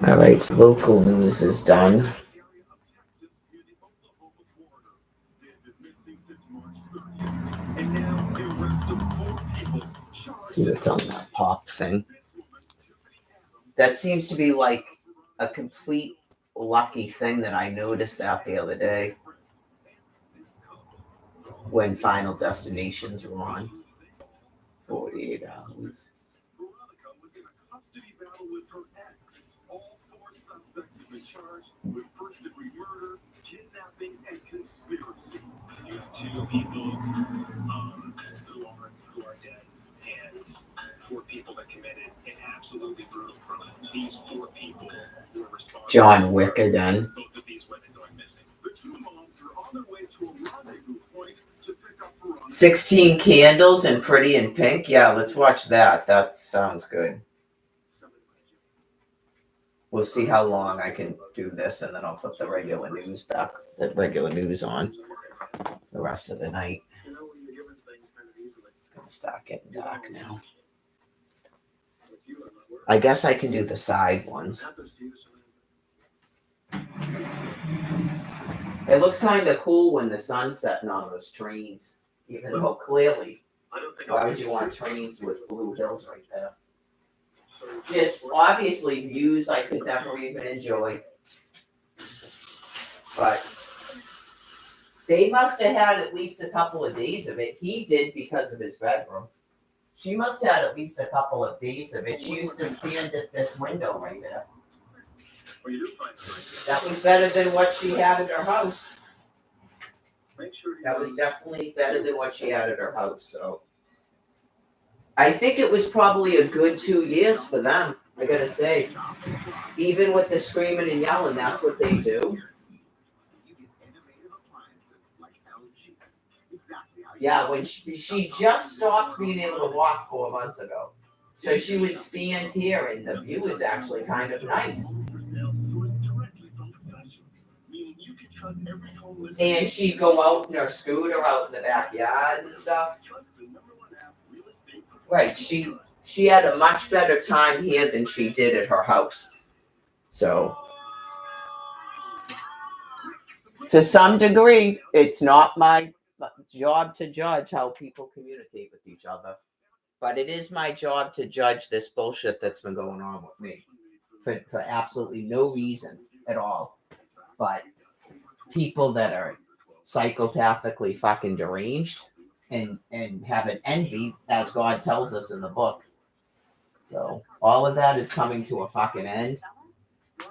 All right, so local news is done. See what's on that pop thing. That seems to be like a complete lucky thing that I noticed out the other day when Final Destinations were on. 48 hours. John Wick again. 16 Candles and Pretty in Pink. Yeah, let's watch that. That sounds good. We'll see how long I can do this, and then I'll put the regular news back, the regular news on the rest of the night. It's gonna start getting dark now. I guess I can do the side ones. It looks kind of cool when the sun's setting on those trains, even though clearly, why would you want trains with blue hills right there? Just obviously views I could never even enjoy. But they must have had at least a couple of days of it. He did because of his bedroom. She must have had at least a couple of days of it. She used to stand at this window right there. That was better than what she had at her house. That was definitely better than what she had at her house. So I think it was probably a good 2 years for them. I gotta say, even with the screaming and yelling, that's what they do. Yeah, when she just stopped being able to walk 4 months ago. So she would stand here, and the view is actually kind of nice. And she'd go out in her scooter out in the backyard and stuff. Right, she had a much better time here than she did at her house. So to some degree, it's not my job to judge how people communicate with each other. But it is my job to judge this bullshit that's been going on with me for absolutely no reason at all. But people that are psychopathically fucking deranged and have an envy, as God tells us in the book. So all of that is coming to a fucking end.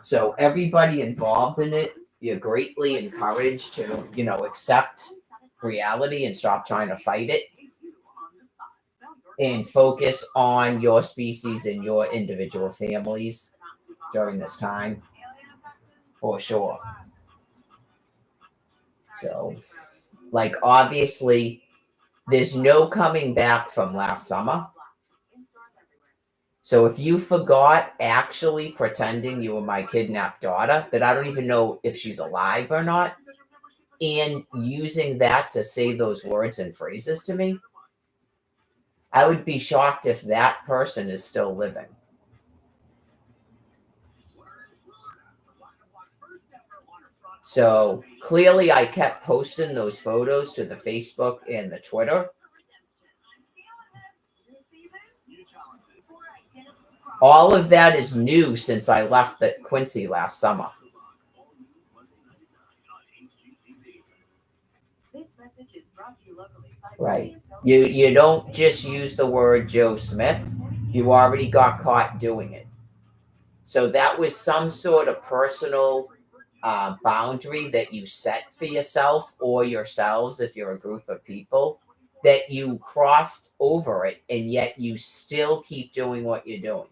So everybody involved in it, you're greatly encouraged to, accept reality and stop trying to fight it and focus on your species and your individual families during this time, for sure. So, like, obviously, there's no coming back from last summer. So if you forgot actually pretending you were my kidnapped daughter, that I don't even know if she's alive or not, and using that to say those words and phrases to me, I would be shocked if that person is still living. So clearly I kept posting those photos to the Facebook and the Twitter. All of that is new since I left the Quincy last summer. Right. You don't just use the word Joe Smith. You already got caught doing it. So that was some sort of personal boundary that you set for yourself or yourselves if you're a group of people, that you crossed over it, and yet you still keep doing what you're doing.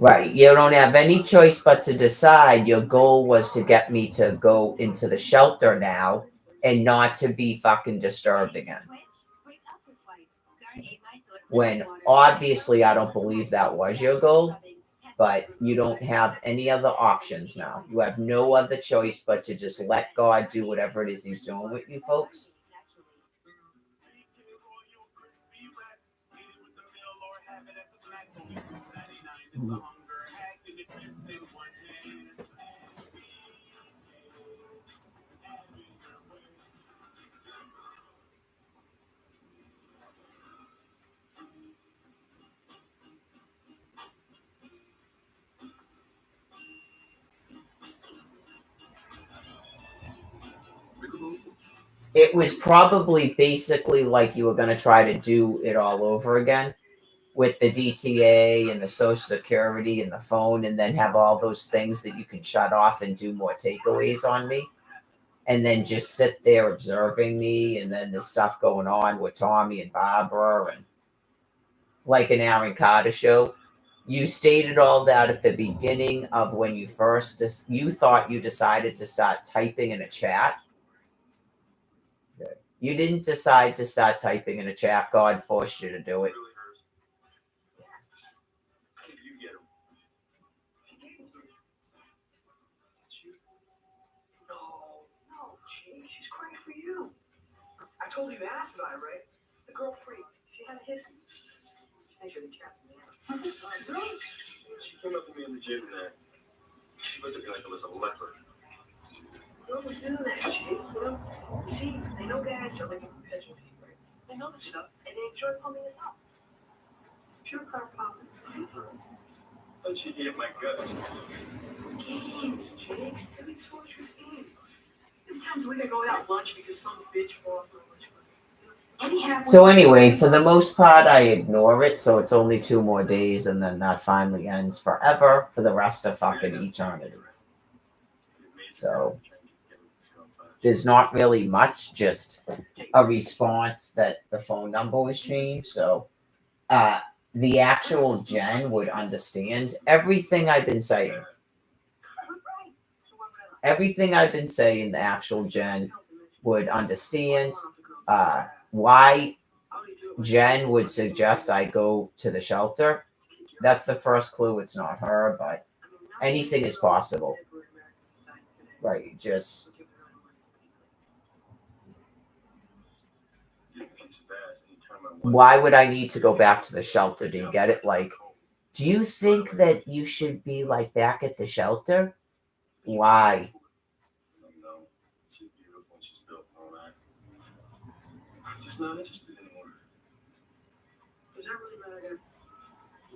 Right. You don't have any choice but to decide. Your goal was to get me to go into the shelter now and not to be fucking disturbed again. When obviously I don't believe that was your goal, but you don't have any other options now. You have no other choice but to just let God do whatever it is He's doing with you folks. It was probably basically like you were going to try to do it all over again with the DTA and the Social Security and the phone, and then have all those things that you can shut off and do more takeaways on me. And then just sit there observing me, and then the stuff going on with Tommy and Barbara, and like an Aaron Carter show. You stated all that at the beginning of when you first you thought you decided to start typing in a chat. You didn't decide to start typing in a chat. God forced you to do it. I told you to ask about it, right? The girl freak. She had a history. She should have cast me out. Really? She came up to me in the gym and she looked at me like I was a leper. Girls was doing that shit, you know? See, they know guys are like a perpetual heat, right? They know the stuff and they enjoy pumping us up. Pure car pumping. But she ate my guts. Games, Jake. Silly torturous games. There's times we gotta go without lunch because some bitch fall off my lunch. So anyway, for the most part, I ignore it. So it's only 2 more days, and then that finally ends forever for the rest of fucking eternity. So there's not really much, just a response that the phone number was changed. So the actual Jen would understand everything I've been saying. Everything I've been saying, the actual Jen would understand. Why Jen would suggest I go to the shelter. That's the first clue. It's not her, but anything is possible. Right, just why would I need to go back to the shelter? Do you get it? Like, do you think that you should be like back at the shelter? Why? I'm just not interested anymore. Does that really matter?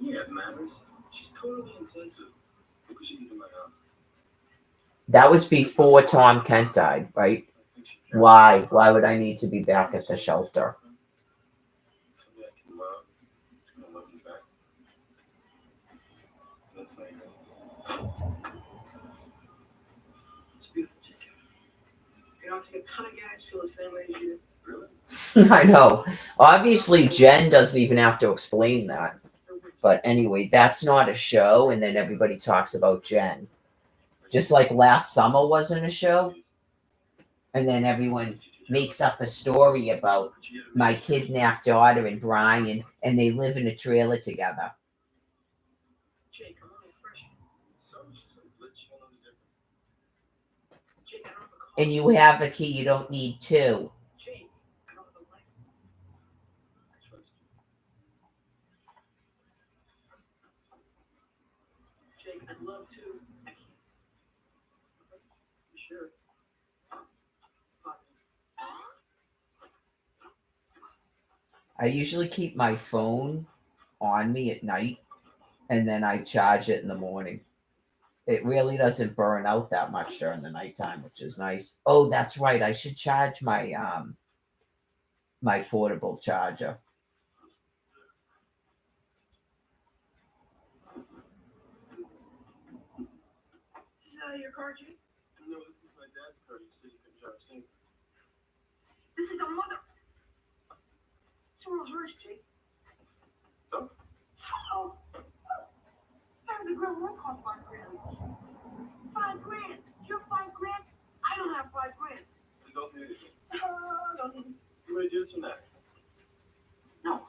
Yeah, it matters. She's totally insensitive. Look what she did to my house. That was before Tom Kent died, right? Why? Why would I need to be back at the shelter? Somebody I can love. It's gonna love me back. That's not even. It's beautiful, Jacob. You know, I think a ton of guys feel the same way as you. Really? I know. Obviously, Jen doesn't even have to explain that. But anyway, that's not a show, and then everybody talks about Jen. Just like last summer wasn't a show, and then everyone makes up a story about my kidnapped daughter and Brian, and they live in a trailer together. Jake, I'm only a freshman. So she's a glitch. You know the difference. Jake, I don't have a car. And you have a key, you don't need 2. Jake, I don't have a license. I trust you. Jake, I'd love to. I can't. You sure? I usually keep my phone on me at night, and then I charge it in the morning. It really doesn't burn out that much during the nighttime, which is nice. Oh, that's right. I should charge my my portable charger. Is this your car, Jake? No, this is my dad's car. You said you could drive safe. This is a mother. girl's yours, Jake. So? Oh. And the girl won't cost $5,000. $5,000. You're $5,000. I don't have $5,000. You don't need it. I don't need it. You ready to do tonight? No.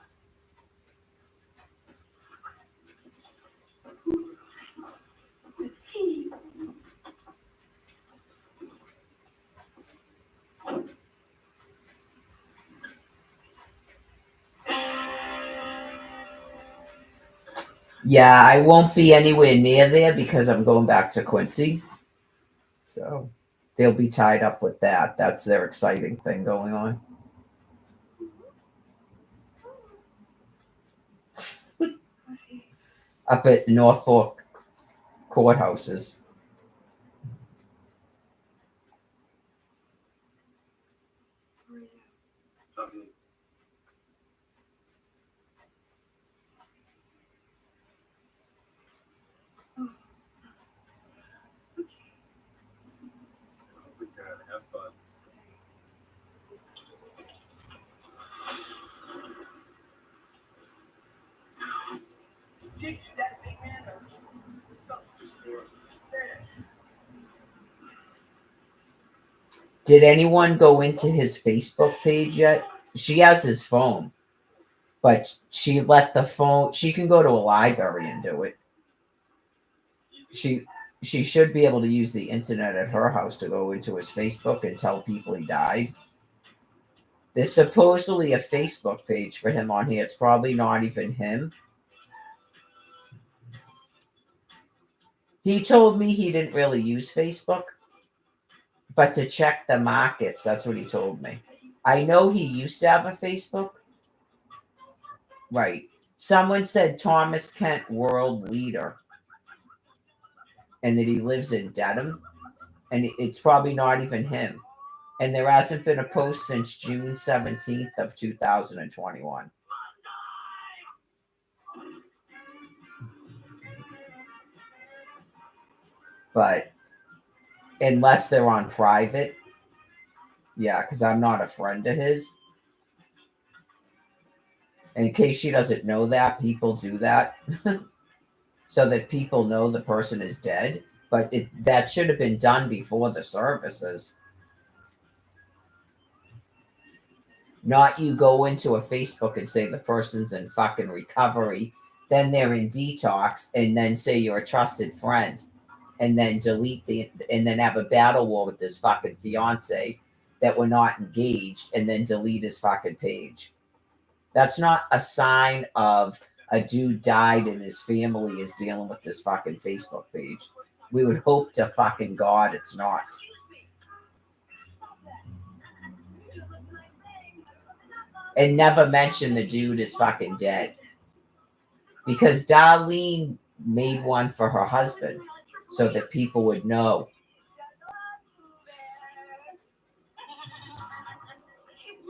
Yeah, I won't be anywhere near there because I'm going back to Quincy. So they'll be tied up with that. That's their exciting thing going on. Up at Norfolk courthouses. Jake, that big man or 6'4". Did anyone go into his Facebook page yet? She has his phone, but she let the phone. She can go to a library and do it. She should be able to use the internet at her house to go into his Facebook and tell people he died. There's supposedly a Facebook page for him on here. It's probably not even him. He told me he didn't really use Facebook, but to check the markets, that's what he told me. I know he used to have a Facebook. Right. Someone said Thomas Kent world leader and that he lives in Dedham, and it's probably not even him. And there hasn't been a post since June 17th of 2021. But unless they're on private, yeah, because I'm not a friend of his. And in case she doesn't know that, people do that so that people know the person is dead. But that should have been done before the services. Not you go into a Facebook and say the person's in fucking recovery, then they're in detox, and then say you're a trusted friend, and then and then have a battle war with this fucking fiance that we're not engaged, and then delete his fucking page. That's not a sign of a dude died and his family is dealing with this fucking Facebook page. We would hope to fucking God it's not. And never mention the dude is fucking dead. Because Darlene made one for her husband so that people would know.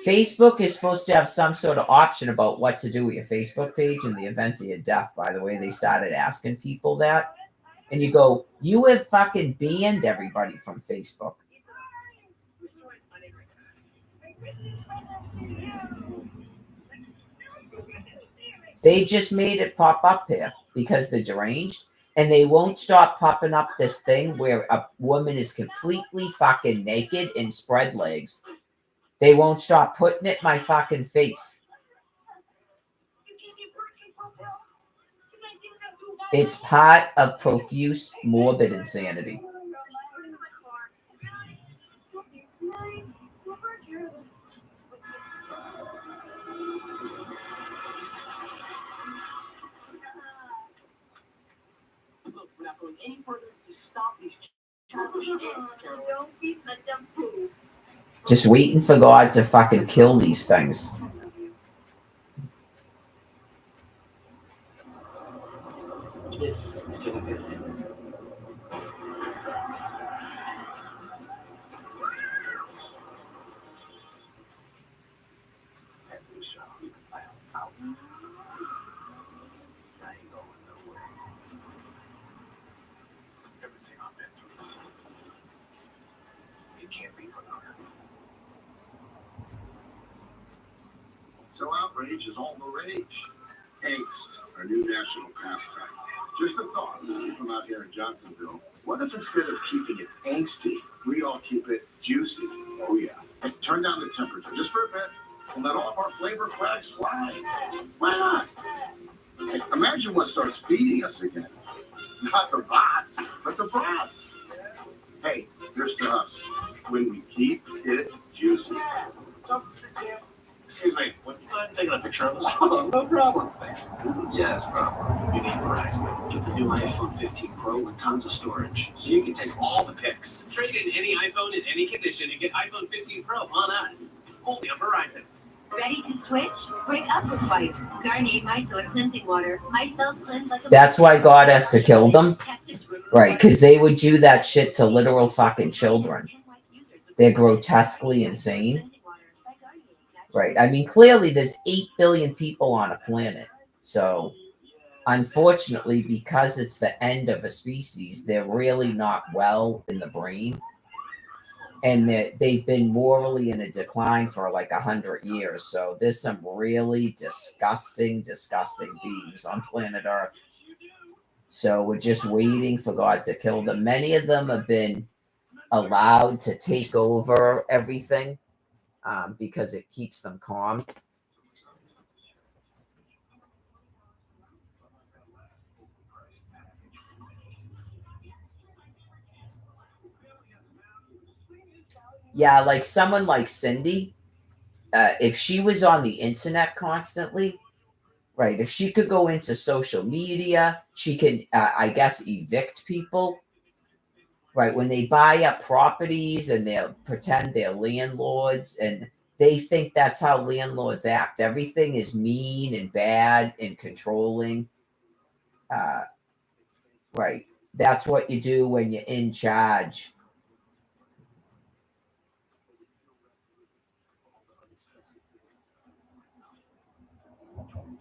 Facebook is supposed to have some sort of option about what to do with your Facebook page in the event of your death, by the way. They started asking people that. And you go, you have fucking banned everybody from Facebook. They just made it pop up here because they're deranged, and they won't stop popping up this thing where a woman is completely fucking naked and spread legs. They won't stop putting it in my fucking face. It's part of profuse morbid insanity. Any further to stop these childish acts, Carol. Don't be such a fool. Just waiting for God to fucking kill these things. This is getting good. So, Alfred, rage is all the rage. Angst, our new national pastime. Just a thought from out here in Johnsonville. What if instead of keeping it angsty, we all keep it juicy? Oh yeah. And turn down the temperature just for a bit and let all of our flavor flags fly. Why not? Hey, imagine what starts feeding us again. Not the bots, but the brats. Hey, here's to us. When we keep it juicy. Excuse me, would you mind taking a picture of us? Oh, no problem. Thanks. Yes, problem. You need Verizon. Get the new iPhone 15 Pro with tons of storage, so you can take all the pics. Trade in any iPhone in any condition and get iPhone 15 Pro on us. Only on Verizon. Ready to switch? Break up with wipes. Garnier Micellar Cleansing Water. Micellar cleanse like a... That's why God has to kill them. Right, because they would do that shit to literal fucking children. They're grotesquely insane. Right, I mean, clearly there's 8 billion people on a planet. So, unfortunately, because it's the end of a species, they're really not well in the brain. And they've been morally in a decline for like 100 years. So there's some really disgusting beings on planet Earth. So we're just waiting for God to kill them. Many of them have been allowed to take over everything because it keeps them calm. Yeah, like someone like Cindy, if she was on the internet constantly, right, if she could go into social media, she can, I guess, evict people, right, when they buy up properties and they'll pretend they're landlords and they think that's how landlords act. Everything is mean and bad and controlling. Right, that's what you do when you're in charge.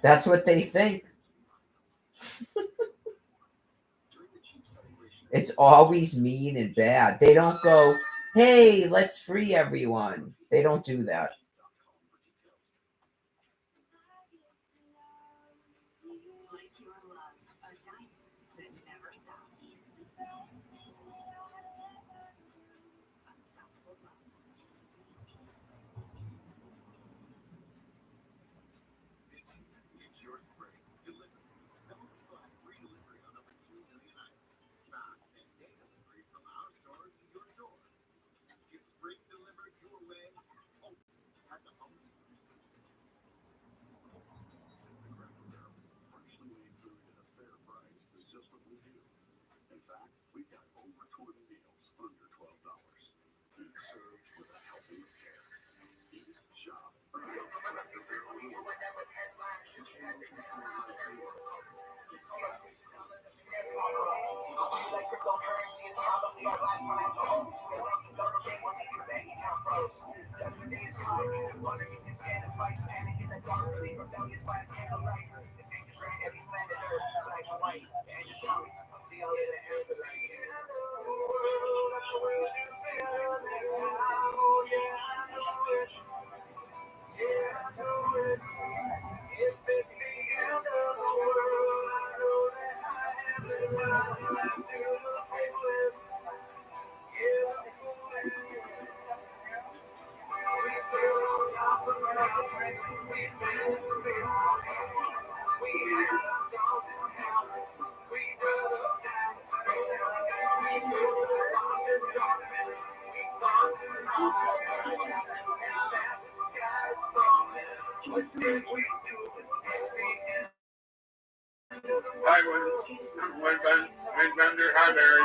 That's what they think. It's always mean and bad. They don't go, hey, let's free everyone. They don't do that. Hi, Mary.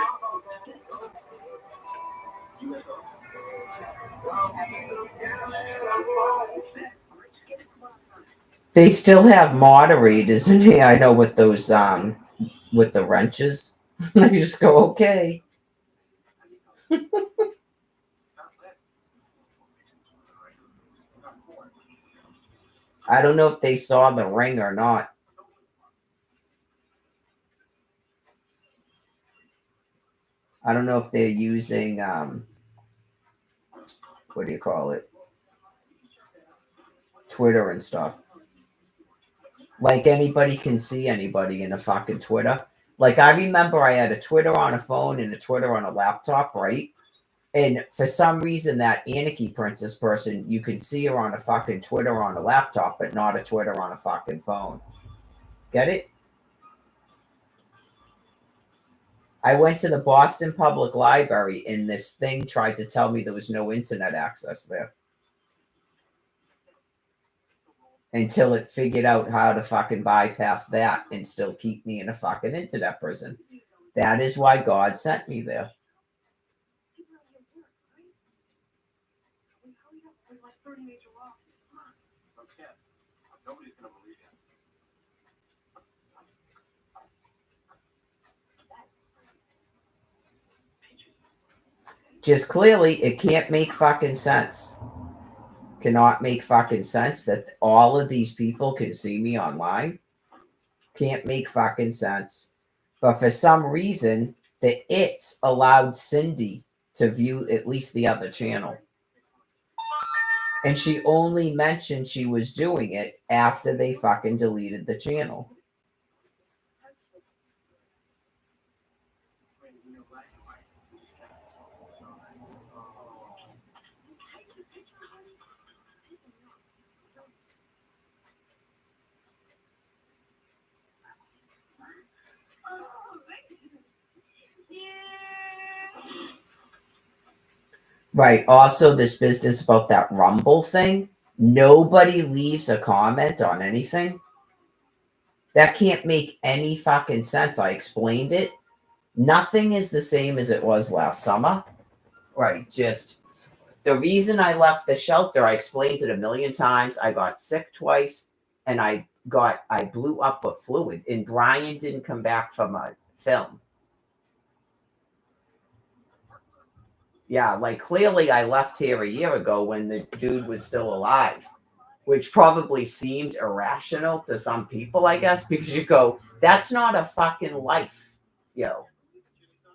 They still have moderators in here. I know with those with the wrenches. I just go, okay. I don't know if they saw the ring or not. I don't know if they're using what do you call it? Twitter and stuff. Like anybody can see anybody in a fucking Twitter. Like I remember I had a Twitter on a phone and a Twitter on a laptop, right? And for some reason, that Anarchy Princess person, you can see her on a fucking Twitter on a laptop, but not a Twitter on a fucking phone. Get it? I went to the Boston Public Library and this thing tried to tell me there was no internet access there. Until it figured out how to fucking bypass that and still keep me in a fucking internet prison. That is why God sent me there. Nobody's gonna believe you. Just clearly, it can't make fucking sense. Cannot make fucking sense that all of these people can see me online. Can't make fucking sense. But for some reason, the It's allowed Cindy to view at least the other channel. And she only mentioned she was doing it after they fucking deleted the channel. Right. Also, this business about that Rumble thing. Nobody leaves a comment on anything. That can't make any fucking sense. I explained it. Nothing is the same as it was last summer. Right. Just the reason I left the shelter, I explained it a million times. I got sick twice and I blew up with fluid and Brian didn't come back from a film. Yeah, like clearly I left here a year ago when the dude was still alive, which probably seemed irrational to some people, I guess, because you go, that's not a fucking life, yo.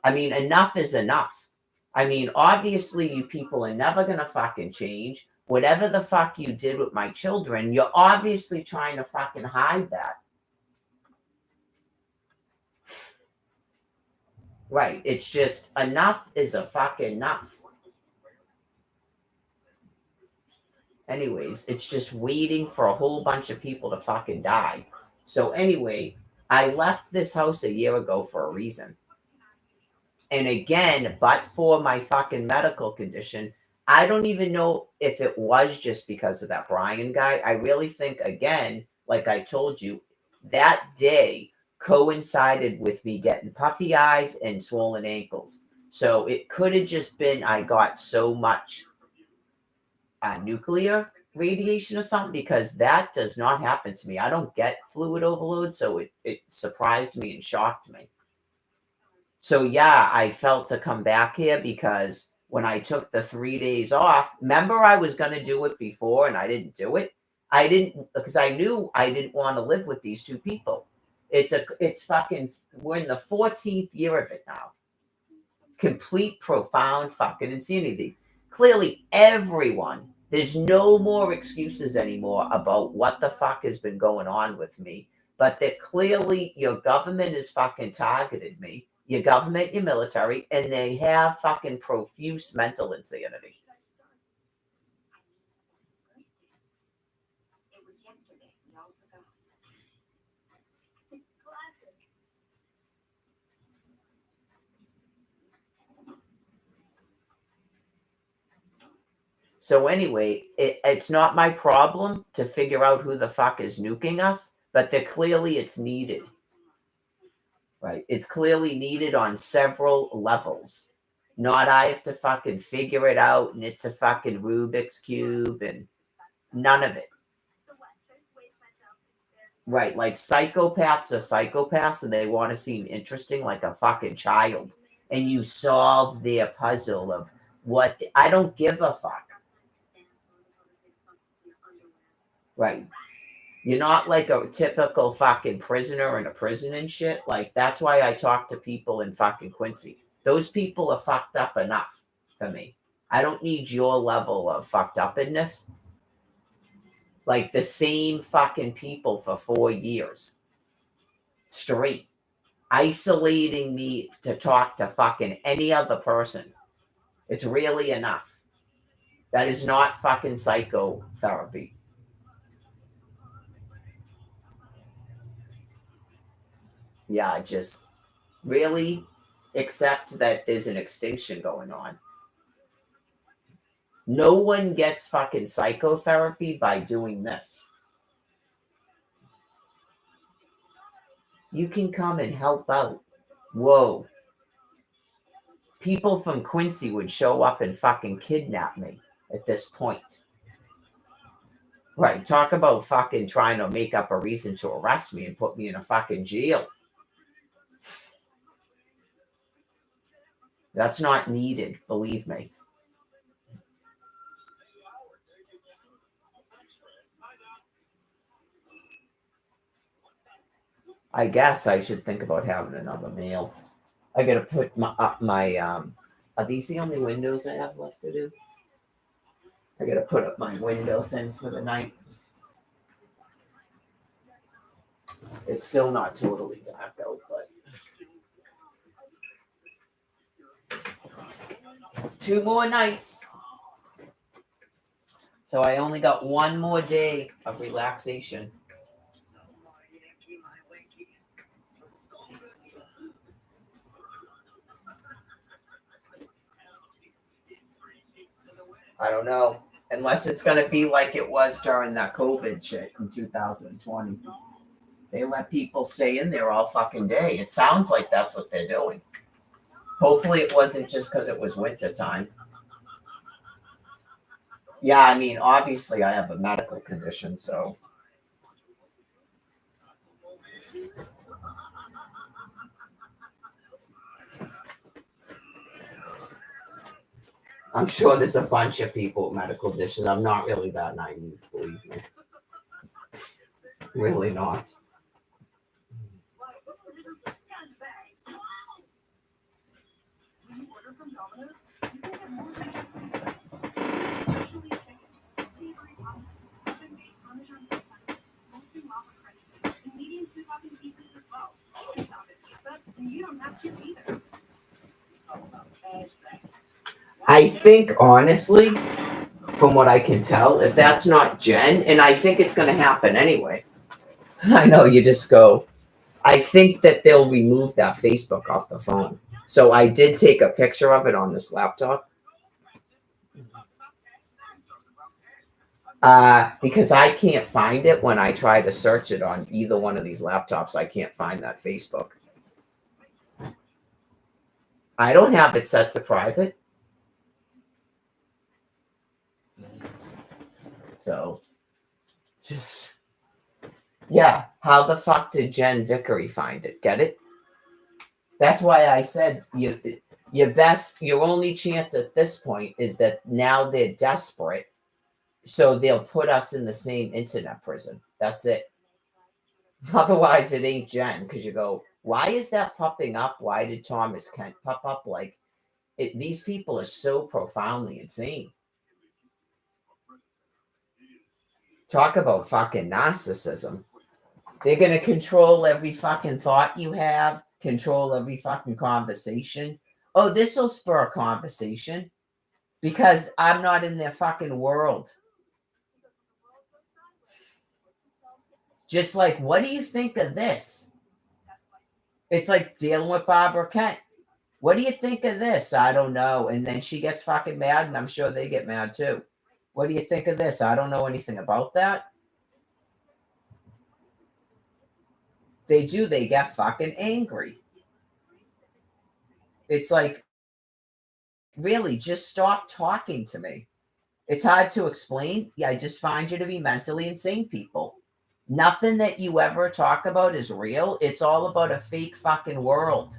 I mean, enough is enough. I mean, obviously you people are never going to fucking change. Whatever the fuck you did with my children, you're obviously trying to fucking hide that. Right. It's just enough is a fucking enough. Anyways, it's just waiting for a whole bunch of people to fucking die. So anyway, I left this house a year ago for a reason. And again, but for my fucking medical condition, I don't even know if it was just because of that Brian guy. I really think, again, like I told you, that day coincided with me getting puffy eyes and swollen ankles. So it could have just been I got so much nuclear radiation or something, because that does not happen to me. I don't get fluid overload, so it surprised me and shocked me. So yeah, I felt to come back here because when I took the 3 days off, remember I was going to do it before and I didn't do it. I didn't, because I knew I didn't want to live with these two people. It's fucking, we're in the 14th year of it now. Complete, profound fucking insanity. Clearly everyone, there's no more excuses anymore about what the fuck has been going on with me, but that clearly your government has fucking targeted me. Your government, your military, and they have fucking profuse mental insanity. It was yesterday. Y'all forgot. Classic. So anyway, it's not my problem to figure out who the fuck is nuking us, but clearly it's needed. Right? It's clearly needed on several levels. Not I have to fucking figure it out and it's a fucking Rubik's Cube and none of it. Right, like psychopaths are psychopaths and they want to seem interesting like a fucking child. And you solve their puzzle of what I don't give a fuck. Right. You're not like a typical fucking prisoner in a prison and shit. Like, that's why I talk to people in fucking Quincy. Those people are fucked up enough for me. I don't need your level of fucked upness. Like the same fucking people for 4 years straight, isolating me to talk to fucking any other person. It's really enough. That is not fucking psychotherapy. Yeah, just really accept that there's an extinction going on. No one gets fucking psychotherapy by doing this. You can come and help out. Whoa. People from Quincy would show up and fucking kidnap me at this point. Right. Talk about fucking trying to make up a reason to arrest me and put me in a fucking jail. That's not needed, believe me. I guess I should think about having another meal. I gotta put up my are these the only windows I have left to do? I gotta put up my window things for the night. It's still not totally dark out, but 2 more nights. So I only got 1 more day of relaxation. I don't know. Unless it's going to be like it was during that COVID shit in 2020. They let people stay in there all fucking day. It sounds like that's what they're doing. Hopefully it wasn't just because it was winter time. Yeah, I mean, obviously I have a medical condition, so. I'm sure there's a bunch of people with medical conditions. I'm not really that naive, believe me. Really not. I think, honestly, from what I can tell, if that's not Jen, and I think it's going to happen anyway. I know you just go. I think that they'll remove that Facebook off the phone. So I did take a picture of it on this laptop. Because I can't find it when I try to search it on either one of these laptops. I can't find that Facebook. I don't have it set to private. So, just, yeah. How the fuck did Jen Vickery find it? Get it? That's why I said your only chance at this point is that now they're desperate. So they'll put us in the same internet prison. That's it. Otherwise, it ain't Jen. Because you go, why is that popping up? Why did Thomas Kent pop up? Like, these people are so profoundly insane. Talk about fucking narcissism. They're going to control every fucking thought you have, control every fucking conversation. Oh, this will spur a conversation because I'm not in their fucking world. Just like, what do you think of this? It's like dealing with Barbara Kent. What do you think of this? I don't know. And then she gets fucking mad, and I'm sure they get mad too. What do you think of this? I don't know anything about that. They do. They get fucking angry. It's like, really, just stop talking to me. It's hard to explain. Yeah, I just find you to be mentally insane people. Nothing that you ever talk about is real. It's all about a fake fucking world.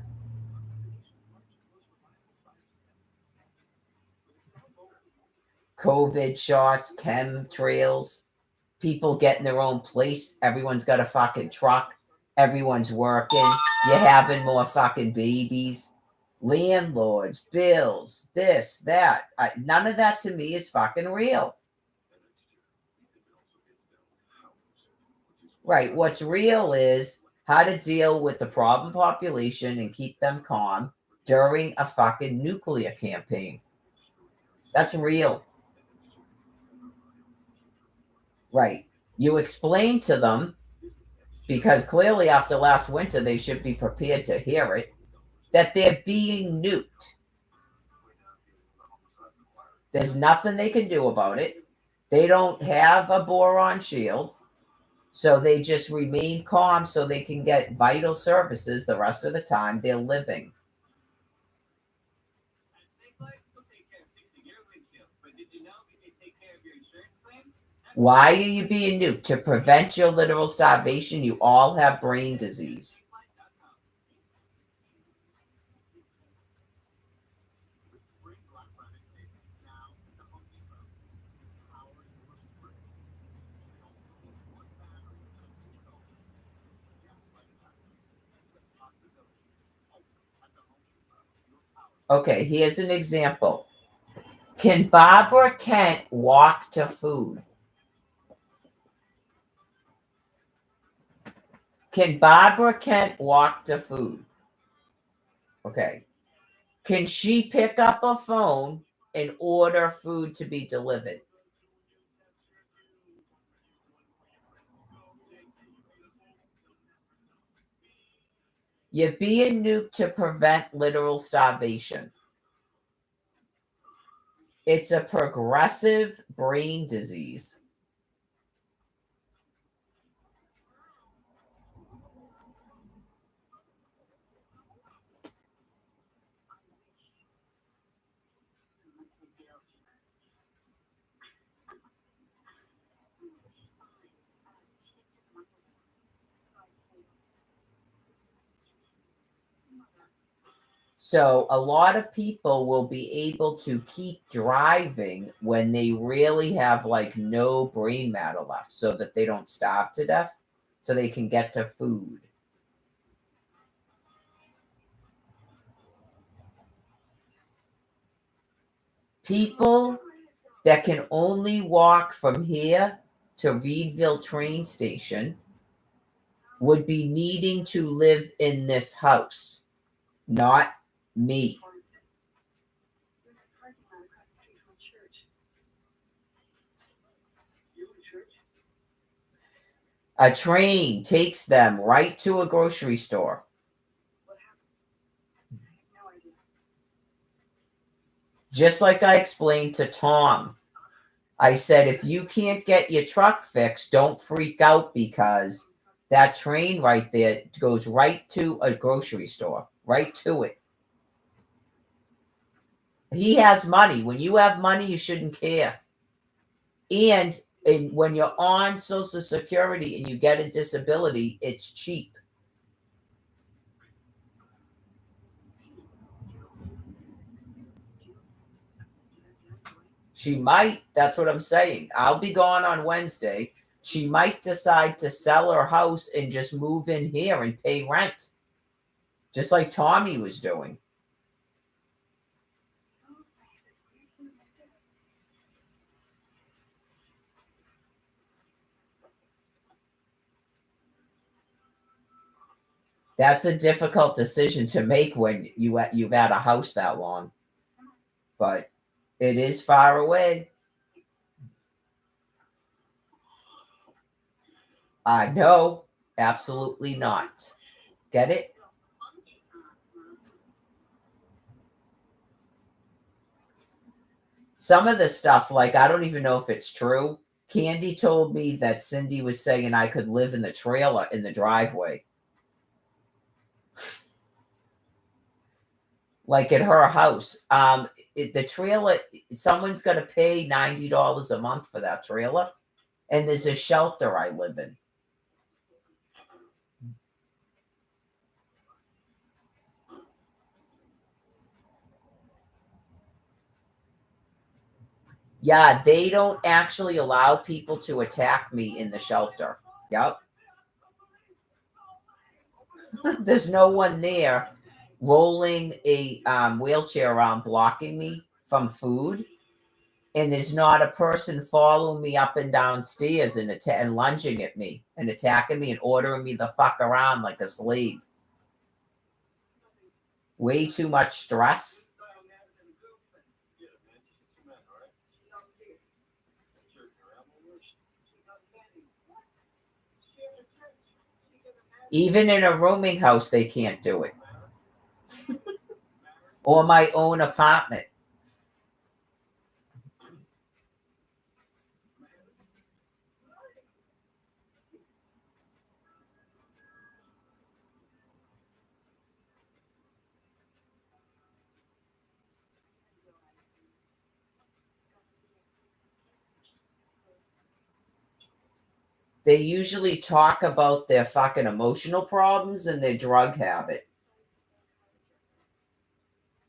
COVID shots, chemtrails, people getting their own place. Everyone's got a fucking truck. Everyone's working. You're having more fucking babies. Landlords, bills, this, that. None of that to me is fucking real. Right. What's real is how to deal with the problem population and keep them calm during a fucking nuclear campaign. That's real. Right. You explain to them, because clearly after last winter they should be prepared to hear it, that they're being nuked. There's nothing they can do about it. They don't have a boron shield. So they just remain calm so they can get vital services the rest of the time they're living. Why are you being nuked? To prevent your literal starvation. You all have brain disease. Okay, here's an example. Can Barbara Kent walk to food? Can Barbara Kent walk to food? Okay. Can she pick up a phone and order food to be delivered? You're being nuked to prevent literal starvation. It's a progressive brain disease. So a lot of people will be able to keep driving when they really have like no brain matter left so that they don't starve to death, so they can get to food. People that can only walk from here to Reedville train station would be needing to live in this house, not me. A train takes them right to a grocery store. Just like I explained to Tom, I said, if you can't get your truck fixed, don't freak out, because that train right there goes right to a grocery store, right to it. He has money. When you have money, you shouldn't care. And when you're on Social Security and you get a disability, it's cheap. She might. That's what I'm saying. I'll be gone on Wednesday. She might decide to sell her house and just move in here and pay rent, just like Tommy was doing. That's a difficult decision to make when you've had a house that long, but it is far away. No, absolutely not. Get it? Some of the stuff, like, I don't even know if it's true. Candy told me that Cindy was saying I could live in the trailer in the driveway. Like at her house. The trailer, someone's going to pay $90 a month for that trailer. And there's a shelter I live in. Yeah, they don't actually allow people to attack me in the shelter. Yep. There's no one there rolling a wheelchair around blocking me from food. and there's not a person following me up and down stairs and lunging at me and attacking me and ordering me the fuck around like a slave. Way too much stress. Even in a rooming house, they can't do it. Or my own apartment. They usually talk about their fucking emotional problems and their drug habit.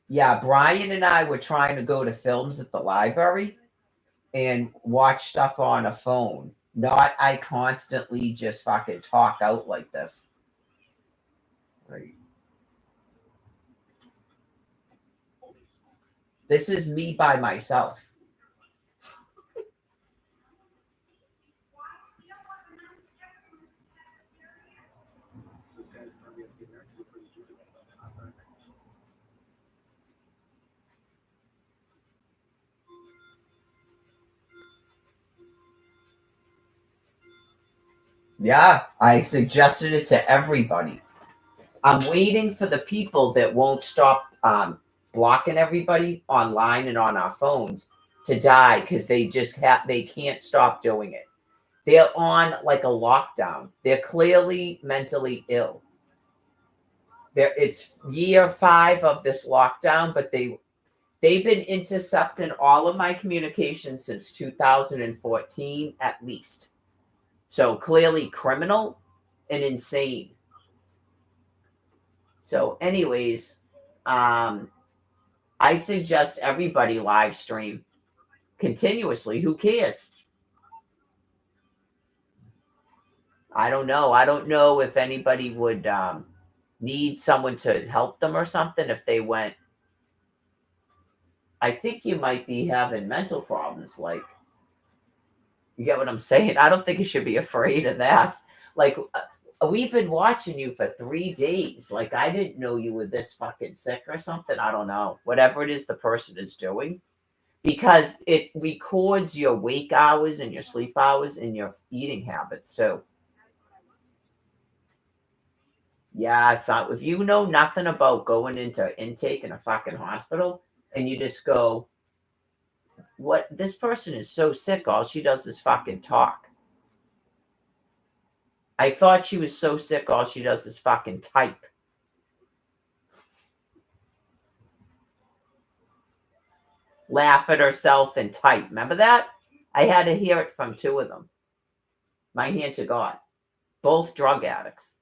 Yeah, Brian and I were trying to go to films at the library and watch stuff on a phone. Not I constantly just fucking talk out like this. Right. This is me by myself. Yeah, I suggested it to everybody. I'm waiting for the people that won't stop blocking everybody online and on our phones to die because they just they can't stop doing it. They're on like a lockdown. They're clearly mentally ill. It's year 5 of this lockdown, but they've been intercepting all of my communications since 2014 at least. So clearly criminal and insane. So anyways, I suggest everybody live stream continuously. Who cares? I don't know. I don't know if anybody would need someone to help them or something if they went. I think you might be having mental problems. Like, you get what I'm saying? I don't think you should be afraid of that. Like, we've been watching you for 3 days. Like, I didn't know you were this fucking sick or something. I don't know. Whatever it is the person is doing. Because it records your wake hours and your sleep hours and your eating habits too. Yeah, so if you know nothing about going into intake in a fucking hospital and you just go, what, this person is so sick, all she does is fucking talk. I thought she was so sick, all she does is fucking type. Laugh at herself and type. Remember that? I had to hear it from 2 of them. My hand to God. Both drug addicts.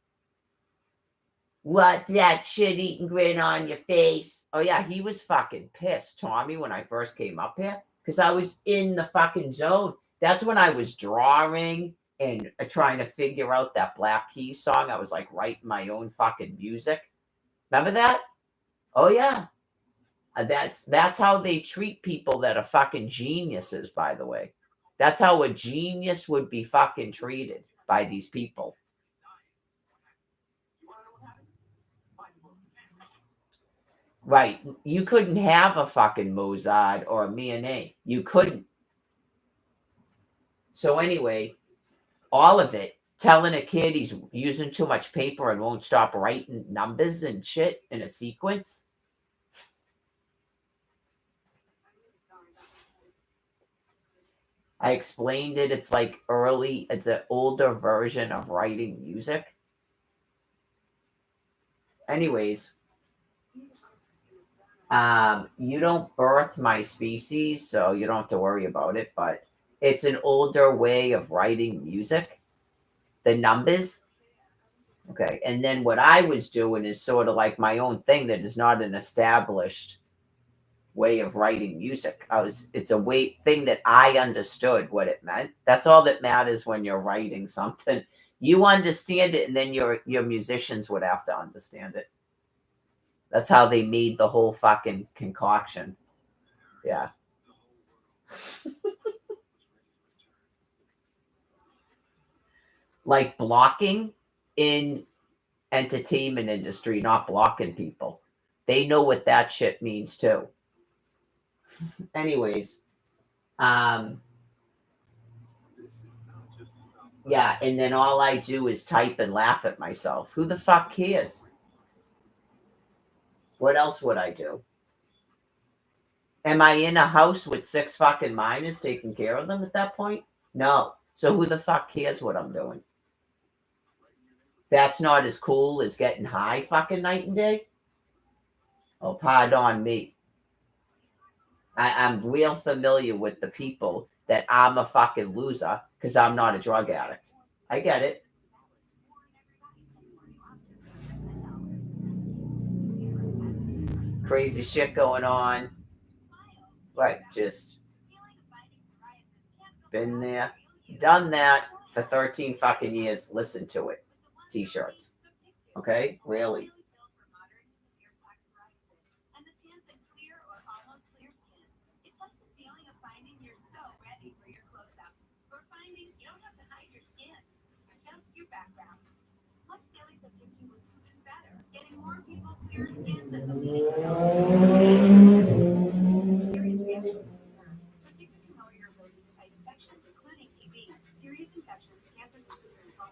What, that shit-eating grin on your face? Oh, yeah, he was fucking pissed, Tommy, when I first came up here. Because I was in the fucking zone. That's when I was drawing and trying to figure out that Black Keys song. I was, like, writing my own fucking music. Remember that? Oh, yeah. That's how they treat people that are fucking geniuses, by the way. That's how a genius would be fucking treated by these people. Right. You couldn't have a fucking Mozart or a Manet. You couldn't. So anyway, all of it, telling a kid he's using too much paper and won't stop writing numbers and shit in a sequence. I explained it. It's like it's an older version of writing music. Anyways, you don't birth my species, so you don't have to worry about it, but it's an older way of writing music. The numbers. Okay. And then what I was doing is sort of like my own thing that is not an established way of writing music. It's a thing that I understood what it meant. That's all that matters when you're writing something. You understand it, and then your musicians would have to understand it. That's how they made the whole fucking concoction. Yeah. Like blocking in entertainment industry, not blocking people. They know what that shit means too. Anyways, yeah, and then all I do is type and laugh at myself. Who the fuck cares? What else would I do? Am I in a house with 6 fucking minors taking care of them at that point? No. So who the fuck cares what I'm doing? That's not as cool as getting high fucking night and day? Oh, pardon me. I'm real familiar with the people that I'm a fucking loser because I'm not a drug addict. I get it. Crazy shit going on. Right, just been there, done that for 13 fucking years. Listen to it. T-shirts. Okay? Really.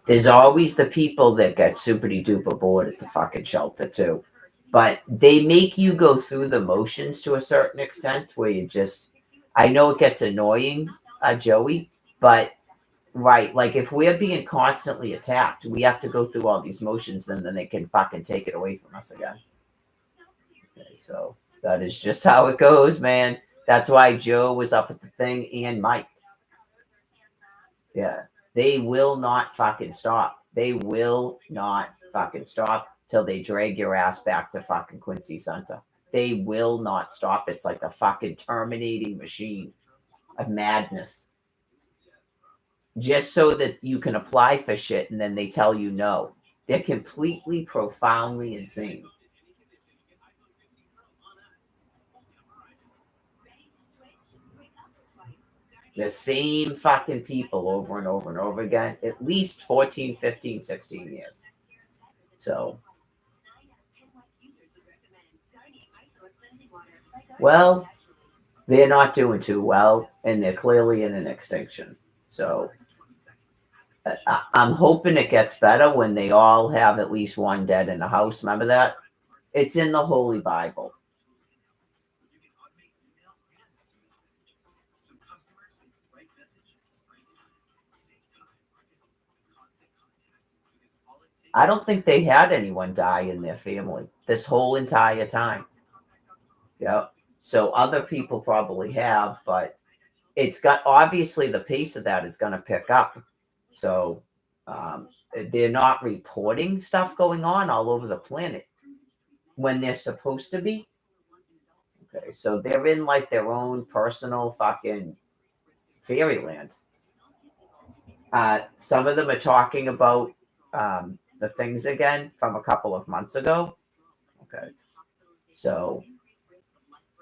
There's always the people that get super duper bored at the fucking shelter too. But they make you go through the motions to a certain extent where you just, I know it gets annoying, Joey, but right, like if we're being constantly attacked, we have to go through all these motions, and then they can fucking take it away from us again. Okay, so that is just how it goes, man. That's why Joe was up at the thing and Mike. Yeah. They will not fucking stop. They will not fucking stop till they drag your ass back to fucking Quincy Center. They will not stop. It's like a fucking terminating machine of madness. Just so that you can apply for shit and then they tell you no. They're completely, profoundly insane. The same fucking people over and over and over again, at least 14, 15, 16 years. So, well, they're not doing too well, and they're clearly in an extinction. So, I'm hoping it gets better when they all have at least one dead in the house. Remember that? It's in the Holy Bible. I don't think they had anyone die in their family this whole entire time. Yeah. So other people probably have, but it's got, obviously the pace of that is going to pick up. So they're not reporting stuff going on all over the planet when they're supposed to be. Okay. So they're in like their own personal fucking fairyland. Some of them are talking about the things again from a couple of months ago. Okay. So,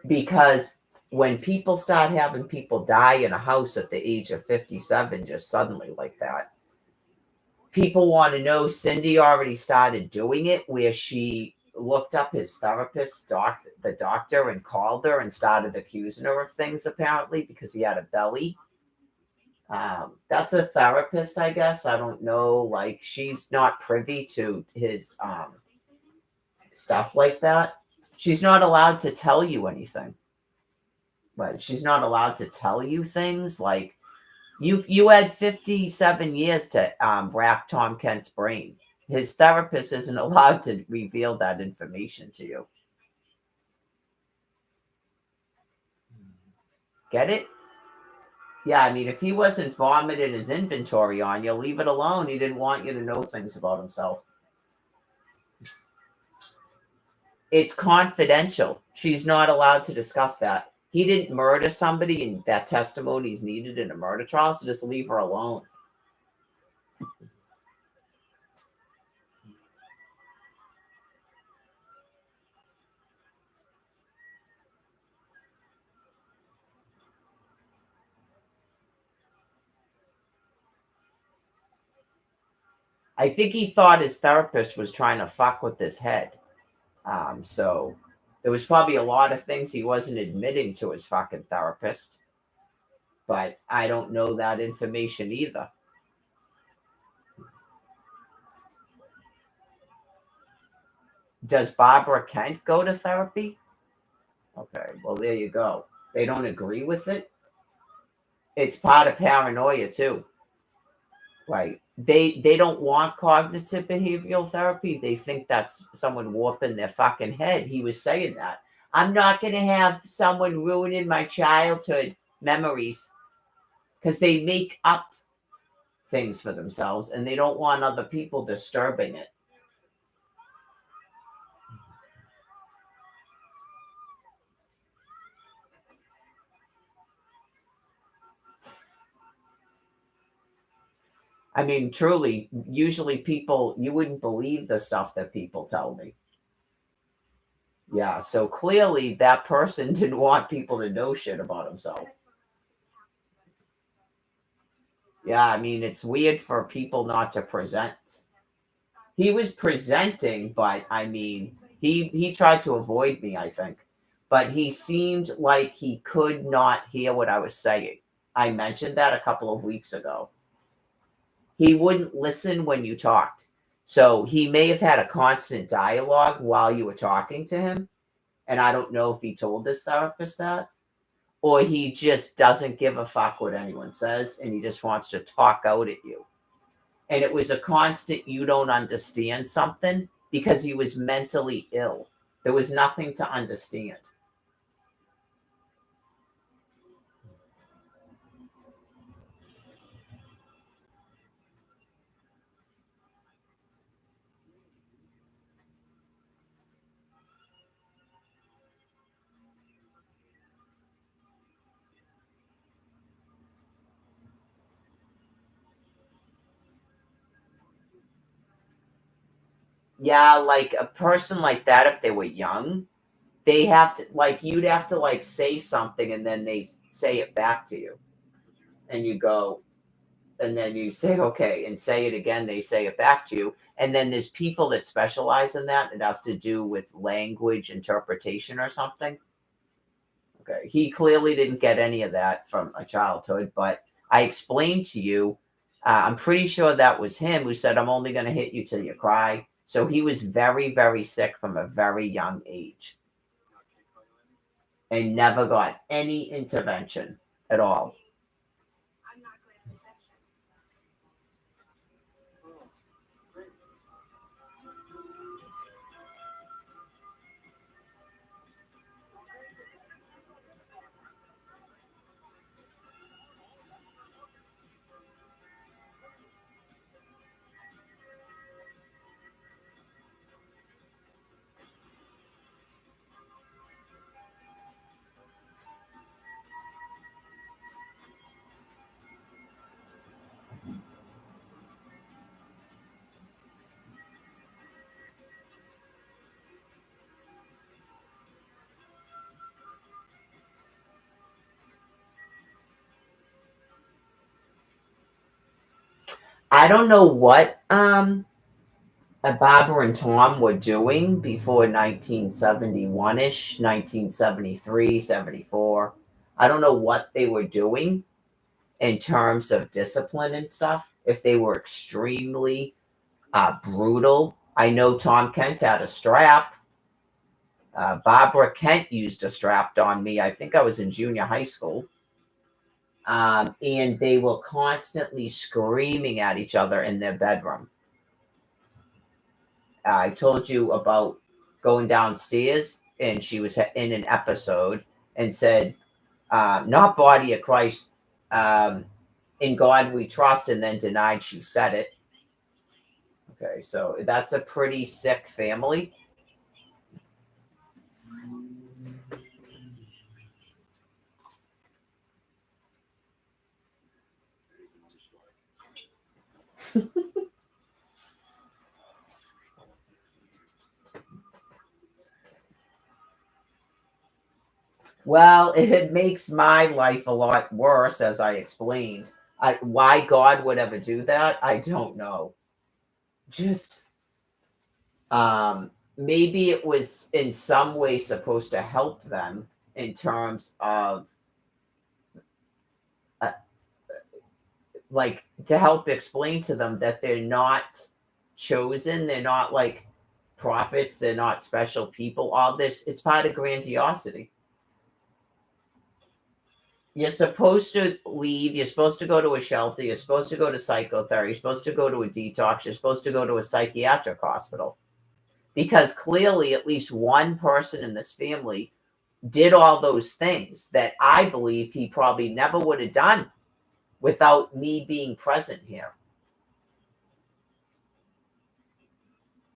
because when people start having people die in a house at the age of 57, just suddenly like that, people want to know. Cindy already started doing it where she looked up his therapist, the doctor, and called her and started accusing her of things apparently because he had a belly. That's a therapist, I guess. I don't know. Like, she's not privy to his stuff like that. She's not allowed to tell you anything. Right? She's not allowed to tell you things like you had 57 years to rack Tom Kent's brain. His therapist isn't allowed to reveal that information to you. Get it? Yeah, I mean, if he wasn't vomiting his inventory on you, leave it alone. He didn't want you to know things about himself. It's confidential. She's not allowed to discuss that. He didn't murder somebody, and that testimony is needed in a murder trial, so just leave her alone. I think he thought his therapist was trying to fuck with his head. So there was probably a lot of things he wasn't admitting to his fucking therapist. But I don't know that information either. Does Barbara Kent go to therapy? Okay, well, there you go. They don't agree with it. It's part of paranoia too. Right. They don't want cognitive behavioral therapy. They think that's someone warping their fucking head. He was saying that. I'm not going to have someone ruining my childhood memories, because they make up things for themselves and they don't want other people disturbing it. I mean, truly, usually people, you wouldn't believe the stuff that people tell me. Yeah, so clearly that person didn't want people to know shit about himself. Yeah, I mean, it's weird for people not to present. He was presenting, but I mean, he tried to avoid me, I think. But he seemed like he could not hear what I was saying. I mentioned that a couple of weeks ago. He wouldn't listen when you talked. So he may have had a constant dialogue while you were talking to him. And I don't know if he told his therapist that, or he just doesn't give a fuck what anyone says and he just wants to talk out at you. And it was a constant, you don't understand something, because he was mentally ill. There was nothing to understand. Yeah, like a person like that, if they were young, they have to, like, you'd have to like say something and then they say it back to you. And you go, and then you say, okay, and say it again, they say it back to you. And then there's people that specialize in that. It has to do with language interpretation or something. Okay. He clearly didn't get any of that from a childhood, but I explained to you, I'm pretty sure that was him who said, I'm only going to hit you till you cry. So he was very, very sick from a very young age and never got any intervention at all. I don't know what Barbara and Tom were doing before 1971-ish, 1973, 74. I don't know what they were doing in terms of discipline and stuff, if they were extremely brutal. I know Tom Kent had a strap. Barbara Kent used a strap on me. I think I was in junior high school. And they were constantly screaming at each other in their bedroom. I told you about going downstairs, and she was in an episode and said, not body of Christ, in God we trust, and then denied she said it. Okay, so that's a pretty sick family. Well, it makes my life a lot worse, as I explained. Why God would ever do that, I don't know. just maybe it was in some way supposed to help them in terms of like to help explain to them that they're not chosen, they're not like prophets, they're not special people. All this, it's part of grandiosity. You're supposed to leave, you're supposed to go to a shelter, you're supposed to go to psychotherapy, you're supposed to go to a detox, you're supposed to go to a psychiatric hospital. Because clearly at least one person in this family did all those things that I believe he probably never would have done without me being present here.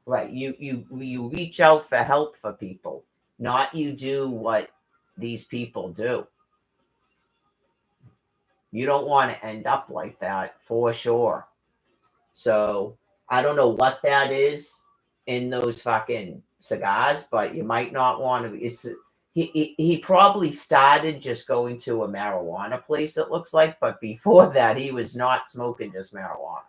Right. You reach out for help for people, not you do what these people do. You don't want to end up like that for sure. So I don't know what that is in those fucking cigars, but you might not want to. He probably started just going to a marijuana place, it looks like, but before that he was not smoking just marijuana.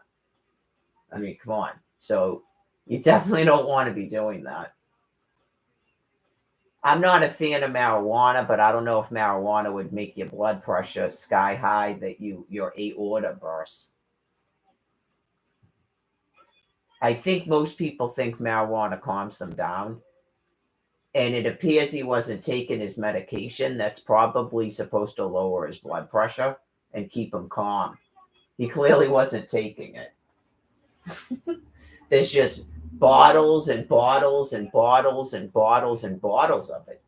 I mean, come on. So you definitely don't want to be doing that. I'm not a fan of marijuana, but I don't know if marijuana would make your blood pressure sky high that your aorta bursts. I think most people think marijuana calms them down. And it appears he wasn't taking his medication that's probably supposed to lower his blood pressure and keep him calm. He clearly wasn't taking it. There's just bottles and bottles and bottles and bottles and bottles of it.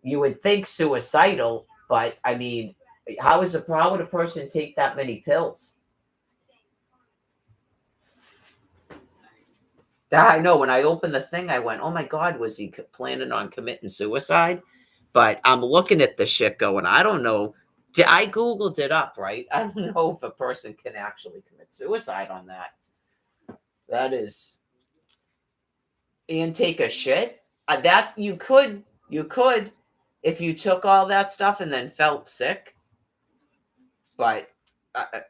You would think suicidal, but I mean, how would a person take that many pills? I know when I opened the thing, I went, oh my God, was he planning on committing suicide? But I'm looking at the shit going, I don't know. I Googled it up, right? I don't know if a person can actually commit suicide on that. That is, and take a shit. That you could, if you took all that stuff and then felt sick. But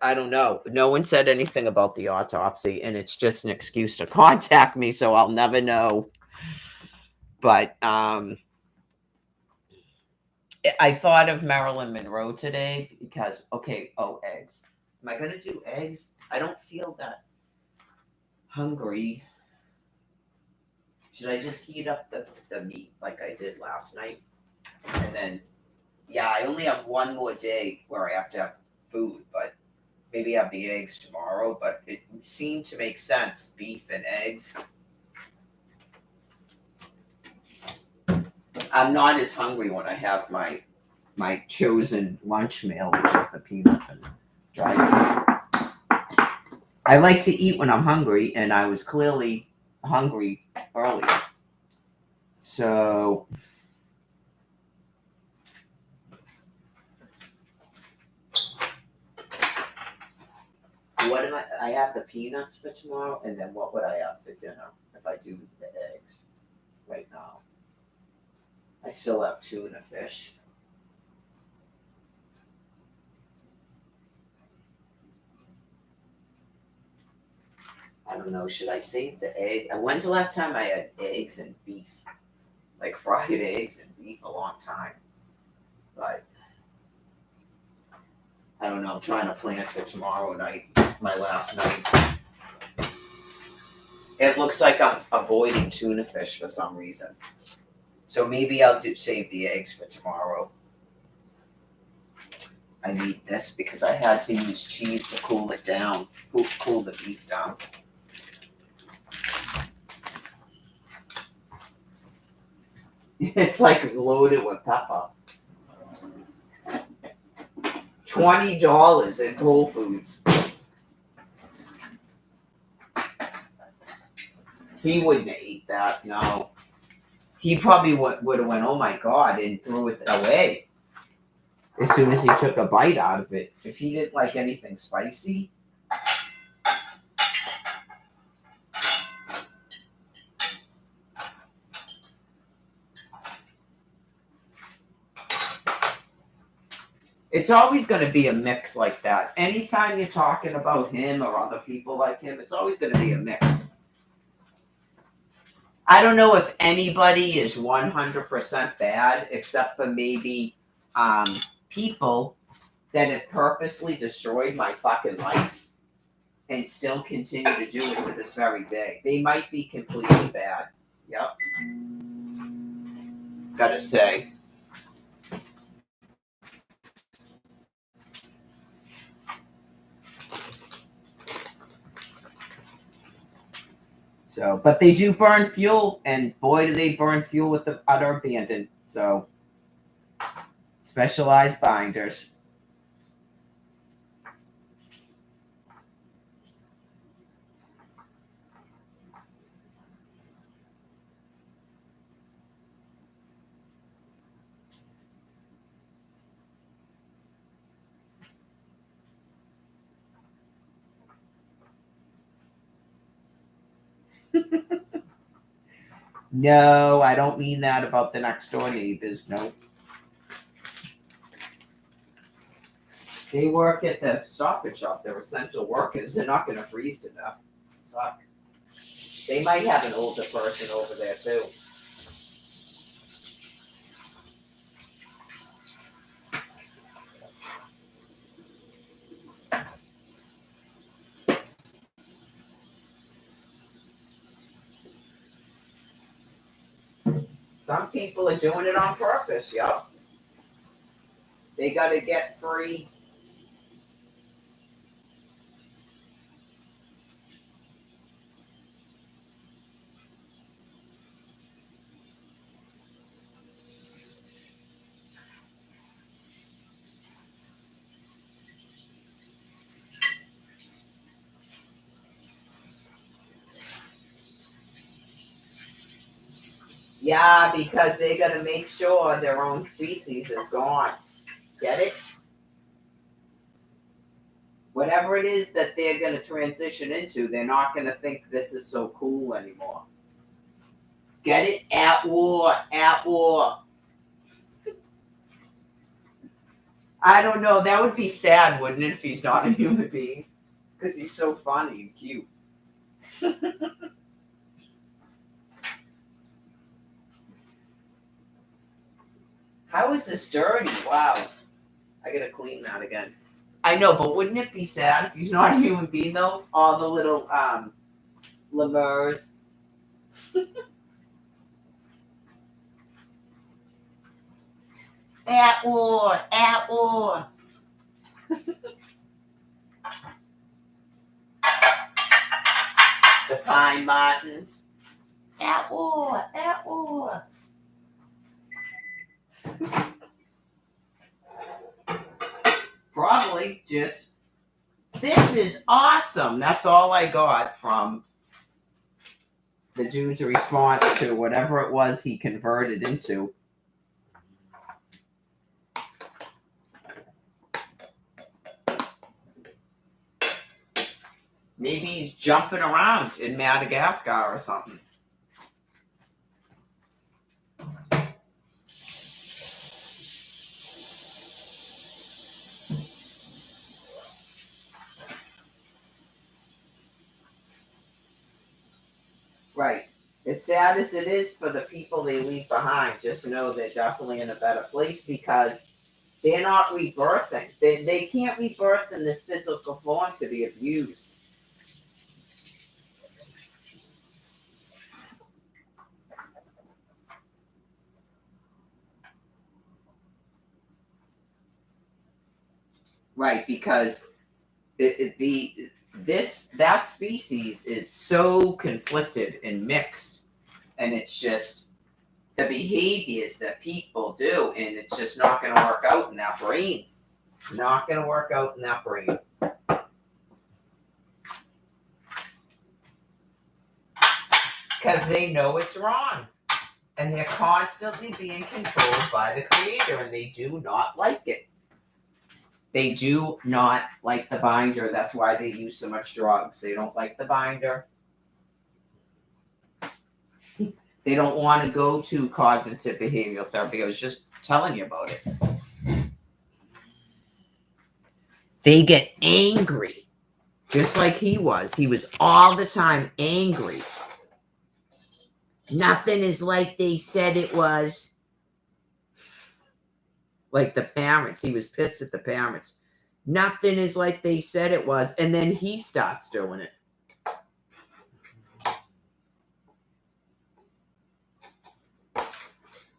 I don't know. No one said anything about the autopsy, and it's just an excuse to contact me, so I'll never know. But I thought of Marilyn Monroe today because, eggs. Am I going to do eggs? I don't feel that hungry. Should I just heat up the meat like I did last night? And then, yeah, I only have one more day where I have to have food, but maybe have the eggs tomorrow. But it seemed to make sense, beef and eggs. I'm not as hungry when I have my chosen lunch meal, which is the peanuts and dry fruit. I like to eat when I'm hungry, and I was clearly hungry earlier. So what am I have the peanuts for tomorrow, and then what would I have for dinner if I do the eggs right now? I still have tuna fish. I don't know, should I save the egg? And when's the last time I had eggs and beef? Like fried eggs and beef, a long time. But I don't know, I'm trying to plan for tomorrow night, my last night. It looks like I'm avoiding tuna fish for some reason. So maybe I'll save the eggs for tomorrow. I need this because I had to use cheese to cool it down, cool the beef down. It's like loaded with pepper. $20 at Whole Foods. He wouldn't have ate that, no. He probably would have went, oh my God, and threw it away as soon as he took a bite out of it. If he didn't like anything spicy. It's always going to be a mix like that. Anytime you're talking about him or other people like him, it's always going to be a mix. I don't know if anybody is 100% bad, except for maybe people that have purposely destroyed my fucking life and still continue to do it to this very day. They might be completely bad. Yep. Gotta say. So, but they do burn fuel, and boy, do they burn fuel with the utter abandon. So, specialized binders. No, I don't mean that about the next door neighbors. No. They work at the Stop and Shop. They're essential workers. They're not going to freeze to death. Fuck. They might have an older person over there, too. Some people are doing it on purpose, yo. They got to get free. Yeah, because they got to make sure their own species is gone. Get it? Whatever it is that they're going to transition into, they're not going to think this is so cool anymore. Get it? At war. At war. I don't know. That would be sad, wouldn't it, if he's not a human being? Because he's so funny and cute. How is this dirty? Wow. I gotta clean that again. I know, but wouldn't it be sad if he's not a human being, though? All the little lemurs. At war. At war. The pine martins. At war. At war. Probably just, this is awesome. That's all I got from the dude's response to whatever it was he converted into. Maybe he's jumping around in Madagascar or something. Right. As sad as it is for the people they leave behind, just know they're definitely in a better place because they're not rebirthing. They can't rebirth in this physical form to be abused. Right, because that species is so conflicted and mixed, and it's just the behaviors that people do, and it's just not going to work out in that brain. Not going to work out in that brain. Because they know it's wrong, and they're constantly being controlled by the Creator, and they do not like it. They do not like the binder. That's why they use so much drugs. They don't like the binder. They don't want to go to cognitive behavioral therapy. I was just telling you about it. They get angry, just like he was. He was all the time angry. Nothing is like they said it was. Like the parents, he was pissed at the parents. Nothing is like they said it was. And then he starts doing it.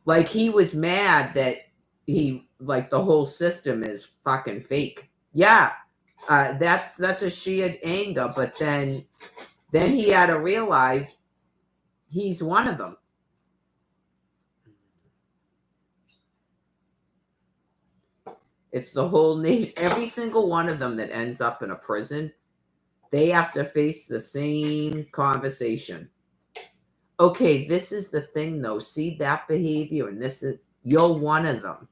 Like he was mad that like the whole system is fucking fake. Yeah, that's a shared anger. But then he had to realize he's one of them. It's the whole nation. Every single one of them that ends up in a prison, they have to face the same conversation. Okay, this is the thing though. See that behavior, and this is, you're one of them.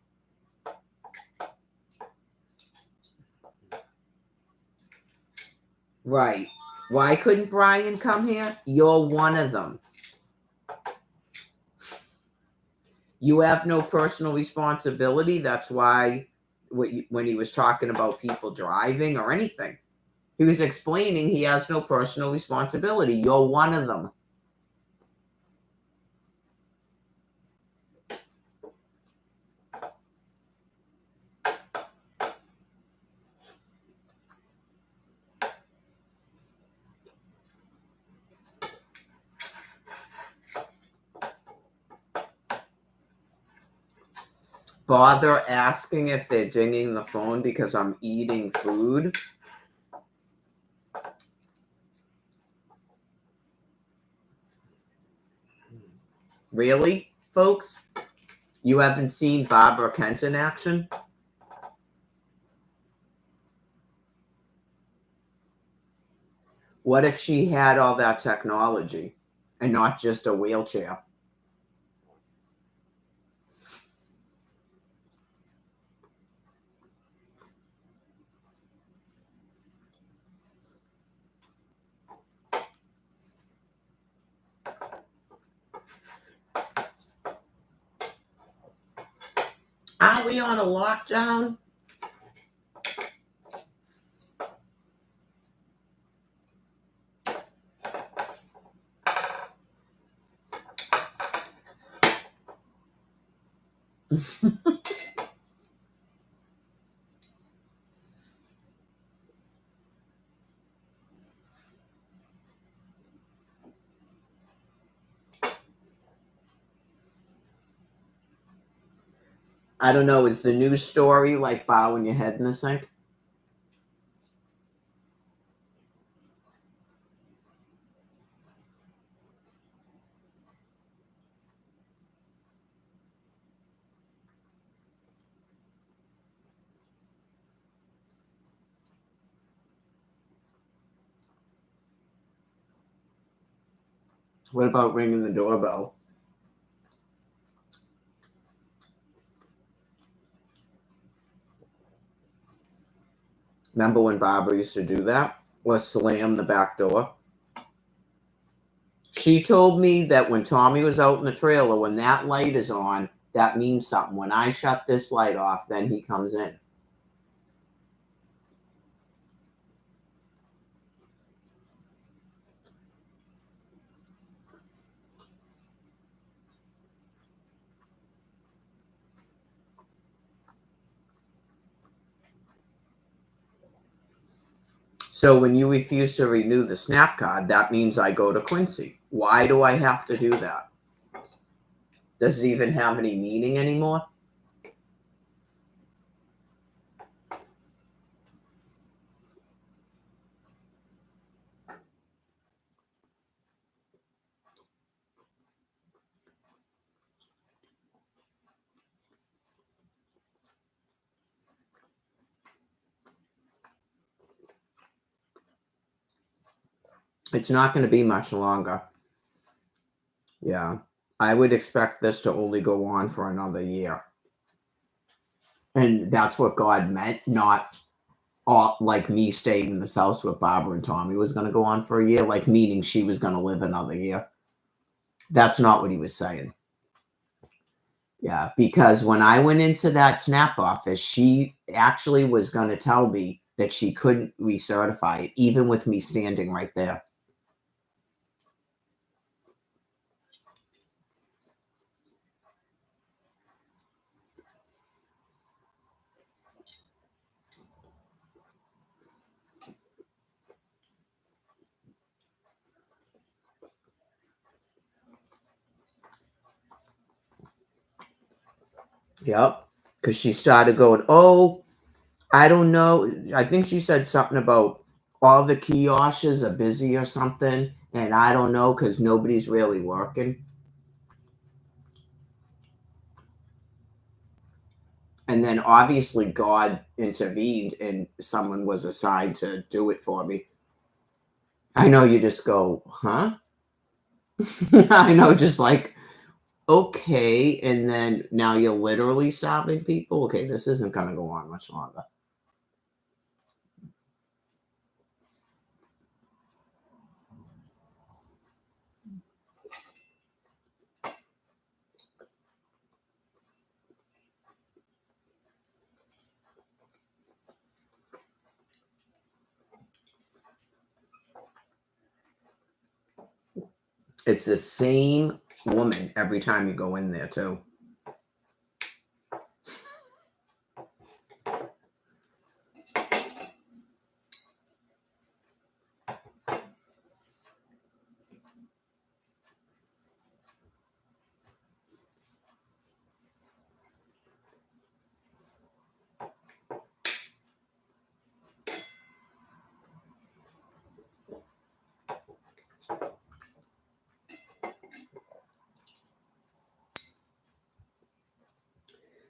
Right. Why couldn't Brian come here? You're one of them. You have no personal responsibility. That's why when he was talking about people driving or anything, he was explaining he has no personal responsibility. You're one of them. Bother asking if they're dinging the phone because I'm eating food. Really, folks? You haven't seen Barbara Kent in action? What if she had all that technology and not just a wheelchair? Are we on a lockdown? I don't know. Is the news story like bowing your head in the sink? What about ringing the doorbell? Remember when Barbara used to do that? Or slam the back door? She told me that when Tommy was out in the trailer, when that light is on, that means something. When I shut this light off, then he comes in. So when you refuse to renew the SNAP card, that means I go to Quincy. Why do I have to do that? Does it even have any meaning anymore? It's not going to be much longer. Yeah. I would expect this to only go on for another year. And that's what God meant, not all, like me staying in this house with Barbara and Tommy was going to go on for a year, like meaning she was going to live another year. That's not what he was saying. Yeah, because when I went into that SNAP office, she actually was going to tell me that she couldn't recertify it, even with me standing right there. Yep. Because she started going, oh, I don't know. I think she said something about all the kiosks are busy or something. And I don't know because nobody's really working. And then obviously God intervened and someone was assigned to do it for me. I know you just go, huh? I know, just like, okay. And then now you're literally stopping people. Okay, this isn't going to go on much longer. It's the same woman every time you go in there, too.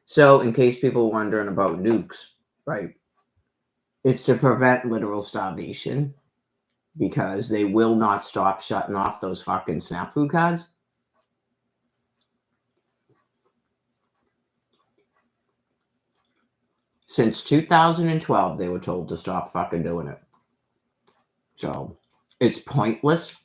So, in case people are wondering about nukes, right? It's to prevent literal starvation because they will not stop shutting off those fucking SNAP food cards. Since 2012, they were told to stop fucking doing it. So, it's pointless.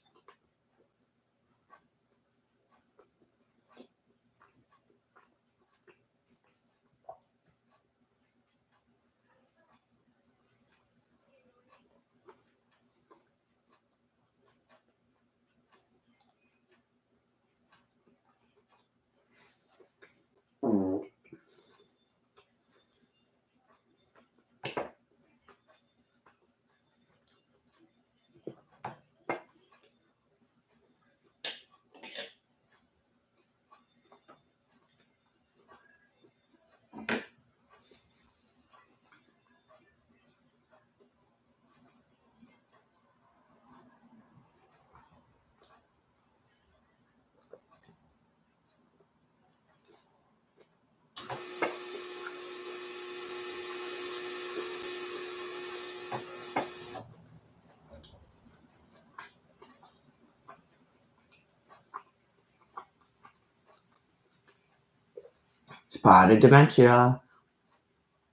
It's part of dementia.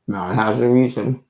No, it has a reason.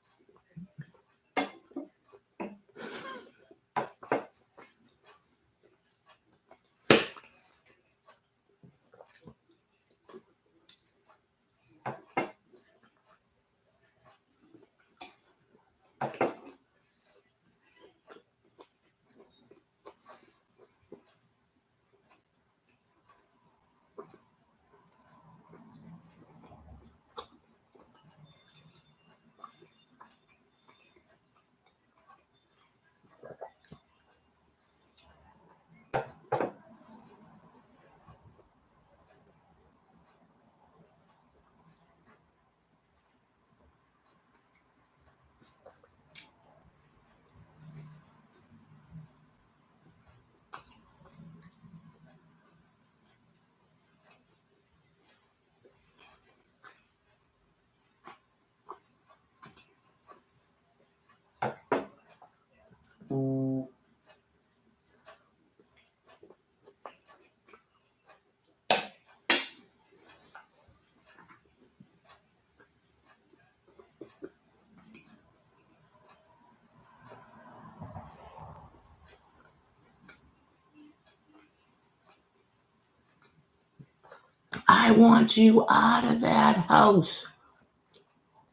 I want you out of that house.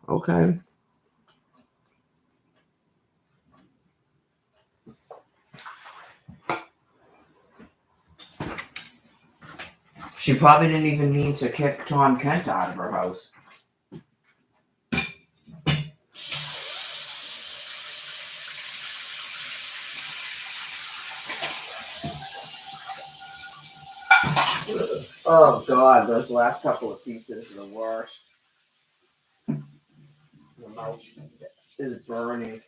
Okay. She probably didn't even mean to kick Tom Kent out of her house. Oh God, those last couple of pieces are the worst. The mouth is burning.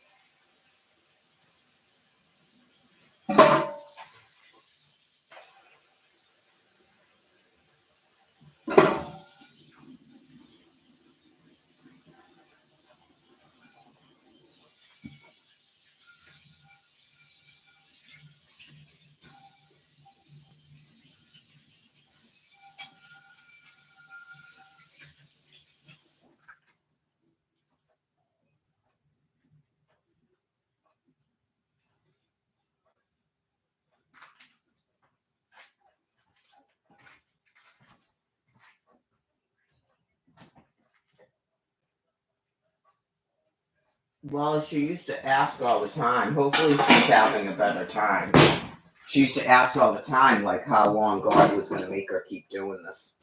Well, she used to ask all the time. Hopefully she's having a better time. She used to ask all the time, like, how long God was going to make her keep doing this.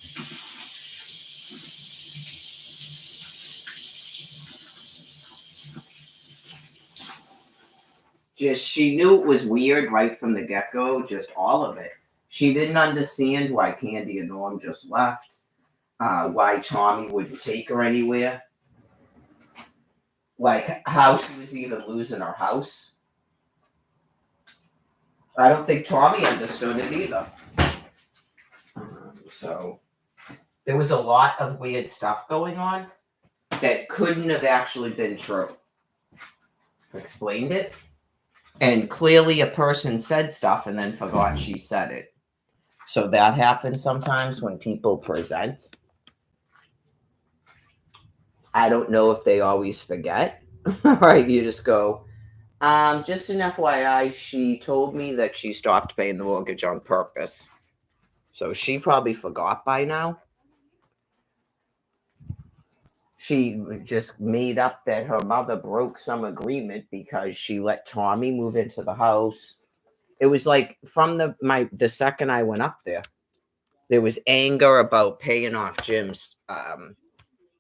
She knew it was weird right from the get-go, just all of it. She didn't understand why Candy and Norm just left, why Tommy wouldn't take her anywhere. Like, how she was even losing her house. I don't think Tommy understood it either. So, there was a lot of weird stuff going on that couldn't have actually been true. Explained it. And clearly a person said stuff and then forgot she said it. So that happens sometimes when people present. I don't know if they always forget. Right, you just go, just an FYI, she told me that she stopped paying the mortgage on purpose. So she probably forgot by now. She just made up that her mother broke some agreement because she let Tommy move into the house. It was like from the second I went up there was anger about paying off Jim's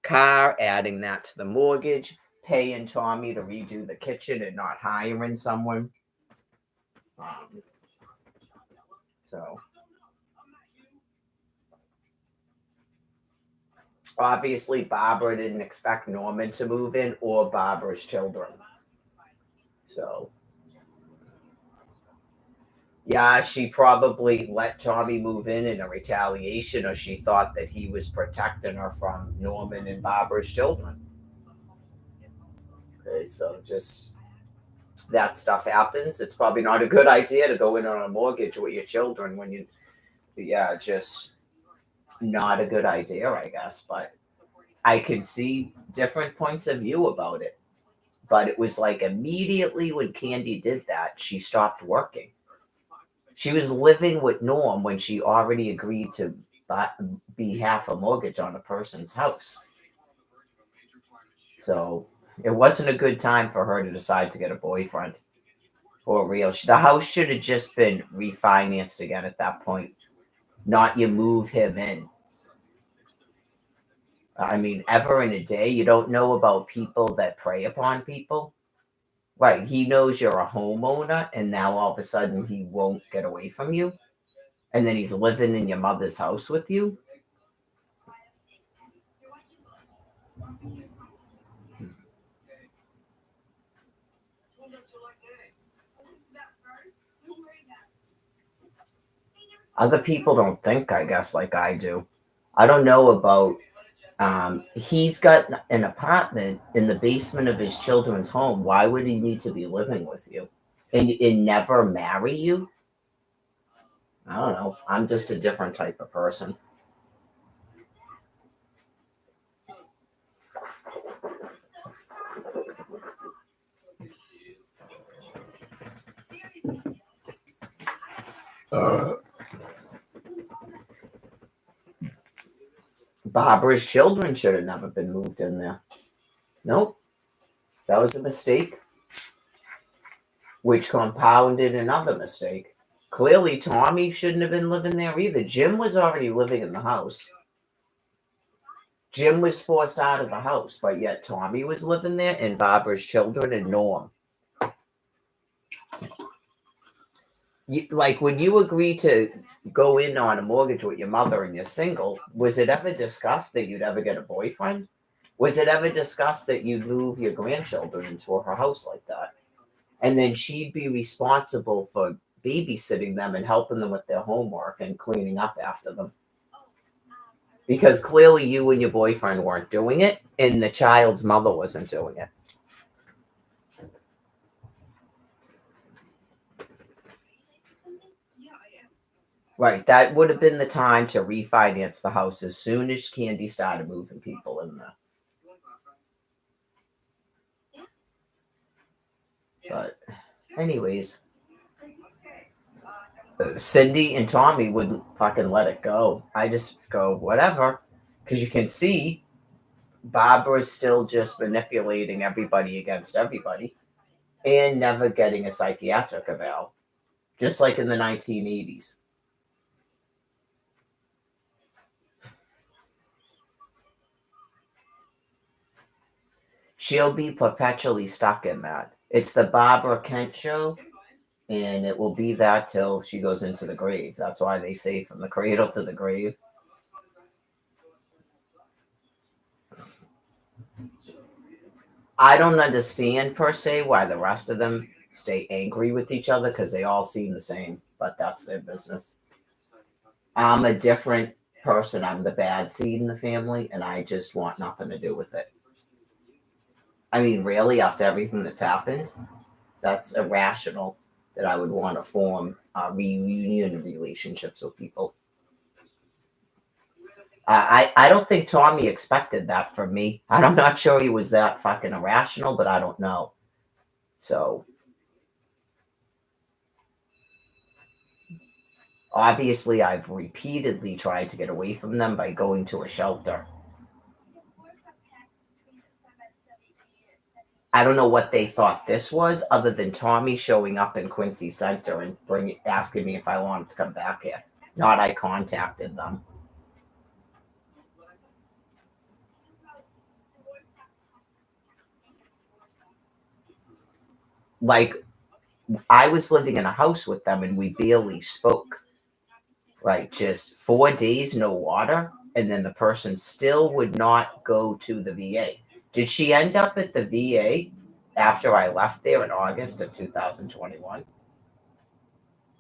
car, adding that to the mortgage, paying Tommy to redo the kitchen and not hiring someone. So obviously Barbara didn't expect Norman to move in or Barbara's children. So yeah, she probably let Tommy move in a retaliation, or she thought that he was protecting her from Norman and Barbara's children. Okay, so just that stuff happens. It's probably not a good idea to go in on a mortgage with your children when you, just not a good idea, I guess. But I could see different points of view about it. But it was like immediately when Candy did that, she stopped working. She was living with Norm when she already agreed to be half a mortgage on a person's house. So it wasn't a good time for her to decide to get a boyfriend. For real. The house should have just been refinanced again at that point. Not you move him in. I mean, ever in a day, you don't know about people that prey upon people. Right, he knows you're a homeowner, and now all of a sudden he won't get away from you. And then he's living in your mother's house with you. Other people don't think, I guess, like I do. I don't know about, he's got an apartment in the basement of his children's home. Why would he need to be living with you? And never marry you? I don't know. I'm just a different type of person. Barbara's children should have never been moved in there. Nope. That was a mistake. Which compounded another mistake. Clearly, Tommy shouldn't have been living there either. Jim was already living in the house. Jim was forced out of the house, but yet Tommy was living there, and Barbara's children and Norm. Like when you agree to go in on a mortgage with your mother and you're single, was it ever discussed that you'd ever get a boyfriend? Was it ever discussed that you'd move your grandchildren into her house like that? And then she'd be responsible for babysitting them and helping them with their homework and cleaning up after them. Because clearly you and your boyfriend weren't doing it, and the child's mother wasn't doing it. Right, that would have been the time to refinance the house as soon as Candy started moving people in there. But anyways, Cindy and Tommy wouldn't fucking let it go. I just go, whatever. Because you can see Barbara's still just manipulating everybody against everybody and never getting a psychiatric eval. Just like in the 1980s. She'll be perpetually stuck in that. It's the Barbara Kent show, and it will be that till she goes into the grave. That's why they say from the cradle to the grave. I don't understand, per se, why the rest of them stay angry with each other, because they all seem the same, but that's their business. I'm a different person. I'm the bad seed in the family, and I just want nothing to do with it. I mean, really, after everything that's happened, that's irrational that I would want to form reunion relationships with people. I don't think Tommy expected that from me. I'm not sure he was that fucking irrational, but I don't know. So, obviously, I've repeatedly tried to get away from them by going to a shelter. I don't know what they thought this was, other than Tommy showing up in Quincy Center and asking me if I wanted to come back here. Not I contacted them. Like, I was living in a house with them and we barely spoke. Right, just 4 days, no water, and then the person still would not go to the VA. Did she end up at the VA after I left there in August of 2021?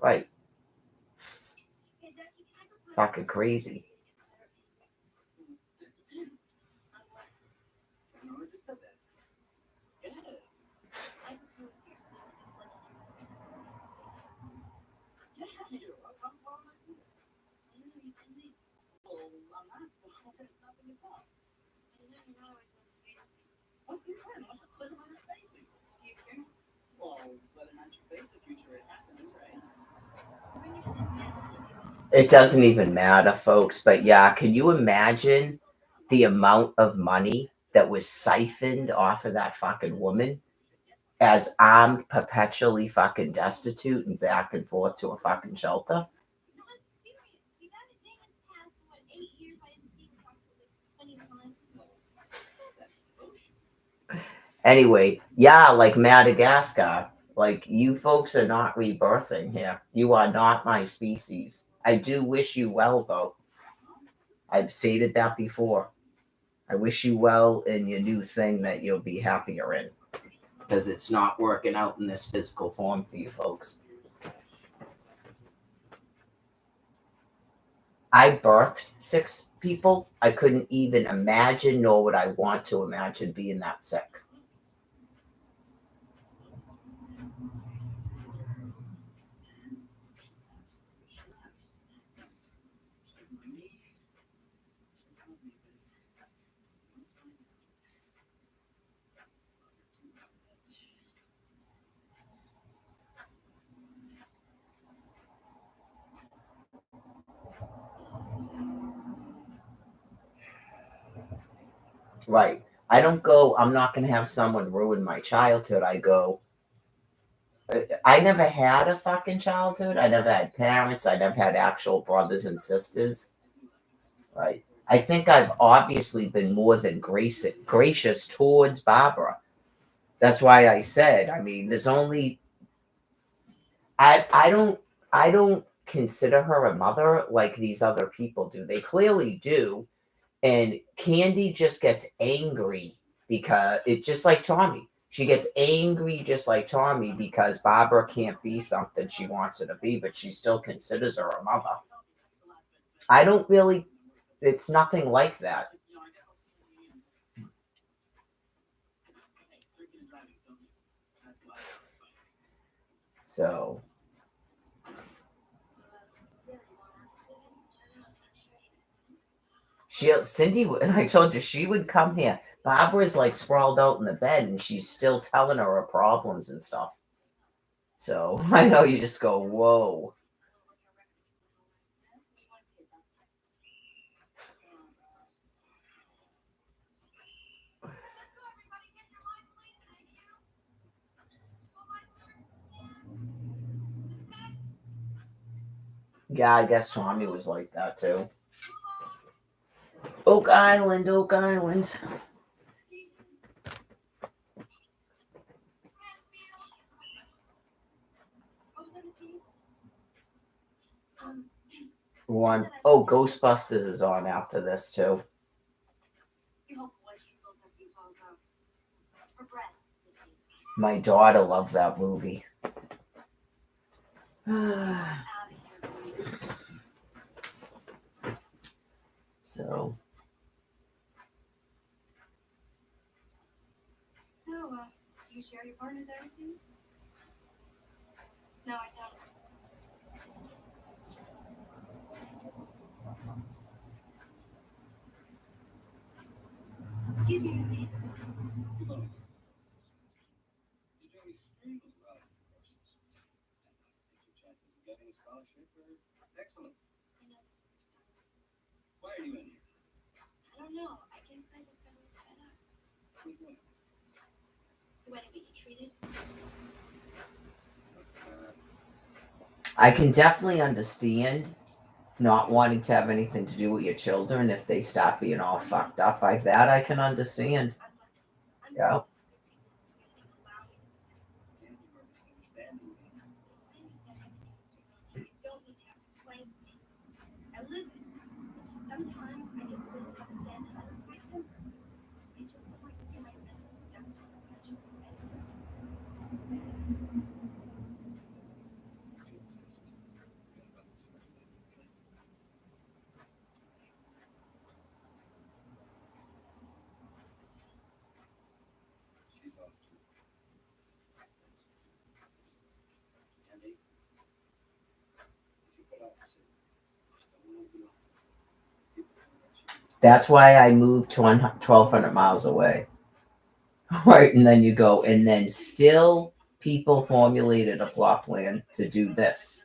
Right. Fucking crazy. It doesn't even matter, folks. But yeah, can you imagine the amount of money that was siphoned off of that fucking woman as I'm perpetually fucking destitute and back and forth to a fucking shelter? Anyway, yeah, like Madagascar, like you folks are not rebirthing here. You are not my species. I do wish you well, though. I've stated that before. I wish you well in your new thing that you'll be happier in, because it's not working out in this physical form for you folks. I birthed 6 people. I couldn't even imagine, nor would I want to imagine being that sick. Right. I don't go, I'm not going to have someone ruin my childhood. I go, I never had a fucking childhood. I never had parents. I never had actual brothers and sisters. Right. I think I've obviously been more than gracious towards Barbara. That's why I said, I mean, there's only I don't consider her a mother like these other people do. They clearly do. And Candy just gets angry because it's just like Tommy. She gets angry just like Tommy because Barbara can't be something she wants her to be, but she still considers her a mother. I don't really, it's nothing like that. So Cindy, I told you, she would come here. Barbara's like sprawled out in the bed and she's still telling her problems and stuff. So I know you just go, whoa. Yeah, I guess Tommy was like that too. Oak Island, Oak Island. One. Oh, Ghostbusters is on after this too. My daughter loves that movie. So. Do you share your partner's attitude? No, I don't. Excuse me, Miss Dean. Excellent. Why are you in here? I don't know. I guess I just got a little fed up. What are you doing? The way we get treated. I can definitely understand not wanting to have anything to do with your children if they stop being all fucked up like that. I can understand. Yeah. That's why I moved to 1,200 miles away. Right, and then you go, and then still people formulated a plot plan to do this.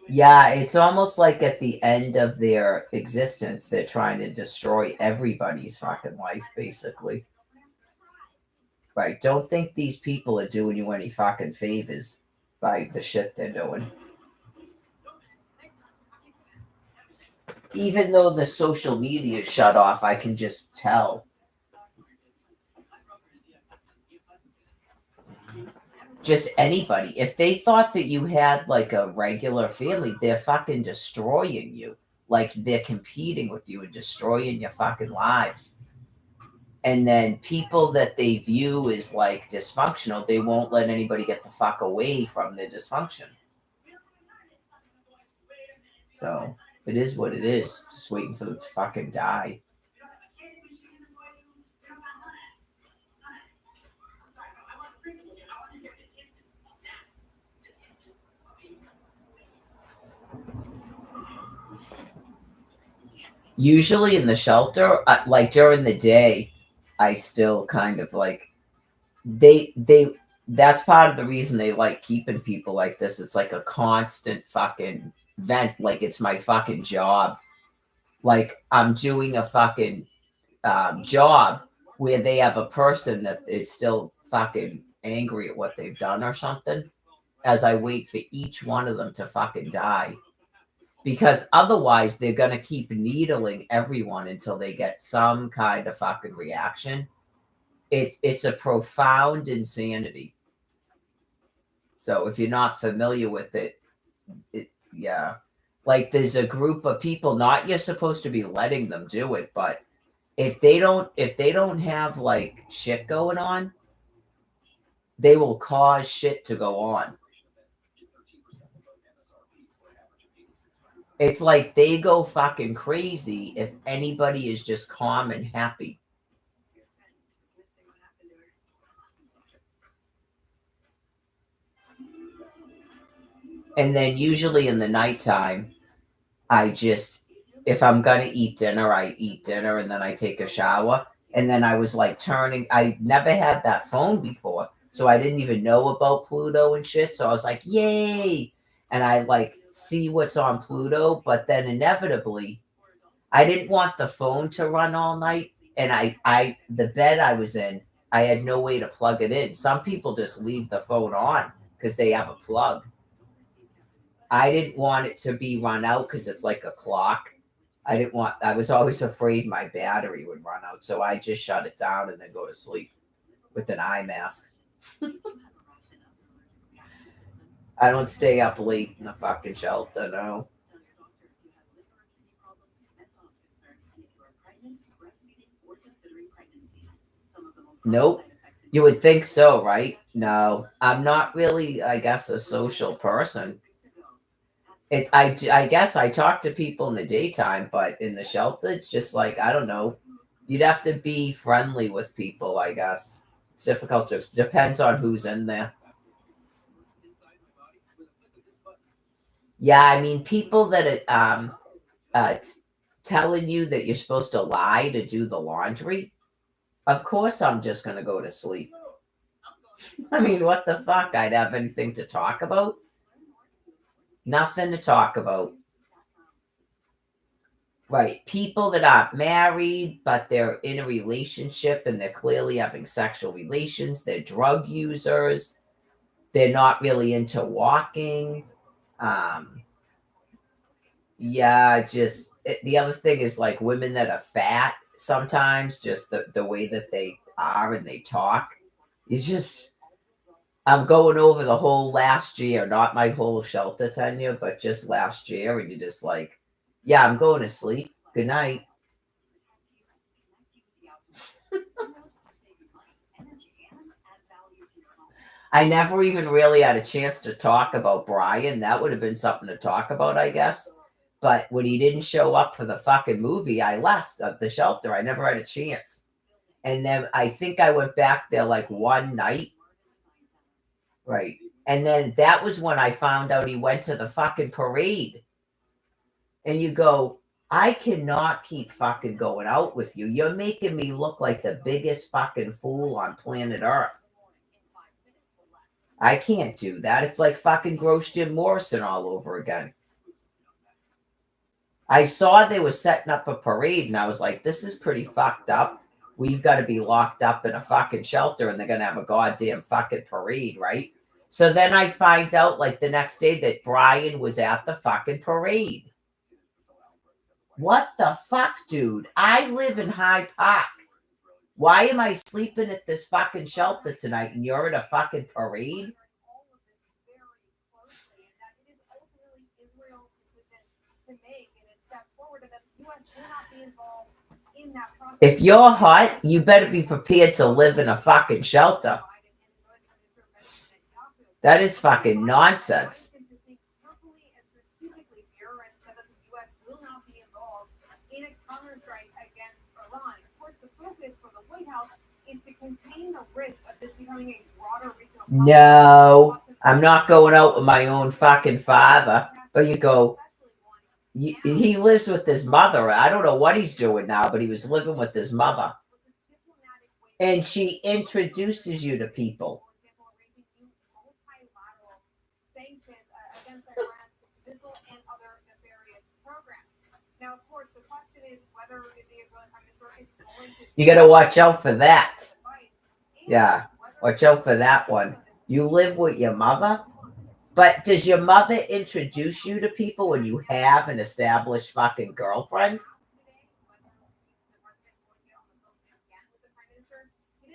Yeah, it's almost like at the end of their existence, they're trying to destroy everybody's fucking life, basically. Right. Don't think these people are doing you any fucking favors by the shit they're doing. Even though the social media is shut off, I can just tell. Just anybody. If they thought that you had like a regular family, they're fucking destroying you. Like they're competing with you and destroying your fucking lives. And then people that they view as like dysfunctional, they won't let anybody get the fuck away from their dysfunction. So it is what it is. Just waiting for them to fucking die. Usually in the shelter, like during the day, I still kind of like they that's part of the reason they like keeping people like this. It's like a constant fucking vent, like it's my fucking job. like I'm doing a fucking job where they have a person that is still fucking angry at what they've done or something, as I wait for each one of them to fucking die. Because otherwise they're gonna keep needling everyone until they get some kind of fucking reaction. It's a profound insanity. So if you're not familiar with it, yeah. Like there's a group of people, not you're supposed to be letting them do it, but if they don't have like shit going on, they will cause shit to go on. It's like they go fucking crazy if anybody is just calm and happy. And then usually in the nighttime, I just, if I'm gonna eat dinner, I eat dinner and then I take a shower. And then I was like I never had that phone before. So I didn't even know about Pluto and shit. So I was like, yay. And I like see what's on Pluto. But then inevitably, I didn't want the phone to run all night. And the bed I was in, I had no way to plug it in. Some people just leave the phone on because they have a plug. I didn't want it to be run out because it's like a clock. I was always afraid my battery would run out. So I just shut it down and then go to sleep with an eye mask. I don't stay up late in the fucking shelter, no. Nope. You would think so, right? No, I'm not really, I guess, a social person. I guess I talk to people in the daytime, but in the shelter, it's just like, I don't know. You'd have to be friendly with people, I guess. It's difficult to, depends on who's in there. Yeah, I mean, people that telling you that you're supposed to lie to do the laundry. Of course, I'm just gonna go to sleep. I mean, what the fuck? I'd have anything to talk about? Nothing to talk about. Right. People that aren't married, but they're in a relationship and they're clearly having sexual relations. They're drug users. They're not really into walking. Yeah, the other thing is like women that are fat sometimes, just the way that they are and they talk. I'm going over the whole last year, not my whole shelter tenure, but just last year. And you're just like, yeah, I'm going to sleep. Good night. I never even really had a chance to talk about Brian. That would have been something to talk about, I guess. But when he didn't show up for the fucking movie, I left at the shelter. I never had a chance. And then I think I went back there like one night. Right. And then that was when I found out he went to the fucking parade. And you go, I cannot keep fucking going out with you. You're making me look like the biggest fucking fool on planet Earth. I can't do that. It's like fucking Gross Jim Morrison all over again. I saw they were setting up a parade and I was like, this is pretty fucked up. We've got to be locked up in a fucking shelter and they're going to have a goddamn fucking parade, right? So then I find out like the next day that Brian was at the fucking parade. What the fuck, dude? I live in Hyde Park. Why am I sleeping at this fucking shelter tonight and you're at a fucking parade? If you're hot, you better be prepared to live in a fucking shelter. That is fucking nonsense. No, I'm not going out with my own fucking father. But you go, he lives with his mother. I don't know what he's doing now, but he was living with his mother. And she introduces you to people. Now, of course, the question You gotta watch out for that. Yeah, watch out for that one. You live with your mother, but does your mother introduce you to people when you have an established fucking girlfriend?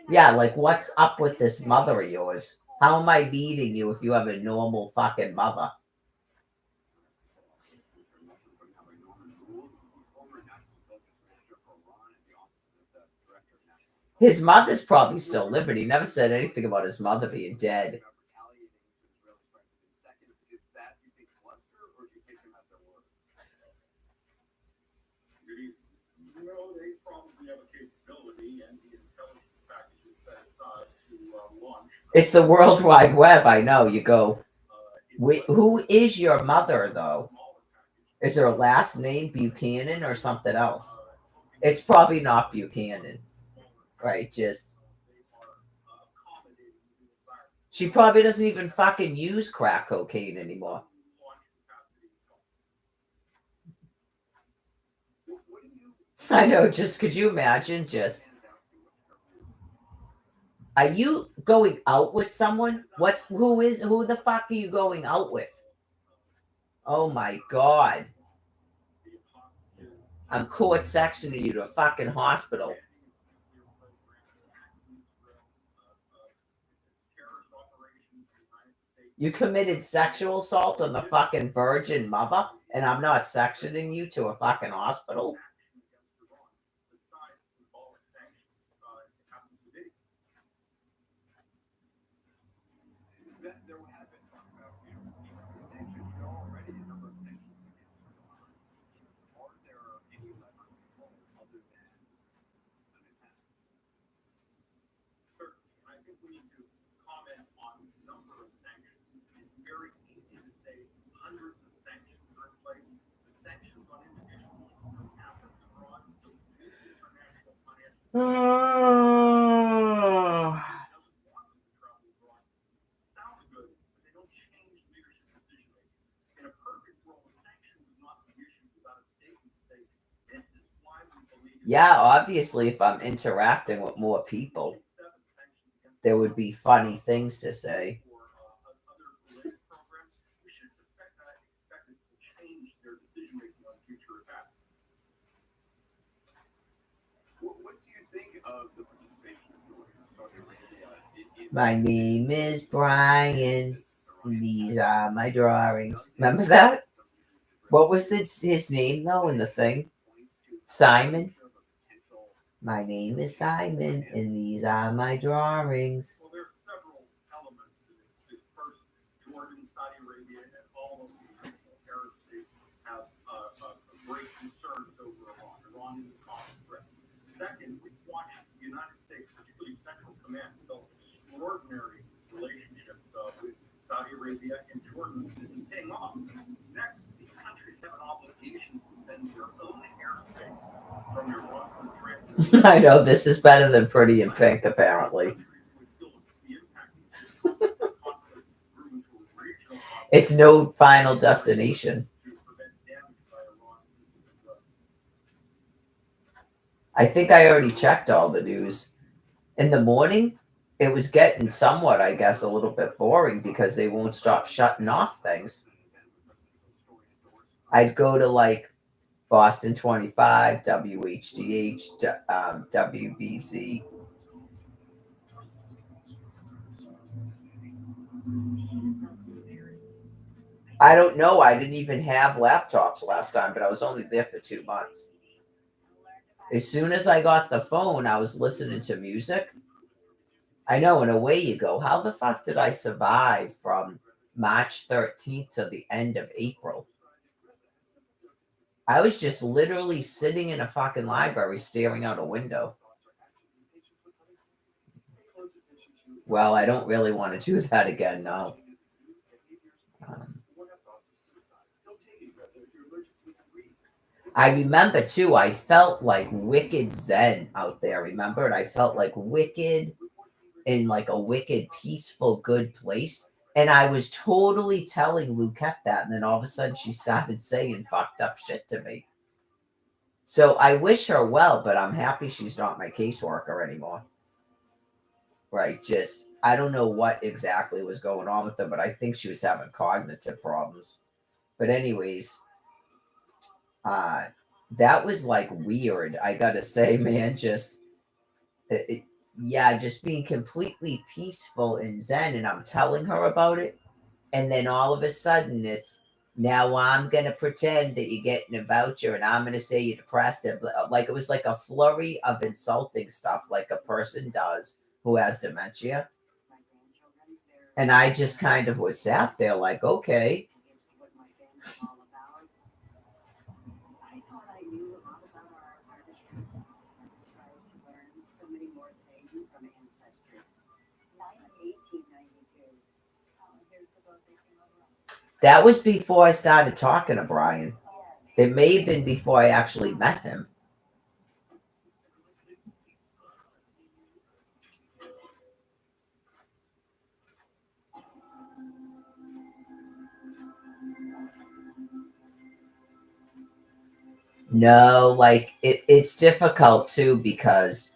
Yeah, like what's up with this mother of yours? How am I meeting you if you have a normal fucking mother? His mother's probably still living. He never said anything about his mother being dead. Well, they probably have a capability and the intelligence packages set aside to launch. It's the World Wide Web. I know. You go. Who is your mother, though? Is her last name Buchanan or something else? It's probably not Buchanan, right? Just she probably doesn't even fucking use crack cocaine anymore. I know. Just could you imagine? Just are you going out with someone? Who the fuck are you going out with? Oh my god. I'm court sectioning you to a fucking hospital. You committed sexual assault on the fucking virgin mother, and I'm not sectioning you to a fucking hospital? Oh. Yeah, obviously, if I'm interacting with more people, there would be funny things to say. My name is Brian. These are my drawings. Remember that? What was his name, though, in the thing? Simon? My name is Simon, and these are my drawings. Well, there are several elements to this. First, Jordan, Saudi Arabia, and all of the regional Arab states have great concerns over Iran. Iran is a common threat. Second, we watched the United States, particularly Central Command, develop extraordinary relationships with Saudi Arabia and Jordan. This is paying off. Next, these countries have an obligation to defend their own airspace from Iran. I know, this is better than Pretty in Pink, apparently. It's no final destination. I think I already checked all the news. In the morning, it was getting somewhat, I guess, a little bit boring because they won't stop shutting off things. I'd go to like Boston 25, WHDH, WBZ. I don't know. I didn't even have laptops last time, but I was only there for 2 months. As soon as I got the phone, I was listening to music. I know, and away you go. How the fuck did I survive from March 13th to the end of April? I was just literally sitting in a fucking library staring out a window. Well, I don't really want to do that again, no. I remember, too, I felt like wicked zen out there, remember? And I felt like wicked in like a wicked, peaceful, good place. And I was totally telling Luquette that. And then all of a sudden she started saying fucked up shit to me. So I wish her well, but I'm happy she's not my caseworker anymore. Right? Just I don't know what exactly was going on with her, but I think she was having cognitive problems. But anyways, that was like weird. I gotta say, man, just yeah, just being completely peaceful and zen, and I'm telling her about it, and then all of a sudden it's now I'm gonna pretend that you're getting a voucher, and I'm gonna say you're depressed, and like it was like a flurry of insulting stuff, like a person does who has dementia, and I just kind of was sat there like, okay. I thought I knew a lot about our history. I tried to learn so many more things from Ancestry. 1892. Here's the book they came over. That was before I started talking to Brian. It may have been before I actually met him. No, like it's difficult too because,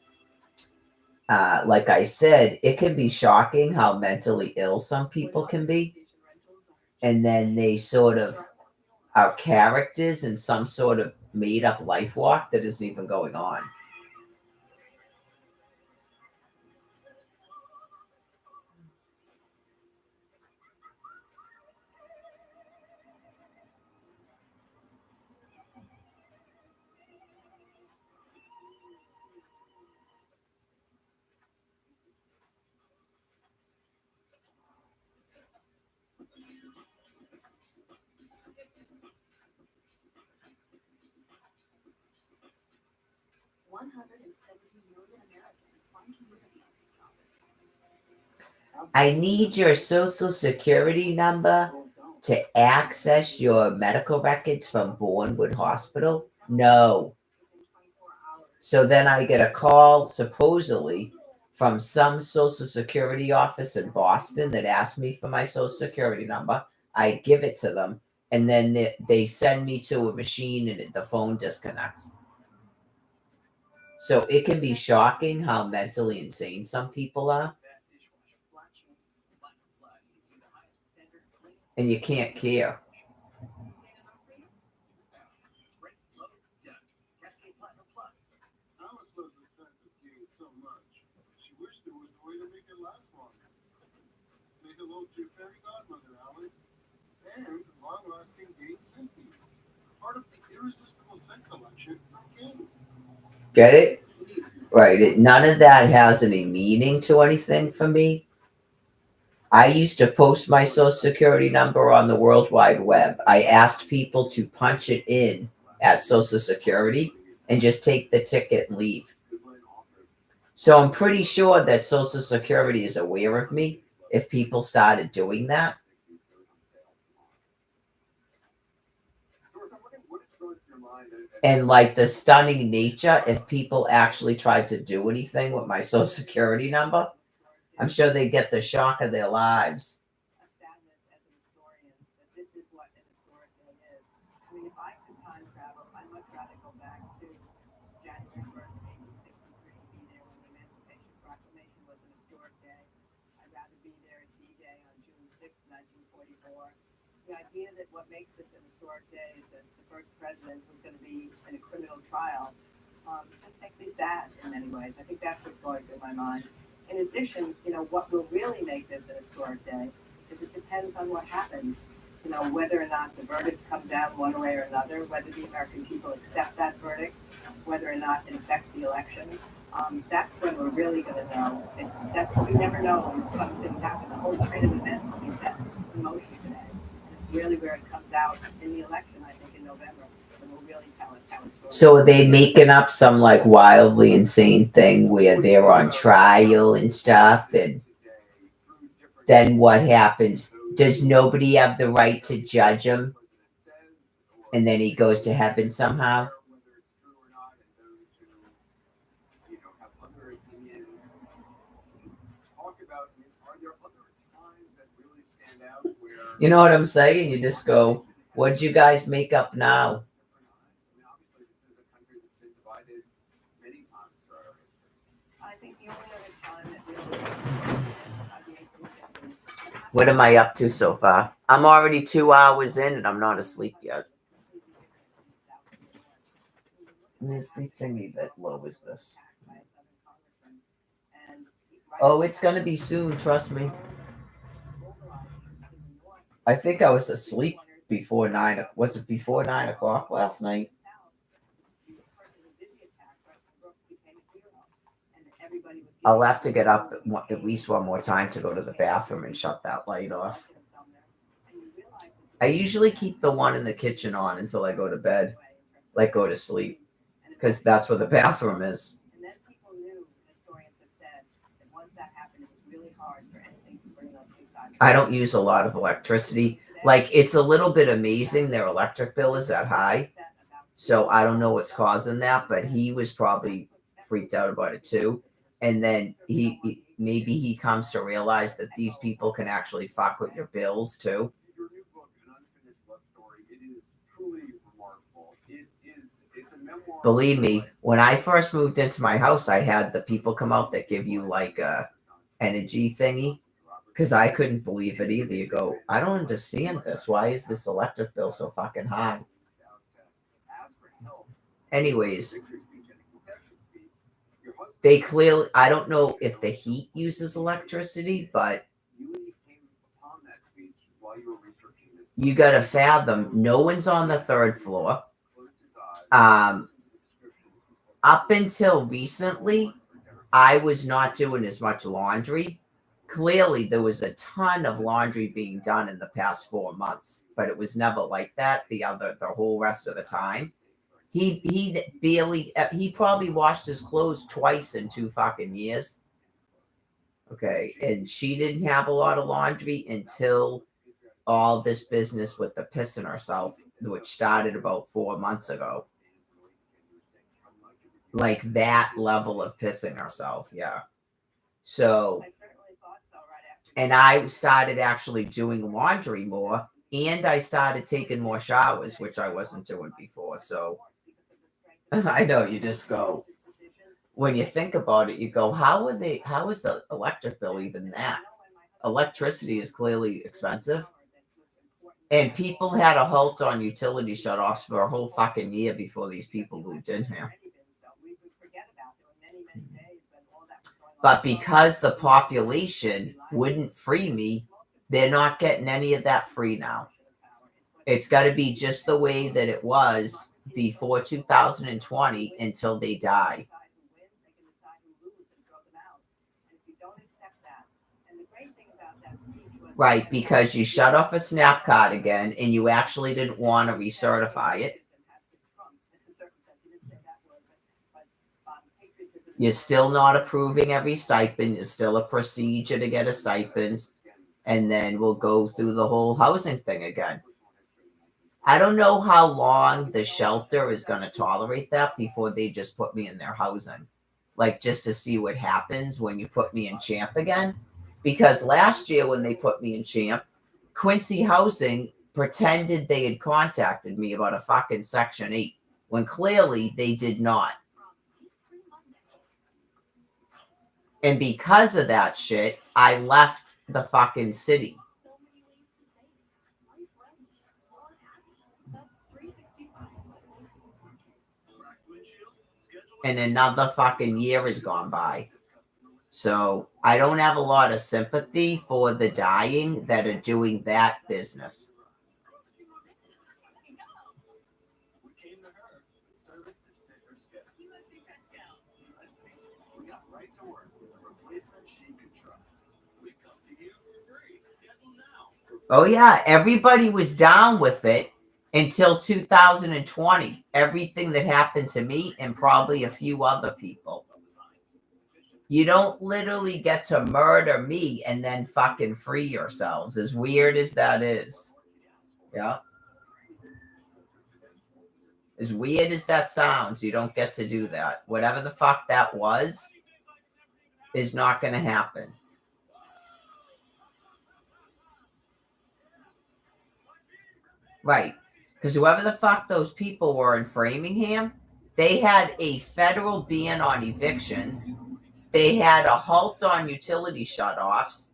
like I said, it can be shocking how mentally ill some people can be. And then they sort of are characters in some sort of made up life walk that isn't even going on. I need your social security number to access your medical records from Bournemouth Hospital. No. So then I get a call, supposedly, from some social security office in Boston that asked me for my social security number. I give it to them, and then they send me to a machine and the phone disconnects. So it can be shocking how mentally insane some people are. And you can't care. Alice loves the scent of gain so much. She wished there was a way to make it last longer. Say hello to your fairy godmother, Alice, and long-lasting Gain scent beads, part of the irresistible scent collection from Gain. Get it? Right. None of that has any meaning to anything for me. I used to post my social security number on the World Wide Web. I asked people to punch it in at Social Security and just take the ticket and leave. So I'm pretty sure that Social Security is aware of me if people started doing that. And like the stunning nature, if people actually tried to do anything with my Social Security number, I'm sure they get the shock of their lives. A sadness as a historian that this is what an historic day is. I mean, if I could time travel, I'd much rather go back to January 1st, 1863, be there when the Emancipation Proclamation was an historic day. I'd rather be there at D-Day on June 6th, 1944. The idea that what makes this an historic day is that the first president was going to be in a criminal trial just makes me sad in many ways. I think that's what's going through my mind. In addition, what will really make this an historic day is it depends on what happens. Whether or not the verdict comes down one way or another, whether the American people accept that verdict, whether or not it affects the election. That's when we're really going to know. We never know when some things happen. The whole train of events will be set in motion today. And it's really where it comes out in the election, I think, in November. Will really tell us how it's going. So are they making up some like wildly insane thing where they're on trial and stuff? And then what happens? Does nobody have the right to judge him? And then he goes to heaven somehow? You know what I'm saying? You just go, what'd you guys make up now? think the only other time that really I'd be able to look at them. What am I up to so far? I'm already 2 hours in and I'm not asleep yet. Where's the thingy that lowers this? Oh, it's gonna be soon, trust me. I think I was asleep before 9. Was it before 9 o'clock last night? I'll have to get up at least one more time to go to the bathroom and shut that light off. I usually keep the one in the kitchen on until I go to bed, like go to sleep, because that's where the bathroom is. And then people knew, historians have said, that once that happened, it was really hard for anything to bring those two sides. I don't use a lot of electricity. Like, it's a little bit amazing their electric bill is that high. So I don't know what's causing that, but he was probably freaked out about it too. And then maybe he comes to realize that these people can actually fuck with your bills too. Your new book, An Unfinished Love Story, it is truly remarkable. It's a memoir. Believe me, when I first moved into my house, I had the people come out that give you like a energy thingy, because I couldn't believe it either. You go, I don't understand this. Why is this electric bill so fucking high? Anyways, they clearly, I don't know if the heat uses electricity, but you got to fathom, no one's on the 3rd floor. Up until recently, I was not doing as much laundry. Clearly, there was a ton of laundry being done in the past 4 months, but it was never like that the whole rest of the time. He probably washed his clothes twice in 2 fucking years. Okay, and she didn't have a lot of laundry until all this business with the pissing herself, which started about 4 months ago. Like that level of pissing herself, yeah. So, and I started actually doing laundry more, and I started taking more showers, which I wasn't doing before. So, I know, you just go, when you think about it, you go, how is the electric bill even that? Electricity is clearly expensive. And people had a halt on utility shutoffs for a whole fucking year before these people moved in here. But because the population wouldn't free me, they're not getting any of that free now. It's got to be just the way that it was before 2020 until they die. Right, because you shut off a snap card again and you actually didn't want to recertify it. You're still not approving every stipend. It's still a procedure to get a stipend. And then we'll go through the whole housing thing again. I don't know how long the shelter is going to tolerate that before they just put me in their housing. Like, just to see what happens when you put me in Champ again. Because last year when they put me in Champ, Quincy Housing pretended they had contacted me about a fucking Section 8, when clearly they did not. And because of that shit, I left the fucking city. And another fucking year has gone by. So I don't have a lot of sympathy for the dying that are doing that business. Oh yeah, everybody was down with it until 2020. Everything that happened to me and probably a few other people. You don't literally get to murder me and then fucking free yourselves, as weird as that is. Yeah. As weird as that sounds, you don't get to do that. Whatever the fuck that was is not going to happen. Right. Because whoever the fuck those people were in Framingham, they had a federal ban on evictions. They had a halt on utility shutoffs,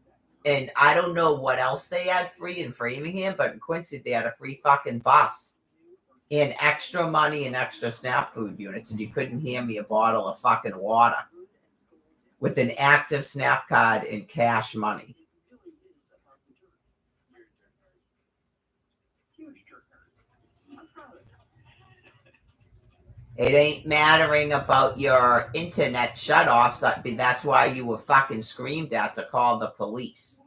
and I don't know what else they had free in Framingham, but in Quincy they had a free fucking bus and extra money and extra SNAP food units, and you couldn't hand me a bottle of fucking water with an active SNAP card and cash money. Huge jerk. I'm proud of it. It ain't mattering about your internet shutoffs. That's why you were fucking screamed at to call the police.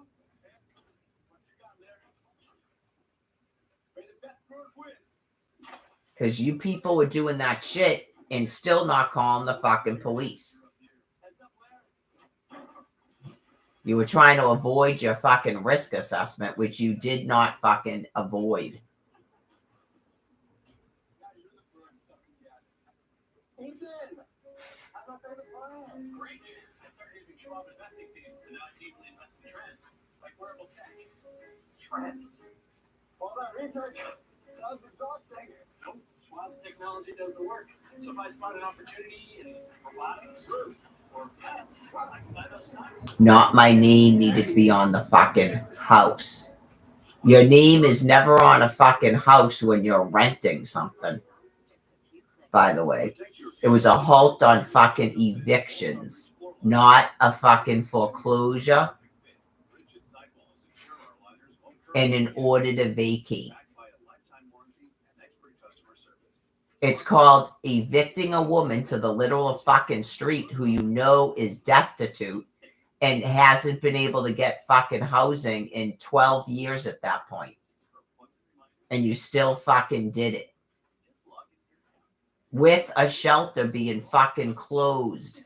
May the best bird win. Because you people were doing that shit and still not calling the fucking police. You were trying to avoid your fucking risk assessment, which you did not fucking avoid. Ethan, how's my favorite brand? Great. I started using Schwab investing themes, so now I can easily invest in trends, like wearable tech. Trends. All that research sounds exhausting. Nope, Schwab's technology does the work. So if I spot an opportunity in robotics or pets, I can buy those stocks. Not my name needed to be on the fucking house. Your name is never on a fucking house when you're renting something. By the way, it was a halt on fucking evictions, not a fucking foreclosure and an order to vacate. It's called evicting a woman to the literal fucking street who you know is destitute and hasn't been able to get fucking housing in 12 years at that point. And you still fucking did it. With a shelter being fucking closed.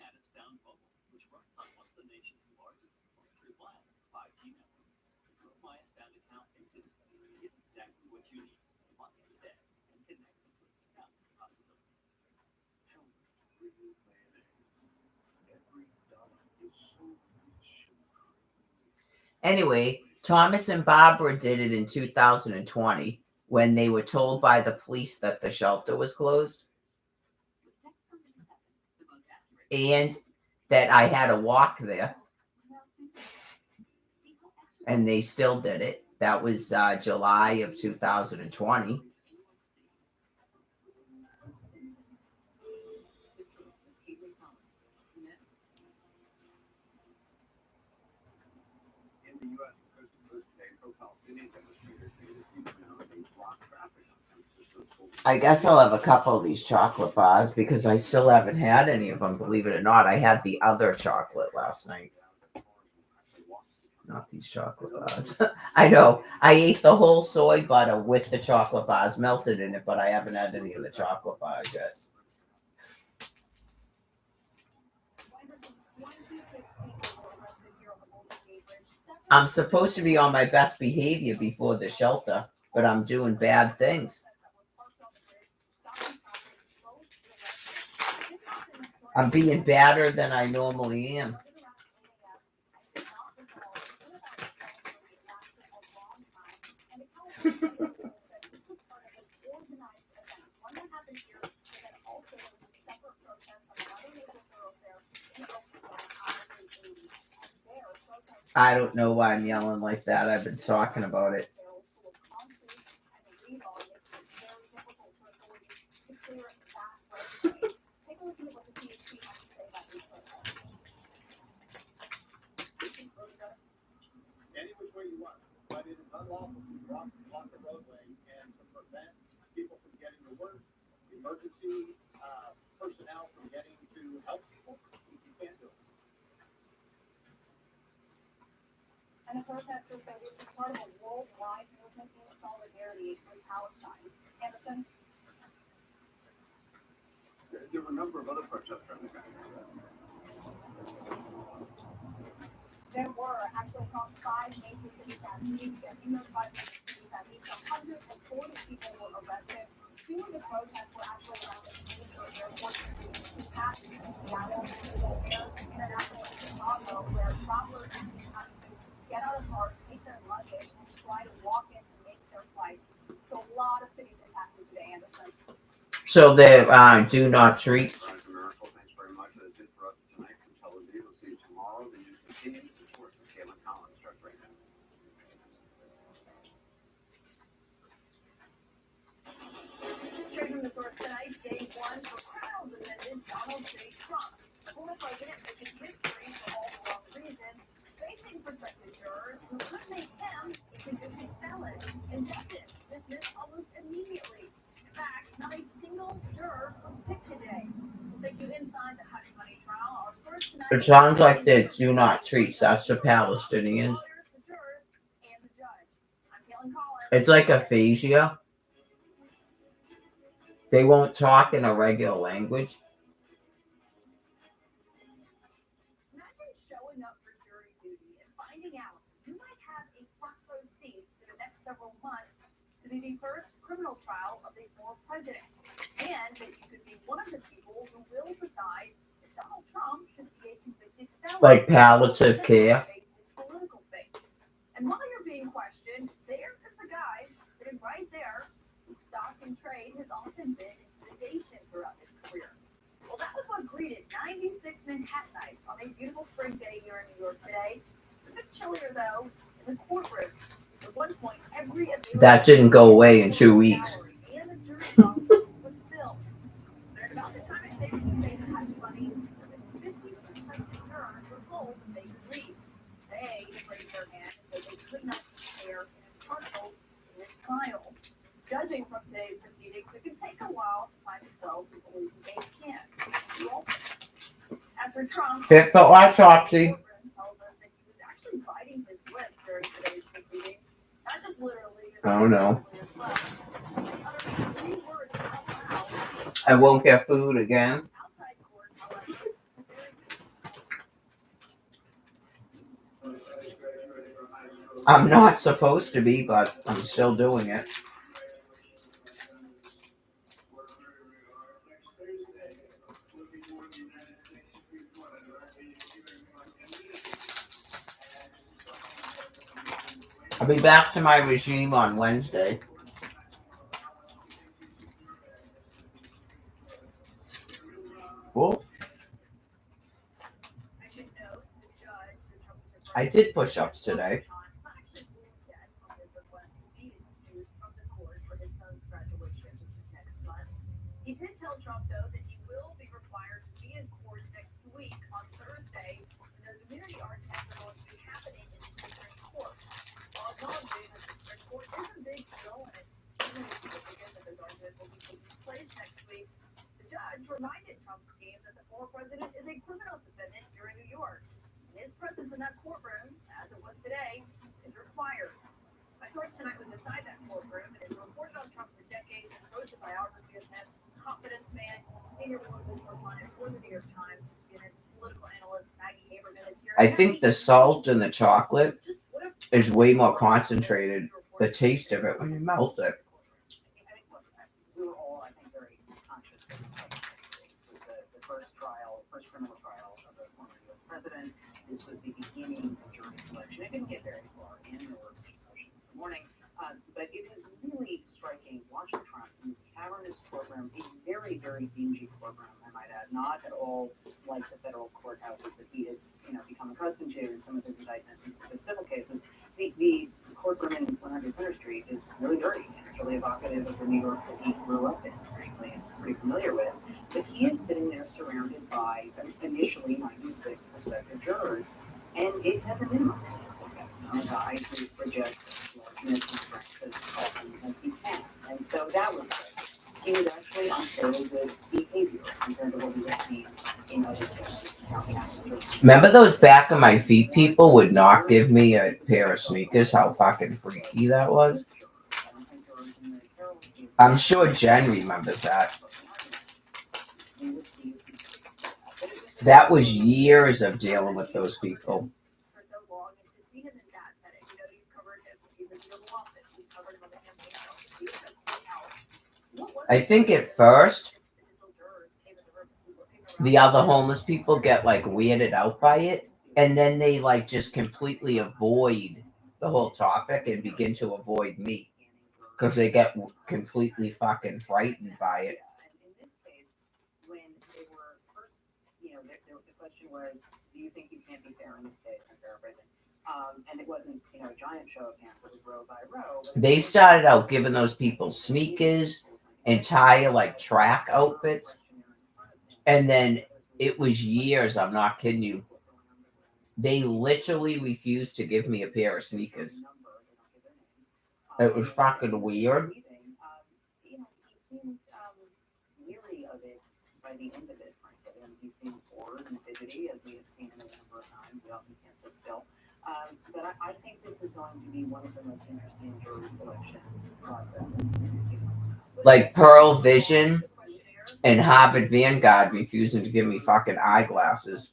Anyway, Thomas and Barbara did it in 2020 when they were told by the police that the shelter was closed and that I had to walk there. And they still did it. That was July of 2020. In the U.S., because of this day, pro-Palestinian demonstrators made a huge amount of block traffic on San Francisco. I guess I'll have a couple of these chocolate bars because I still haven't had any of them, believe it or not. I had the other chocolate last night. Not these chocolate bars. I know. I ate the whole soy butter with the chocolate bars melted in it, but I haven't had any of the chocolate bars yet. I'm supposed to be on my best behavior before the shelter, but I'm doing bad things. I'm being badder than I normally am. I don't know why I'm yelling like that. I've been talking about it. Any which way you want, but it is unlawful to block the roadway and to prevent people from getting to work, emergency personnel from getting to help people. You can't do it. And the protesters say this is part of a worldwide movement in solidarity with Palestine. Anderson? There were a number of other protests around the country. There were actually across 5 major cities that week. You know, 5 major cities that week. 140 people were arrested. 2 of the protests were actually around the major airport in Seattle, International in Chicago, where travelers actually had to get out of cars, take their luggage, and try to walk in to make their flights. So a lot of cities impacted today, Anderson. So they do not treat. Thanks very much. That's it for us tonight from Tel Aviv. Opinions and reports from Caitlin Collins starts right now. Straight from the source tonight, day one for criminal defendant Donald J. Trump. The former president making history for all the wrong reasons, facing prospective jurors who could make him a convicted felon. And justice dismissed almost immediately. In fact, not a single juror was picked today. We'll take you inside the hush money trial. Our source tonight. It sounds like they do not treat us the Palestinians. The jurors and the judge. I'm Caitlin Collins. It's like aphasia. They won't talk in a regular language. Imagine showing up for jury duty and finding out you might have a front row seat for the next several months to be the first criminal trial of a former president, and that you could be one of the people who will decide if Donald Trump should be a convicted felon. Like palliative care. His political faith. And while you're being questioned, there is the guy sitting right there whose stock and trade has often been in litigation throughout his career. Well, that was what greeted 96 Manhattanites on a beautiful spring day here in New York today. It's a bit chillier, though, in the courtroom. At one point, every That didn't go away in 2 weeks. and the jury box was filled. But at about the time it takes to say the hush money, the 50 suspected jurors were told that they could leave. They raised their hand and said they could not be fair and impartial in this trial. Judging from today's proceedings, it can take a while to find the 12 who believe they can. As for Trump, Fit for autopsy. tells us that he was actually biting his lip during today's proceedings. Not just literally. Oh, no. Uttering 3 words out loud. I won't get food again. Outside court, however, I'm not supposed to be, but I'm still doing it. I'll be back to my regime on Wednesday. Well, I should note the judge, the Trump I did push-ups today. actually ruled dead on his request to be excused from the court for his son's graduation, which is next month. He did tell Trump, though, that he will be required to be in court next week on Thursday, when those immunity arguments are going to be happening in the Supreme Court. While acknowledging that the Supreme Court is a big deal and it's even significant that those arguments will be taking place next week, the judge reminded Trump's team that the former president is a criminal defendant here in New York. His presence in that courtroom, as it was today, is required. My source tonight was inside that courtroom and has reported on Trump for decades and wrote a biography of him, Confidence Man, senior political correspondent for the New York Times, CNN's political analyst Maggie Haberman is here. I think the salt in the chocolate is way more concentrated. The taste of it when you melt it. We were all, I think, very conscious of this was the first criminal trial of a former U.S. president. This was the beginning of jury selection. It didn't get very far, and there were motions in the morning. But it was really striking watching Trump in this cavernous courtroom, a very, very dingy courtroom, I might add, not at all like the federal courthouses that he has, become accustomed to in some of his indictments and some of his civil cases. The courtroom in 100 Center Street is really dirty, and it's really evocative of the New York that he grew up in, frankly, and is pretty familiar with. But he is sitting there surrounded by initially 96 prospective jurors, and it has a minimum effect on a guy who projects largeness and strength as often as he can. And so that was he was actually on fairly good behavior compared to what we have seen in other cases. Remember those back of my feet people would not give me a pair of sneakers? How fucking freaky that was. I'm sure Jen remembers that. That was years of dealing with those people. For so long, and to see him in that setting, you've covered him. He's in the Oval Office. You've covered him on the campaign trail. He's in the courthouse. What was I think at first, the other homeless people get like weirded out by it, and then they like just completely avoid the whole topic and begin to avoid me because they get completely fucking frightened by it. In this case, when they were first, the question was, do you think you can't be fair in this case? I'm paraphrasing. And it wasn't, a giant show of hands. It was row by row. They started out giving those people sneakers, entire like track outfits, and then it was years. I'm not kidding you. They literally refused to give me a pair of sneakers. It was fucking weird. He seemed weary of it by the end of it, frankly. And he seemed bored and fidgety, as we have seen him a number of times. He often can't sit still. But I think this is going to be one of the most interesting jury selection processes we've seen. Like Pearl Vision and Harvard Vanguard refusing to give me fucking eyeglasses.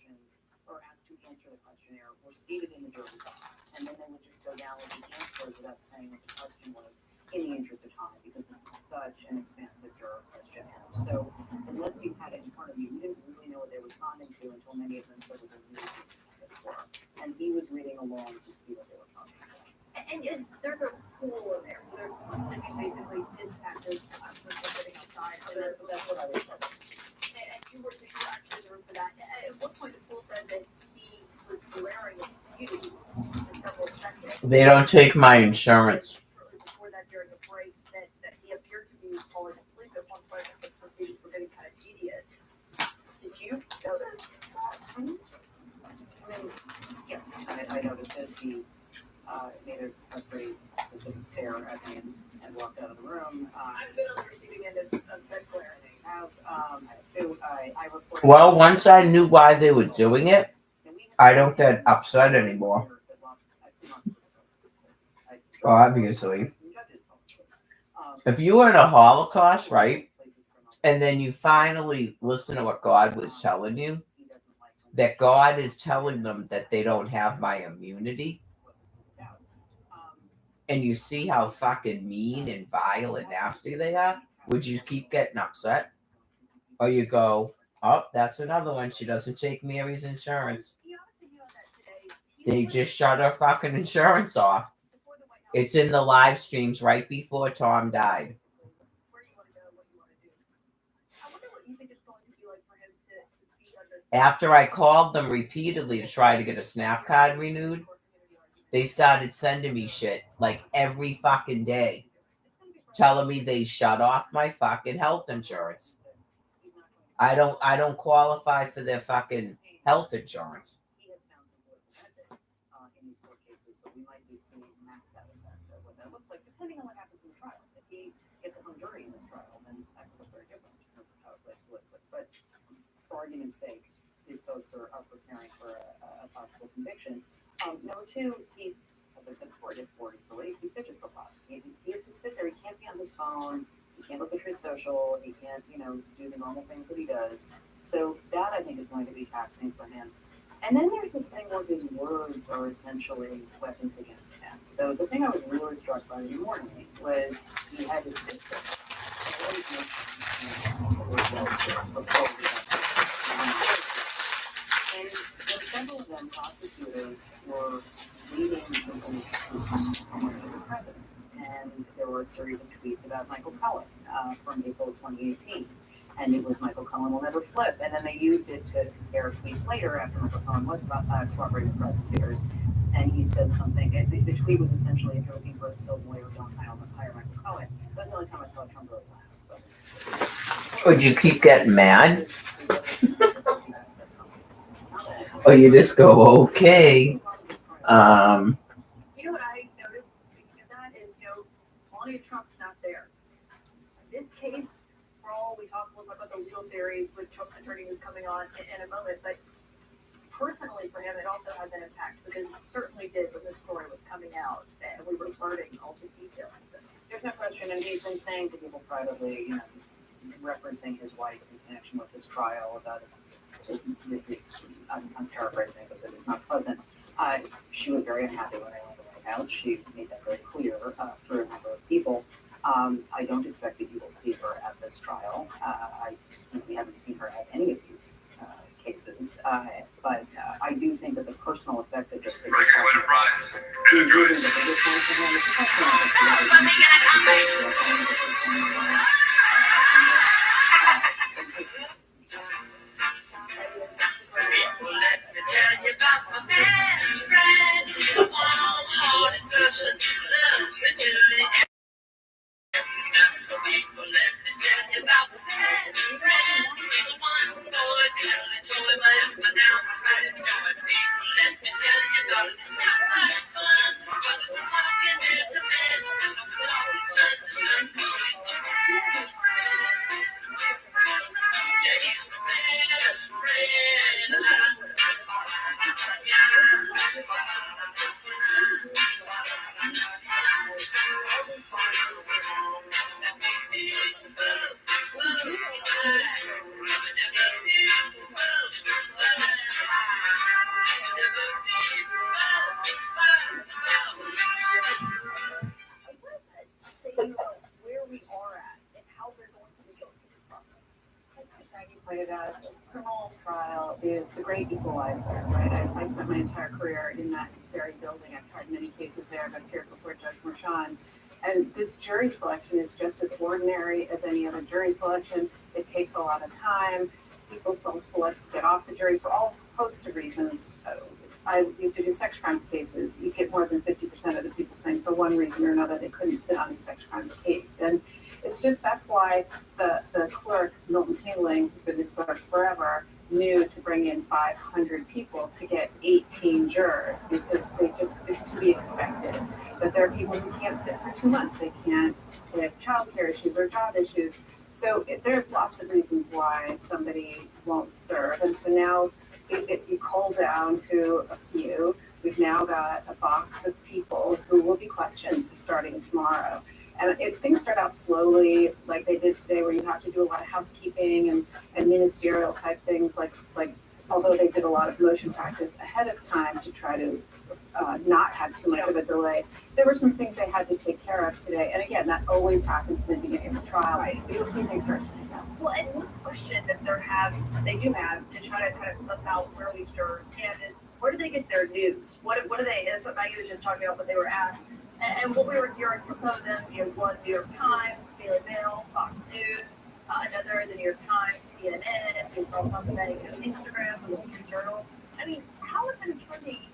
Or asked to answer the questionnaire were seated in the jury's box, and then they would just go down with the answers without saying what the question was in the interest of time, because this is such an expansive juror questionnaire. So unless you had it in front of you, you didn't really know what they were responding to until many of them said what they really were. And he was reading along to see what they were talking about. And there's a pool in there, so there's one that you basically dispatches us when we're sitting outside. So that's what I was saying. And you were actually in the room for that. At what point the pool said that he was glaring at you for several seconds. They don't take my insurance. Before that, during the break, that he appeared to be falling asleep at one point, and the proceedings were getting kind of tedious. Did you notice that? I mean, yes, I noticed that he made a pretty specific stare at me and walked out of the room. I've been on the receiving end of said glares. I reported. Well, once I knew why they were doing it, I don't get upset anymore. Obviously. If you were in a Holocaust, right, and then you finally listen to what God was telling you, that God is telling them that they don't have my immunity, and you see how fucking mean and vile and nasty they are, would you keep getting upset? Or you go, oh, that's another one. She doesn't take Mary's insurance. They just shut her fucking insurance off. It's in the live streams right before Tom died. Where do you want to go? What do you want to do? I wonder what you think it's going to be like for him to be under. After I called them repeatedly to try to get a snap card renewed, they started sending me shit like every fucking day, telling me they shut off my fucking health insurance. I don't qualify for their fucking health insurance. He has found some political benefit in these court cases, but we might be seeing max out of that. What that looks like, depending on what happens in the trial. If he gets a hung jury in this trial, then that could look very different in terms of how it plays politically. But for argument's sake, these folks are preparing for a possible conviction. Number two, he, as I said before, gets bored easily. He fidgets a lot. He has to sit there. He can't be on his phone. He can't look at Truth Social. He can't, do the normal things that he does. So that, I think, is going to be taxing for him. And then there's this thing where his words are essentially weapons against him. So the thing I was really struck by in the morning was he had his sister. And several of them, prosecutors, were leading to the president. And there were a series of tweets about Michael Cohen from April 2018. And it was Michael Cohen will never flip. And then they used it to compare tweets later after Michael Cohen was cooperating with prosecutors. And he said something. The tweet was essentially, if you're looking for a skilled lawyer, don't hire Michael Cohen. That was the only time I saw Trump really laugh. Would you keep getting mad? Or you just go, okay. You know what I noticed, speaking of that, is, Melania Trump's not there. This case, we'll talk about the legal theories with Trump's attorney who's coming on in a moment, but personally for him, it also has an impact because it certainly did when this story was coming out and we were learning all the details of this. There's no question, and he's been saying to people privately, referencing his wife in connection with this trial about this is, I'm paraphrasing, but it's not pleasant. She was very unhappy when I went to the White House. She made that very clear for a number of people. I don't expect that you will see her at this trial. We haven't seen her at any of these cases, but I do think that the personal effect that this is having, including the biggest one for him, is the question of What does that say about where we are at and how we're going to go through this process? As Maggie pointed out, the criminal trial is the great equalizer, right? I spent my entire career in that very building. I've tried many cases there. I've appeared before Judge Merchan. And this jury selection is just as ordinary as any other jury selection. It takes a lot of time. People self-select to get off the jury for all host of reasons. I used to do sex crimes cases. You get more than 50% of the people saying for one reason or another they couldn't sit on a sex crimes case. And it's just, that's why the clerk, Milton Tingling, who's been the clerk forever, knew to bring in 500 people to get 18 jurors, because it's to be expected that there are people who can't sit for 2 months. They have childcare issues or job issues. So there's lots of reasons why somebody won't serve. And so now if you cull down to a few, we've now got a box of people who will be questioned starting tomorrow. And if things start out slowly, like they did today, where you have to do a lot of housekeeping and ministerial type things, like although they did a lot of motion practice ahead of time to try to not have too much of a delay, there were some things they had to take care of today. And again, that always happens in the beginning of the trial. Right. But you'll see things start to pick up. Well, and one question that they do have to try to kind of suss out where these jurors stand is, where do they get their news? What do they, that's what Maggie was just talking about, what they were asked. And what we were hearing from some of them, one New York Times, Daily Mail, Fox News, another the New York Times, CNN, we saw some saying Instagram, the Wall Street Journal. I mean, how is an attorney,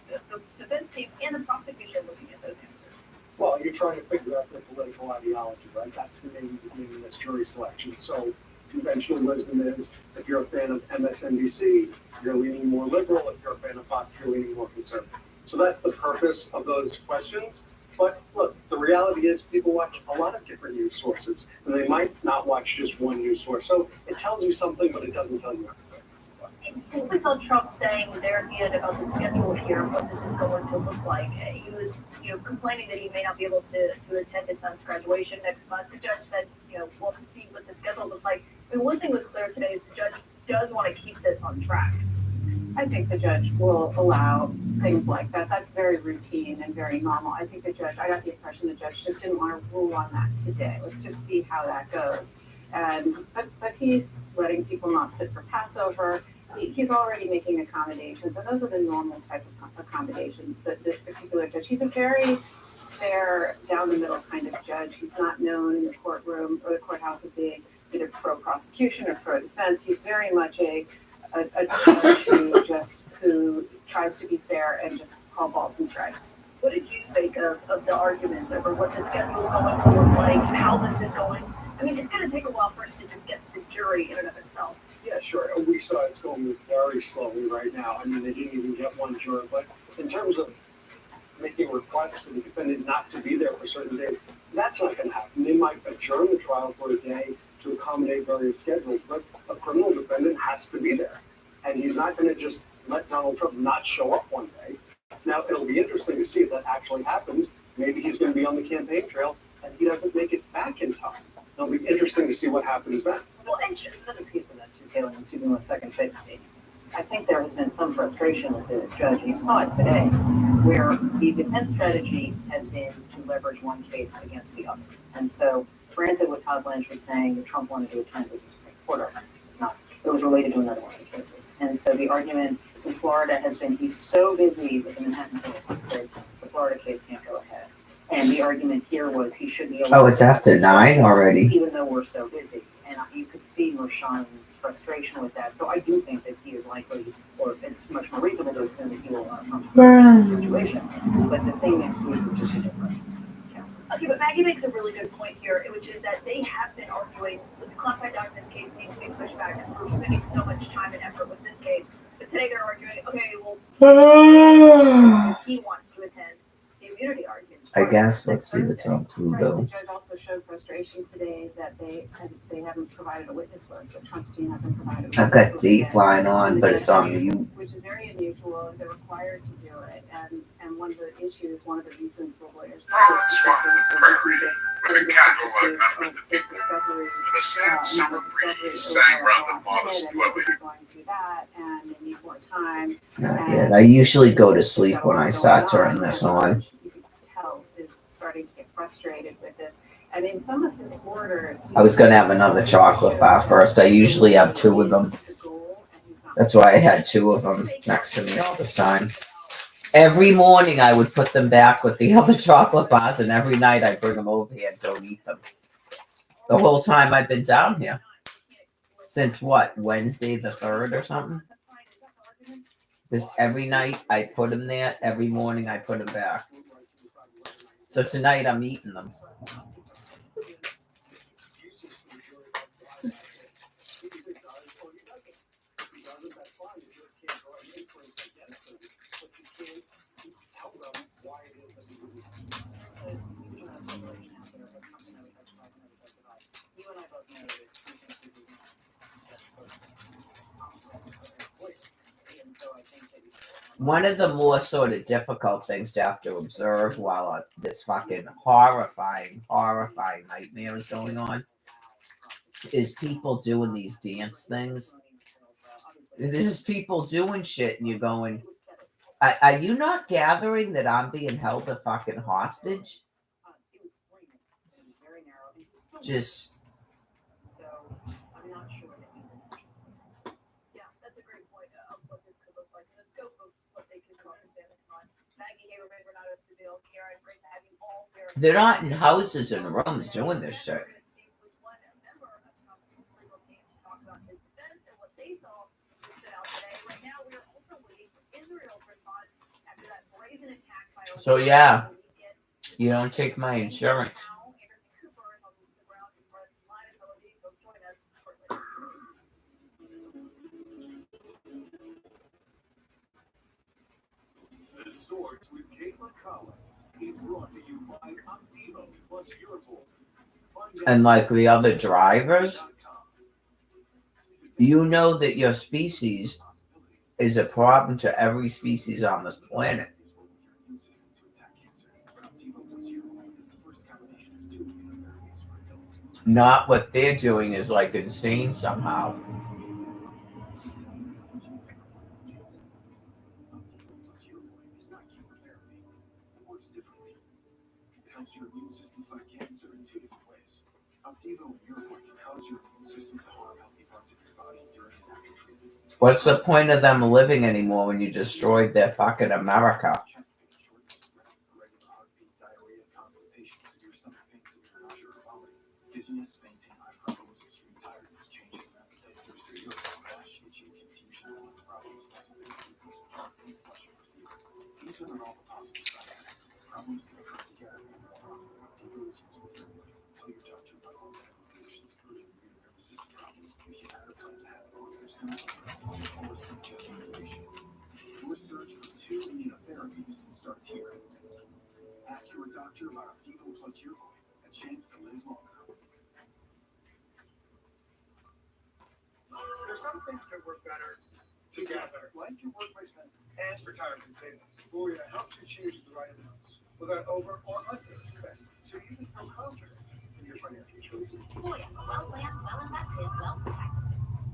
the defense team, and the prosecution looking at those answers? Well, you're trying to figure out their political ideology, right? That's the name of this jury selection. So conventional wisdom is, if you're a fan of MSNBC, you're leaning more liberal. If you're a fan of Fox, you're leaning more conservative. So that's the purpose of those questions. But look, the reality is people watch a lot of different news sources, and they might not watch just one news source. So it tells you something, but it doesn't tell you everything. We saw Trump saying there at the end about the schedule here, what this is going to look like. He was, complaining that he may not be able to attend his son's graduation next month. The judge said, we'll have to see what the schedule looks like. I mean, one thing was clear today is the judge does want to keep this on track. I think the judge will allow things like that. That's very routine and very normal. I think I got the impression the judge just didn't want to rule on that today. Let's just see how that goes. But he's letting people not sit for Passover. He's already making accommodations, and those are the normal type of accommodations that this particular judge, he's a very fair, down the middle kind of judge. He's not known in the courtroom or the courthouse of being either pro-prosecution or pro-defense. He's very much a judge who tries to be fair and just call balls and strikes. What did you think of the arguments over what the schedule is going to look like, how this is going? I mean, it's going to take a while for us to just get the jury in and of itself. Yeah, sure. We saw it's going very slowly right now. I mean, they didn't even get one juror. But in terms of making requests for the defendant not to be there for certain days, that's not going to happen. They might adjourn the trial for a day to accommodate various schedules, but a criminal defendant has to be there. And he's not going to just let Donald Trump not show up one day. Now, it'll be interesting to see if that actually happens. Maybe he's going to be on the campaign trail and he doesn't make it back in time. It'll be interesting to see what happens then. Well, and just another piece of that too, Caitlin, and Stephen, with second take. I think there has been some frustration with the judge, and you saw it today, where the defense strategy has been to leverage one case against the other. And so, granted, what Todd Blanche was saying that Trump wanted to attend as a Supreme Court, it's not. It was related to another one of the cases. And so the argument in Florida has been he's so busy with the Manhattan case that the Florida case can't go ahead. And the argument here was he should be able Oh, it's after 9 already. Even though we're so busy. And you could see Merchan's frustration with that. So I do think that he is likely, or it's much more reasonable to assume that he will come to the situation. But the thing next week is just a different count. Okay, but Maggie makes a really good point here, which is that they have been arguing that the classified documents case needs to be pushed back because we're spending so much time and effort with this case. But today they're arguing, okay, well, he wants to attend the immunity argument. I guess, let's see what's on Pluto. Right. The judge also showed frustration today that they haven't provided a witness list, that Trump's team hasn't provided a witness I've got list deep yet. line on, but it's on mute. Which is very unusual. They're required to do it. And one of the issues, one of the reasons the lawyers big discovery, the sad summer breeze sang round the modest dwelling. going through that, and they need more time. Not yet. I usually go to sleep when I start turning this on. You can tell is starting to get frustrated with this. And in some of his orders, I was gonna have another chocolate bar first. I usually have two of them. That's why I had two of them next to me all this time. Every morning I would put them back with the other chocolate bars, and every night I bring them over here and don't eat them. The whole time I've been down here. Since what, Wednesday the 3rd or something? This every night I put them there. Every morning I put them back. So tonight I'm eating them. One of the more sort of difficult things to have to observe while this fucking horrifying nightmare is going on is people doing these dance things. There's people doing shit and you're going, are you not gathering that I'm being held a fucking hostage? Just... So I'm not sure that yeah, that's a great point of what this could look like in the scope of what they could cross-examine on. Maggie Haberman, Renato Stabile, Karen, great to have you all there. They're not in houses and rooms doing this shit. So yeah, you don't take my insurance. The Swords with Caitlin Collins is brought to you by Optimo plus Eurocall. And like the other drivers, you know that your species is a problem to every species on this planet. Not what they're doing is like insane somehow. What's the point of them living anymore when you destroyed their fucking America? There's some things that work better together, like your workplace benefits and retirement savings. Voya helps you choose the right amounts without over or under investment, so you can feel confident in your financial choices. Voya, well planned, well invested, well protected.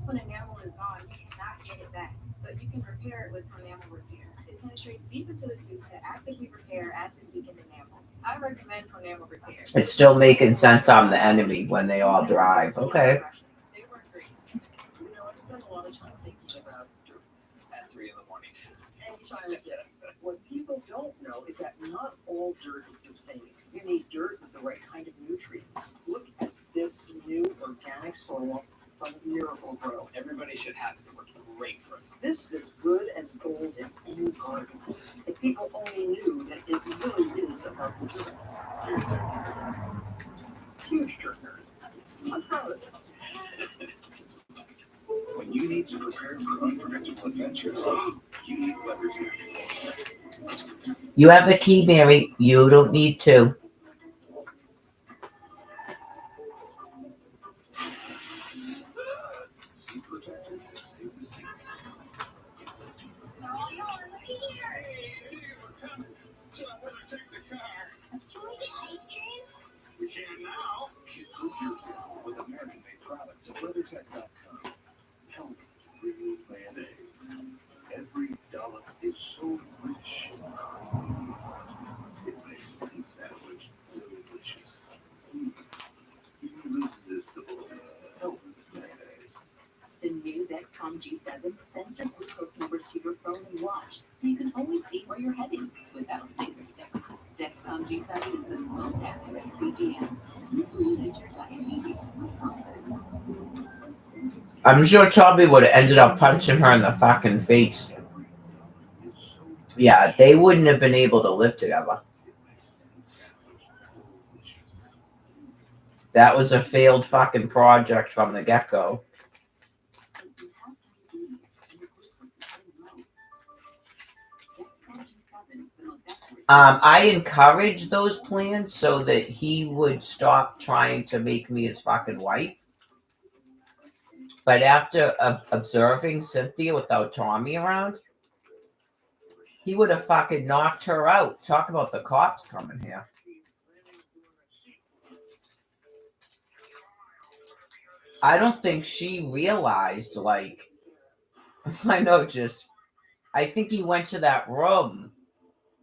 When enamel is gone, you cannot get it back, but you can repair it with Pronamel Repair. It penetrates deep into the tooth to actively repair acid-weakened enamel. I recommend Pronamel Repair. It's still making sense I'm the enemy when they all drive. Okay. They work great. You know, I spend a lot of time thinking about dirt at 3 a.m. And trying to get it. What people don't know is that not all dirt is the same. You need dirt with the right kind of nutrients. Look at this new organic soil from Miracle Grow. Everybody should have it. It works great for us. This is as good as gold in any garden. If people only knew that it really is about the dirt. Huge dirt nerd. I'm proud of it. When you need to prepare for unpredictable adventures, you need Leverage. You have the key, Mary. You don't need to. Seat protector to save the seats. They're all yours. Here. Hey, we're coming. So I better take the car. Can we get ice cream? We can now. Kid-proof your kid with American-made products at WeatherTech.com. Help remove mayonnaise. Every where you're heading without finger sticks. Dexcom G7 is the most accurate CGM. You manage your diabetes with confidence. I'm sure Chubby would have ended up punching her in the fucking face. Yeah, they wouldn't have been able to live together. That was a failed fucking project from the get-go. I encouraged those plans so that he would stop trying to make me his fucking wife. But after observing Cynthia without Tommy around, he would have fucking knocked her out. Talk about the cops coming here. I don't think she realized, like, I think he went to that room,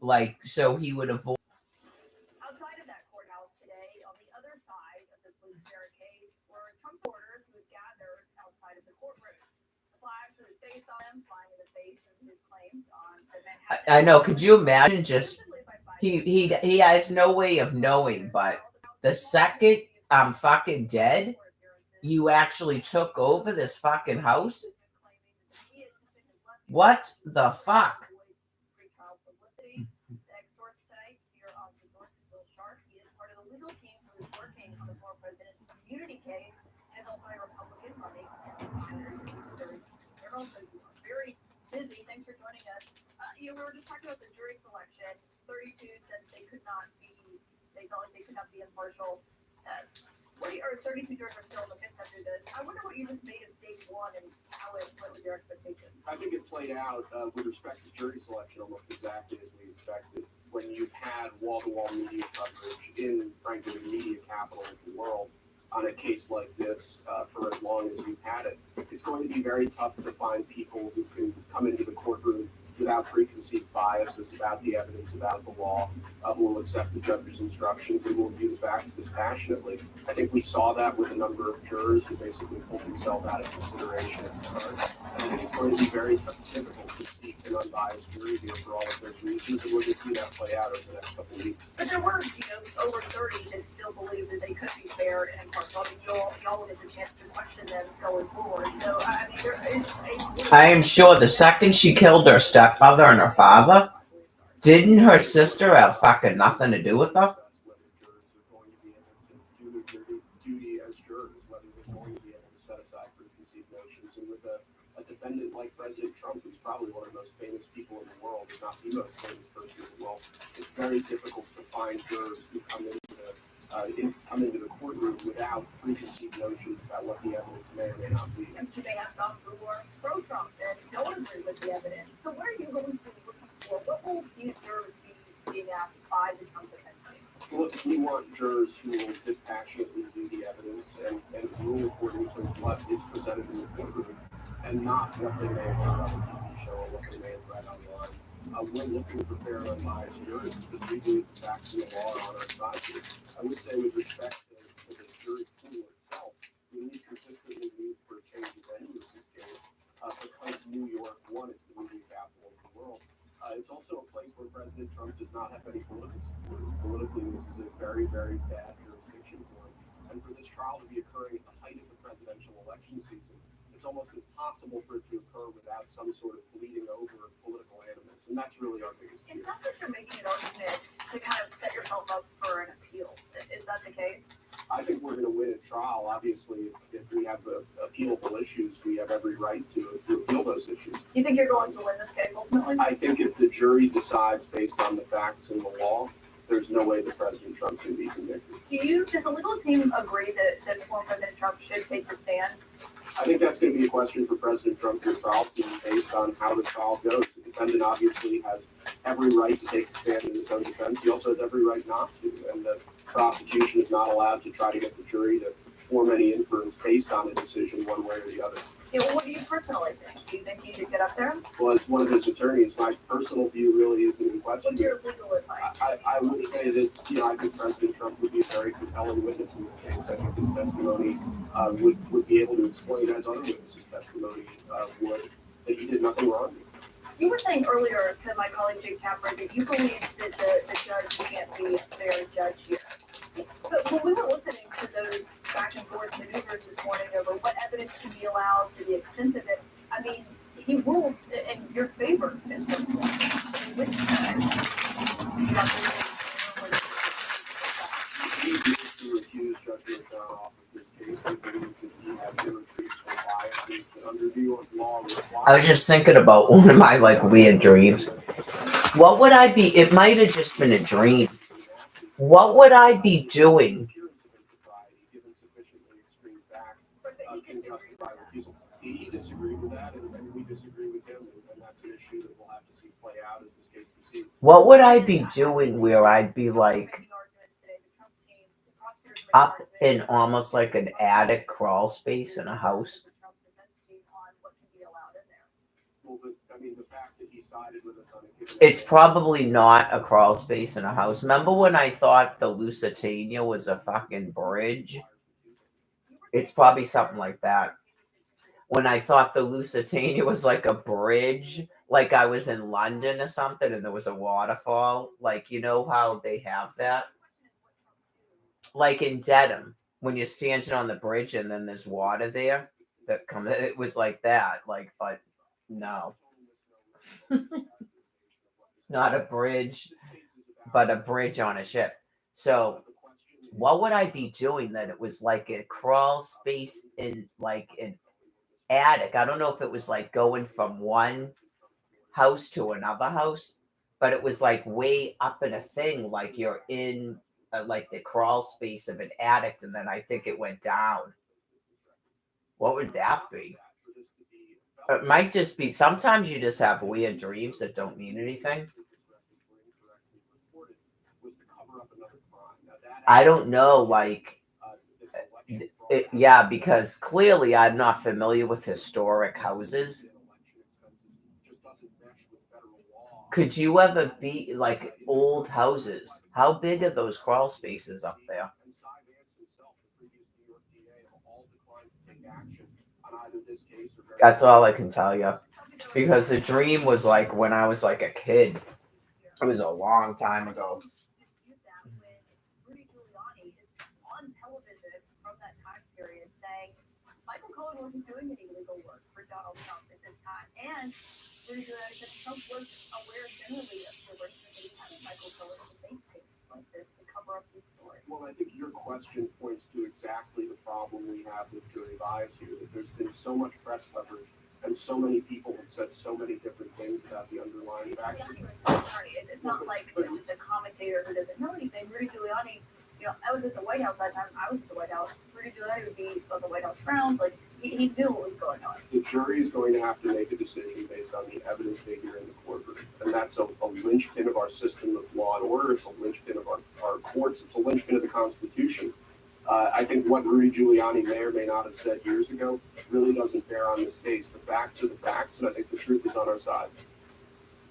like, so he would avoid. Outside of that courthouse today, on the other side of the police barricade, were Trump supporters who gathered outside of the courtroom. The flags with his face on them, flying in the face of his claims on the Manhattan. I know. Could you imagine? Just he has no way of knowing, but the second I'm fucking dead, you actually took over this fucking house. What the fuck? Very busy. Thanks for joining us. We were just talking about the jury selection. 32 said they could not be. They felt like they could not be impartial. 32 jurors are still in the mix after this. I wonder what you just made of day one and how it went with your expectations. I think it played out with respect to jury selection almost exactly as we expected. When you've had wall-to-wall media coverage in, frankly, the media capital of the world on a case like this for as long as you've had it, it's going to be very tough to find people who can come into the courtroom without preconceived biases about the evidence, about the law, who will accept the judge's instructions and will view the facts dispassionately. I think we saw that with a number of jurors who basically pulled themselves out of consideration at the start. I think it's going to be very difficult to seek an unbiased jury here for all of those reasons, and we're going to see that play out over the next couple of weeks. But there were, over 30 that still believe that they could be fair and impartial. I mean, y'all will get the chance to question them going forward. So, I mean, there is I am sure the second she killed her stepmother and her father, didn't her sister have fucking nothing to do with her? Whether jurors are going to be able to do their duty as jurors, whether they're going to be able to set aside preconceived notions. And with a defendant like President Trump, who's probably one of the most famous people in the world, if not the most famous person in the world, it's very difficult to find jurors who come into the courtroom without preconceived notions about what the evidence may or may not be. And they have some who are pro-Trump and don't agree with the evidence. So what are you going to be looking for? What will these jurors be being asked by the Trump defense team? Look, we want jurors who will dispassionately view the evidence and rule according to what is presented in the courtroom and not what they may have heard on a TV show or what they may have read online. We're looking for fair and unbiased jurors because we believe the facts and the law are on our side here. I would say with respect to the jury pool itself, we need consistently move for a change of venue in this case because New York, one, is the media capital of the world. It's also a place where President Trump does not have any political support. Politically, this is a very, very bad jurisdiction for him. And for this trial to be occurring at the height of the presidential election season, it's almost impossible for it to occur without some sort of bleeding over political animus. And that's really our biggest fear. It sounds like you're making an argument to kind of set yourself up for an appeal. Is that the case? I think we're going to win a trial. Obviously, if we have appealable issues, we have every right to appeal those issues. Do you think you're going to win this case ultimately? I think if the jury decides based on the facts and the law, there's no way that President Trump can be convicted. Does the legal team agree that former President Trump should take the stand? I think that's going to be a question for President Trump and the trial team based on how the trial goes. The defendant obviously has every right to take the stand in his own defense. He also has every right not to. And the prosecution is not allowed to try to get the jury to form any inference based on a decision one way or the other. Yeah, well, what do you personally think? Do you think he should get up there? Well, as one of his attorneys, my personal view really isn't in question. What's your legal advice? I would say that, I think President Trump would be a very compelling witness in this case. I think his testimony would be able to explain, as other witnesses' testimony would, that he did nothing wrong. You were saying earlier to my colleague Jake Tapper that you believe that the judge can't be a fair judge here. But when we were listening to those back and forth maneuvers this morning over what evidence can be allowed to the extent of it, I mean, he ruled in your favor at some point. Which He needs to recuse Judge Ricard off of this case. I believe that he has irretrievable biases that under New York law require. I was just thinking about one of my like weird dreams. What would I be? It might have just been a dream. What would I be doing? He disagreed with that, and we disagree with him, and that's an issue that we'll have to see play out as this case proceeds. What would I be doing where I'd be like up in almost like an attic crawl space in a house? Well, I mean, the fact that he sided with us on a given. It's probably not a crawl space in a house. Remember when I thought the Lusitania was a fucking bridge? It's probably something like that. When I thought the Lusitania was like a bridge, like I was in London or something and there was a waterfall. Like, you know how they have that? Like in Dedham, when you're standing on the bridge and then there's water there that comes, it was like that. Like, but no. Not a bridge, but a bridge on a ship. So what would I be doing that it was like a crawl space in like an attic? I don't know if it was like going from one house to another house, but it was like way up in a thing, like you're in like the crawl space of an attic, and then I think it went down. What would that be? It might just be sometimes you just have weird dreams that don't mean anything. I don't know, like, yeah, because clearly I'm not familiar with historic houses. Could you ever be like old houses? How big are those crawl spaces up there? That's all I can tell you. Because the dream was like when I was like a kid. It was a long time ago. Michael Cohen wasn't doing any legal work for Donald Trump at this time, and Rudy Giuliani said Trump was aware generally of the risk that he had Michael Cohen to make things like this to cover up his story. Well, I think your question points to exactly the problem we have with jury bias here, that there's been so much press coverage and so many people have said so many different things about the underlying facts. It's not like just a commentator who doesn't know anything. Rudy Giuliani, you know, I was at the White House that time. I was at the White House. Rudy Giuliani would be on the White House grounds. Like, he knew what was going on. The jury is going to have to make a decision based on the evidence they hear in the courtroom. And that's a linchpin of our system of law and order. It's a linchpin of our courts. It's a linchpin of the Constitution. I think what Rudy Giuliani may or may not have said years ago really doesn't bear on this case. The facts are the facts, and I think the truth is on our side.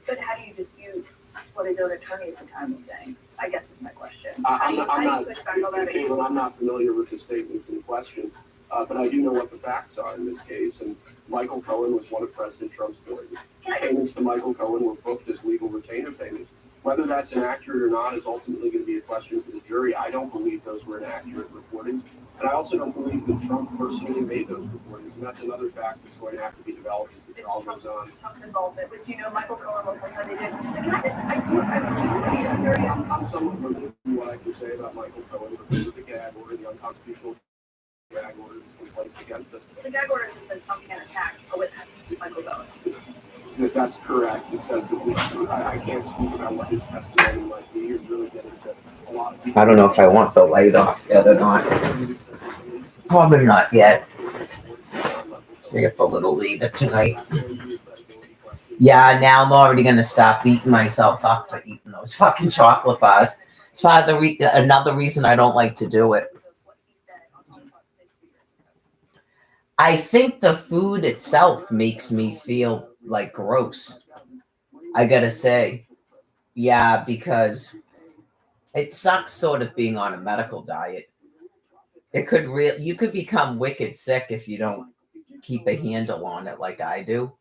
But how do you dispute what his own attorney at the time was saying? I guess is my question. I'm I'm not familiar with the statements in question, but I do know what the facts are in this case. And Michael Cohen was one of President Trump's lawyers. Payments to Michael Cohen were booked as legal retainer payments. Whether that's inaccurate or not is ultimately going to be a question for the jury. I don't believe those were inaccurate reportings. And I also don't believe that Trump personally made those reportings. And that's another fact that's going to have to be developed as the trial goes on. Trump's involvement. But you know, Michael Cohen was how they did. I'm somewhat limited in what I can say about Michael Cohen because of the gag order, the unconstitutional gag order that's been placed against us. The gag order just says Trump can't attack a witness, Michael Cohen. That's correct. It says that I can't speak about what his testimony might be. You're really getting to a lot of people. I don't know if I want the light off yet or not. Probably not yet. Stay up a little later tonight. Yeah, now I'm already going to stop beating myself up for eating those fucking chocolate bars. It's part of another reason I don't like to do it. I think the food itself makes me feel like gross. I gotta say. Yeah, because it sucks sort of being on a medical diet. You could become wicked sick if you don't keep a handle on it like I do.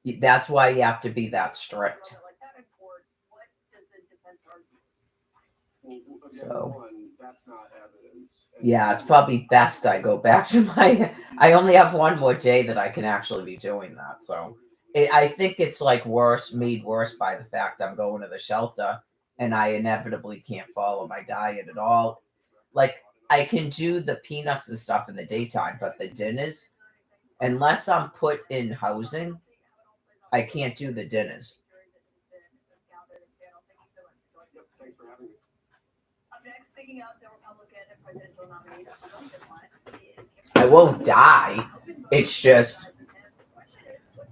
That's why you have to be that strict. Like that in court, what does the defense argue? Well, again, So- one, that's not evidence. And Yeah, it's probably best I go back to my. I only have one more day that I can actually be doing that. So I think it's like made worse by the fact I'm going to the shelter and I inevitably can't follow my diet at all. Like, I can do the peanuts and stuff in the daytime, but the dinners, unless I'm put in housing, I can't do the dinners. Yep, thanks for having me. Up next, speaking of the Republican presidential nominee, I won't die. It's just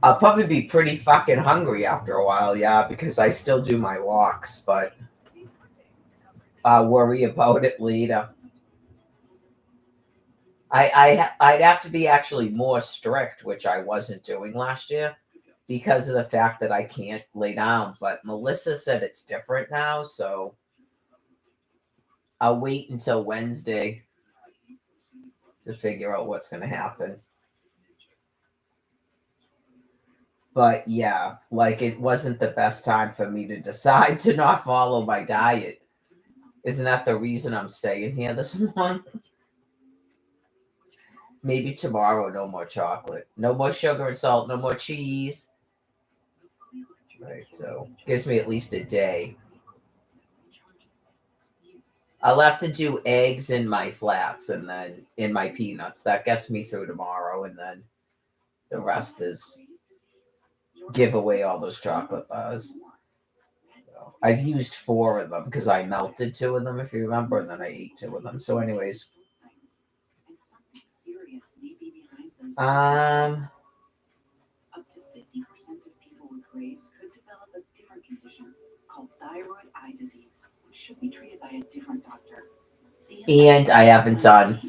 I'll probably be pretty fucking hungry after a while, yeah, because I still do my walks, but I'll worry about it later. I'd have to be actually more strict, which I wasn't doing last year because of the fact that I can't lay down. But Melissa said it's different now, so I'll wait until Wednesday to figure out what's going to happen. But yeah, like it wasn't the best time for me to decide to not follow my diet. Isn't that the reason I'm staying here this morning? Maybe tomorrow, no more chocolate. No more sugar and salt, no more cheese. Right, so gives me at least a day. I'll have to do eggs in my flats and then in my peanuts. That gets me through tomorrow, and then the rest is give away all those chocolate bars. So I've used 4 of them because I melted 2 of them, if you remember, and then I ate 2 of them. So, anyways. Up to 50% of people with Graves could develop a different condition called thyroid eye disease, which should be treated by a different doctor. And I haven't done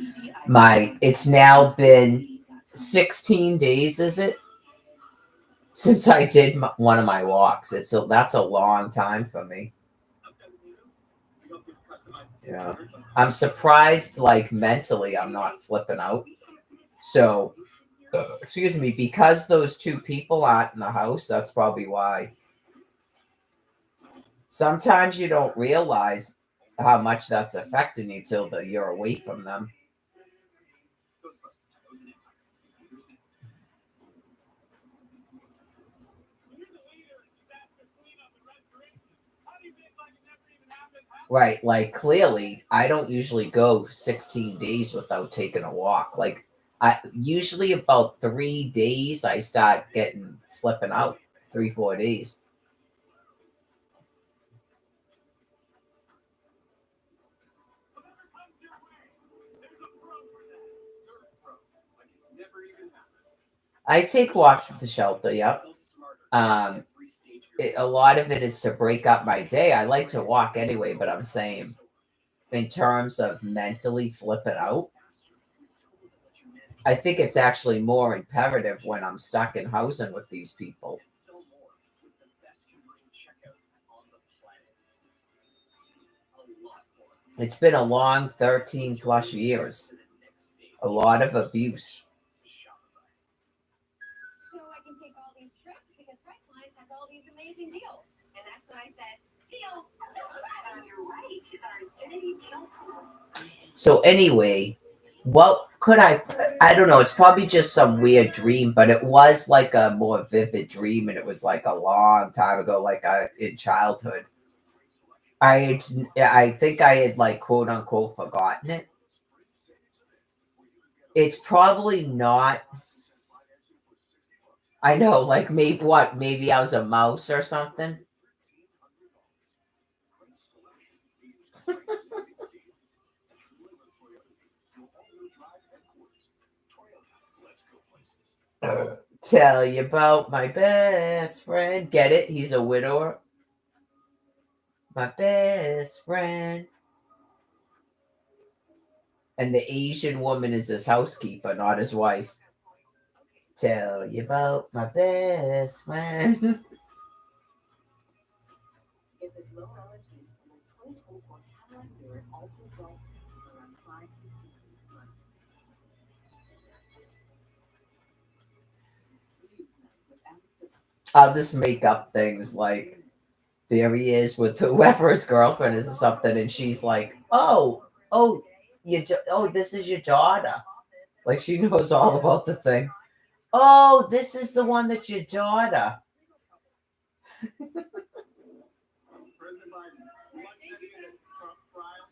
it's now been 16 days, is it? Since I did one of my walks. That's a long time for me. Yeah. I'm surprised, like, mentally I'm not flipping out. So, excuse me, because those 2 people aren't in the house, that's probably why. Sometimes you don't realize how much that's affecting you till you're away from them. Right, like clearly I don't usually go 16 days without taking a walk. Like I usually about 3 days I start getting flipping out. 3-4 days. I take walks at the shelter, yep. A lot of it is to break up my day. I like to walk anyway, but I'm saying in terms of mentally flipping out, I think it's actually more imperative when I'm stuck in housing with these people. It's been a long 13 plus years. A lot of abuse. So I can take all these trips because Priceline has all these amazing deals. And that's when I said, deal. You're right. It's our infinity deal tool. So anyway, what could I don't know, it's probably just some weird dream, but it was like a more vivid dream, and it was like a long time ago, like in childhood. I think I had, like, quote unquote forgotten it. It's probably not. I know, like, maybe I was a mouse or something. Tell you about my best friend. Get it? He's a widower. My best friend. And the Asian woman is his housekeeper, not his wife. Tell you about my best friend. If this low mileage use and this 2024 Cadillac Lyriq all-wheel drive tank for around $560 a month. Leads them without the I'll just make up things like there he is with whoever his girlfriend is or something, and she's like, "Oh, this is your daughter." Like she knows all about the thing. Oh, this is the one that's your daughter. President Biden, what's the Trump trial?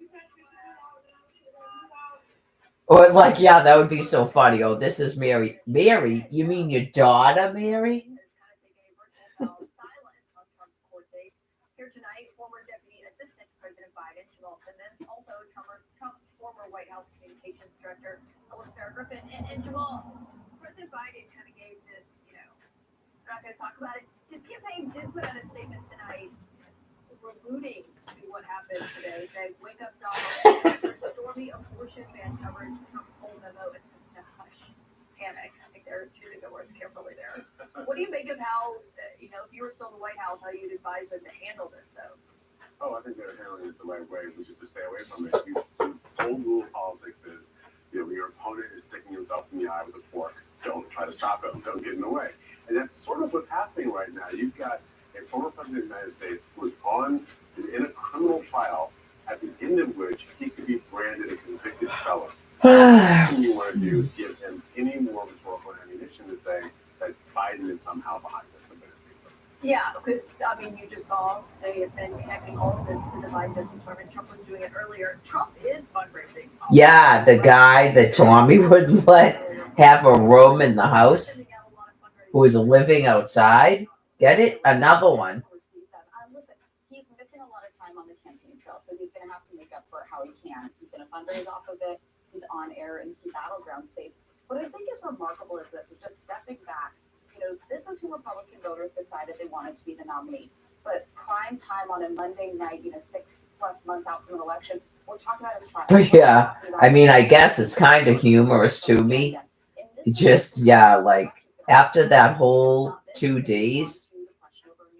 Or like, yeah, that would be so funny. Oh, this is Mary. Mary, you mean your daughter, Mary? Here tonight, former Deputy Assistant President Biden, Jamal Simmons, also Trump's former White House Communications Director, Elizabeth Griffin, and Jamal. President Biden kind of gave this, we're not going to talk about it. His campaign did put out a statement tonight alluding to what happened today, saying, "Wake up, Donald." After stormy abortion ban coverage, Trump told memo attempts to hush panic. I think they're choosing their words carefully there. What do you make of how, if you were still in the White House, how you'd advise them to handle this, though? Oh, I think they're handling it the right way, which is to stay away from it. Old rule politics is, when your opponent is sticking himself in the eye with a fork, don't try to stop him. Don't get in the way. And that's sort of what's happening right now. You've got a former president of the United States who is in a criminal trial, at the end of which he could be branded a convicted felon. The last thing you want to do is give him any more rhetorical ammunition to say that Biden is somehow behind this. Yeah, because, you just saw they have been connecting all of this to the Biden business firm, and Trump was doing it earlier. Trump is fundraising. Yeah, the guy that Tommy wouldn't let have a room in the house, who is living outside. Get it? Another one. Listen, he's missing a lot of time on the campaign trail, so he's going to have to make up for it how he can. He's going to fundraise off of it. He's on air in key battleground states. What I think is remarkable is this: is just stepping back. This is who Republican voters decided they wanted to be the nominee. But prime time on a Monday night, 6+ months out from an election, we're talking about his trial. Yeah, I guess it's kind of humorous to me. Just, like after that whole 2 days,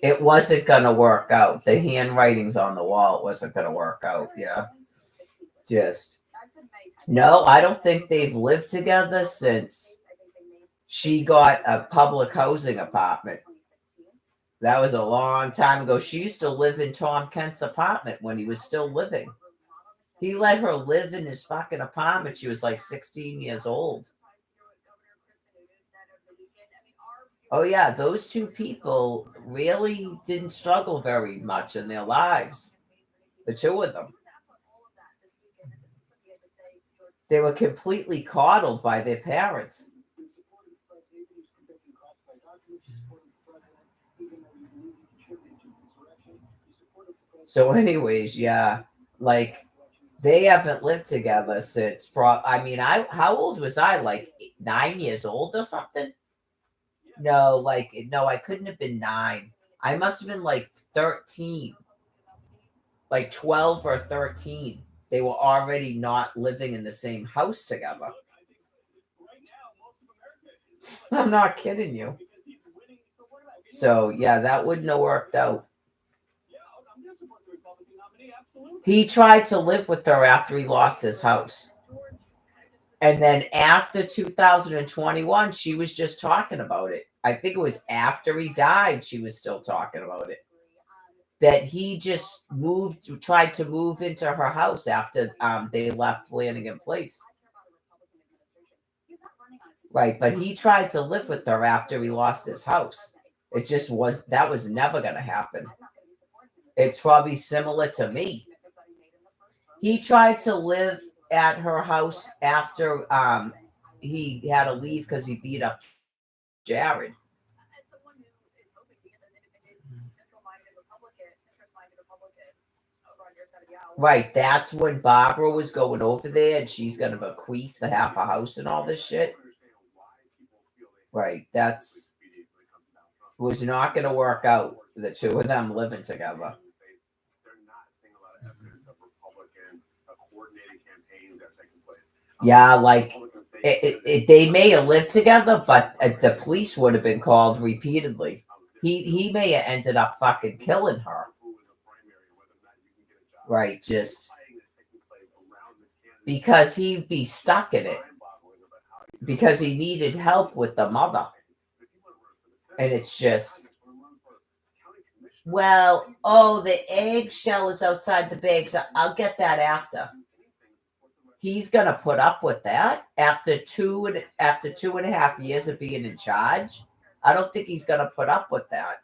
it wasn't going to work out. The handwriting's on the wall. It wasn't going to work out. Yeah. No, I don't think they've lived together since she got a public housing apartment. That was a long time ago. She used to live in Tom Kent's apartment when he was still living. He let her live in his fucking apartment. She was like 16 years old. Oh, yeah, those two people really didn't struggle very much in their lives. The two of them. They were completely coddled by their parents. So anyways, yeah, they haven't lived together since, how old was I? Like 9 years old or something? No, I couldn't have been 9. I must have been like 13, like 12 or 13. They were already not living in the same house together. I'm not kidding you. So yeah, that wouldn't have worked out. He tried to live with her after he lost his house. And then after 2021, she was just talking about it. I think it was after he died, she was still talking about it. That he just tried to move into her house after they left Flanagan Place. Right, but he tried to live with her after he lost his house. That was never going to happen. It's probably similar to me. He tried to live at her house after he had to leave because he beat up Jared. Right, that's when Barbara was going over there and she's going to bequeath the half a house and all this shit. Right, was not going to work out, the two of them living together. Yeah, they may have lived together, but the police would have been called repeatedly. He may have ended up fucking killing her. Right, just because he'd be stuck in it. Because he needed help with the mother. And it's just, Well, oh, the eggshell is outside the bag, so I'll get that after. He's gonna put up with that after two and a half years of being in charge. I don't think he's gonna put up with that.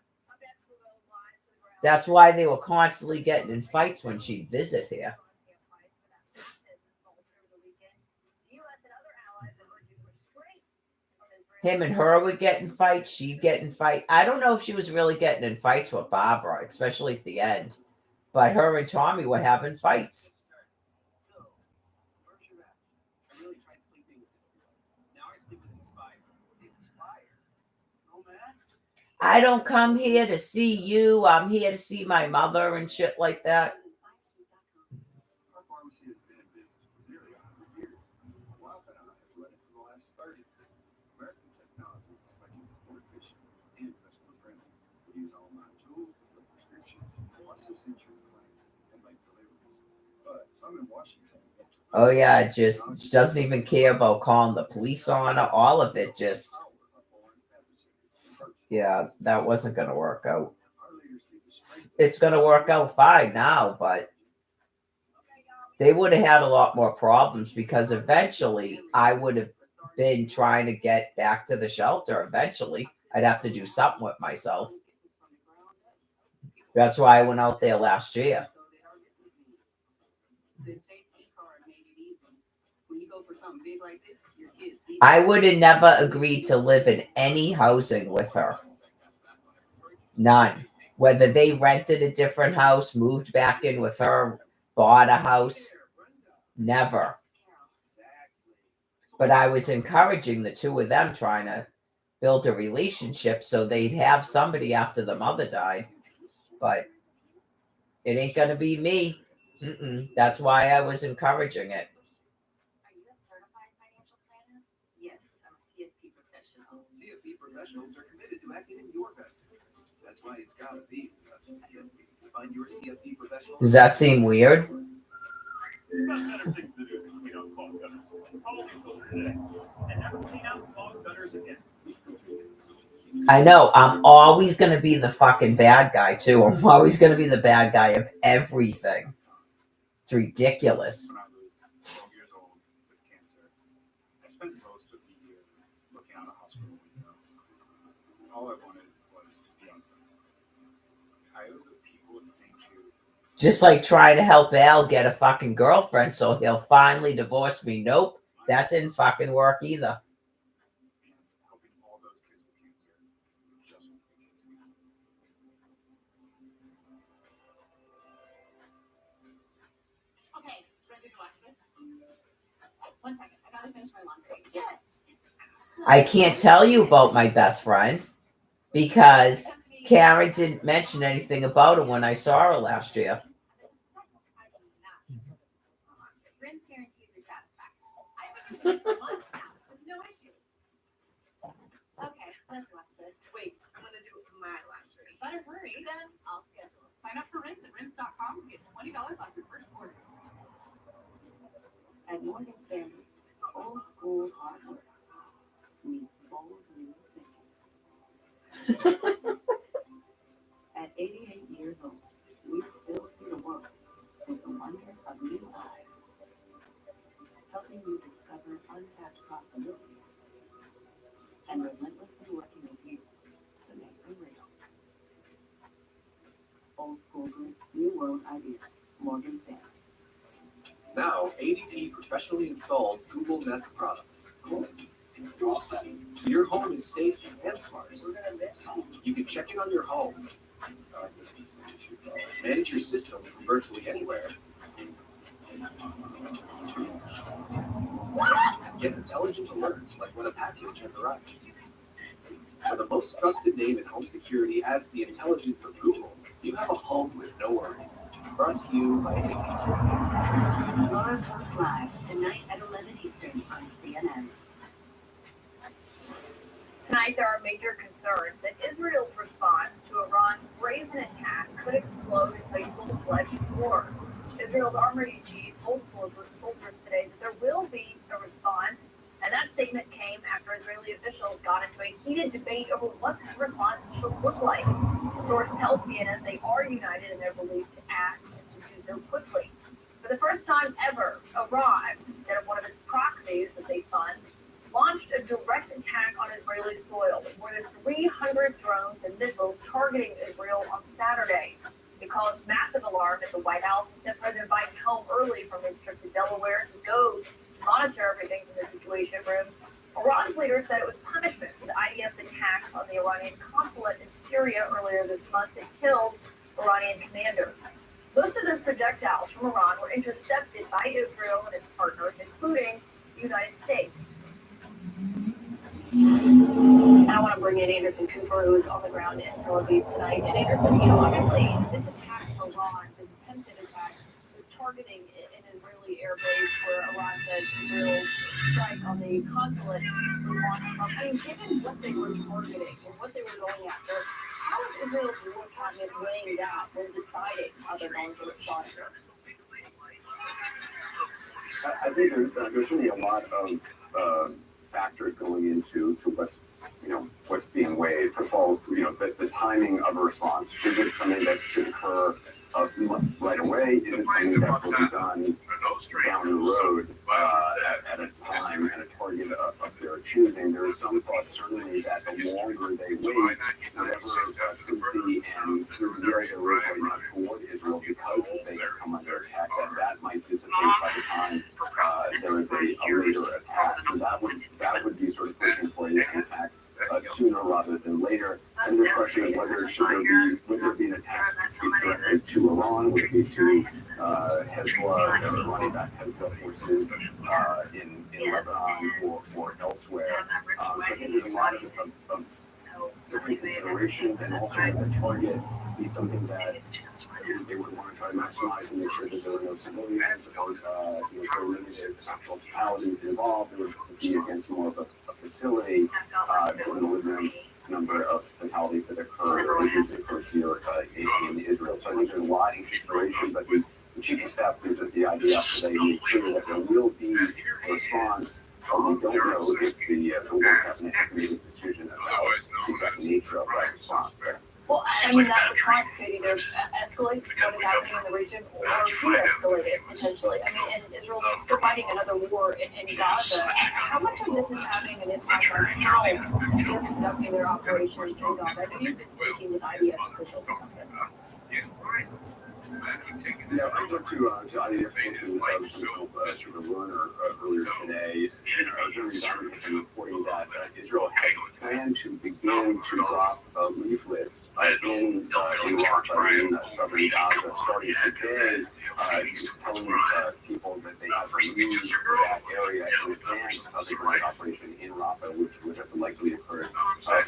That's why they were constantly getting in fights when she'd visit here. Him and her would get in fights. She'd get in fight. I don't know if she was really getting in fights with Barbara, especially at the end. But her and Tommy were having fights. I don't come here to see you. I'm here to see my mother and shit like that. Our pharmacy has been in business for nearly 100 years. Ralph and I have run it for the last 30. American technology is making us more efficient and customer friendly. We use online tools to fill prescriptions, plus essential claims, and make deliveries. But some in Washington. Oh yeah, just doesn't even care about calling the police on her. All of it just. Yeah, that wasn't going to work out. It's going to work out fine now, but they would have had a lot more problems because eventually I would have been trying to get back to the shelter. Eventually, I'd have to do something with myself. That's why I went out there last year. I would have never agreed to live in any housing with her. None. Whether they rented a different house, moved back in with her, bought a house, never. But I was encouraging the two of them trying to build a relationship so they'd have somebody after the mother died. But it ain't going to be me. That's why I was encouraging it. CFP professionals are committed to acting in your best interest. That's why it's gotta be a CFP. Find your CFP professional. Does that seem weird? I know. I'm always going to be the fucking bad guy, too. I'm always going to be the bad guy of everything. It's ridiculous. When I was 12 years old with cancer, I spent most of the year looking out a hospital window. All I wanted was to be on something. I owe the people in St. Jude. Just like trying to help Al get a fucking girlfriend so he'll finally divorce me. Nope, that didn't fucking work either. Helping all those kids with cancer just with the kids. Okay, ready to watch this? 1 second, I gotta finish my laundry. Yeah. I can't tell you about my best friend because Karen didn't mention anything about her when I saw her last year. Rinse guarantees your satisfaction. I've been using it for months now with no issue. Okay, let's watch this. Wait, I'm gonna do my laundry. Better hurry, then I'll schedule it. Sign up for Rinse at rinse.com to get $20 off your first order. At Morgan Stanley, old school hard work meets bold new thinking. At 88 years old, we still see the world with the wonder of new eyes, helping you discover untapped possibilities and relentlessly working with you to make them real. Old school group, new world ideas. Morgan Stanley. Now, ADT professionally installs Google Nest products. Cool. You're all set. So your home is safe and smart. We're gonna miss you. You can check in on your home. Manage your system from virtually anywhere. Get intelligent alerts like when a package has arrived. When the most trusted name in home security adds the intelligence of Google, you have a home with no worries. Brought to you by ADT. Laura comes live tonight at 11 Eastern on CNN. Tonight, there are major concerns that Israel's response to Iran's brazen attack could explode into a full-fledged war. Israel's army chief told soldiers today that there will be a response, and that statement came after Israeli officials got into a heated debate over what the response should look like. tonight. The source tells CNN they are united in their belief to act and to do so quickly. For the first time ever, Iran, instead of one of its proxies that they fund, launched a direct attack on Israeli soil with more than 300 drones and missiles targeting Israel on Saturday. It caused massive alarm at the White House and sent President Biden home early from his trip to Delaware to go to monitor everything from the Situation Room. Iran's leader said it was punishment for the IDF's attacks on the Iranian consulate in Syria earlier this month that killed Iranian commanders. Most of those projectiles from Iran were intercepted by Israel and its partners, including the United States. And I want to bring in Anderson Cooper, who is on the ground in Tel Aviv tonight. And Anderson, obviously this attack from Iran, this attempted attack, was targeting an Israeli airbase where Iran said Israel strike on the consulate. I mean, given what they were targeting and what they were going after, how is Israel's war cabinet weighing that when deciding how they're going to respond to it? I think there's really a lot of factors going into what's being weighed. First of all, the timing of a response. Is it something that should occur right away? Is it something that will be done down the road at a time and a target of their choosing? There is some thought certainly that the longer they wait, whatever sympathy and goodwill there is right now toward Israel because they come under attack, that might dissipate by the time there is a later attack. So that would be sort of pushing for an attack sooner rather than later. And the question is would there be an attack directed to Iran, would it be to Hezbollah, the Iranian-backed Hezbollah forces in Lebanon or elsewhere? So I think there's a lot of different considerations, and also the target be something that they would want to try to maximize and make sure that there were no civilians or very limited actual fatalities involved. It would be against more of a facility, given the limited number of fatalities that occur here in Israel. So I think there's a lot in consideration, but the chief of staff presented the idea today made clear that there will be a response. We don't know if the War Cabinet has made a decision about the exact nature of that response. Well, I mean, that response could either escalate what is happening in the region or de-escalate it, potentially. I mean, and Israel's still fighting another war in Gaza. How much of this is having an impact on how they're conducting their operations in Gaza? I know you've been speaking with IDF officials about this. Yeah, I talked to IDF officials of Lerner earlier today. There's reporting that Israel had planned to begin to drop leaflets in Rafah in southern Gaza starting today, telling people that they have to leave that area in advance of the ground operation in Rafah, which would have likely occurred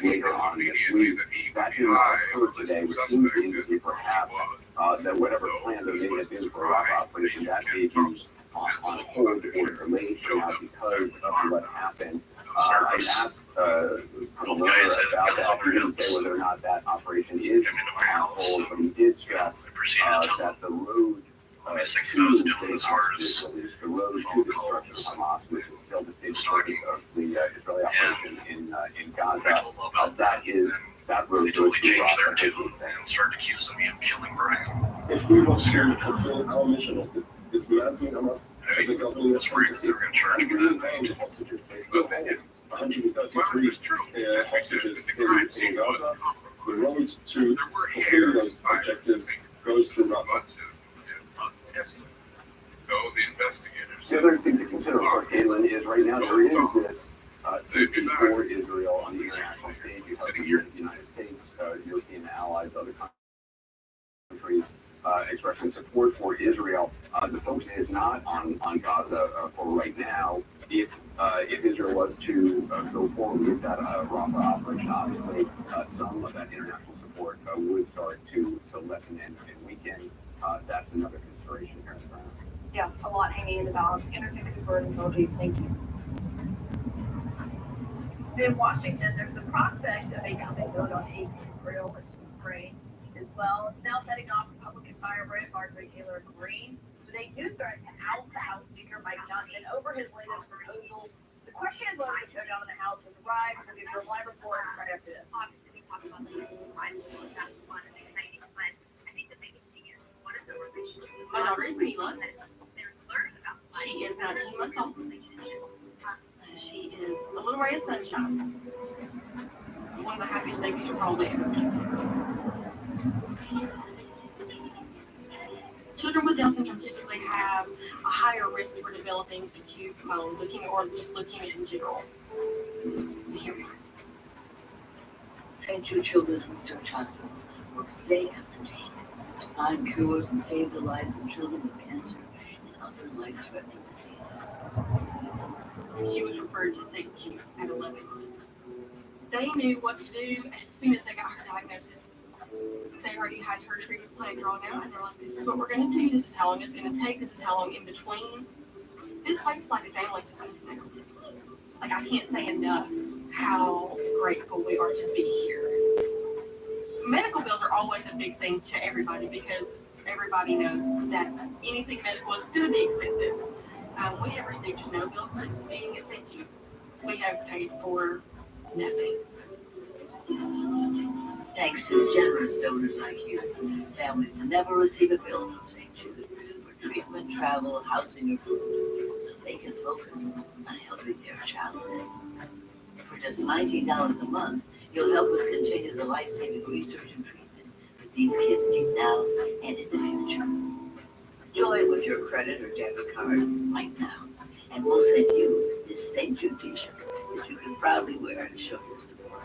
later on this week. That did not occur today, which seems to indicate perhaps that whatever plan there may have been for a Rafah operation, that may be on hold or delayed for now because of what happened. I asked Colonel Lerner about that. He didn't say whether or not that operation is on hold, but he did stress that the road to getting hostages released, the road to the destruction of Hamas, which is still the stated focus of the Israeli operation in Gaza, that road goes to Rafah. And start accusing me of killing Brian. If we want to fulfill our mission as this Nazi Hamas, as a company that's They're going to charge me that. hostages, But if 133 hostages in Gaza, the road to there were fulfill those hairs fired, objectives goes through Rafah. lots of untested. So the investigators. The other thing to consider, of course, Caitlin, is right now there is this sympathy for Israel on the international stage. You have the United States, European allies, other countries expressing support for Israel. The focus is not on Gaza for right now. If Israel was to go forward with that Rafah operation, obviously some of that international support would start to lessen and weaken. That's another consideration here in the ground. Yeah, a lot hanging in the balance. Anderson Cooper and Tel Aviv, thank you. In Washington, there's the prospect of a coming vote on aid to Israel and to Ukraine as well. It's now setting off Republican firebrand Marjorie Taylor Greene with a new threat to oust the House Speaker Mike Johnson over his latest proposal. The question is whether the showdown in the House has arrived. We'll give you a live report right after this. talk about like pride school and that's fun and exciting, but I think the biggest thing is what is the relationship? My daughter is Mila. They're learning about life. She is 19 months old. Relationship. She is a little ray of sunshine. One of the happiest babies you'll probably ever meet. Children with Down syndrome typically have a higher risk for developing acute looking or just leukemia in general. Here we are. St. Jude Children's Research Hospital works day after day to find cures and save the lives of children with cancer and other life-threatening diseases. She was referred to St. Jude at 11 months. They knew what to do as soon as they got her diagnosis. They already had her treatment plan drawn out, and they're like, this is what we're going to do. This is how long it's going to take. This is how long in between. This place is like a family to us now. Like, I can't say enough how grateful we are to be here. Medical bills are always a big thing to everybody because everybody knows that anything medical is going to be expensive. We have received no bills since being at St. Jude. We have paid for nothing. Thanks to generous donors like you, families never receive a bill from St. Jude for treatment, travel, housing, or food, so they can focus on helping their child live. For just $19 a month, you'll help us continue the life-saving research and treatment that these kids need now and in the future. Join with your credit or debit card right now, and we'll send you this St. Jude t-shirt that you can proudly wear to show your support.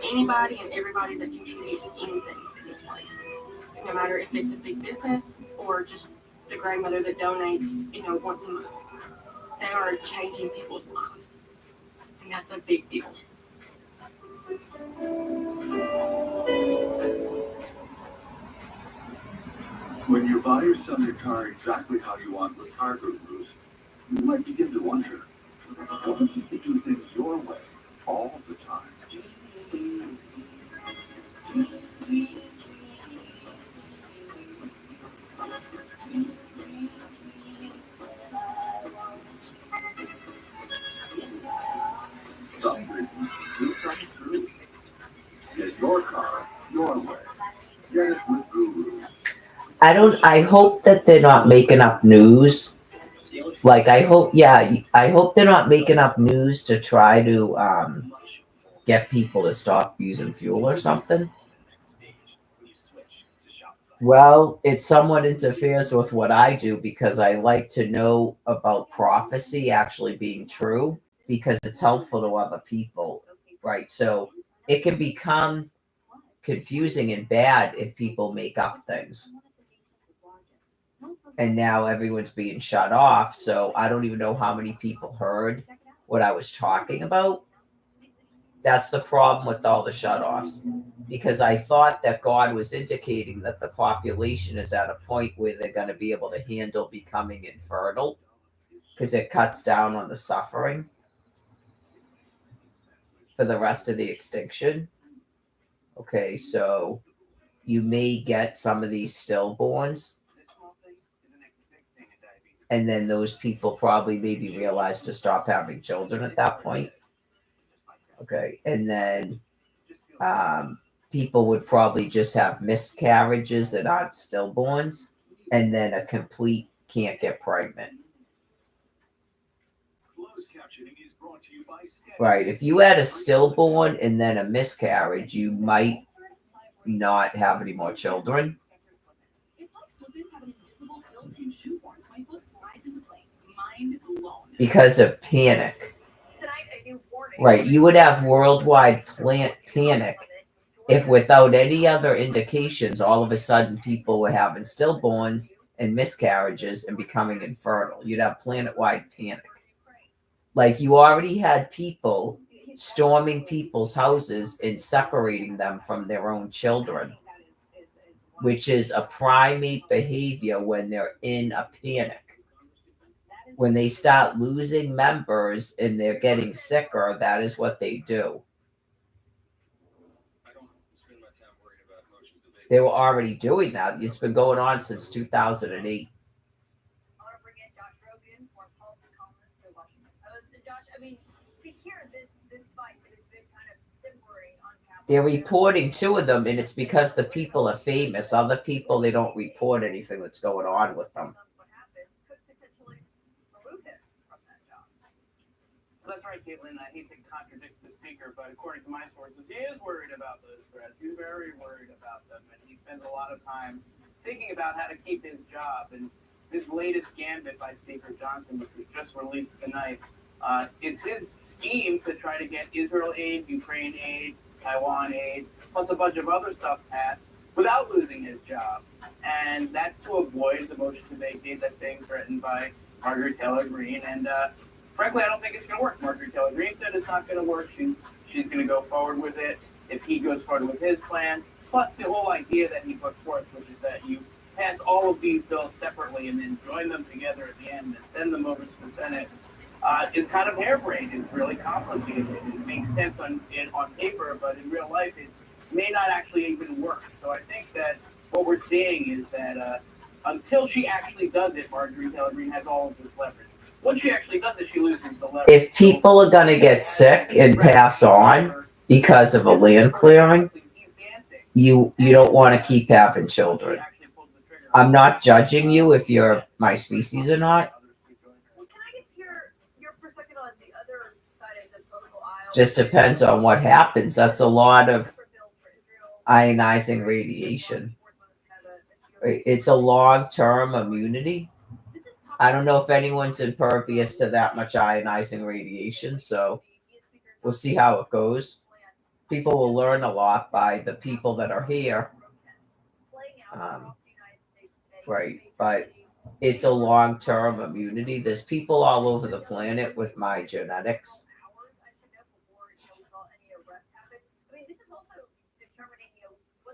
Anybody and everybody that contributes anything to this place, no matter if it's a big business or just the grandmother that donates, once a month, they are changing people's lives, and that's a big deal. When you buy or sell your car exactly how you want with Car Gurus, you might begin to wonder, what if you do things your way all the time? Some reasons do come true. Get your car your way. Get it with Gurus. I hope that they're not making up news. Like, I hope they're not making up news to try to get people to stop using fuel or something. Well, it somewhat interferes with what I do because I like to know about prophecy actually being true because it's helpful to other people, right? So it can become confusing and bad if people make up things. And now everyone's being shut off, so I don't even know how many people heard what I was talking about. That's the problem with all the shutoffs, because I thought that God was indicating that the population is at a point where they're going to be able to handle becoming infertile, because it cuts down on the suffering for the rest of the extinction. Okay, so you may get some of these stillborns, and then those people probably maybe realize to stop having children at that point. Okay, and then people would probably just have miscarriages that aren't stillborns, and then a complete can't get pregnant. Right, if you had a stillborn and then a miscarriage, you might not have any more children. Because of panic. Right, you would have worldwide panic if without any other indications, all of a sudden people were having stillborns and miscarriages and becoming infertile. You'd have planet-wide panic. Like you already had people storming people's houses and separating them from their own children, which is a primate behavior when they're in a panic. When they start losing members and they're getting sicker, that is what they do. They were already doing that. It's been going on since 2008. I want to bring in Josh Rogan, foreign policy columnist for the Washington Post. And Josh, I mean, to hear this fight that has been kind of simmering on Capitol They're reporting 2 of them, and it's because the people are famous. Other people, they don't report anything that's going on with them. What happens could potentially remove him from that job. Well, that's right, Caitlin. I hate to contradict the speaker, but according to my sources, he is worried about those threats. He's very worried about them, and he spends a lot of time thinking about how to keep his job. And this latest gambit by Speaker Johnson, which was just released tonight, is his scheme to try to get Israel aid, Ukraine aid, Taiwan aid, plus a bunch of other stuff passed without losing his job. And that's to avoid the motion to vacate that's being threatened by Marjorie Taylor Greene. And frankly, I don't think it's going to work. Marjorie Taylor Greene said it's not going to work. She's going to go forward with it if he goes forward with his plan. Plus the whole idea that he put forth, which is that you pass all of these bills separately and then join them together at the end and send them over to the Senate, is kind of harebrained. It's really complicated. It makes sense on paper, but in real life, it may not actually even work. So I think that what we're seeing is that until she actually does it, Marjorie Taylor Greene has all of this leverage. Once she actually does it, she loses the leverage. If people are going to get sick and pass on because of a land clearing, you don't want to keep having children. I'm not judging you if you're my species or not. Well, can I get your perspective on the other side of the political aisle? Just depends on what happens. That's a lot of ionizing radiation. It's a long-term immunity. I don't know if anyone's impervious to that much ionizing radiation, so we'll see how it goes. People will learn a lot by the people that are here. Right, but it's a long-term immunity. There's people all over the planet with my genetics.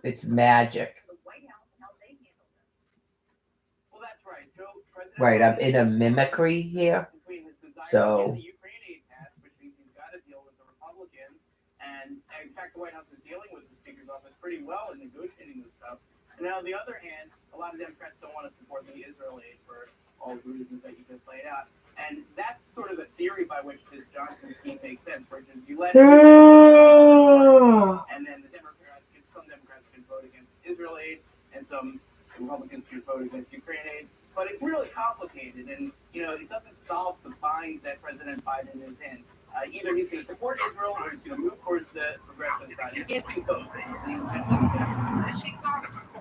It's magic. Well, that's right. Right, I'm in a mimicry here. So Ukraine aid passed, which means he's got to deal with the Republicans. And in fact, the White House is dealing with the Speaker's office pretty well in negotiating this stuff. And on the other hand, a lot of Democrats don't want to support the Israel aid for all the reasons that you just laid out. And that's sort of the theory by which this Johnson scheme makes sense, which is you let and then some Democrats can vote against Israel aid, and some Republicans should vote against Ukraine aid. But it's really complicated, and it doesn't solve the bind that President Biden is in. Either he's going to support Israel or he's going to move towards the progressive side. He can't do both.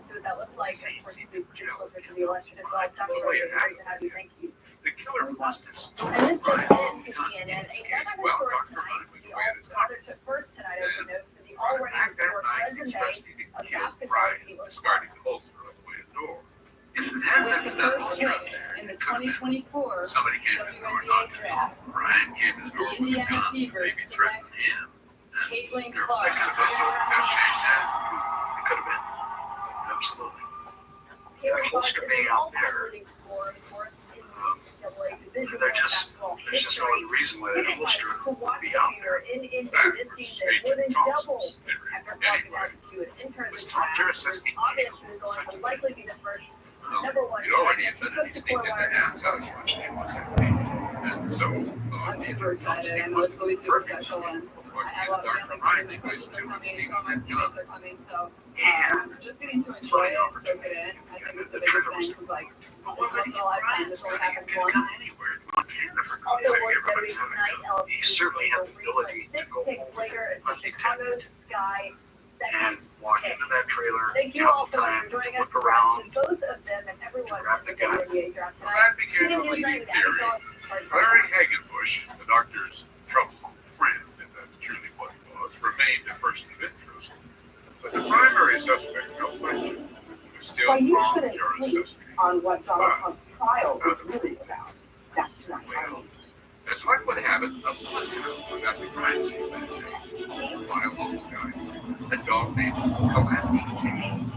So that looks like, of course, we're closer to the election as well. Dr. Rosen, great to have you. Thank you. The killer must have stolen. And this just in to CNN. Another story tonight. First tonight, as you know, the already historic resume of basketball team Starting to bolster the way a door. If it hadn't been that first struck pick there, in the 2024 somebody came to the door and knocked WNBA it off. draft. Brian came to the door with a Indiana gun, Fever maybe threatened him. Caitlin That Clark. could have been something. Could have changed hands. It could have been. Absolutely. Caitlin Clark Holster is being an out there. all-time leading scorer, of course, in the NCAA Division There's I just basketball no history. other reason why that Ticket holster prices to watch would be the out Fever there. in Indy That this was season more than Agent doubled Thompson's theory. after Clark Anyway, announced she would enter was the Tom draft. Tarasenko It's obvious she was going to likely be the first number one. He'd already pick. She admitted he spoke to sneaked into Corwire. Ann's house when she was at and so I'm super excited. I know it's going to be super special, and I have a lot of family coming. My cousins are coming, some of my teammates are coming, so just getting to enjoy it, soak it in. I think it's the biggest thing, because like, it's once in a lifetime, this only happens once. Also worth noting tonight, LSU will research 6 picks later as the Chicago Sky and second walk pick. into that trailer, Thank you all couple so much times, for joining us look for around. both of them and everyone Grab at the the gun. NBA draft Well, tonight. that became CNN a News leading 9 with Abby theory. Phillips. Larry Hagenbush, the doctor's troubled friend, if that's truly what he was, remained a person of interest. But the primary suspect, no question, was still Well, you Tom shouldn't sleep Jaroszewski. on what Donald Trump's trial was really about. That's tonight. Well, as luck would have it, a blood count was at the crime scene that day, owned by a local guy, a dog named Calamity Jane.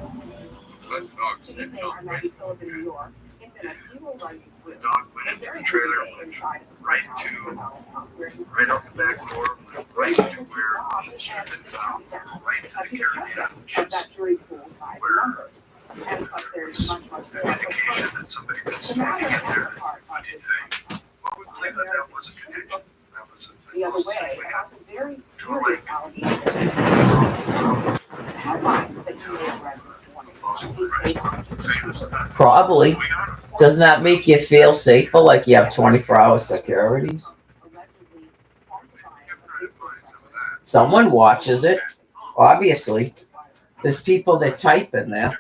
Let the dog sniff Evening, on I'm the Maggie race. Phillips in New York. In minutes, we will run you The through dog went a into very the trailer, busy day went inside of the right courthouse to, for Donald Trump, where he's right out the back door, went right to where he should have been found, right to the carriage of that jury pool by the numbers. And but there's much, much an more. indication that somebody was The trying matter to get of there. the part What of do you this think? Well, we believe that that was a connection. That was a the other way possible about the very to a serious lake. allegations Probably. Doesn't that make you feel safer, like you have 24-hour security? Someone watches it, obviously. There's people that type in there.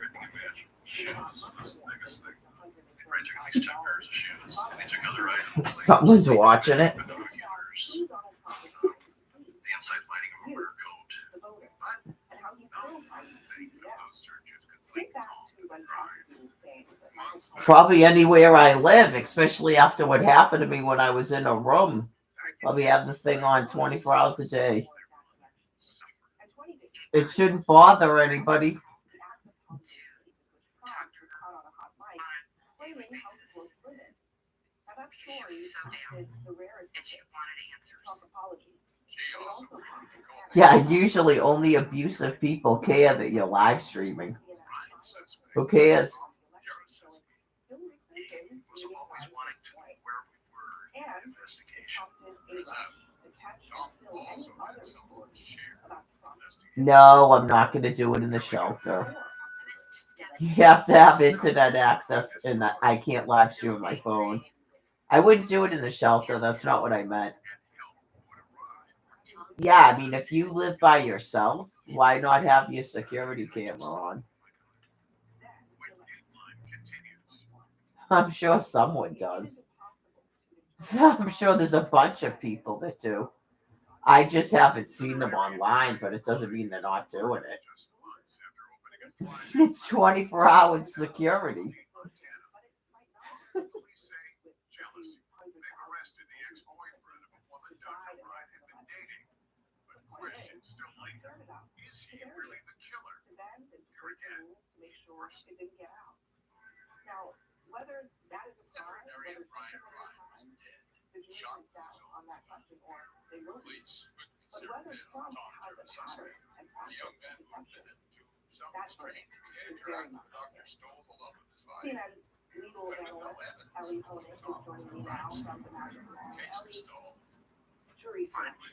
Someone's watching it. Probably anywhere I live, especially after what happened to me when I was in a room. Probably have the thing on 24 hours a day. It shouldn't bother anybody. Yeah, usually only abusive people care that you're live streaming. Who cares? No, I'm not going to do it in the shelter. You have to have internet access, and I can't live stream my phone. I wouldn't do it in the shelter. That's not what I meant. Yeah, I mean, if you live by yourself, why not have your security camera on? I'm sure someone does. I'm sure there's a bunch of people that do. I just haven't seen them online, but it doesn't mean they're not doing it. It's 24-hour security. Now, whether that is a sign, whether the jury is out on that question, or they will be. But whether Trump has a pattern and practice deception, that verdict is very much CNN's legal analyst, Ellie Honig, is joining me now from the National Law. Jury selection.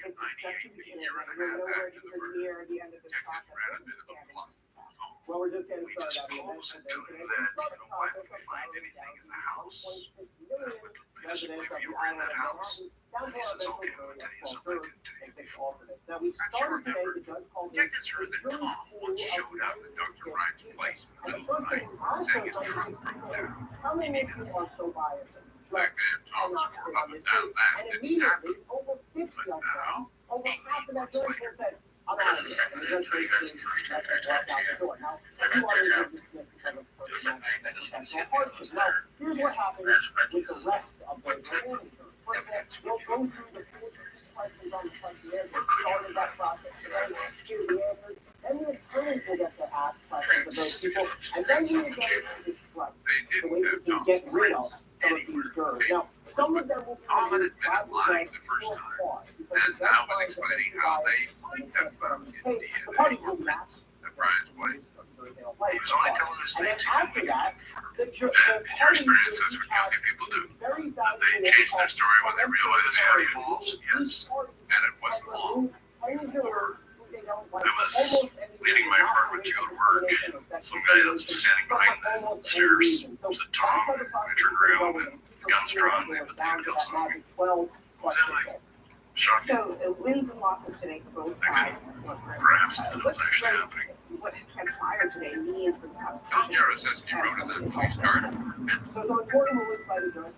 This is just the beginning. We're nowhere even near the end of this process. Well, we're just getting started on the event today. Today, we start the process of filing down to 1.6 million residents of the island of Manhattan, down to our eventual jury of 12 jurors and 6 alternates. Now, we started today, the judge called it a jury pool of candidates. And the first thing we asked those judges is, how many of you are so biased and just cannot sit on this case? And immediately, over 50 of them, over half of that jury pool said, I'm out of here. And the judge basically let them walk out the door. Now, a few others were dismissed because of personal and potential hardship. Now, here's what happens with the rest of those remaining jurors. First of all, we'll go through the 42 questions on the questionnaire. We started that process today. Here's the answers. Then the attorneys will get to ask questions of those people. And then you will get into the strike. The way you can get rid of some of these jurors. Now, some of them will be removed by the first time. And I was explaining how they have the party will match the Brian's way. He was only telling us things. And after that, the experience that's what guilty people do. They change their story when they realize it's how he falls. Yes. And it wasn't long. I was leaving my apartment to go to work. Some guy that's just standing behind the stairs was a Tom. I turned around and the gun's drawn. They put the handcuffs on me. So, wins and losses today for both sides. What transpired today means for the prosecution. So, some important rulings by the judge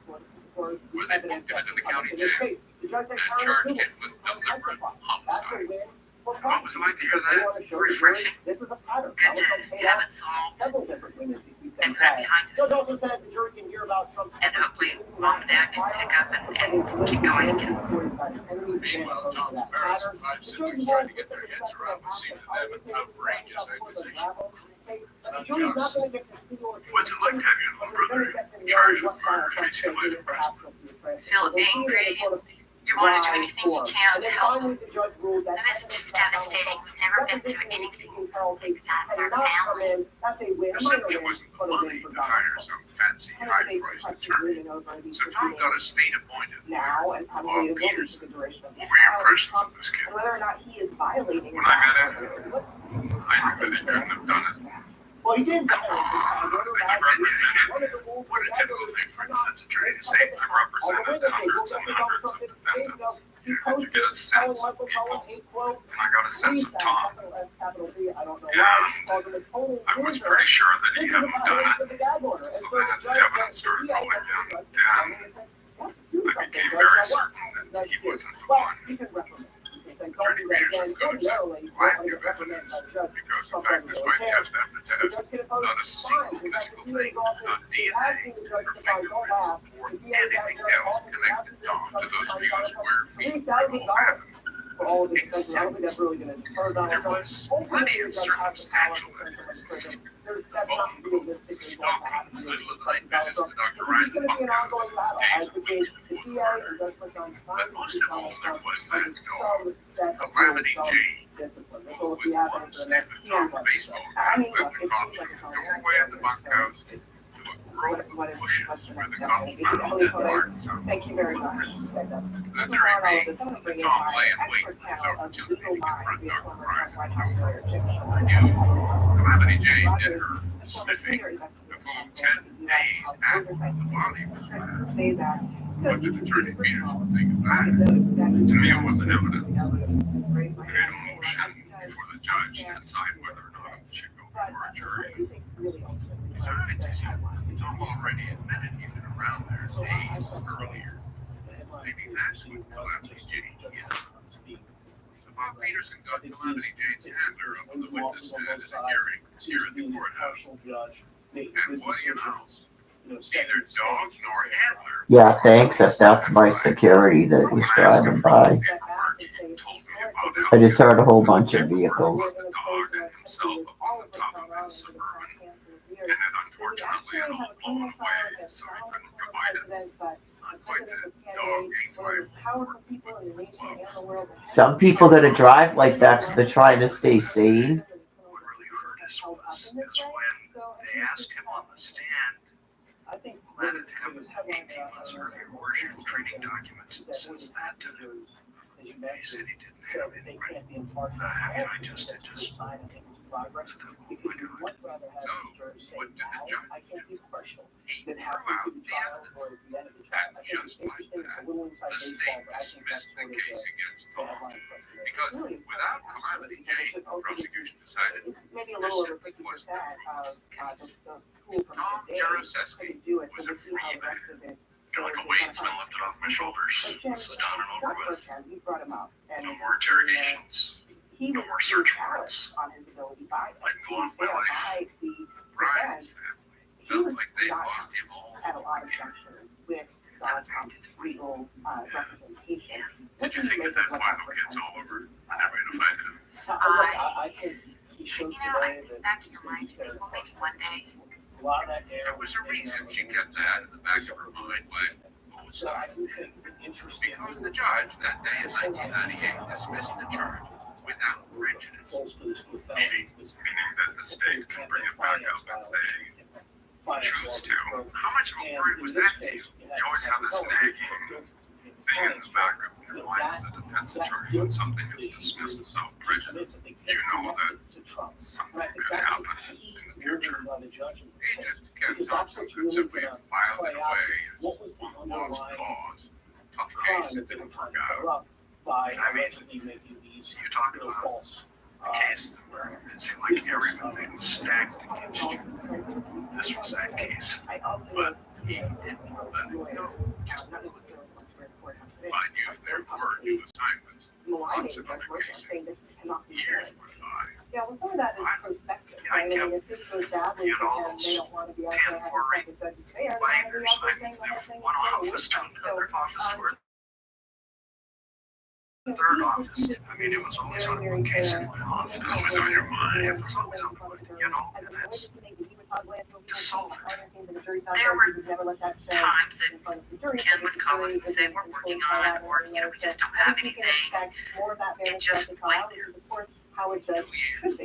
for evidence that in this case. The judge then charged him with deliberate homicide. What was it like to hear that? Refreshing. This is a pattern. Good to have it solved several different ways and put it behind us. Judge also said the jury can hear about Trump's and hopefully mom and dad can pick up and keep going again. Meanwhile, Tom's parents and 5 siblings tried to get their heads around what seemed to them an outrageous accusation. What's it like having a little brother charged with murder facing life imprisonment? Feel angry. You want to do anything you can to help them. And it's just devastating. We've never been through anything like that in our family. There simply wasn't the money to hire some fancy high-priced attorney. So Tom got a state-appointed lawyer, Bob Peters. What were your impressions of this kid? Whether or not he is violating When I met him, I knew that he couldn't have done it. Well, he didn't. Come on, you represented what a typical thing for a defense attorney to say. I represented hundreds and hundreds of defendants. You get a sense of people, and I got a sense of Tom. Yeah, I was pretty sure that he hadn't done it. So then as the evidence started rolling down, I became very certain that he wasn't the one. Attorney Peterson could have said, why have you evidence? Because the fact is, my test after test, not a single physical thing, not DNA, or fingerprints, or anything else connected Tom to those few square feet where it all happened. Except there was plenty of circumstantial evidence. The phone stopping in the middle of the night visits to Dr. Ryan Bunkhouse days a week before the murder. But most of all, there was that dog, Calamity Jane, who was the one who sniffed at Tom's baseball bat with the cops from the doorway of the bunkhouse to a grove of bushes where the cops found dead Martin's house. Thank you very much. The theory being that Tom lay in wait for his opportunity to confront Dr. Ryan. Calamity Jane did her sniffing the food 10 days after the body was found. What did Attorney Peterson think of that? To me, it wasn't evidence. It made a motion before the judge to decide whether or not it should go before a jury. Tom already admitted he'd been around there days earlier. Maybe that's what Calamity Jane is. So Bob Peterson got Calamity Jane's handler up on the witness stand at a hearing here at the courthouse. And what do you know? Neither dog nor handler. Yeah, thanks. If that's my security that was driving by. I just heard a whole bunch of vehicles. The dog and himself up on the top of that Suburban. And then unfortunately it all blown away, so he couldn't provide it. Not quite the dog ain't life. Some people gotta drive like that because they're trying to stay sane. What really hurt us was when they asked him on the stand, planted him with 18 months earlier worship training documents, and since that to him, he said he didn't have any. I just So, what did the judge do? He threw out the evidence. And just like that, the state dismissed the case against Tom. Because without Calamity Jane, the prosecution decided there simply was no proof. Tom Jaroszewski was a free man. Feel like a weight's been lifted off my shoulders. This is done and over with. No more interrogations. No more search warrants. I can go on with my life. Brian's family felt like they lost him all over again. Did you think that that final kid's all over? I never invited him. I think he showed today that Back in your mind, you think we'll make it one day. a lot of that air There was a reason she kept that in the back of her mind by both So I sides. do think interesting. Because the judge that day in 1998 dismissed the charge without prejudice. Meaning that the state can bring it back up if they choose to. How much of a worry was that to you? You always have this nagging thing in the back of your mind as a defense attorney when something is dismissed without prejudice. You know that something could happen in the future. He just kept Thompson could simply have filed it away as one lost cause. Tough case that didn't work out. I mean, you're talking about a case where it seemed like everything was stacked against you. This was that case. But he didn't let it go. Just let it go. Mind you, there were new assignments. Lots of other cases. Years went by. Yeah, well, some of that is perspective. I Right? I mean, kept if this goes badly you for know, them, they don't want to be out 10 there having foreign the judges fair. They're binders. out there I saying mean, the there whole was thing one is still office to another office to a so, third office. I mean, it was always on one case in my office. It was on your mind. It was always on my, you know, and that's to solve it. There were times that Ken would call us and say, we're working on it, or, we just don't have anything. It just went there. 2 years, 5,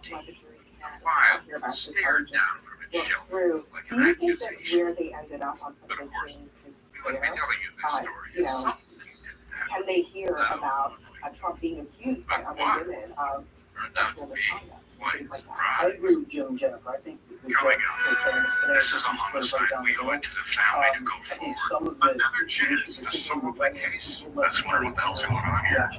10, 13, a file stared down from its shelf like do an you think that accusation. where they ended up on some But of of those course, things is let me fair? tell you this story. you It's know, something didn't happen. Can they hear about Trump being accused by other women of Turned out sexual to be misconduct? quite Things like that. right. Jim and Jennifer, I think. Here we go. This is a homicide. We owe it to the family to go forward. Another chance to solve the case. Let's wonder what the hell's going on here.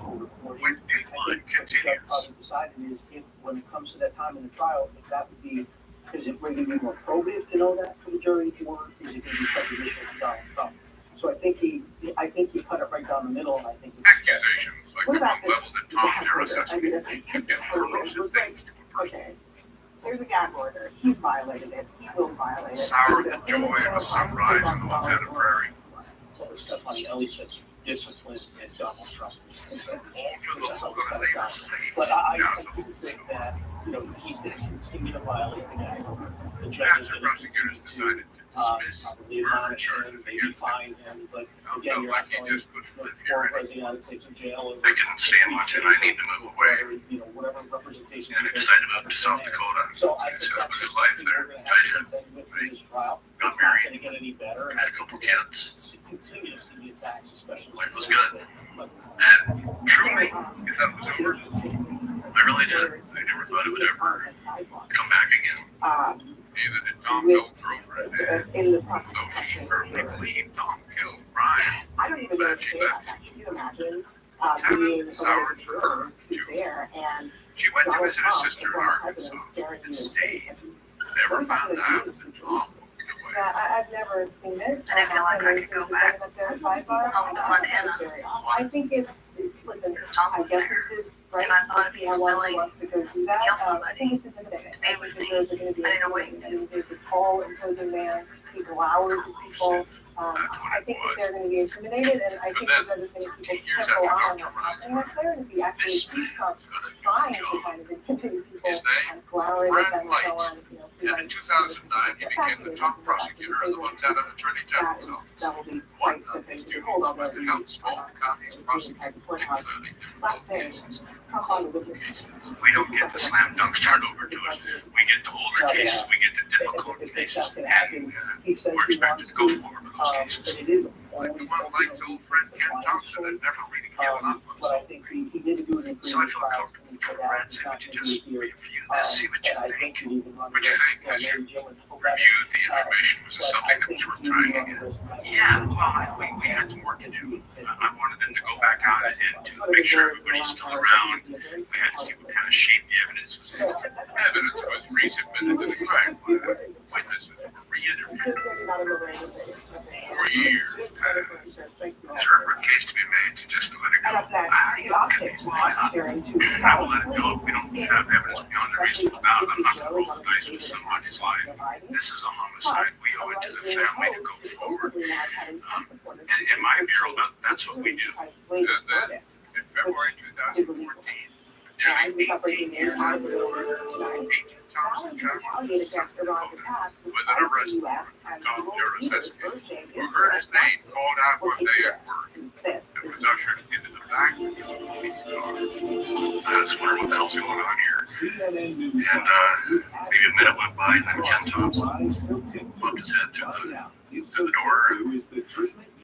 When Dateline continues. Probably decided is if, when it comes to that time in the trial, if that would be, is it going to be more probative to know that for the jury, or is it going to be prejudicial to Donald Trump? So I think he cut it right down the middle, and I think. Accusations like What the about one leveled at Tom Harris has I mean, this is- been corrosive things to a person. Okay, there's a gag order, he's violated it, he will violate it. Sour the joy of a sunrise in the Montana prairie. Well, it's kind of funny, Ellie said discipline and Donald Trump. All to the look of the neighbor's face. But I do think that, he's going to continue to violate the gag order. The judge is After going to prosecutors continue decided to, to dismiss probably murder admonish charges him, maybe against him, fine him, but I again, felt you're like not he going just couldn't to live the here former anymore. president of the United States in jail. They couldn't stand Montana. I need to move away. Whatever representation. And I decided to move to South Dakota. So I And think so that that's was his just life something there. we're gonna have to contend with in this trial. Got It's not married. gonna get any better. and Had a couple kids. Continue to see the attacks, especially. Life was good. And truly, I thought it was over. I really did. I never thought it would ever come back again. Neither did Tom go through for a day. In the process Though of she testing. firmly believed Tom killed Brian. I don't even know what to say about that. Can you imagine being a Soured for her, who's too. there and She went to Donald visit a Trump, sister the in former Arkansas president, staring you and in the stayed. face? Never found out that Tom walked away. Yeah, I've never seen it. And I feel like I could go back I think it's, listen, Because Tom I was guess there. it's his right And I thought to if see he's how long he willing wants to go do that. kill I somebody, think it's intimidating. they I would think the judge are gonna be I don't know what intimidating. I mean, there's a tall, imposing man, he glowers at people. I think that they're gonna be intimidated, and I think the judge is gonna keep a years careful after eye on Dr. what's happening up there, and if he actually sees Trump trying to kind of intimidate people His name? and glowering at them and Brad so on, And in 2009, he became the top prosecutor of the Montana Attorney General's office. That will be One quite of the his thing to duties hold on was to there. help small counties prosecute including difficult cases. We don't get the slam dunks turned over to us. We get the older cases, we get the difficult cases, and we're expected to go forward with those cases. But it is. Like the one like old friend Ken Thompson had never really given up on. But I think he did do an So I agreement feel trial. comfortable to Brad say, would you just review this, see what you think? What'd you think? Because you reviewed the information, was it something that was worth trying again? Yeah, well, we had some work to do. I wanted them to go back out and to make sure everybody's still around. We had to see what kind of shape the evidence was in. Evidence was resubmitted to the crime lab. Witnesses were re-interviewed. 4 years passed. Is there ever a case to be made to just let it go? I will let it go if we don't have evidence beyond a reasonable doubt. I'm not going to roll the dice with somebody's life. This is a homicide. We owe it to the family to go forward. In my bureau, that's what we do. In February 2014, nearly 18 years ago, Agent Thompson traveled to South Dakota with an arrest warrant. Tom Duracescu, who heard his name called out one day at work, and was ushered into the back of the police car. I just wonder what the hell's going on here. And maybe a minute went by, and then Ken Thompson bumped his head through the door and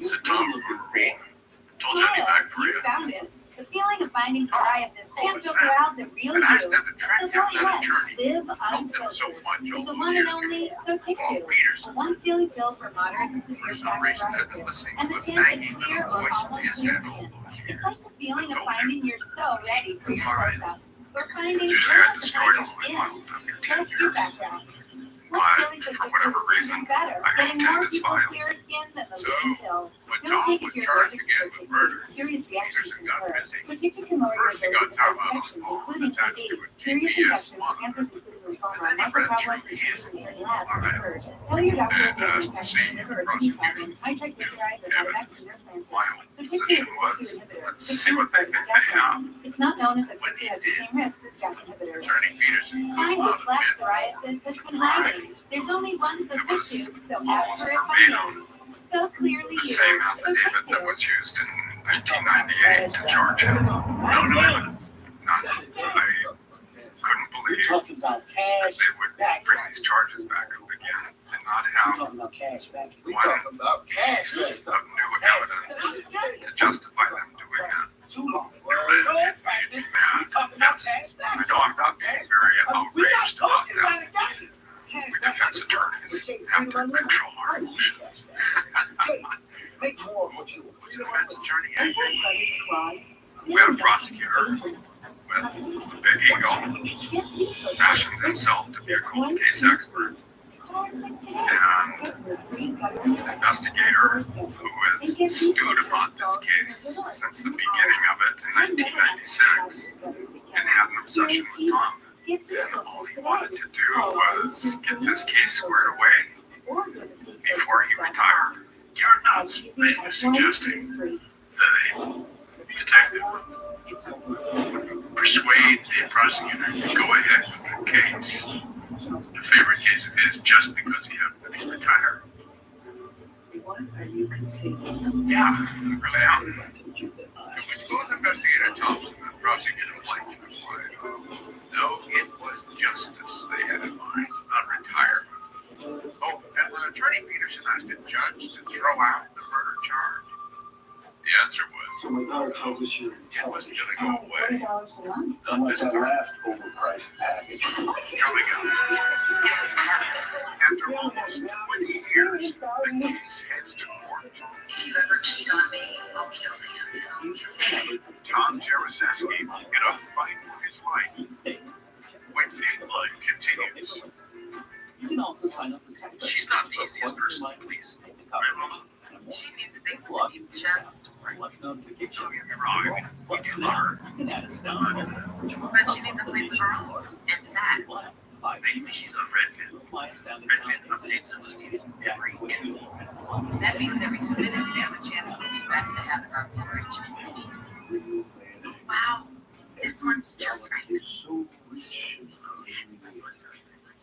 said, "Tom, remember me? Told you I'd be back for you." Found it. The feeling of finding psoriasis can't filter out the real And I asked you. them to track down that attorney. Live Helped them so unfiltered. much With all the those one and years only before. So Paul Tick Peterson. a once daily pill for moderate to For severe some reason, I've been psoriasis. listening And to the a chance nagging of little clear or voice in almost his head all those It's years. like the feeling of finding you're so ready for your close-up. Or finding Usually I out the destroyed all your my skin. models after 10 Just your years. background. But What's really so for whatever reason, better? I Getting more maintained its people files. clear skin than the So, living pill. when Don't Tom take was it you're charged allergic again to with murder, serious reactions Peterson can got occur. busy. So TICTIC can lower your First, he ability got to Tom fight out of infections, law including attached TB. to a Serious TBS infections, monitor. cancers including lymphoma, And then he read microcoagulation through his in your labs can file occur. Tell your doctor and if you have asked to infection, see liver, the or kidney prosecution's problems, high triglycerides, or diabetes in your plans. My So own TICTIC is position a was, TICTIC inhibitor. let's see what they think they have. It's not known as a When TICTIC he has the did, same risks as JAK inhibitors. Attorney Peterson Find could what not black admit psoriasis has been hiding. There's only one for it was TICTIC, so ask almost for it verbatim So clearly the you same so affidavit that TICTIC. was used in 1998 to charge him. No evidence. None. I couldn't believe Talking about that cash they would back. bring these charges back up again and not We're have talking about cash back. one piece of new evidence to justify them doing that. Too long. It made me mad. Yes. I know I'm not being very outraged about that. minutes after control our emotions. Make more of what you Was the defense attorney angry? We had a prosecutor with a big ego, fashioned himself to be a cold case expert, and an investigator who has stewed upon this case since the beginning of it in 1996 and had an obsession with Tom. And all he wanted to do was get this case squared away before he retired. You're not suggesting that a detective persuade a prosecutor to go ahead with the case, a favorite case of his, just because he happened to be retired. What are you considering? Yeah, I really am. It was both Investigator Thompson and Prosecutor Blank replied, no, it was justice they had in mind, not retirement. Oh, and when Attorney Peterson asked a judge to throw out the murder charge, the answer was, So my daughter tells us you're it wasn't going to go away. $40 a month. Not this time. last overpriced package. Coming up. After almost 20 years, the case heads to court. If you ever cheat on me, I'll kill him. Tom Jaroszewski in a fight for his life. When Dateline continues. You can also sign up for text. She's not the easiest person to please. Right, Mama? She needs things to be just right. Select notifications. Don't get me wrong, I mean, we do love her. You can add a sound. But she needs a place of her own. And fast. Maybe she's on Redfin. Redfin updates her listings every 2 minutes. That means every 2 minutes there's a chance we'll be back to having our marriage in peace. Wow, this one's just right. So rich.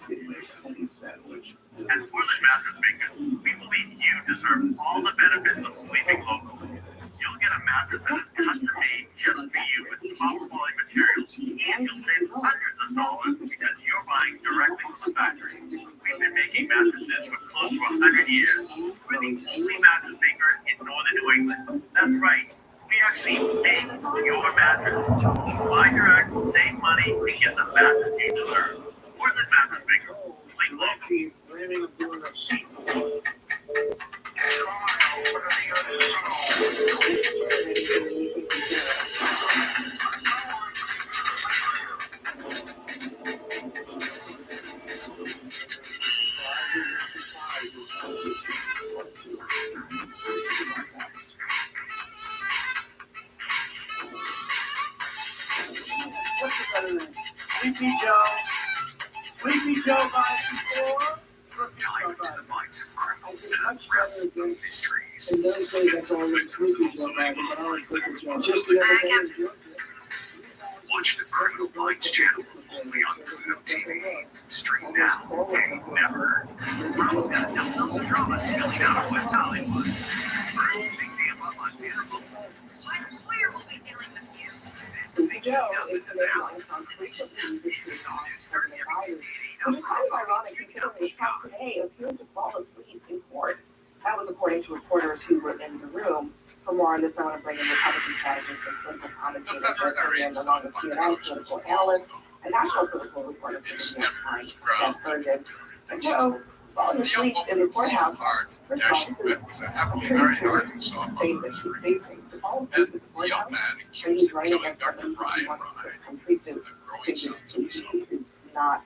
It makes any sandwich. At Portland Mattress Makers, we believe you deserve all the benefits of sleeping locally. You'll get a mattress that is custom made just for you with top quality materials, and you'll save hundreds of dollars because you're buying directly from the factory. We've been making mattresses for close to 100 years. We're the only mattress maker in northern New England. That's right. We actually make your mattress. Buy direct, save money, and get the mattress you deserve. Portland Mattress Maker. Sleep locally. dreaming of doing a sequel. What's the better name? Sleepy Joe. Sleepy Joe by before. Dive into the minds of criminals and Much unravel better than mysteries. in those days. That's all that Sleepy Joe by, but I like Sleepy Joe. Just the other day in Georgia. Watch the Criminal Minds channel only on Pluto TV. Stream now, pay never. Ronald's got a dozen drama spilling out of West Hollywood. For an example, unbearable. So my lawyer will be dealing with you. Sleepy Joe is The Valley. It's all new starting every Tuesday at 8 Which is kind of ironic considering Trump today appeared to fall asleep in court. That was according to reporters who were in the room. For more on this, I want to bring in Republican strategist and political commentator, Kirk Bergen, along with CNN political analyst and national political reporter for the New York Times, Steph Bergen. And Joe, falling asleep in the courthouse, first of all, this is was a happily married Arkansas fate that she's facing. To fall asleep in the courthouse, when he's running against someone who wants the country to think is not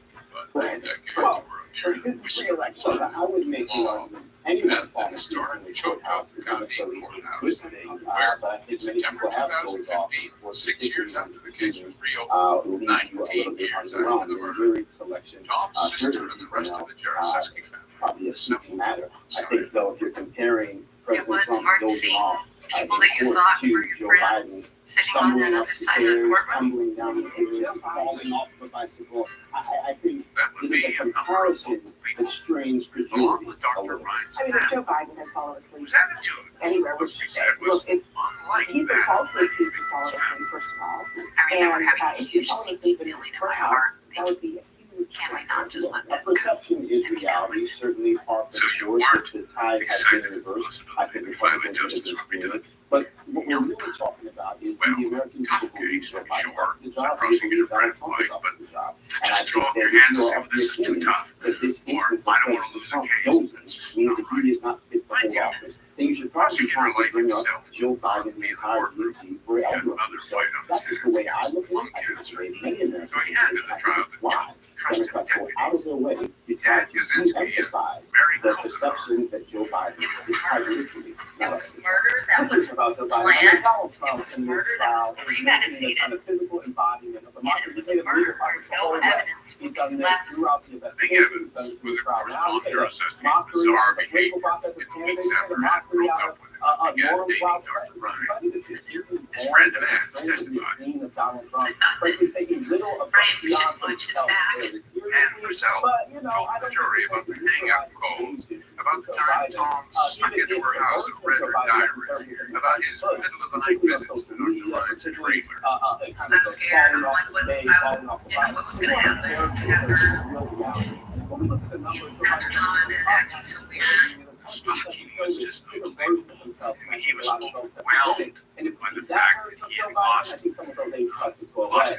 good. Well, for his re-election, I would make the argument. Anyone falling asleep in the courthouse is not so easy. Good thing, but if many September people have those off, 2015, 6 years after the case was reopened, 19 years after the murder. jury selection. Tom's sister and the rest of the Jaroszewski family. Probably a simple matter. I think though, if you're comparing President was Trump hard to dozing see off, people that you thought were your Joe friends Biden sitting on that stumbling up other the side of the stairs, courtroom. tumbling down the stairs, falling off the bicycle. I think That would it is be a a comparison that strains along credulity with a Dr. little. Ryan's I mean, if Joe Biden had fallen asleep whose attitude anywhere, was which, said look, was if unlike he's been that falling of asleep, he's been previous falling asleep, first of all. I remember And having a if you huge fall sinking asleep in the feeling in my courthouse, heart. that would be a huge. Can we not just let A this go? perception is reality, certainly par for So the you course, weren't if the tide has excited been about the reversed. I possibility think that finally Republicans would justice have would be done? But what we're really talking about is Well, the American tough people who case, Joe I'm Biden sure, got the said job. prosecutor Donald Brett Trump White, got but the job. And I just throw think up that your if hands you and say, are well, of this the is too opinion tough. that this Or instance I of don't want to President lose a Trump case. knows That's just means not that right. he is not fit to hold office, then you should probably try to bring up Joe Biden and hire DNC for He had elder another abuse. So fight on that's his just the way I hands. look at Lung it. I think it's cancer. the way many Americans So he had to the trial, but why trusted Democrats go deputy. out of their way to try Dad to Kaczynski is de-emphasize very the close. perception that Joe Biden It was is quite murder. literally It was murder that nothing was about Joe Biden. planned. Donald It Trump was in this murder that was trial is premeditated. kind of physical embodiment of And it democracy. was They have murder unified where the no whole West. evidence He's would done be this left. throughout the Big investigation. evidence He's done this with through a the trial. Now, correspondent the assessment, mockery bizarre of the political behavior process in is the weeks candidate, after the he mockery broke out up of with it. Began Norm dating Wild Dr. Ryan. His friend of Anne testified. Scene of Donald Trump, frankly taking little of Brian, we should beyond watch his himself back. very And seriously. herself But, you know, told I the don't jury think about that the hangout call, about the time Tom snuck into her house and read her diary, about his middle-of-the-night visits to North Carolina's trailer. I'm scared. I'm like, what? I didn't know what was going to happen after Don and acting so weird. He was just unbelievable. I mean, he was overwhelmed by the fact that he had lost Bush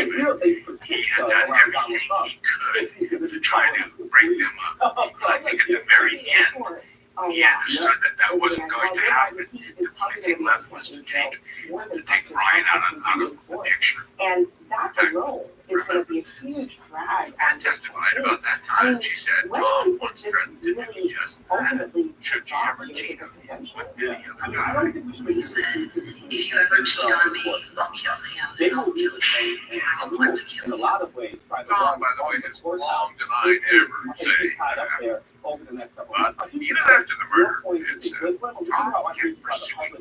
Englishman. He had done everything he could to try to break them up. But I think at the very end, he understood that that wasn't going to happen. The only thing left was to take Brian out of the picture. And that alone is going to be a huge drag. Anne testified about that time. She said, Tom once threatened to do just that. Ultimately, Should she ever cheat with any other I guy? don't think we should He said, if you ever cheat on me, I'll kill him and I'll kill you. I don't want to kill in a you. lot of ways, try to Tom, by the way, has long denied ever saying tied up that. there over the next couple But months. even after the murder, It's it's a good one. Tom kept pursuing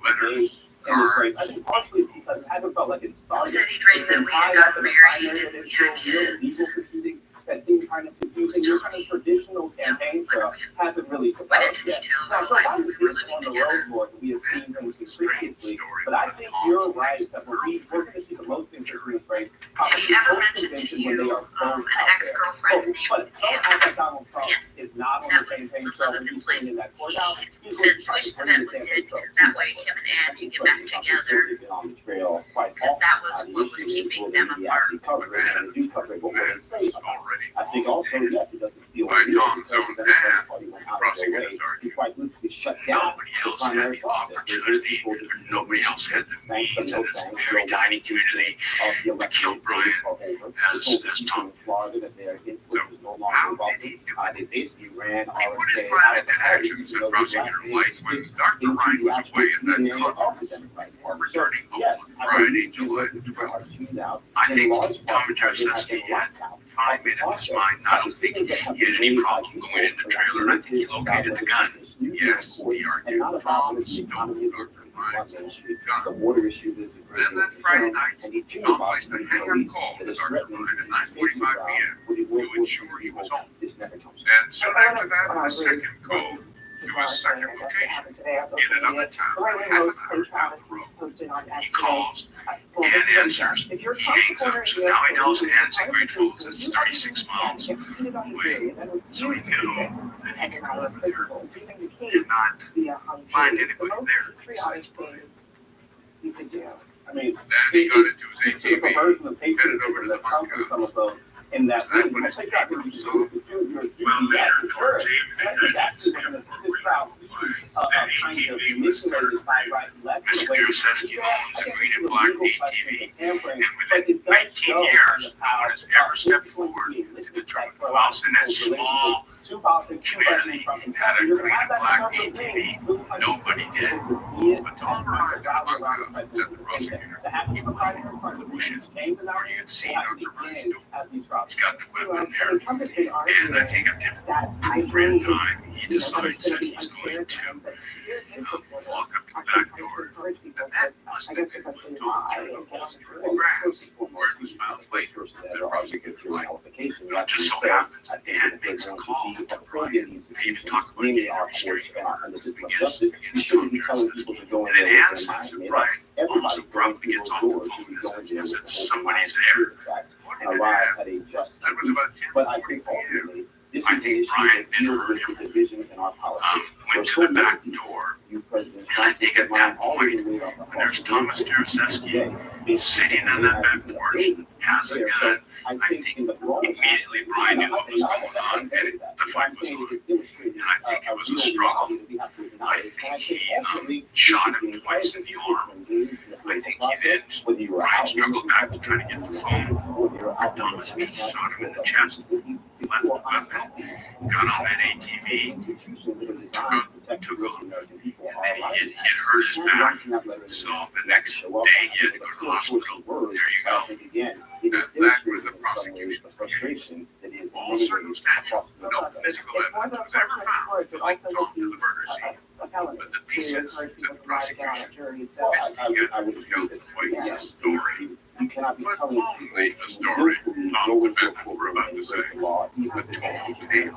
letters, cards. I think partially it's because it hasn't felt like it He started. said he dreamed that we had gotten married and we had kids. That seems kind of confusing. Your kind of traditional campaign trail hasn't really Went developed into yet. detail Now, about so why I we think were on living the together. road board, we have seen things Strange previously, story. but I think you're right that we're going to see the most interesting race. Did he ever mention to you an ex-girlfriend named Pam? Yes. Is not on That the was campaign the trail love of when his he's life. in that courthouse. He said he wished the event was good because that way him and Ann could get back together. Because that was what was keeping them apart. Already. I think also, yes, it doesn't feel By real Tom's because own the dad, Democratic Party went out of their prosecutors way to argued. quite literally shut down Nobody the else had primary the process. opportunity, or nobody else had the Thanks to means no in this thanks, very no tiny one community of the to election kill Brian are over. as People Tom. in Florida that their input is no How longer did he welcome. do They basically ran He put his RFK pride out into of action, the said party, Prosecutor White, when into Dr. Ryan the was actual away at that DNA of conference. the Democratic Party. Returning home Yes, on I Friday, believe July people the 12th. are tuned out I in think large part Tom because they have Tarzinski been had locked out. finally made up his mind. I don't think he had any problem going in the trailer, and I think he located the gun. Yes, he argued Tom stole Dr. Ryan's The gun. water issue is a great Then that Friday night, and he Tom told placed a the hang-up police call that to is Dr. threatening Ryan at to 9:45 p.m. to ensure he was home. This never comes. And soon after that, a second call to a second location in another town, half an hour down the road. He calls, Ann answers, he hangs up, so now he knows Ann's in Great Falls, it's 36 miles away. So he knew that he could go over there and not find anybody there besides Brian. You could do. I mean, Then he got into his it's the ATV, perversion of headed patriotism over to the that comes from bunker. some of those in that So that room. put I his think that neighbor would be so well later towards evening, I didn't see him for a week. Then ATV was started. Mr. Jaroszewski owns a green and black ATV, and within 19 years, no one has ever stepped forward to determine who else in that small community had a green and black ATV. Nobody did. But Tom arrived at the bunker that the prosecutor, he went over the bushes where you had seen Dr. Ryan's door. He's got the weapon there, and I think at the random time, he decides that he's going to walk up to the back door, and that must have been Tom threw the balls through the grass, where it was found later. The prosecutor White. It just so happens that Ann makes a call to Brian, maybe to talk about the street against Tom Tarzinski, and then Ann says that Brian almost abruptly gets off the phone and says that somebody's there. What did it have? That was about 10:40 But I think p.m. ultimately, this I is an think issue Brian that deals heard with him. the division in our politics. Went to the back door, You President and I think at that always point, laid off the when there's Thomas Jaroszewski today. sitting on that back porch, has a gun, I I think dominated, demonstrated. And I think it was a struggle. I think he shot him twice in the arm. I think he then, Ryan struggled back to try to get the phone. Thomas just shot him in the chest, left the weapon, got on that ATV, took off, and then he had hurt his back. So the next day he had to go to the hospital. There you go. That was the prosecution. All circumstances, no physical evidence was ever found to link Tom to the murder scene. But the pieces that the prosecution felt he got killed quite the story. But only the story Tom defense were about to say, the total tale,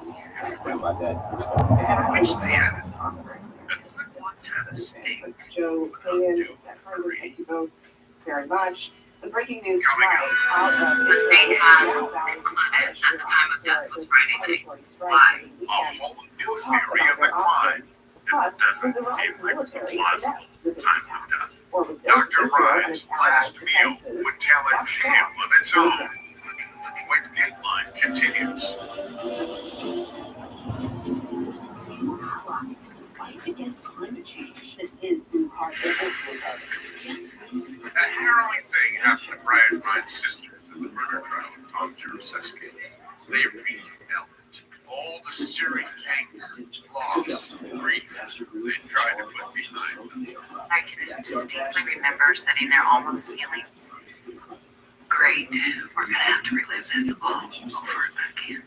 which they added at Montana State. Joe Haynes, thank you both very much. The breaking news tonight out of The state had included at the time of death was Friday night. Why? A whole new theory of the crime that doesn't seem like a plausible time of death. Dr. Ryan's last meal would tell a tale of its own. When Dateline continues. Fight against climate change. This is in part the A harrowing thing happened to Brian Ryan's sisters in the murder trial of Tom Jurasevsky. They repeatedly felt all the searing anger, loss, grief they tried to put behind them. I can distinctly remember sitting there almost feeling, great, we're gonna have to relive this all over again.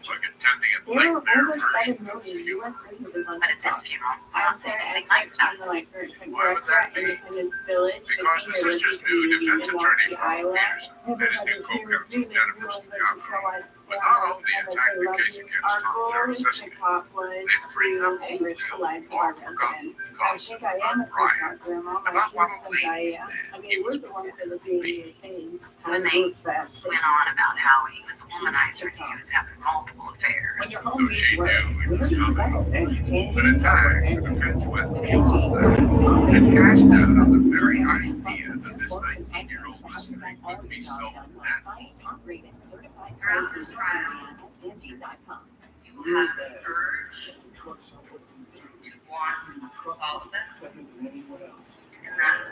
Like attending a There are nightmare over version 7 of million funeral. U.S. businesses on But at this funeral, I don't say anything nice about it. Why would that be? Independence Village, Because the sisters knew defense attorney Ron Peterson and his new co-counsel Jennifer Schiaffino would not only attack the case against Tom Jurasevsky, they'd bring up old and long-forgotten gossip about Ryan, about what a late man he was born to be. When they went on about how he was a womanizer and he was having multiple affairs. Though she knew it was coming. But in fact, the defense went beyond that and cashed out on the very idea that this 19-year-old mystery would be so nasty. Throughout this trial, you will have the urge to want to solve this, and that's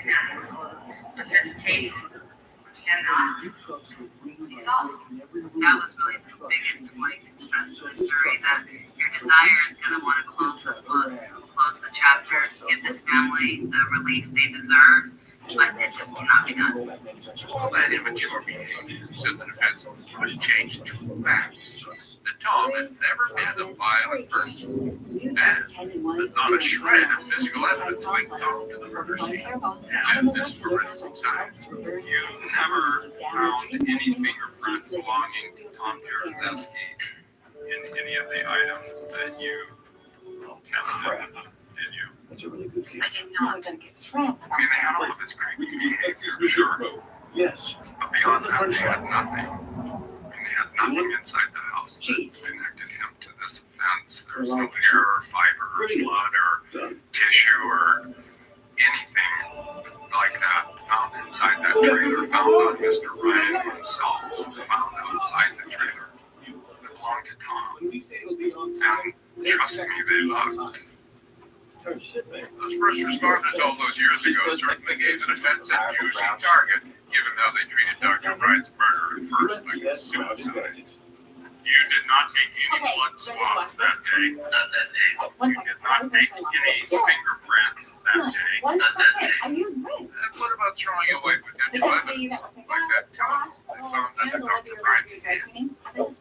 inadequate. But this case cannot be solved. That was really the biggest point to stress to the jury, that your desire is going to want to close this book, close the chapter, give this family the relief they deserve, but it just cannot be done. All that immature behavior, said the defense, was changed to facts. That Tom had never been a violent person, and that not a shred of physical evidence linked Tom to the murder scene. And this forensic science. You never found any fingerprint belonging to Tom Jurasevsky in any of the items that you tested, did you? That's a really good I did not. I mean, they had all of his creepy behavior, sure. Yes. But beyond that, they had nothing. I mean, they had nothing inside the house that connected him to this offense. There was no hair or fiber or blood or tissue or anything like that found inside that trailer, found on Mr. Ryan himself, found outside the trailer. It belonged to Tom. And trust me, they loved. Those first responders all those years ago certainly gave the defense a juicy target, given how they treated Dr. Bryan's murder at first like a suicide. You did not take any blood swabs that day. Not that day. You did not take any fingerprints that day. Not that day. And what about throwing away potential evidence like that telephone they found under Dr. Bryan's hand? We all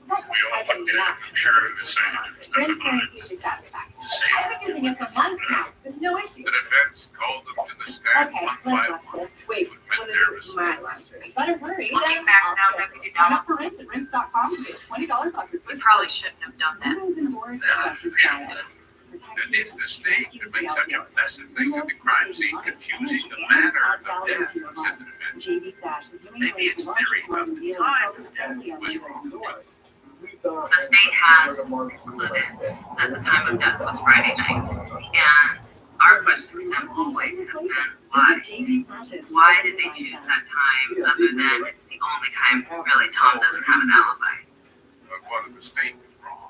looked at it. I'm sure decided there was nothing on it to say. The defense called them to the stand one by one. Wait, With what nervous. is my laundry? Better hurry. Looking back now, Deputy Sign Donna, up for Rinse at rinse.com and get $20 off your we probably shouldn't have done that. And if the state could make such a mess of things at the crime scene, confusing the manner of death, said the defense, maybe its theory about the time of death was wrong. The state had included that the time of death was Friday night. And our question to them always has been, why? Why did they choose that time other than it's the only time really Tom doesn't have an alibi? But what if the state was wrong?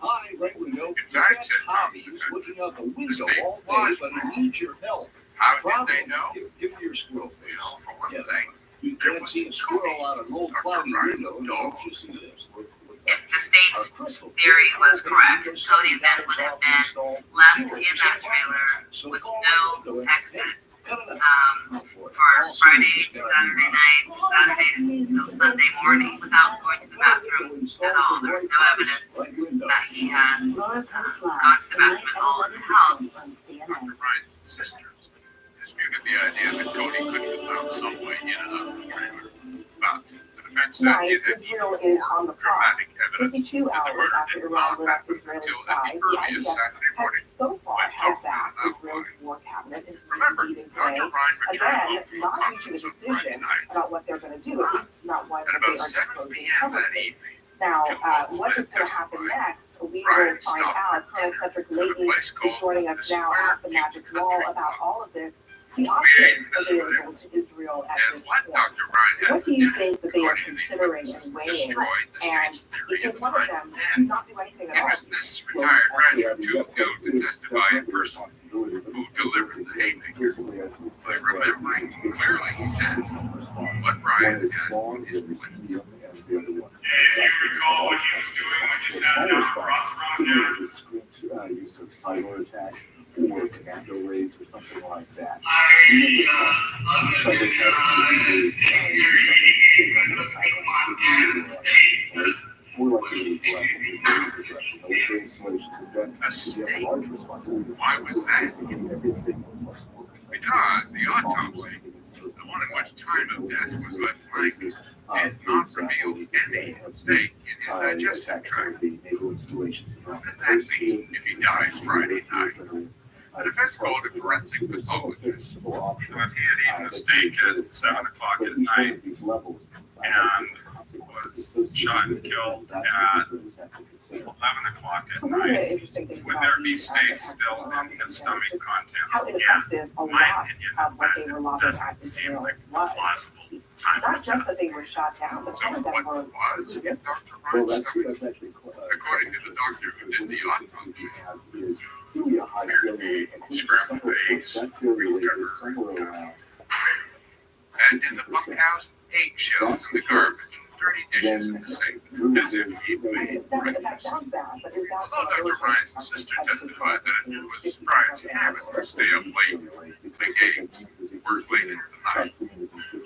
He's looking out the window all day, but he needs your help. How did they know? Give me your squirrel. You know, for one Yes. thing, You can't see a squirrel out of an old cloudy window. Don't you see this? If the state's theory was correct, Cody then would have been left in that trailer with no exit for Friday to Saturday night, Saturdays till Sunday morning without going to the bathroom at all. There was no evidence that he had gone to the bathroom at all in the house. Dr. Ryan's sisters disputed the idea that Cody couldn't have found some way in and out of the trailer. But the defense said Tonight, it had Israel even is more on the clock. dramatic evidence 52 that the hours murder after did Iran not lit up happen Israeli until skies, as the early as IDF Saturday has morning. so far when held Dr. back Ryan Israel's war cabinet in Remember, meeting Dr. today. Ryan returned Again, home from not the reaching a conference on Friday decision night. about what they're going to do, at least not one At that they about are 7 disclosing p.m. that publicly. evening, Now, two people what had is going to happen testified. next? We Ryan will find stopped out. for Colonel dinner Cedric at a Leighton place is called joining the us now Square at the Magic Country Wall Club. about all of this, the We options ate available to Israel at And this what point. Dr. Ryan had What for do you dinner, think that they are according to these considering witnesses, and weighing? destroyed the And state's theory is of one of them crime. to not do anything at It all? was this retired rancher too ill to testify in person who delivered the haymaker. But remembering clearly, he said, what Ryan had on his plate. And you recall what he was doing when you sat down across from him? Use of cyber attacks or commando raids or something like that. Cyber More likely to military installations and then you have a large responsibility. Why was that? Because the autopsy, the one in which time of death was left blank, did not reveal any mistake in his digestive tract. The naval installations What could that be if he dies Friday night? The defense called a forensic pathologist. So if he had eaten a steak at 7 o'clock at night and was shot and killed at 11 o'clock So at one of the night, interesting things would about there be these, steak the still article in his is stomach just content? how ineffective a My lot opinion of is what that they were it lobbing doesn't at seem Israel like was. a plausible time Not of just death. that they were shot down, but So some of them what were was in Dr. Well, Ryan's that's stomach? actually According to the doctor who did the autopsy, is really a high failure rate. And I think Scrambled eggs, that failure rate is somewhere around. and in the bunkhouse, egg shells in the garbage, dirty dishes in the sink, as if he'd made that sounds bad, but is that Although Dr. Ryan's sister testified that it was Brian's habit to stay up late, play games, work late into the night.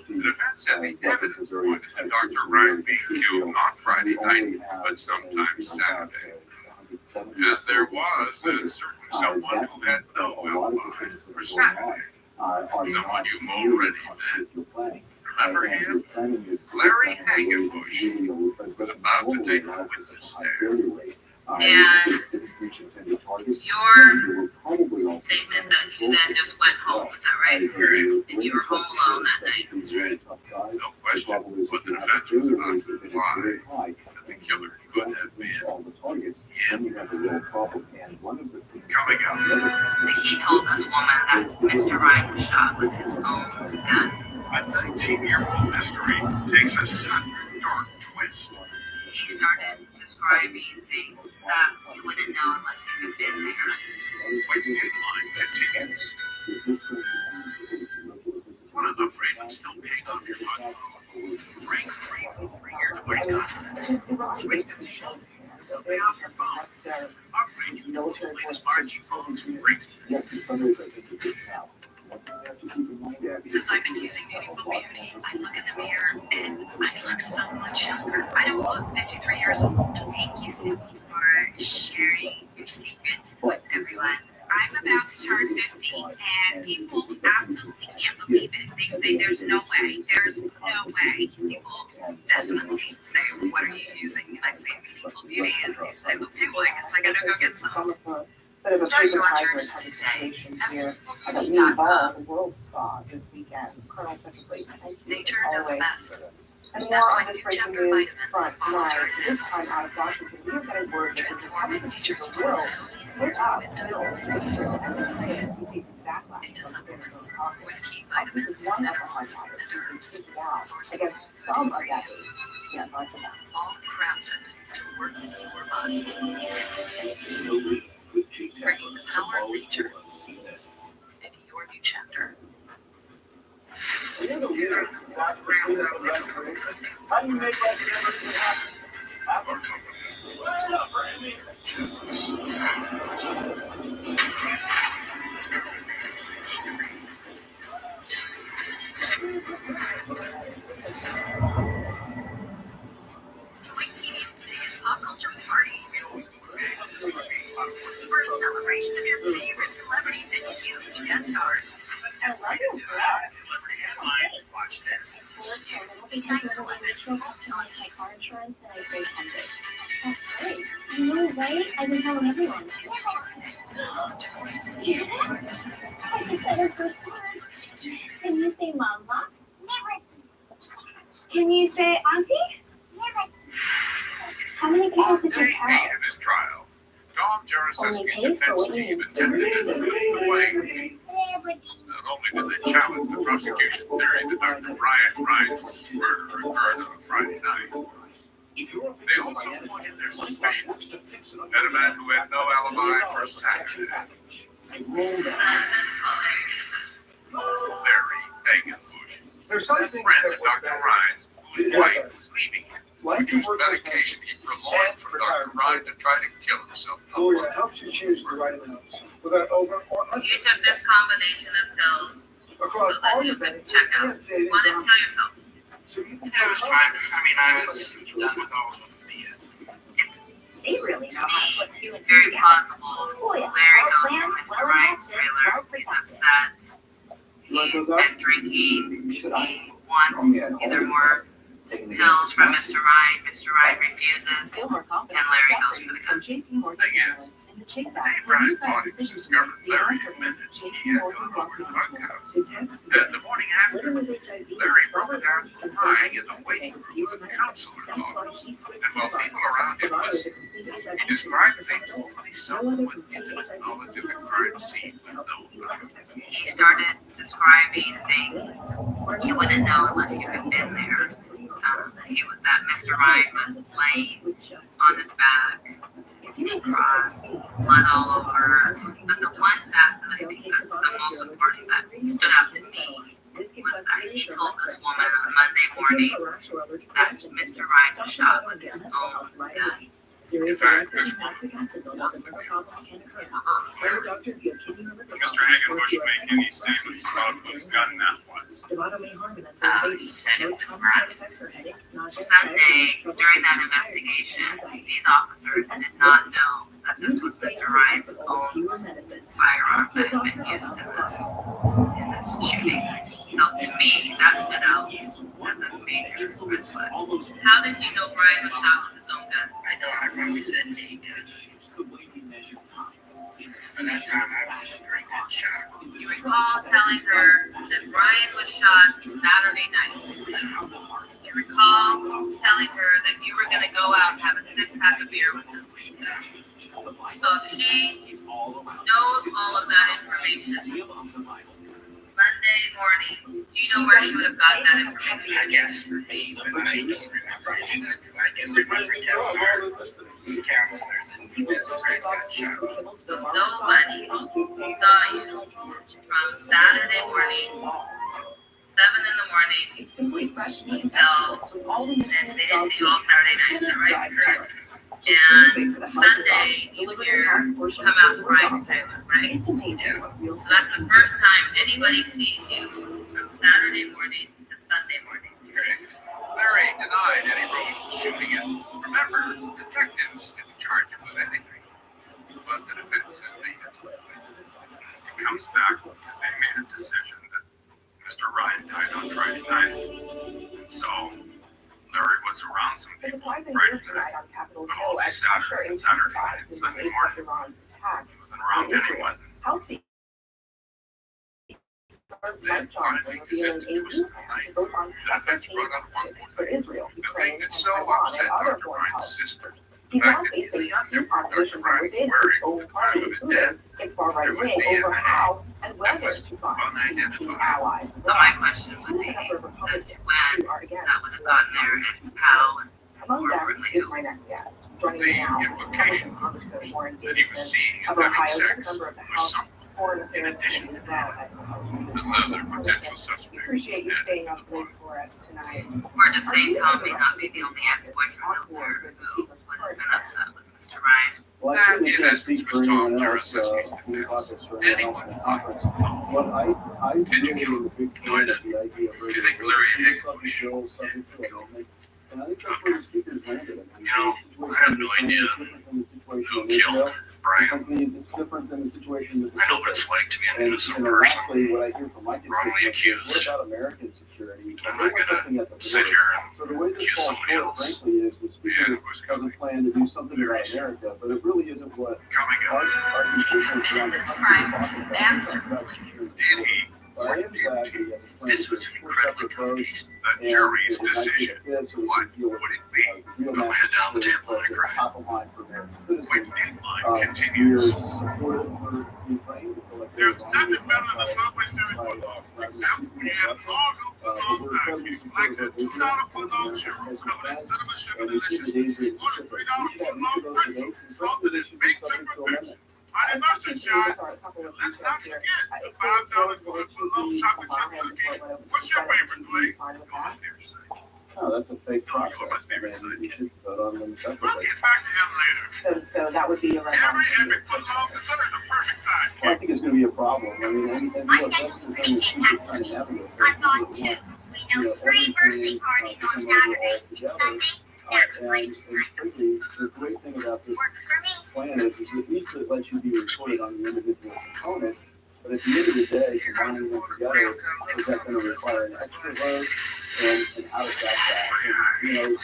The defense said the evidence pointed to Dr. Ryan being killed not Friday night, but sometime Saturday. As there was a certain someone who had no alibi for Saturday. Someone you already met. Remember him? Larry Hagenbush, about to take the witness stand. And it's your statement that you then just went home, is that right? And you were home alone that night. No question, but the defense was about to imply that the killer could have been. Coming up, He told this woman that Mr. Ryan was shot with his own gun. a 19-year-old mystery takes a sudden dark twist. He started describing things that you wouldn't know unless you had been there. When Newline continues, what are the Ravens still paying off your phone? Break free from 3 years waste. Switch to T-Mobile. They'll pay off your phone. Upgrade you to the latest 5G phones from Ring. Yes, in some ways I think you did now. One thing you have to keep in mind, Abby, Since I've been using Beautiful Beauty, I look in the mirror and I look so much younger. I don't look 53 years old. Thank you, Sydney, for sharing your secrets with everyone. I'm about to turn 50 and people absolutely can't believe it. They say there's no way. There's no way. People definitely say, what are you using? And I say Beautiful Beauty and they say, okay, well I guess I gotta go get some. Bit of a Start paper your tiger journey type of today situation at here that we beautifulbeauty.com. involved the world saw this weekend. Colonel Cedric Leighton, thank you Nature as knows always. best. And more That's on why this new breaking chapter news vitamins front follows tonight. our This time out of Washington, we are getting word that the transforming Department of nature's Justice will split years up of wisdom middle Israel and Ukraine to face backlash into from supplements Congress. with key This vitamins, is one of the minerals, highlights and we herbs. can out Source of against whole some food of that ingredients, stand by for that. all crafted to work with your body. with G-Tech Bringing first celebration of your favorite celebrities and huge guest stars. I love your dress. Celebrity headlines. Watch this. Weeknights at 11. My car insurance and I paid $100. That's great. I know, right? I've been telling everyone. Hear that? I just said her first word. Can you say mama? Never. Can you say auntie? Never. How many people On did day you 8 tell? of his trial, Tom Only Jaroszewski's paid for defense what team you attempted to defend the blame. Not only did they challenge the prosecution theory that Dr. Brian Ryan's murder occurred on a Friday night, they also pointed their suspicions at a man who had no alibi for Saturday. Larry Hagenbush, There's some a things friend that of work Dr. better. Ryan's, whose wife was leaving him, Like who to used work with medication he purloined from Dr. Ryan to try to kill himself. Gloria helps you choose the right amounts without over or under. You took this combination of pills Across so that all you your could benefits check out. and savings. Wanted to kill yourself. So you can It was time to, I was done with all of the It's They really know how to put two and two very together. possible Oh, yeah. Larry goes Well to planned, Mr. well Ryan's invested, trailer. well He's protected. upset. He's been drinking. He wants either more pills from Mr. Ryan. Mr. Ryan refuses. Feel more confident. And Larry goes for the From JP Morgan Thing is, analysts in the Chase Dave Act. Ryan When you thought make he decisions, discovered the Larry answer admitted is he JP had Morgan gone over Walker the Tools vodka. detects And the this. morning after, Living with HIV, Larry broke Robert down and crying in so the waiting room fewer with a medicines. counselor That's why talk. she switched And to while Bovada. people around him Bovada was is a complete HIV described as a treatment for totally adults. someone with intimate knowledge of the crime scene would know about. He started describing things you wouldn't know unless you had been there. He was that Mr. Ryan was laying on his back, skin crossed, blood all over. But the one fact that I think that's the most important that stood out to me was that he told this woman on Monday morning that Mr. Ryan was shot with his own gun. Serious electric lactic acid buildup and liver problems can occur. Tell your doctor if you have kidney or liver Mr. problems or Hagenbush if you make have any statements about whose gun that was. Bovada may harm an unborn baby. He said it was Most his common side brother. effects are headache, nausea, Sunday, diarrhea, trouble during that sleeping, investigation, tiredness, and anxiety. these officers did not know that this was Mr. Ryan's own Fewer medicines. firearm Ask your that had doctor been used about in this shooting. So to me, that stood out as a major red flag. How did you know Brian was shot with his own gun? I know I probably said a gun. By that time, I was pretty good shot. You recall telling her that Brian was shot Saturday night. You recall telling her that you were going to go out and have a 6-pack of beer with him. So if she knows all of that information, Monday morning, do you know where she would have gotten that information? I guess for me, but I don't remember any of that because I can remember telling her, the counselor, that Mr. Ray got shot. So nobody saw you from Saturday morning, 7 in the morning, It's simply fresh meat and until, vegetables with all the and nutrients they didn't see you all Saturday night, is that right? Correct. And Sunday, you hear come out to Brian's trailer, right? It's amazing what real So that's the first time anybody sees you from Saturday morning to Sunday morning. Larry denied any role in shooting it. Remember, detectives didn't charge him with anything. But the defense had made it. It comes back to they made a decision that Mr. Ryan died on Friday night. And so Larry was around some The people surprising Friday news tonight night. on Capitol But Hill only as Saturday and Saturday night and Sunday morning. Iran's attacks He wasn't around on Israel. anyone. House Speaker Mike Johnson revealing a new plan to vote on The defense separate brought up one more for thing. Israel, The thing Ukraine, that and so Taiwan upset and other Dr. foreign Ryan's policy. sister, the He's fact now that facing even steep if opposition Dr. from Ryan within was his own worried party, that his death, including its far right there would wing, be over an how and whether was to find key unidentified. allies. So my question would Including be, a number of Republicans as to when who are against that would have gotten there and how and Among them corporately is who. my next guest. Joining The me now is implication Republican Congressman Warren that he was Davidson seeing of in having Ohio, sex member of the was House something Foreign in Affairs addition Committee to as well as the House Speaker. another potential We suspect. appreciate you staying up late for us tonight. We're just saying Tom may not be the only ex-boyfriend out there who would have been upset with Mr. Ryan. Well, I certainly In can't essence, speak for was Tom anyone else Jaroszewski's who caught this defense. right now Anyone in the might. conference. But I Did you really kill am a big Why fan not? of the idea of Do you think Larry Hagenbush subject to amendment. And I think that's where the speaker's landed. I mean, You know, the situation I have no in Ukraine idea is different than the situation who in killed Israel. Brian I am. It's different than the situation that. I know what it's like to be an And innocent then person. lastly, what I hear from my Wrongly constituents, accused. what about American security? I'm They not want gonna something at the sit border. here and So the way this accuse falls somebody short, else. frankly, is the speaker doesn't plan to do something about America, but it really isn't what our constituents around the country are talking about. They're talking about security. But I am glad that he has a plan This to was an push up the incredibly vote. the jury's And decision. What would it be? real Put my head down the national table and I security, cried. top of mind for American citizens. When Dateline We're continues. supportive for Ukraine. We feel like There's they're nothing better than by- the Subway Series by- football. by Except we have Russia. all But those we're sides. incredibly Like supportive the of $2 Israel foot and long America churro as we coming can. instead of a ship And of we see the danger delicious. of the ship. We should have each of those debates, and frankly, they should be subject to amendment. On the mustard shot, let's not forget the $5 foot long chocolate chip cookie. What's your favorite, Blake? No, that's a fake process. And we should vote on them separately. We'll get back to him later. So that would be a red line. Every foot long considers the perfect size. Well, I think it's gonna be a problem. I mean, and look, that's the thing is people trying to navigate. I thought too. We know free birthday parties on Saturday. Sunday, that's free. And frankly, the great thing about this Works for me. plan is at least it lets you be recorded on the individual components. But at the end of the day, combining them together, is that gonna require an extra vote? And how does that pass? And, you know, look,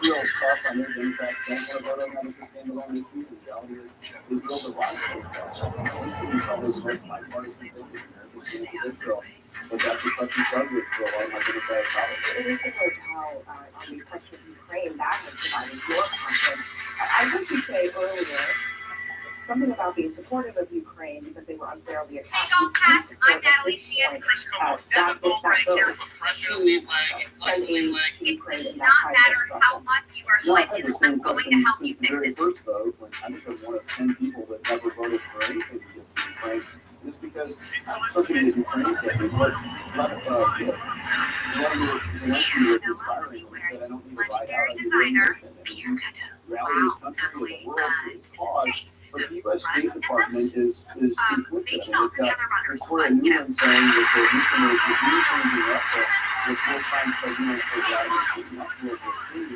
Israel's tough on their Democrats don't want to vote on that as a standalone issue. The reality is Israel divides so far. So it's the most bipartisan thing in America is Israel. But that's a touchy subject for a lot of my Democratic colleagues. It is similar to how on the question of Ukraine, that has provided your confidence. I heard you say earlier something about being supportive of Ukraine because they were unfairly Hey, attacked. don't pass. I'm Natalie Sheehan. That vote to send aid to Ukraine in that Not kind matter of how much you are No, I've had sweating, the same I'm going question to help you since the fix very it. first vote, when I think I'm one of 10 people that never voted for anything to give to Ukraine, just because something that Ukraine did, what Vladimir Zelensky was inspiring when he said, I don't need to ride out on your emotion. And rally this country and the world to its cause. But the U.S. State Department is conflicted. Making I all mean, three they've other got runners Victoria look, Nuland saying that the recent regime change in Russia was 4 times president for Vladimir Putin, not World War III. And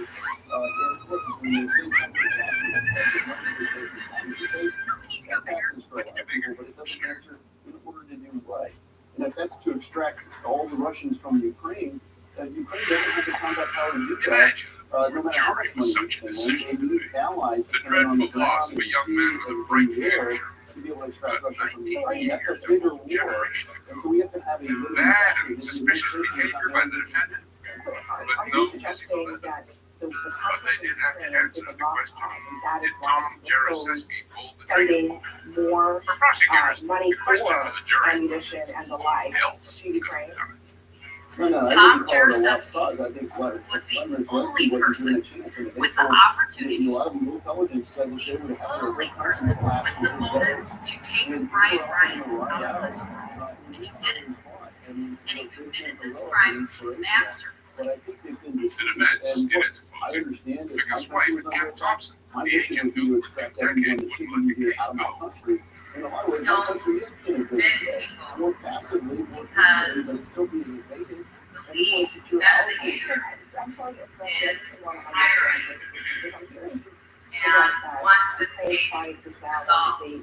look, when the same country that passes for a lot of people, but it doesn't answer in order to do what. And if that's to extract all the Russians from Ukraine, Ukraine doesn't have the combat power to do that. No matter how much money you send, they need allies to come in on the ground and sea and air to be able to extract Russia from Ukraine. That's a bigger war. And so we have to have a living Bad and suspicious behavior by the defendant. Are you suggesting that the But they did have to answer the question, and that is did why Tom you propose Jaroszewski pull the trigger? sending more For prosecutors, money the question for for the jury ammunition and the like else. to Ukraine? No, I Tom wouldn't call it a lost Jaroszewski cause. I think what was the Vladimir only Zelensky wasn't given a chance. I mean, they with the told- opportunity, A lot of the intelligence said that they would have to only person with the motive to take Brian Ryan out of this world. And he did it. And he committed this crime masterfully. But I think they've been The defense, and in look, its I closing, understand that took my his wife country and was Cap under attack. Thompson, My the mission agent would be to who extract for everyone decades that wouldn't shouldn't let the be case out of my go. country. In a lot of ways, my No. country is being invaded Many today. people More passively, more Because peacefully, but it's still being invaded. And we believe want to secure that our the country. agent I'm sorry to press is this one. hiring I'm hearing and wants this same case side is valid, resolved they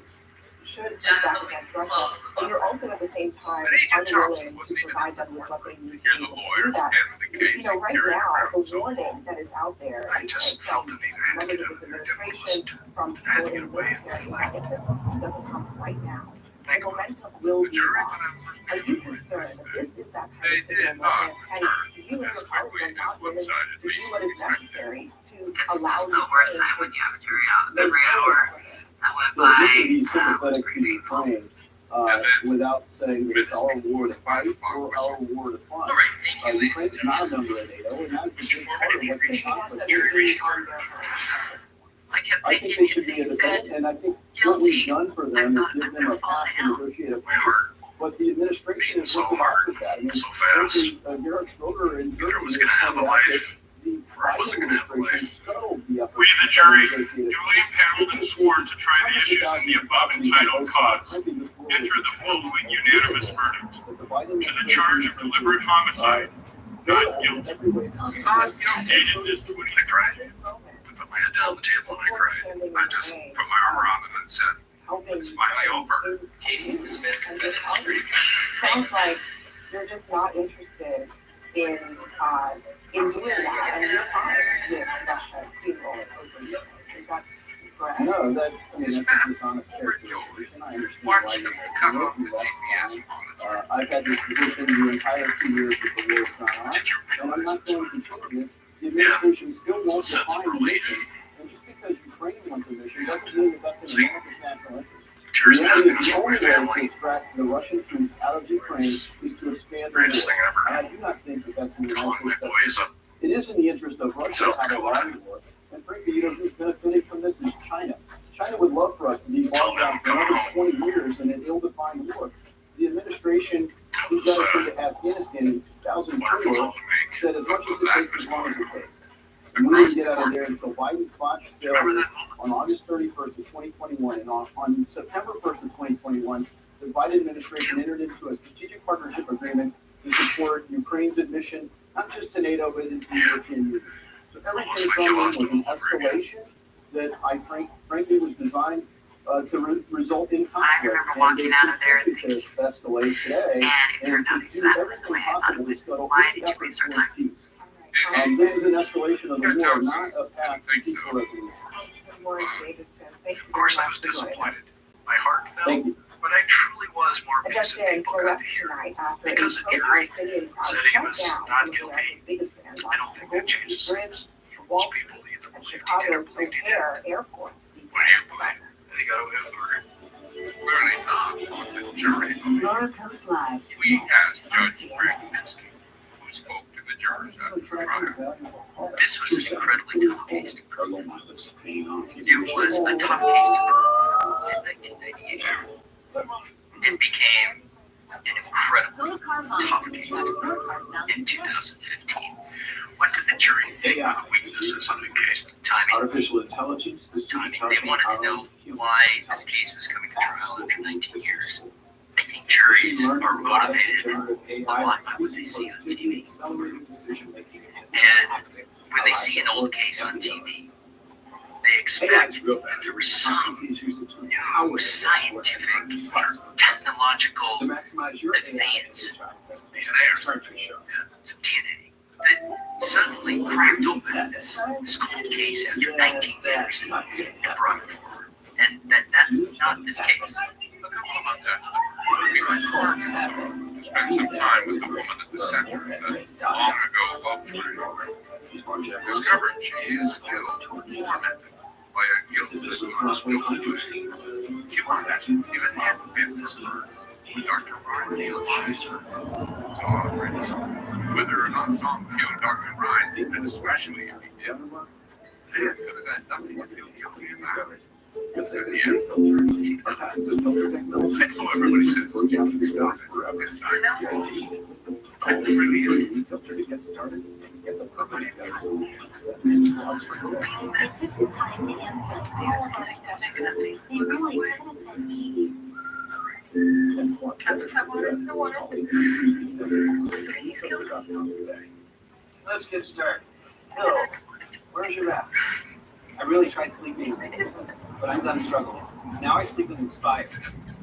should just back so we against can Russia. close the But book. you're also at the same time But Agent Thompson unwilling to wasn't even provide in the them with what they need Here, to the do lawyers that. and the case You know, right carried now, around the so long. warning that is out there I just felt from that they had to members get of this out of their administration, list. from Had to people get in the away. military, if this doesn't come right now, the Think about it. momentum will The be jury, lost. Are you concerned that this is that They kind of did thing not and you and your as colleagues quickly are as not willing one-sided to do what is necessary to It's allow just the worst time when you have a jury out every hour that went Well, we can by. be Was sympathetic to pretty painful. Ukraine, without saying that it's our war to fight or our war to fund. All right, thank you, ladies and Ukraine's not a member of NATO, and that's a Mr. big Foreman, part of have you what they reached accomplish. the jury reached I kept I think thinking they if should be they a said defense, and I think what we've guilty, done for I them is thought give I'm them gonna a fall path to down. negotiate a we peace. were But the administration is so looking hard, after that. I mean, so fast. Gerhard Schroeder in Either it Germany was has gonna have a pointed out life, that the or it wasn't Biden gonna have a administration life. scuttled the efforts We, the to jury, negotiate a duly peace. impaneled and sworn to try the issues in the above entitled cause, enter the following unanimous verdict. To the charge of deliberate homicide, not guilty. Dated this 20. I cried. I put my head down on the table and I cried. I just put my arm around him and said, hoping. It's finally over. Casey's dismissed. Sounds like you're just not interested in doing that, and you're fine with Russia steamrolling over you. Is that correct? No, that's a dishonest characterization. I understand why you're working less time. I've had this position the entire 2 years that the war's gone on, and I'm not going to change it. The administration still won't define the mission, and just because Ukraine wants a mission doesn't mean that that's in America's national interest. The only way to extract the Russian troops out of Ukraine is to expand the war. And I do not think that that's in the United States best interest. It is in the interest of Russia to have a land war. And frankly, who's benefiting from this is China. China would love for us to be bogged down for another 20 years in an ill-defined war. The administration who got us into Afghanistan in 2004 said as much as it takes, as long as it takes. And we didn't get out of there until Biden's botched bill on August 31st of 2021. And on September 1st of 2021, the Biden administration entered into a strategic partnership agreement to support Ukraine's admission, not just to NATO, but into the European Union. So everything from them was an escalation that I frankly was designed to result in conflict. I remember walking out of there and thinking, to escalate today, and to do everything possible to scuttle any efforts towards peace. And this is an escalation of the war, not a path to peaceful resolution. Of course, I was disappointed. My heart fell, but I truly was more pissed than people got to hear. Because the jury said he was not guilty. I don't think that changes things. Most people either believed he did or believed he didn't. What do you believe? That he got away with murder? Clearly not. The jury. We asked Judge Greg Minsky, who spoke to the jurors after the trial. This was an incredibly tough case to prove. It was a tough case to prove in 1998. It became an incredibly tough case to prove in 2015. What did the jury think were the weaknesses of the case? Timing. Artificial intelligence is Timing. They wanted to know why this case was coming to trial after 19 years. I think juries are motivated a lot by what they see on TV. And when they see an old case on TV, they expect that there was some new scientific or technological advance, some DNA, that suddenly cracked open this cold case after 19 years and brought it forward. And that's not this case. A couple of months after the movie, spent some time with the woman at the center that long ago loved Troy. Discovered she is still tormented by a guilt that must be reduced. Even hadn't been for her when Dr. Ryan realized her. So already, whether or not Tom killed Dr. Ryan, and especially if he did, they could have had nothing to feel guilty about. I know everybody says it's different stuff, but it's not guaranteed. It really isn't. That's what I wanted. He's killed. Let's get started. Bill, where's your map? I really tried sleeping, but I'm done struggling. Now I sleep with Inspire.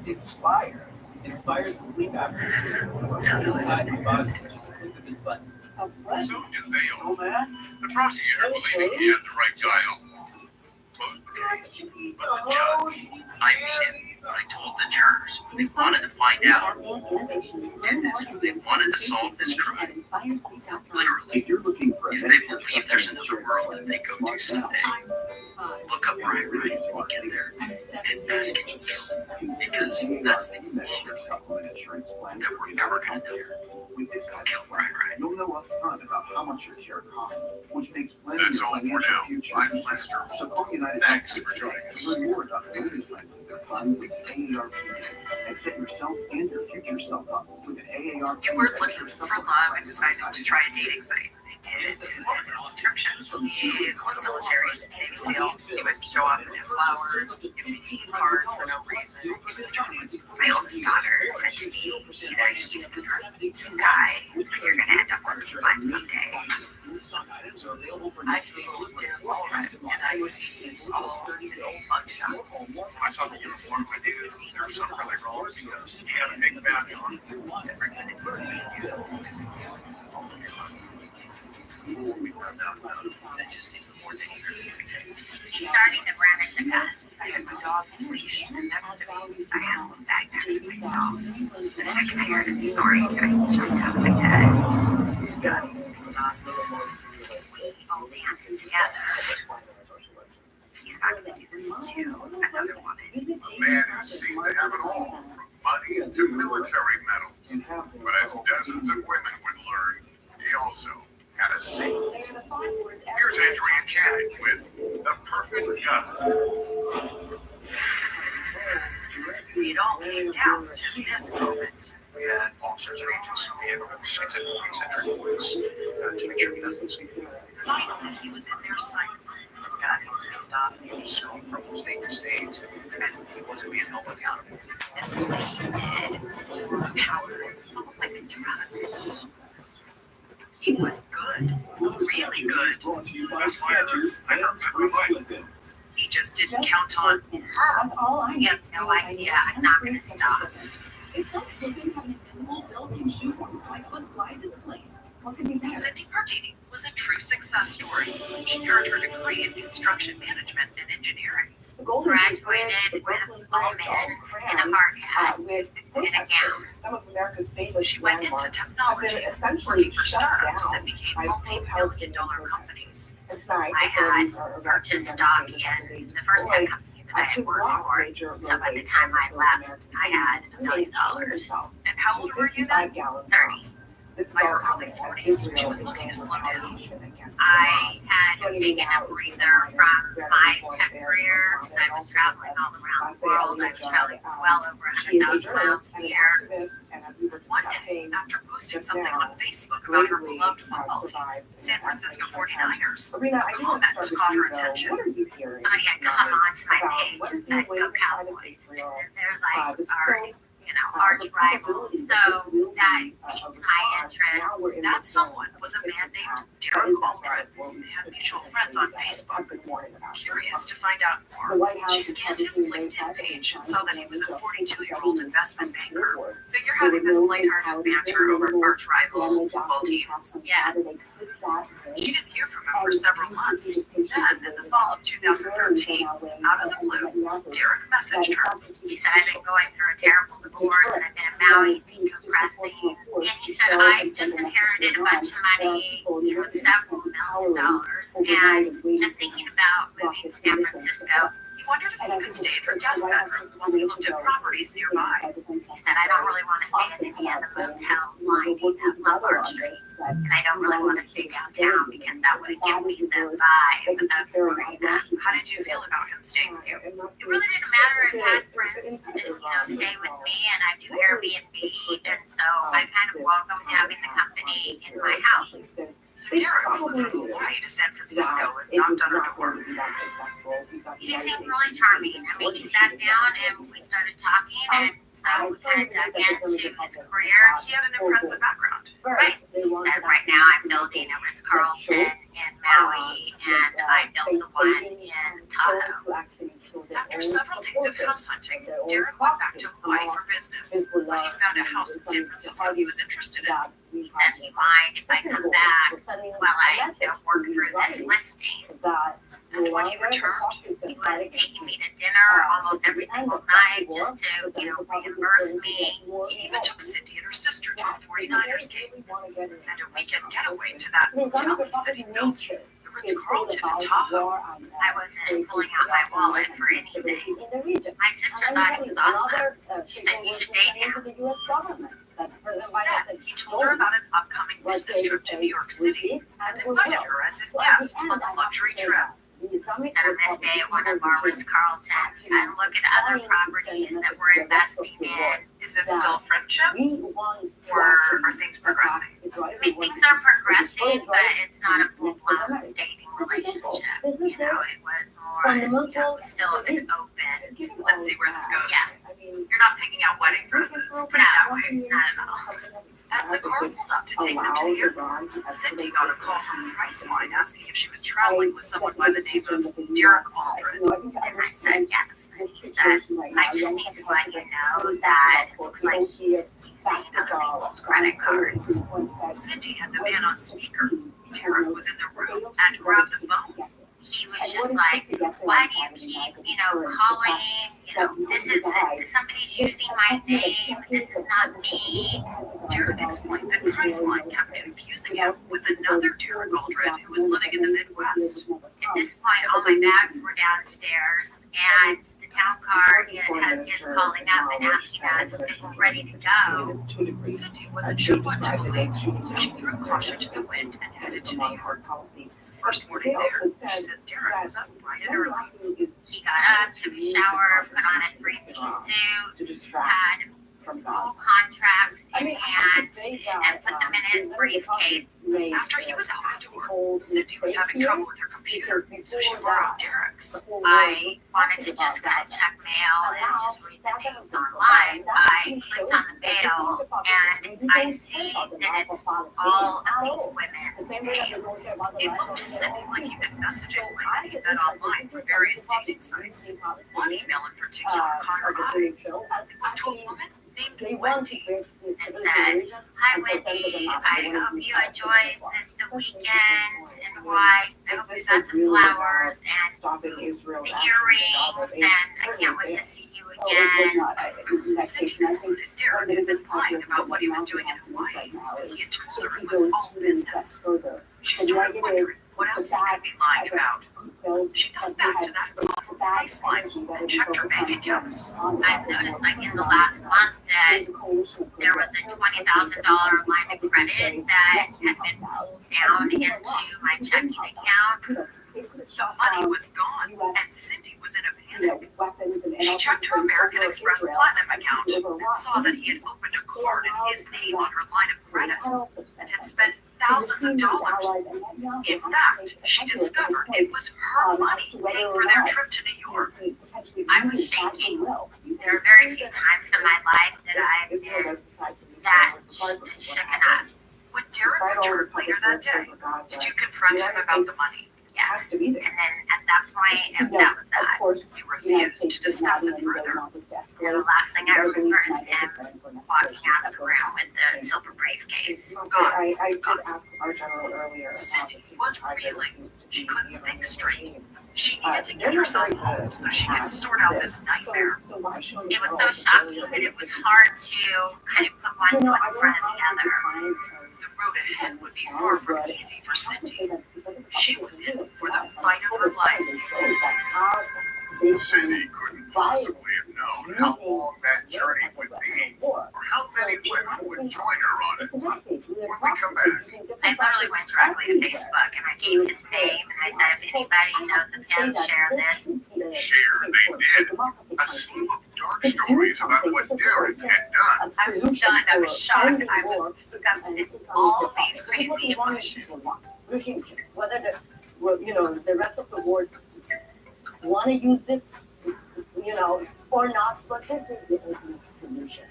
Inspire? Inspire is a sleep app inside your body. Just a click of this button. So did they all. The prosecutor believing he had the right guy almost closed the case. But the judge, I mean it. I told the jurors they wanted to find out who did this, who they wanted to solve this crime. Literally, If you're looking for if they believe there's another world that they go to someday, look up Brian Ryan when you get there and ask him to kill him. Because that's the only insurance plan that we're never going to do. With this Kill Brian Ryan. you'll know up front about how much your care costs, which makes planning That's your all for financial now. future I'm easier. Lester. So call United Thanks Health for joining to us. learn more about annuity plans and their fund with AAR Premium, and set yourself and your future self up with an AAR You were looking for love and decided to try a dating site. I did. It was a description. He was military, Navy SEAL. He would show up and have flowers, give me a tea card for no reason. My oldest daughter said to me, either he's the guy or you're going to end up working on someday. I stayed and I Oh, his old mugshot. I saw the uniform. I knew there was something really wrong. He had a big badge on. We found out that just seemed more dangerous. He's starting to brandish a gun. I had my dog leashed, and next to me, I had one backpack to myself. The second I heard him snoring, I jumped out of my bed. His gun needs to be stopped. We all banded together. He's not going to do this to another woman. A man who seemed to have it all, from money to military medals. But as dozens of women would learn, he also had a seat. Here's Andrea Caddick with The Perfect Gun. It all came down to this moment. We had officers and agents who handled six and eccentric points to make sure he doesn't see. Finally, he was in their sights. His gun needs to be stopped. He was going from state to state, and he wasn't being held accountable. This is what he did. Power. It's almost like a drug. He was good. Really good. That's why I remember my He just didn't count on her. You have no idea. I'm not going to stop. It's like slipping having invisible built-in shoehorns, like what slides into place. What could be better? Cindy Martini was a true success story. She earned her degree in construction management and engineering. Graduated with a man in a hard hat and a gown. Some of America's famous She went into technology, working for startups that became multi-billion-dollar companies. I had purchased stock in the first tech company that I had worked for. So by the time I left, I had $1 million. And how old were you then? 30. By her early 40s, she was looking to slow down. I had taken a breather from my tech career because I was traveling all around the world. I was traveling well over 100,000 miles a year. One day, after posting something on Facebook about her beloved football team, San Francisco 49ers, comments caught her attention. Somebody had come onto my page and said, "Go Cowboys." And they're like our arch rivals. So that piqued my interest. That someone was a man named Derek Aldred. They had mutual friends on Facebook. Curious to find out more, she scanned his LinkedIn page and saw that he was a 42-year-old investment banker. So you're having this lighthearted banter over arch rival football teams. Yeah. She didn't hear from him for several months. Then, in the fall of 2013, out of the blue, Derek messaged her. He said, "I've been going through a terrible divorce and I've been in Maui decompressing." And he said, "I just inherited a bunch of money, several $1 million. And I'm thinking about moving to San Francisco." He wondered if he could stay in her guest bedroom while he looked at properties nearby. He said, "I don't really want to stay in any of the motels lining up Lombard Street. And I don't really want to stay downtown because that would give me the vibe of Florida." How did you feel about him staying with you? It really didn't matter. I've had friends, stay with me, and I do Airbnb, and so I kind of welcomed having the company in my house. So Derek flew from Hawaii to San Francisco and knocked on her door. He seemed really charming. I mean, he sat down and we started talking, and so we kind of dug into his career. He had an impressive background. Right. He said, "Right now I'm building a Ritz-Carlton in Maui, and I built the one in Tahoe." After several days of house hunting, Derek went back to Hawaii for business. When he found a house in San Francisco he was interested in, He said, "Do you mind if I come back while I work through this listing?" and when he returned, He was taking me to dinner almost every single night just to, reimburse me. he even took Cindy and her sister to a 49ers game and a weekend getaway to that hotel he said he built, the Ritz-Carlton in Tahoe. I wasn't pulling out my wallet for anything. My sister thought it was awesome. She said, "You should date him." Then He told her about an upcoming business trip to New York City and invited her as his guest on the luxury trip. He said, "On this day at one of our Ritz-Carltons, I look at other properties that we're investing in." Is this still friendship? Or are things progressing? I mean, things are progressing, but it's not a full-blown dating relationship. It was more, still an open. Let's see where this goes. Yeah. You're not picking out wedding dresses, put it that way. Not at all. As the car pulled up to take them to the airport, Cindy got a call from Priceline asking if she was traveling with someone by the name of Derek Aldred. And I said, yes. And he said, I just need to let you know that it looks like he's using other people's credit cards. Cindy had the man on speaker. Derek was in the room and grabbed the phone. He was just like, why do you keep, calling, this is, somebody's using my name, this is not me. Derek explained that Priceline kept confusing him with another Derek Aldred who was living in the Midwest. At this point, all my bags were downstairs, and the town car is calling up and asking us if we're ready to go. Cindy wasn't sure what to believe, so she threw caution to the wind and headed to New York. First morning there, she says Derek was up bright and early. He got up, took a shower, put on a three-piece suit, had full contracts in hand, and put them in his briefcase. After he was out the door, Cindy was having trouble with her computer, so she borrowed Derek's. I wanted to just kind of check mail and just read the names online. I clicked on the mail, and I see that it's all of these women's names. It looked to Cindy like he'd been messaging women he met online for various dating sites. One email in particular caught her eye. It was to a woman named Wendy. It said, hi Wendy, I hope you enjoyed the weekend and why I hope you got the flowers and the earrings, and I can't wait to see you again. Cindy concluded Derek had been lying about what he was doing in Hawaii. He had told her it was all business. She started wondering what else he could be lying about. She thought back to that call from Priceline and checked her bank accounts. I've noticed, like in the last month, that there was a $20,000 line of credit that had been pulled down into my checking account. The money was gone, and Cindy was in a panic. She checked her American Express Platinum account and saw that he had opened a card in his name on her line of credit and had spent thousands of dollars. In fact, she discovered it was her money paying for their trip to New York. I was shaking. There are very few times in my life that I've been that shook enough. When Derek returned later that day, did you confront him about the money? Yes. And then at that point, that was that. You refused to discuss it further. And the last thing I remember is him walking out of the room with the silver briefcase. Cindy was reeling. She couldn't think straight. She needed to get herself home so she could sort out this nightmare. It was so shocking that it was hard to kind of put one foot in front of the other. The road ahead would be far from easy for Cindy. She was in for the fight of her life. Cindy couldn't possibly have known how long that journey would be, or how many women would join her on it. When we come back, I literally went directly to Facebook and I gave his name and I said, if anybody knows of him, share this. share they did a slew of dark stories about what Derek had done. I was stunned, I was shocked, I was disgusted. All of these crazy emotions. Whether the rest of the world want to use this, or not, but this is the solution.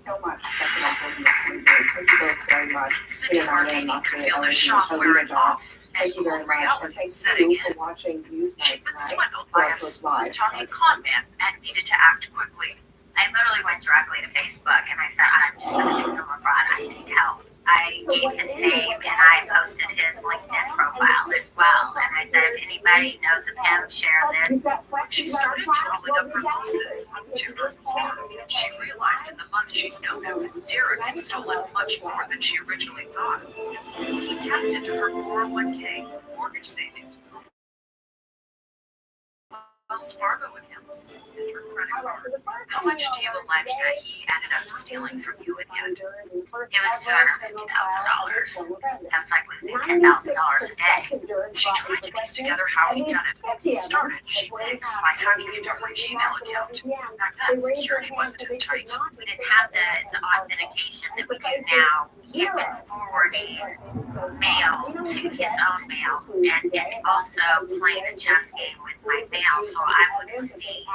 So much. Thank you both very much. Cindy Mardini could feel the shock wearing off and cold reality setting in. She'd been swindled by a smooth-talking con man and needed to act quickly. I literally went directly to Facebook and I said, I'm just going to give them a broad. I need help. I gave his name and I posted his LinkedIn profile as well. And I said, if anybody knows of him, share this. When she started totaling up her losses, to her horror, she realized in the month she'd known him, Derek had stolen much more than she originally thought. He tapped into her 401k, mortgage savings, Wells Fargo accounts, and her credit card. How much do you allege that he ended up stealing from you in the end? It was $250,000. That's like losing $10,000 a day. She tried to piece together how he'd done it. Started, she thinks, by hacking into her Gmail account. Back then, security wasn't as tight. We didn't have the authentication that we do now. He had been forwarding mail to his own mail and then also playing a chess game with my mail so I wouldn't see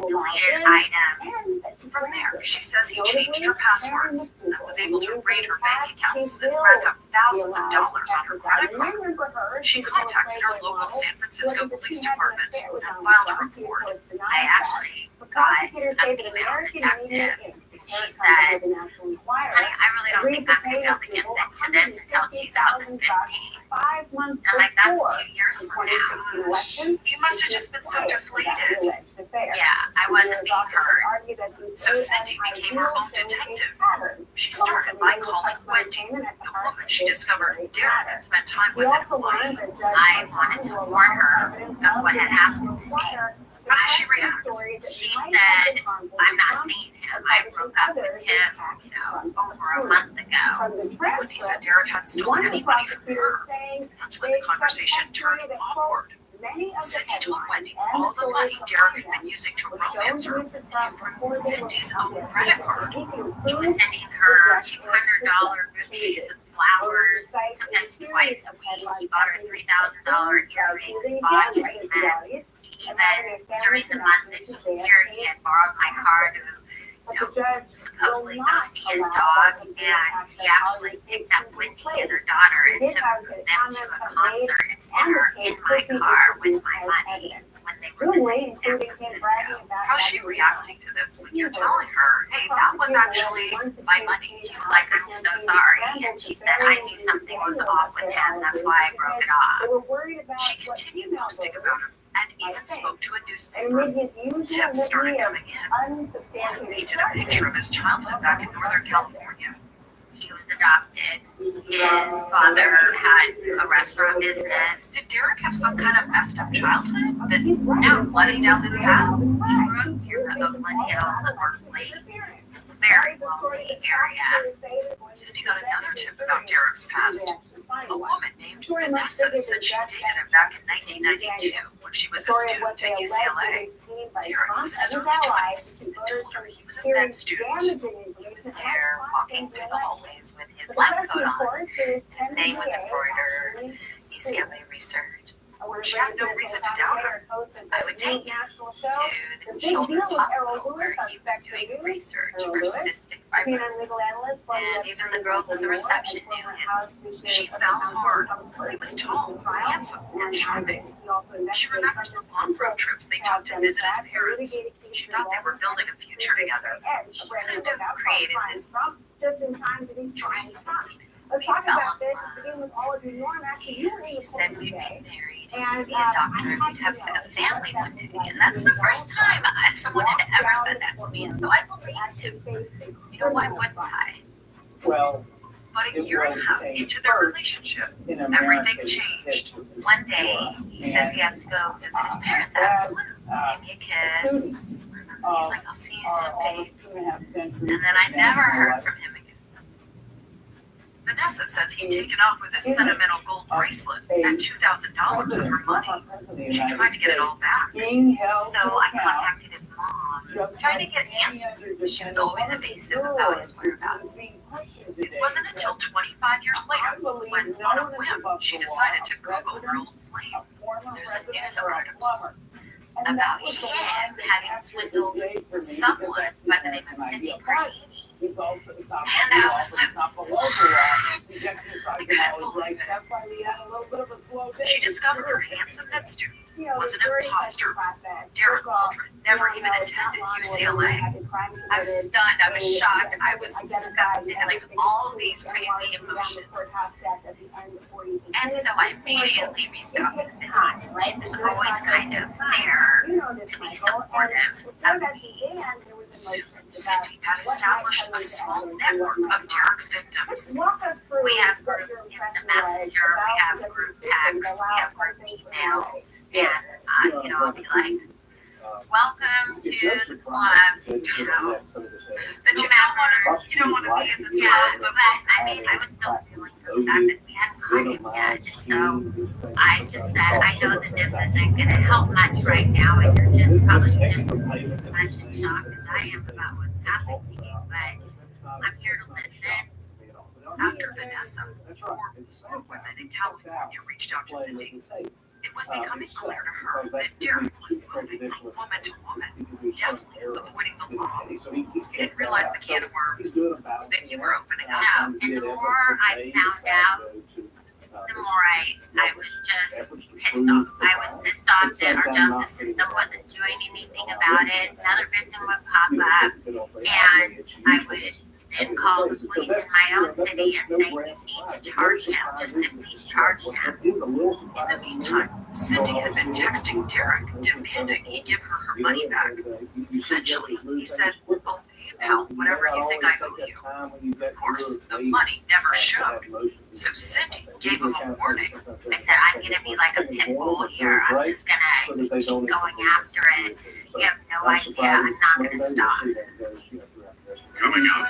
deleted items. From there, she says he changed her passwords and was able to raid her bank accounts and rack up thousands of dollars on her credit card. She contacted her local San Francisco Police Department and filed a report. I actually got a female detective. She said, honey, I really don't think I'm going to be able to get into this until 2015. I'm like, that's 2 years from now. You must have just been so deflated. Yeah, I wasn't being heard. So Cindy became her own detective. She started by calling Wendy, the woman she discovered Derek had spent time with in Hawaii. I wanted to warn her of what had happened to me. How did she react? She said, I'm not seeing him. I broke up with him, over a month ago. Wendy said Derek hadn't stolen any money from her. That's when the conversation turned awkward. Cindy told Wendy all the money Derek had been using to romance her came from Cindy's own credit card. He was sending her $200 bouquets of flowers, sometimes twice a week. He bought her $3,000 earrings, spa treatments. Even during the month that he was here, he had borrowed my car to supposedly go see his dog, and he actually picked up Wendy and her daughter and took them to a concert and dinner in my car with my money when they were visiting San Francisco. How's she reacting to this when you're telling her, hey, that was actually my money? She was like, I'm so sorry. And she said, I knew something was off with him. That's why I broke it off. She continued posting about him and even spoke to a newspaper. Tips started coming in. One painted a picture of his childhood back in Northern California. He was adopted. His father had a restaurant business. Did Derek have some kind of messed up childhood that led him down this path? He grew up here in Oakland Hills at Berkeley. It's a very wealthy area. Cindy got another tip about Derek's past. A woman named Vanessa said she dated him back in 1992 when she was a student at UCLA. Derek was in his early 20s and told her he was a med student. He was there walking through the hallways with his lab coat on. His name was embroidered. UCLA research. She had no reason to doubt her. I would take him to the Children's Hospital where he was doing research for cystic fibrosis. And even the girls at the reception knew him. She fell hard. He was tall, handsome, and charming. She remembers the long road trips they took to visit his parents. She thought they were building a future together. She kind of created this dream. We fell in love. He said we'd be married. He'd be a doctor. We'd have a family one day. And that's the first time someone had ever said that to me. And so I believed him. You know, why wouldn't I? Well, but a year and a half into their relationship, everything changed. One day, he says he has to go visit his parents out of the blue. Gave me a kiss. He's like, I'll see you soon, babe. And then I never heard from him again. Vanessa says he'd taken off with a sentimental gold bracelet and $2,000 of her money. She tried to get it all back. So I contacted his mom, trying to get answers. She was always evasive about his whereabouts. It wasn't until 25 years later when, on a whim, she decided to Google her old flame. There's a news article about him having swindled someone by the name of Cindy Parhini. And I was like, what? I couldn't believe it. She discovered her handsome med student was an imposter. Derek Waldron never even attended UCLA. I was stunned, I was shocked, I was disgusted, like all these crazy emotions. And so I immediately reached out to Cindy. She was always kind of there to be supportive of me. Soon, Cindy had established a small network of Derek's victims. We have group instant messenger, we have group text, we have group emails, and I'll be like, welcome to the club, That you don't want to be in this club. But I mean, I was still feeling the fact that we hadn't caught him yet, and so I just said, I know that this isn't going to help much right now, and you're just probably just as much in shock as I am about what's happened to you, but I'm here to listen. After Vanessa, more women in California reached out to Cindy. It It was becoming clear to her that Derek was moving from woman to woman, definitely avoiding the law. You didn't realize the can of worms that you were opening up. No, and the more I found out, the more I was just pissed off. I was pissed off that our justice system wasn't doing anything about it. Another victim would pop up, and I would then call the police in my own city and say, you need to charge him, just at least charge him. In the meantime, Cindy had been texting Derek, demanding he give her her money back. Eventually, he said, I'll pay pal, whatever you think I owe you. Of course, the money never showed. So Cindy gave him a warning. I said, I'm gonna be like a pit bull here. I'm just gonna keep going after it. You have no idea. I'm not gonna stop. Coming up,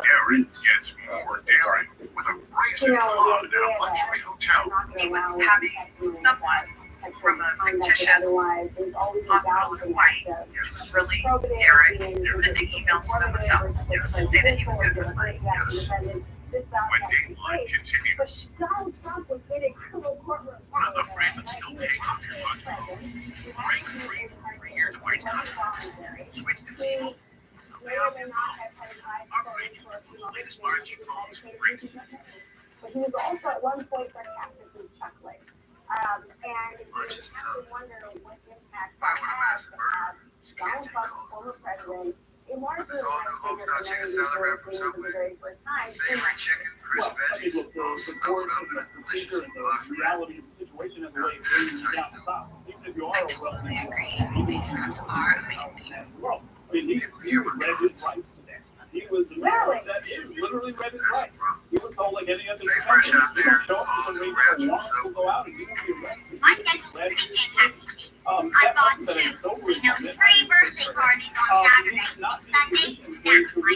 Darren gets more daring with a brazen club at a luxury hotel. He was having someone from a fictitious hospital in Hawaii. It was really Derek sending emails to the hotel to say that he was good for the money. Yes. When Dateline continues, one of the payments still paying off your budget. Break free from 3 years waste time. Switch to T-Mobile. Pay off your phone. Upgrade to the latest 5G phones for free. But he was also at one point sarcastic with chuckling. And it makes me wonder what impact that has to have Donald Trump, former president, a larger This all new home style chicken salad wrap from Subway. Savory chicken, crisp veggies, all snuggled up in a delicious box wrap. I totally agree. These wraps are amazing. People here were fans. He was literally read his rights. He was told like any other. Stay fresh out there. All new wraps from Subway. Go out and you won't be arrested. My schedule's pretty hectic. I bought two, 3 birthday parties on Saturday. Sunday, that's my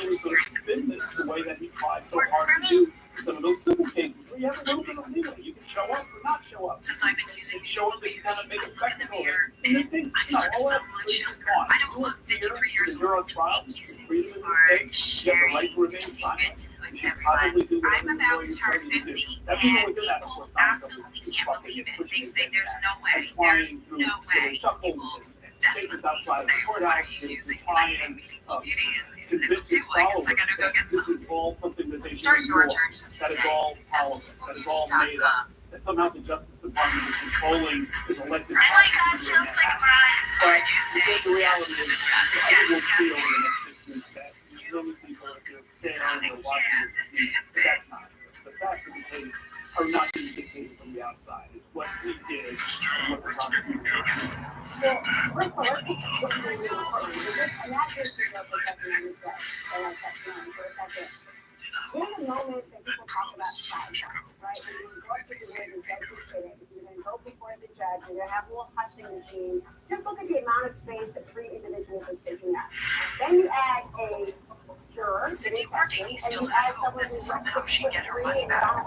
Business the way that he tried so hard to do some of those civil cases where you have a little bit of leeway. You can show up or not show up. Since I've been using Show up, but you kind of make a in the spectacle. mirror, In this case, I look so much younger. I don't look 53 years You're on old. trial. Thank you, Cindy, Freedom of for the state. You have the sharing right to your remain silent. secrets with You should everyone. probably do whatever I'm about to you're turn supposed to do. 50, That people and would do that people before time absolutely comes. can't believe it. They say there's no way. That's There's flying through no to the way. chuckles People and definitely statements outside of the say, what are courthouse, you and using? And I say, trying, Meaningful Beauty. And they said, convince okay, his well, I guess I followers gotta go that get this some. is all something that they Start should your ignore. journey That is today. all politics. That is all made up. That somehow the Justice Department is controlling his elected. Oh my gosh, she looks like Brian. But the reality is, I will see over the next 6 weeks that many people are staying on and watching this. That's not. The facts of the case are not being dictated from the outside. It's what he did and what the prosecution did. Well, first of all, let's take what's really important. And that is what the testimony says. I like that feeling for a second. There's a moment that people talk about trial, right? When you go up to the judge, the judge is sitting. You're going to go before the judge. You're going to have a little hushing machine. Just look at the amount of space that 3 individuals are taking up. Then you add a juror. Cindy Martini still had hope that somehow she'd get her money back.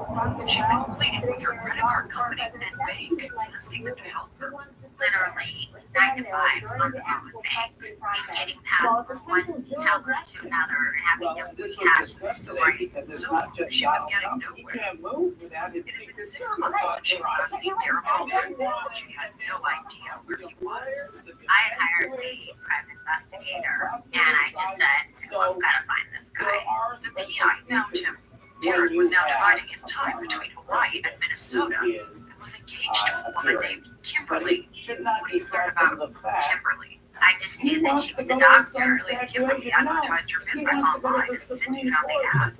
She'd been pleading with her credit card company and bank, asking them to help her. Literally, it was 9 to 5 on the phone with banks, and getting passed from one teller to another, and having to rehash the story. So she was getting nowhere. It had been 6 months since she last seen Derek Alden. She had no idea where he was. I had hired a private investigator, and I just said, look, gotta find this guy. The PI found him. Derek was now dividing his time between Hawaii and Minnesota and was engaged to a woman named Kimberly. What do you learn about Kimberly? I just knew that she was a doctor. Kimberly advertised her business online and Cindy found the ad.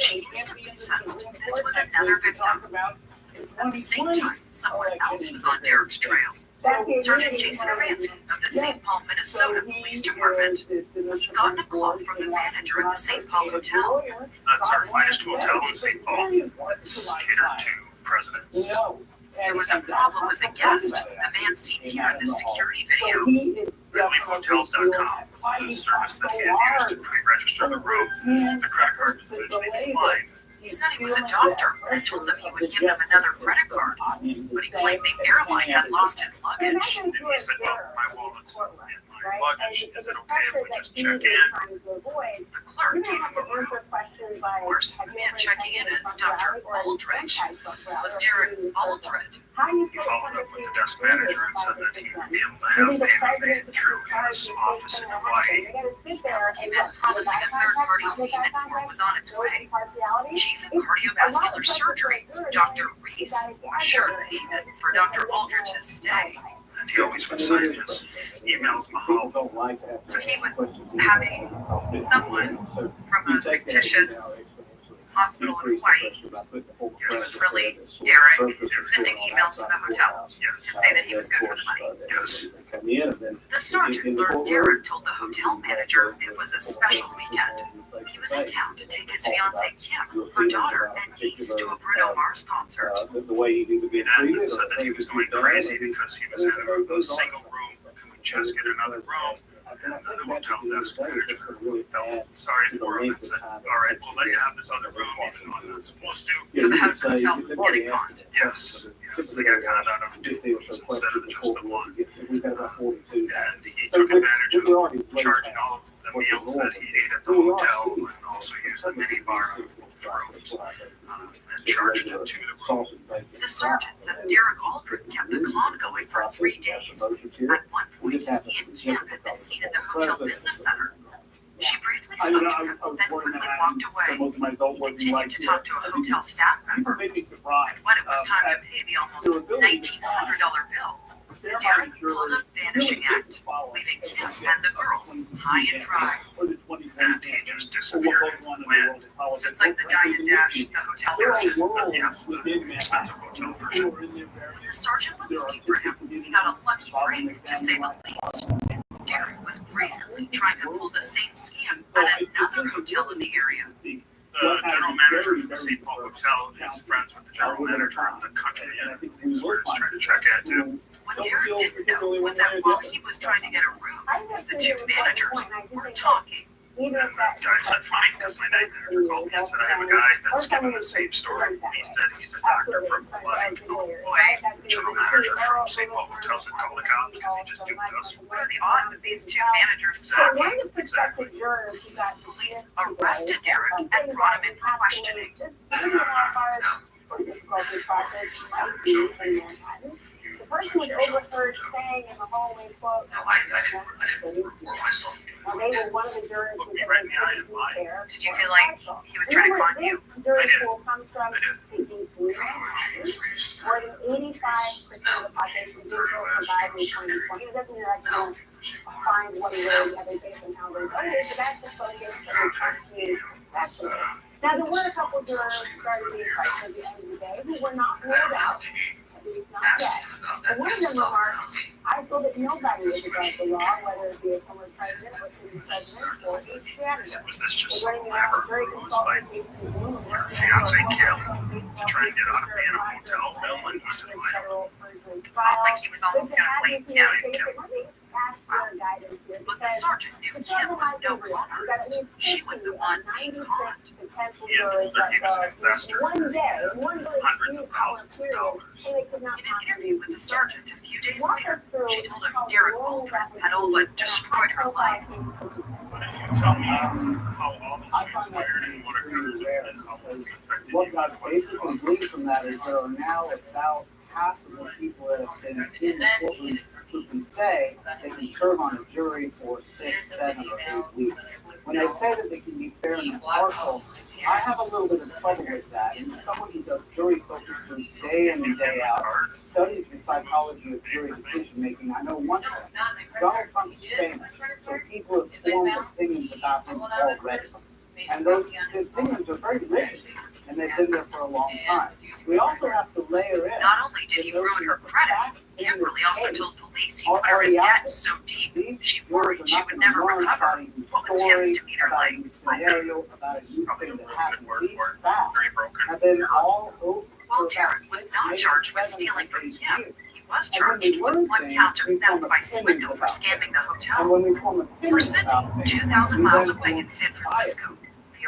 She instantly sensed this was another victim. At the same time, someone else was on Derek's trail. Sergeant Jason Aransky of the St. Paul, Minnesota Police Department. He got a call from the manager at the St. Paul Hotel. That's our finest hotel in St. Paul. It's catered to presidents. There was a problem with the guest, the man seen here in the security video. RedleafHotels.com is the service that he had used to pre-register the room. The credit card was eventually declined, He said he was a doctor and told them he would give them another credit card, but he claimed the airline had lost his luggage. And he said, well, my wallet's in my luggage. Is it okay if we just check in? The clerk gave him a room. Of course, the man checking in as Dr. Aldrich was Derek Aldred. He followed up with the desk manager and said that he would be able to have payment made through his office in Hawaii. Emails came in promising a third-party payment form was on its way. Chief of Cardiovascular Surgery, Dr. Reese, assured me that for Dr. Aldrich's stay. And he always would sign his emails Mahalo. So he was having someone from a fictitious hospital in Hawaii. He was really Derek sending emails to the hotel to say that he was good for the money. Yes. The sergeant learned Derek told the hotel manager it was a special weekend. He was in town to take his fiancée Kim, her daughter, and niece to a Bruno Mars concert. The way he needed to be treated. And said that he was going crazy because he was in a single room. Can we just get another room? And the hotel desk manager felt sorry for him and said, all right, we'll let you have this other room even though you're not supposed to. So the hotel was getting conned. Yes, yes, they got conned out of two rooms instead of just the one. And he took advantage of charging all of the meals that he ate at the hotel and also used the mini bar of both rooms and charged it to the room. The sergeant says Derek Aldrin kept the con going for 3 days. At one point, he and Kim had been seen in the hotel business center. She briefly spoke to him, then quickly walked away. He continued to talk to a hotel staff member. And when it was time to pay the almost $1,900 bill, Derek pulled a vanishing act, leaving Kim and the girls high and dry. And he just disappeared in the wind. So it's like the dine and dash, the hotel version. Yes, the expensive hotel version. The sergeant went looking for him. He got a lucky break, to say the least. Derek was brazenly trying to pull the same scam at another hotel in the area. The general manager of the St. Paul Hotel is friends with the general manager of the country inn, so we're just trying to check at too. What Derek didn't know was that while he was trying to get a room, the two managers were talking. And the guy said, fine, because my night manager called me and said, I have a guy that's giving the same story. He said he's a doctor from Hawaii. Boy, The general manager from St. Paul Hotel said, call the cops because he just duped us. what are the odds of these two managers Exactly. Police arrested Derek and brought him in for questioning. The person was overheard saying in the hallway, quote, I didn't report myself. well, they were one of the jurors who Looked me right in the eye and lied. there. Did you feel like he was trying to con you? Jury I did. pool comes from I did. thinking through matters. More than 85% of the population did survive in 2020. It doesn't mean that you don't find one way or the other based on how they voted, but that's just what it is for the country. Now, there were a couple of jurors starting being questioned at the end of the day who were not ruled out, at least not yet. And one of them remarked, I feel that nobody is above the law, whether it be a former president or sitting president or a senator. Was this just They're some running around clever very ruse by consultant. your fiance Kim to try and get out of paying a hotel bill and he said, I don't. Like he was almost gonna blame Kim. But the sergeant knew Kim was no con artist. She was the one being conned. He had told her he was an investor One day, one very hundreds of thousands of dollars. and they could not In an interview with the sergeant a few days later, she told him Derek Aldrin had all but destroyed her life. Why don't you tell me how all this transpired and what occurred and how it affected What you? got basically gleaned from that is there are now about half of the people that have been in the courtroom who can say they can serve on a jury for 6, 7, or 8 weeks. When they say that they can be fair and impartial, I have a little bit of trouble with that. And someone who does jury focus groups day in and day out, studies the psychology of jury decision making, I know one thing. Donald Trump is famous, so people have formed opinions about him already. And those opinions are very rigid, and they've been there for a long time. We also have to layer in. Not only did he ruin her credit, Kimberly also told police he put her in debt so deep she worried she would never recover. What was Kim's demeanor like? Scenario about a new thing that happened. These facts Very broken. have been all over. While Derek was not charged with stealing from Kim, he was charged with 1 count of theft by swindle for scamming the And hotel. when we form For opinions about Cindy, things, 2,000 we miles then away form in San Francisco, the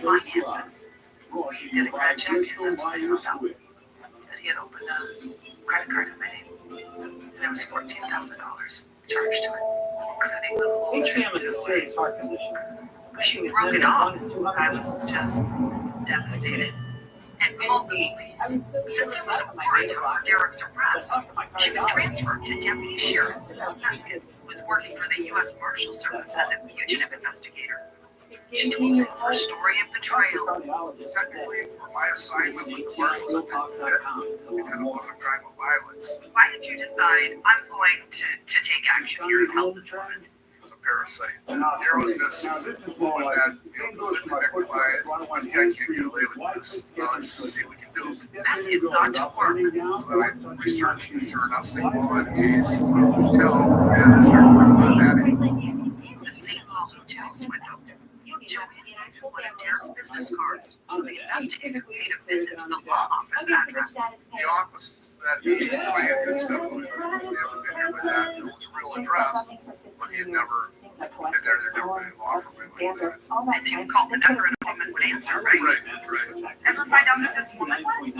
finances. We did a credit check, and that's when I found out that he had opened a credit card in May. And there was $14,000 charged to it, including the whole HPM trip is to a Hawaii. serious heart condition. When she broke it off, I was just devastated and called the police. Since there was a warrant for Derek's arrest, she was transferred to Deputy Sheriff Peskin, who was working for the U.S. Marshal Service as a fugitive investigator. She told him her story of betrayal. Technically, for my assignment with the marshals, it didn't fit because it wasn't a crime of violence. Why did you decide I'm going to take action here and help this woman? It was a parasite. There was this woman that, completely victimized. This guy can't get away with this. Let's see what we can do. Peskin thought to work. So I researched, and sure enough, St. Paul had a case. Hotel, and started working on that. The St. Paul Hotel went up. Joanne had one of Derek's business cards, so the investigator paid a visit to the law office address. The office that plan had said, we haven't been here with that. It was a real address, but he had never been there to do any law for me like that. And you called the number and a woman would answer, right? Right. Ever find out who this woman was?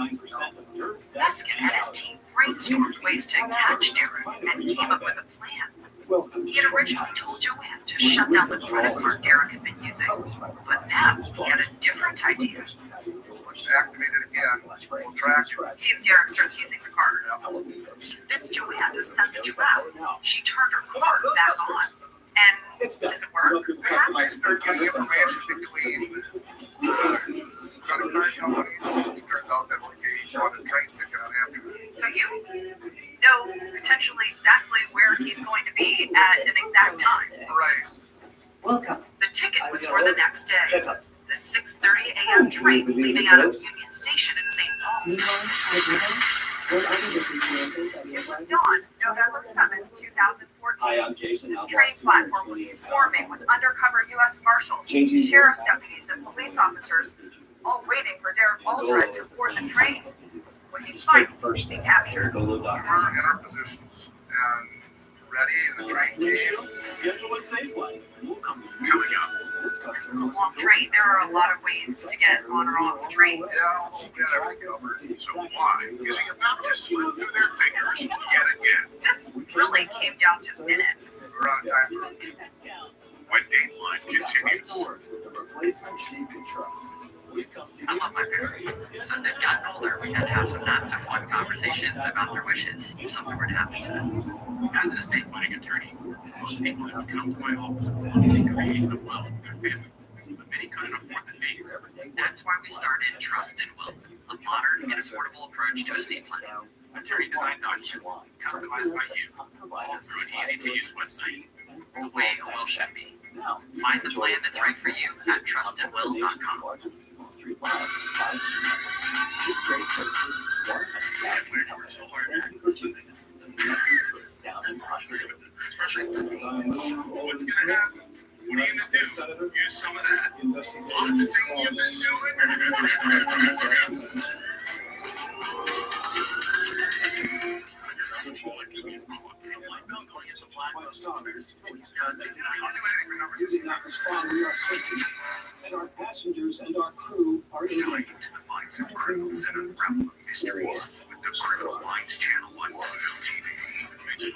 Meskin and his team brainstormed ways to catch Derek and came up with a plan. He had originally told Joanne to shut down the credit card Derek had been using, but now he had a different idea. Let's activate it again. We'll track it. See if Derek starts using the card. Convinced Joanne to set the trap. She turned her card back on. And does it work? I started getting information between credit card companies. Turns out that he bought a train ticket on Amtrak. So you know potentially exactly where he's going to be at an exact time. Right. Welcome. The ticket was for the next day. The 6:30 a.m. train leaving out of Union Station in St. Paul. It was dawn, November 7th, 2014. Hi, I'm Jason. This train platform was swarming with undercover U.S. Marshals, sheriff's deputies, and police officers, all waiting for Derek Aldred to board the train. When he finally be captured. We're in our positions and ready, and the train came. Schedule it safely. Coming up. This is a long train. There are a lot of ways to get on or off the train. Yeah, we'll get everything covered. So why? Using a map to slip through their fingers yet again. This really came down to minutes. We're on time. When Dateline continues. With the replacement she can trust. I love my parents. So as they've gotten older, we had to have some not so fun conversations about their wishes if something were to happen to them. As an estate planning attorney, most people have come to my office wanting the creation of wealth for their family, but many couldn't afford the fees. That's why we started Trust and Will, a modern and affordable approach to estate planning. Attorney designed documents, customized by you, all through an easy-to-use website, the way a will should be. Find the plan that's right for you at trustandwill.com. What's gonna happen? What are you gonna do? Use some of that boxing you've been doing? Using that respond, we are switching, and our passengers and our crew are in Going into the minds of criminals and unraveling mysteries with the Criminal Minds channel on Royal TV. They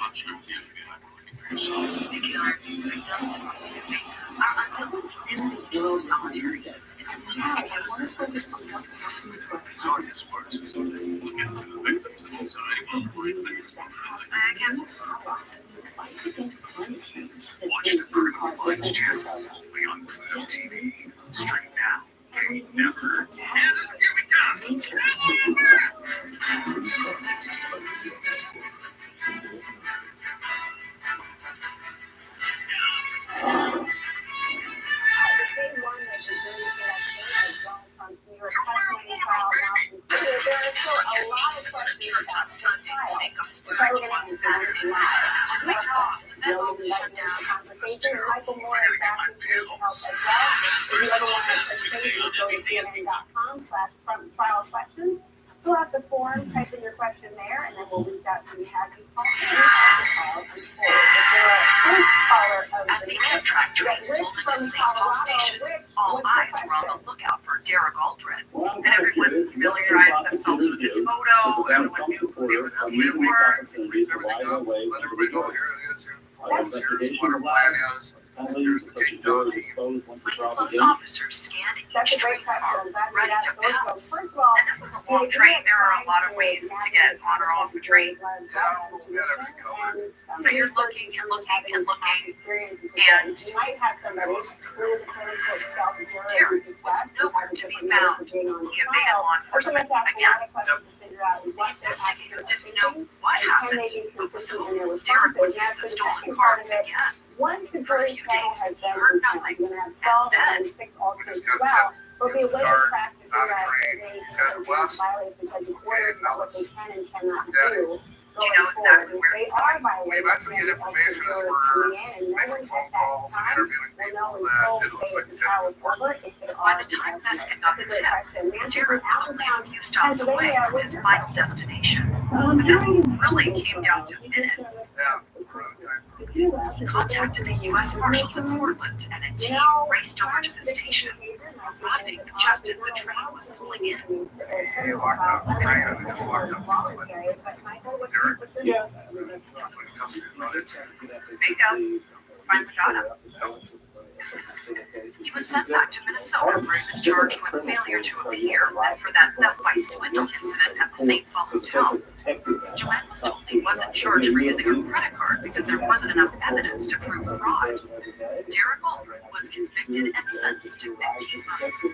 can argue that Dustin wants to faces are unsolicited, solitary games. Yeah, I want to focus on what Sonia's works is look into the victims and also anyone blind victims. I can't. Watch the Criminal Minds channel only on Royal TV. Stream now. Pay never. And here we go. Michael Moore and Fashion News help as well. If you ever want to participate, go to CNN.com/trial questions. Fill out the form, type in your question there, and then we'll reach out to you, have you call in as the trial unfolds. If you're a first caller of As the Amtrak train pulled into St. Paul Station, all eyes were on the lookout for Derek Aldred. And everyone familiarized themselves with his photo, everyone knew who they were looking for. Let everybody know here it is. Here's the photos. Here's what our plan is. Here's the takedown team. Plainclothes officers scanned each train car, ready to pounce. First of all, And this is a long train. There are a lot of ways to get on or off the train. Yeah, we'll get everything covered. So you're looking and looking and looking, and you might have somebody who is Derek was nowhere to be found. He evaded law enforcement again. The investigator didn't know what happened, but was hopeful Derek would use the stolen car again. Once the For a jury few trial days, has he been heard determined, nothing. you're gonna have 12 and 6 alternates as well. There'll be a way to track to figure out if they violate the judge's orders about what they can and cannot do. Do you know exactly where They he's are going? violating. We've had some good information as we're making phone calls and interviewing people that it looks like he's headed to court. By the time Meskin got the tip, Derek was only a few stops away from his final destination. So this really came down to minutes. He contacted the U.S. Marshals in Portland, and a team raced over to the station, arriving just as the train was pulling in. He walked up the train and just walked up to Derek. Yeah. Bingo. Finally got him. He was sent back to Minnesota, where he was charged with failure to appear and for that theft by swindle incident at the St. Paul Hotel. Joanne was told he wasn't charged for using her credit card because there wasn't enough evidence to prove fraud. Derek Aldred was convicted and sentenced to 15 months.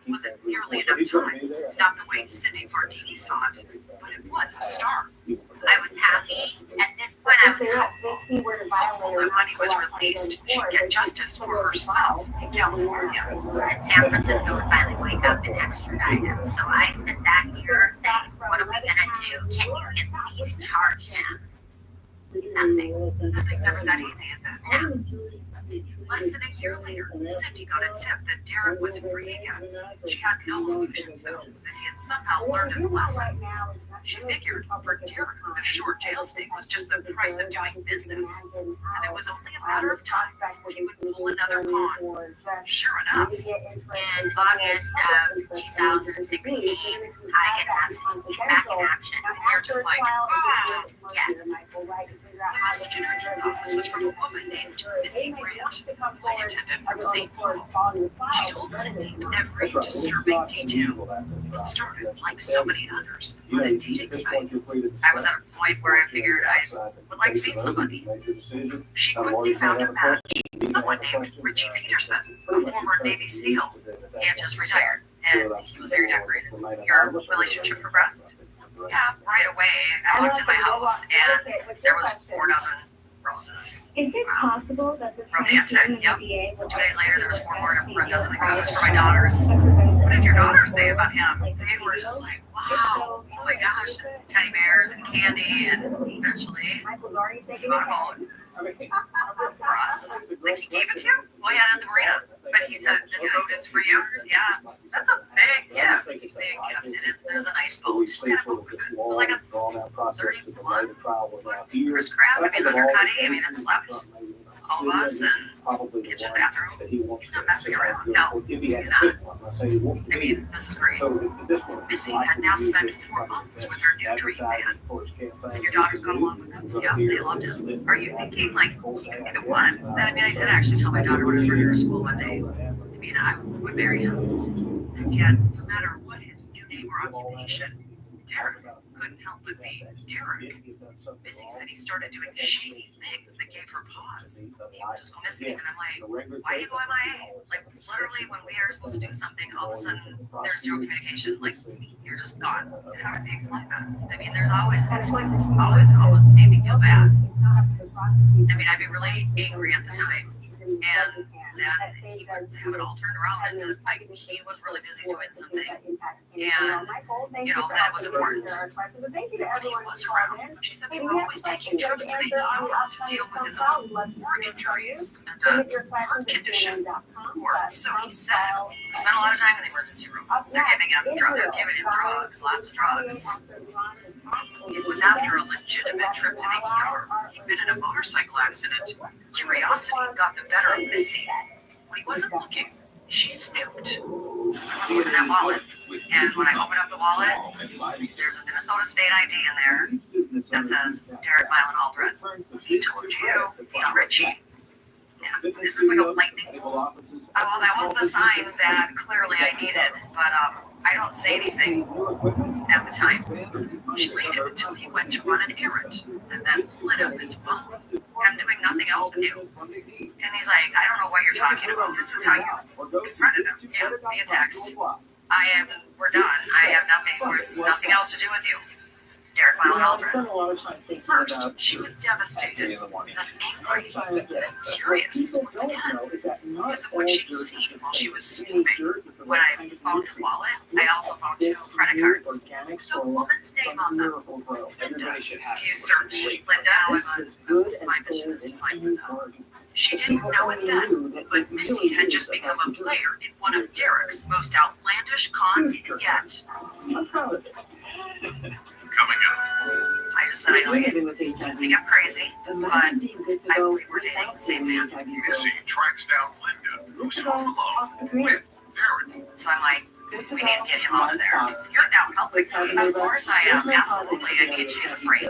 Was it nearly enough time? Not the way Cindy Pardini saw it, but it was a start. I was happy. At this point, I was hopeful. Hopeful that money was released, she'd get justice for herself in California. And San Francisco would finally wake up and extradite him. So I spent that year saying, what are we going to do? Can you at least charge him? Nothing. Nothing's ever that easy, is it? No. Less than a year later, Cindy got a tip that Derek was free again. She had no illusions, though, that he had somehow learned his lesson. She figured for Derek, the short jail stay was just the price of doing business, and it was only a matter of time before he would pull another con. Sure enough, In August of 2016, I get asked, he's back in action. and you're just like, Yes. the message in her office was from a woman named Missy Grant, flight attendant from St. Paul. She told Cindy every disturbing detail. It started, like so many others, on a dating site. I was at a point where I figured I would like to meet somebody. She quickly found a match, someone named Richie Peterson, a former Navy SEAL. He had just retired, and he was very decorated. Your relationship progressed? Yeah, right away. I looked at my house, and there was 4 dozen roses. Is it possible that the Romantic, yep. 2 days later, there was 4 more dozen roses for my daughters. What did your daughters say about him? They were just like, wow, oh my gosh, teddy bears and candy, and eventually he bought a boat for us. Like, he gave it to you? Well, yeah, at the marina. But he said, this boat is for you? Yeah, that's a big gift. Big gift. And there's a nice boat. What kind of boat was it? It was like a 31-foot Chris Craft. I mean, undercutting. I mean, it slept all of us and kitchen, bathroom. He's not messing around. No, he's not. I mean, this is great. Missy had now spent 4 months with her new dream man. And your daughter's gone along with him. Yeah, they loved him. Are you thinking, like, he could be the one? I mean, I did actually tell my daughter when I was ready for school one day. I mean, I would marry him. And yet, no matter what his new name or occupation, Derek couldn't help but be Derek. Missy said he started doing shady things that gave her pause. He would just go missing, and I'm like, why do you go MIA? Like, literally, when we are supposed to do something, all of a sudden, there's zero communication. Like, you're just gone. And how does he explain that? I mean, there's always an excuse. Always made me feel bad. I mean, I'd be really angry at the time. And then he would have it all turned around, and like, he was really busy doing something. And, you know, that was important. When he was around, she said they were always taking trips to the ER to deal with his own war injuries and heart condition. Or so he said. We spent a lot of time in the emergency room. They're giving him drugs, lots of drugs. It was after a legitimate trip to the ER. He'd been in a motorcycle accident. Curiosity got the better of Missy. When he wasn't looking, she snooped. So I looked in that wallet, and when I opened up the wallet, there's a Minnesota State ID in there that says Derek Milan Aldred. He told you he's Richie. Yeah, this is like a lightning bolt. Well, that was the sign that clearly I needed, but I don't say anything at the time. She waited until he went to run an errand, and then lit up his phone. I'm doing nothing else with you. And he's like, I don't know what you're talking about. This is how you confronted him. Yeah, via text. We're done. I have nothing else to do with you. Derek Milan Aldred. First, she was devastated, then angry, then curious once again, because of what she'd seen while she was snooping. When I found his wallet, I also found 2 credit cards. The woman's name on them, Linda. Do you search Linda? My mission is to find Linda. She didn't know it then, but Missy had just become a player in one of Derek's most outlandish cons yet. coming up. I just said I know you think I'm crazy, but I believe we're dating the same man. Missy tracks down Linda, who's home alone with Derek. So I'm like, we need to get him out of there. You're now helping me. Of course I am. Absolutely. I mean, she's afraid.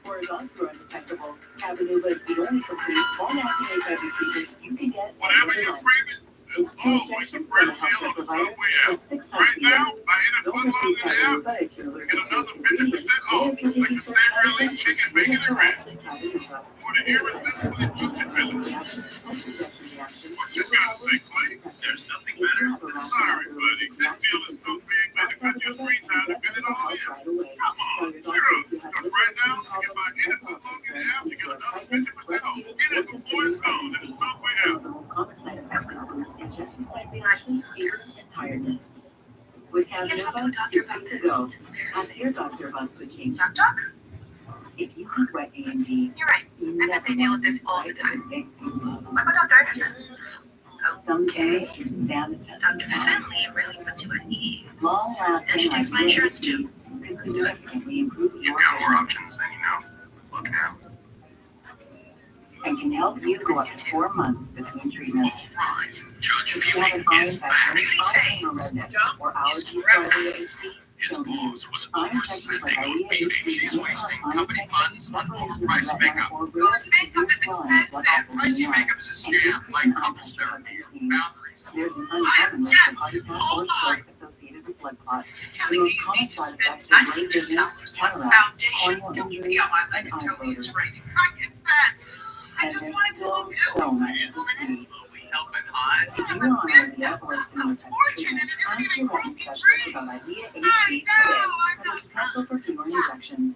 Horizontal or undetectable. Cabenuva is the only complete long-acting HIV treatment you can get. Whatever you're craving, it's always a fresh deal on the Subway app. Right now, buy in a foot long in the app, you get another 50% off, like the savory leaf chicken, bacon, and ranch. Or the irresistibly juicy fillet. What you gotta say, Clay? There's nothing better? Sorry, buddy. This deal is so big, man, to cut your screen time to fit it all in. Come on, zero. Because right now, you can buy any foot long in the app, you get another 50% off. Get it before it's gone in the Subway app. Injection site reaction, fever, and tiredness. With You can't talk to a Cabenuva, doctor you're about good to this. go. It's Ask embarrassing. your doctor about switching. Doc, doc? If you have wet AMD, You're right. you I bet they deal with this all the time. What about Dr. Anderson? Someday you can stand the test of Dr. time. Finley really puts you at ease. Long-lasting And she takes my insurance too. could significantly improve You've your got more vision options than you know. Look now. and can help you go up to 4 months between treatments. Rise. Judge If you have Beauty an eye is infection, back. functional redness, or allergies to ADHD, His boss was eye infections like overspending on beauty. She's ADHD, wasting eye company funds infections, on separations overpriced of makeup. or Good makeup is expensive. Pricey makeup is a scam, like couples therapy or boundaries. There's an uncommon risk of heart attack or stroke associated with blood clots. Telling me you need to spend $92 on foundation to be on my leg until it's raining. I confess. I And just there's wanted to still look so good. much to Luminous, see. helping hot. If you are on the or similar type of treatment, ask your retina specialist about IDEA HD today for the potential for fewer injections.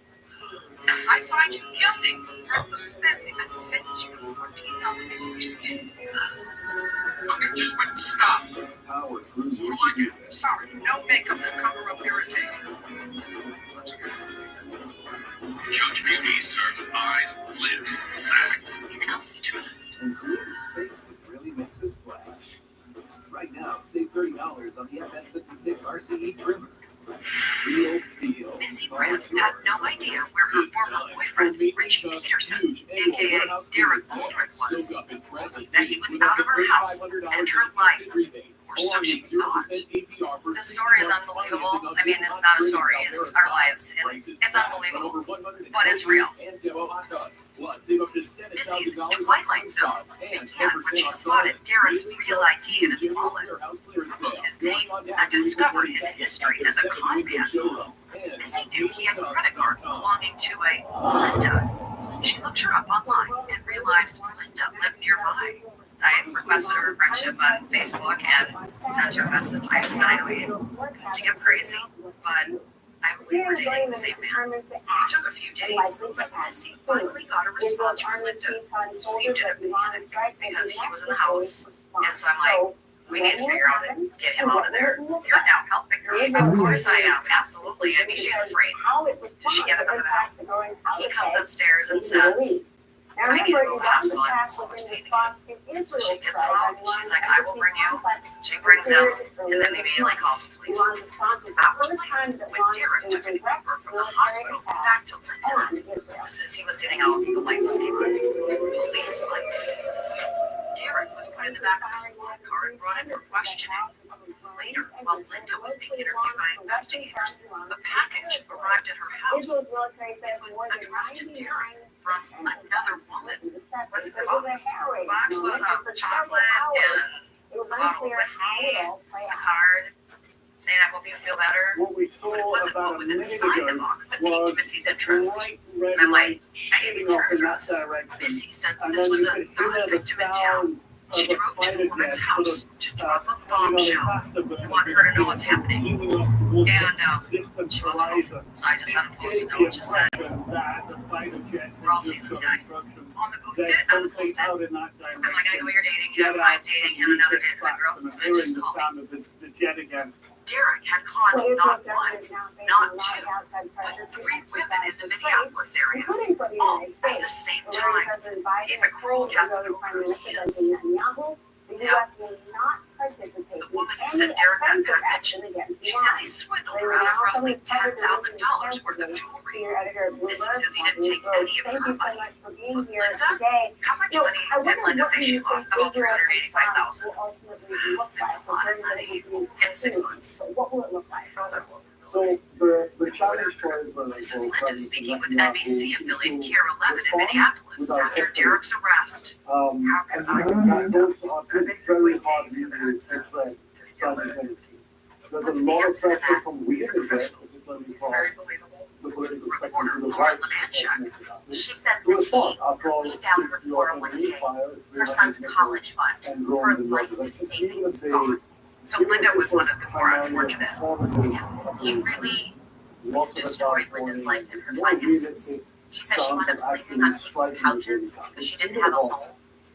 I find you guilty for spending and sends you $14 in your skin. Look, it just wouldn't stop. Power through What do I do? Sorry, no makeup to cover up irritating. Let's go. Judge Beauty serves eyes, lips, facts. You know we trust. And create a space that really makes a splash. Right now, save $30 on the FS56 RCE trimmer. Real steel. Missy Brand had no idea where her former boyfriend, Richie Peterson, aka Derek Goldrick, was. That he was out of her house and her life, or so she thought. The story is unbelievable. I mean, it's not a story, it's our lives, and it's unbelievable, but it's real. Missy's Twilight Zone began when she spotted Derek's real ID in his wallet, his name, and discovered his history as a con man. Missy knew he had credit cards belonging to a Linda. She looked her up online and realized Linda lived nearby. I requested her friendship on Facebook and sent her a message. I just said, I know you think I'm crazy, but I believe we're dating the same man. It took a few days, but Missy finally got a response from Linda, who seemed in a panic because he was in the house. And so I'm like, we need to figure out and get him out of there. You're now helping her. Of course I am, absolutely. I mean, she's afraid. Does she get him out of the house? He comes upstairs and says, I need to go to the hospital. I have so much pain again. So she gets him out. She's like, I will bring you. She brings him, and then immediately calls the police. Hours later, when Derek took an Uber from the hospital back to Linda's, as soon as he was getting out, the lights came on. Police lights. Derek was put in the back of a squad car and brought in for questioning. Later, while Linda was being interviewed by investigators, a package arrived at her house. It was addressed to Derek from another woman. Was the box? The box was chocolate and a bottle of whiskey, a card saying, I hope you feel better. What we saw But it wasn't about what was a minute inside the ago box that piqued Missy's interest. bright red And I'm like, light I need to shooting off turn in that address. direction. Missy, since And this then was you a could hear third the victim in town, sound of she a drove to fighter the woman's jet house to drop a coming on bombshell. the Want her to know what's happening. heating up will And distant she was horizon. home. So I just had a post-it note which just said, we're all seeing this guy. On the post-it, on the post-it, I'm like, I know you're dating him, I'm dating him, another girl, and I just called me. Derek had conned not one, not two, but 3 women in the Minneapolis area, all at the same time. He's a cruel Casanova. He is. The U.S. will not participate The in woman who any sent Derek that offensive package, action against she Iran. says he swindled her out of roughly $10,000 worth of jewelry. Senior editor of Missy Bloomberg, says he didn't take any of thank her you so money. much for being But here Linda, today. how much You know, money I did wonder Linda what say do she you think lost? About Israel's response $385,000 will ultimately look It's like a lot of concerning money the in 6 months. So what will it look like? So the challenge for Israel This is for Linda President speaking with Netanyahu NBC affiliate to KARE 11 in Minneapolis after Derek's arrest. and that goes on it's very hard to spread simultaneously. There's What's a the lot of answer to pressure that? from within Israel, particularly from the political spectrum to the right. She says To that respond, after all, paid down her if you are 401k, fire, her son's college fund, and her growing the life residential, savings even if gone. So Linda was one of the more unfortunate. He really destroyed Linda's life and her finances. She says she wound up sleeping on people's couches because she didn't have a home.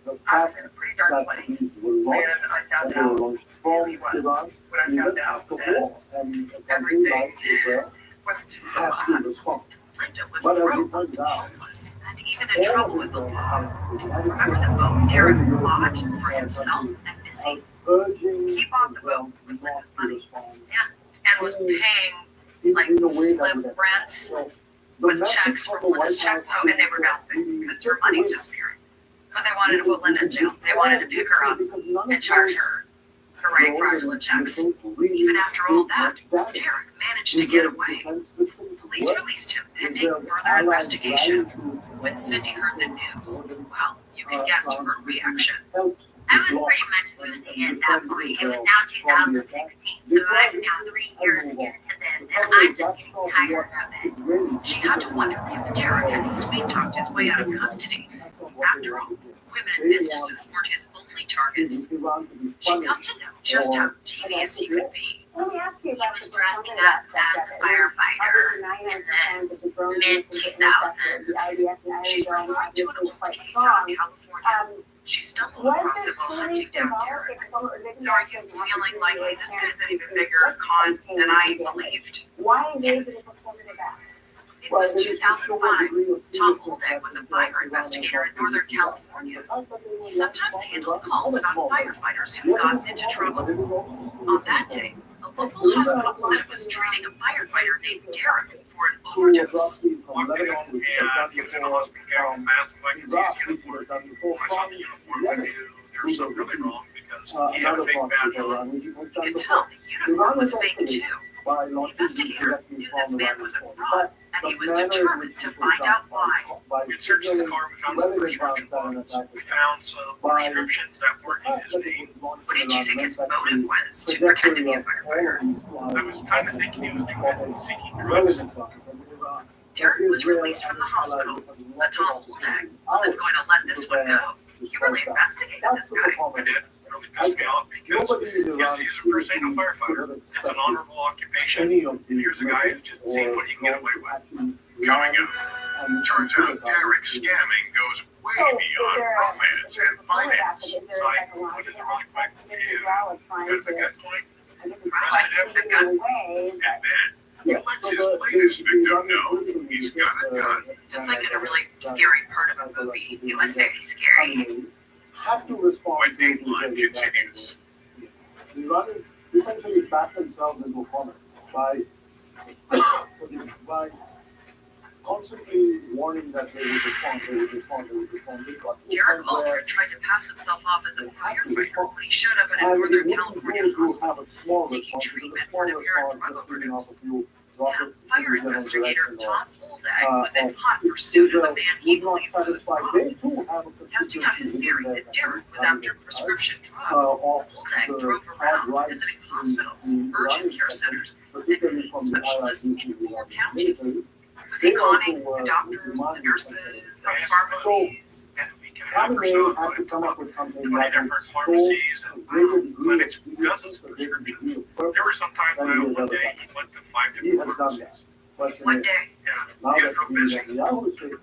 The I was fact in a pretty dark that way. these were launched, And I found they were out launched from Iran, when I even found out after that war, and a country everything like Israel was just so has bad. to respond. Linda was But as you broke, pointed out, homeless, and even in all trouble of with the Israel law. and the United Remember States the vote and Derek the bought European for himself countries and are Missy? urging He bought the Israel vote with not Linda's to money respond and was paying like in a way that slip would have rent so the with message checks from from the Linda's White check House and they were is bouncing that because her money's disappearing. But they wanted to put Linda in jail. They wanted to pick her up and charge her for writing fraudulent checks. Even after all that, Derek managed to get away. Police released him pending further investigation. When Cindy heard the news, well, you can guess her reaction. I was pretty much losing it at that point. It was now 2016, so I'm now 3 years into this, and I'm just getting tired of it. She had to wonder if Derek had sweet-talked his way out of custody. After all, women and businesses weren't his only targets. She'd come to know just how devious he could be. Let me ask you He about was the dressing procurement up aspect as of a it. firefighter Obviously, 99% of the drone mid-2000s. the IDF and Iron She's Dome referring to an obviously old quite case strong. out of California. Um, She stumbled was across there it while truly hunting down symbolic Derek. exposure? So are you feeling like, hey, this guy's an even bigger con than I believed? Why engage in a performative act? It was 2005. Tom Oldek was a fire investigator in Northern California. He sometimes handled calls about firefighters who'd gotten into trouble. On that day, a local hospital said it was treating a firefighter named Derek for an overdose. Walked in and he was in a hospital, mask like his uniform. When I saw the uniform, I knew there was something really wrong because he had a fake badge on. You could tell the uniform was fake too. The investigator knew this man was a fraud, and he was determined to find out why. We searched his car, we found some prescription bottles, we found some prescriptions that weren't in his name. What did you think his motive was to pretend to be a firefighter? I was kind of thinking he was seeking drugs. Derek was released from the hospital, but Tom Oldek wasn't going to let this one go. He really investigated this guy. I did. It really pissed me off because he's a first aid firefighter. It's an honorable occupation. And here's a guy who's just seeing what he can get away with. Coming up, turns out Derek's scamming goes way beyond romance and finance. So I put it really quick. That's a good point. Arrested him, and then lets his latest victim know he's got a gun. That's like in a really scary part of a movie. It was very scary. When Dateline continues. The Iranians essentially backed themselves into a corner by constantly warning that they would respond. Derek Aldred tried to pass himself off as a firefighter when he showed up at a Northern California hospital seeking treatment for an apparent drug overdose. Now, fire investigator Tom Oldek was in hot pursuit of a man he believed was a fraud. Testing out his theory that Derek was after prescription drugs, Oldek drove around visiting hospitals, urgent care centers, and pain specialists in 4 counties. Was he conning the doctors, the nurses, the pharmacies? Cabinet had to come up with something 20 different pharmacies and clinics, dozens of prescriptions. There were some times when one day he went to 5 different pharmacies. One day, Yeah, he was real busy.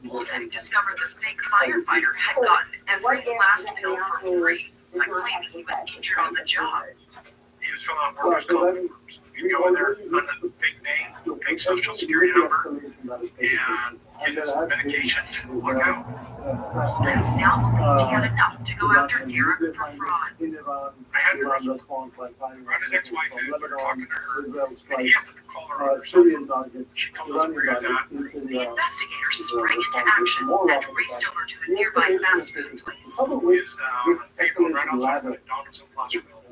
Oldek discovered the fake firefighter had gotten every last pill for free by claiming he was injured on the job. He was filling out workers' comp forms. You'd go in there, put a fake name, fake social security number, and His medications, look out. I now believe he had enough to go after Derek for fraud. I had to run his ex-wife in, we were talking to her, and he happened to call her on her cell phone. She told us where he was at. The investigators sprang into action and raced over to a nearby fast food place. He's going right outside McDonald's in Placerville.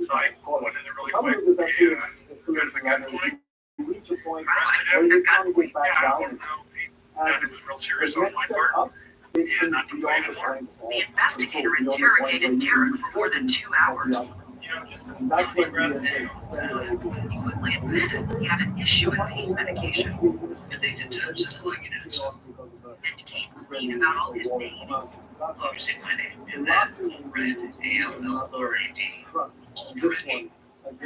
So I went in there really quick, and got him a gunpoint, arrested him, A gunpoint. yeah, I wanted to know, that it was real serious on my part, and not to play anymore. The investigator interrogated Derek for more than 2 hours. Just let me grab it. He quickly admitted he had an issue with pain medication And they did times at like it is. and came clean about all his names. Obviously my name. And that red A-L-L-R-A-D. Already. Thank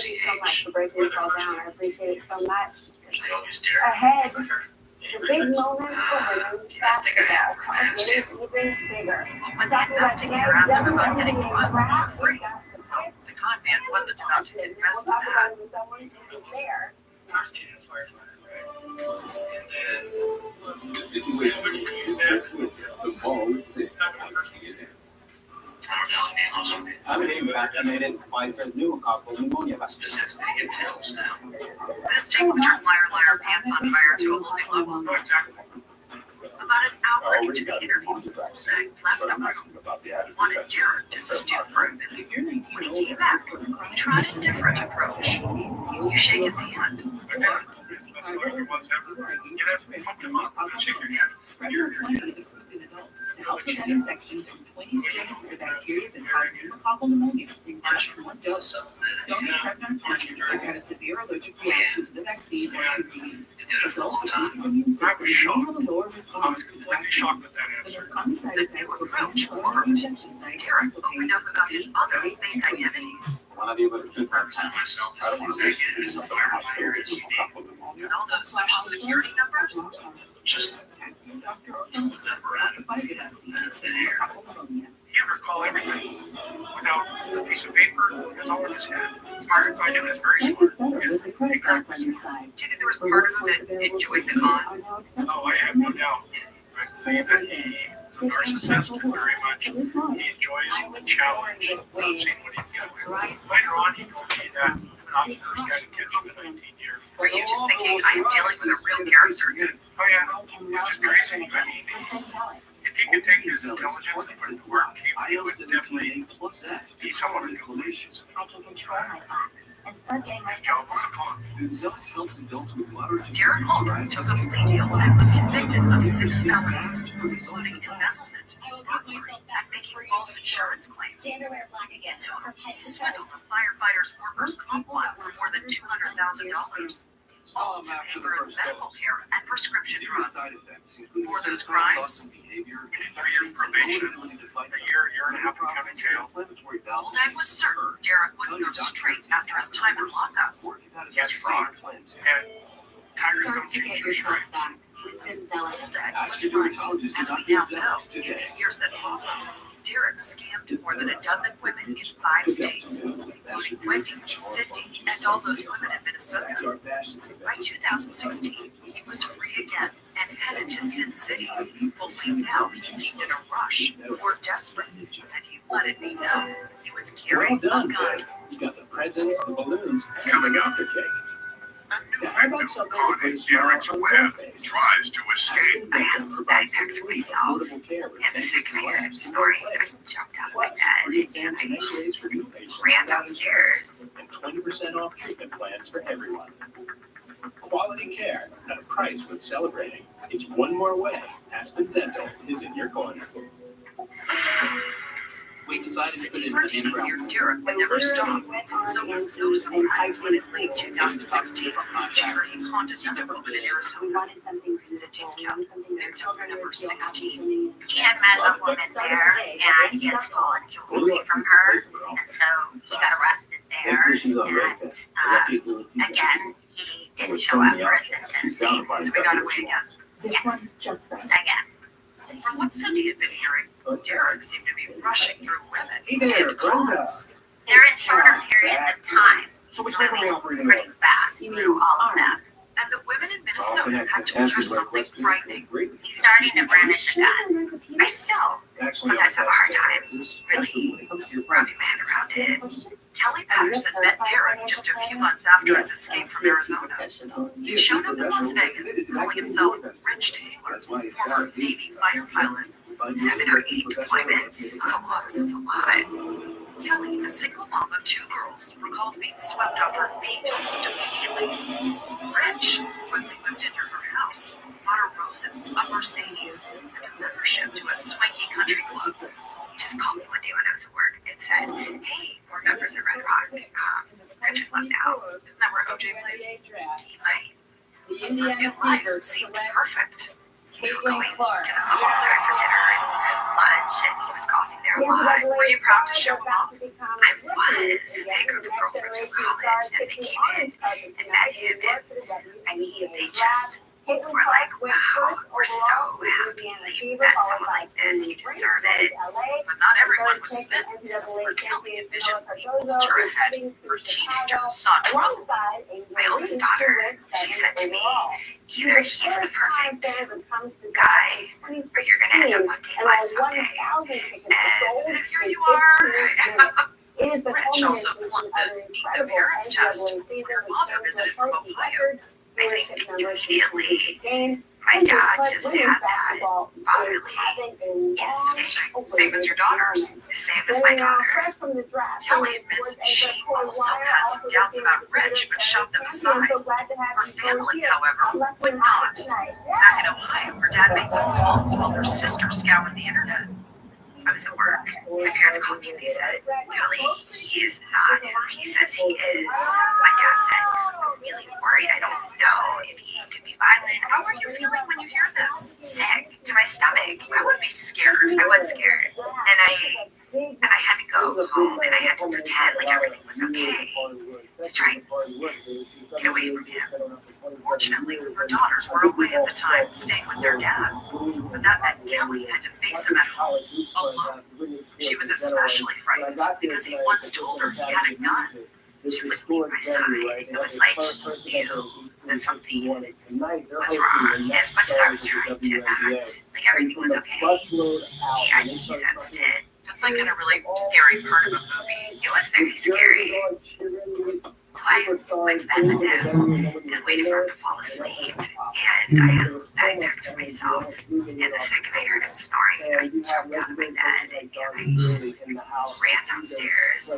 you so much for breaking this all down. I appreciate it so much. They always dare. Ahead, the big moment for women's basketball comes getting even bigger. When the investigator asked him about getting drugs for free, the con man wasn't about to confess to that. There. First needed a firefighter, right? And then the situation is that the ball is sick. I haven't even vaccinated. Pfizer's pneumococcal pneumonia vaccine. Specifically in pills now. This takes the term liar, pants on fire to a whole new level. About an hour into the interview, Zach left the room. Wanted Derek to stoop for a minute. When he came back, he tried a different approach. You shake his hand. Okay, that's the only ones ever. You have to pump him up, and shake your hand. You're To help prevent infections from 20 strains of the bacteria that cause pneumococcal pneumonia in just one dose. Don't get pregnant on you if you've had a severe allergic reaction to the vaccine or to ingredients. Adults with weak immune systems may have a lower I response was to the completely vaccine. shocked at that The answer. most common side The effects new were approach pain, worked. injection sites, Derek muscle pain, opened up about his fatigue, other headache, fake and identities. One of you would keep Represent myself I don't as want a to executive as a firefighter. It's And all those social security numbers? just Ask your doctor or pharmacist about the Pfizer vaccine for pneumococcal pneumonia. He would recall everything without a piece of paper. It was all in his head. Smart if I do, it's very Life smart. is better with the credit cards on your side. Do you think there was part of him that enjoyed the con? Are now accessible. Oh, I have no doubt. I believe that he is a narcissist very much. He enjoys the challenge of seeing what he can get away with. Later on, he told me that I'm the first guy to catch him in 19 years. Were you just thinking, I am dealing with a real character? Oh, yeah. It's just crazy. I mean, if he could take his intelligence and put it to work, he would definitely be someone who believes. I can control my thoughts and start getting His job was a con. Derek Holden took a plea deal and was convicted of 6 felonies, including embezzlement, burglary, and making false insurance claims. In total, he swindled the firefighters' workers' comp fund for more than $200,000, all to pay for his medical care and prescription drugs. For those crimes, He did 3 years probation, a year and a half in county jail. Holden was certain Derek would go straight after his time in lockup. Yes, fraud. And tigers don't change their stripes. Holden was right. As we now know, in the years that followed, Derek scammed more than a dozen women in 5 states, including Wendy, Sydney, and all those women in Minnesota. By 2016, he was free again and headed to Sin City. Only now he seemed in a rush or desperate, and he wanted me know he was carrying a gun. You got the presents, the balloons, and Coming the up. after cake. A new victim caught in Derek's web tries to escape. I had a backpack for myself, and the second I heard him snoring, I jumped out of my bed and I ran downstairs. And 20% off treatment plans for everyone. Quality care at a price worth celebrating. It's one more way. Aspen Dental is in your corner. We decided to put Cindy in Martin an feared Derek would never stop, so it was no surprise when in late 2016, she heard he conned another woman in Arizona. Cindy's count, victim number 16. He had met a woman there and he had stolen jewelry from her, and so he got arrested there. And again, he didn't show up for his sentencing, So we got away again. This one's just right. again. From what Cindy had been hearing, Derek seemed to be rushing through women Hey there, and cons. They're in shorter periods of time. So He's which level are we moving operating pretty on? fast through all of them. And the women in Minnesota had told her something frightening. He's starting to brandish a gun. I still Actually, sometimes have a hard time especially when it comes to your wrapping my head around it. Kelly Patterson met Derek just a few months after his escape from Arizona. He showed up in Las Vegas, calling himself Rich Taylor, former Navy fighter pilot. 7 or 8 deployments. That's a lot. That's a lot. Kelly, a single mom of 2 girls, recalls being swept off her feet almost immediately. Rich quickly moved into her house, bought her roses, a Mercedes, and a membership to a swanky country club. He just called me one day when I was at work and said, "Hey, we're members at Red Rock Country Club now." Isn't that where OJ plays? He might. Her new life seemed perfect. We were going to the club all the time for dinner and lunch, and he was coughing there a lot. Were you proud to show him off? I was. I had a group of girlfriends from college, and they came in and met him, and I mean, they just were like, "Wow, we're so happy that you met someone like this. You deserve it." But not everyone was smitten. For Kelly envisioned the ultra ahead. Her teenager saw trouble. My oldest daughter, she said to me, "Either he's the perfect guy, or you're gonna end up on date life someday." And here you are. Rich also flunked the Meet the Parents test when her father visited from Ohio. I think immediately my dad just had that bodily instinct. Same as your daughters. Same as my daughter's. Kelly admits she also had some doubts about Rich, but shoved them aside. Her family, however, would not. Back in Ohio, her dad made some calls while their sister scoured the internet. I was at work. My parents called me and they said, "Kelly, he is not who he says he is." My dad said, "I'm really worried. I don't know if he could be violent." How are you feeling when you hear this? Sick to my stomach. I would be scared. I was scared. And I had to go home and I had to pretend like everything was okay to try and get away from him. Fortunately, her daughters were away at the time, staying with their dad. But that meant Kelly had to face him at home, alone. She was especially frightened because he once told her he had a gun. She wouldn't leave my side. It was like he knew that something was wrong. As much as I was trying to act like everything was okay, I think he sensed it. That's like in a really scary part of a movie. It was very scary. So I went to bed with him and waited for him to fall asleep. And I had a little bag there for myself. And the second I heard him snoring, I jumped out of my bed and I ran downstairs.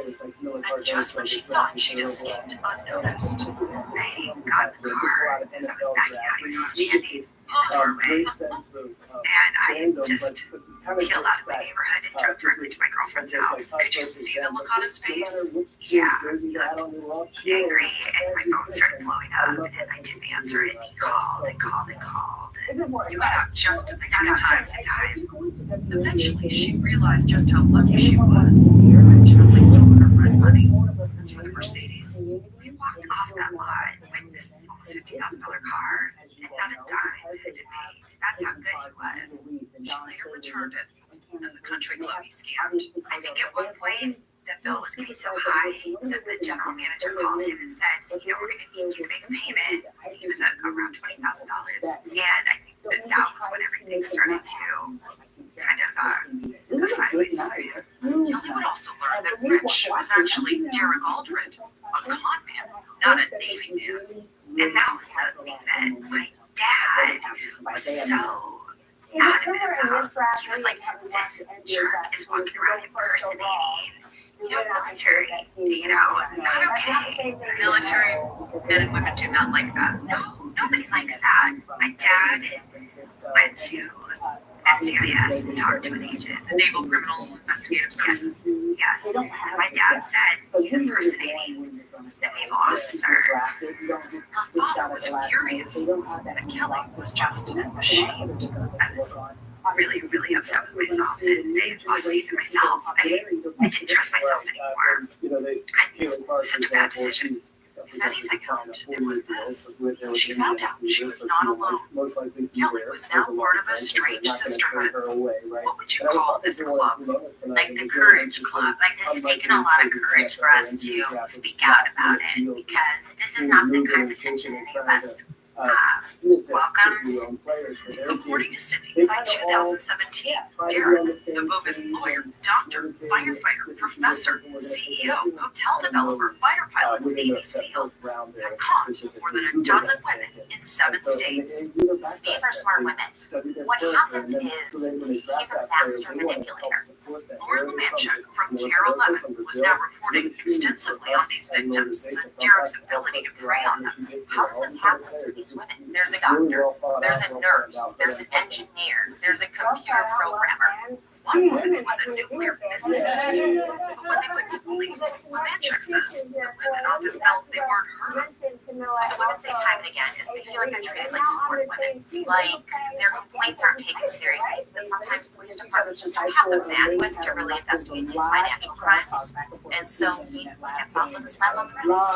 And just when she thought she'd escaped unnoticed, I got in the car as I was backing out. He was standing in the doorway. And I just peeled out of my neighborhood and drove directly to my girlfriend's house. could you see the look on his face? Yeah, he looked angry and my phone started blowing up and I didn't answer it and he called and called and called. You got out just in Just in time. Eventually, she realized just how lucky she was. Rich only stole her red money. As for the Mercedes, We walked off that lot with this almost $50,000 car and not a dime had been paid. That's how good he was. she later returned it, and the country club he scammed. I think at one point the bill was getting so high that the general manager called him and said, "We're going to need you to make a payment." I think it was at around $20,000. And I think that was when everything started to kind of go sideways for him. Kelly would also learn that Rich was actually Derek Aldred, a con man, not a Navy man. And that was the thing that my dad was so adamant about. He was like, "This jerk is walking around impersonating, military, not okay." Military men and women do not like that. No, nobody likes that. My dad went to NCIS and talked to an agent. The Naval Criminal Investigative Service. Yes. And my dad said he's impersonating the naval officer. Her father was furious, but Kelly was just ashamed. I was really, really upset with myself, and I lost faith in myself. I didn't trust myself anymore. I made such a bad decision. If anything helped, it was this. She found out she was not alone. Kelly was now part of a strange sisterhood. What would you call this club? Like the Courage Club. Like it's taken a lot of courage for us to speak out about it because this is not the kind of attention any of us welcomes. According to Sydney, by 2017, Derek, the bogus lawyer, doctor, firefighter, professor, CEO, hotel developer, fighter pilot, Navy SEAL, had caught more than a dozen women in 7 states. These are smart women. What happens is he's a master manipulator. Lauren Lemanchuk from Channel 11 was now reporting extensively on these victims and Derek's ability to prey on them. How does this happen to these women? There's a doctor, there's a nurse, there's an engineer, there's a computer programmer. One woman was a nuclear physicist, but when they went to police, Lemanchuk says the women often felt they weren't heard. What the women say time and again is they feel like they're treated like support women, like their complaints aren't taken seriously, that sometimes police departments just don't have the bandwidth to really investigate these financial crimes, and so he gets off with a slap on the wrist.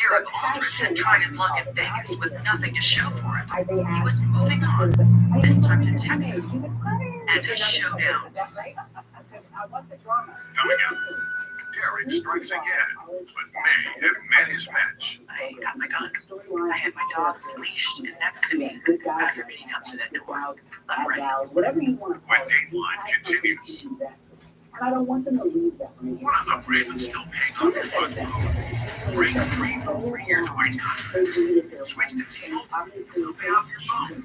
Derek Aldred had tried his luck in Vegas with nothing to show for it. He was moving on, this time to Texas, and a showdown. Coming up, Derek strikes again, but May had met his match. I got my gun. I had my dog leashed and next to me after getting up to that door. I'm ready. Whatever you want. When Dateline continues. And I don't want them to lose that. What about Ravensville paying off your bug phone? Break free from 3-year device contracts. Switch to T-Mobile. They'll pay off your phone.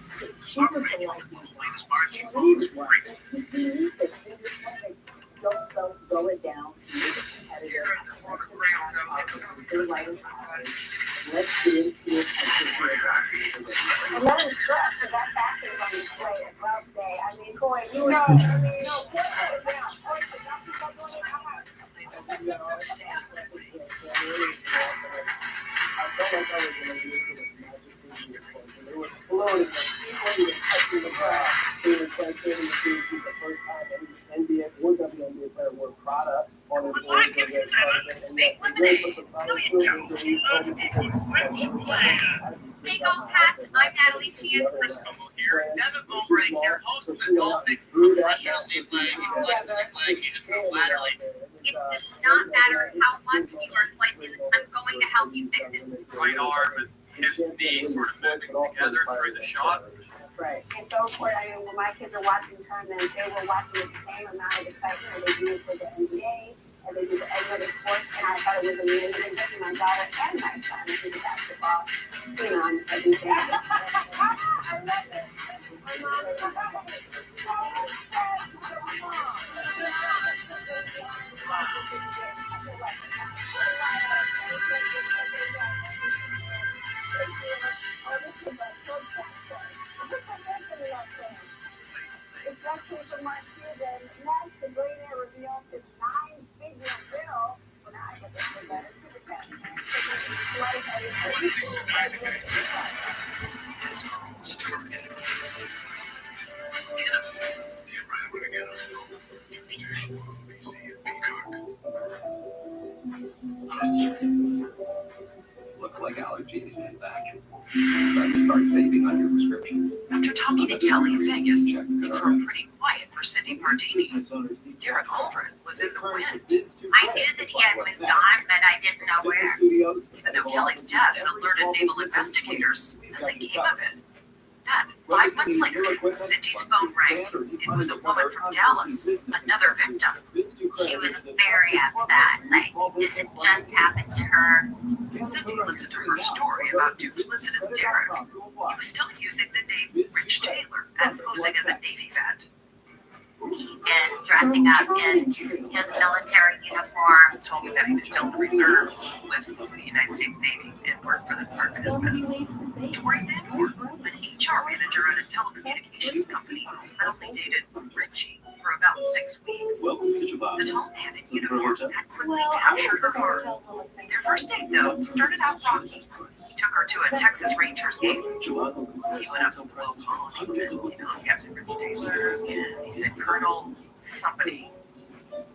Upgrade you to one of the latest 5G phones for free. Don't go it down. Let's get into it. And that is stress, because that factor is on display at Love Day. I mean, boy, you were, put it down. They were floating, touching the ground. They were dedicated to the first time NBA or WNBA player wore Prada on his board. Big old pass. I'm Natalie Sheehan. Here, Devin Mowbray here, host of the Golf Mix Professional League. He flex the flag, he just throw laterally. It does not matter how much you are slicing. I'm going to help you fix it. Right arm and hip knee sort of moving together during the shot. Right. And so, of course, I mean, when my kids are watching tournaments, they were watching with the same amount of excitement they do for the NBA, and they do for any other sports, and I thought it was amazing for my daughter and my son to do the basketball, you know, and everything. I love it. It's actually from Mark Cuban. Next, the billionaire reveals his 9-figure bill. Well, now I get this for better to the past. This phone's targeted. Get him. Get right when I get him. Tuesday, BC and Peacock. Looks like allergies is back. Time to start saving on your prescriptions. After talking to Kelly in Vegas, things were pretty quiet for Cindy Martini. Derek Aldred was in the wind. I knew that he had moved on, but I didn't know where. Even though Kelly's dad had alerted naval investigators, nothing came of it. Then, 5 months later, Cindy's phone rang. It was a woman from Dallas, another victim. She was very upset. Like, this had just happened to her. Cindy listened to her story about duplicitous Derek. He was still using the name Rich Taylor and posing as a Navy vet. And dressing up in his military uniform. Told me that he was still in the reserves with the United States Navy and worked for the Department of Defense. Tori Van Horn, an HR manager at a telecommunications company, had only dated Richie for about 6 weeks. The tall man in uniform had quickly captured her heart. Their first date, though, started out rocky. He took her to a Texas Rangers game. He went up to the roll call and he said, you know, Captain Rich Taylor, and he said, Colonel somebody.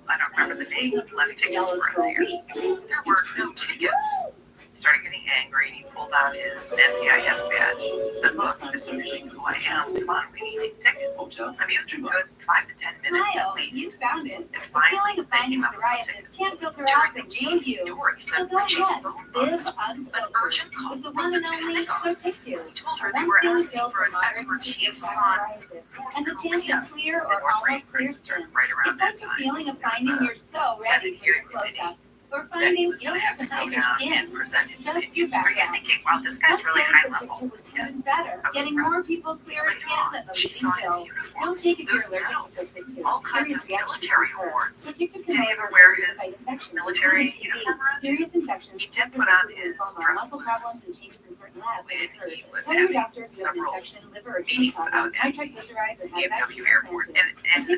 I don't remember the name. They left tickets for us here. There were no tickets. He started getting angry and he pulled out his NCIS badge. He said, look, this is who I am. Come on, we need these tickets. I mean, it was a good 5 to 10 minutes at least. found it. And The feeling finally, of they finding came up with some psoriasis tickets. can't filter out During the the real game, you. Dory So said go Richie's ahead, phone live buzzed. An unfiltered urgent call with the from one the and only Pentagon. Sotictune. He told her One they were daily asking pill for his moderate to expertise severe on psoriasis. And the chance of clear the or North Korean almost clear crisis skin. started right around It's like that the time. feeling of There was finding a you're so ready Senate for your hearing committee close-up. Or that he finding was you going don't to have have to to go hide your down skin. and present his Just opinion. your Are you background. thinking, wow, this guy's really high level? Yes. Better. Getting more people clear Later skin on, than the she leading saw his pill. Don't uniforms, take it if those you're allergic medals, to Sotictune. all kinds Serious of reactions military occur. awards. Sotictune Did can he also ever wear fight his infections, military including TB, uniform around? serious infections, He did put on his lymphoma, dress muscle problems, and changes in certain labs. when he was Tell your having doctor if you have an several infection, liver, or kidney meetings out problems, high at triglycerides, or DFW diabetes. Airport. And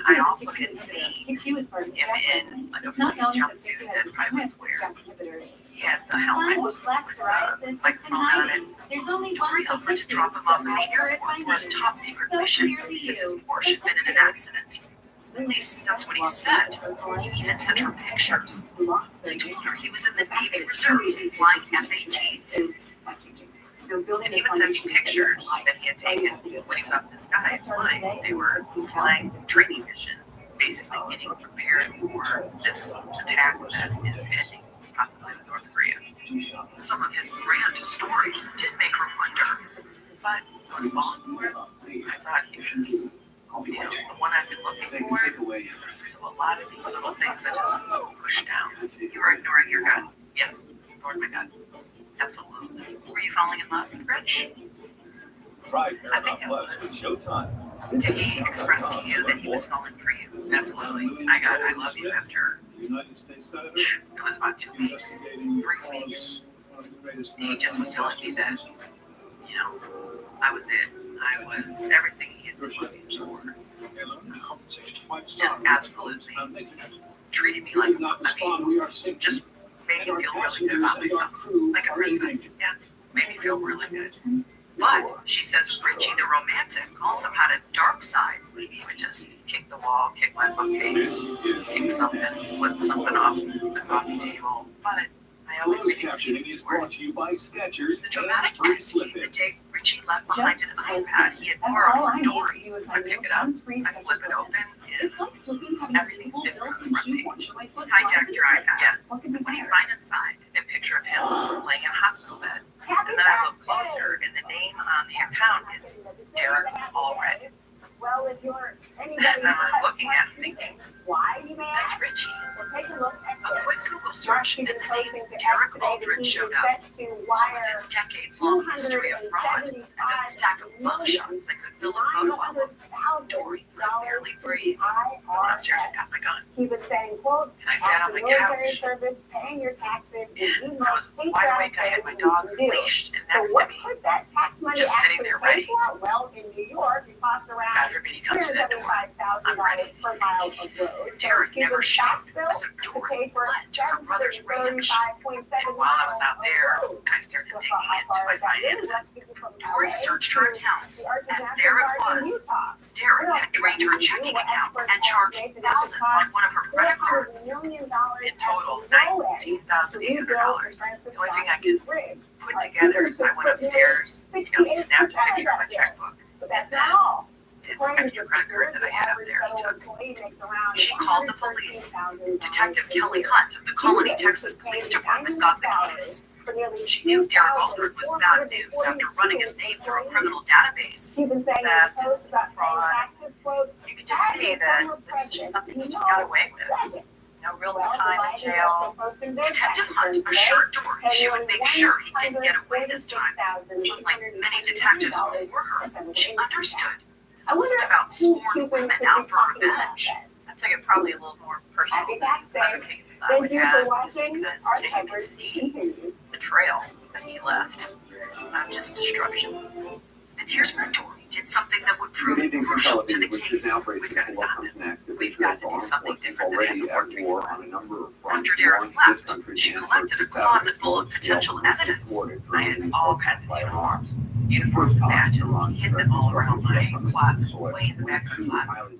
I also could see TIC2 is part of the him in like a It's not funny known as jumpsuit TIC2 that has the I same would risk as wear. JAK inhibitors. He had the Fine helmet with black psoriasis and microphone on hiding. it. There's only Dory one offered to Sotictune drop him off at the accurate airport for his finding. top secret So missions clearly because his you, Porsche had been in an accident. At least that's what he said. He even sent her pictures. He told her he was in the Navy Reserves flying F-18s. And he would send me pictures that he had taken when he was up in the sky flying. They were flying training missions, basically getting prepared for this attack that is pending, possibly with North Korea. Some of his grand stories did make her wonder. But I was falling for him. I thought he was, you know, the one I've been looking for. So a lot of these little things I just pushed down. You were ignoring your gut. Yes, ignored my gut. Absolutely. Were you falling in love with Rich? Right, I think I was. Showtime. Did he express to you that he was falling for you? Absolutely. I got I love you after, United States Senator, it was about 2 weeks, investigating 3 weeks. one of the greatest He just was telling me that, you know, I was it. I was everything he had been looking for. Just absolutely treated me like, I mean, just made me feel really good about myself. Like a princess. Yeah, made me feel really good. But she says Richie the romantic also had a dark side. He would just kick the wall, kick my bookcase, kick something, flip something off the coffee table. But I always made excuses for it. The dramatic end came the day Richie left behind an iPad he had borrowed from Dory. I pick it up, I flip it open, and everything's different on the front page. He's hijacked your iPad. Yeah. What do you find inside? A picture of him laying in a hospital bed. And then I look closer, and the name on the account is Derek Allred. Well, if you're anybody And I'm looking at it thinking, why you may That's ask, Richie. well, take a look at A this. quick Google search and the name Derek Aldridge showed up. With his decades-long history of fraud and a stack of mugshots that could fill a photo album, Dory could barely breathe. I went upstairs and got my gun. He was saying, quote, And I sat on after my military couch. service, paying your taxes, And you I was must take wide that awake. I had my as dogs you do. leashed and So next to what me. could that tax money Just sitting actually there pay ready. for? Well, in New York, it costs God around forbid he comes to that door. I'm ready. $375,000 per mile of road. Derek never His showed, tax bill so to Dory pay for fled to her brother's ranch. 735.7 And while I was out there, miles of road. I started So digging how into far my is that? It is finances. less people from Dory LA searched her to accounts, the Arctic and National there it Guard in was. Utah. Derek had drained her checking account and charged thousands on one of her credit cards. $400 million In total, at the low end to $19,800. rebuild The only thing I could bridge. put together is I went upstairs, you know, he snapped a picture of my checkbook. But that's not all. His extra credit card that I had up there, he took. She called the police. Detective Kelly Hunt of the Colony, Texas Police Department got the case. She knew Derek Aldridge was bad news after running his name through a criminal database. That fraud. You could just see that this is just something he just got away with. No real time in jail. Detective Hunt assured Dory she would make sure he didn't get away this time. Unlike many detectives before her, she understood. This wasn't about sworn women out for revenge. I took it probably a little more personal than other cases I would have, just because you can see the trail that he left, not just destruction. And here's where Dory did something that would prove crucial to the case. We've got to stop it. We've got to do something different that hasn't worked before. After Derek left, she collected a closet full of potential evidence. I had all kinds of uniforms and badges. He hid them all around my closet, way in the back of the closet.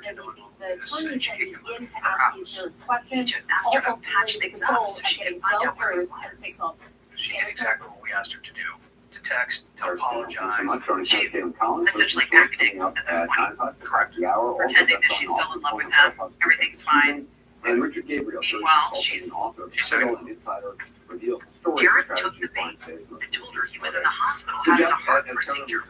the doing all the this, attorneys and she then could get begin to to her ask these house. jurors questions. She asked her to Also, patch with things the up goal so of she could getting find out where he well-versed and was. signal. She did exactly what we asked her to do. To text, to I'm apologize. not sure. She's Collins, essentially which is acting coming up at this point, correct. The hour, also pretending that that's she's on still in love with Office him. Everything's fine. And Richard Gabriel. Meanwhile, she's Insider revealed the story. Derek took the bait and told her he was in the hospital having a heart procedure.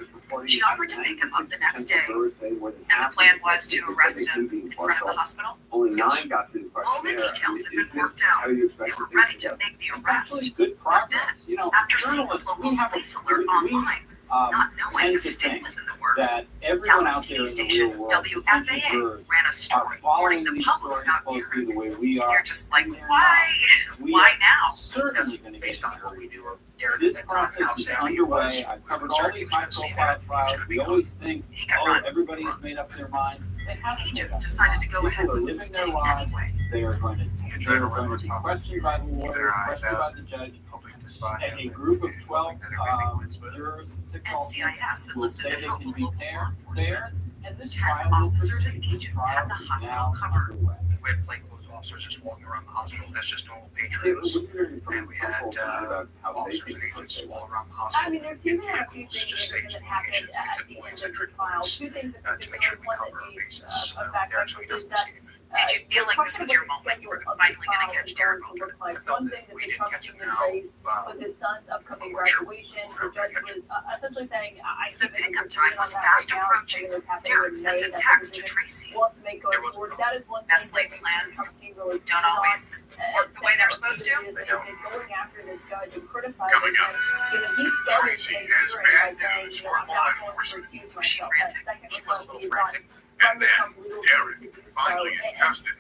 She offered to pick him up the next day, and the plan was to arrest him in front of the hospital. Only 9 got through the All the questionnaire. details had Is been this worked out. how you They expect were to ready think? to make the Actually, arrest. good progress. You know, After seeing the journalists, local we have police alert online, not knowing tend the to sting think was in the works, that everyone Dallas out there TV in the station real world, WFAA ran a are story warning following the these public stories about closely Derek. the way we And are. you're just like, and they're why? not. We Why are now? certainly going to get Based on what jury. we do, Derek, This at that time, process how is savvy he was, underway. I've we were covered all concerned he these was gonna see high-profile that, he was trials. gonna be We gone. always think, He could oh, run. everybody has made up their mind. They haven't made Agents up their decided mind. to go ahead People are with the living their sting lives. anyway. They are going to You're be trying to run those questioned by the keep lawyer, their eyes questioned by out, the judge. hoping to spot And a him. group of 12 Hoping that everything went smoothly. jurors and 6 And officers CIS will say enlisted they the help can of be local law fair, enforcement. and this 10 trial will officers and proceed. agents had the Trial is hospital now covered. underway. We had plainclothes officers just walking around the hospital. That's just normal It patriots. was hearing from And we had people about how they officers think and it's agents okay. all around the hospital. I mean, there seems to have a few Vehicles, things just that stage happened locations, at exit the points, end of the entry trial. points, Two things in to make sure particular, we one cover our that needs bases. a background Derek, so he is doesn't that see him. Did you feel like this was your moment? You were finally going to catch Derek Alter? Like I felt one that thing that if we the didn't Trump catch him team now, raised was his son's upcoming graduation. The judge was essentially saying, I The think pickup it's time was fast right now, approaching. something that's happening Derek in sent May, a that's text to something Tracy. want to make going There was forward. That is one Best thing laid that the plans Trump team really don't stands on. always work the way they're supposed to. They've been going after this judge and criticizing him. You know, he started today's hearing by saying, you know, I'm not going to recuse myself. That second request he had gotten from the Trump legal team to do so.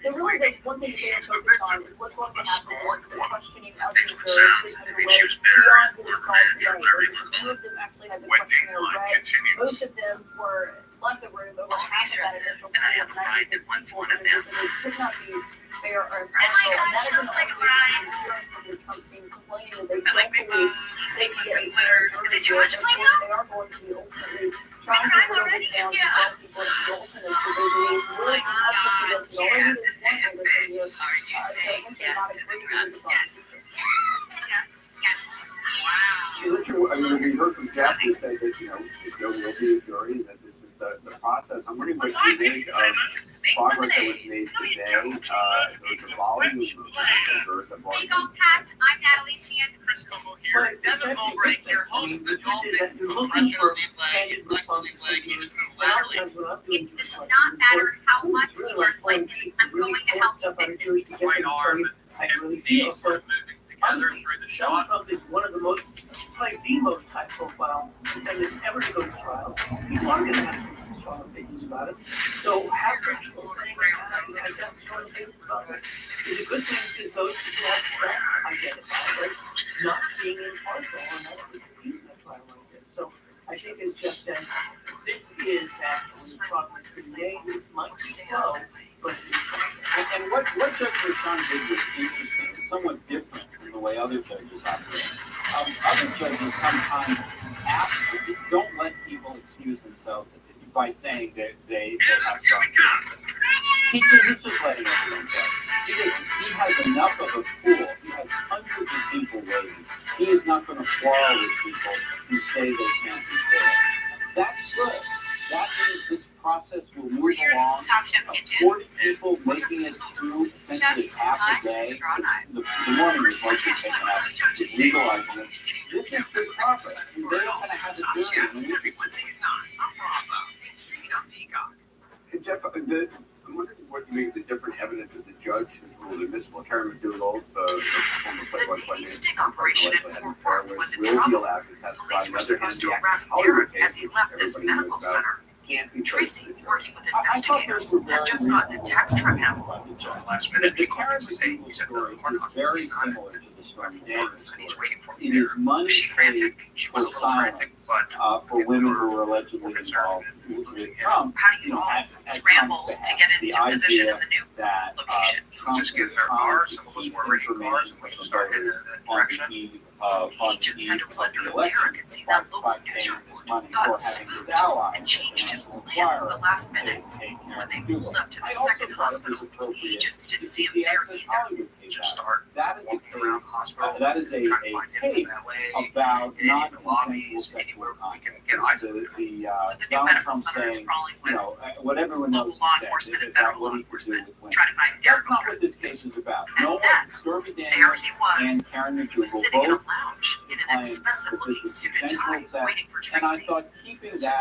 And really, the one thing that they are focused on is what's going to happen once the questioning of these jurors gets underway beyond what we saw today. There's a few of them actually had the questionnaire read. Most of them were left the room over half of that initial pool of 96 people and they could not be fair or impartial. And that is an argument that we're hearing from the Trump team complaining that they don't believe they can get a fair jury. Of course, they are going to be ultimately trying to whittle this down to 12 people to the ultimate. So they believe really helpful to them. The only reason one thing that's in here to essentially not agree with the prosecution. Richard, I mean, we heard from Jeff who said that, you know, there will be a jury, that this is the process. I'm wondering what you make of progress that was made today. There was a volume of jurors that brought in. I'm Natalie Sheehan. Here, Devin Mulbreak, your host, the Dolphins professional flag is Lexington flag. He was literally. It does not matter how much you are slightly, I'm going to help you fix it. Right arm and knees sort of moving together through the shot. Trump is one of the most, like the most high profile defendant ever to go to trial. People are going to have some strong opinions about it. So after people saying, I got strong opinions about this, is a good thing because those people have track identified as not being impartial and not being in a trial like this. So I think as Jeff said, this is actually progress to be made. It might be slow, but it's progress. And what Judge Rashan did was interesting. It's somewhat different from the way other judges operate. Other judges sometimes don't let people excuse themselves by saying that they have strong feelings. He's just letting everyone go. He has enough of a pool. He has hundreds of people waiting. He is not going to quarrel with people who say they can't be fair. That's good. That means this process will move along. 40 people making it through essentially half a day. The morning is likely taken out. It's legalizing it. This is good progress. And they're going to have a jury. Every Wednesday at 9 on Bravo and streaming on Peacock. Hey, Jeff, I'm wondering what you make of the different evidence that the judge has ruled admissible. Karen McDougal, the former Playboy sting operation at Fort Worth was in will be trouble. allowed to testify. Police were On the other supposed to hand, arrest the Derek Hollywood as he left this everybody knows medical about center. can't be Tracy, traced. working with investigators, have just gotten a text from him. So the last minute, The they called Karen me to say, McDougal he said, story the is very similar to the Stormy Daniels and he's story. waiting for me It there. is money Was she frantic? She was a for little frantic, but for women who were allegedly involved with Trump. How do you all at scramble Trump's to get behest. into The position idea in the new that location? Trump just get was their trying cars, to some of us keep were already in cars, information and we from just started in voters that on direction. the eve of Agents had to the wonder if election Derek had seen that local by news paying report, this money for got having spooked, his allies and changed his and plans at the require last him minute. to take care When of they Cuba. pulled up to the I also second thought it was hospital, appropriate agents didn't to see him the there Access either. Hollywood case Just out. start That is a walking around case, hospital, that is a trying to find him tape in LA, about in non the consensual lobbies, sexual anywhere we contact. can get eyes on The it. So the new Donald medical Trump center is saying, crawling you with know, what everyone knows local law is enforcement and about federal what law he could do enforcement with women. trying to find Derek That's not Alter. what this case is about. And No one, then, Stormy there Daniels he was. and Karen He was McDougal sitting in a both lounge in an claimed expensive that this looking was suit and consensual tie, sex, waiting for and I Tracy. thought keeping that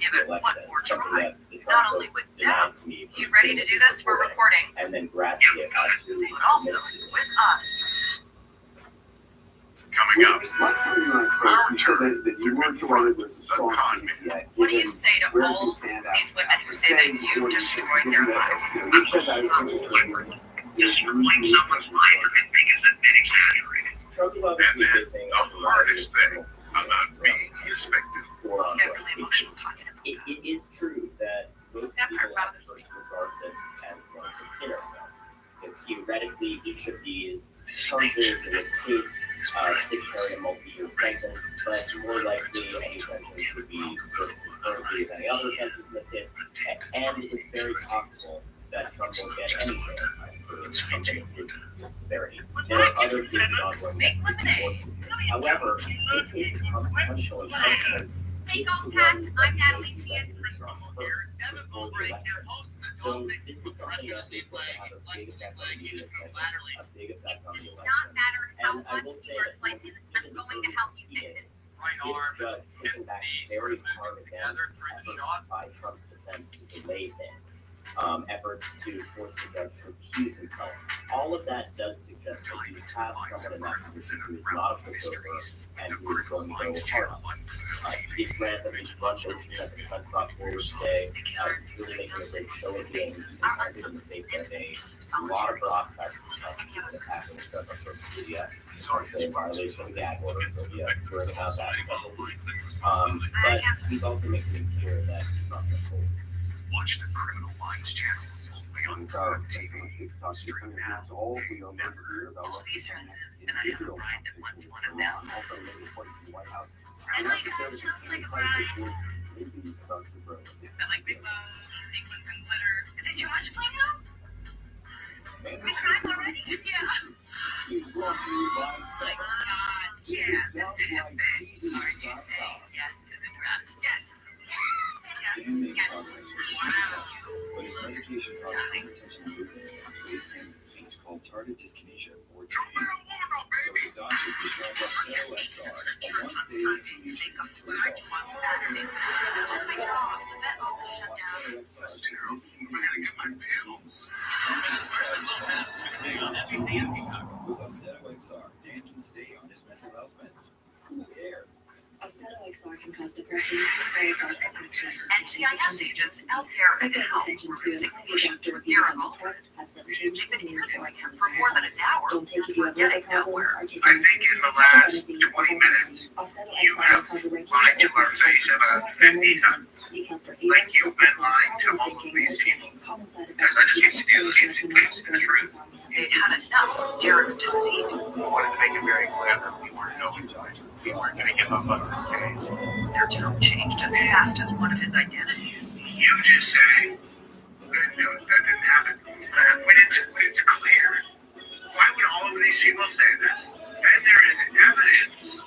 give it one more try. Not only with them, you ready to do this? We're recording. And then gradually But also with us. Coming up, Last time you and I spoke, you said that you weren't sure whether it was a strong case yet. What do you say to Where all you stand out. these women who say that you destroyed their lives? You said that it was destroying someone's life, I think is a bit exaggerated. Trump is And obviously then facing the hardest thing about being his victim. for You get really emotional talking about it is true that most That people part at first regard this as one of the killer films. Theoretically, each of these charges in this case could carry a multi-year sentence, but more likely any sentence would be sort of concurrently with any other sentence in this case, and it's very possible that Trump won't get any jail time for something of his severity. There are other cases ongoing that could be more severe. However, this case is consequential in part because Hey, Golden Pass, I'm Natalie Sheehan. so this is something that is going to have a big effect on the U.S. a big effect on the election. Not matter how And I will much say you are that slicing, I'm going to help you fix it. this judge pushing back very hard against efforts by Trump's defense to delay things, efforts to force the judge to recuse himself. All of that does suggest that you have someone in that position who is not a pushover and who is going to go hard on. These grants that he's run over that the defense brought forward today, really making a great show of being intended in the face of a lot of peroxide attacking the judge on social media. The violation of the gag order, so yeah, hearing about that separately. But he's also making it clear that he's not going to hold. Watch the Criminal Minds channel only on Fire TV. Stream now. All these dresses, and I have a bride that wants one of them. And like, that sounds like a bride. I like big bows, sequins, and glitter. Is this too much Play-Doh? We tried already? Yeah. Oh my God. Yes. Are you saying yes to the dress? Yes. Yes. Yes. Wow. But his medication caused hypertension and movement space things change called tardive dyskinesia or TD. So his doctor prescribed Oxalo XR, a once-daily infusion for adults. Saturdays. Let's make it off. Then all will shut down. Oxalo XR significantly reduces pains. With Oxalo XR, Dan can stay on his mental health meds. Cool air. Austedo XR can cause depression, suicidal thoughts, and actions. NCIS agents out there at help were using patients with Derival. They've been interviewing him for more than an hour. Don't take it We're getting nowhere. I think in the last 20 minutes, you have lied to our face about 50 times. Like you've been lying to all of these people. As I just used to do, is to speak the truth. They'd had enough of Derek's deceit. We wanted to make it very clear that we weren't going to give up on this case. Their tone changed as fast as one of his identities. You just say that didn't happen. When it's clear, why would all of these people say this? And there is evidence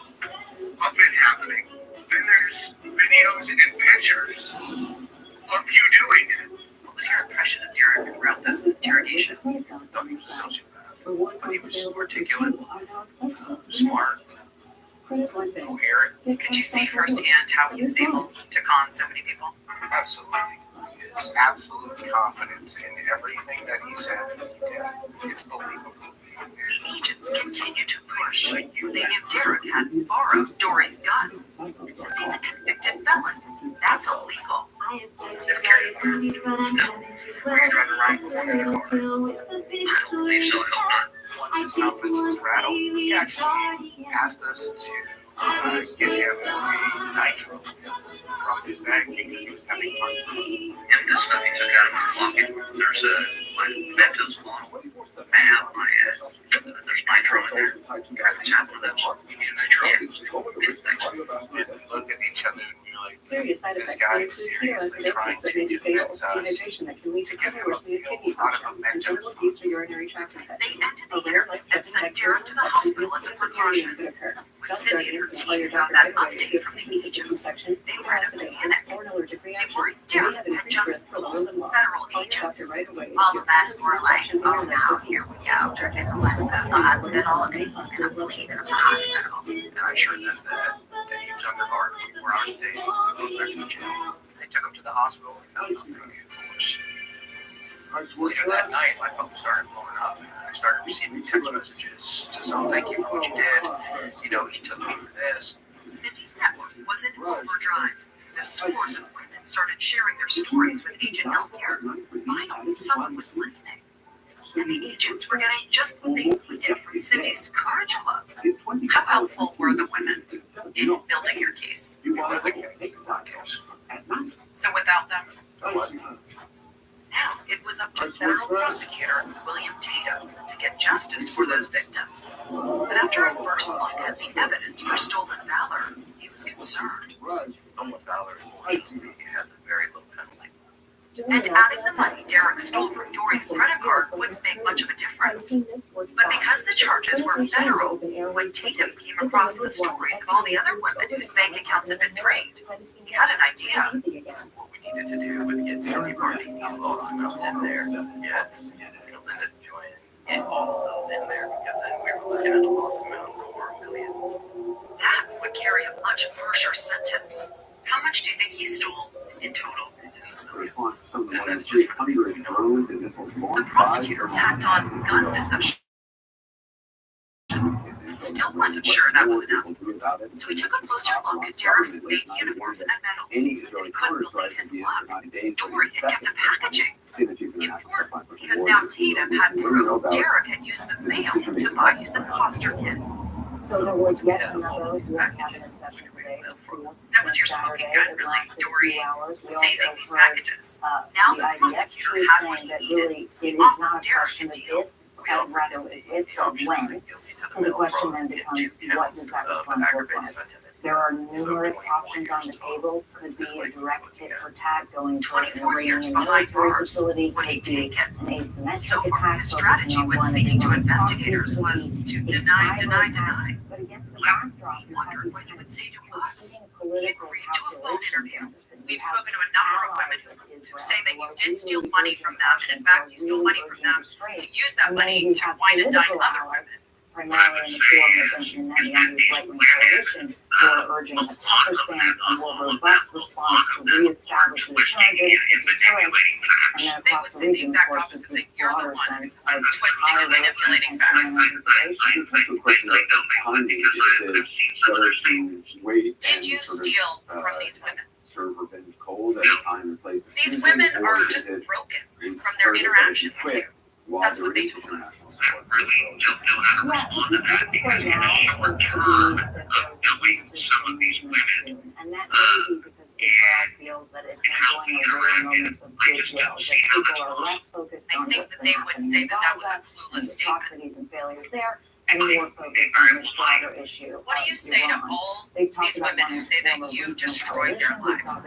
of it happening. And there's videos and pictures of you doing it. What was your impression of Derek throughout this interrogation? He was a sociopath, but he was articulate, smart, coherent. Could you see firsthand how he was able to con so many people? Absolutely. His absolute confidence in everything that he said and he did. It's believable. The agents continued to push. They knew Derek had borrowed Dory's gun. Since he's a convicted felon, that's illegal. Once his confidence was rattled, he actually asked us to give him a nitro from his bag because he was having fun. And the stuff he took out of my pocket, there's my Mentos one. I have my, there's nitro in there. Got the sample of that one. Nitro. We looked at each other and we were like, Serious side this effects guy may is include seriously ketoacidosis trying that to may be fatal, convince us dehydration that can lead to to give him severely a kidney lot of function, and Mentos. general abuse for urinary tract infections. They ended the interview and sent Derek to the hospital as a precaution. When Cindy and her team got that update from the agents, they were in a panic. They worried Derek had just fooled federal agents. All of us were like, oh no, here we go. We're going to let the hospital, and he's going to leave the hospital. And I assured them that he was under guard. We're on a date. We'll go back to jail. The took him to the hospital. We found nothing. Later that night, my phone started blowing up. I started receiving text messages. Says, "Oh, thank you for what you did. You know, he took me for this." Cindy's network was in overdrive. The scores of women started sharing their stories with Agent Elmore. Finally, someone was listening. And the agents were getting just what they needed from Cindy's Courage Club. How helpful were the women in building your case? So without them, now it was up to federal prosecutor William Tatum to get justice for those victims. But after a first look at the evidence for stolen valor, he was concerned. Stolen valor, it has a very low penalty. And adding the money Derek stole from Dory's credit card wouldn't make much of a difference. But because the charges were federal, when Tatum came across the stories of all the other women whose bank accounts had been drained, he had an idea. What we needed to do was get Cindy Martini's lawsuits in there. Yes, Linda Joy, get all of those in there, because then we were looking at a loss amount of over $1 million. That would carry a much harsher sentence. How much do you think he stole in total? The prosecutor tacked on gun possession. Still wasn't sure that was enough. So he took a closer look at Derek's fake uniforms and medals. He couldn't believe his luck. Dory had kept the packaging. Important, because now Tatum had proof Derek had used the mail to buy his imposter kit. So there was yet another cabinet session today. That was your smoking gun, really, Dory, saving these packages. Now the prosecutor had what he needed. He offered Derek a deal. Rather, it's when. So the question then becomes, what does that response look like? There are numerous options on the table. Could be a direct tit for tat going to an Iranian military facility. Could be an asymmetric So far, attack. his strategy when speaking to investigators was to deny. But against the backdrop, We wondered what he would say to us. He agreed to a phone interview. We've spoken to a number of women who say that you did steal money from them, and in fact, you stole money from them to use that money to wine and dine other women. Primarily in the form of Benjamin Netanyahu's right-wing coalition, who are urging a tougher stance and more robust response to reestablish the charges to deterrent. And then They would say the exact opposite, that you're the one twisting and manipulating facts. Did you steal from these women? These women are just broken from their interaction with you. That's what they told us. Yeah, right now, it seems to be that there's some movement soon. And that may be because Israel feels that it's enjoying a rare moment of goodwill, that people are less focused on I think that they would say that that was a clueless statement. atrocities and failures there, and more focused on this broader issue. What do you say to all these women who say that you destroyed their lives?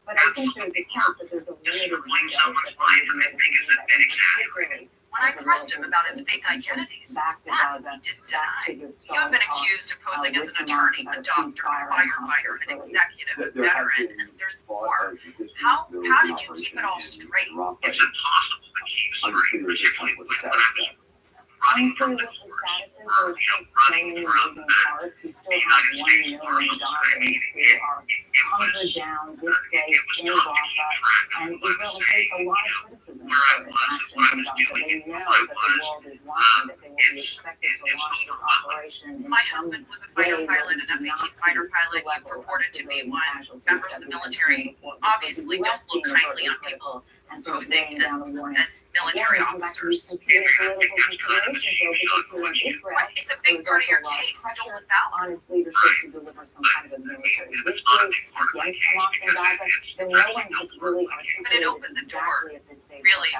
But I think there's a sense that there's a limited window that they're able to do that, particularly When I pressed him about his fake identities, that he didn't deny. You have been accused of posing as an attorney, a doctor, a firefighter, an executive, a veteran, and there's more. How did you keep it all straight? Unclear what the status is, there's still so many moving parts. We still have 1 million Gazans who are hunkered down, displaced in Gaza, and Israel faced a lot of criticism for its actions in Gaza. They know that the world is watching, that they will be expected to launch this operation in My husband was a fighter pilot, an F-18 fighter pilot. You purported to be one. Members of the military obviously don't look kindly on people posing as military officers. It's a big part of your case, stolen valor. On its leadership to deliver some kind of military victory against Hamas in Gaza, then no one has really articulated. But it opened the door, really,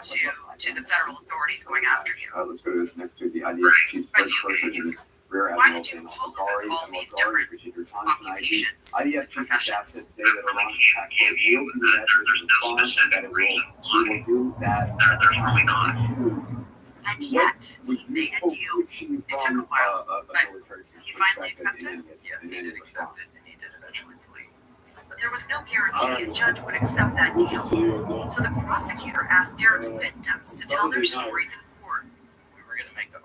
to the federal authorities going after you. Let's go to next to the IDF chief spokesperson. Why did you pose as all these different occupations and professions? And yet, he made a deal. It took a while, but he finally accepted. Yes, he did accept it, and he did eventually plead. But there was no guarantee a judge would accept that deal. So the prosecutor asked Derek's victims to tell their stories in court. We were going to make the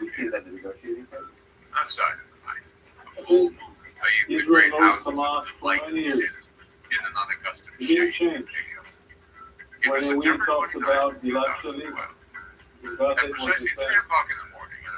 We see that the negotiating table. outside of the night. A I full, think the Israel great knows houses the mosque for like many this years. in an unaccustomed It didn't shape. change. It was When we September talked 29th, about Gilad 2012. Shalit, we got At it was the precisely 3 same. o'clock in the morning, an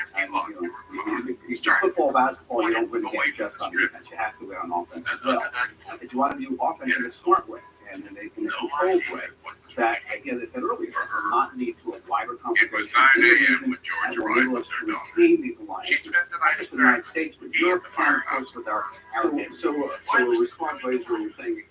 empty look. You know, football, basketball, you don't win games just on defense. You have to win on offense as well. If you want to do offense in a smart way and in a controlled way, that, again, as I said earlier, will not lead to a wider It was competition. 9 a.m. when Georgia Will arrived enable with us their to daughter. retain these alliances. She'd spent the night Not just at with the United States, but He at Europe, the and, of firehouse. course, with our So, neighbors. so a response raise where you're saying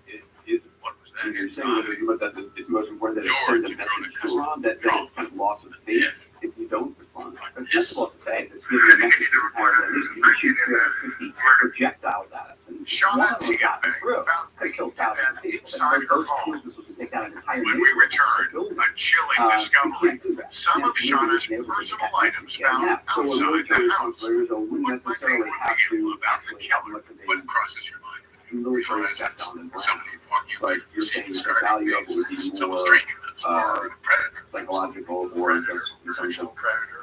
is What was that? you're saying that it's most important that it sends a message to Iran that it's kind of loss of face if you don't respond. That's sensible to say. It's giving a message to the power that at least you shoot 350 projectiles at us. And one of them got through. They killed thousands of people. Inside But her those home. cruises was to take out an entire When we neighborhood. returned, Building. A chilling discovery. Some of Shauna's personal items found outside the house. What might they reveal about the killer? What crosses your mind? Realize it's somebody walking away from the scene, scarring faces, some stranger or a predator. Psychological or just Potential predator.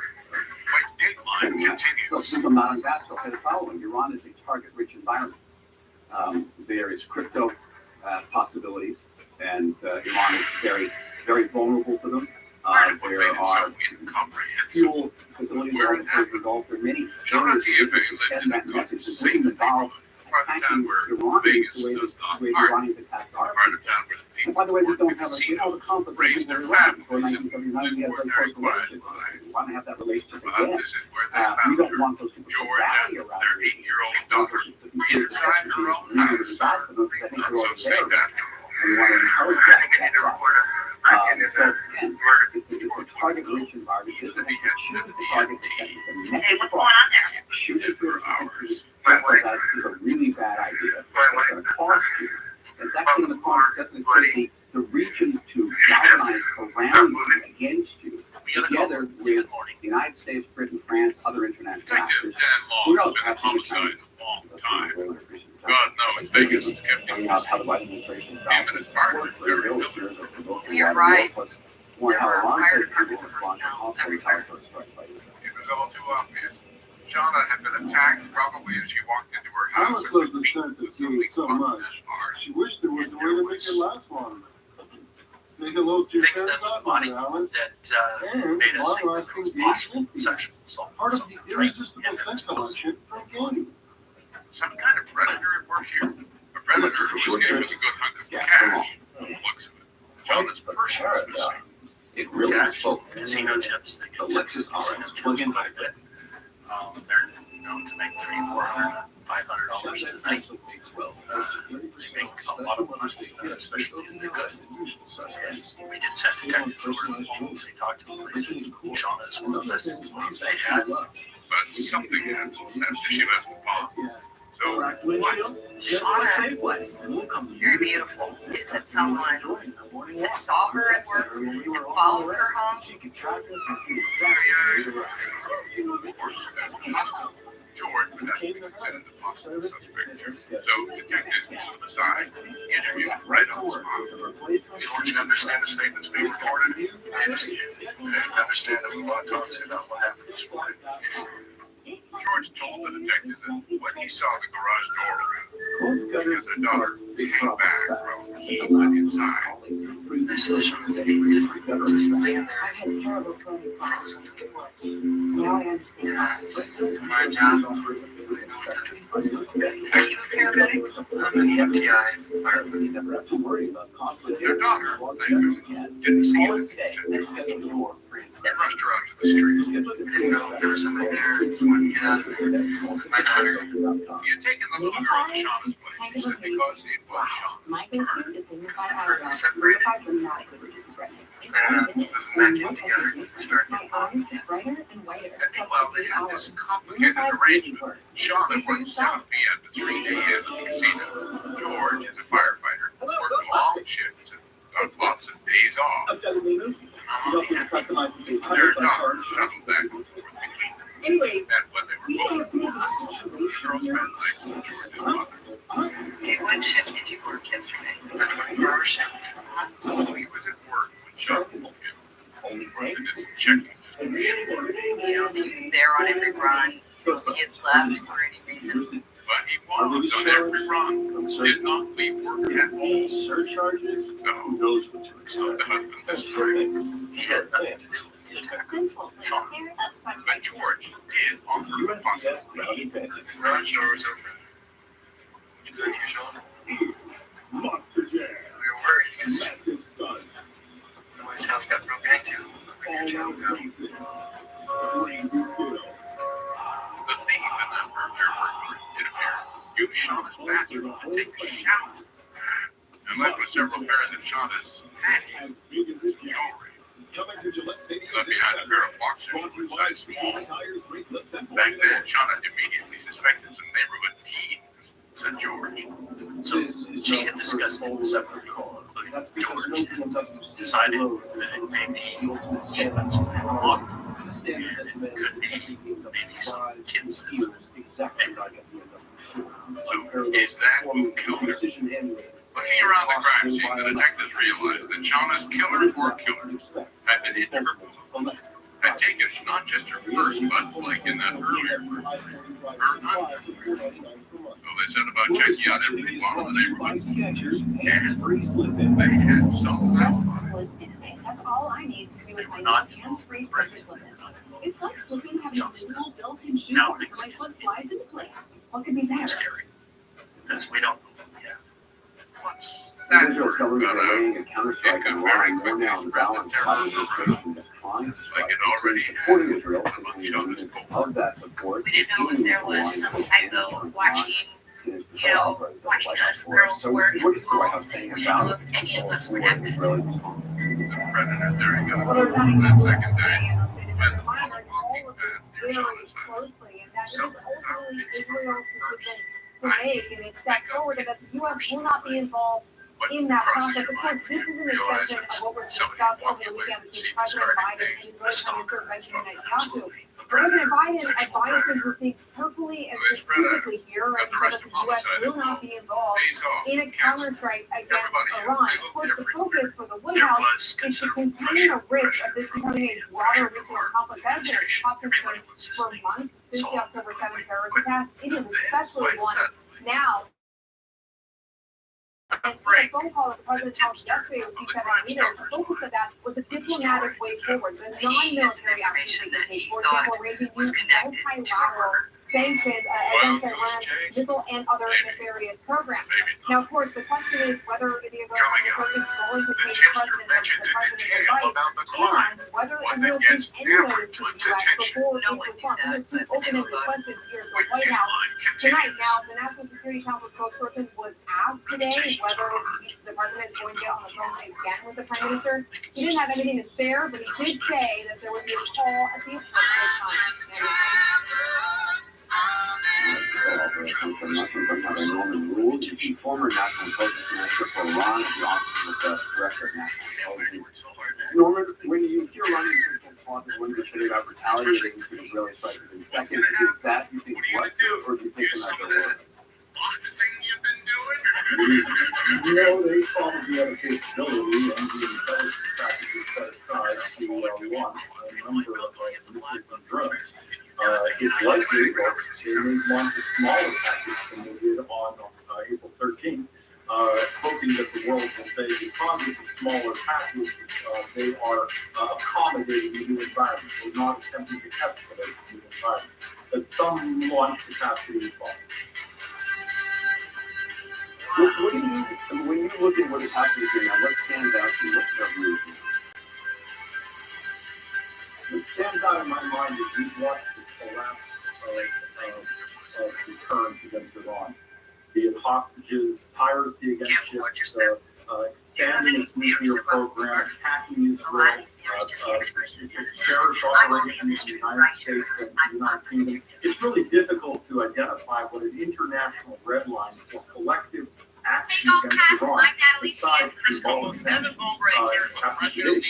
When Dateline Well, continues. since I'm not on that, I'll say the following. Iran is a target-rich environment. There is crypto possibilities, and Iran is very, very vulnerable to them. There are fuel facilities all the Persian Gulf. There are many areas that send that message, including the Gulf, attacking Iranians the way the Iranians attacked our people. And by the way, we don't have a conflict with Iran before 1979. We had a very close relationship. We want to have that relationship again. We don't want those people to rally around their 8-year-old daughter inside her own house. I think they're So already safe there. after And we want to encourage that process. So again, it's a target-rich environment. This is a choose the target to the next problem. Shooting for hours is a really bad idea. It's going to cost you. It's actually going to cost the region to galvanize around you, against you, together with the United States, Britain, France, other international actors. Who knows? Perhaps even China. God knows Vegas has kept him How the Biden administration and his partner very diligent. You're right. One There hell were of a lot fire of people department who want to personnel also retire for a strike fighter. It was all too obvious. Shauna had been attacked probably as she walked into her house. Alice loves the scent of food so much. She wished there was a way to make it last longer. Say hello to your Things pet done with the godmother, body Alice. that And made us think that long-lasting it was possible DHT. sexual assault. Part of something the trained irresistible and scent exposed. collection from Gain. Some kind of predator at work here. A predator who was given a good hunk of cash. Looks of it. Shauna's purse was missing. It really is full. Casino chips. They can tip casino chips quite a bit. They're known to make $300, $400, $500 a night. They make a lot of money, especially in the good. We did send detectives over to the homes. They talked to the police. Shauna is one of the best employees they had. But something happened after she left the policy. So what? Shauna was very beautiful. It said someone that saw her at work and followed her home. Of course, as a hospital, George would have to consider the possible suspect. So detectives pulled him aside, interviewed him right on the spot. George understand the statements being recorded. I understand. I understand that we want to talk to you about what happened this morning. George told the detectives that when he saw the garage door open, because their daughter came back from he went inside. I've had terrible phone calls. Now I understand. My job. Are you a paramedic? I'm an EMTI fireman. You never have to worry about conflict. Their daughter, thankfully, didn't see anything. They rushed her out to the street. I didn't know if there was somebody there. Someone get out of there. My daughter. He had taken the little girl to Shauna's place, he said, because it was Shauna's My turn. go-to is the nearby We're eyebrow. separated. Nearby dramatically reduces redness. In And 1 minute, back in one together. of Started my getting eyes is brighter and whiter. And meanwhile, they had this complicated arrangement. Shauna worked 7 p.m. to 3 a.m. at the casino. George is a firefighter, worked long shifts and got lots of days off. Their daughter shuttled back and forth between them. Anyway, And when they were both gone, the girl spent nights with George's mother. Okay, what shift did you work yesterday? A 24-hour shift. He was at work when Shauna woke him. Only person isn't checking just to be sure. you know, he was there on every run. If he had left for any reason. But he was on every run. Did not leave work at all. Surcharges? No, Who knows what to expect? the husband this time. He had nothing to do with the attack. Shauna. But George did offer a possibility. The garage door was open. Did you go to your Shauna? Monster Jam. We were worried because Massive stunts. the boy's house got broken into. Where your child go. Racing. Crazy skills. The thief in the burglar burglary, it appeared, used Shauna's bathroom to take a shower. And left with several pairs of Shauna's panties. As big as it gets. Jewelry. Coming to Gillette He Stadium left this behind a pair Saturday. of boxers Brought to from you by size small. Speedy Tires, Brake Lips, and Back Blade then, Oil. Shauna immediately suspected some neighborhood teens, said George. So she had discussed it separately, including That's because no BMW decided that maybe that's what they want. the standard that demands Could be maybe some kids. exactly like a BMW. So is that who killed her? Precision handling. Looking around the crime scene, the detectives realized that Shauna's killer or killers had been into her bosom. I take it not just her first, but like in that earlier group, her not. So they said about checking out every one of the neighborhoods. And they had some Just slip in. That's all I need to do with my hands-free Skechers slip-ins. It's like slipping having little built-in shoes, so my foot slides into place. What could be better? Scary. Because we don't. Yeah. that Israel word government got out. arraying a counterstrike It could on very Iran more quickly now spread balance the terror by around, administration that's trying to like strike it already supporting had Israel among taking Shauna's units folk. of that support. We didn't know if there was some psycho watching, watching us girls work in homes, and we didn't know if any of us were next. The predator theory got Well, there's not even that more second than day. that, so When the on Bible, the all walking of path this near very Shauna's house, closely, and that is some ultimately is Israel's decision to make, and it's that forward, and that the U.S. will not be involved in that process. Of course, this is an extension of what was discussed over the weekend between President Biden and Israeli Prime Minister Benjamin Netanyahu. President Biden advised him to think carefully and strategically here, and said that the U.S. will not be involved in a counterstrike against Iran. Of course, the focus for the White House is to contain the risk of this becoming a broader regional conflict. That has been a top concern for months since the October 7th terrorist attack. It is especially one now. And in a phone call that the president held yesterday with G7 leaders, the focus of that was a diplomatic way forward, the non-military actions they take. For example, ranging new multilateral sanctions against Iran's missile and other nefarious programs. Now, of course, the question is whether the Israeli government is going to take precedent of the president's advice, and whether it will take any notice to the U.S. before its response. These are two open-ended questions here at the White House tonight. Now, the National Security Council spokesperson was asked today whether the president is going to get on the phone again with the prime minister. He didn't have anything to share, but he did say that there would be a call at the appropriate time. Norman Rule, former national intelligence minister for Iran, the office of the director of national intelligence. Norman, when you hear running when you say about retaliating to Israeli president, is that you think what, or do you think another boxing you've been doing? No, they probably have a capability and the intelligence practices set aside to launch a number of missiles and drones. It's likely that they may launch a smaller package than they did on April 13th, hoping that the world will say because it's a smaller package, they are accommodating the new environment. They're not attempting to escalate the new environment. But some launch capacity is possible. What do you, when you look at what is happening here now, what stands out to you? What's your view? What stands out in my mind is we've watched the collapse of deterrence against Iran. Be it hostages, piracy against ships, expanding its nuclear program, attacking Israel, terrorist operations in the United States and the United Kingdom. It's really difficult to identify what an international red line for collective action against Iran besides the voluntary accusation.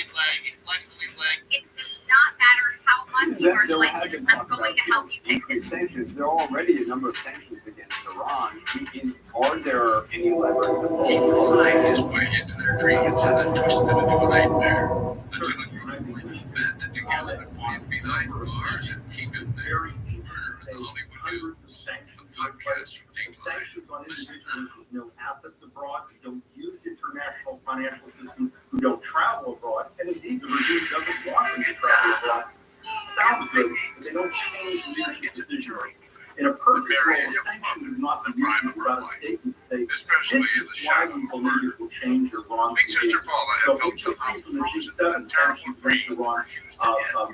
It does not matter how much you are doing, I'm going to help you fix it. Sanctions. There are already a number of sanctions against Iran. Are there any levers? He lied his way into their dreams and then twisted it into a nightmare until a group of people banded together to plant behind bars and keep it there. The Hollywood News, the podcast from Sanctions on individuals with no assets abroad, who don't use international financial systems, who don't travel abroad, and indeed the regime doesn't want them to travel abroad. Sounds good, but they don't change leadership decision. In a perfect world, sanctions would not be used without a statement to say, this is why we believe it will change Iran's behavior. So if we took from the G7 sanctions against Iran,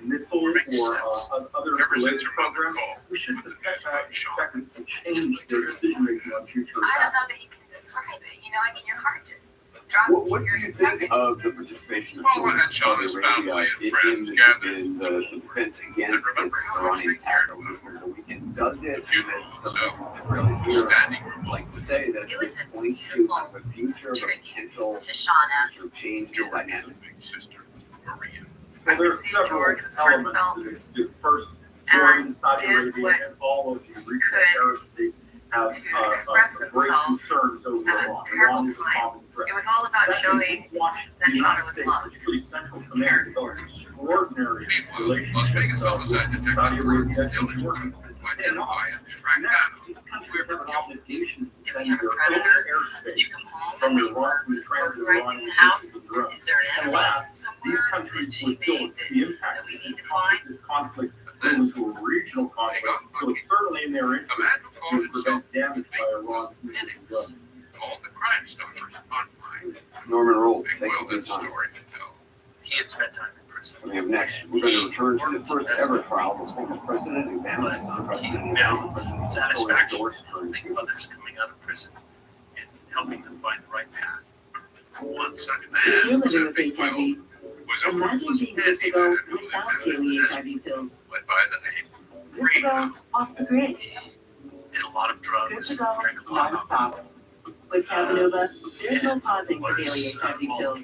missile or other related programs, we shouldn't expect them to change their decision-making on future I don't attacks. know that you can describe it, I mean, your heart just drops What to do your you stomach. think of the participation of Well, and Shauna's family and friends gathered in the defense against this Iranian attack over the weekend? Does it? funeral, so Really here? standing room like to say that It was it's a going to beautiful have a future of a tribute potential to Shauna. future change in dynamic. Well, there are see several George was elements heartfelt to this. The first, and Jordan, Saudi did Arabia, what and all of the regional could Arab states have to express great himself concerns over at a Iran. terrible Iran is a time. common threat. It was all about Second, showing we want that the Shauna United was States, loved. particularly Central Command, develop extraordinary Las Vegas relationships homicide with detectives Saudi were Arabia. diligent It's working to with identify and track Now, down these countries have an obligation to If defend you have a their own predator, did airspace you come home from and the you were Iran, from the transit of burglarizing Iran the house? and drones. Is there an And enemy last, these somewhere that countries she would feel made the that impact we of need this to find? conflict grew into a regional conflict, so it's certainly in their a interest man who called to himself prevent damage by Iran's use of drugs. called the Crime Stoppers online. Norman Rule, Big thank Will you for your had a time. story to tell. He had spent time in prison. Coming up next, we're going to return to the first ever trial of former president, examining unprecedented Now, president satisfaction, George Bush. helping others coming out of prison and helping them find the right path. One such If you're man was living a with Big HIV, Will, was a imagine worthless being good to go anti-venom without who daily lived HIV pills. went by the name Good to go off the grid. Did a lot of Good drugs, to go drank a lot of alcohol. non-stop. With Cabenuva, there's no pausing for daily Was, HIV well, pills.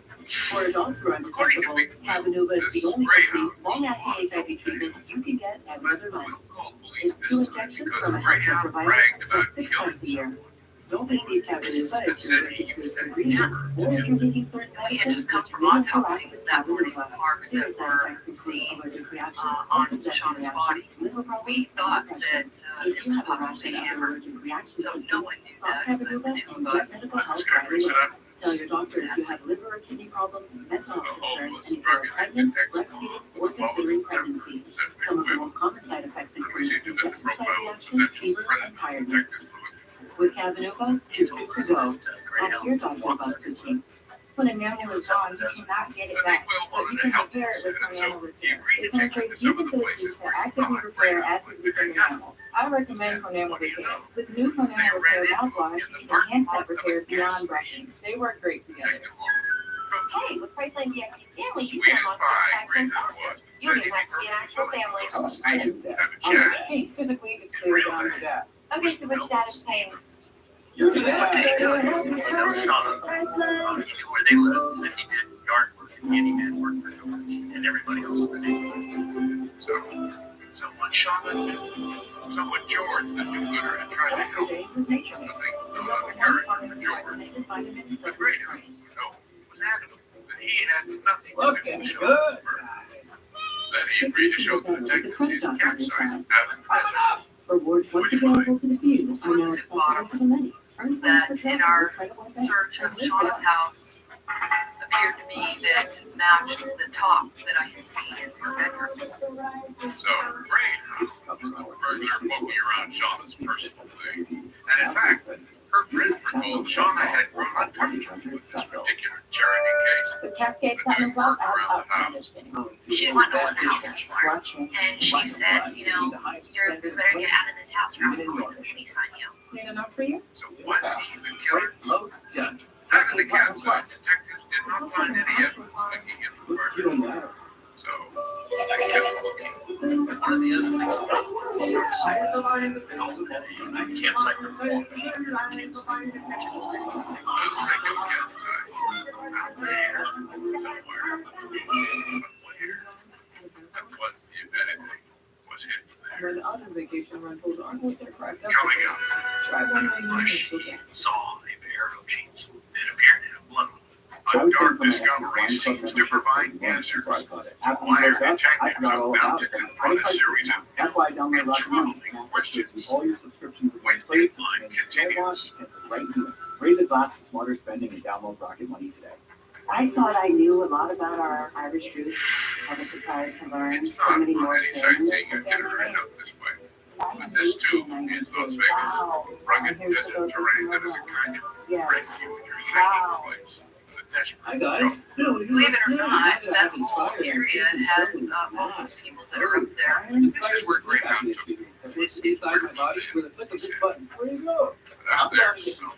For adults who are according to undetectable, Big Will, Cabenuva is the this only Greyhound complete, long-acting HIV treatment you can get at But Riverline. Will called police It's this 2 time injections because from a healthcare Greyhound provider bragged just about 6 killing times a year. someone Don't receive Cabenuva and if you're said he allergic to used its that ingredients, hammer or if you're taking certain We had just medicines come which from may interact autopsy with that morning Cabenuva. with marks that Serious side were effects include seen allergic reactions, on indigestion Shauna's reactions, body. liver problems, We thought and that depression. If it you was have a rash possibly and a other hammer, allergic reactions, so no one knew stop that. Cabenuva The two and of get us medical help Discovery right away. set Tell your doctor if you have liver or kidney problems, mental health a concerns, hopeless and if you're drug pregnant, addict breastfeeding, or with a considering temper, pregnancy. said Big Some of the Will. most common side effects And include proceeded to the injection site profile of reactions, potential fever, and predator tiredness. detectives With Cabenuva, you're good to go. Ask your doctor about switching. When an animal is gone, you cannot get it But Big back, Will but you wanted to can help repair us, it with and Coriano so he Repair. agreed It to take him penetrates to some deep of the into the places tissue to where he actively thought repair Greyhound acid would within hang the out. animal. I recommend Coriano What do you Repair. know? With new Coriano They ran Repair into mouthwash, in you the can parking enhance lot that of a repairs gas beyond station. brushing. They work great together. Take them home. Hey, with Priceline VIP Family, you Sweet can as unlock pie, tax Greyhound faster. was. You don't even have to be an actual family. I did that. Have a Oh, chat. hey, physically, it's clear down to that. Okay, so which dad is paying? What did he tell you? You know, Shauna, he knew where they lived, and he did yard work and handyman work for George and everybody else in the neighborhood. So what Shauna knew, so what George, the do-gooder, had tried to help. Days with nature. Nothing The was number one apparent part to of George. recommended vitamins But and Greyhound, no, was adamant that he had nothing to do Looking with good. Shauna's murder. Then he agreed to show the detectives his campsite out in prison. Rewards once available to the few are now Once it accessible bottomed, to the many. Earn that points for in travel our with Credit One Bank. search of And live Shauna's well. house appeared to be that matched the top that I had seen in her bedroom. So Greyhound was no burglar poking around Shauna's personal thing. And in fact, her friends were told Shauna had grown uncomfortable with this particular charity case. With Cascade Platinum Plus, I'm understanding. She didn't want no one in the house anymore. And she said, you know, you better get out of this house or I'm going to call the police on you. Clean enough for you? So was he the killer? Load done. As in the campsite, detectives did not find any evidence linking him to the murder. So they kept looking. One of the other things about the years and all the campsite reform. The second campsite, out there, somewhere. But where? And what, if anything, was hidden there? When other vacation rentals aren't what they're cracked up. Coming up, Try one way Bush units again. saw a pair of jeans. It appeared to have blown. A dark discovery seems to provide answers. Wire detectives are about to confront a series of That's why I downloaded Rocket Money. troubling questions. All your subscriptions When are in place. Dateline and it's continues. right here. Raise the glass to smarter spending and download Rocket Money today. I thought I knew a lot about our Irish roots. I was surprised to learn It's so not many more on any things. sightseeing itinerary up this way. But this too is Las Vegas, rugged desert terrain that is a kind of Yeah. refuge or landing place for the desperate. Hi, guys. Believe it or not, that whole area has homeless people that are up there. This is where Greyhound took It's inside my body with a click of this button. Where do you go? out there, so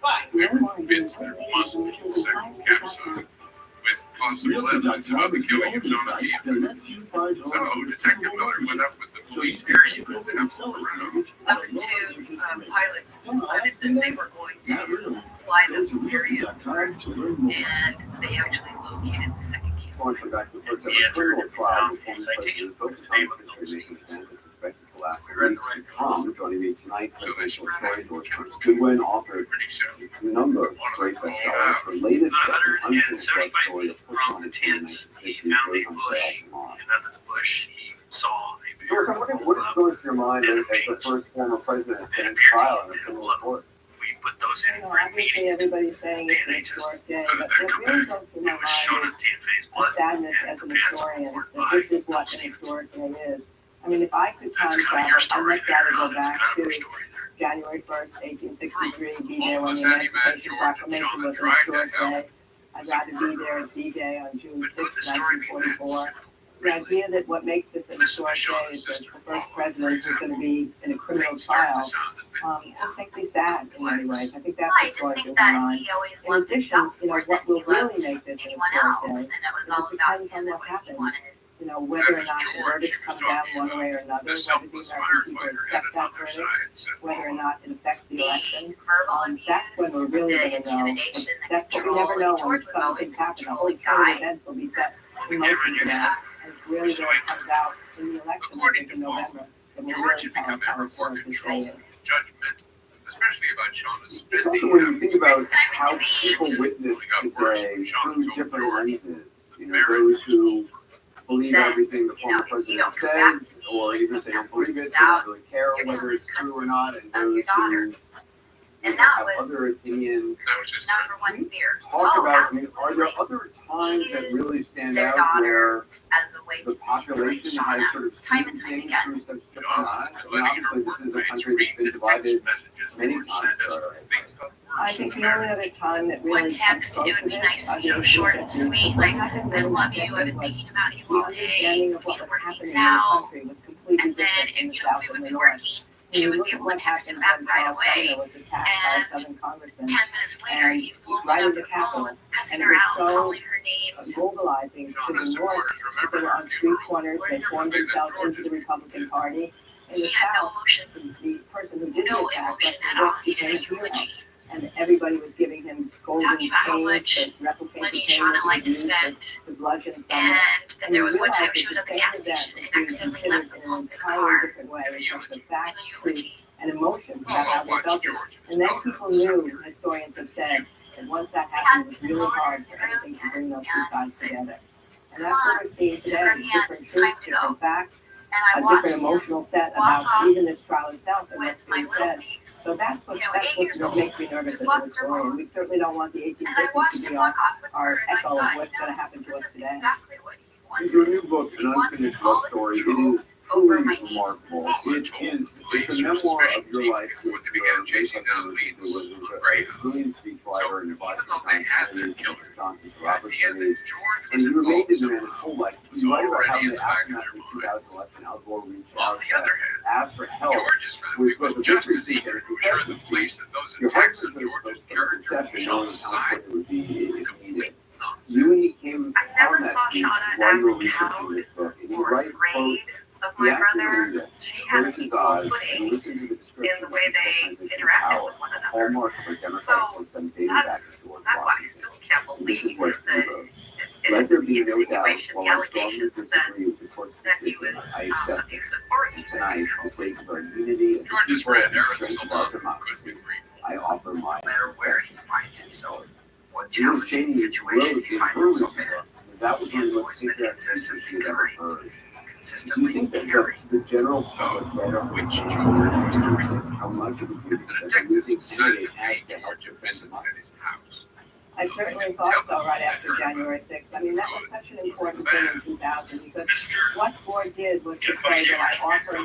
everyone fits their puzzle in the second campsite with possible evidence of other killings on the TV. So Detective Miller went up with the police police area, you could have full around. Those two pilots decided that they were going to fly those areas first, and they actually located the second camp. Going back to the first ever criminal trial, the former president focused on the situation and is expected to last for weeks to come. Joining me tonight, presidential story, George Burns Goodwin, authored a number of great bestsellers. The latest unfinished story of from the tent, he found a bush, and under the bush, he saw a bear. George, I'm wondering what is going through your mind as the first former president stands trial in a criminal court? We put those in for a Obviously, meeting. everybody's saying it's an historic day, but what really goes through my It was shown mind on is TFA's a blood. sadness as an historian that this is what an historic day is. I mean, if I could time travel, I'd much rather go back to January 1st, 1863, be there when the Emancipation Proclamation was an historic day. I'd rather be there at D-Day on June 6, 1944. The idea that what makes this an historic day is that the first president who's going to be in a criminal trial just makes me sad in many ways. I think that's I what's just going think through my that mind. he always In loved addition, himself you know, more than what will he really loved make this an anyone historic else, day and it was is all it about depends him on and what what he happens. wanted. You know, whether or not the verdict comes down one way or another, whether the American people accept that verdict, whether or not it affects the election. That's when we're really going to know. That's what we never know when some things happen. The whole chain of events will be set in motion for that. And it's really when it comes out in the election, I think in November, that will really tell us how historic this day is. Judgment, especially about Shauna's It's also when you think about how people witness today through different lenses, you know, those who believe everything the former president says, or even if they don't believe it, they don't really care whether it's true or not, and those who have other opinions. Number one fear. Talk about, I mean, are there other times that really stand out where As a way the to population has sort of time seen and time things again. through such different eyes? I mean, obviously, this is a country that's been divided many times. I think the only other time that really One text, it would be nice, short and sweet, like, I love you, I've been thinking about you the all day, understanding we of what were was working happening this in the out, country was completely and then, different in and the you know, South we and would the be North. working, When she you would look be at able to what text him happened back when right Charles Sumner away, was attacked by a and Southern congressman, 10 minutes later, and he's he's blowing right up in the the Capitol, phone, cussing and her it out, was so calling her names. mobilizing to the North that they were on street corners, they formed themselves into the Republican Party. In the He had no South, emotion, the person who did the no attack, emotion Lester at all, Brooks, he became a didn't hero. eulogy. And everybody was giving him golden Talking about how canes much to replicate the money cane Shauna that liked he to used spend, to bludgeon and someone. that there was one time realized she was that at the the gas same event station was and being accidentally considered left the in an phone in the entirely car. different way in terms of facts, In the truth, eulogy. and emotions about how they felt it. And then people knew, historians have said, that once that happened, it was really hard for anything to bring those two sides together. And that's what we're seeing today, different truths, different facts, a And I different watched him emotional set walk about off even this trial itself and what's with my being little said. niece, So that's what, you know, that's 8 years what old, makes me nervous just as a lost her historian. mom. We certainly don't want the And I 1850s watched to him be walk off with our her, and I echo of thought, what's going to happen to this us is today. exactly what he In your wanted. new book, An He wants Unfinished all Love the Story, it control is over truly my niece. remarkable. It's a memoir of your life with Jason Kennedy, who was a brilliant speechwriter and advisor to John Kennedy, Johnson, to Robert Kennedy, and he remained in the man his whole life. You write about how in the aftermath of the 2000 election, Al Gore reached out to ask for help with the victory speech and concession speech. Your husband's a concession, knowing how important it would be if needed. You and he came on that speech while you were researching this book, and you write, quote, Of "He my asked me to brother, read it, she had close his equal eyes, and footing listen to the description in the way they of transition interacted power, with one another. hallmark of a democratic system dating back to George That's why I Washington. still can't And this is believe what that he wrote. Let there be no doubt, insinuation, while the I strongly allegations that disagree with the court's that he decision, was I accept it. abusive or And tonight, for the sake of our unity and the George's people friend, and the Aaron strength of Salon, our democracy, I offer my no matter where he concession." finds himself, what Julius challenging Cheney situation wrote he in finds Bruce, himself in. that was He one has of the most always been patriotic speeches consistent she and had ever kind, heard. Do you consistently think that caring. the general public read our which represents how much of a duty that the losing candidate has to help defend democracy? I certainly thought so right after January 6th. I mean, that was such an important thing in 2000 because what Gore did was to say that I offer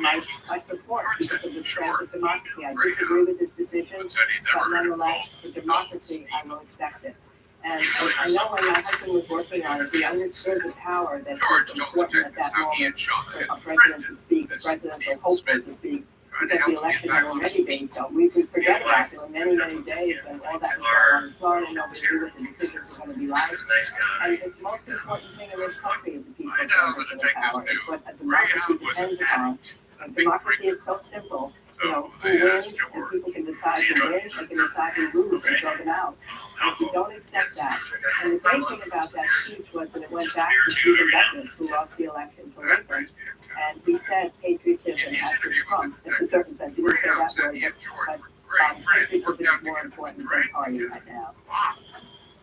my support because of the strength of democracy. I disagree with this decision, but nonetheless, for democracy, I will accept it. And I know when my husband was working on it, he understood the power that was important at that moment for a president to speak, a presidential hopeful to speak, because the election had already been so. We could forget about there were many, many days when all that was going on in Florida, nobody knew what the decisions were going to be like. And the most important thing in this country is a peaceful transition of power. It's what a democracy depends upon. Democracy is so simple. You know, who wins, and people can decide who wins, they can decide who loses and throw them out. And if you don't accept that, and the great thing about that speech was that it went back to Stephen Douglas, who lost the election to Lincoln, and he said patriotism has to trump, in a certain sense, he didn't say that word, but patriotism is more important than party right now.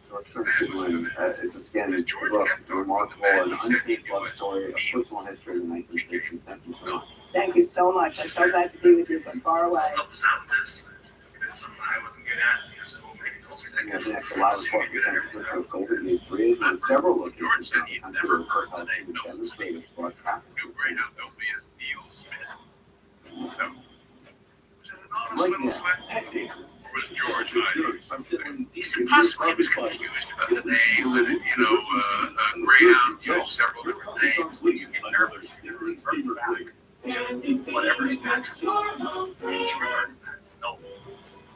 George Goodwin, it's again a book, a remarkable and unpaved love story of personal history of the 1960s. Thank you so much. Thank you so much. I'm so glad to be with you from far away. Help us out with this. It's something I wasn't good at. You know, so maybe culture that Yeah, the next live report we sent to Cisco Soldier Gate Bridge and several locations around the country were for help to demonstrate its broad traffic. Great up, don't be as Neil Smith. So, Right now, Pet Days. with George and I'm sitting. He possibly was confused about the name, and you know, Greyhound used several different names. When you get nervous, you remember back. Whatever's next. He remembered that. No.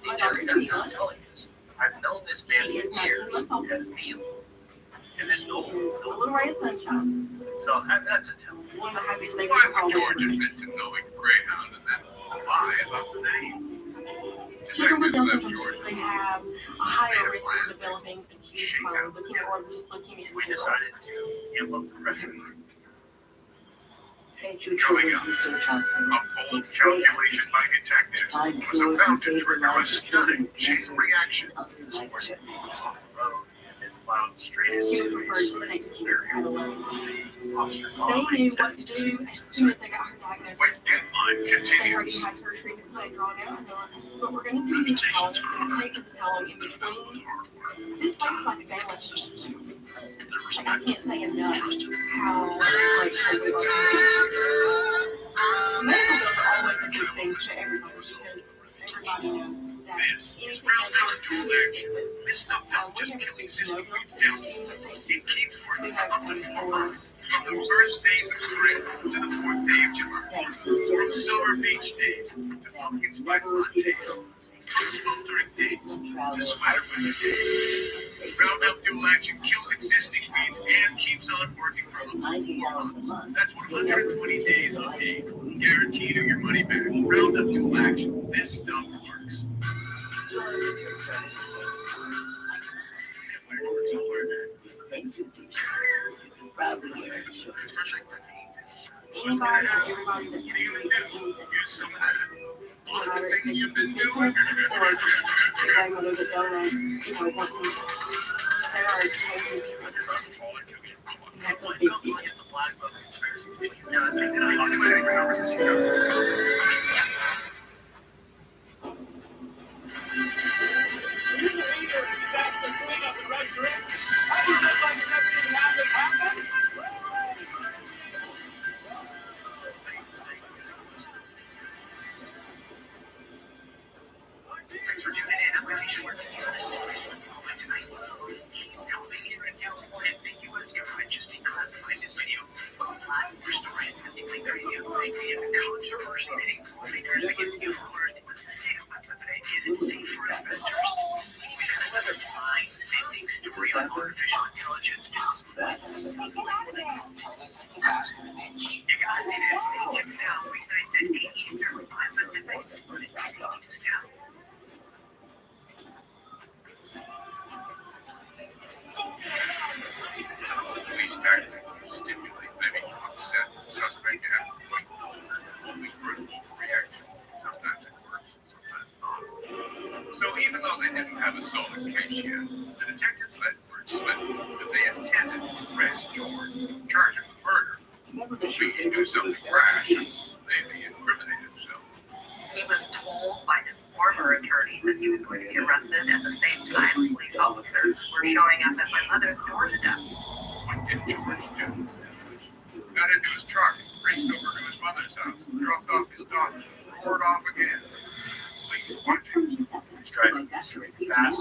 He just got done telling us. I've known this man for years as Neil. And then Noel. A little ray of sunshine. So that's a tell. One of the happiest things Why in the would whole George world. admit to knowing Greyhound and then lie about the name? Just like Children we with Down left syndrome George. typically have a higher risk of developing acute myeloid leukemia or just leukemia in We general. decided to amp up the pressure. St. Jude Children's Research Hospital. A bold calculation by detectives was about to trigger a stunning chain reaction. This horse was off the road and plowed straight into She was referred his to St. Jude very at 11. officer They called knew what to do as soon as they got her diagnosis. When deadline They already continues. had her treatment plan drawn out, and they're like, this is what we're gonna do, this is how long it's gonna take, this is how long in between. This place is like a family. Like, I can't say enough how grateful we are. Medical bills are always a good thing to everybody, because everybody knows that This is anything Roundup Tool that Action. This stuff doesn't just kill existing weeds down. It keeps working for months. From the first days of spring to the 4th day of July. From summer beach days to pumpkin spice lattes. From sweltering days to sweater weather days. Roundup Dual Action kills existing weeds and keeps on working for the whole 4 months. That's 120 days on paid. Guaranteed of your money back. Roundup Dual Action. This stuff works. anybody and everybody that you Use some of that. All the singing you've been doing. Everybody want to get donuts, you know, want some, there are changes. That's a big deal. It's a black book conspiracy speaking. Yeah, I think that I'll do anything conversation goes. Thanks for tuning in. I'm Randy Schwartz. This is Chris Moment tonight. Elevated in California, the U.S. government just declassified this video. Restoring ethnically Louisiana state and controversy hitting lawmakers against new orders. What's the state of weapons today? Is it safe for investors? We've had another mind-bending story on artificial intelligence. This is that sounds like what they tell us at the last minute. You guys see this? Check it out. Weeknights at 8 Eastern, 5 Pacific on the DC News Now. We started to stimulate maybe upset suspect and only group reaction. Sometimes it works, sometimes not. So even though they didn't have a solid case yet, the detectives let word slip that they intended to arrest George, charge him with murder. If he do something rash, maybe incriminate himself. He was told by his former attorney that he was going to be arrested. At the same time, police officers were showing up at my mother's doorstep. Got into his truck, raced over to his mother's house, dropped off his daughter, roared off again. Please watch him. He's driving extremely fast.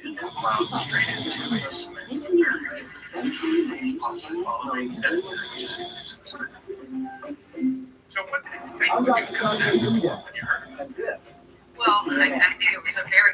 And plowed straight into a cement barrier. Also following that, just inside. So what did you think when you got that? When you heard it? Well, I think it was a very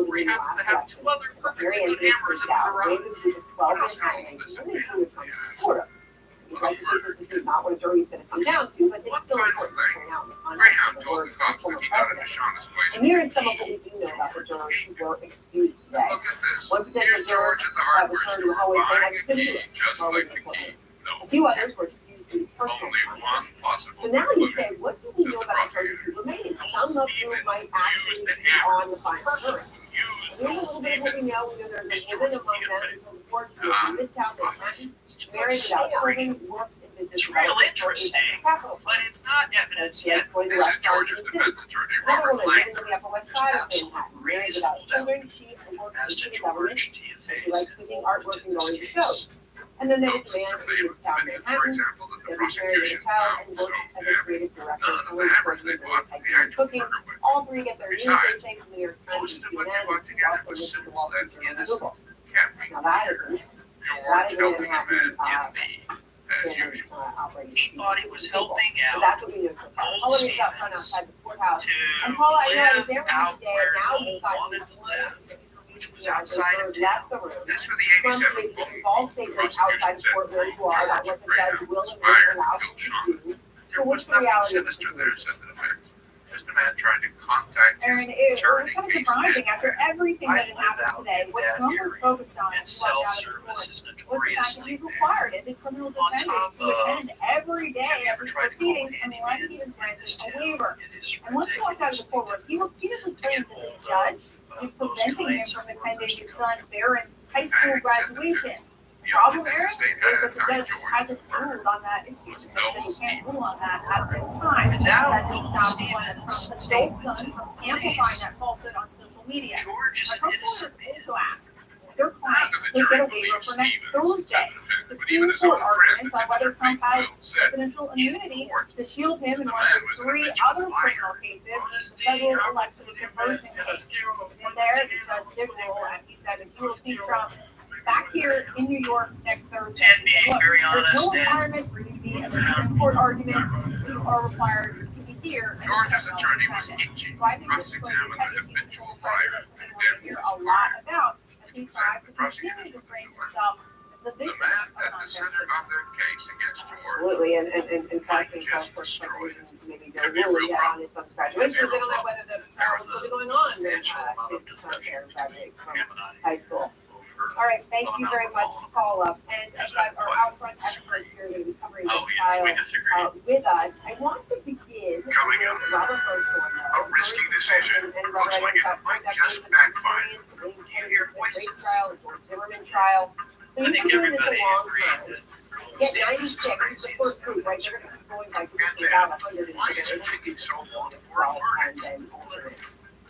know the We new happen to last have election. two other Very perfectly good interesting hammers in the out. garage. David was a 12 and 9, and he really comes from Florida. He's like, this is not what a jury's gonna come down to, but it's still important to point out the Graham context of the told words the cops from that the he got into president. Shauna's place. And here is some of what we do know about the jurors who were excused today. Look at this. One potential Here's juror George at the that was hardware heard in the store hallway saying, I buying just a couldn't do key, it. just Always like the important. key. No, A few others were excused due to personal only one conflicts. possible So now you conclusion. say, what do we know about attorneys who remain? Some of whom might actually be on the final jury. Here's a little bit of what we know. We know there's a woman among them who worked in Midtown Manhattan, married without children, worked in business. It's real interesting, but it's not evidence yet. This is Georgia's defense attorney, Another Robert woman Lang. living in the Upper West Side of Manhattan, married without children. She worked As in to the government. George, do you think She likes cooking, artwork, and going to shows. And then there was a man who moved down Manhattan, that was married with a child and worked as a creative director for cooking. All three get their news they from the New York Times and CNN, and also listed the Wall Street Journal and Google. Now that is a Manhattan outrageous. He thought he was helping So out that's what we know so far. Paula lives out front outside the courthouse. And Paula, I know I was there out Wednesday, where and now no we've one got. wanted to live, which was outside of town. That's the room. This for the Trump 87 makes a vote. false statement outside of court where you are about what the judge will and won't allow you to do. So There what's was the nothing reality of sinister the there, said the defense. Just a man trying to contact Aaron, his it was attorney. kind of surprising after everything that had happened today. What Trump was focused on And as he walked out of the court self-service is was the fact that notoriously he's required as a criminal defendant to attend every day of his proceedings unless he is granted a waiver. And once he walked out of the courtroom, he repeatedly claimed that the judge is preventing him from attending his son Barron's high school graduation. The problem, Aaron, is that the judge hasn't ruled on that issue. The judge can't rule on that at this time. That does stop one of Trump's adult sons from amplifying that falsehood on social media. Our Trump lawyers also asked their clients to get a waiver for next Thursday. Supreme Court arguments on whether Trump has presidential immunity to shield him in one of his three other criminal cases, the federal election conversion case. And there, the judge did rule, and he said that he will see Trump back here in New York next Thursday. being very There's no honest and requirement for you to be at the Supreme Court argument. You are required to be here. Georgia's attorney was itching So I think this to is going to be cross-examine the habitual liar. we're going to hear a lot about as he tries to continue to frame himself as the The victim man of at the center nonsense. of their case against George. Absolutely, and pressing for speculation to maybe go really yet on his son's graduation. We don't know whether the trial will be going on when his son Aaron graduates from high school. All right, thank you very much, Paula. And as our out front experts here are going to be covering this trial with us, I want to begin with Robert Bergeron. A risky decision. And Looks like it might just backfire. Race trial, the George Zimmerman trial. So I you've think been doing this everybody a long agreed time. that Get State 96 is is the crazy. first group, right? They're going to be going by groups And about then, 100 why is it taking so long for a verdict?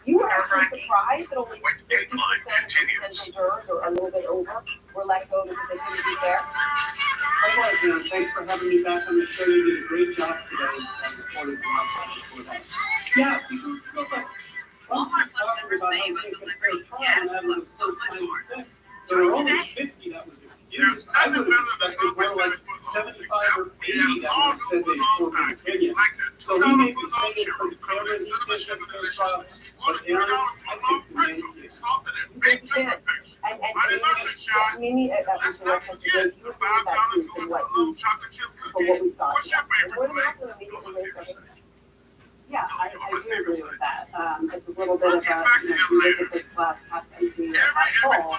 You were actually surprised that only When 50% Dateline of continues. potential jurors, or a little bit over, were let go because they couldn't be there. Likewise, Aaron, thanks for having me back on the show. You did a great job today and reported the outside before that. Yeah, people spoke up. Well, Walmart was talking never about saying how it's big a the great trial yes, and it having was the so first much time more. success. There were only 50 that was excused. I would have expected more like 75 or 80 that would have said they formed an opinion. So he may be saying it from camera, he did have a fair trial, but Aaron, I think the main case. And Mimi, that was the reference to Dave, you agree with that too, from what we saw. And more than that, we're immediately raised our hand. Yeah, I do agree with that. It's a little bit of a, you look at this glass half empty or half full,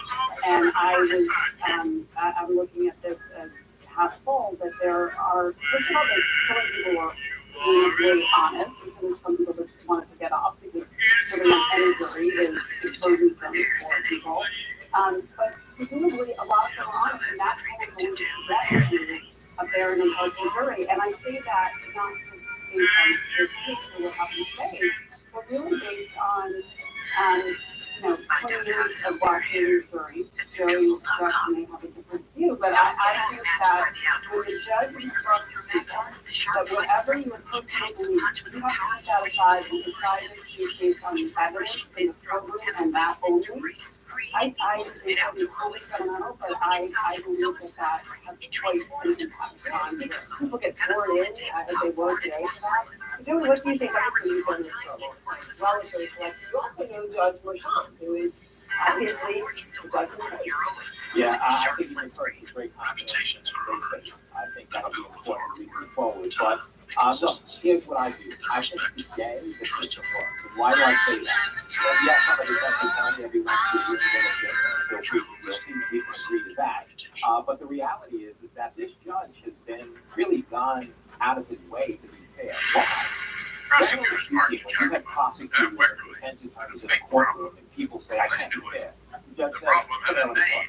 and I'm looking at this as half full, that there are, first of all, there's so many people who are really honest, and there's some people that just wanted to get off because sort of any jury is burdensome for people. But presumably a lot of them are honest, and that's how we're going to get to a fair and impartial jury. And I say that not just based on this case or what happened today, but really based on, 20 years of watching juries. Juries may have a different view, but I think that when the judge instructs people that whatever your personal beliefs, you have to put that aside and decide this case based on the evidence in the courtroom and that only. I think that is totally fundamental, but I believe that has quite an impact on people get sworn in as they were today for that. Joey, what do you think? Obviously, you've done this for a long time, relatively correct. You also know Judge Mershon, who is obviously the judge in the case. Yeah, I think it's great competition. I think that'll be important moving forward. But look, here's what I do. I think today is just a book. And why do I say that? Well, yes, somebody doesn't tell me everyone who's really going to get so people agree to that. But the reality is that this judge has been really gone out of his way to be fair. Why? Prosecutors mark When you have prosecutors and defense attorneys in a courtroom and people say, I can't be fair, the judge says, "Put it on the court."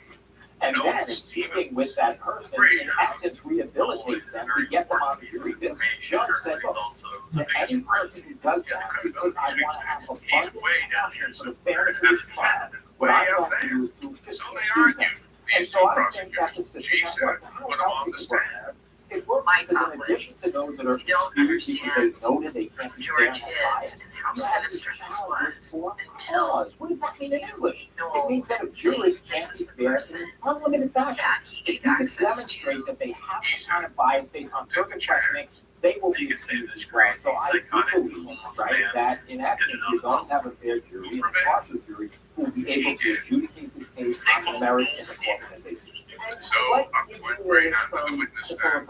And then, in keeping with that person, in essence, rehabilitates them to get them on the jury. This judge said, look, to any person who does that, because I want to have abundant compassion for the fairness of this trial, what I want to do is to just excuse them. And so I don't think that's a system that works. How else does it work? It works because in addition to those that are accused because they noted they can't be fair and biased, and how sinister this was until what does that mean in English? It means that if jurors can't be fair in an unlimited fashion, if you can demonstrate that they have some kind of bias based on perfect questioning, they will be excused. So I do believe, right, that in essence, you're going to have a fair jury and a impartial jury who will be able to adjudicate this case on the merit in the court organization. So I'm going right on to the witness stand,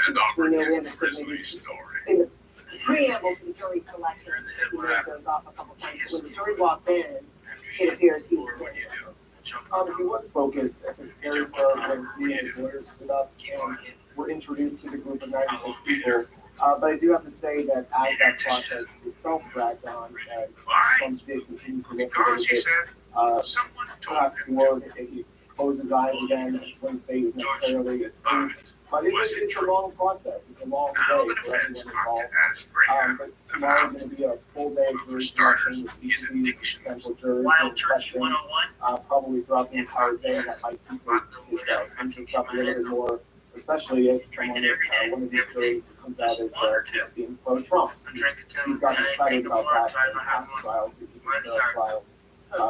and I'll forget the Grizzly story. Preamble to the jury selection, he goes off a couple times. When the jury walked in, it appears he was there. He was focused at the Harrisburg when we and lawyers stood up and were introduced to the group of 96 people. But I do have to say that as that process itself dragged on, some did continue to look a little bit, perhaps bored, he closed his eyes again, I wouldn't say he was necessarily asleep. But it's a long process, it's a long day for everyone involved. But tomorrow's going to be a full day of jury selection with each of these potential jurors and questions, probably throughout the entire day, and that might keep his interest up a little bit more, especially if someone, one of these jurors comes out as being pro-Trump. He's gotten excited about that in the past trial, the trial,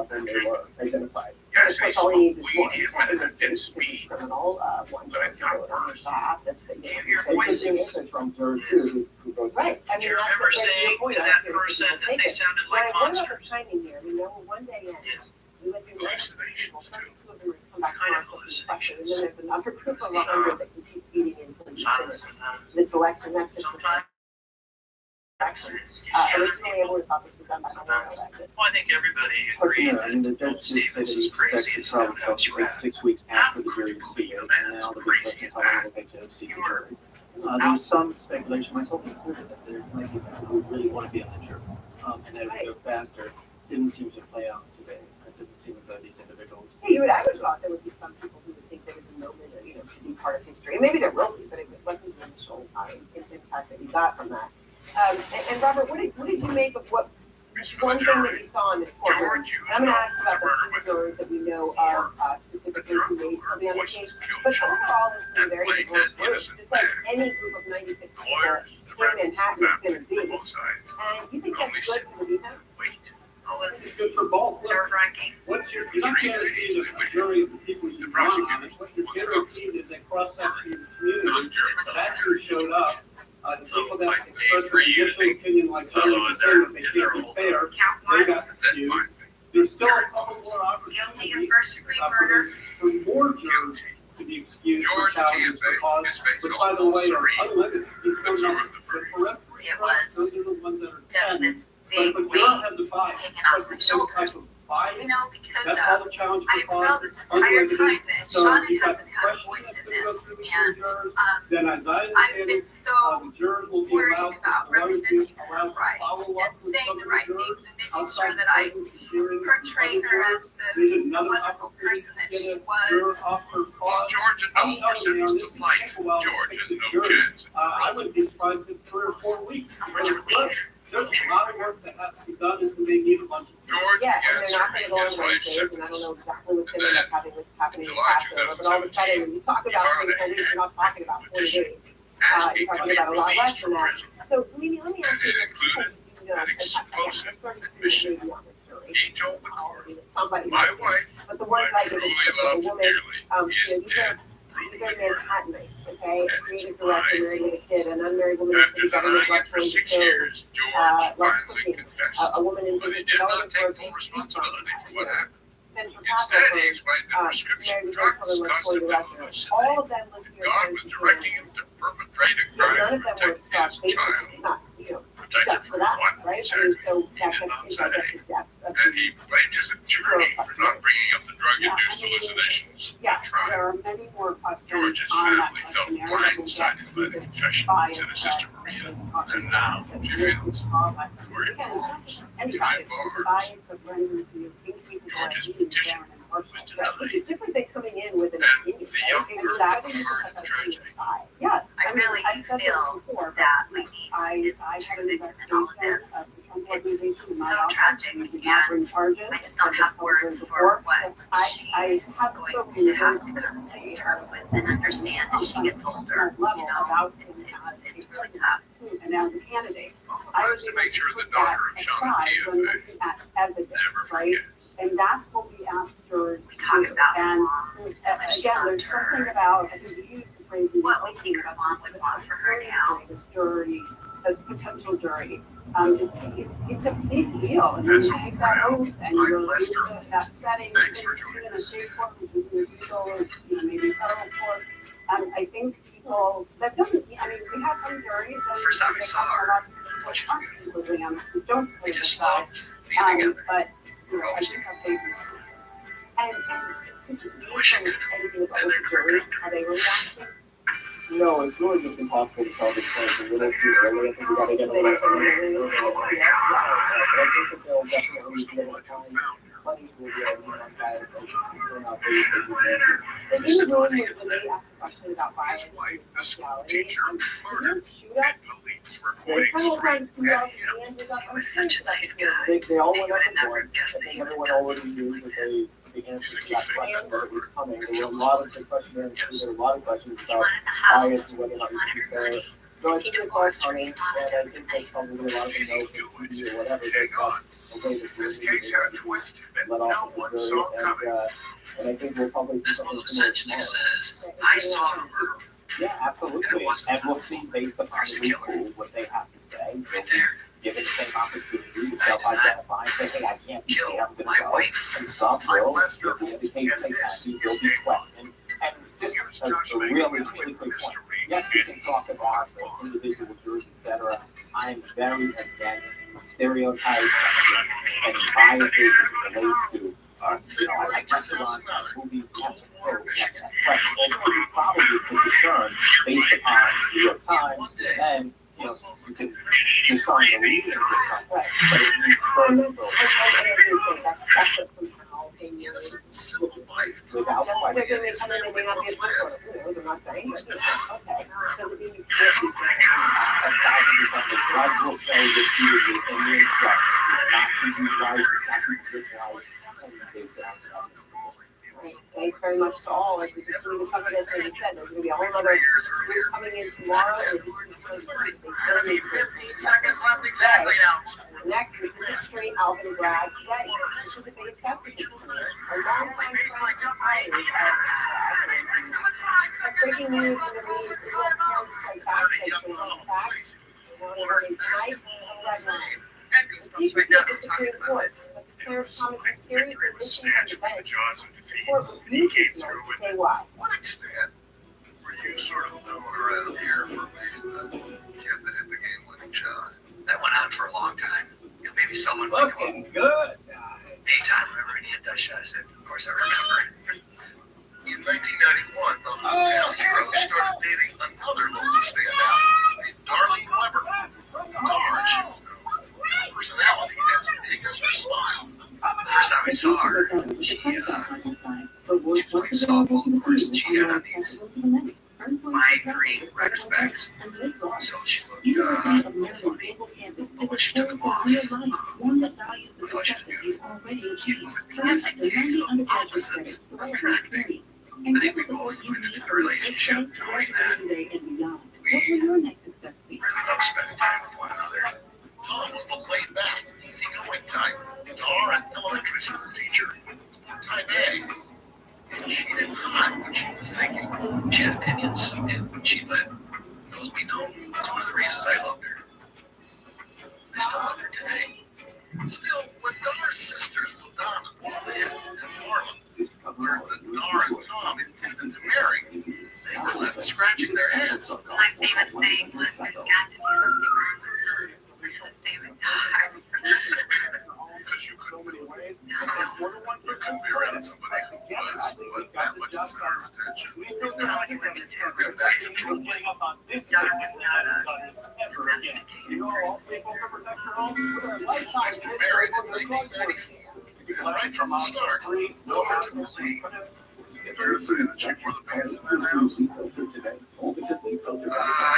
when they were identified. That's all he needs is one. It's me. Criminal, one But I can't on the top, that's the Hear game. your And voices. good thing from jurors too, who goes. Right, I Do mean, you that's remember the saying point. to that person that they sounded like Right, what about monsters? the timing here? We know one day in, we went through this, people, 32 of them come back Kind on of for hallucination. question, and then there's another group of 100 that can keep feeding into the finish. This election, that's just the fact. Originally, I would have thought this was done by Memorial Day. Well, I think everybody Fortunately, agreed I mean, the that Bill judge did say that Stevens he is expects crazy the as trial hell to take elsewhere. 6 weeks after the jury is seated, and now the big question is how long will it take to seat the jury. There's some speculation, myself included, that there might be people who really want to be on the jury, and that it would go faster. Didn't seem to play out today. It didn't seem as though these individuals. Yeah, I would have thought there would be some people who would think there was a moment that, should be part of history. And maybe there will be, but it wasn't the initial impact that we got from that. And Robert, what did you make of what one thing that you saw in this courtroom? And I'm going to ask about the two jurors that we know of specifically who made something on the case. But overall, it's been a very diverse group, just like any group of 96 people in Manhattan is going to be. And you think that's good for the defense? was Good for both. nerve-wracking. You're not guaranteed a jury of the people you want on it. What you're guaranteed is a cross-section of the community that actually showed up. The people that expressed their initial opinion, like Charlie was saying, that they can't be fair, they got confused. There's still a couple more Guilty opportunities of first-degree murder. for more jurors to be excused for challenges for cause, which by the way are unlimited. It's no number. The peremptory strikes, those are the ones that are Just 10. this But big if a weight juror has a bias, taken off my because some type shoulders. of bias, You know, because that's all the challenge I for felt cause. this entire time that So Shauna you've got hasn't had a questions voice that's in gonna go this, through the and jurors. I've Then as I understand been it, so the jurors will be worried allowed, about lawyers will be representing her allowed to right follow and up with saying some the of right the jurors things and making outside sure that I the hearing of portray the her jurors. as the There's another wonderful opportunity person to that get she a juror was. off her cause. Georgia I'm knows telling you, sentenced this to is life. take a while to George fix has the no jury. chance. I wouldn't be surprised if it's 3 or 4 weeks. So much relief. There's a lot of work that has to be done, and they need a bunch of. George Yeah, and began they're not going to serving go on his life Wednesdays, and I don't sentence. know exactly what's going to end up happening in July Passover, but all of a sudden, when you talk about 24 weeks, you're not talking about 40 days. Asking You're to talking be about a lot less released than from that. prison. So, Mimi, let me ask you, And it this. included an explosive admission. He told the court, Somebody, my wife, but the who ones I I give truly is a loved woman, dearly, is these dead. are Manhattanites, okay? Creative director, married with a kid, an unmarried woman After who's denying government it for left 6 wing years, George finally confessed. a woman in But he did not take full responsibility for what happened. Central Instead, he Passover, explained that prescription married with drugs a woman caused him employed to director. hallucinate. All of them live here. God was directing him to perpetrate a None crime of to them were protect stopped, his basically, child. not, Protected just for from that, what? right? I mean, Saturday. so He that's did not the say. death of And he blamed his attorney for not bringing up the drug-induced hallucinations. Yes, there are many more questions George's on that family felt questionnaire. blindsided by the confession to his sister Maria, and now she feels worried. Any bias, it's a bias that renders you incapable of George's being petition fair and impartial. was denied. Which is different than coming in with an And opinion, the young right? And girl that is heard the a tragedy. side. Yes, I really I've do said this feel before, that but my niece is I had an contributing in all of investigation this. of the Trump It's organization in my so office. tragic, We did not bring and charges. I just don't I've have discussed words it for before. what I she's have going spoken to have with to come to terms with and understand as she gets older. level about It's really tough. and as a candidate. I was to make sure the daughter of Sean Aside Kia when looking at evidence, never right? forget. And that's what we ask jurors We talk to do. about And mom, again, there's something about, I think you used the phrase. what we think her mom would want for her now. This jury, a potential jury, it's a big deal. And That's you all take for that now. oath and I'm you're Lester. in that setting, Thanks for you're joining in a us. state court, which is unusual, it's, maybe federal court. I think people, that doesn't, I mean, we have some juries and. First time we saw her, Who don't play we the just side. loved being together. But, I think our favorite system. And could you mention anything about the jury, how they were reacting? No, it's really just impossible to tell this point. It's a little too early. I think we gotta get a little bit more. But I think that they'll definitely be able to find plenty will be able to run by people not very But in the room when they asked a question about bias His and wife, the school sexuality, teacher, did murdered, you shoot up? and police were They pointing kind of straight like threw at out him. the hand was up. He was such a nice guy. They all You went would up have at never once. guessed I that think he would have everyone done already knew that the answer to that question that was coming. There were a lot of the questionnaires, there were a lot of questions He about wanted the house, bias he and whether or not wanted you should her fair. money. So I He think it's all divorced her, coming, he and lost I her think there's probably a lot of them know from TV or whatever, but Hang on. that's the way that This we're case had a twist that let no off one the saw jury, coming. and I think we'll probably see This something one similar essentially tomorrow. says, I saw the murder Yeah, absolutely, and we'll see based upon the new pool what they have to say. right there. Given the same opportunity to self-identify, say, hey, I can't be Killed here, I'm my gonna go. wife. And some will, if the case takes action, will be questioned. And just a really quick point. Yes, we can talk about the individual jurors, et cetera. I'm very against stereotypes and biases as it relates to, like restaurants, movies, and probably could discern based upon New York Times, and then, you can discern the leadings of something, but if you further go That's separate from how they knew. Civil life. without They're fighting. gonna, and then they may not be a good one, who knows, I'm not saying, but, okay. Doesn't mean you can't be fair. 1,000%. The judge will say repeatedly in the instructions, it's not to do right, it's not to dislike, and they say, Great. Thanks very much to all, as we continue to cover this, as you said, there's gonna be a whole other group coming in tomorrow, and Exactly now. next, is District Attorney Alvin Bragg, today, this is a big discussion, a long time friend of ours, breaking news in the news, the York County Strike Back section on facts, tonight, That goosebumps right now just talking about it. Thomas Mysterious Victory was position on snatched the from the bench. jaws of defeat. Court He refused came to through with say why. one extent where you sort of know around here for me, the kid that hit the game-winning shot. That went on for a long time. Maybe someone would come Looking good. anytime whenever he hit that shot. I said, of course I remember. In 1991, the hometown hero started dating another local standout named Darlene Weber. Dar, she was known for her personality as big as her smile. The first time I saw her, she actually saw both of course she had on these 5'3" red specs. So she looked funny. But when she took them off, I thought she was beautiful. It was a classic case of opposites attracting. I think we both went into the relationship knowing that we really love spending time with one another. Tom was the laid-back, easygoing type. Dar, an elementary school teacher. Type A. And she didn't hide what she was thinking. She had opinions, and she let those be known. That's one of the reasons I loved her. I still love her today. Still, when Dar's sisters, Ladonna, Lynn, and Marla, learned that Dar and Tom intended to marry, they were left scratching their heads. My famous saying was, there's got to be something wrong with her. It's his favorite dog. Because you couldn't home with our lifetime Married in 1994. Right from the start, no hard to believe. If there's a check for the pants in their house, I'd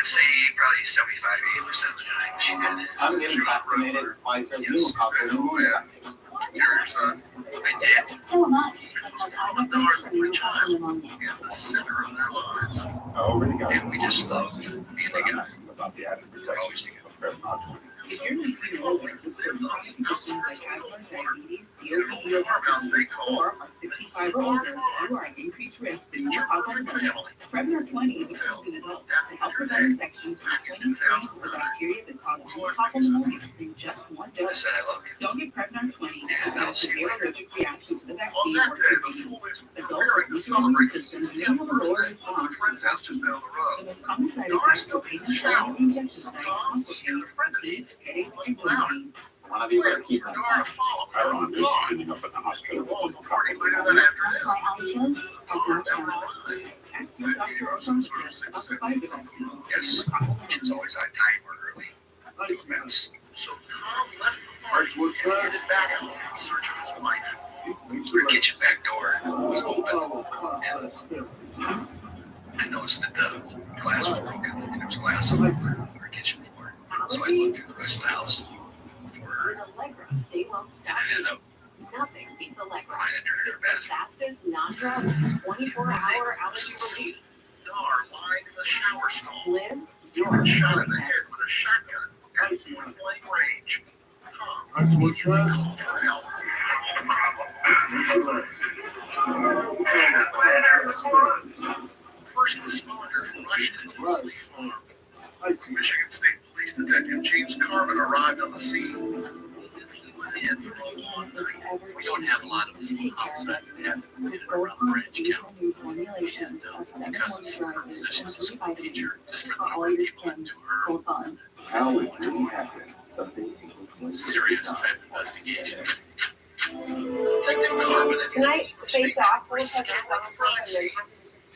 say probably 75-80% of the time. I'm getting vaccinated Pfizer pneumococcal pneumonia. You're your son. I did. So am I, because I have been for pneumococcal pneumonia. In the center of their lives. I already got And we just love being together. about the added We're always protection together. of Prevnar 20. If you're 19 years old with certain chronic conditions like asthma, diabetes, COPD, or Parkinson's, or are 65 or older, you are at increased risk for pneumococcal pneumonia. Prevnar 20 is approved in adults to help prevent infections from 20 strains of the bacteria that cause pneumococcal pneumonia in just one I dose. said I love you. Don't get Prevnar 20 without a severe allergic reaction to the vaccine or to rabies. Adults with weaker immune systems may have a lower response to infections. The most common side effects are pain and swelling at the injection site, muscle pain, fatigue, headache, and joint pain. Wanna be able to keep them. I don't want to ending up in the hospital with pneumococcal That's pneumonia. why I chose Prevnar 20. Ask your doctor or pharmacist about the Pfizer vaccine. Yes. It's always on time or early. Nice mess. So Tom left the party and headed back home in search of his wife. Our kitchen back door was open. I noticed that the glass was broken and there was glass all over our kitchen floor. So I looked through the rest of the house for her. With Allegra, day long I stop. ended up Nothing beats Allegra. finding her in her It's the bathroom. fastest, non-drowsy, 24-hour allergy relief. Dar lying in the shower stall. Live You your were shot in the happiness. head with a shotgun at point blank range. Tom, That's what trust. called for help. First responders rushed to the Foley farm. Michigan State Police Detective James Carmen arrived on the scene. He was in for a long night. We don't have a lot of outside and in and around Branch County. New formulations of seven Because of her moisturizers position and as a 3 school vitamins teacher, just for for the all number of your people that skin. do her Full fun. How would really happen something serious type investigation. Detective Carmen and Can his I say state that for a police second? scampered the crime scene,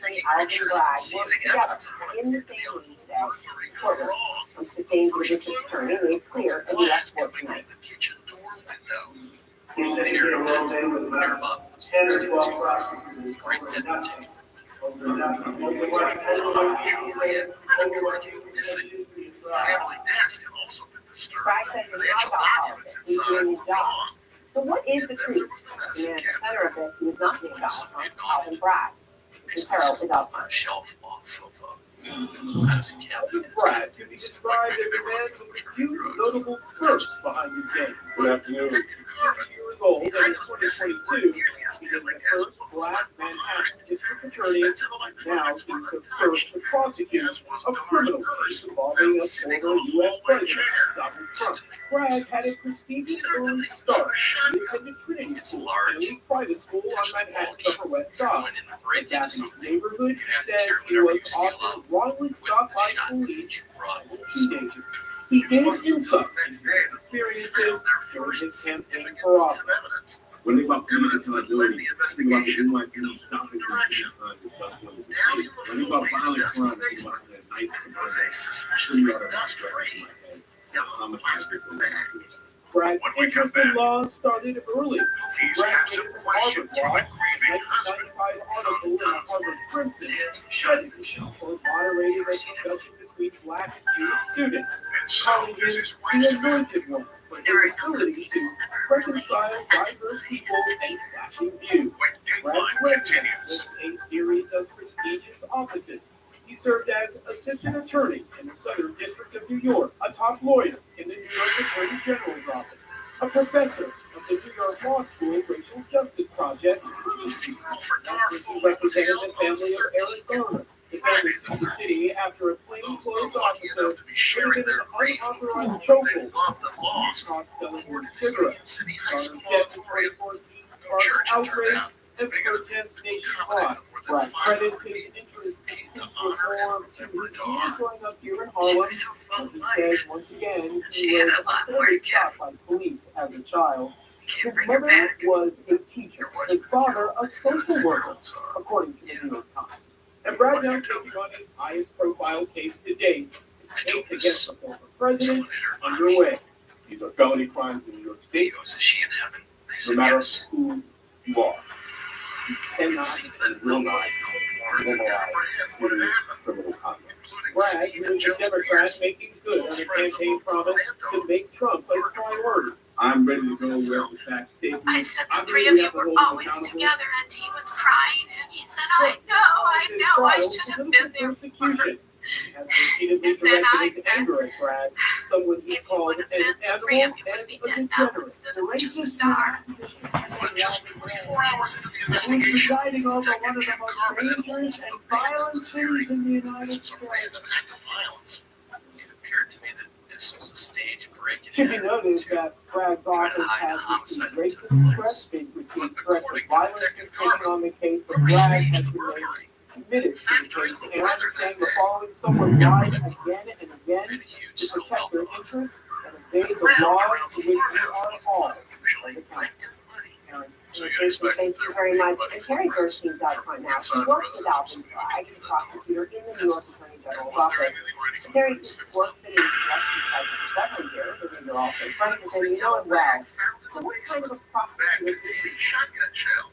taking I'll be pictures glad. and seizing We're evidence of what in the appeared to be same a room today. burglary Courtroom. gone wrong. I'm sustained for the district attorney, made clear in the Glass export coming tonight. through the kitchen door window. Peter Irma was posted to great deputy. Julian, missing. Family desk had also been disturbed. Bragg says it's not Financial about documents politics. He's inside doing were his job. wrong. So what is the There truth? was the The medicine man at the cabinet. center of this is not being Donald Trump, Alvin Bragg. His peril is out front. Shelf off of medicine cabinet. Brad can be described as a man with a few notable firsts behind his name. Good afternoon. 50 years old, and in 2022, he is the first black Manhattan district attorney, now he's the first to prosecute a criminal case involving a former U.S. president, Donald Trump. Bragg had a prestigious early start. He attended Trinity School, a private school on Manhattan's Upper West Side. In Japanese neighborhood, he says he was often wrongly stopped by police as a teenager. He gave insight into his experiences during his campaign for office. When they about Evidence that led the investigation went in a stopping direction. Down in the When they about Foley's violent crime, they basement want that nice was a suspiciously dust-free yellow plastic bag. Bragg's interest in law started early. Please Bragg have made some it questions Harvard for Law, my grieving husband. 1995 article in the Harvard Crimson, studied for moderating a discussion between black and Jewish students, And so calling does him his the wife's family. anointed one for his ability to reconcile diverse people and clashing views. When Bragg's Dateline resume continues. lists a series of prestigious offices. He served as assistant attorney in the Southern District of New York, a top lawyer in the New York Attorney General's office, a professor of the New York Law School Racial Justice Project. He represented the family of Eric Garner, the family of the city after a plainclothes officer committed an unauthorized chokehold caught selling cigarettes. Garner's death in 2014 sparked outrage and protests nationwide. Bragg credits his interest in police reform to his years growing up here in Harlem. And he says once again he was unfairly stopped by police as a child. His mother was a teacher, his father a social worker, according to the New York Times. And Bragg now taking on his highest profile case to date, his case against the former president, underway. These are felony crimes in New York State. Is she in heaven? I No said, matter yes. who you are. You cannot and will not normalize serious criminal conduct. Bragg, who is a Democrat, making good on a campaign promise to make Trump a priority. I'm ready to go where the facts take me. I said the I'm three ready of to you were hold him always accountable. together, and he was crying, and he said, I know, I should have been there for her. He has repeatedly And then I directed his anger at Bragg, someone he called an three animal of you would and be a dead now degenerate. instead of just a star. But just 24 hours into the Who's investigation, presiding over one of the most dangerous and violent cities in the United this was a States. random act of violence. It appeared to me that this was a stage break. It should be noted that Bragg's office has received racist threats, they've received threats of violence and taking on the case, but Bragg has remained committed to the case and saying the following: someone lied again and again to protect their interests and obey the laws to which we are all accountable. Jason, thank you very much. And Terry Gerstein's out front now. He worked with Alvin Bragg, the prosecutor in the New York Attorney General's office. Terry worked in the election cycle for several years, and you're also friends with him. You know him well. So what kind of a prosecutor is he?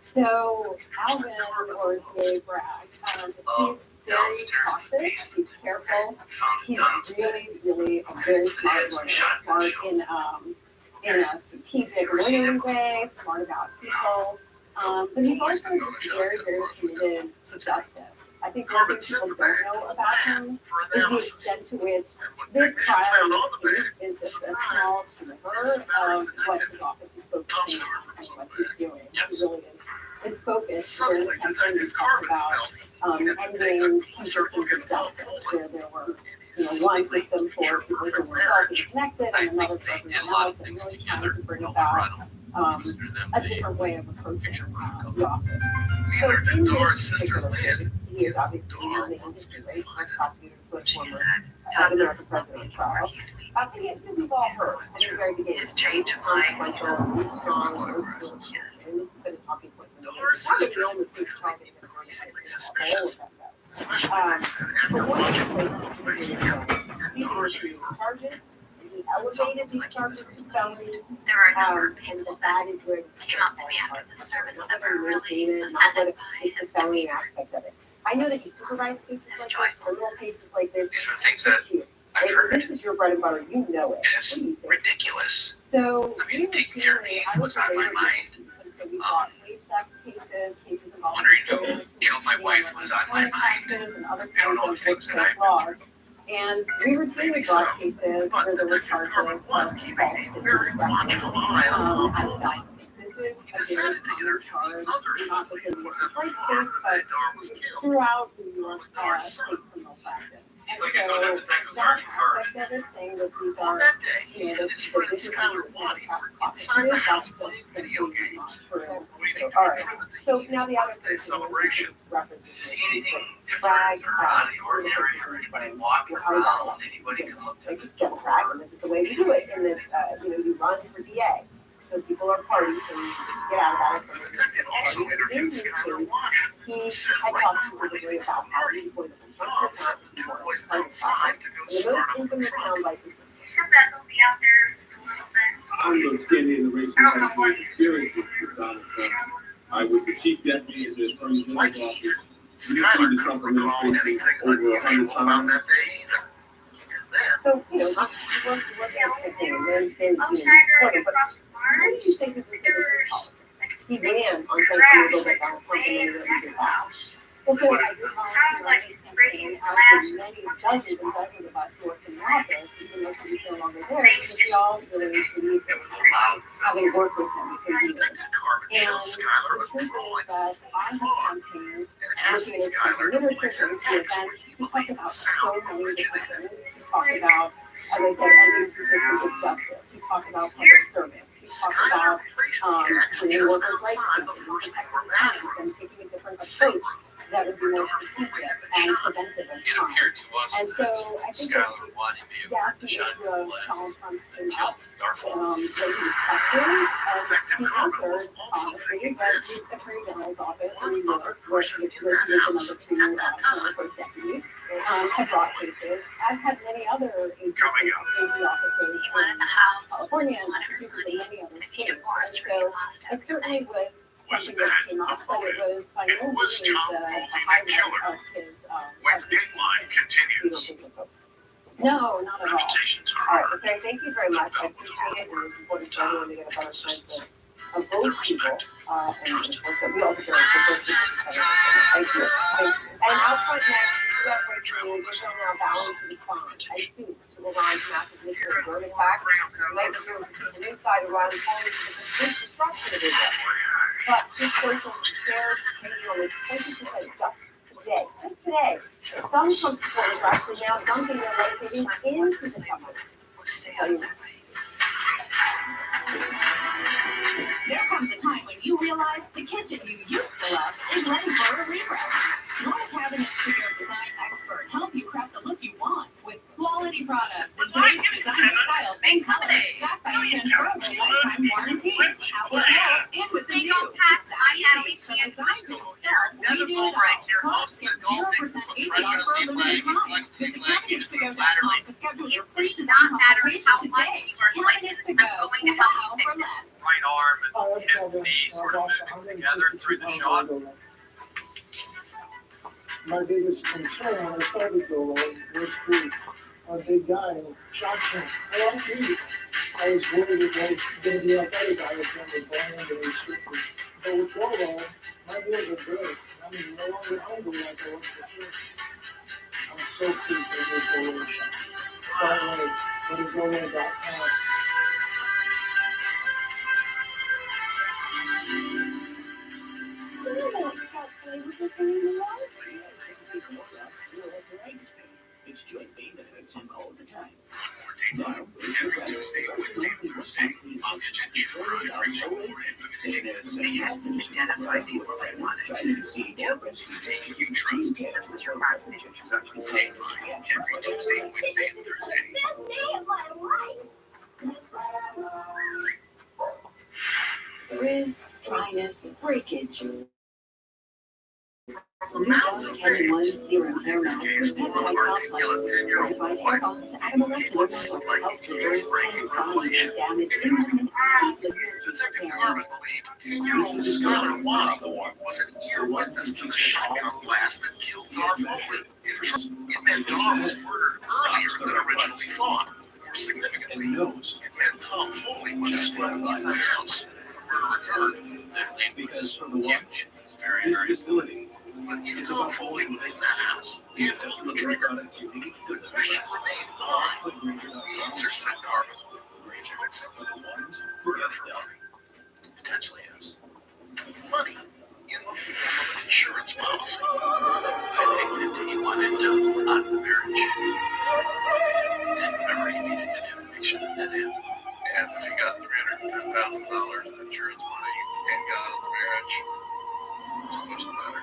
So Alvin, or DA Bragg, he's very cautious, he's careful, he's really a very smart lawyer, smart in a strategic, winning way, smart about people. But he's also just very committed to justice. I think one thing people don't know about him is the extent to which this trial in this case is just a small sliver of what his office is focusing on and what he's doing. He really is focused during the campaign. He talked about ending two systems of justice, where there were one system for people who were wealthy and connected, and another for everyone else, and really trying to bring about a different way of approaching the office. So in this particular case, he is obviously in the industry, right? Prosecutor for former American president trial. I think we've all heard at the very beginning. His change of consequential, strong, and this has been a talking point for me. Probably the only thing trying to get all of that. So one of the ways he charges, he elevated these charges to felonies. There were a number of and people that is where that came up to me after the service that were really not what offended by it's the his felony aspect of it. I know that you supervise cases like this, criminal cases like this. These are things that I've heard. This is your bread and butter, you know it. It's ridiculous. So I mean, taking care of me was on my mind. So we bought wage theft cases involving Wondering who killed my wife was on my mind. and other I don't kinds know of the things that workplace I've laws. And we routinely brought cases where there were charges of false very watchful eye on as felonies. This is a very common charge, not just in the rights case, but throughout the New York state criminal practice. And so that aspect of it, saying that these are, that this is how prosecuted, that's just simply not true. All right. So now the other thing is references Bragg, Democrat, and this is the way to do it. In this, you run for DA. So people are parties, so you get out of that. In this case, he had talked specifically about how he was the most infamous soundbite. You said that they'll be out there a little bit. I'm going to stand in the race and have a experience with Donald Trump. I was the chief deputy of the Attorney General's office. Skyler couldn't recall anything unusual about that day either. So, you work as a and then say, I'll try to get across the what do bars. you think of this politics? He ran on saying he was going to Donald Trump and then he did that. Well, so I did volunteer on his campaign, as did many dozens and dozens of us who worked in the office, even though he was no longer there, because we all really believed in having worked with him for years. And the truth is that I have campaigned and literature and events. He talked about so many different things. He talked about, as I said, ending two systems of justice. He talked about public service. He talked about bringing workers' rights cases and taking a different approach that would be more strategic and preventive of crime. And so I think that he asked the issue of Donald Trump himself, that he was questioned, and he answered honestly that the Attorney General's office in New York, where he was the number 2 first deputy, had brought cases, as had many other AG offices is He wanted the house. California and He wanted her Massachusetts and money. many other If he states. divorced her, he So lost it everything. certainly was Was something that that came up, but it was by It no was means Tom a Foley, the highlight killer. of his, When of his Dateline continues. No, not at all. Reputations All are right, well, Terry, thank you very much. I appreciate it, and it's important for everyone to get a better sense of both people, and of course, that we all deserve for both people to better understand. Thank you. Thank you. And out front next, we have breaking news. We're showing now vowing to respond as soon to Iran's massive nuclear drone attack. Tonight, we're going to see an inside Iran calling for the complete destruction of Israel. But this social shares changing only 20% just today. Just today. Some Trump supporters are actually now dumping their life savings into the government. Tell you what. There comes a time when you realize the kitchen you used to love is ready for a refresh. Let Cabinet Studio Design Expert help you craft the look you want with quality products and great design styles and colors backed by a transferable lifetime warranty. Outlet Mall in with the They new. don't pass my alley From yet. design to install, we do it all. Plus, get 0% APR for a limited time. Visit CabinetStudio.com to schedule your free It does design not matter consultation how much today. you are like Cabinets it. to I'm go. going to Wow help you for fix it. less. Right arm and hip knee sort of moving together through the shot. My biggest concern when I started Dolo was the big guy in Johnson. I like me. I was worried it was going to be like other guys when they bland and restricted. But with Dolo, my meals are good. I'm no longer hungry like I was before. I'm so pleased with this Dolo shop. Finally, what is Dolo.com? It's joint pain that hurts him all the time. Every Tuesday, Wednesday, and Thursday, Oxygen True Crime Free They have identified the right one. taking you trust. This was your conversation. Dateline, every Tuesday, Wednesday, and Thursday. Best day of my life. Frizz, dryness, breakage. New Dove 10-in-1 Serum Hair Mask with peptide complex. Fortifies hair bonds at a molecular level. Helps reverse skin signs of damage in and deeply Detective hair. Norman believed 10-year-old Skylar Watt was an ear witness to the shotgun blast that killed Dar Foley. It meant Dar was murdered earlier than originally thought. More significantly, it meant Tom Foley was still in the house. The murder occurred. Because from the watch, It's very, this very facility But if Tom Foley was in that house and pulled the trigger, the question remained why? The answer said Garvin. Ranger had simply murder for money. Potentially, yes. Money in the form of an insurance policy. I think that he wanted out of the marriage. Then whatever he needed to do to make sure that that happened. And if he got $310,000 in insurance money and got out of the marriage, so what's the matter?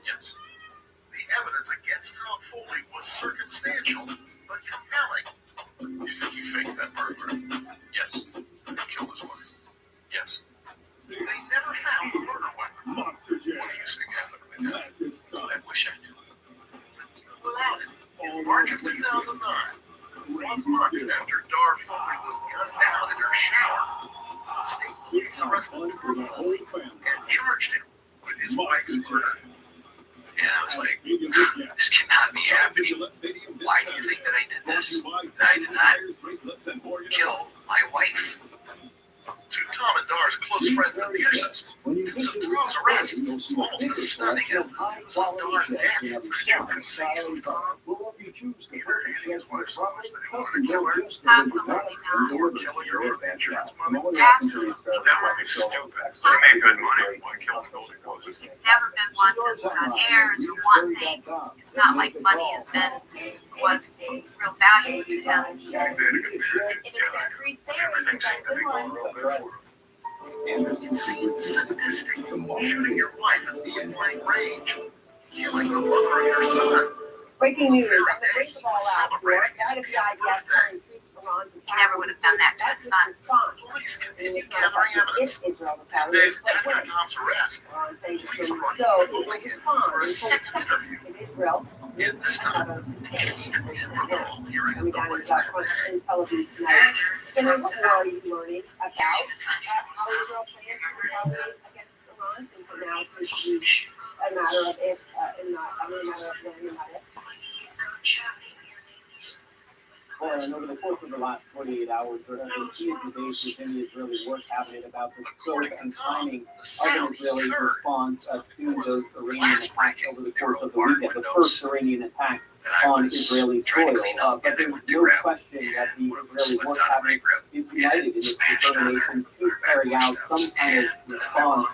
Yes. The evidence against Tom Foley was circumstantial, but compelling. You think he faked that murder? Yes. And killed his wife? Yes. They never found the murder weapon. Monster Jam. What do you think happened with that? Massive stuff. I wish I knew. Without it, in March of 2009, 1 month after Dar Foley was gunned down in her shower, state police arrested Tom Foley and charged him with his wife's murder. And I was like, this cannot be happening. Why do you think that I did this? That I did not kill my wife? To Tom and Dar's close friends, the Pearsons, news of Tom's arrest was almost as stunning as the news of Dar's death. Could you conceive of Tom? Either hating his wife so much that he wanted to kill her, Absolutely not. or killing her for the insurance money. Absolutely. That would be stupid. They made good money. Why kill building closers? It's never been one to heirs or one thing. It's not like money has been, was real valuable to him. You think they had a good marriage? If it's been treated there, Everything it's seemed to be going real good for them. It seemed sadistic, shooting your wife at point-blank range, killing the mother of your son. Breaking news, on the face of all out, that of the IDF telling troops Iran to He never would have done that to his son. Police continued gathering evidence. 10 days after Tom's arrest, police brought him fully in for a second interview. in Israel, In this time, coming down in South Front in Tel Aviv tonight. Then what more are you learning about how Israel plans to retaliate against Iran? Since now it seems to be a matter of if, and not a matter of when, and not if. Well, and over the course of the last 48 hours, there have been key debates within the Israeli War Cabinet about the scope and timing of an Israeli response to those Iranian attacks over the course of the weekend, the first Iranian attack on Israeli soil. But there's no question that the Israeli War Cabinet is united in its determination to carry out some kind of response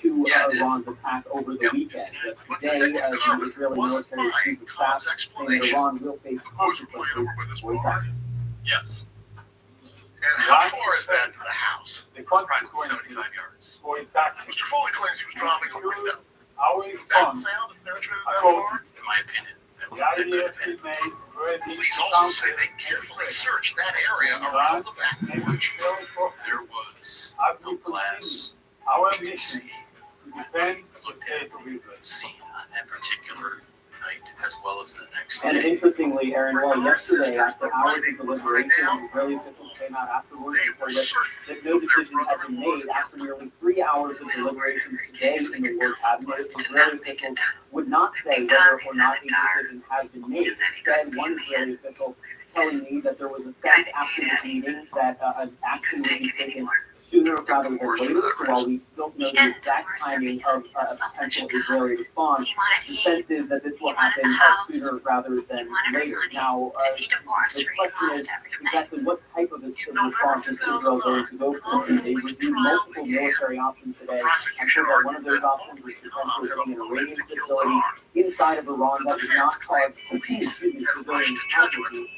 to Iran's attack over the weekend. Today, the Israeli military chief of staff saying that Iran will face consequences for its actions. Yes. And how far is that to the house? It's approximately 75 yards. Mr. Foley claims he was dropping a window. That sound has penetrated that far? In my opinion. Police also say they carefully searched that area around the back porch. There was no glass. We could see. Looked at the scene on that particular night as well as the next And day. interestingly, Aaron, well, yesterday, after hours of deliberation, Israeli officials came out afterwards and said that no decision had been made. After nearly 3 hours of deliberations today in the War Cabinet, Israeli officials would not say whether or not a decision has been made. Instead, one Israeli official telling me that there was a sense after this meeting that an action would be taken sooner rather than later. So while we don't know the exact timing of a potential Israeli response, the sense is that this will happen sooner rather than later. Now, the question is exactly what type of response is Israel going to go for? They reviewed multiple military options today. I'm sure that one of those options is potentially building an Iranian facility inside of Iran that would not cause civilian casualties.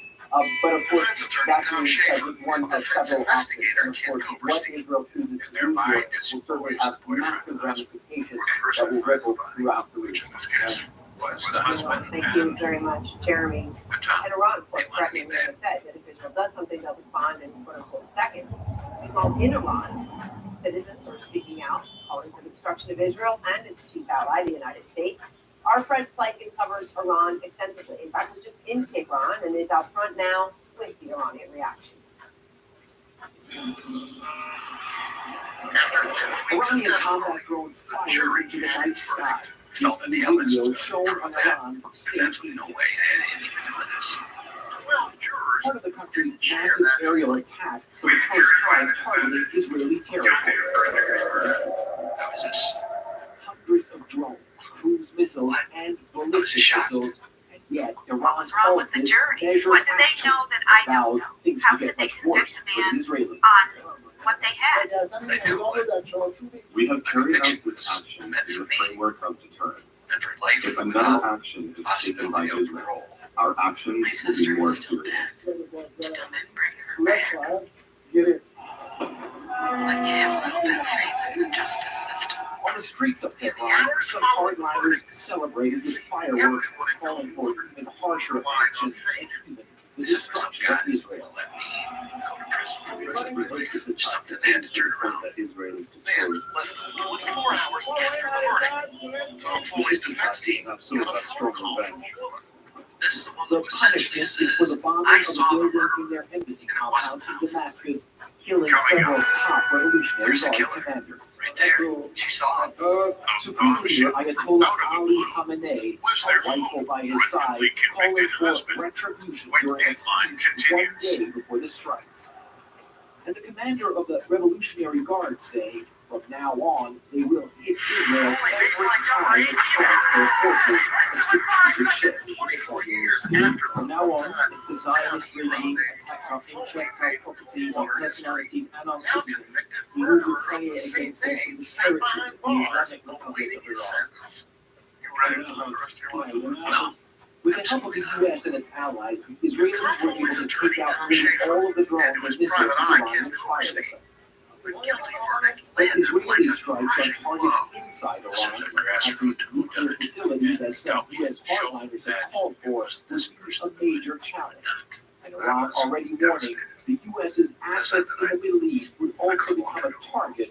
But of course, that means just one of several options. And of course, what Israel chooses to do here will certainly have massive ramifications that will ripple throughout the region. Thank you very much, Jeremy. And Iran, of course, threatening, as I said, that if Israel does something, they'll respond in quote unquote seconds. While in Iran, citizens are speaking out, calling for the destruction of Israel and its chief ally, the United States. Our Fred Fleiken covers Iran extensively. In fact, was just in Tehran and is out front now with the Iranian reaction. Iranian combat drones fire into the night sky. This video shown on Iran's state part of the country's massive aerial attack for the first time targeting Israeli territory. How is this? Hundreds of drones, cruise missiles, and ballistic missiles, and yet Iran What's wrong with the jury? What do they know that I don't know? How could they convict the man on what they had? We have carried out this action in the framework of deterrence. If another action is taken by Israel, our actions will be more serious. On the streets of Tehran, some hardliners celebrated with fireworks, calling for even harsher action and the destruction of Israel. Something they had to turn around. That Israel is Man, destroyed. less than 24 hours after the verdict, Tom Foley's defense team got a phone call from a woman. This is a woman The who essentially punishment is for the says, bombing I of saw the the building murder. in their embassy And it wasn't compound in Tom. Damascus, killing Coming several up. top revolutionary Here's the guard killer. commanders. Right there. She saw it. Supreme Leader Ayatollah Ali Khamenei, a rifle by his side, calling for retribution during a speech 1 day before the strikes. And the commander of the Revolutionary Guard say, from now on, they will hit Israel every time it strikes their forces, a strategic shift. 24 years after From now on, if the Zionist regime attacks our ancient self-properties, on nationalities, and on citizens, we will retaliate against them in the territory of the Islamic Republic of Iran. You ready to live the rest of your life? No. With the help of the U.S. and its allies, the Israelis were able to take out nearly all of the drones and missiles Iran had fired at them. The guilty verdict But landed Israeli strikes on crushing targets blow. inside Iran at these nuclear facilities, as some U.S. hardliners have called for, was a major challenge. And Iran already warning the U.S.'s assets in the Middle East would also become a target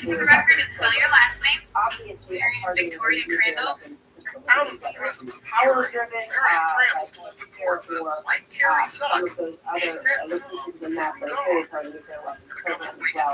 for the record and spell your last name. Obviously, a Marion targeted Victoria nuclear Crandall. weapon Out of the presence of the power jury, driven, Marion Crandall told the court therefore, that, like Gary some Zuck, of those other locations in that that are very part of the nuclear weapons program as well.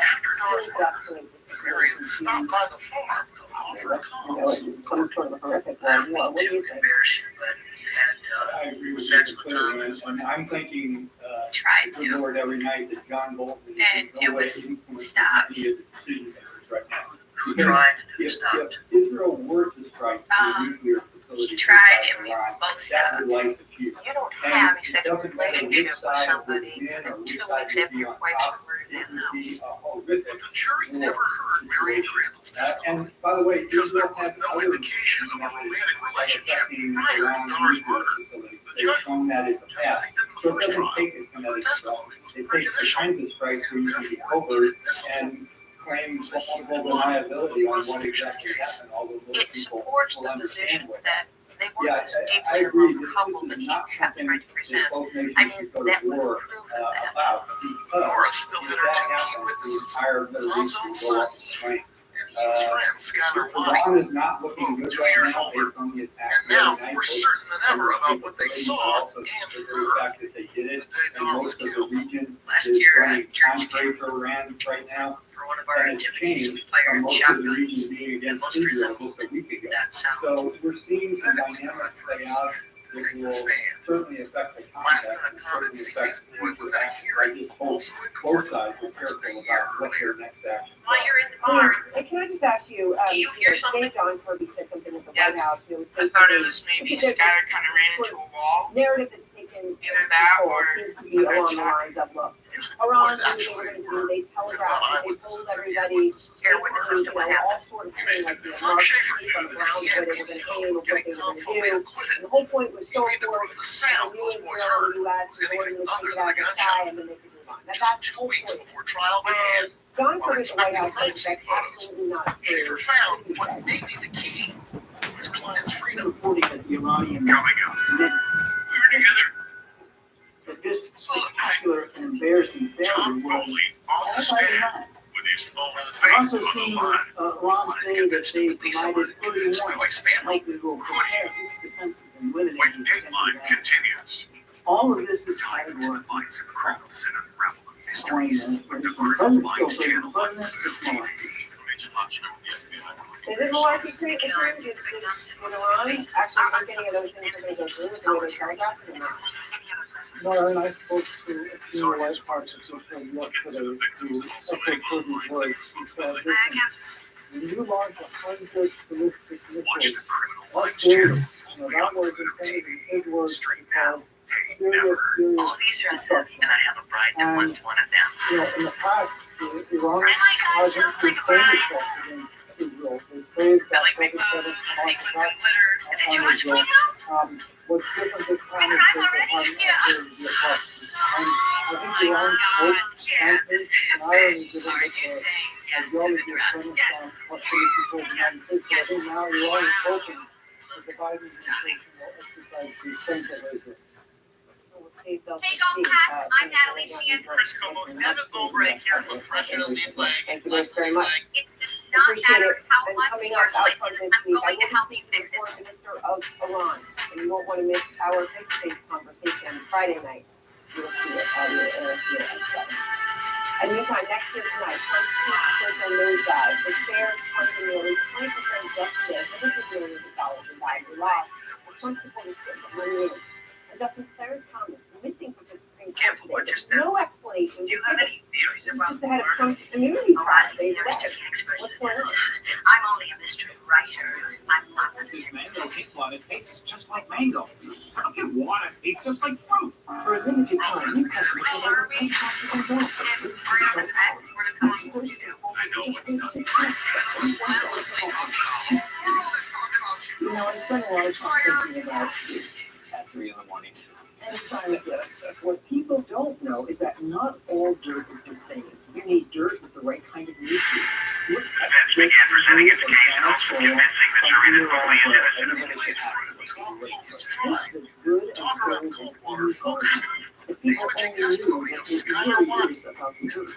Really absolutely Marion stopped by the farm to offer calls. some sort of a horrific world war. What do you think? embarrass you, but you had, I agree with sex you with Tom completely, and I'm thinking, Tried good to. Lord, every night that John Bolton is And no it way was influenced stopped. the decision makers right now. who tried to do If stopped. Israel were to strike a nuclear facility, He tried and we Iran, both that stopped. would light the fuse. You don't And have a it sexual doesn't matter which relationship with side somebody would win or which until side it's would after be your on wife's top. murdered It in the would be house. a horrific. But the jury never heard Marion Crandall's testimony And by the way, because there Israel was has no other indication of a romantic relationship affecting prior to Iran Donner's nuclear murder. facilities. The They've judge shown that in the just as past. he did in the So it first doesn't trial. take a The kinetic strike. testimony was It takes the prejudicial kinds of strikes where you can be and therefore covert inadmissible. and claim plausible deniability on what exactly happened, although most It people supports will the understand position what. that they Yeah, weren't this I deeply agree remote that couple this that is he not kept something trying to that present. both nations I mean, should go that to would war have proven that. about, because Laura still if had her that two key happens, the witnesses. entire Middle Mom's East own will son, go up the drain. his friend Skylar White. Iran is not looking good right now based on the attack. And now we're certain than ever about what they saw and The heard fact that they did it, the day and Dar was most of the killed. region Last is year, running church contrary to Iran right now. For one of our And it's activities, changed we from fired most of the region shotguns being that against most Israel resembled just a week ago. that sound. So we're seeing some dynamics play out that will certainly affect the Last context. time and Tom had certainly seen his affect boy was at a I hearing, just hope also in both court. sides are careful about what their next action. While you're in the Mayor, barn, and can I just ask you, do you hear something? today John Kirby said something at the Yes. White House, it was I thought it basically was maybe because Skylar kind of ran into a wall. narrative that's taken Either that control or seems to be along the lines of, look, Iran knew they were going to do, they telegraphed it, they told everybody, Air witnesses to what happened. all sort of things like the mark sheets on the ground where they were going to aim, what they were going to do. And the whole point was show forth The sound the those U.S. boys and heard the U.S. was and anything the other Lord than a out of the gunshot. sky, and then they could move on. Now, that's the 2 whole weeks point. before trial began, And John while Kirby at the White House said inspecting that's photos, absolutely not true. Schaefer found what may be the key to his client's freedom. Reporting that the Iranian Coming up, meant we were together. that this spectacular and embarrassing failure Tom was Foley on the all by stand design. with his phone I've face also on the seen line. Iran say that they provided early Convince my warning wife's to family. help Israel prepare its defenses and limiting When its Dateline extensive continues, all of this is time for categorized minds and criminals and unravel the as mysteries with the from Criminal President Minds Still channel on President to Small. Is it Milwaukee Creek approved? Is Iran actually think any of those things are going to go through? Is it telegraphed or not? Laura and I spoke to a senior White House official yesterday to echo Kirby's words. He said, listen, when you launch 100 ballistic Watch missiles, the Criminal that's Minds serious. channel. That was intended in big words Straight called Hey, serious, never. serious All these dresses, destruction. and I have a bride that And, wants one of them. you know, in the past, Iran Oh my gosh, hasn't she looks like a defended bride. itself against Israel. They praised I that like big 7th bows, March sequins attack and glitter. Is it too much for you? What's different this time is I'm that the already- time yeah. is the cost. And I think Oh my Iran's God, hope yeah. and an irony given Are that you saying yes the to the ideology of dress? premise Yes. on hostility toward the United States. So I think now Iran is hoping that the Biden administration will exercise restraint over Israel. Hey, Bill, Hey, Golden Pass, I'm Natalie Sheehan. Chris Como, Devin Goldberg here for President Lead Leg. Thank you guys very much. It does not Appreciate matter it. how And much coming your up outside choices, this I'm week, I going to will help be you fix it. Foreign Minister of Iran, and you won't want to miss our face-to-face conversation Friday night. You'll see it audio air here at 7. And meantime, next year tonight, Trump's chief social news guy, the share funding nearly 20% yesterday, $100 million in value lost. The Trump supporters said the money in. And Justice Clarence Thomas, missing from the Supreme Careful Court what you're today, no explanation. Do you have any theories about Just ahead of Trump's immunity Oh, trial I days there's away. two experts. What's going on? I'm only a mystery writer. I'm not a This mango cake lot, it tastes just like mango. How can water taste just like fruit? For a limited time, these customers will have a free possible We're gonna come on board, you do. I know what's not. You know, I spend a lot of time thinking about you at 3 in the morning. And it's time to get it. What people don't know is that not all dirt is the same. You need dirt with the right kind of nutrients. Look at Events began presenting its case, also soil, convincing the jury that Foley something is innocent. everybody should have. This is as good as gold as any gold. If people only knew what it really is about the dirt.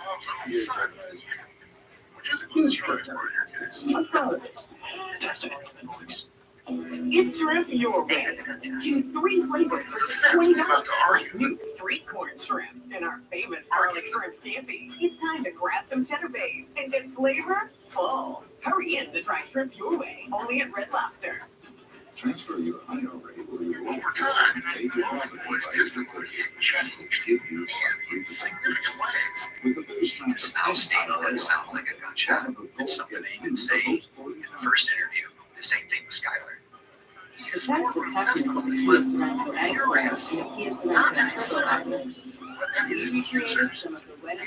Huge dirt. I'm proud of it. It's shrimp your way. Choose 3 flavors for just $20. New street corn shrimp and our famous garlic shrimp scampi. It's time to grab some cheddar base and get flavor full. Hurry in to try shrimp your way, only at Red Lobster. Transfer your IRA or your Over time, most boys' testimony changed in significant ways. With the first time, This now state always sounds like a gunshot. It's something they didn't say in the first interview. The same thing with Skylar. His courtroom testimony was furious, not necessarily, but at his accusers, who had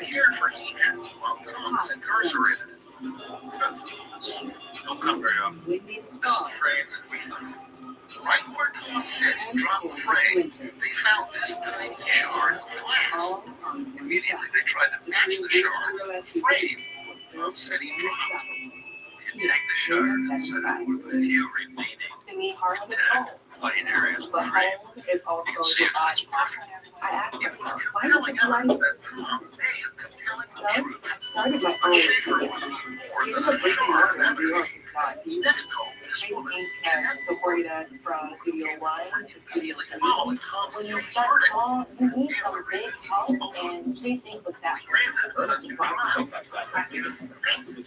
cared for Heath while Tom was incarcerated. Don't come very often. This is the frame that we found. Right where Tom said he dropped the frame, they found this tiny shard of glass. Immediately they tried to match the shard with the frame, but Town City dropped. You take the shard and set it with a few remaining To me, heart of its home, light areas but of green. home is also You can see the it fits body. perfect. I asked It was myself, why compelling does it evidence like that Tom may have been telling the So, truth. I started my But own Schaefer opinion. would need more He than was a a brick and shard of mortar in New York. evidence. He Next call, this I woman think that supported us from Studio One to immediately Studio following Three. Tom's When you guilty start verdict. small, you need some big help, and Chasing was that. Granted, her new trial.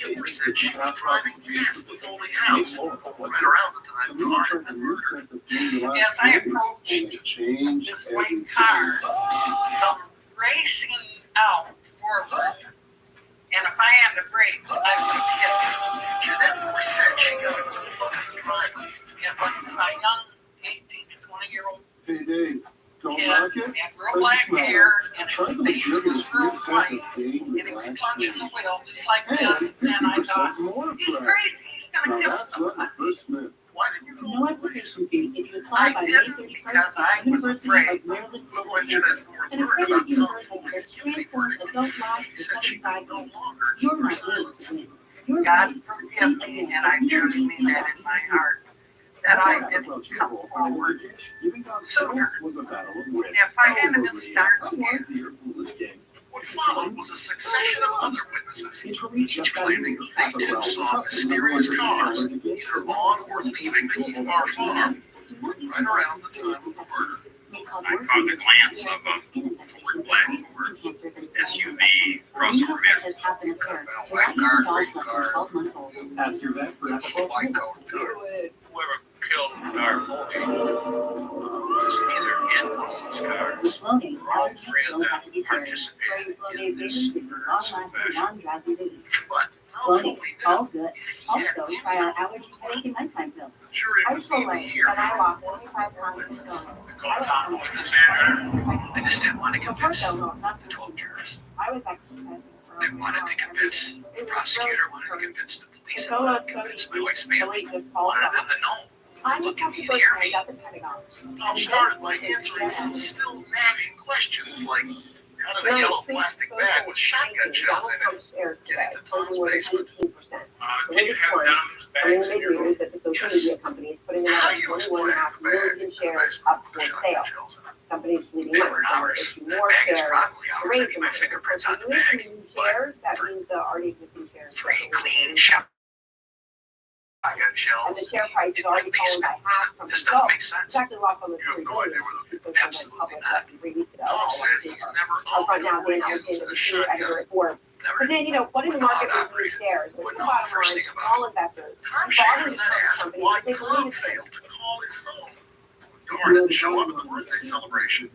Cooper said she was driving past the Foley house right around the time Dar had been murdered. As I approached this white car, come racing out forward. And if I had to brake, I would hit it. Jeanette Moore said she got a good look at the driver. It was a young 18 to 20-year-old Hey Dave, don't kid, knock it. had real black hair, and his face was real white. And he was punching the wheel just like this, and I thought, he's crazy, he's gonna kill somebody. Why didn't you No application fee if you apply by I May didn't 31st because to I the was University afraid. of Maryland But Global when Campus. Jeanette An Moore learned accredited about Tom university Foley's that guilty transforms verdict, adult lives she for said she 75 could no years. longer keep You're her not silence. willing to. You're God right. forgive me, and I truly mean that in my heart, that I didn't come forward sooner. If I hadn't started scared, What followed was a succession of other witnesses, each claiming they too saw mysterious cars either on or leaving the Heath Bar farm right around the time of the murder. I caught the glance of a Ford Blackboard SUV across the rim. White car, green car, Ask your vet for ethical. white coat, car. Whoever killed our was either in Paul's car With Flonase, or all allergies three of don't them have to be scary. participated Spray in Flonase this daily with murderous long-lasting, fashion. non-drowsy relief. But Tom Flonase, Foley all knew good. he had Also, try our allergy headache and nighttime pill. sure I it would told be the Lane year that I for lost 25 pounds in witness. stone. Tom witness Andrew. I just didn't want to So first, convince though, no, not the this 12 jurors. I was exercising for I wanted to convince the It was really prosecutor, wanted to disturbing. convince the The police, solo wanted to study, convince my wife's the family, late just called wanted up. them to know. I'm Look a at me and person hear me. at the Pentagon. Tom started by answering some still nagging questions like, how did a yellow plastic bag with shotgun shells in it get into Tom's basement? Do you have Dom's bags in your room? News that the social media company is putting How another do you 21.5 explain a bag million in the shares basement up with for shotgun sale. shells in it? Companies leading They money, weren't some ours. issue That more bag is shares probably to ours. I raise need the my money. fingerprints on the When you bag. issue shares, that means the already existing shares. Three clean shotgun And shells. the share price is It already might be fallen by small. half from the This doesn't low. make sense. It's actually lost almost You have 3 no idea billion where because those it went absolutely public not. less than 3 weeks ago. Tom said he's never Right now, owned Dan or Alexander, used the a senior editor shotgun. at Forbes. Never. But then, putting the market Not with these shares, Would with the know bottom the first line, thing about small investors, Tom who Schaefer bought into then the asked company why because they Tom believe in it. failed to call his phone. Dora didn't show up at the birthday celebration.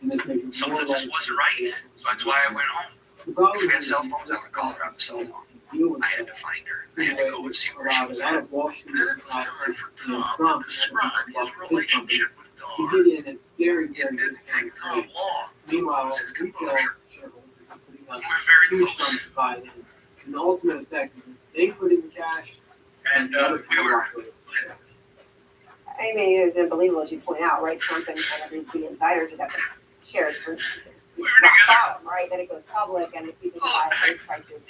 And this makes it more Something just wasn't right, so that's why I went home. The problem We had is cell phones, I would call her on the cell phone. deal with I had to find her. I had to go and see where she allowed was a lot at. of Wall Street Then it was time for Tom to describe his relationship with He Dar. did it in a very, It very didn't take Tom long. Meanwhile, His retail composure. shareholders are putting up We're very huge close. sums to buy in. And the ultimate effect is that they put in cash. And we were I mean, it was unbelievable, as you point out, right? Trump and every the insiders that got the shares for rock bottom, right? Then it goes public, and if people buy it, they try to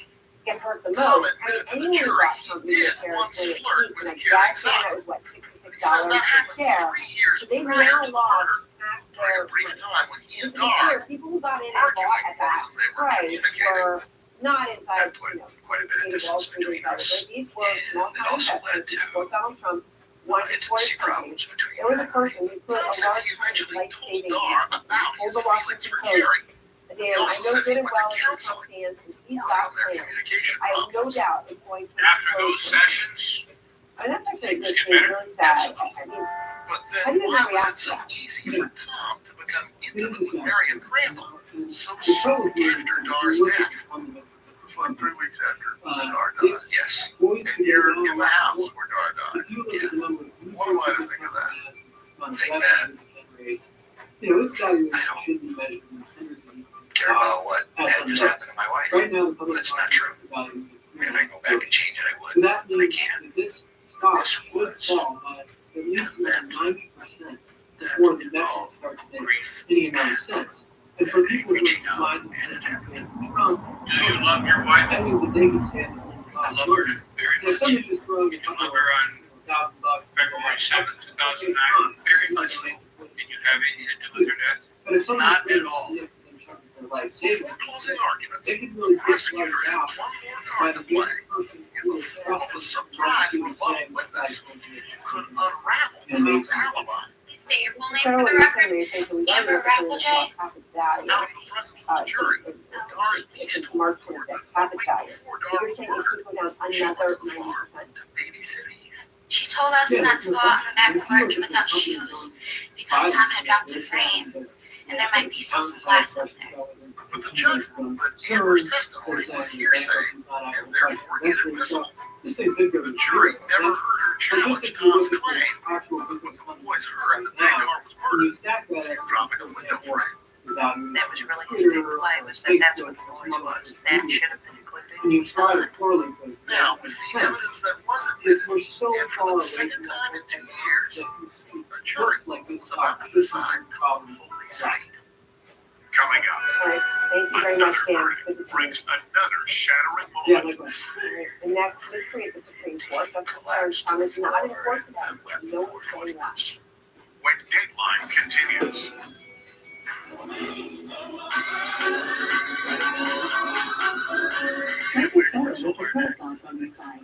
get hurt the Tom most. I mean, admitted to the anyone who jury got he Trump did shares once when it flirt peaked, with like Karen back then, Sauer. it was what, He says $66 that per happened share. 3 years So they prior now to the lost murder. half During their a brief time when he To and be clear, Dar people who got in and arguing bought at more that than they were price communicating. were not inside, That put quite a bit of Wall distance Street between investors. us. These were small It time also investors led who to support Donald Trump, wanted to support his intimacy company. problems between There was a them. person who put Tom a says large he eventually told life-saving Dar about hold his the feelings Washington for Post. Gary. Dan, He I also know says good he and went well to in counseling Trump's hands, and he's work got on their plans. communication I have no problems. doubt it's going to. after those sessions. And that's actually a Things good get thing, better. really sad. I mean, But How do then you why was react it so to that? easy for Tom to become intimate with Marion Crandall so soon after Dar's death? It's like 3 weeks after Dar died. Yes. You're in the house where Dar died. What am I to think of that? Think that. You know, its valuation should be measured in hundreds of millions. Care about what had just happened to my wife? Right now, the public That's not true. value is I mean, if I go back and change it, I would. So that But I means can't. that this stock This should was fall by at least that 90% before the metric starts to make grief. any amount of sense. And for people who Reaching are out, minded and it happened. Trump, Do you love your wife. That means that they can stand. I love her very If much. somebody just throwing Did a you couple love her on $1,000, February 7th, 2009? Very much so. Did you have anything to do with her death? but if somebody Not at all. Like, Before closing arguments, they could really the get prosecutor right had out one more by card the to play. person In who the is form of a trusted, surprise who is rebuttal saying witness that who could unravel And they- Tom's alibi. Please state your full name So for what the you're record. saying is basically we Amber don't know Rappelche? what happened to Dahlia. Out of the presence of the jury, Dar's niece Since told March the court 26th, that happened to Dahlia. before So Dar you're was saying it murdered, could go down she went another to the farm 90%? to babysit Eve. She told us Yeah, not to go out on the back porch without shoes because Tom had dropped a frame and there might be some glass up there. But the judge ruled that Amber's testimony was hearsay and therefore inadmissible. The jury never heard her challenge Tom's claim that when the boys heard that Hagar was murdered, they were dropping a window frame. That was really his big play, was that that's what the noise was. That should have been included. And you try to poorly, but Now, with the evidence that was admitted, we're so and far for away the second from time in that 2 years, a jury looks like this was about to decide Tom Foley's fate. Coming up, All right, thank you very much, Dan. Good to see you. brings another shattering Yeah, moment. like, All right, the next mystery at the Supreme Court, Justice Clarence Thomas not in court today. No one saying that. When Dateline continues. Make it better with the credit cards on your side.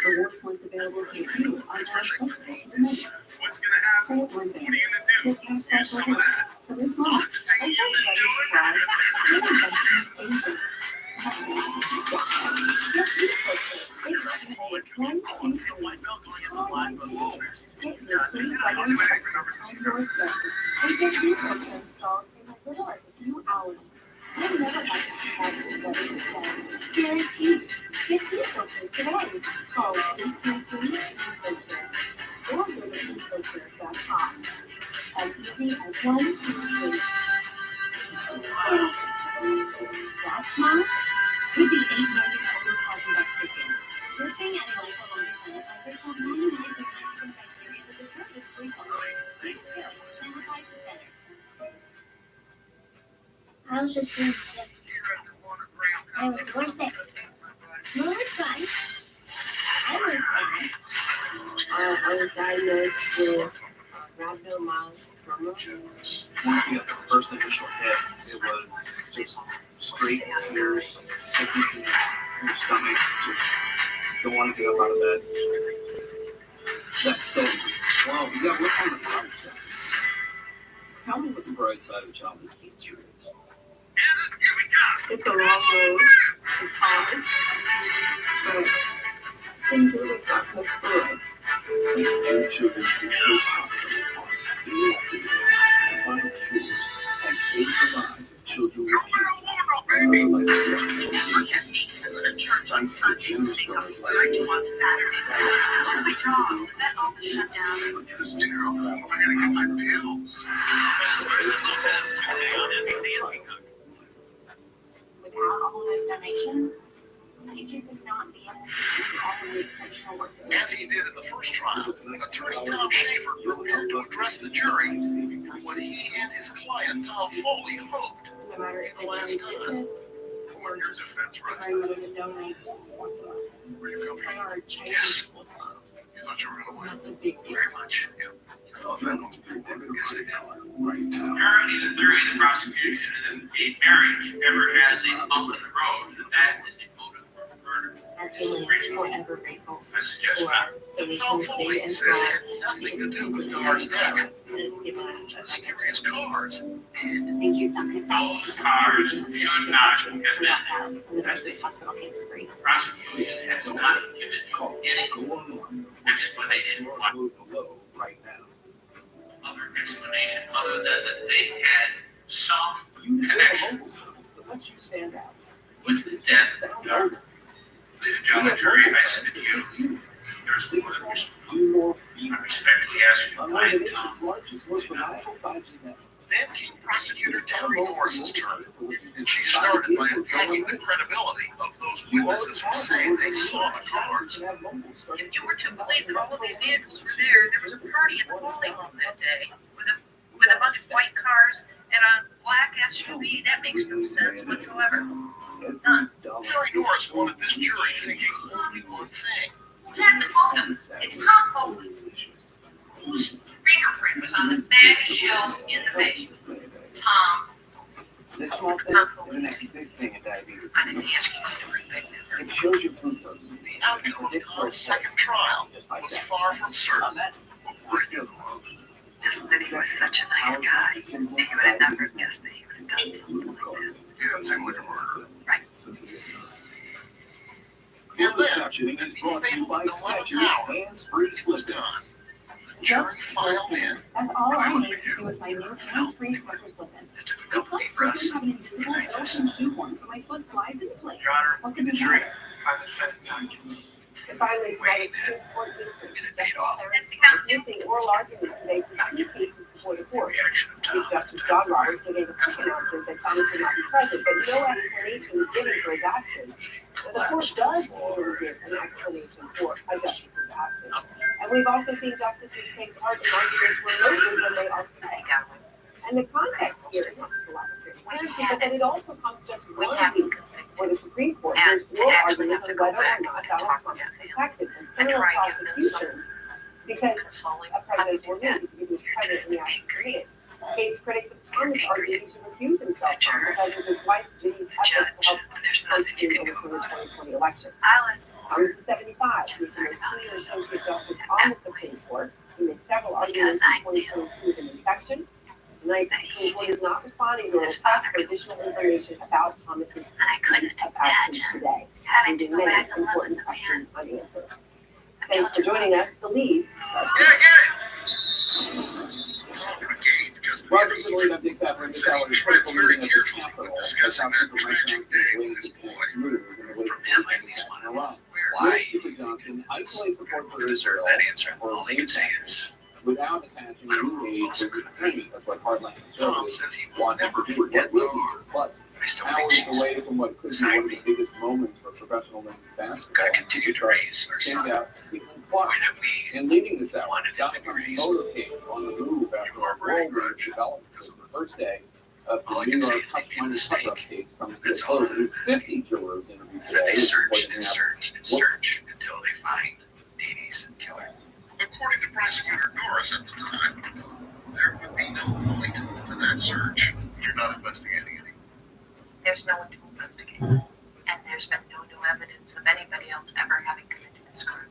Rewards points available to you on our website. Remember, What's gonna happen? credit one What are day. you gonna With do? cash Use some back of rewards. that. For this month, Not saying you didn't do it. As easy as 1, 2, 3. That's mine. Could be 8 million total carbon dioxide. Good thing anyway for longer sanitizers have 99% bacteria that deter this free color. Sanitize better. I was just doing sick. I was the worst day. No, it's fine. I was fine. I was diagnosed with rhabdomyosarcoma. once you got the first initial hit, it was just straight tears, sickness in your stomach, just don't want to get up out of bed. That said, well, we got what's on the bright side. Tell me what the bright side of childhood cancer is. It's a long road to college, but St. Louis got pushed through it. St. Children's Research Hospital offers daily activities to find cures and save the lives of children with cancer. Like To church on Sundays to make up for I do on Saturdays. That was my job. That all shut down. This is terrible. I gotta get my pills. Without all those donations, St. Jude would not be able to do all of the exceptional work that As he did in the first trial, attorney Tom Schaefer prepared to address the jury for what he and his client Tom Foley hoped No matter if the it's last time. business For your defense, or Russ. grandmother that donates once a month. Where you come They from? are changing Yes. people's lives. You thought you were gonna win. That's a big deal. Very much. Yeah. So that was pretty good. Yes, it right now. Apparently, the theory of the prosecution is that a marriage never has a bump in the road, and that is a motive for murder. Our family is forever grateful I suggest for not. donations Tom made Foley and says it for had nothing to do with Dar's death. that is given us. Mysterious cars. St. Jude's not going to stop. Those cars should not have We been. got that, and the rest of the hospital cancer free. Prosecution has not given any explanation Below right now. other explanation other than that they had some You connection mobile service that lets you stand out. with the death of Darby. Ladies and gentlemen, jury, I submit to you, there's more than this. Do more. I respectfully ask you to Unlike the find nation's Tom. largest, most reliable 5G network. Then came prosecutor Terry Morris's turn, and she started by attacking the credibility of those witnesses who say they saw the cars. If you were to believe that all of these vehicles were there was a party in the bowling room that day with a bunch of white cars and a black SUV. That makes no sense whatsoever. None. Terry Norris wanted this jury thinking only one thing. Who had the photo? It's Tom Copeland. Whose fingerprint was on the bag of shells in the basement? Tom. This small thing is the next big thing in diabetes. I didn't ask you to bring back that. It shows your glucose. The outcome of Tom's second trial was far from certain. But what did most? Just that he was such a nice guy. You would have never guessed that he would have done something like that. He doesn't seem like a murderer. Right. And then, is brought to you by Skechers hands-free was slippers. done. Jury filed in. That's all I need to do with my new hands-free Skechers slip-ins. It's like slippers have an invisible built-in shoehorn, so my foot slides into place. Your Honor, What in could the be jury, better? find the defendant guilty. And finally, United Supreme Court district Mr. Counsel. missing oral arguments today for two cases before the court. Reaction of Chief Justice John Roberts gave a quick announcement that Thomas would not be present, but no explanation was given for his absence. But the court does usually give an explanation for a justice's absence. And we've also seen justices take part in arguments remotely when they are sick. And the context here is not just a lack of transparency, but that it also comes just one week where the Supreme Court hears oral arguments on whether or not Donald Trump is protected from criminal prosecution because of presidential news, because he's president in the United States. Case critics of Thomas argue he should recuse himself from because of his wife's Ginny's efforts to help coach him over the 2020 election. Thomas is 75. He's the most senior associate justice on the Supreme Court. He missed several arguments in 2022 with an infection. Tonight, the Supreme Court is not responding to a request for additional information about Thomas's absence today. Having to go Many back and look important at the questions unanswered. Thanks for joining us. The lead. Roger Goodwin, I'm Dick Pepper, and this hour is Treads very at the carefully Capitol. when discussing that tragic day with his boy. Why? Stephen Johnson isolates support for Israel All he can say is, without attaching new aid to Ukraine. That's what hardline Tom conservatives says he want will never to do. forget What will Laura. be plus I still think hours she's away from what could be one of the biggest moments for professional women's basketball. gotta continue to raise our Stand son. out Caitlin Clark. Why that we And leading this hour, wanted him Donald to be Trump's raised. motorcade on the move after a whirlwind development since the first day of All I the can New say York is they Hush made a Money mistake. cover-up case comes to a That's all close. that At least matters. 50 jurors interviewed So they today. search Pointing and out search and search until they find Dee Dee's killer. According to Prosecutor Norris at the time, there would be no point to that search. You're not investigating any. There's no one to investigate. And there's been no new evidence of anybody else ever having committed this crime.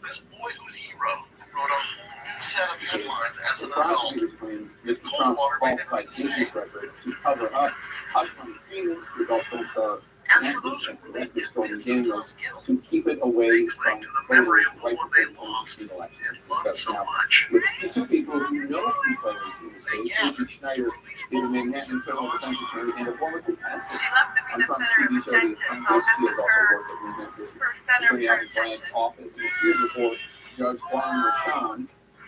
This boyhood hero wrote a whole set of headlines as The an adult. prosecutors claim Mr. Trump falsified business records to cover up hush money payments to adult film star As for those who and believe Stormy it's Daniels Tom's guilt, to keep it away they from cling to the voters memory of the right one before they the lost 2016 election. and Let's loved discuss so now much. with the two people who know key players in this case. Stacey Schneider is a Manhattan criminal defense attorney and a former contestant She left to on be the Trump's center of TV show The attention, Apprentice. so She this has is also her, worked at Remain District her center Attorney of Alvin Bryant's attention. office and appeared before Judge Juan Rashan.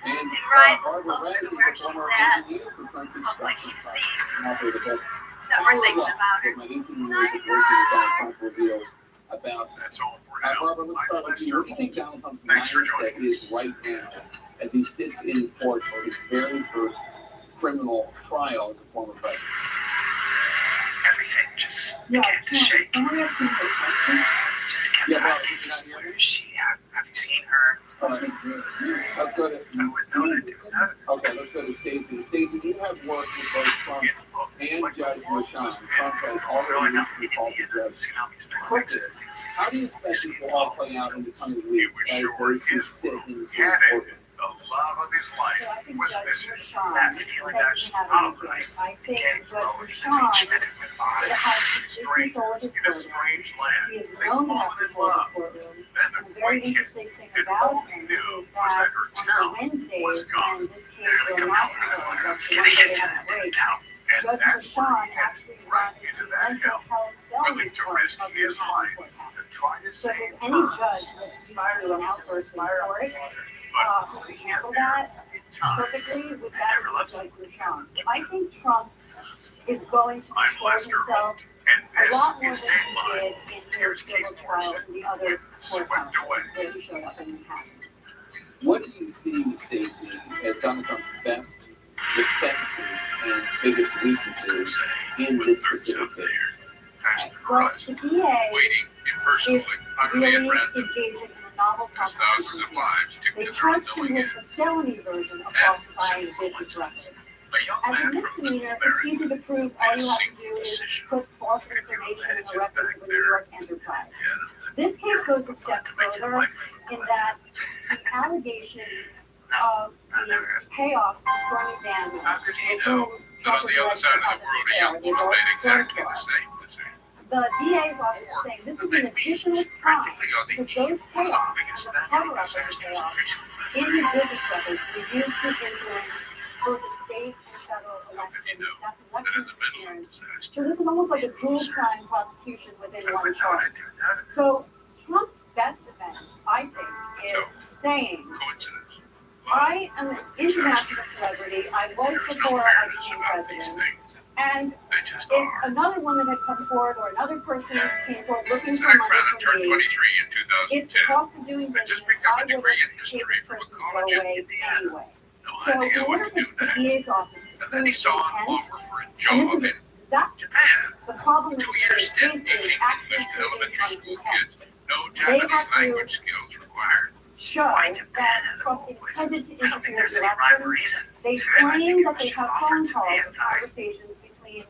And Right, Barbara closer Ramsey to is where a former she's at. engineer for Trump Hopefully Construction she Project. sees And author of the book that we're thinking about her. What my 18 years of working with Donald Trump reveals about. That's all for now. Barbara, let's start with you. What do you think Donald Trump's Thanks for mindset joining is right now as he sits in court for his very first criminal trial as a former president? Everything just began to shake. Just kept Yeah, Barbara, asking, can you not hear where me? is she? Have you seen her? All right. Let's go to, I wouldn't know to do that. okay, let's go to Stacey. Stacey, you have worked with both Trump and Judge Rashan. Trump has already recently called the judge crooked. How do you expect this will all play out in the coming weeks as those who sit in the same courtroom? The love of his life was missing. That feeling that was just out, right? I think Getting Judge thrown as each Rashan minute went by. has complete control of his In a courtroom. strange He land, is they known to have fallen in control of love. his courtroom. Then And the the very quick hit, interesting thing and about all him he knew is was that that her on town Wednesdays, was gone. when this case will not be closed, that's the Getting Wednesday they into have a break, town. And Judge that's where Rashan he headed, actually right runs into the that mental hell, health felony willing to court risk of the his county life courthouse. to try to So save if any her. judge that chooses to an outburst in court, But can he handle had that in time. perfectly with that is Judge Rashan. So I think Trump is going to I'm control Lester himself Holt, and a lot this more is than he Dateline. did in his Here's civil Kate trials Morrison. and the other Swept courthouses away. where he showed up in Manhattan. What do you see, Stacey, as Donald Trump's best defenses and biggest weaknesses in this specific case? really really at random. engaging in a novel There's proposition. thousands of lives They ticked in their charged him unknowing with end. the felony version of falsifying business records. A young As a man from misdemeanor, Little it's easy to prove. All made a you have to single do is decision. put false information in the records of a New York enterprise. This case goes a step further in that the allegations of the payoffs to Stormy Daniels, How could he with know whom that Trump on was the other alleged side to of the have world, a this young affair, they woman both made exactly were. the same decision? The DA's office is saying this is an additional crime because those payoffs and the cover-up of the payoffs in his business records were used to influence both the state and federal elections. That's election interference. So this is almost like a dual crime prosecution within one charge. So Trump's best defense, I think, is saying, Coincidence. I am an international celebrity. I was before I became president. And They just if are. another woman had come forward or another person came forward looking for Zach money Brandon from turned me, 23 in it's 2010. cost of doing I business. just picked up I a would degree in have history paid this from a person to college go in away Indiana. anyway. No So in idea what order to do for the next. DA's office to And then he prove saw an intent, offer for a and job this is in that's Japan. the problem with 2 the years DA's stint case is teaching actually English to proving elementary school intent. kids. No They have Japanese to language skills required. show that Trump intended to I don't think interfere there's with any the rhyme or election. reason. They to it. I claim think that it they was just have offered phone to calls me and and I conversations between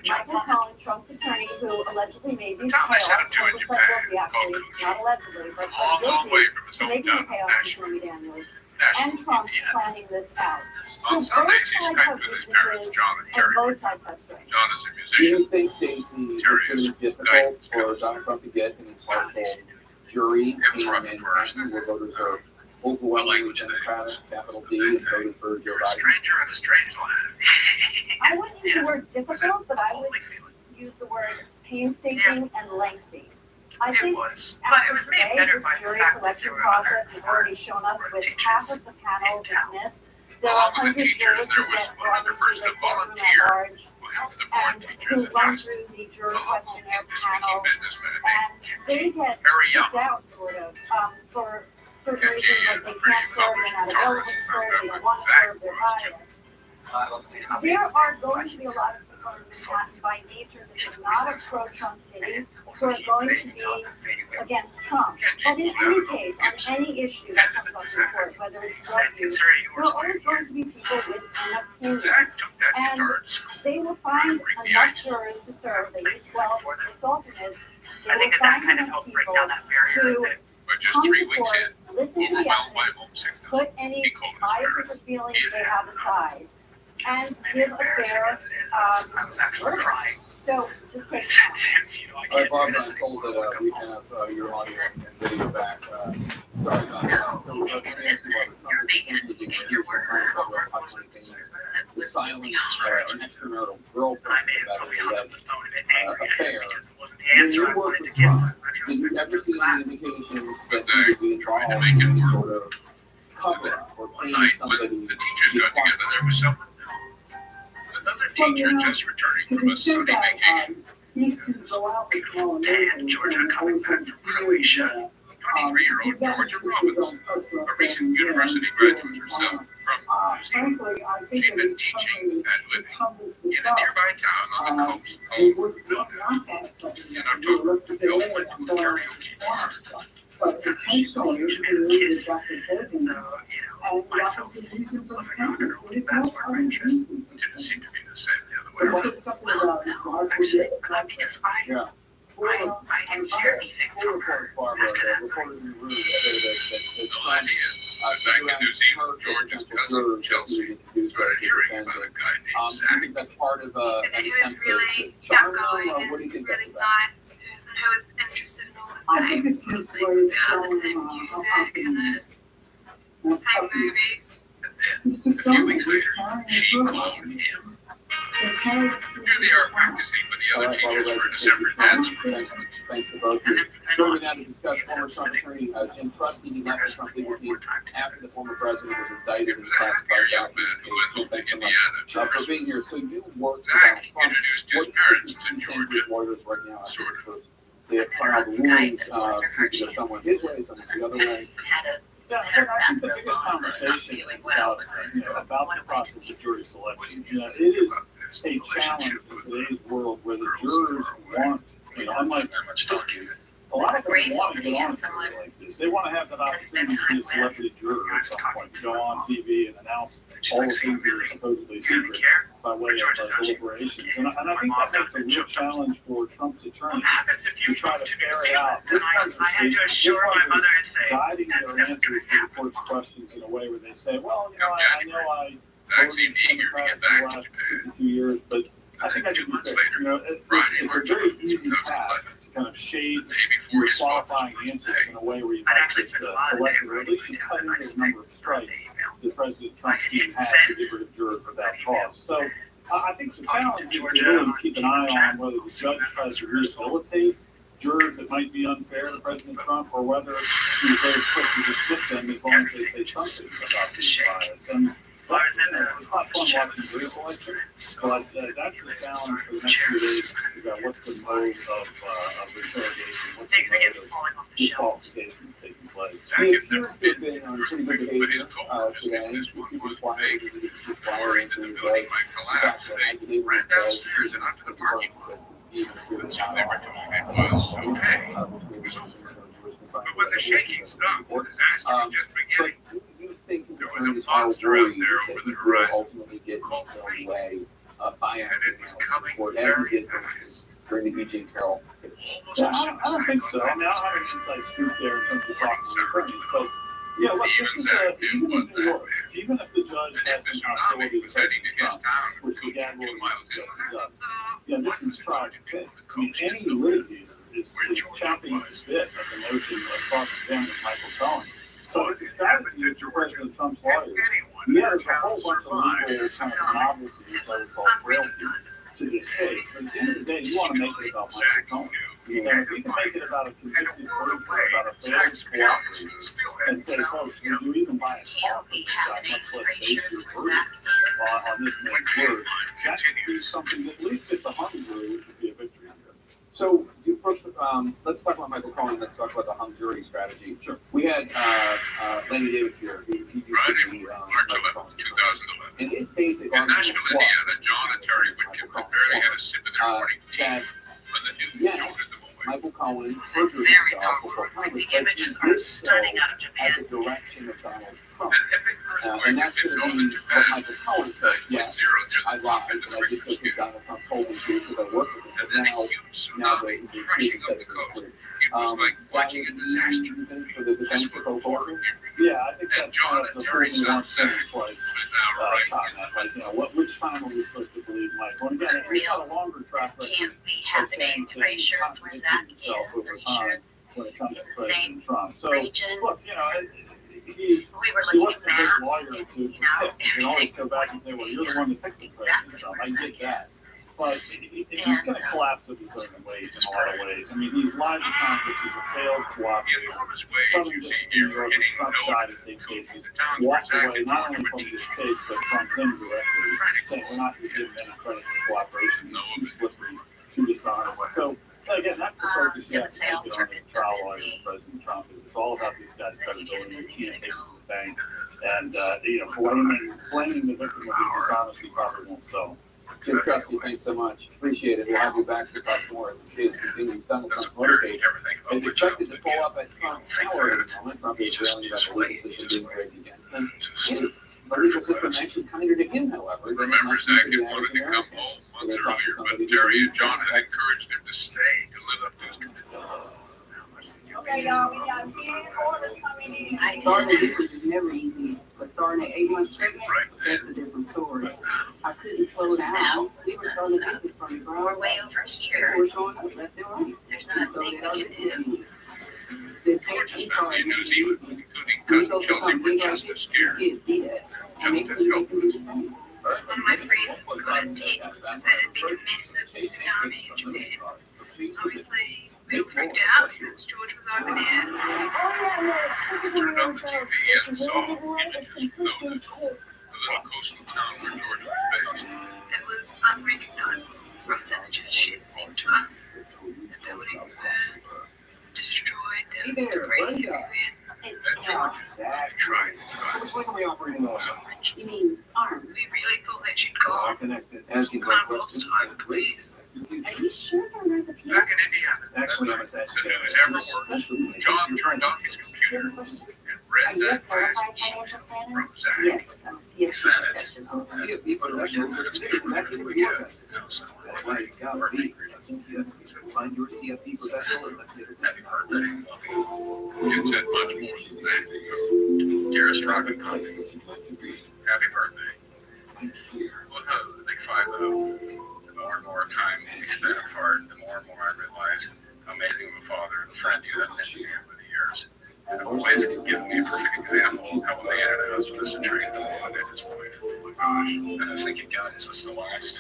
jumped Michael on it. Cohen, Trump's attorney, who allegedly made these Tom, I payoffs, sent him to Trump in was pled Japan, guilty actually, called Coochie. not allegedly, but A pled long, long guilty way from his to making the hometown, payoffs to Nashville. Stormy Daniels, Nashville, and Trump Indiana. planning this out. On So Sundays, both he sides Skyped have with his parents, weaknesses, John and and Terry. both sides have strengths. John is a Do musician. you think, Stacey, Terry it's is really difficult guidance for coach. Donald Trump to get an impartial jury It was in rough at first. Manhattan where voters are overwhelmingly language thing. Democratic, capital D, and voted for Joe You're a Biden? stranger in a strange land. I wouldn't use the word difficult, but I would use the word painstaking and lengthy. I It think was, but it was made today, better this by the jury fact that selection there were other process has already shown us with half of the panel in town. dismissed. There are Along with the 100 teachers, jurors there who was get one other brought person, into a the courtroom at volunteer, large who helped the foreign and teachers who at run Johnson. through the A jury local questionnaire English-speaking panel, businessman and named they get Harry Young. kicked out sort of for certain Kenji reasons, like they can't serve, they're not available to serve, they don't want to serve, they're biased. There are going to be a lot of people in Manhattan by nature that is not a pro-Trump city who are going to be against Trump. But in any case, on any issue that comes up in court, whether it's drug use, there are always going to be people with an opinion. Zach took that And guitar at school. they will find enough jurors to serve. They need 12 as alternates. They I think will that find kind of enough helped break people down that barrier to that But just come 3 to weeks court, in, listen to the overwhelmed by evidence, homesickness, put any he called his biases parents. or feelings they have aside, and give a fair, I was actually verdict. crying. So just I take said time. to him, you know, I All right, can't do Barbara, this I'm anymore. told that we have your audio and video back. Sorry about that. So let me ask you about Trump is essentially being accused of crimes that were touching things. The silence an extramarital girlfriend about his alleged affair. When you work with Trump, did you ever see any indication that he would be involved in any sort of cover-up or One paying night, somebody when the teachers got together, there was someone new. Another teacher just returning from a sunny vacation. Dan, Georgia, coming back from Croatia. 23-year-old Georgia Robbins, a recent university graduate herself from New Zealand. She'd been teaching and living in a nearby town on the coast called Milton. In October, Bill went to a karaoke bar. And he called me a kiss. So, you know, myself, loving rock and roll, that's where my interest Didn't seem to be the same the other way around. Well, no, actually, because I didn't hear anything from her Barbara, after the that. reporter in the room said that No idea. Back in New Zealand, George's cousin Chelsea started hearing about a guy do named you Zach. think that's part of an He was attempt really to charm them, outgoing or and what do you think that's really about? nice person who was interested in all the same sort of things, the same music and the same movies. And then, a few weeks later, she called him. Here they are practicing, but the other teachers were in a separate dance room. Thanks to both of you. Moving on to discuss former Trump attorney Jim Trusty. He left the Trump legal team after the former president was indicted It in was a classified happy young man documents who had case. moved to Thanks so much Indiana to for being here. So you worked with Zach Donald Trump. introduced his What parents to do you think Georgia. his lawyers right now? Sort of. They have filed the rulings to go someone his way, someone the other way. Yeah, but I think the biggest conversation is about, about the process of jury selection. It is a challenge in today's world where the jurors want, unlike history, a lot of Great people want to looking get on at a someone jury like this. They want to have that opportunity to be a celebrity juror at some point, to go on TV and announce all the things that are supposedly secret by way of deliberations. And I think that makes a real challenge for Trump's attorneys to try to ferret out which ones are secret, which ones are guiding their answers to the court's questions in a way where they say, well, you know, I know I Vaccine being here to get back the last 52 years, but I think I should be fair. You know, it's a very easy task to kind of shade your qualifying answers in a way where you might just select or at least you cut into the number of strikes that President Trump's team had to get rid of jurors without cause. So I think the challenge is to really keep an eye on whether the judge tries to rehabilitate jurors that might be unfair to President Trump, or whether he's very quick to dismiss them as long as they say something about being biased. And it's not fun watching jury selection, but that's the challenge for the next few days, to figure out what's the mode of interrogation, what's the mode of disqualification that's taking place. He appears to have been on pretty good behavior today. People quiet, he was quiet into the day. In fact, I believe Ran downstairs and onto the parking lot. And so they were doing it was okay. It was over. But when the shaking stopped, the disaster was just beginning. There was a monster out there over the horizon ultimately get called his own fate, way by and it was coming or as very he did fast. during the E.J. Carroll. Yeah, I don't think so. I mean, I don't have an inside scoop there in terms of talking to attorneys, but yeah, look, this is even in New York, even if the judge has some hostility to President Trump, which the gag order suggests it does, yeah, this is tried to fix. I mean, any litigator is chomping at the bit at the notion of cross-examining Michael Cohen. So the strategy for President Trump's lawyers, yeah, there's a whole bunch of legal kind of novelties, I would call frailty, to this case. But at the end of the day, you want to make it about Michael Cohen. And if you can make it about a convicted perjurer, about a failed cooperator, and say, folks, would you even buy a car from this guy, much less base your verdict on this man's word, that could be something that at least gets a hung jury, which would be a victory here. So, let's talk about Michael Cohen. Let's talk about the hung jury strategy. Sure. We had Lenny Davis here. He used to be March 11th, 2011. And his basic In argument Nashville, was Indiana, John and Terry Whitcomb had barely had a sip of their morning tea that when the news yes, jolted them away. Michael Cohen It was a perjured very himself powerful before report. Congress, The but he images did are so stunning out of at Japan. the direction of Donald Trump. An epic earthquake And had that's been going known in to be what Japan. Michael Cohen says. Yes, 9.0 near I the top lied, end of but the I did Richter so because scale. Donald Trump told me to because I worked with him. And But then a now, huge now tsunami the crashing said up the it was coast. clear. It was like watching a disaster. For the defense Just of for Cohen. Yeah, I think And that's John kind of and the Terry thing we want to say Sunset twice. was now right Comment, like, you know, which time are we supposed to believe Michael? And again, he's got a longer track record Can't be of saying happening. Pretty sure it's where Zach is. himself over Are you time sure it's when it comes to in the same President Trump. So, region? look, you know, he's We were he looking wasn't at a great maps lawyer and, to you know, pick. You can always everything go back and say, well, you're the one that picked the President Trump. I get that. But he's going to collapse if he's going to wait in a lot of ways. I mean, he's lied to Congress. He's a failed The cooperator. enormous waves Southern you see District of here New are York hitting is not no shy one. to take cases, The towns where walked Zach away and not Georgia only were from teaming this case, but from him directly, saying we're not going to give him any credit for cooperation. He's too slippery, too dishonest. So, again, that's the focus you have to make it on this trial lawyer with President Trump. Is it's all about this guy's credibility. We can't take it to the bank. And, you know, blaming the victim of his dishonesty probably won't solve. Jim Trusty, thanks so much. Appreciate it. We'll have you back to talk more as this case continues. Donald Trump's motorcade is expected to pull up at Trump Tower in a moment. Trump is railing about the legal system being raised against him. His the legal system actually kinder to him, however, than it Remember, might Zach be to the had wanted average to come American. home We're months gonna talk to earlier, somebody but who Terry and believes John that. had encouraged him to stay to live up to his commitment. Okay, y'all, we got 10 orders coming in. Starting a difference is never easy, but starting at 8 months pregnant, that's a different story. I couldn't slow down. We were starting to business from the ground. We're way over here. We're showing up left and right. There's not a So thing they are we can do. The George's change family in New Zealand, including we cousin go Chelsea, from were big like just as this, scared, kids see that. And they just as couldn't make helpless. them change. One of my friends got a tick because I had been a massive tsunami in Japan. Obviously, we were freaked out because George was over there. Turned on the TV and saw images of the little coastal town where George was based. It was unrecognizable from the images she'd seen to us. The buildings were destroyed. There was debris everywhere. It's And George tried. Which lane are we operating on? You mean arm? We really thought that she'd I gone. connected. Asking Kind of questions. lost hope, please. Are you sure there was a piece? Back in Indiana, that's time the news ever worked, John turned on his computer and read Are you a that certified last financial planner? from Zach. Yes, I'm a CFP Senate. professional. CFP professionals are considered connected with your customers. That's why it's gotta be a CFP. So find your CFP professional and let's get it. Happy birthday. You said much more than that. Dearest Rocket Congress, happy birthday. Well, no, the big 5-0. The more and more time we spend apart, the more and more I realize how amazing of a father and friend you have been to me over the years. And always given me a perfect example of how a man and a husband is to treat the woman at his wife. Oh my gosh. And I was thinking, God, is this the last?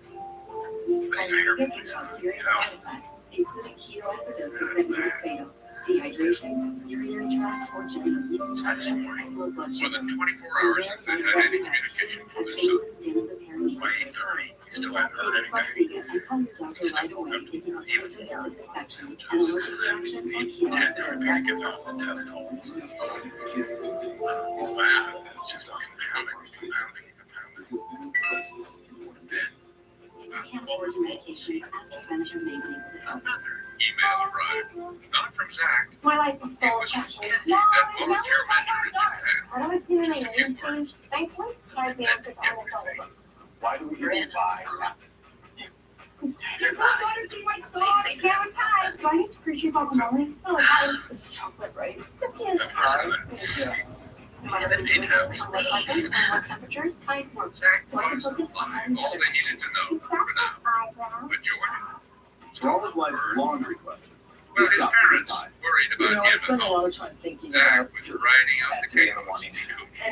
Our sugar can cause serious side effects, including ketoacidosis that may be fatal, dehydration, urinary tract or genital yeast infections, and low blood More sugar. than 24 hours since I'd had any communication with his son. The skin of the perineum. By 8:30, he still hadn't heard Take anything. Farxiga and call your doctor right away if you have symptoms of this infection, an allergic reaction, or ketoacidosis. Gets off the death toll. Wow, it's just compounding. If you can't afford your medication, AstraZeneca may be able to help. Another email arrived, not from Zach. My life is It full of was from questions. Kenji, No, that no, volunteer mentor in Japan. I don't have to know any things. Thankfully, I have the answers to almost all of them. Why do we even buy? Survive. My story. Camera time. Do I need to appreciate guacamole? Oh, hi. This is chocolate, right? This is. Yeah. The details. What temperature? Time works. Zach So I can was focus supplying all they needed to know for now. But Jordan, For all of life's laundry questions. well, his parents worried You know, about I him spend at a home. lot of time thinking Zach about was riding out the cake on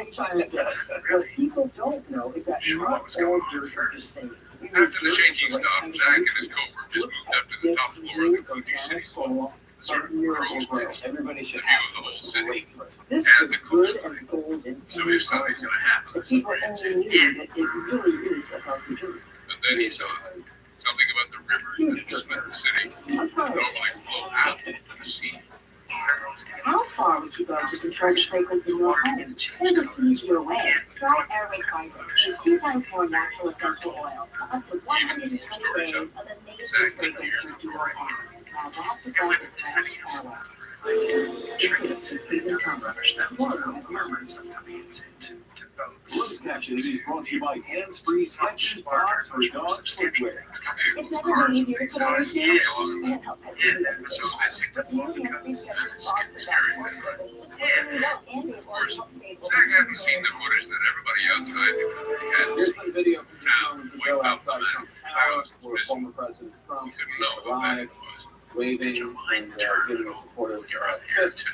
and trying to guess. What people don't know is that not all dirt is the same. After the shaking stopped, Zach and his coworker just moved up to the top floor of the Fuji City Hall. The sort of crow's nest Everybody should view of the whole city. This And is the good coast. and gold and So if something's gonna happen, but people only knew that it really is about the dirt. but then he saw something about the river that just met the city. I'm proud of it. Normally flow out into the sea. How far would you go to submerge fragrance in your home? There's an easier way. Try Airwick Fiber. With 2 times more natural essential oils, up to 120 days of amazing fragrance for your home. Now that's a brand of fresh Airwick. It's completely covered. Closed captioning is brought to you by Hands-Free Skechers Box for Dogs Footwear. It's never been easier to put on your shoes. And help pet food every day. But new Hands-Free Skechers Box for Dogs Footwear is just what we know and it will help save over Zach hadn't seen the footage that everybody outside the country had Here's seen. some video from just moments Way ago up outside the Trump mountain. Palace where former President Trump We couldn't know what that arrived, was. waving and giving a supportive fist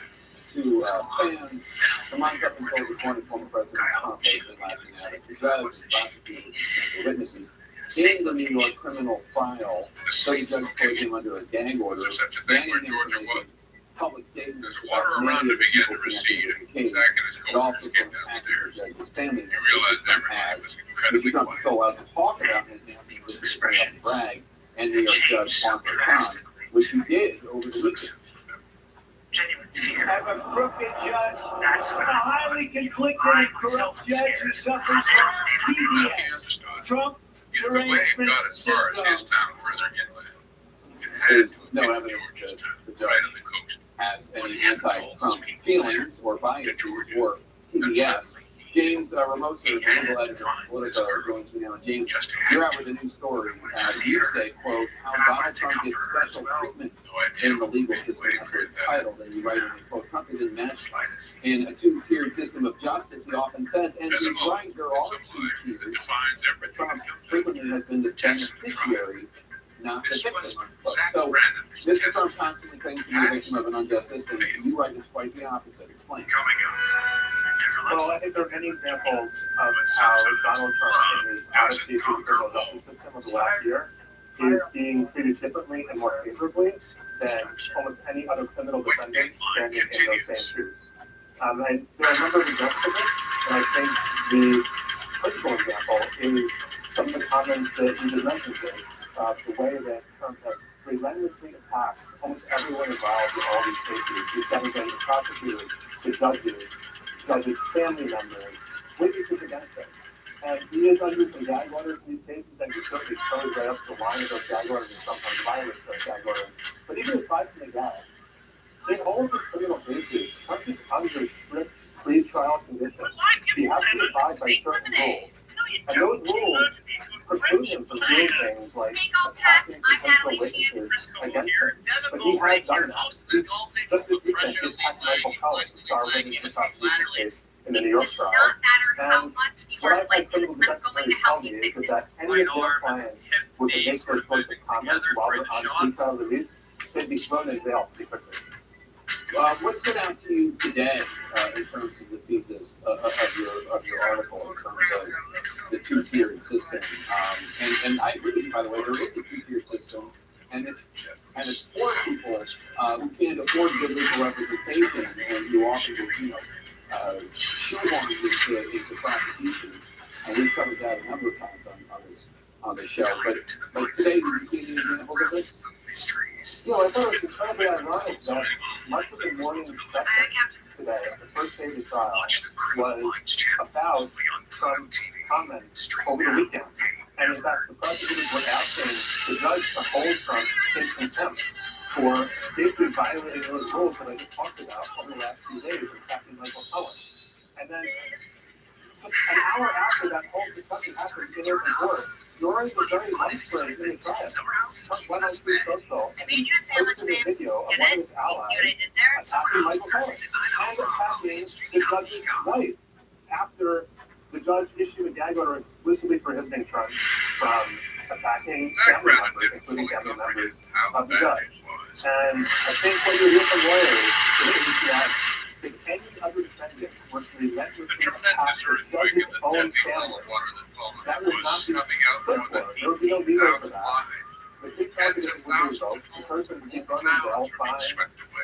to fans. The lines up until this morning, former President Trump has been lashing out at the judge, prosecutors, and witnesses. In the New York criminal trial, the judge put him under a gag order, Is there such a thing where banning him Georgia from was? making public statements There's about water many around of to the begin people to recede, connected and to the case. Zach and his It also coworkers came from asking downstairs. the judge's family He members realized to everything has. was Mr. incredibly Trump is quiet. still allowed to talk about his family with expressions. Bragg and New York Judge Juan Hassan, which he did over the weekend. Genuine fear. Have a crooked judge, That's a what highly conflicted and corrupt judge who suffers from TDS. Trump If the wave got as far as his town further inland, it had There's to have no been evidence Georgia's that town, the right judge on the coast. has any anti-Trump feelings or biases or TBS. James Ramosa, the legal editor of Politico, joins me now. James, you're out with a new story. You say, quote, how Donald Trump gets special treatment in the legal system. That's what it's titled. And you write, quote, Trump is immense in a two-tiered system of justice, he often says. And he's right, there are two tiers. Trump frequently has been the beneficiary, not the victim. So, Mr. Trump constantly claims to be the victim of an unjust system. You write it's quite the opposite. Explain. Well, I think there are many examples of how Donald Trump in his odyssey through the criminal justice system of the last year is being treated differently and more favorably than almost any other criminal defendant standing in those same shoes. And there are a number of examples of this, and I think the principal example is some of the comments that you just mentioned, Jay, the way that Trump has relentlessly attacked almost everyone involved in all these cases, the senators, the prosecutors, the judges' family members, witnesses against him. And he is under some gag orders in these cases, and he certainly goes right up to the line of those gag orders and sometimes violates those gag orders. But even aside from that, in all of his criminal cases, Trump is under strict pre-trial conditions. He has to abide by certain rules. And those rules preclude him from doing things like attacking potential witnesses against him. But he has done that. Just this weekend, he attacked Michael Cohen, the star witness in the prosecution case in the New York trial. And what I've had criminal defense attorneys tell me is that any of their clients were to make their choice of comments while they're on pre-trial release, they'd be thrown in jail pretty quickly. What stood out to you today in terms of the thesis of your article in terms of the two-tiered system? And I agree with you, by the way, there is a two-tiered system, and it's for people who can't afford good legal representation, and you often shoehorn into prosecutions. And we've covered that a number of times on this show. But today, did you see any examples of this? I thought it was incredibly ironic that much of the morning session today, the first day of the trial, was about some comments over the weekend. And in fact, the prosecutors were asking the judge to hold Trump in contempt for basically violating those rules that I just talked about over the last few days with Captain Michael Cohen. And then just an hour after that whole discussion happened in open court, during the very lunch break in the trial, Trump went on Truth Social and posted a video of one of his allies attacking Michael Cohen and attacking the judge's wife after the judge issued a gag order exclusively prohibiting Trump from attacking family members, including family members of the judge. And I think what you hear from lawyers is that if any other defendant were to relentlessly attack the judge's own family, that would not be good for it. There would be no leeway for that. The big target would be revoked. The person would be thrown in jail, fined,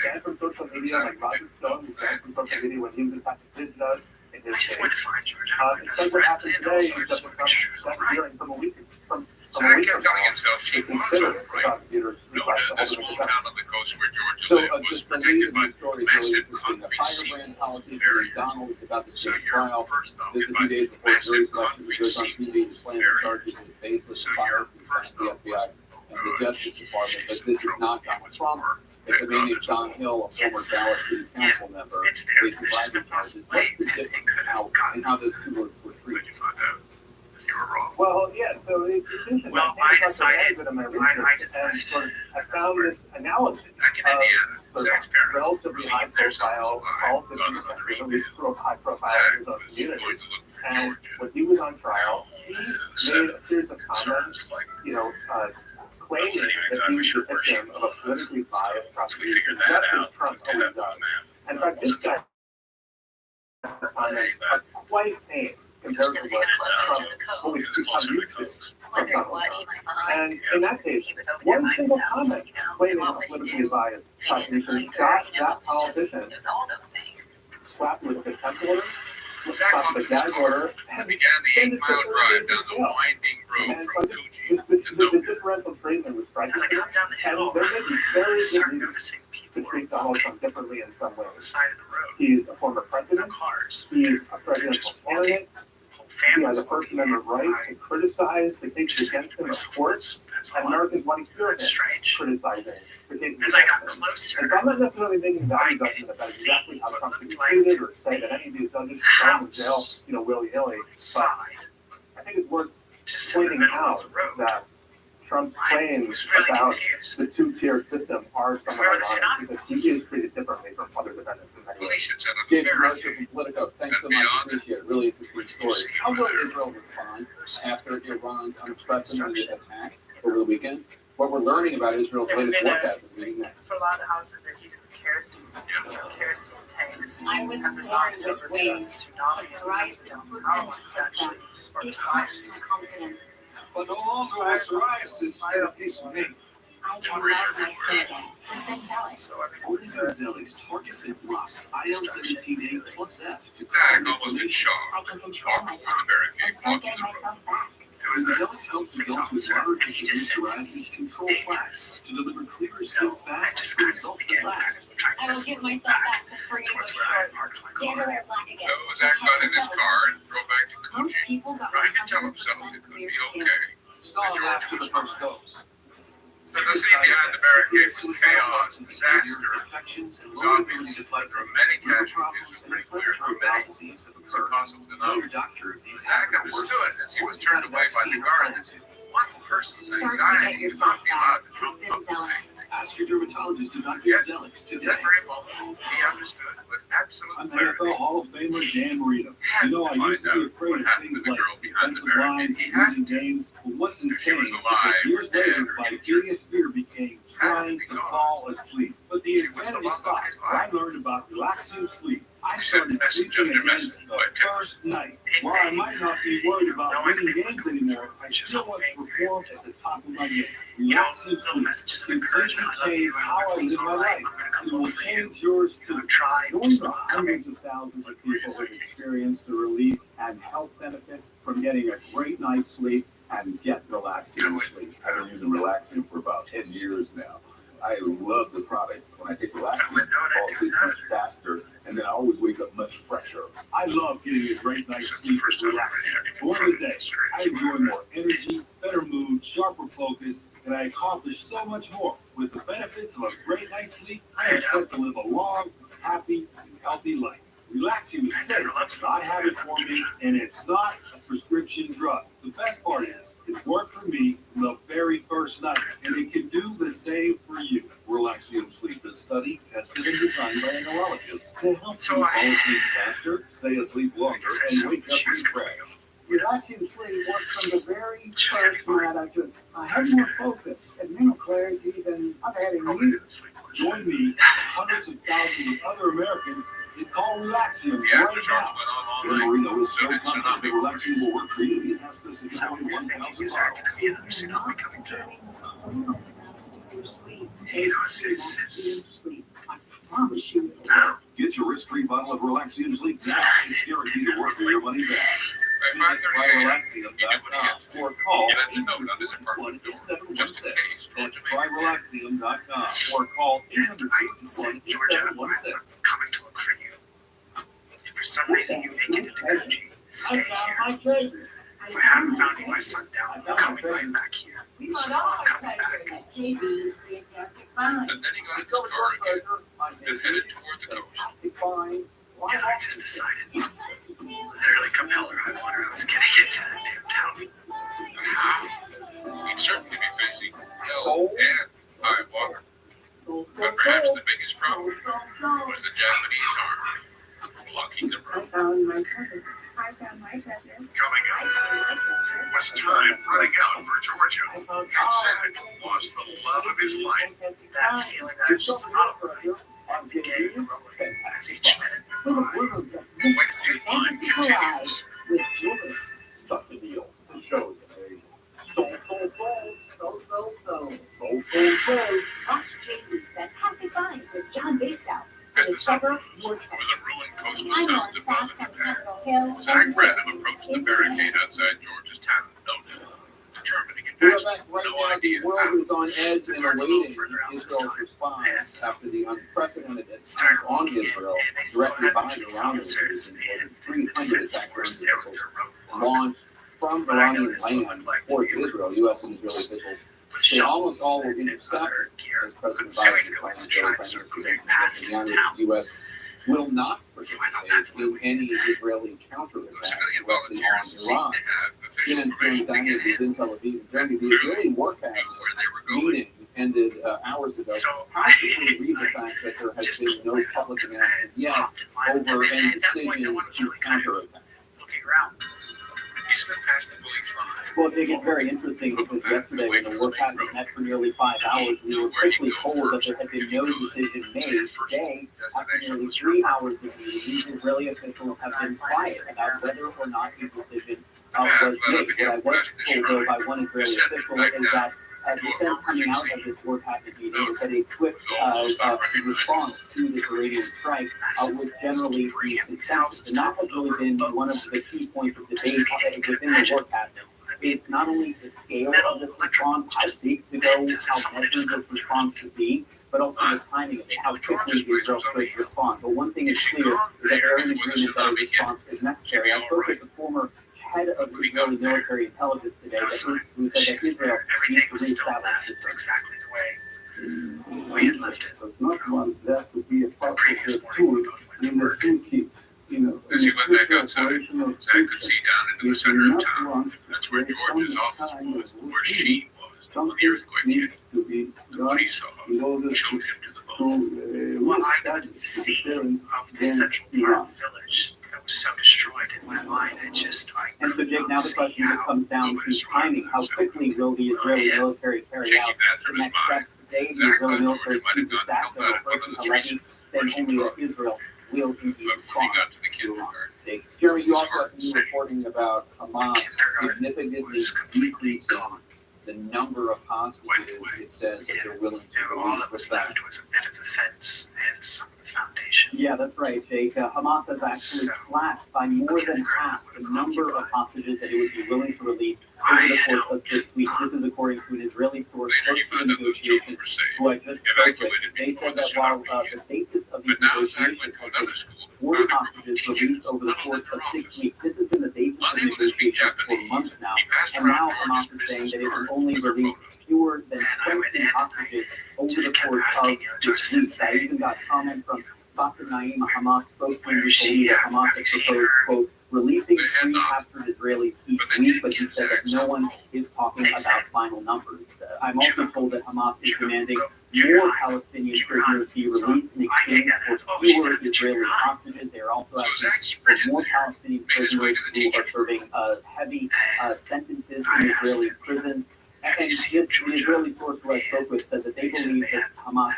banned from social media, like Roger Stone was banned from social media when he was attacking his judge in his case. Instead, what happened today is that the second hearing from a week from now to consider the prosecutor's request to hold him in contempt. So just the lead of the story is really interesting. The firebrand politician McDonald is about to stand trial. Just a few days before jury selection, he goes on TV to slam the charges as baseless and biased in front of the FBI and the Justice Department. But this is not Donald Trump. It's a man named John Hill, a former Dallas City Council member, facing bribery charges. What's the difference and how those two were treated? Well, yeah, so it's interesting. I came across the language in my research and sort of I found this analogy of sort of relatively high-profile politicians that really high-profile in his own community. And when he was on trial, he made a series of comments, claiming that he was the victim of a politically biased prosecution, just as Trump always does. And in fact, this guy comments are quite tame compared to what we see on YouTube from Donald Trump. And in that case, one single comment claiming a politically biased prosecution got that politician slapped with a contempt order, slapped with a gag order, and sent it to 4 days in jail. And so the differential treatment was striking. And there may be very good reasons to treat Donald Trump differently in some ways. He's a former president. He's a presidential candidate. He has a First Amendment right to criticize the cases against him, of course, and Americans want to hear him criticizing the cases against him. And so I'm not necessarily making value judgment about exactly how Trump should be treated or say that any of these judges should go in jail, willy-nilly. But I think it's worth pointing out that Trump's claims about the two-tiered system are somewhat ironic because he is treated differently from other defendants in many ways. David Mercer from Politico, thanks so much. Appreciate it. Really interesting story. How will Israel respond after Iran's unprecedented attack over the weekend? What we're learning about Israel's latest warpath is reading that. For a lot of houses, they're heated with kerosene tanks. I was born with wings, but psoriasis slipped into them. It crushed my confidence. But no longer has psoriasis in a piece of meat. I can love my skin again. It's been selling. Order Zelly's Tarkus Plus IL-17A plus F to I almost in shock. I can control my thoughts and start getting myself back. Zelly's helps adults with moderate to severe psoriasis control plaques to deliver clear skin fast and results that last. I will give myself back for free for short. Dare to wear black again. So Zach got in his car and drove back to Most people got trying to tell himself 100% it could clear be skin. okay. Saw him after the first dose. So the scene behind the barricade was chaos and disaster. It was obvious from many casualties, it was pretty clear how many was impossible to know. Zach understood as he was turned away by the guard that one person's anxiety would not be allowed to trump public safety. Ask your dermatologist to not give Xelox today. That very moment, he understood with absolute I'm clarity. NFL Hall of Famer Dan Marino. You know, I used to be afraid of things like defensive lines and losing games, but what's insane is that years later, my biggest fear became trying to fall asleep. But the insanity stopped when I learned about Relaxium Sleep. I started sleeping again the first night. While I might not be worried about winning games anymore, I still want to perform at the top of my game. Relaxium Sleep completely changed how I live my life. It will change yours too. Knowing the hundreds of thousands of people have experienced the relief and health benefits from getting a great night's sleep and get Relaxium Sleep. I've been using Relaxium for about 10 years now. I love the product. When I take Relaxium, I fall asleep much faster, and then I always wake up much fresher. I love getting a great night's sleep with Relaxium. During the day, I enjoy more energy, better mood, sharper focus, and I accomplish so much more. With the benefits of a great night's sleep, I am set to live a long, happy, and healthy life. Relaxium is safe, but I have it for me, and it's not a prescription drug. The best part is, it worked for me the very first night, and it can do the same for you. Relaxium Sleep is studied, tested, and designed by a neurologist to help you fall asleep faster, stay asleep longer, and wake up refreshed. Relaxium Sleep works from the very first night I took it. I had more focus and mental clarity than I've had in years. Join me and hundreds of thousands of other Americans that call Relaxium right now. Dan Marino is so confident that Relaxium will work for you. He's asked us to join 1,000 Promise you. Get your risk-free bottle of Relaxium Sleep now. It's guaranteed to work for your money back. By Visit 5:30 tryrelaxium.com or call he left a note on his apartment door, just in case. That's tryrelaxium.com or call 851-8716. Coming to look for you. If for some reason you make it into energy, stay here. I treasure. If I haven't found you by sundown, I'm coming right back here. So I'm coming back. And then he got in his car again and headed toward the coast. And I just decided, literally compel her, I want her, I was getting into that damn town. How? He'd certainly be facing hell and high water. But perhaps the biggest problem was the Japanese army blocking the road. I found my treasure. Coming up, was time running out for Georgia. Zach lost the love of his life. That feeling I was just not right. And began to roll as each minute went by. Wednesday line continues. With children. Suck the deal. The show today. Soul. Watch JB's Fantastic Finds with John Bastow. As the sun Discover rose more over treasure. the ruined coastal I'm town on of facts on Bolivar, Capitol Hill. Zach Bradham approached the barricade outside Georgia's town, determined to get We're past back it. right No now. idea The world how. is on edge and awaiting Israel's response after the unprecedented attack on Israel directly by the Iranians using more than 300 attack missiles launched from Iranian land towards Israel. U.S. and Israeli officials say almost all will intercept as President Biden's plan to go the U.S. will not participate in any Israeli counterattack directly on Iran. CNN Stone Daniel is in Tel Aviv. Jeremy, the Israeli war cabinet meeting ended hours ago. How should we read the fact that there has been no public announcement yet over any decision to counterattack? He slipped past the police line. Well, I think it's very interesting because yesterday when the war cabinet met for nearly 5 hours, we were quickly told that there had been no decision made. Today, after nearly 3 hours of meetings, Israeli officials have been quiet about whether or not a decision was made. What I was told, though, by one Israeli official is that the sense coming out of this war cabinet meeting is that a swift response to this Iranian strike would generally be consensus. And that has really been one of the key points of debate within the war cabinet. Is not only the scale of this response, how big to go, how measured this response should be, but also the timing of it, how quickly Israel should respond. But one thing is clear is that there is an agreement that a response is necessary. I spoke with the former head of Israeli military intelligence today, who said that Israel needs to reestablish this. We had left it. But not ones that would be a part of the tool in the toolkit. As he went back outside, Zach could see down into the center of town. That's where George's office was, where she was when the earthquake hit. The police saw him, showed him to the boat. Well, I got the scene of the Central Park village that was so destroyed in my mind. And so, Jake, now the question just comes down to timing. How quickly will the Israeli military carry out the next steps? Today, the Israeli military chief of staff, General Hershon Halevi, saying only that Israel will indeed respond to Iran. Jake. Jeremy, you also have some new reporting about Hamas significantly decreasing the number of hostages it says that they're willing to release. What's that? Was a bit of a fence and some of the foundation. Yeah, that's right, Jake. Hamas has actually slashed by more than half the number of hostages that it would be willing to release over the course of 6 weeks. This is according to an Israeli source close to the negotiations who I just spoke with. They said that while the basis of these negotiations has been 40 hostages released over the course of 6 weeks. This has been the basis of negotiations for months now. And now Hamas is saying that it will only release fewer than 20 hostages over the course of 6 weeks. I even got comment from Bassem Naim, a Hamas spokesman, who told me that Hamas has proposed, quote, releasing 3 captured Israelis each week, but he said that no one is talking about final numbers. I'm also told that Hamas is demanding more Palestinian prisoners be released in exchange for fewer Israeli hostages. They are also asking for more Palestinian prisoners who are serving heavy sentences in Israeli prisons. And this Israeli source who I spoke with said that they believe that Hamas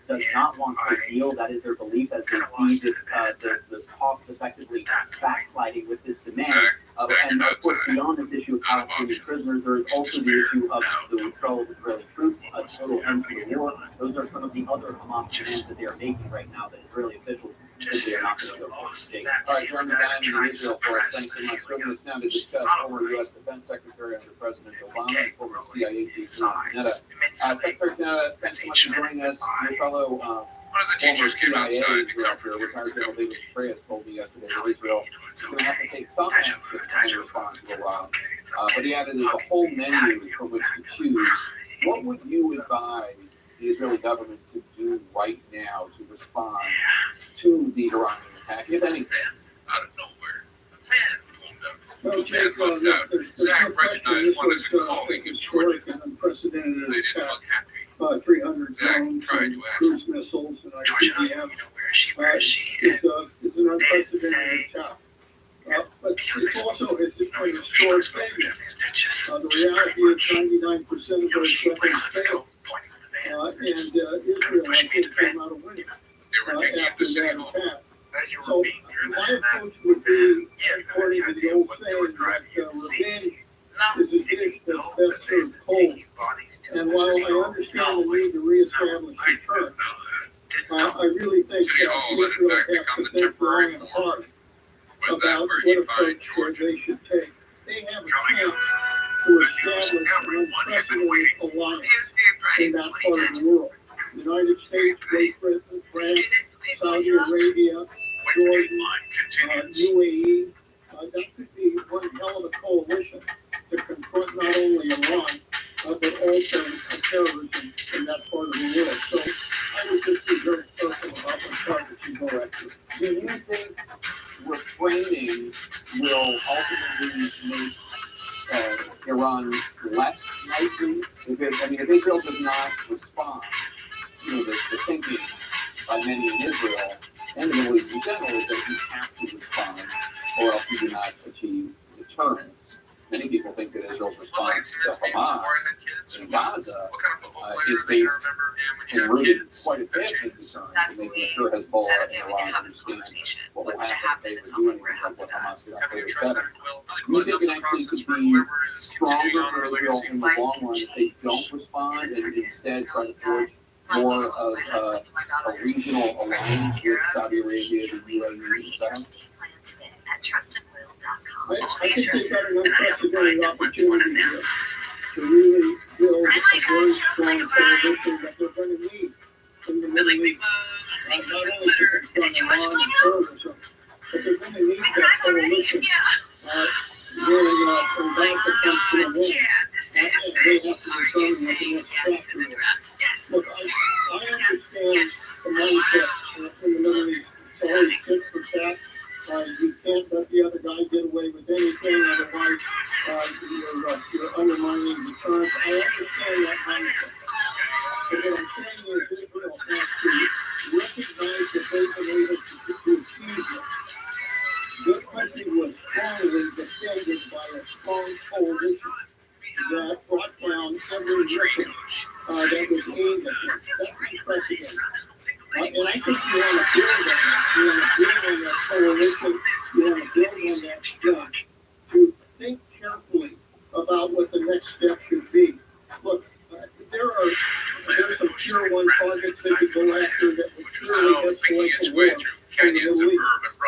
does not want a deal. That is their belief, as they see this the talks effectively backsliding with this demand. And of course, beyond this issue of Palestinian prisoners, there is also the issue of the withdrawal of Israeli troops, a total end to the war. Those are some of the other Hamas demands that they are making right now that Israeli officials they are not going to go for. All right, Jeremy Diamond in Israel for us. Thanks so much. Joining us now to discuss former U.S. Defense Secretary under President Obama and former CIA chief Panetta. Secretary Panetta, thanks so much for joining us. Your fellow former CIA director, retired General David Petraeus, told me yesterday that Israel is going to have to take some action in response to Iran. But he added there's a whole menu from which to choose. What would you advise the Israeli government to do right now to respond to the Iranian attack, if anything? Out of nowhere, a fan pulled up. Zach recognized one as a colleague of Georgia. They didn't look happy. 300 drones and cruise missiles, and I think we have it's an unprecedented attack. But it's also it's an historic failure. The reality is 99% of those weapons failed. And Israel, I think, came out of winning after that attack. So my approach would be, according to the old saying, that revenge is a dish that's best served cold. And while I understand the need to reestablish deterrence, I really think that Israel has to think long and hard about what approach they should take. They have a chance to establish an unprecedented alliance in that part of the world. The United States, Great Britain, France, Saudi Arabia, Jordan, UAE. That could be one hell of a coalition to confront not only Iran, but also terrorism in that part of the world. So I would just be very careful about the targets you go after. Do you think refraining will ultimately make Iran less likely? If Israel does not respond, the thinking by many in Israel and the Middle East in general is that you have to respond, or else you do not achieve deterrence. Many people think that Israel's response to Hamas in Gaza is based and rooted quite a bit in deterrence, and making sure Hezbollah and Iran understand what will happen if they were doing what Hamas did on October 7th. Do you think it actually could be stronger for Israel in the long run if they don't respond and instead try to forge more of a regional alliance with Saudi Arabia, the UAE, etc.? I think they've got an unprecedented opportunity here to really build a very strong coalition that they're going to need in the Middle East. Not only to confront Iran and terrorism, but they're going to need that coalition when Gaza comes to an end. They have to determine what the next step is. Look, anything, otherwise, you're undermining deterrence. I understand that mindset. But what I'm saying is Israel has to recognize that they've been able to achieve it. This country was strongly defended by a strong coalition that brought down every weapon that was aimed at them. That's unprecedented. And I think you want to build on that. You want to build on that coalition. You want to build on that gun. To think carefully about what the next step should be. Look, there's some tier 1 targets they could go after that would surely escalate the war.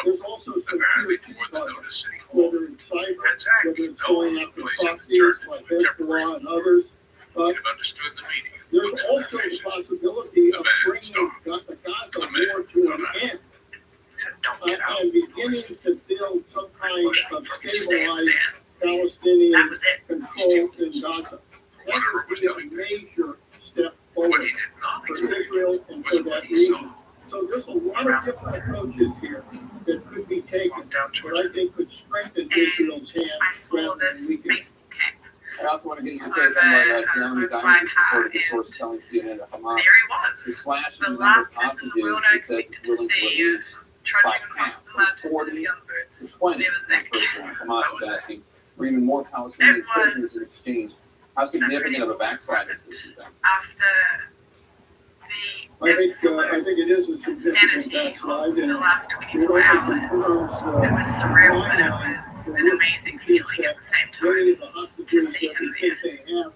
There's also some tier 2 targets, whether it's cyber, whether it's going after proxies like Hezbollah and others. There's also the possibility of bringing the Gaza war to an end and beginning to build some kind of stabilized Palestinian control in Gaza. That would be a major step forward for Israel and for that region. So there's a lot of different approaches here that could be taken, but I think could strengthen Israel's hands rather than weaken it. I also want to get your take on what Jeremy Diamond reported the source telling CNN that Hamas is slashing the number of hostages it says it's willing to release by half, from 40 to 20. That's first one. Hamas is asking for even more Palestinian prisoners in exchange. How significant of a backslide is this event? I think it is a significant backslide, and the last 24 hours. It was surreal, but it was an amazing feeling at the same time to see him there.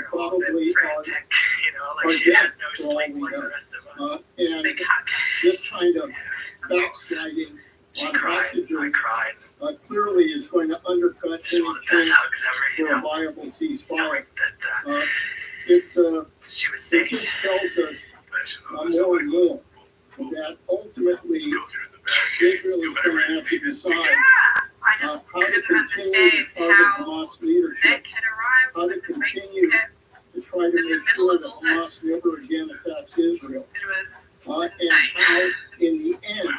Probably frantic, like she had no sleep like the rest of us. And big hug. this kind of backsliding on hostages clearly is going to undercut any chance for a viable ceasefire. She was safe. It just tells us more and more that ultimately Israel is going to have to decide I just how to couldn't continue understand to target how Hamas leadership, Nick had arrived how to with the continue to try to make sure that Hamas never again attacks Israel, It and was insane. how in the end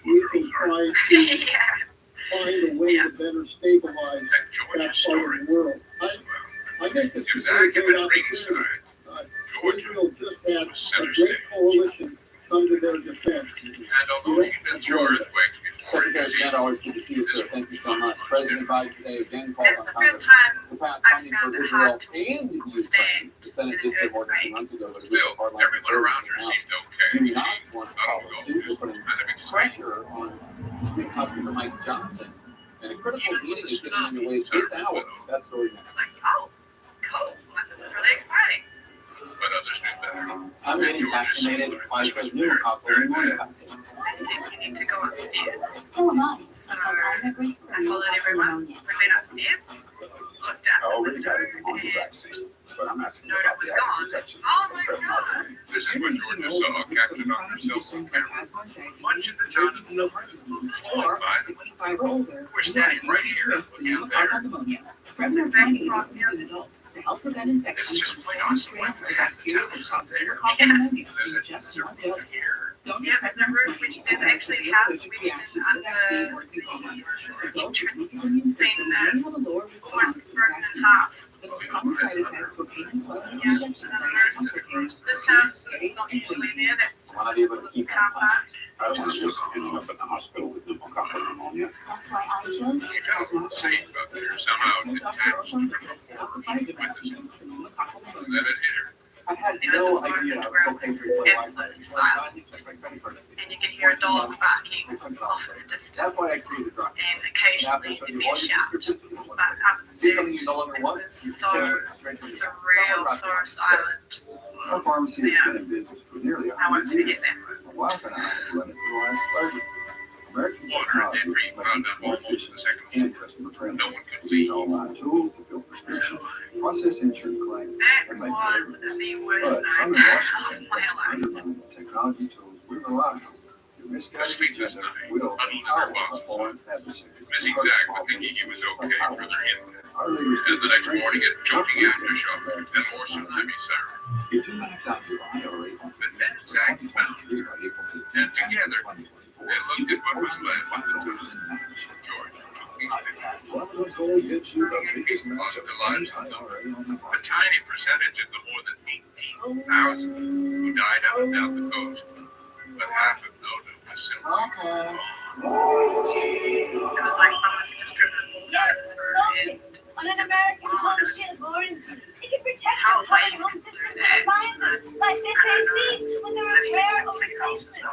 we can try to find a way to better stabilize that part of the world. I think this is a great opportunity. Israel just had a great coalition come to their defense. Secretary Scott, always good to see you, sir. Thank you so much. President Biden today again called on It's the Congress first time to pass I've funding for found it Israel hard to and Ukraine. stay The Senate did so more than 2 months ago, but it was a hard line Everyone around her seems do okay. not want to follow suit. They're putting pressure on Speaker House Speaker Mike Johnson. And a critical meeting is getting underway this hour. That story next. Oh, cool. This is really exciting. But others knew better. I'm getting vaccinated. Pfizer's new Pfizer vaccine. I think we need to go upstairs. So nice, So because I'm a great I followed everyone. We went upstairs, looked I out the already window, got it on the and vaccine, but I'm asking noted about it was the active gone. protection. Oh my god. This is what Georgia saw captured on her cell phone camera. Much of the Jonathan followed by we're standing right here looking there. President Biden brought in adults to help prevent infection. It's just plain honestly like half the town is out there. There's a roof here. Yeah, there's a roof which is actually house which is under the entrance thing that was broken in half. The most common side effects were pain and swelling, Yeah, injections, this house is not usually there, that's just a little car park. I don't want to just ending up in the hospital with pneumococcal pneumonia. That's why I chose You felt safe up there somehow detached from the witnessing. Then it hit her. I had There was no this one idea in the I was ground so was crazy for absolutely silent. And you could hear a dog barking off in the distance. That's why I created Rock. And occasionally there'd be a shout. But other See than something you no longer it want? was so surreal, so silent. Our pharmacy has been in business for nearly I wanted 100 to years. get there. My wife and I have run it for the last 30. American Water technology did is rebound making up more almost to efficient the second and floor. customer friendly. No one could Use leave. online tools to fill prescriptions, process insurance claims, That and make was deliveries. the worst But some night in of Washington my are life. undermining the technology tools we rely on. The misguided Sleepless agenda night. will Huddled in her empower box. our foreign adversaries. Missing Hurt Zach, small but thinking he businesses was and okay power. for their input. Our leaders And the next morning it jumping strengthen after shock and more tsunami siren. If you max out your IRA But then Zach found her. by April 15, And together, 2024, they looked at what was left of the two. $1,000 Georgia. Caused the lives of a tiny percentage of the more than 18,000 who died up and down the coast, with half of those who were simply It was like someone who distributed bullets On an American homestead board, it can protect how the white home people system do that. like this AC with the repair or replacement.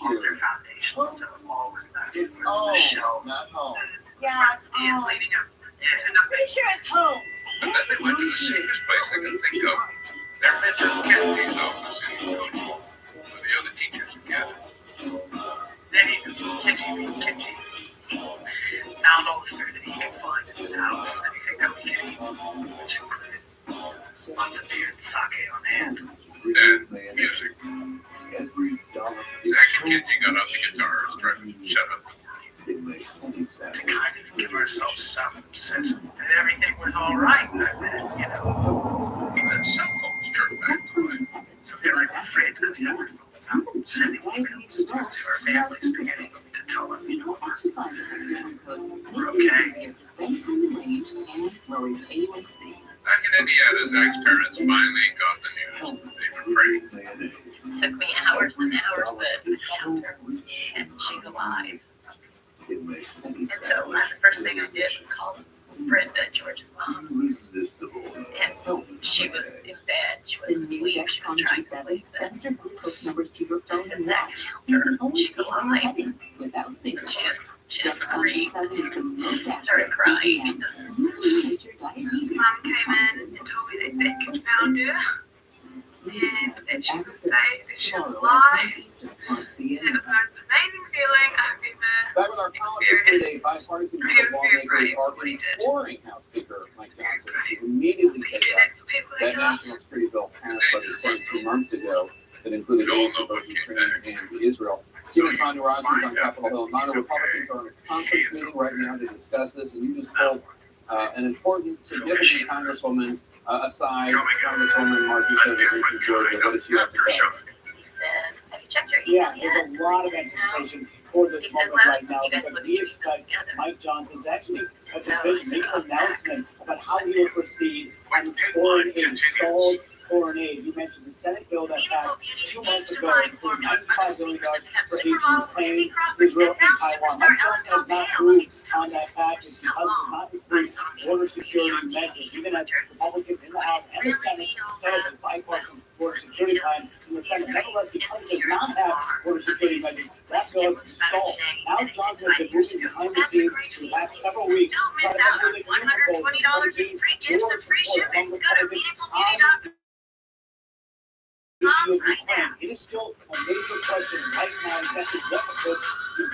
All their foundation, so all was left was the shell. Not home. Yeah, Stands leading up. I'm pretty sure it's home. and then they went to the safest place they could think of, their mentor Kennedy's office in Cody, where the other teachers were gathered. Then he Kenji found all the food that he could find in his house, anything that we could eat, which included lots of beer and sake on hand. And music. Every dollar Zach Kenji got out the guitar and tried to shut up the world. To kind of give ourselves some sense that everything was all right back then, you know. And cell phones turned back to life. So they were afraid to put the other phones out, sending emails to our families beginning to tell them, You know, exercise is we're okay. spend time in range and lower your A1C. Back in Indiana, Zach's parents finally got the news. They were praying. It took me hours and hours, but I found her, and she's alive. And so the first thing I did was call Brenda, George's mom, irresistible. and she was in bed. She The wasn't new asleep. She was trying to sleep. sends your glucose numbers to your I phone said, and Zach, watch. how's So you her? can always She's see how you're alive. heading without She fingerprints. just screamed. Started Started crying. Your diabetes. Mom came in and told me that Zach had found her, and that she was safe, that she was alive. And it was the most amazing feeling I've ever Back with our politics today, bipartisan group of lawmakers are what he did. imploring House Speaker Mike Johnson to immediately He take did up it for people that that love. national security bill passed by the Senate 2 months ago that included aid for both Ukraine and Israel. Stephen Tanya is on Capitol Hill. Nine Republicans are in a conference meeting right now to discuss this, and you just pulled an important, significant Congresswoman aside, Congresswoman Margie Taylor from Georgia. What did she have to say? He said, have you checked your Yeah, email there's yet? a lot of anticipation for this He said, moment well, right now you guys because look we expect together. Mike Johnson to actually make a decision, make an announcement about how he will proceed on foreign aid, stalled foreign aid. You mentioned the Senate bill that passed 2 months ago, including $95 billion for aid to Ukraine, Israel, and Taiwan. Mike Johnson has not moved on that package because it does not include border security measures, even as Republicans in the House and the Senate set up a bipartisan border security plan in the Senate. Nevertheless, because it does not have border security measures, that bill is stalled. Now Johnson has been moving behind the scenes for the last several weeks. Don't miss out on $120 in free gifts and free shipping. Go to meaningfulbeauty.com. It is still a major question right now exactly what approach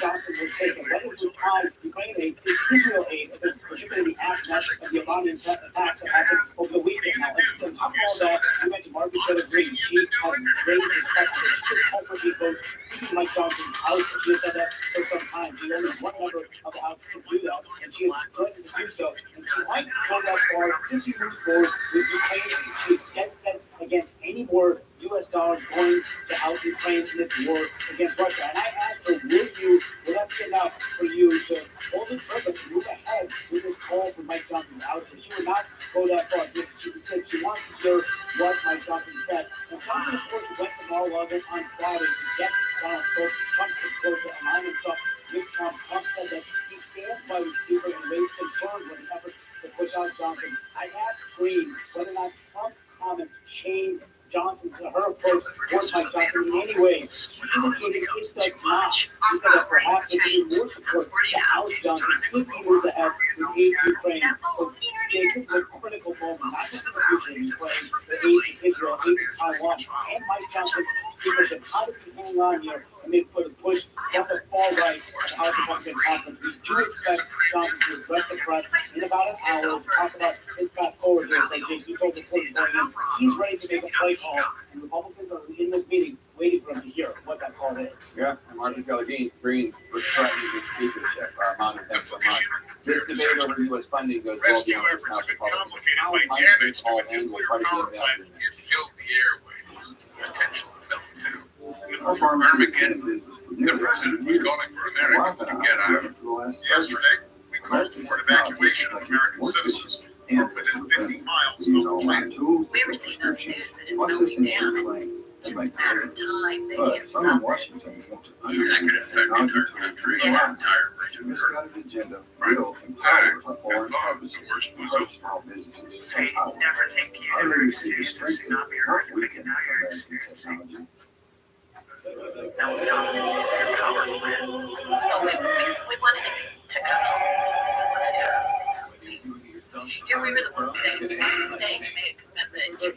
Johnson will take and whether to tie Ukraine aid to Israel aid, particularly the aftermath of the Iranian attacks that happened over the weekend. Now, on top of all that, you mentioned Margaret Taylor Greene. She has raised this question that she could ultimately vote seeking Mike Johnson's house. She has said that for some time. She only one member of the House to do that, and she is threatened to do so. And she might go that far if she moves forward with Ukraine. She is dead set against any more U.S. dollars going to help Ukraine in its war against Russia. And I asked her, would that be enough for you to hold the trigger to move ahead with this call for Mike Johnson's house? And she would not go that far. She said she wants to hear what Mike Johnson said. And Johnson, of course, went to Mar-a-Lago on Friday to get Donald Trump supposed to align himself with Trump. Trump said that he stands by the speaker and raised concerns with the efforts to push out Johnson. I asked Greene whether or not Trump's comments changed Johnson's her approach towards Mike Johnson in any way. She indicated it does not. She said that perhaps there could be more support to House Johnson if he moves ahead with aid to Ukraine. So, Jake, this is a critical moment, not just for the future of Ukraine, but aid to Israel, aid to Taiwan, and Mike Johnson. Speakership. How does he hang on here and they put a push at the far right of the House Republican Conference? We do expect Johnson to address the press in about an hour to talk about his path forward here. So, Jake, you told the court going in, he's ready to make a play call, and Republicans are in this meeting waiting for him to hear what that call is. Yeah, and Marjorie Taylor Greene was threatening his speakership. Manu, thanks so much. This debate over U.S. funding goes well beyond this House Republicans. How might this all end? We'll try to get it out here next. It filled the airwaves. Attention fell too. Armageddon. The president was calling for America to get out. Yesterday, we called for an evacuation. generation of American citizens And within 50 miles use of all the my plant. tools, We were seeing those prescriptions, news and it's plus going systems down. are playing. It's And a like, matter of time. They but can't some in stop it. Washington want to That could affect the entire country or Yeah. the entire region. misguided agenda will empower foreign purposes The worst was for small businesses. Say, Empower. never think you Our ever legacy is experienced a strengthened, tsunami or not earthquake, and weakened, now you're American experiencing. technology. Now it's on your power plant. Well, we wanted to go. Yeah, we really wanted to stay and make a commitment. Well,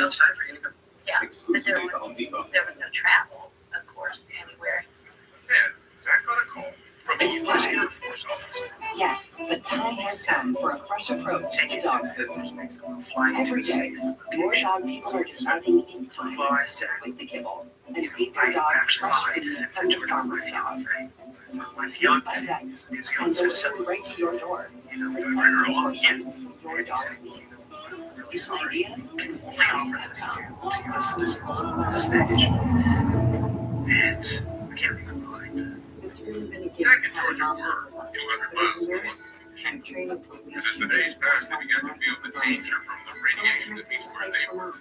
it's time for you to go. Yeah, but there was no travel, of course, anywhere. Then, Zach got a call from a U.S. Air Force officer. Yes, the time has come for a fresh approach to dog food. Every day, more dog people are deciding it's time to quit the kibble and feed their dogs fresh food from the farmer's dog. My fiance Vets is and going to deliver right to your door. you know, Precisely very the long. portion your dog's needs. This idea can I offer this to us citizens on this stage. And we can't be combined. It's really been a gift Zach and having Georgia mom were with 200 us. miles As a north. nurse, I'm training for And as the days passed, they began to feel the danger from the radiation that these where they were My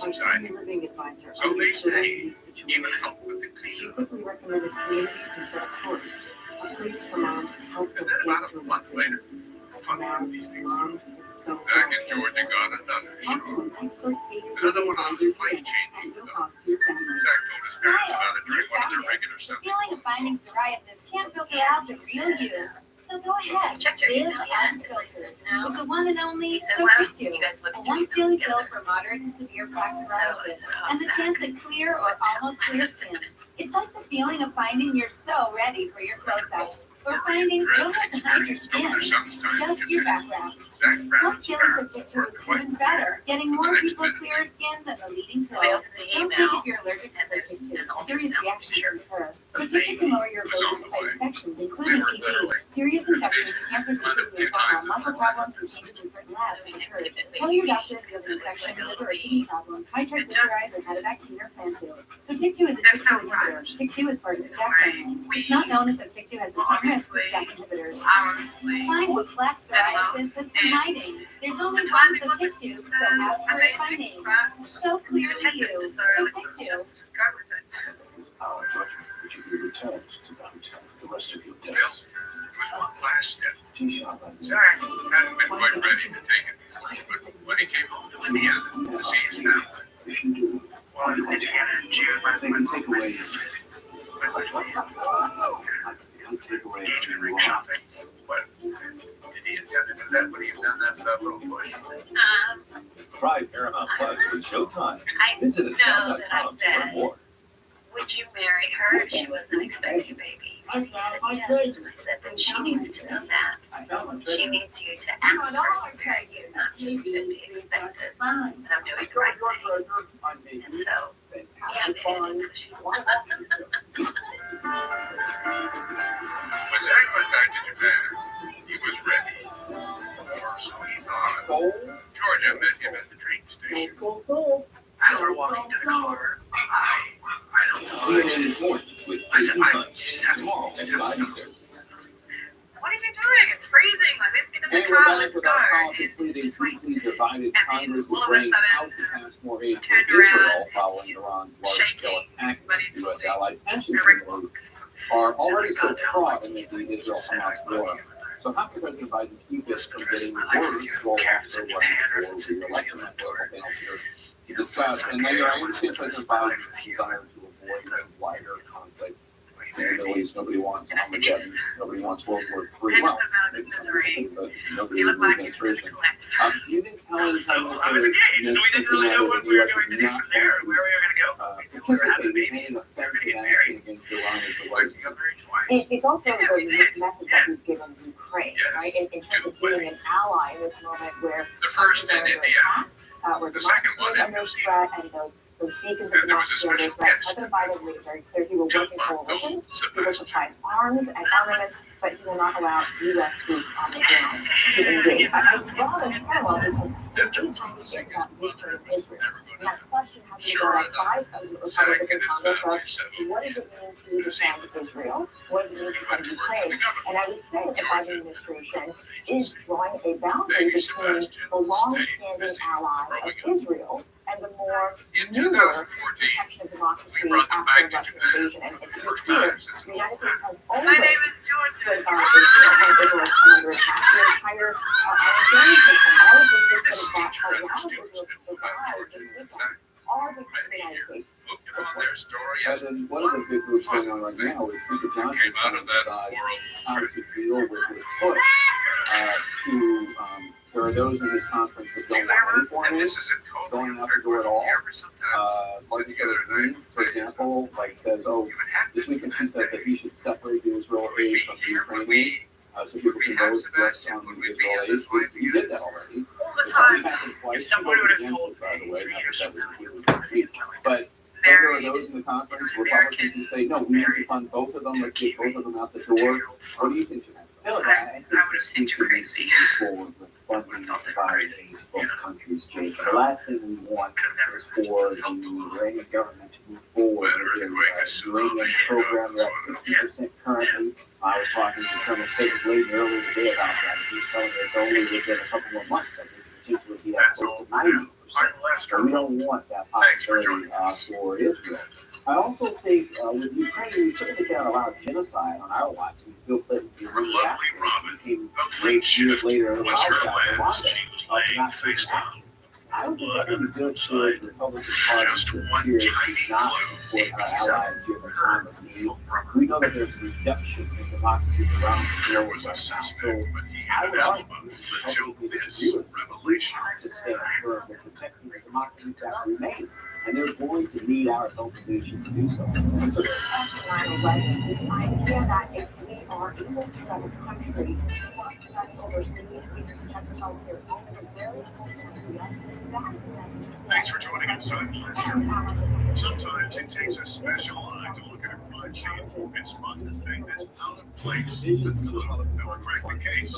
subsiding. senior living advisor So they understood our say, unique even situation. help with the She cleanup. quickly recommended communities instead of tours, a place for mom to help And us then get about to a a month decision. later, finally Now, one of these things. mom is so Zach and Georgia got another Talk show. to an expert senior Another living one of advisor those today life-changing at no stuff. cost to your family. Zach told his parents about it during one of their regular The Sunday feeling of finding psoriasis can't filter out the real you. So go ahead, Check your live email yet? unfiltered. No. With the one and only He said, well, Sotictu, you guys look a at your once email daily pill together. for moderate to severe plaque So I psoriasis, said, oh, and the Zach. chance at clear or almost clear skin. It's like the feeling of finding you're so ready for your close-up, or finding you don't have to hide your skin, just your background. Zach Once daily Sotictu is even better, getting more people clear skin than the leading pill. They opened the Don't take email. if you're allergic to And there's Sotictu. an Serious ultrasound reactions picture. can occur. Sotictu can lower your ability to fight infections, including TB, serious infections, cancers, including lymphoma, muscle problems, and changes in certain labs can occur. Tell your doctor if you have an infection, liver, or kidney problems, high triglycerides, or had a vaccine or plan to. Sotictu is a TYK2 inhibitor. TYK2 is part of the JAK family. It's not known if Sotictu has the same risks as JAK inhibitors. Honestly. Find what plaque psoriasis has been hiding. There's only one Sotictu, so ask for it by name. So clearly you, Sotictu. This power judgment which will be returned to Bounty for the rest of your Bill, days. it was one last step. G-Shot Zach hadn't been quite ready to take it before, but when he came home to Indiana to see his family, If you do, Well, I was in Indiana in June. they can take My away sisters. My wife, they can take away engagement who ring you are. shopping. but did he intend to do that when he had done that for that little push? Try Paramount Plus with Showtime. I Visit know that I us.com to learn said, more. would you marry her if she wasn't expecting a baby? And he said, yes. And I said, then she needs to know that. She needs you to ask her to marry you, not just to be expected. And I'm doing the right thing. And so, yeah, she When Zach went back to Japan, he was ready. Or so he thought. Georgia met him at the train station. As we're walking to the car, I don't know. See you in the morning with I said, Disney I Fun. just have Tomorrow to at have Body some. Service. What are you doing? It's freezing. Like, let's get in And the we're car. back Let's with go. our politics leading Just wait. deeply divided. Congress is all of a weighing sudden, how to pass more aid for turned Israel around, following Iran's large-scale attack against Everybody's U.S. holding allies. Tensions their in the Middle East books. are already so fraught in the Israel-Hamas war. So how can President Biden keep this from getting worse while also running for re-election? That panels here to discuss. And later, I understand President Biden's desire to avoid a wider conflict in the Middle East. Nobody wants Armageddon. Nobody wants World War III. Well, maybe some people, but nobody in the administration. You didn't tell us So I was engaged, so we didn't really know what we were going to do from there, where we were going to go. We were having a baby. in an We were offensive getting action married. against Iran is the We right. got married twice. It's also Yeah, the we did. message that he's given Ukraine, right? In terms of being an ally in this moment where The first in India. where The second one democracy is in under New threat and those beacons of And there was a democracy under special threat. guest. President Biden made it very clear he will work in coalition, he will Sebastian. supply arms and armaments, but he will not allow U.S. troops on the ground to engage. I draw this parallel because That's this too is promising. about victory of Israel. Never And gonna that question has been Sure brought up enough. by Republicans Zach in and his Congress family of settled. what does it mean to defend Israel? What does it mean to defend Ukraine? And I would say that the Biden administration is drawing a boundary between the long-standing ally of Israel and the more newer protection of democracy after the Russian invasion. And it's clear the United States has always stood by Israel when Israel has come under attack. The entire Iranian system, all of the systems that allow Israel to survive this weekend, are because of the United States. And one of the big groups going on right now is Speaker Johnson's trying to decide how to deal with this push there are those in this conference that don't want any foreigners going out the door at all. Martin Luther King, for example, says, this weekend he said that he should separate the Israel aid from the Ukraine aid, so people can vote just on the Israel aid. He did that already. It's already happened twice. He voted against it, by the way, not that was really complete. But there are those in the conference, Republicans, who say, no, we need to fund both of them, let's get both of them out the door. What do you think, Jeanette? I think the speaker needs to move forward with funding by both countries, Jake. The last thing we want is for the Iranian government to move forward with their uranium program. They're at 60% currently. I was talking to Colonel Stephen Layden earlier today about that. He was telling me it's only within a couple more months that we can particularly be at close to 90%. So we don't want that possibility for Israel. I also think with Ukraine, we certainly cannot allow genocide on our watch. Bill Clinton became late years later in the White House. I don't think that would be good for the Republican Party to appear not to support our allies during a time of need. We know that there's a reduction in democracy around the world right now. So I would argue that Republicans agree with to stand firm in protecting the democracies that remain. And they're going to need our adult leadership to do so. So, 9/11, this idea that if we are able to, as a country, stop protecting overseas, we can protect ourselves here at home in a very important country. Thanks for joining us. Sometimes it takes a special eye to look at a crime scene and spot the thing that's out of place with a clue or crack the case.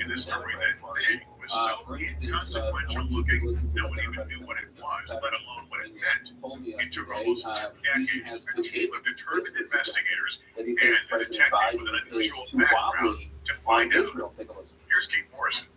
In this story, that thing was so inconsequential looking, no one even knew what it was, let alone what it meant. It took almost 2 decades for a team of determined investigators and a detective with an unusual background to find out. Here's Keith Morrison.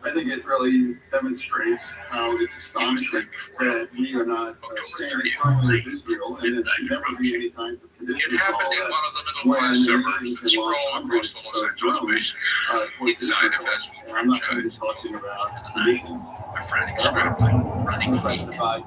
I think it really demonstrates how it's astonishing that we are not standing firmly with Israel, and there should never be any kind of condition It happened in one of the middle-class suburbs that sprawl across the Los Angeles basin, inside a fast food I'm not going to be franchise. talking about conditions. A frantic scrambling, running feet. President Biden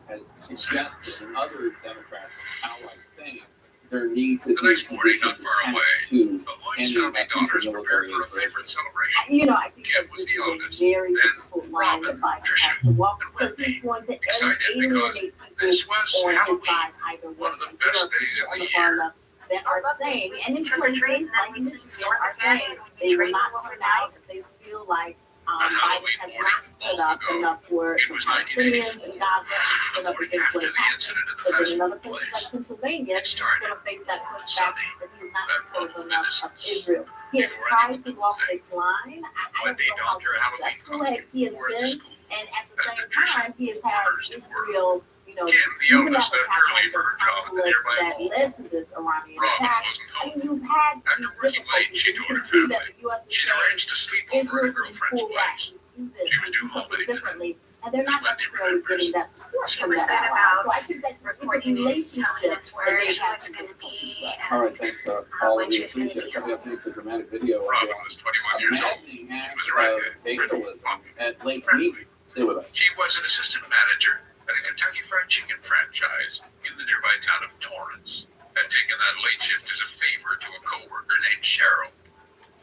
has suggested, and other Democrats outright saying, there needs to be The next morning, not far away, to the Lloyd's family daughters prepared for a favorite celebration. You know, I think Kim was the it's eldest, a very then difficult line that Robin, Biden Tricia, has to walk and because Wendy. he's going to Excited because alienate this people was on his Halloween, side either way. one of the best days of On the the far year. left that are saying, and in places like Michigan are saying they will not turn out if they feel like Biden has not stood up enough for Palestinians and Gaza, stood up against what is happening. But then in other places like Pennsylvania, he's going to face that pushback that he's not supportive enough of Israel. He has tried to walk this line. I don't know how successful he has been, and at the same time, he has had Israel, you know, even at the time of the conflict that led to this Iranian attack. I mean, you've had these difficulties. She You told can her see that family the U.S. is she'd saying arranged to sleep over at Israel a can girlfriend's pull back place. and do this She would and do do home something video. differently, and they're not Wendy necessarily getting that support She from was that good ally. about So I think that it's a reporting it, relationship telling us that where they she have was to going to be, All right, thanks, Paul. when We she was going to appreciate be it. Coming up next, a dramatic video of Robin was 21 years old. maddening She act was a redhead, of vandalism at Lake Mead. Stay with us. She was an assistant manager at a Kentucky Fried Chicken franchise in the nearby town of Torrance. Had taken that late shift as a favor to a coworker named Cheryl.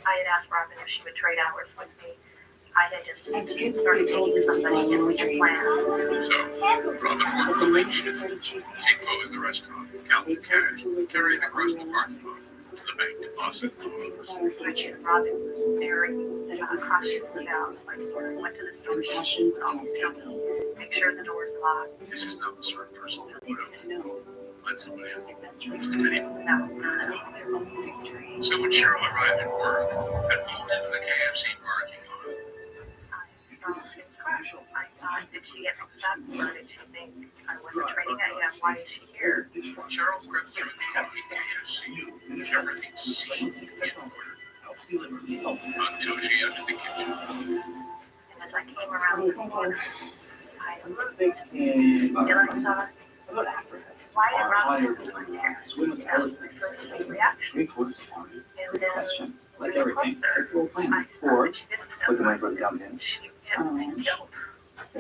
I had asked Robin if she would trade hours with me. I had just started taking somebody and we had plans. So, Robin worked the late shift. She closed the restaurant, counted the cash, carried it across the parking lot to the bank deposit. Robin was very cautious about when we went to the store. She would always tell me, make sure the door's locked. This is not the sort of person you would have let somebody in. So when Cheryl arrived at work and moved into the KFC parking lot, I thought, did she get upset or did she think I wasn't trading it? Why is she here? Cheryl crept through the empty KFC and everything seemed in order until she thinking, I'm thinking about Africa. Swim with elephants. Straight towards the party. Good question. Like everything, it's a little plan. Or, look at my brother down in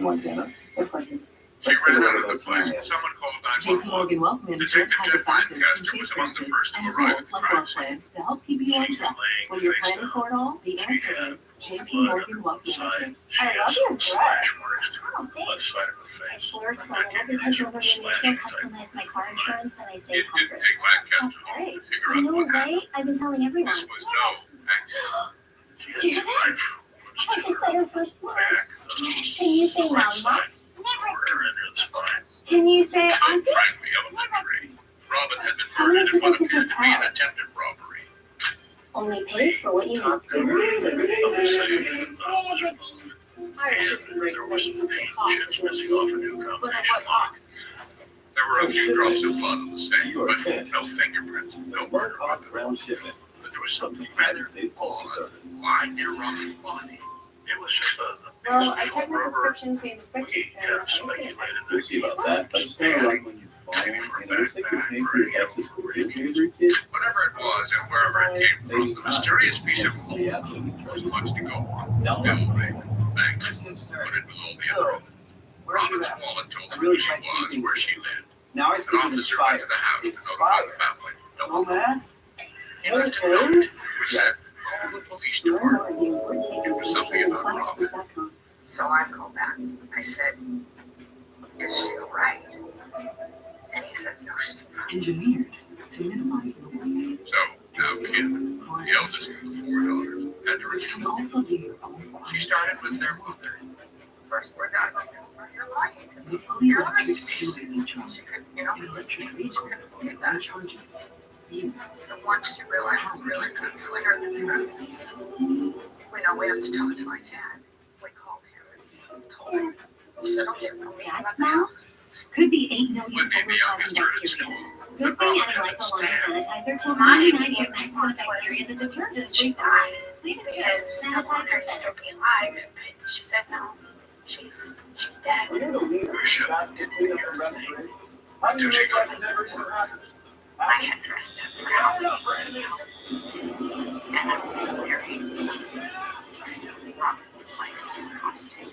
Montana. Of course it's. She ran out of the place. Someone called JP 911. Morgan Wealth Management Detective has the Jeff fastest Lancaster and was among the cheapest first to and arrive at tools the like crime Wealth scene. Plan to help keep you on track. When you're planning for it all, the answer is JP Morgan Wealth Management. I love your dress. Oh, thanks. Left side of her face. I splurged on it because over the initial customized my car insurance and I It saved didn't hundreds. take Lancaster long Great. to figure I out know, what happened. right? I've been telling everyone. This was no accident. Did you hear that? I just said her first word. Can you say mama? Can you say So auntie? frankly elementary. Robin had been murdered in what appeared to be an attempted robbery. Only pay for what you need. There were a few drops of blood on the stain, but no fingerprints, no murder weapon. Ground shipment. But there was something rather United States Postal Service. lying near Robin's body. It was just a Well, I checked my subscription, so the spreadsheet says. We'll see about that, but it's kind of like when you phone and it looks like you're paying for your ex's career favorite kid. Whatever it was and wherever it came from, the mysterious piece of gold Yeah, was much to go on. down Bill there. Ray, bank, put it below the other. Robin's wallet told her who she was, where she lived. Now I An sleep in officer went to the house to notify the family. No mask? He left a note which said, call the police department. It was something about Robin. So I called back. I said, is she right? And he said, no, she's not. Engineered to minimize noise. So now Kim, the eldest of the four daughters, had to You resume can the also do your own She started with their mother. First words out of her mouth, you're lying to me. The fully You're lying electric to me. shooting each other. She couldn't, you know, An electric she vehicle couldn't will do that. recharge you. So once she realized it's really not telling her the truth, we know we have to tell it to my dad. We called him and told him. He said, okay, we'll meet him at the house. Could be 8 million When the youngest started overcausing school, bacteria. the Good thing Robin I had like been the laundry stabbed. sanitizer till My 99.9% of response bacteria in the detergent is she leaked died away. Leave it because I want her to still be alive. But she said, no, she's dead. You're the leader. Bishop Got to didn't clean up hear the a thing record. How do you until she look got like it never even happened? I had dressed up for Halloween, and I was wearing Robin's Lifestyle costume.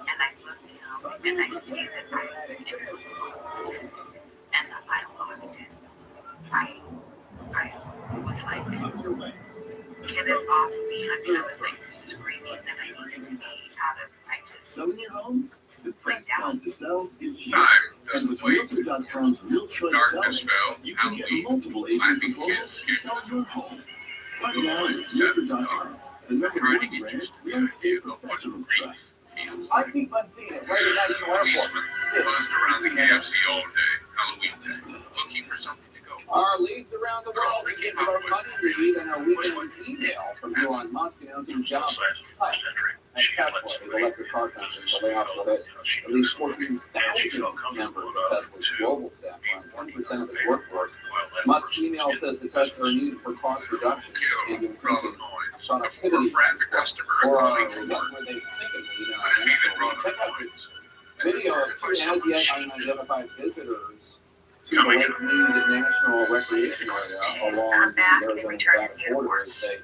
And I looked down and I see that I had it close, and I lost it. I was like, get it off me. I mean, I was like screaming that I needed to be out of. I just So in your home, the first time to sell is here. Time And doesn't with wait. Realtor.com's Real Choice Darkness Selling, fell, you can get Halloween, multiple agent laughing proposals kids to came sell to the your door. home. Right now, at Realtor.com, the number Trying to one get brand used to the real estate idea of what professionals grief trust. feels I like. keep on seeing it right at National Airport. Policemen buzzed around the KFC all day, Halloween day, looking for something to go. Our leads around the world begin with our money lead and our weekly email from Elon Musk announcing job cuts at Tesla, his electric car company. The layoffs will hit at least 14,000 members of Tesla's global staff, around 10% of its workforce. Musk's email says the cuts are needed for cost reductions and increasing A former productivity. friend, a customer, a Or colleague what from were work. they thinking? You I didn't mean it know, wrong. check out this video of two as yet unidentified visitors to the Coming Lake in. Mead National Recreation Area along I'm back. the They Arizona returned Nevada his border as they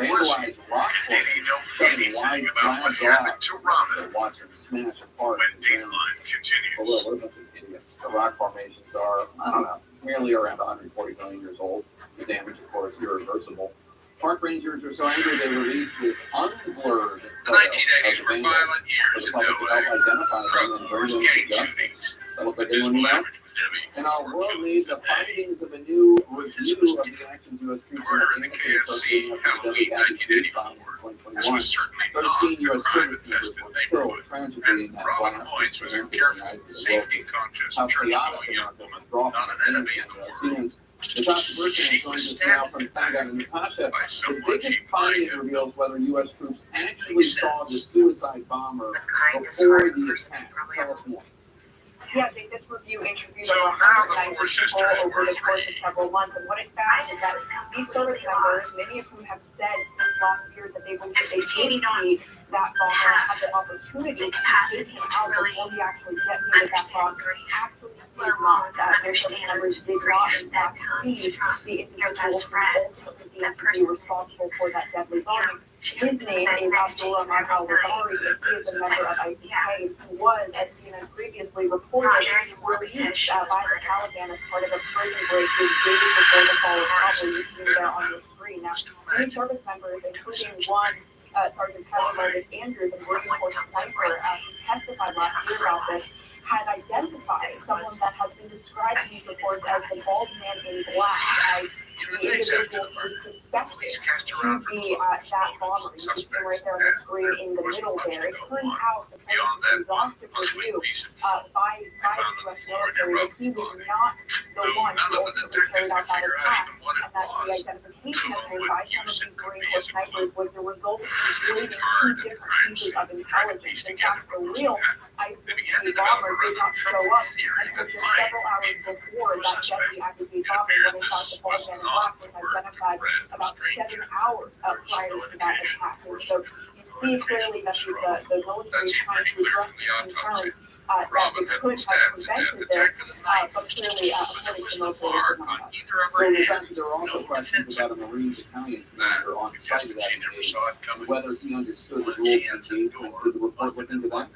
Was vandalized rock Did he know shoving wide anything about what slabs happened off to Robin to watch them smash apart. when the ground. Dateline Although continues? we're a bunch of idiots. The rock formations are, I don't know, merely around 140 million years old. The damage, of course, irreversible. Park rangers are so angry they released this unblurred The photo 1980s of were the vandals violent for years the in public to LA. help identify them Drug and bring wars, them gang to justice. shootings. That'll put This anyone will know. average with Debbie. And our 4 world killings leads a the day. findings of a new review of the actions U.S. troops Murder in the taken KFC, Halloween 1984. This was certainly not 13 a U.S. crime service members infested were neighborhood. killed tragically in And that Robin blast. Hoynes was a which careful, recognized the safety-conscious, how chaotic church-going young America woman, was not an enemy in the world. Siemens. Natasha Burton She joins was us now stabbed from the Pentagon. And Natasha, by the someone biggest she might finding have reveals whether U.S. troops actually saw the suicide bomber The kindest before hearted the person attack. probably Tell ever. us more. Yeah, I think this review interviewed So over now the 190 four people sisters over were the course of free. several months, and what it found is that these service members, many of whom have said since last year that they believe they did see that bomber had the opportunity to take him out before he actually detonated that bomb. Actually did not. Their family members did not, in fact, see the individual who ultimately be responsible for that deadly bombing. His name is Abdulrahman al-Wadari, and he is a member of ICK, who was, as CNN previously reported, released by the Taliban as part of a prison break his days before the fall of Kabul. You see there on your screen. Now, many service members, including one Sergeant Tyler Marcus Andrews, a Marine Corps sniper, who testified last year about this, had identified someone that has been described in these reports as the bald man in black, as the individual who is suspected to be that bomber. You can see him right there on the screen in the middle there. It turns out, the exhaustive review by the U.S. military, that he was not the one who ultimately carried out that attack, and that the identification of him by some of these Marine Corps snipers was the result of conflating two different pieces of intelligence. In fact, the real ICBM bomber did not show up until just several hours before that deadly ICBM bombing, when in fact the bald man in black was identified about 7 hours prior to that attack. And so you see clearly that the military is trying to address the concerns that they could have prevented this, but clearly, according to the military, So in the country, there were also questions about a Marine battalion commander on site of that engagement, whether he understood the rules of engagement. Did the report look into that?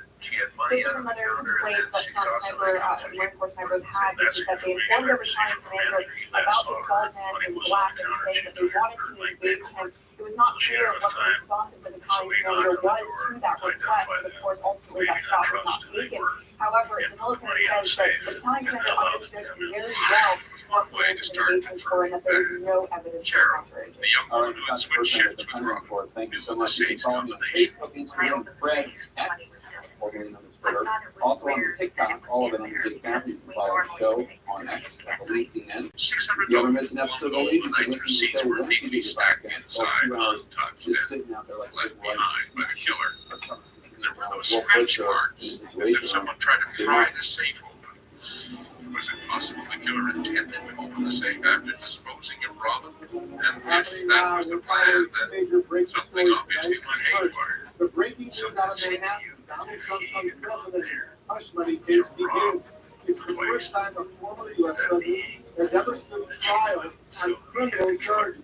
This is another complaint that some Marine Corps snipers had, which is that they informed their battalion commander about the bald man in black and saying that they wanted to engage him. It was not clear what the response of the battalion commander was to that request, and of course, ultimately that shot was not taken. However, the military says that the battalion commander understood very well what the engagements were, and that there is no evidence to the contrary. All right, that's the first one of the Pentagon report. Thank you so much. You can follow me on Facebook, Instagram, Threads, X, formerly known as Twitter. Also on TikTok, all of it on the Big Family. You can follow the show on X, at the Lead CNN. If you ever miss an episode of Lead, you can listen to the show once you get back. It's all 2 hours just sitting out there like left behind by the killer. There were those we'll scratch put marks, the as if situation someone tried to pry the safe open. Was it possible the killer intended to open the safe after disposing of Robin? And if that was the plan, then something obviously went haywire. The breaking news out of Manhattan, Donald Trump's unprecedented hush money case begins. It's the first time a former U.S. president has ever stood trial on criminal charges.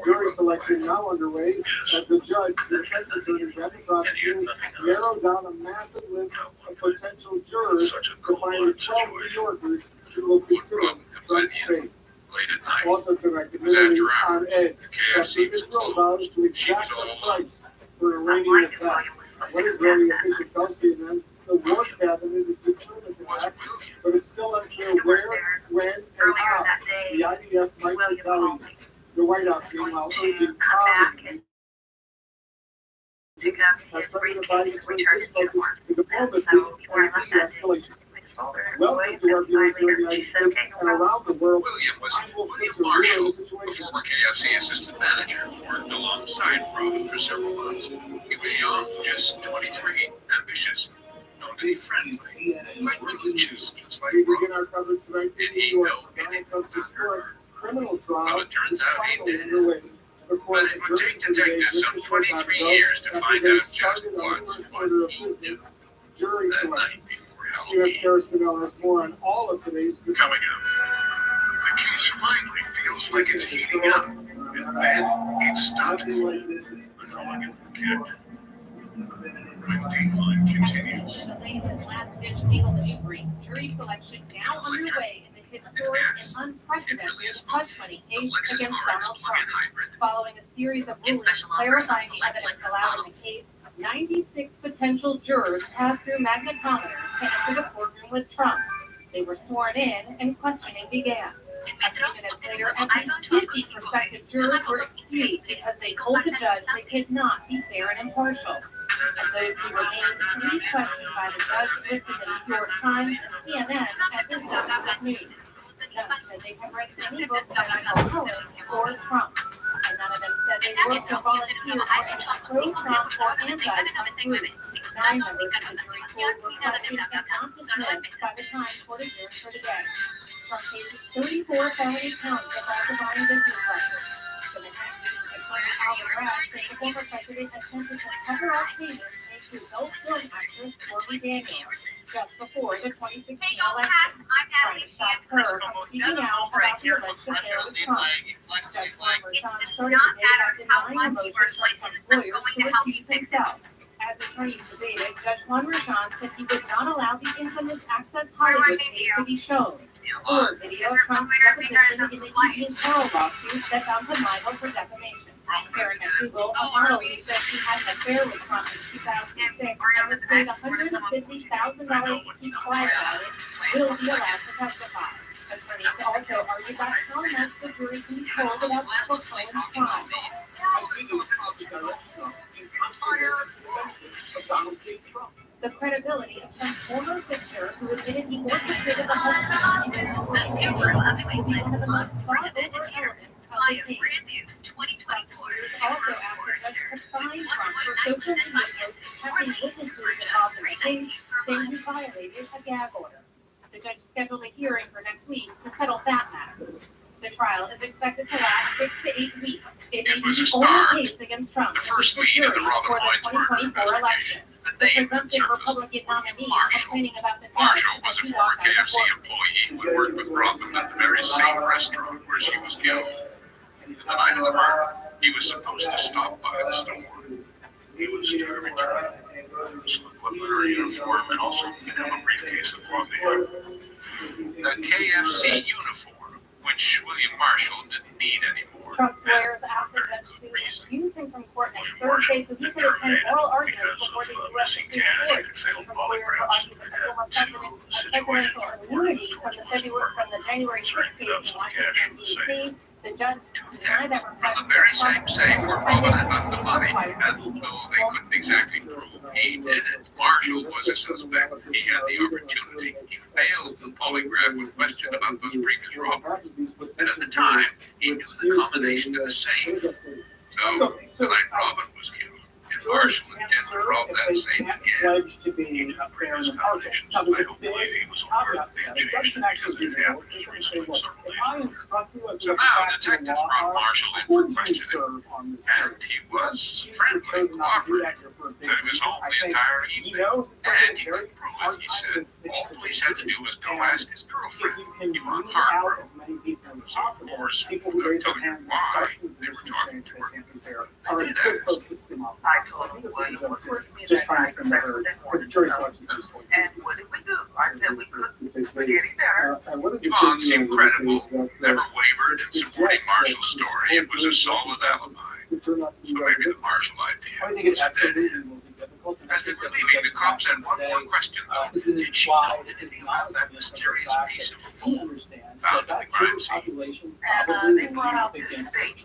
Jury selection now underway as the judge, the defense attorney, and the prosecutor narrow down a massive list of potential jurors to find 12 New Yorkers who will consider Trump's fate. Also tonight, the Middle East on edge after Israel vows to exact the price for Iranian attack. What Israeli officials tell CNN, the war cabinet is determined to act, but it's still unclear where, when, and how the IDF might retaliate. The White House, meanwhile, urging calm. President Biden turns his focus to diplomacy and de-escalation. Welcome to our viewers here in the United States and around the world. William Marshall, a former KFC assistant manager, worked alongside Robin for several months. He was young, just 23, ambitious, known to be friendly, but religious, just like We begin Robin. our coverage tonight And in he New York. built Donald Trump's historic criminal trial Well, it turns is out he finally did. underway. But According it to would take jury today, detectives some just a short time 23 ago, years to after find they out just started a what numerous order of he business, knew jury that selection. night before C.S. Halloween. Carrasquinel has more on all of today's Coming up, the case finally feels like it's heating up, and then it stopped. But no one can forget. When Dateline continues. The latest last-ditch legal maneuvering, jury selection now underway in the historic and unprecedented hush money case against Donald Trump. Following a series of rulings clarifying the evidence allowing the case, 96 potential jurors passed through magnetometers to enter the courtroom with Trump. They were sworn in and questioning began. A few minutes later, at least 50 prospective jurors were excused because they told the judge they could not be fair and impartial. And those who remained to be questioned by the judge listed in the New York Times and CNN as his subject news. None said they had read any book by Michael Cohen or Trump. And none of them said they worked or volunteered for any pro-Trump or anti-Trump groups. 9 members of the jury pool were questioned and not dismissed by the time court adjourned for the day. Trump faces 34 felony counts of falsifying business records. The Manhattan Alvarez said the former president attempted to cover up payments made to adult film actress Stormy Daniels just before the 2016 election, trying to stop her from speaking out about the alleged affair with Trump. Judge Palmer John started the day by denying a motion from Trump's lawyers to accuse himself. As attorneys debated, Judge Juan Merchan said he would not allow the infamous Access Hollywood tape to be shown, or video of Trump's deposition in the Evening Pearl lawsuit that found him liable for defamation. Karen McDougal, a model who said she had an affair with Trump in 2006 and was paid $150,000 to keep quiet about it, will be allowed to testify. Attorneys also argued about how much the jury can be told about Cohen's crime. The credibility of Trump's former sister, who admitted he orchestrated the whole thing, will be one of the most fought-over elements of the case. Also asked the judge to fine Trump for social media posts protecting witnesses involved in the case, saying he violated a gag order. The judge scheduled a hearing for next week to settle that matter. The trial is expected to last 6 to 8 weeks. It may be the only case against Trump The first lead in the Robin Lloyd's murder investigation. The presumptive Republican nominee complaining about the Marshall was a former KFC employee who had worked with Robin at the very same restaurant where she was killed. The night of the murder, he was supposed to stop by the store. He was starving for some equipment or uniform and also pick up a briefcase of clothing. The KFC uniform, which William Marshall didn't need anymore. Trump's lawyers asked the judge to excuse him from court next Thursday so he could attend oral arguments before the U.S. Supreme Court. Trump's lawyers argued that the former president has presidential immunity from the January 6th case in Washington, D.C. The judge denied that request. From the very same safe where Robin had left the money, and though they couldn't exactly prove he did it, Marshall was a suspect. He had the opportunity. He failed the polygraph when questioned about those previous robberies. And at the time, he knew the combination of the safe. So, tonight Robin was killed. And Marshall intended to rob that safe again. He knew previous combinations. I don't believe he was aware of the changed because it happened as recently as several days ago. So now detectives brought Marshall in for questioning, and he was friendly, cooperative, that it was home the entire evening, and he could prove it. He said all police had to do was go ask his girlfriend, Yvonne Hargrove. So of course, without telling her why they were talking to her, they did ask. I told him William was worth me that night because that's what they wanted to know. And what did we do? I said we cooked spaghetti dinner. Yvonne seemed credible, never wavered in supporting Marshall's story. It was a solid alibi. So maybe the Marshall idea was a dead end. As they were leaving, the cops had one more question though. Did she know anything about that mysterious piece of food found in the crime scene? And they brought out this steak.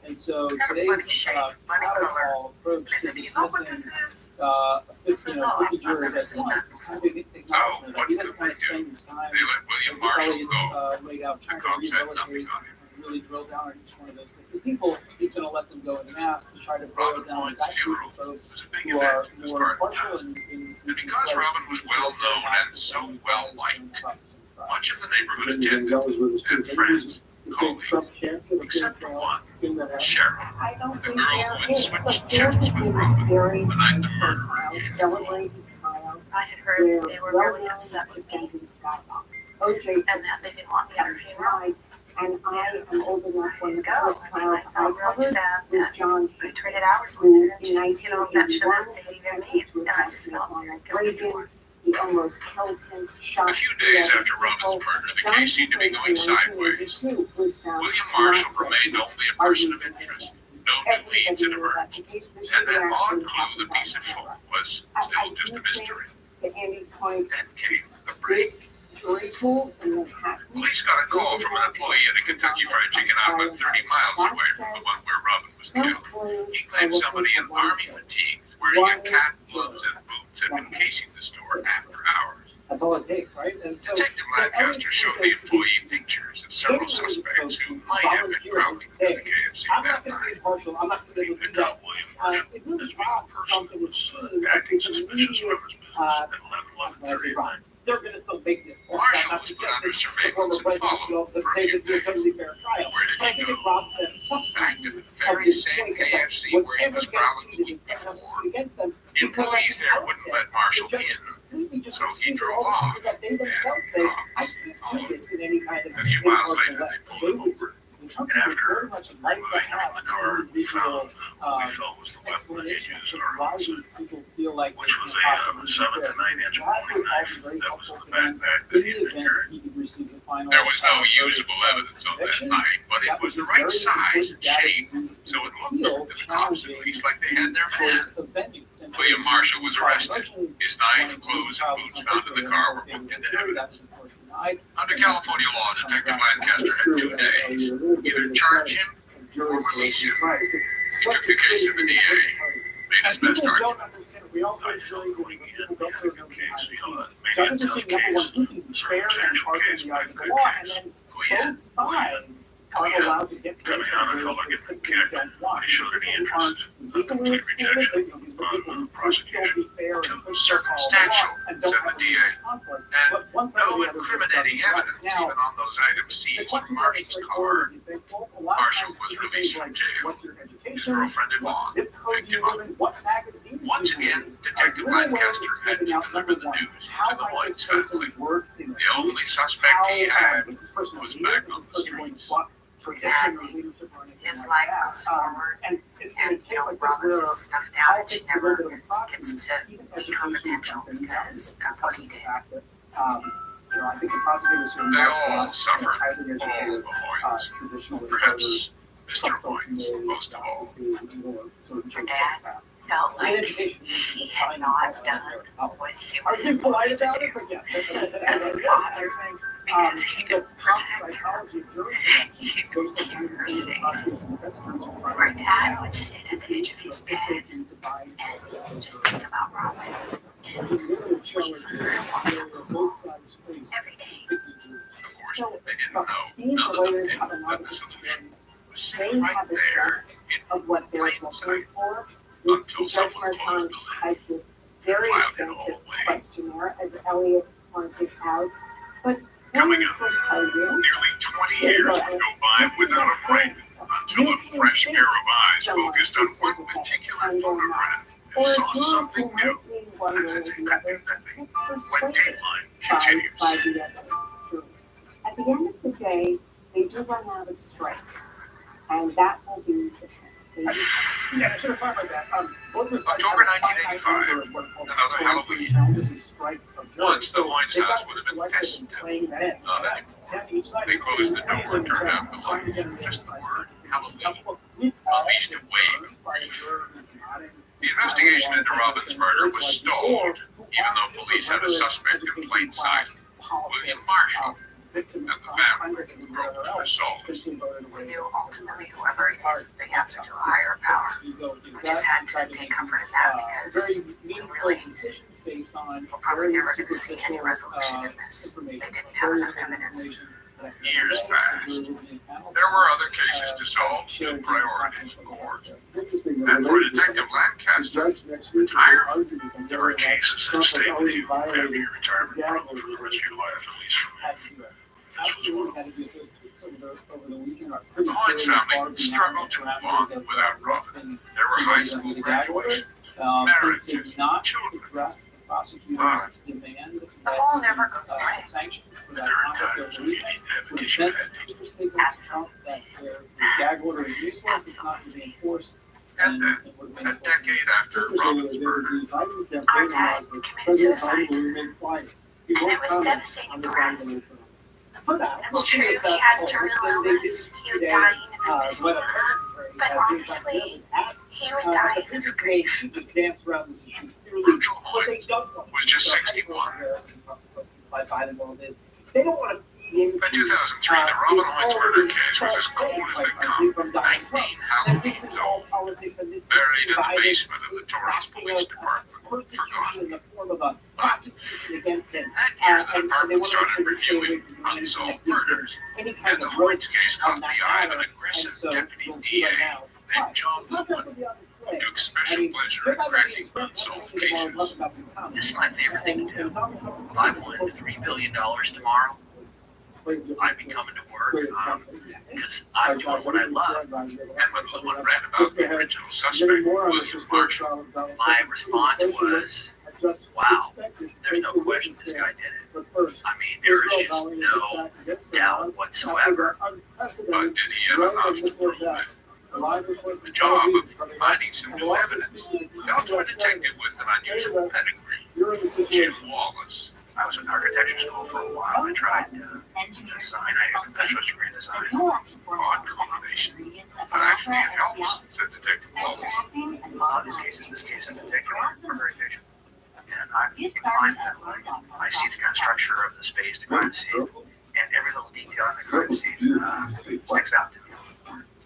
And so today's protocol approach to dismissing 50 jurors at once is kind of an acknowledgement that he doesn't want to spend his time, William Marshall laid out trying to rehabilitate and really drill down on each one of those 50 people. He's going to let them go in mass to try to boil down that group of folks who are more partial and because Robin was well known and so well liked, much of the neighborhood attended and friends, colleagues, except for one, Cheryl, the girl who had switched shifts with Robin the night the murderer came. I had heard they were really upset with me and that they didn't want me on camera. And I am old enough when the first trials I covered was John I traded hours who with her. in 1981 attempted to assassinate Ronald Reagan. He almost killed him, shot A few days after Robin's murder, the case seemed to be going sideways. William Marshall remained only a person of interest. No new leads had emerged. And that odd clue, the piece of food, was still just a mystery. To Andy's point, Then came the break. jury pool in Manhattan. Police got a call from an employee at a Kentucky Fried Chicken outlet 30 miles away from the one where Robin was killed. He claimed somebody in army fatigues, wearing a cap, gloves, and boots had been casing the store after hours. That's all it takes, right? And so, Detective Lancaster showed the employee pictures of several suspects who might have been prowling through the KFC I'm not that going to night. be partial. I'm not going to be that. It really not something that's acting suspicious of his business at 11:30 at night. they're gonna still make this point. Marshall was put under surveillance and followed for a few days. Where did Where did he go? robs them Back to the very same KFC where he was prowling the week before. against them. The employees there wouldn't let Marshall in, so he drove off. They themselves say, I can't do this in any kind of. A few miles later, they pulled him over. And after much like to have the car, we found what we felt was the weapon that he explanation used of in our why house, these people feel like which was a 7 to 9 inch bowie knife that was in the backpack that he had been carrying. There was no usable evidence on that night, but it was the right size and shape, so it looked to the cops at least like they had their man. William Marshall was arrested. His knife, clothes, and boots found in the car were booked into evidence. Under California law, Detective Lancaster had 2 days, either charge him or release him. He took the case to the DA, made his best argument. I felt going in, we had a new case, maybe a tough case, circumstantial case, but a good case. We had, I felt like if the kid, he showed any interest, a complete rejection on the prosecution. Circumstantial, said the DA, and no incriminating evidence even on those items seized from Marshall's car. Marshall was released from jail. His girlfriend Yvonne picked him up. Once again, Detective Lancaster had to deliver the news to the Lloyd's family. The only suspect he had was back on the streets. His life goes forward, and Robbins is snuffed out. She never gets to become potential because of what he did. I think the prosecutors are They all suffered all the Hoyts. Perhaps Mr. Hoyt most of all. Dad felt like he had not done what he was supposed to do as a father, because he could protect her. He would keep her safe. Where Dad would sit at the edge of his bed and just think about Robin and wait for her to walk up every day. Of course, they didn't know none of them that the solution was sitting right there in what they're plain looking sight for. until Judge someone closed Martin the lid. has this very Filed it extensive all away. questionnaire, as Elliot pointed out. But Coming will up, tell you, nearly 20 years would go by without a break until a fresh pair of eyes focused on one particular photograph or and a saw juror something who new. might be wondering if the other gets When persuaded Dateline by continues. the other jurors. At the end of the day, they do run out of strikes, and that will be the thing. Yeah, I should have thought about that. What was October 1985, another Halloween. Once the Hoyts house would have been festive. Not anymore. They closed the door and turned out the light. Just the word Halloween unleashed a wave of grief. The investigation into Robin's murder was stalled, even though police had a suspect in plain sight, William Marshall, and the family groped for solved. We knew ultimately whoever it is, the answer to a higher power. We just had to take comfort in that because we really we're probably never going to see any resolution in this. They didn't have enough evidence. Years passed. There were other cases to solve, still priorities, of course. And for Detective Lancaster, retirement. There are cases that stay with you after your retirement, probably for the rest of your life, at least for me. This was one of them. The Hoyts family struggled to move on without Robin. There were high school graduations, marriages, children. Prosecutors demand The whole never goes away. sanctions for that There are conduct times of when you illegal. need Would advocacy. send signals that the gag order is useless, it's not to be enforced. And then, a decade after Robin's murder, Our dad committed suicide, and it was devastating for us. That's true, he had terminal illness, he was dying of invisible, but honestly, he was dying of grief. Virgil Hoyt was just 61. They don't want to be able By 2003, the Robin Hoyt murder case was as cold as they come. 19 Halloweens old, buried in the basement of the Torrance Police Department, forgotten. That year, the department started reviewing unsolved murders, and the Hoyts case caught the eye of an aggressive deputy DA named John Lewin. way. took special pleasure in cracking unsolved cases. This is my favorite thing to do. If I won $3 billion tomorrow, I'd be coming to work because I'm doing what I love. And when Lewin read about the original suspect, William Marshall, My response was, wow, there's no question this guy did it. I mean, there is just no doubt whatsoever. but did he have enough to prove it? The job of finding some new evidence fell to a detective with an unusual pedigree, Jim Wallace. I was in architecture school for a while. I tried design. I had a bachelor's degree in design. Odd combination. But actually it helps, said Detective Wallace. In a lot of these cases, this case in particular, are very patient. And I'm inclined that way. I see the kind of structure of the space, the crime scene, and every little detail in the crime scene sticks out to me.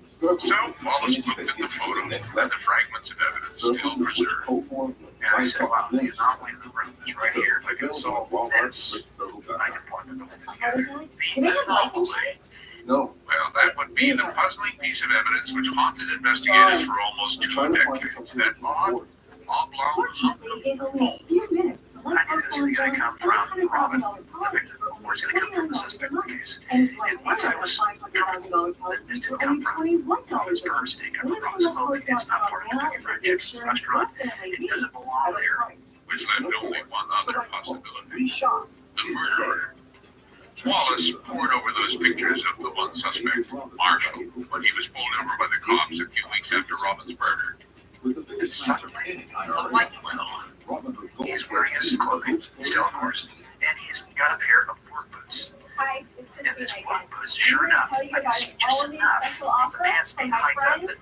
So Wallace looked at the photo and the fragments of evidence still preserved. And I said, wow, the anomaly in the room is right here. If I can solve this, I can point to the whole thing together. The anomaly. No. Well, that would be the puzzling piece of evidence which haunted investigators for almost 2 decades. That odd, oblong lump of foam. I knew this was going to come from Robin, the victim, or it's going to come from the suspect in the case. And once I was comfortable that this didn't come from Robin's purse, it didn't come from Robin's clothing, it's not part of Kentucky Fried Chicken's restaurant, it doesn't belong there. Which left only one other possibility. The murderer. Wallace pored over those pictures of the one suspect, Marshall, when he was pulled over by the cops a few weeks after Robin's murder. And suddenly, a light went on. He's wearing his clothing, still of course, and he's got a pair of work boots. Hi, And his work boots, sure enough, I can see just enough of the pants being hiked up that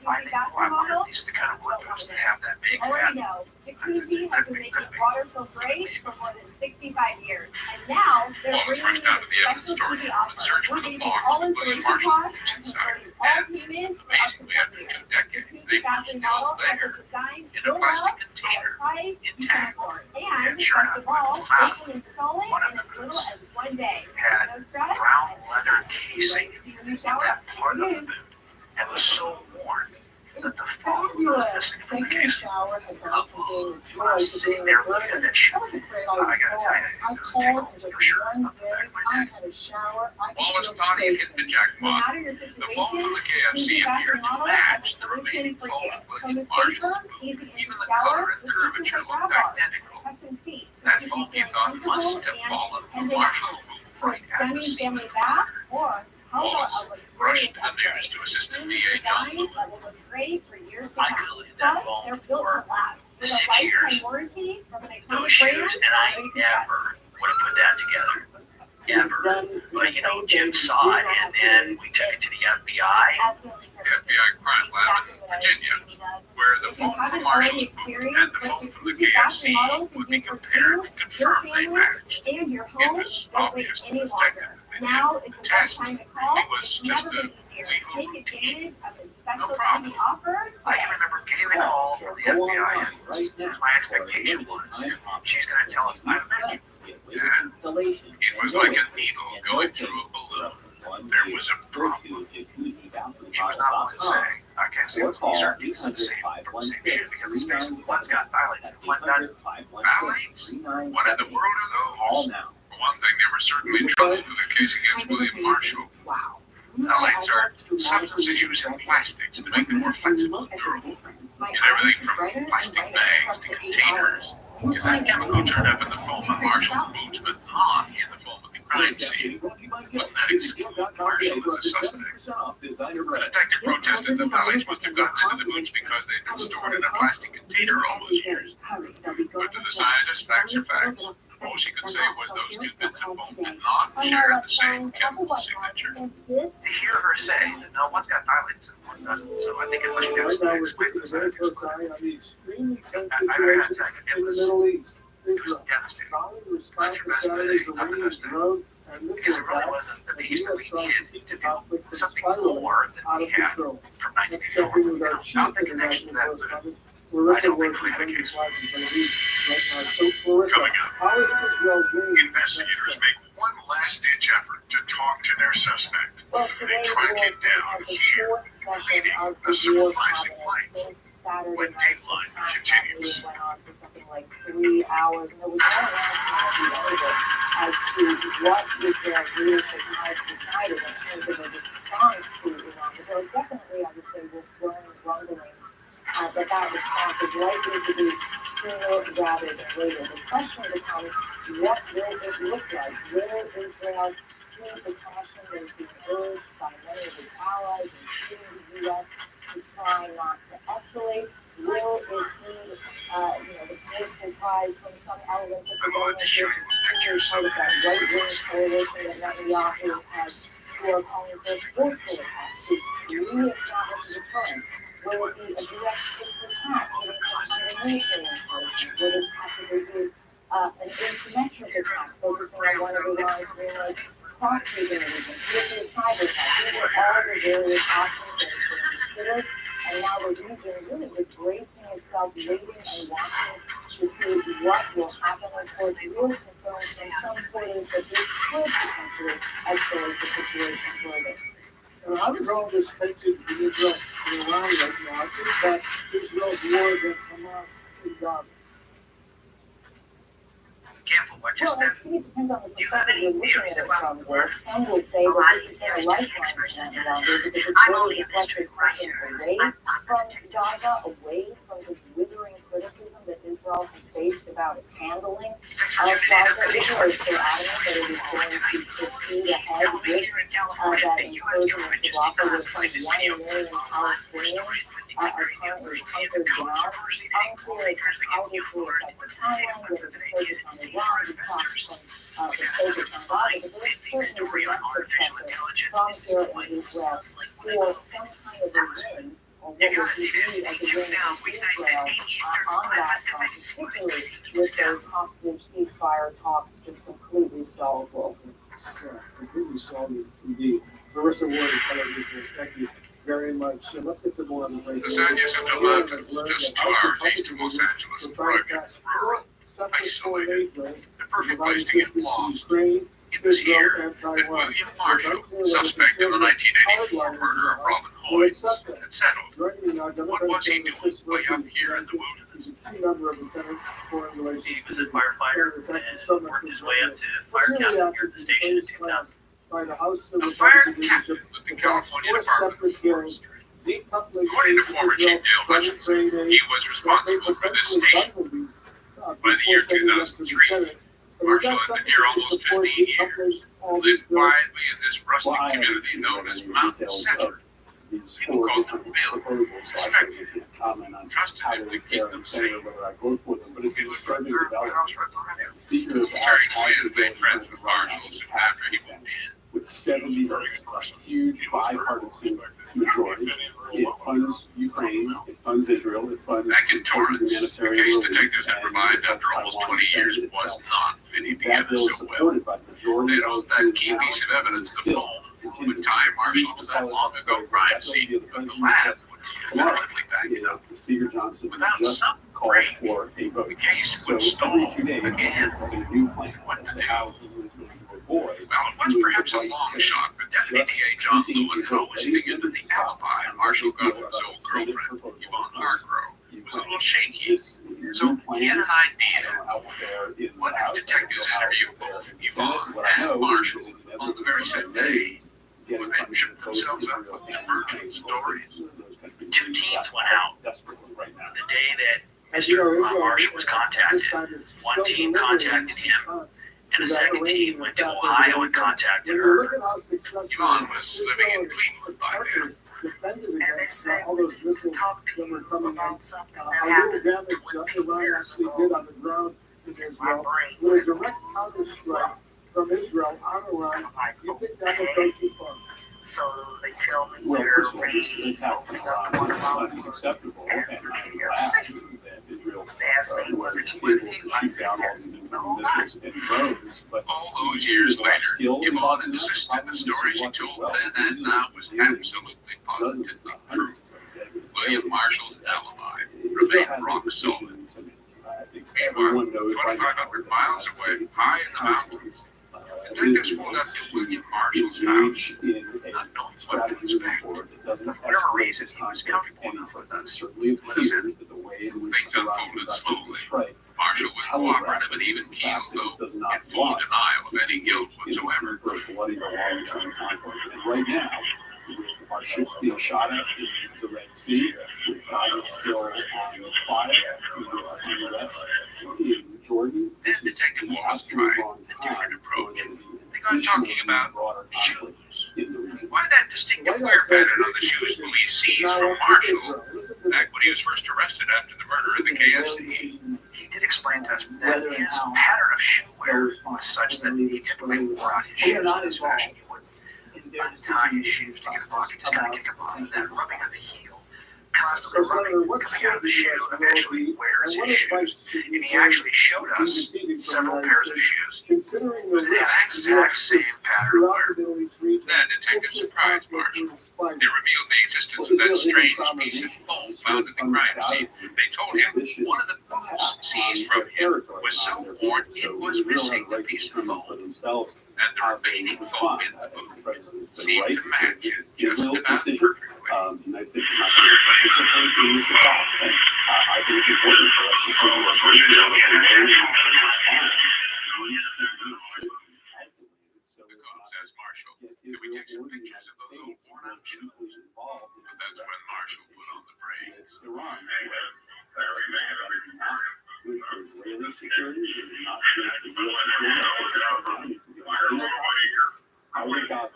I think, oh, I wonder if these are the kind of work boots that have that big fat. Already know, Jacuzzi has been making water feel great for more than 65 years. And now they're Wallace bringing rushed out to the in a evidence special storage TV room and offer. searched for We're the giving logs all of William installation Marshall's costs, boots inside. including all And payments, for up to amazingly, after 1 year. 2 decades, Jacuzzi they were bathroom still model has there a design in a so plastic well, container, price you can intact. afford. And And sure best of enough, all, wow, they can install it one of in the as little boots as 1 day. had No stress. brown leather casing You in shower? that part of the boot and was so worn that the foam was missing from the case. When I was sitting there looking at that shoe, I gotta tell you, it was a tickle for sure on the back of my neck. Wallace thought he'd hit the No jackpot. matter your The foam from situation, the KFC appeared to match the remaining foam in William Marshall's boot. Even the color and curvature looked identical. That foam he thought must have fallen from Marshall's boot right at the scene of the bath, murder. or how about Wallace a rushed luxurious the news to Assistant DA John design Lewin. that will look great for years to I come. could have looked at that Plus, foam they're built for to last. With a 6 lifetime years. warranty from an Those iconic shoes, brand, and I never would have put that together. Ever. But you know, Jim saw it, and then we took it to the FBI. The FBI crime lab in Virginia, where the foam from Marshall's boot and the foam from the KFC would be compared to confirm they matched. and your It home was don't wait obvious to any the longer. detective that Now the is the best test time to call. it was It's just never a been easier. legal Take routine. advantage of the special problem. TV offer I today. can remember getting the call from the FBI, and my expectation was she's going to tell us I'm ready. And it was like a needle going through a balloon. There was a problem. She was not willing to say, I can't say these are the same from the same shoe because it's basically one's got violates and one doesn't. Phthalates? What in the world are those? For one thing, they were certainly trouble for the case against William Marshall. Wow. Phthalates are substances used in plastics to make them more flexible and durable. In everything from plastic bags to containers. If that chemical turned up in the foam of Marshall's boots, but not in the foam of the crime scene, wouldn't that exclude Marshall as a suspect? The detective protested the phthalates must have gotten into the boots because they'd been stored in a plastic container all those years. But to the scientist, facts are facts. All she could say was those two bits of foam did not share the same chemical signature. To hear her say that no one's got violates and one doesn't, so I think it was just to explain this. I gotta tell you, it was devastating. Not your best day, not the best day. Because it really wasn't the piece that we needed to do something more than we had from 1954. You know, not the connection to that boot. I don't think we had a case. Coming up, investigators make one last-ditch effort to talk to their suspect. They track him down here, leading a surprising life. Saturday When night. Dateline That continues. meeting went on for something like 3 hours, and there was no announcement at the end of it as to what Israel leadership has decided in terms of a response to Iran. But there definitely, I would say, were growing rumblings that response is likely to be sooner rather than later. The question becomes, what will it look like? Will Israel heed the caution that is being urged by many of its allies, including the U.S., to try not to escalate? Will it heed, the political cries from some elements of the government, particularly part of that right-wing coalition that Netanyahu has, who are calling for forceful attacks to re-establish the deterrent? Will it be a direct attack hitting some military installations? Will it possibly be an asymmetric attack focusing on one of Iran's numerous proxy organizations? Will it be a cyber attack? These are all the various options that are being considered. And now the region really is bracing itself, waiting and watching to see what will happen. Of course, real concerns from some quarters that this could potentially escalate the situation further. How does all this tensions in Israel and Iran right now? I think that Israel's war against Hamas in Gaza. Careful what you Well, I step. think it depends on the You have perspective any you're looking theories at it about from. the war? Some will say A lot that of this you is a theories lifeline take experts to on them that. longer because it's I'm really only a deflected mystery right attention here. away I'm from Gaza, away from the withering criticism that Israel has faced about its handling of Gaza. Israel is still adamant that it is going to proceed ahead with that incursion into Rafah, where some 1 million Palestinians are currently hunkered down. Unclear how this will affect the timeline, whether it's focused on Iran, we talked some the focus on Gaza, but there is certainly direct pressure from here in Israel for some kind of a win, or what would be viewed as a win for Israel on that front, particularly with those hostage ceasefire talks just completely stalled globally. Completely stalled indeed. Larissa Ward, television, thank you very much. Let's get some more on the break. Los Angeles and the mountains, just 2 hours east of Los Angeles, rugged, rural, isolated, the perfect place to get lost. It was here that William Marshall, suspect in the 1984 murder of Robin Hood, had settled. What was he doing way up here in the wilderness? He was a firefighter and worked his way up to fire captain here at the station in 2000. A fire captain with the California Department of Forestry. According to former Chief Dale Hutchinson, he was responsible for this station. By the year 2003, Marshall had been here almost 15 years, lived quietly in this rustic community known as Mountain Center. People called him Bill, respected him, trusted him to keep them safe. He was from the house right behind him. Terry Quinn made friends with Marshall soon after he moved in. With 70 votes, a huge bipartisan majority. It funds Ukraine, it funds Israel, it funds Back in Torrance, the case detectives had revived after almost 20 years was not fitting together so well. They lost that key piece of evidence, the phone, with time marshaled to that long ago crime scene, but the lab would definitively back it up. Speaker Johnson Without just some called break, for a vote. the case So would stall every 2 days, again. there's a new plan as to how he was going to avoid. Well, it was perhaps a long shot, but Deputy DA John Lewin had always figured that the alibi Marshall got from his old girlfriend, Yvonne Hargrove, was a little shaky. So he had an idea. What if detectives interviewed both Yvonne and Marshall on the very same day? Would they trip themselves up with divergent stories? 2 teams went out the day that Mr. Marshall was contacted. One team contacted him, and a second team went to Ohio and contacted her. Yvonne was living in Cleveland by then. And they said to talk to you about something that happened 20 years ago. My brain With a direct counter-strike from Israel on Iran, you think that would go too far? So they tell me Well, they're first of all, this impact on Iran is unacceptable, and I'm glad that Israel They asked me, was it able with to you? I shoot said, down all yes. these The whole night. missiles and drones, but All those years later, Yvonne insisted the story she told then and now was absolutely positively true. William Marshall's alibi remained rock solid. I think Meanwhile, everyone knows by now 2,500 miles away, high in the mountains, Detectives pulled up to William Marshall's house, in not knowing a what to strategy expect. report that doesn't For whatever escalate reason, this he was conflict comfortable enough with us. certainly appears that the way in which Things the rocket unfolded got slowly. strike Marshall was cooperative and even keeled, though in full denial of any guilt whatsoever. for a bloody long-term conflict. And right now, with our ships being shot at in the Red Sea, with Gaza still on fire, in the West, in Jordan, Then Detective Wallace tried a different approach. They got talking about shoes. in the region. Why that distinctive wear pattern on the shoes police seized from Marshall back when he was first arrested after the murder of the KFC. He did explain to us that his pattern of shoe wear was such that he typically wore out his shoes in this fashion. He would untie his shoes to get a pocket, just kind of kick them off, and then rubbing on the heel, constantly rubbing, coming out of the shoe, eventually wears his shoes. And he actually showed us several pairs of shoes with that exact same pattern of wear. That detective surprised Marshall. They revealed the existence of that strange piece of foam found in the crime scene. They told him one of the boots seized from him was so worn it was missing a piece of foam. And the remaining foam in the boot seemed to match it just about perfectly. The United States is not going to participate in this attack, and I think it's important for us to see what we're doing with the way we can respond. The cops asked Marshall, "Can we take some pictures of those old worn-out shoes?" But that's when Marshall put on the brakes. Iran, with Israeli security, it is not just the U.S. security, how we got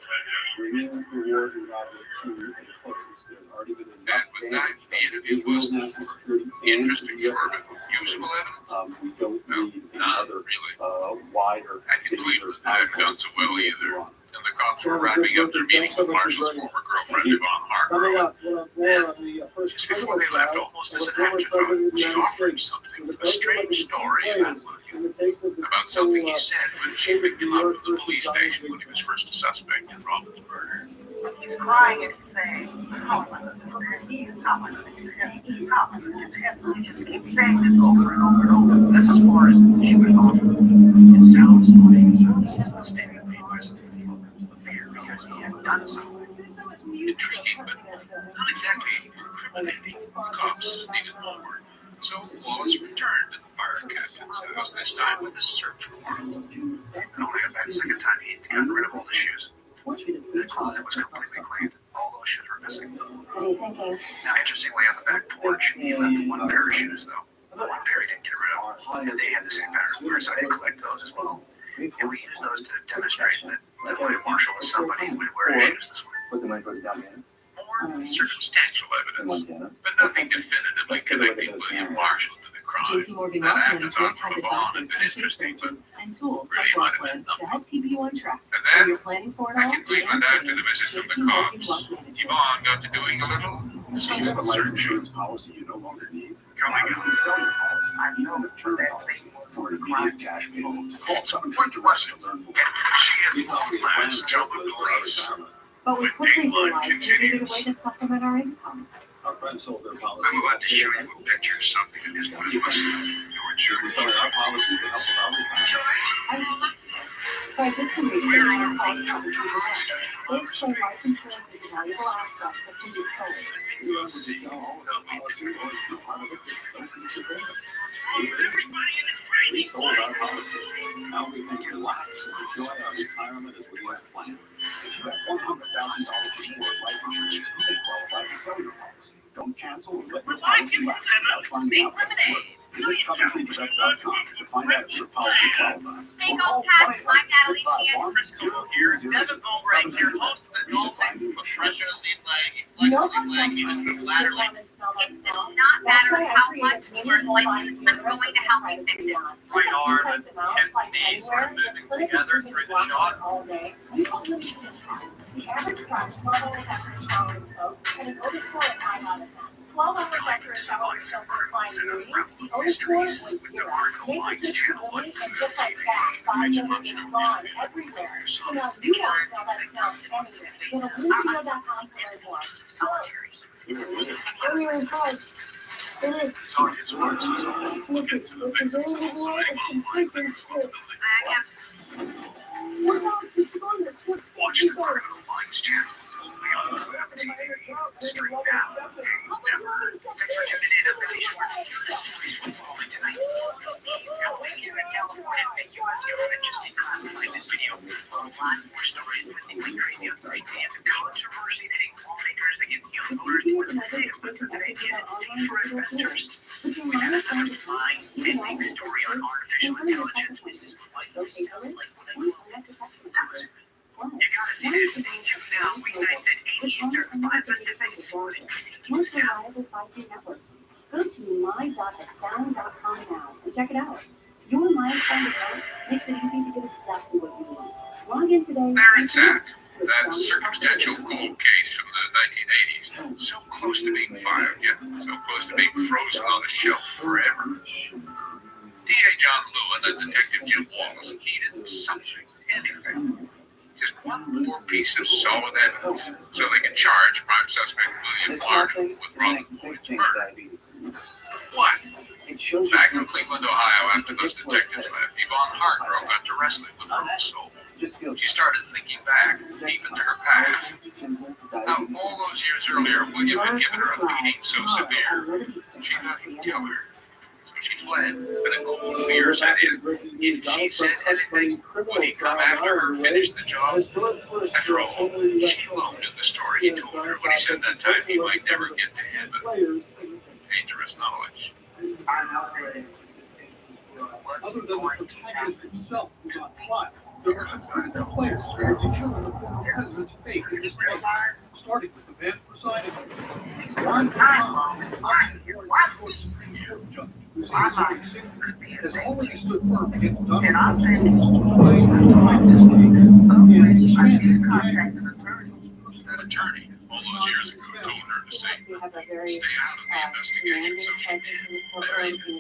bringing the war in Gaza to a close. There's already been enough damage. The interview was National security interesting, short, but usable evidence. We don't need Not another really. wider. I can believe it hadn't done so well either. And the cops were wrapping up their meetings with Marshall's former girlfriend, Yvonne Hargrove. Just before they left, almost as an afterthought, she offered something, a strange story about William, about something he said when she picked him up from the police station when he was first a suspect in Robin's murder. He's crying and he's saying, how am I going to prepare you? How am I going to do that? How am I going to do that? And he just keeps saying this over and over and over. That's as far as she would offer. It sounds like he's just a standing because of fear, because he had done something. Intriguing, but not exactly incriminating. The cops needed more. So Wallace returned to the fire captain's house, this time with a search warrant. And only about the second time he'd gotten rid of all the shoes. The closet was completely cleaned. All those shoes were missing. What are you thinking? Now, interestingly, on the back porch, he left one pair of shoes, though. The one pair he didn't get rid of. And they had the same pattern of wear, so I did collect those as well. And we used those to demonstrate that William Marshall was somebody who would wear his shoes this way. More circumstantial evidence, but nothing definitively connecting William Marshall to the crime. JP Morgan That Wealth afterthought Management has from Vaughn had advisors, been interesting, but and tools really like might have Rockland been to nothing. help keep you on track. And When then you're planning for it I all, can believe that after the visit from the JP Morgan cops, Wealth Management. Yvonne got to doing a little So you have a life search. insurance policy you no longer need. Coming You up. can sell your policy. I know You can turn that policy thing was for on an the immediate crime cash scene. payment. Call Coventry Direct to learn more. She had long plans to tell the police. But we When quickly Dateline realized we needed a way continues. to supplement our income. Our friends sold their policy. I'm about to show you a picture of something that is going to listen. Your insurance. Selling our policy to help them out. So I did some research on called Coventry Direct. They explain life insurance is a valuable asset that can be sold. We want to sell all of our policy or be part of it. Don't be surprised. We sold our policy. Now we can relax and enjoy our retirement as we have planned. If you have $100,000 or more life insurance, you may qualify to sell your policy. Don't cancel or let your policy lapse without finding out how it works. Visit CoventryDirect.com to find out if your policy qualifies. Hey, go past my Natalie Chan. Here's Devin Mowbray here, host of the Dolphins, Patricia Lindley, No, Lexi Lindley, and Latterly. It does not matter how much you are license, I'm going to help you fix it. Right arm and knees are moving together through the shot. The average price not only has a shower and soap, but an odor score of 9 out of 10. 12 hours after a shower and soap for fine beauty, the odor score was 0. Make this truly, and just like that, 5 minutes is gone everywhere. So now you won't smell that smell anywhere. Go to LucyO.com to learn more. Solitary. Earlier in college, it is. Listen, it's a very good boy and some good things too. I have Check it out. Your milestone account makes it easy to get exactly what you need. Log in today. There it's at. That circumstantial cold case from the 1980s. So close to being fired, yet so close to being frozen on a shelf forever. D.A. John Lewin and Detective Jim Wallace needed something, anything. Just one more piece of solid evidence so they could charge prime suspect William Marshall with wrongful murder. What? Back in Cleveland, Ohio, after those detectives left, Yvonne Hargrove got to wrestling with her own soul. She started thinking back, even to her past. How all those years earlier, William had given her a beating so severe, she thought he'd kill her. So she fled, but a cold fear set in. If she said anything, would he come after her, finish the job? After all, she loved the story he told her when he said that time he might never get to heaven. Dangerous knowledge. Other than the protagonist himself who's on trial, there are no players who are determined upon the president's fate in this case, starting with the man presiding over it. One time, Supreme Court judge, who's has already stood firm against Donald Trump's That attorney, all those years ago, told her to say, stay out of the investigation so she in a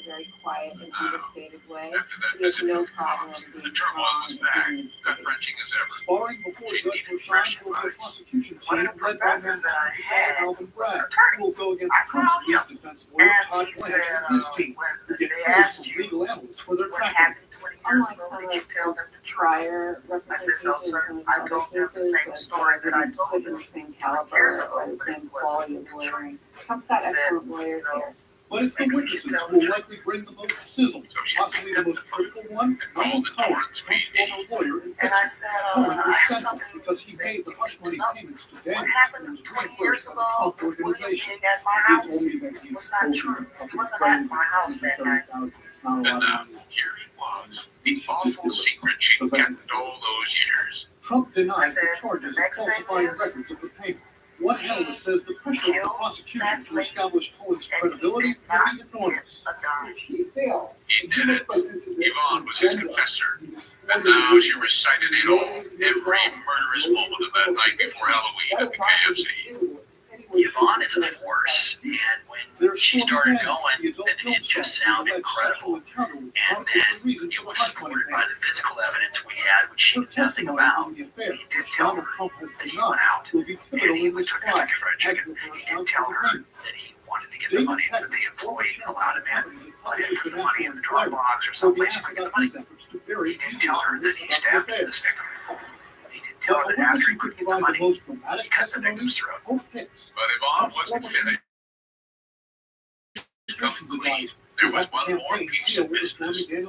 very quiet and understated way. After that There's visit no from problem Fox, the turmoil was back, gut-wrenching as ever. Sparring before She Judge needed Rashad fresh for the advice. prosecution One of team the led by professors that I had Alvin was an Bragg, attorney. who will go against I called him, Trump's defense lawyer Todd and he Blanchard said, and his team, when who get they praise asked from you legal analysts for their what track happened 20 years Unlike ago, some did you of tell them the truth? prior I said, no, representations sir. and I other told them the cases same story that I told put in them. the same 20 years caliber ago, or the but same it quality wasn't of the lawyering. truth. Trump's got He said, excellent lawyers no. here. But it's the Maybe we witnesses should tell who the will truth. likely bring the most sizzle, So she possibly the picked up most the phone critical one, and called Ronald the Cohen, Torrance Trump's PD. former lawyer in And I Pittsburgh. said, Cohen I was have central something because he that paid the you hush need to money know. payments to What Daniels happened when he was 20 21st years by the ago Trump with William organization. being at my He house told me that he was not told true. me He wasn't at my house that night. And now, here he was, the awful secret she kept all those years. Trump denied I said, the charges of the next thing falsifying is, records of the payment. One analyst says the pressure of the prosecution to establish Cohen's credibility will be enormous. A dime. He did it. Yvonne was his confessor. And now she recited it all, every murderous moment of that night before Halloween at the KFC. Yvonne is a force, and when she started going, then it just sounded incredible. And then it was supported by the physical evidence we had, which she knew nothing about. He did tell her that he went out and he took Kentucky Fried Chicken. He did tell her that he wanted to get the money that the employee allowed him in, but he put the money in the drawer box or someplace he could get the money. He did tell her that he stabbed the victim. He did tell her that after he couldn't get the money, he cut the victim's throat. But Yvonne wasn't finished. Coming clean. There was one more piece of business. The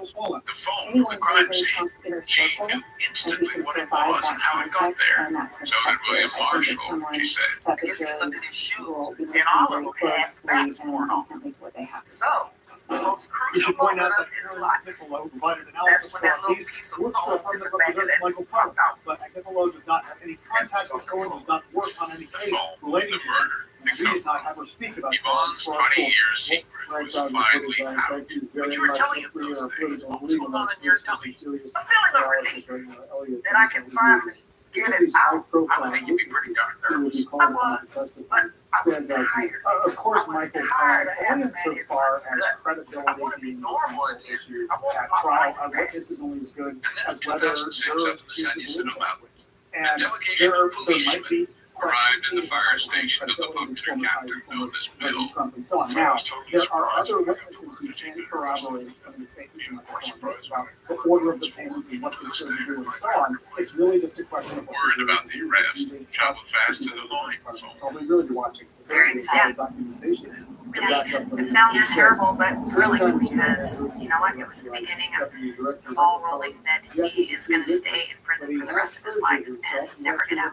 phone from the crime scene. She knew instantly what it was and how it got there. So did William Marshall, she said. I guess he looked at his shoes, and all of them had bats worn on. So, the most crucial moment of his life. That's when that little piece of phone in the back of that popped out. But Niccolo does not have any contact with Cohen, does not work on any case relating to murder. We did not have her speak about Yvonne's 20-year secret was finally out. When you were telling him those things, what was going on in your tummy? A feeling of relief that I can finally get it out. I would think you'd be pretty darn nervous. I was, but I was tired. Of course, I was Michael, tired. I had a only so bad far as gut. I credibility want to be being normal again. issue I want at my trial, life a back. witness is only as good And then in as whether 2006, up they're in the San Jacinto Mountains, a and delegation there of might policemen be arrived in the fire station of the popular captain known as Bill. Trump and so on. So I Now, was totally there are surprised other when I got witnesses to who can work. corroborate some of the statements in the More surprised about when the order of the payments and what they're supposed to do and so on. It's really just a question of what Worried about the arrest, traveled fast to the line. So we really be watching. Very sad. Documentation. It sounds terrible, but really, because, you know what, it was the beginning of the ball rolling that he is gonna stay in prison for the rest of his life and never get out.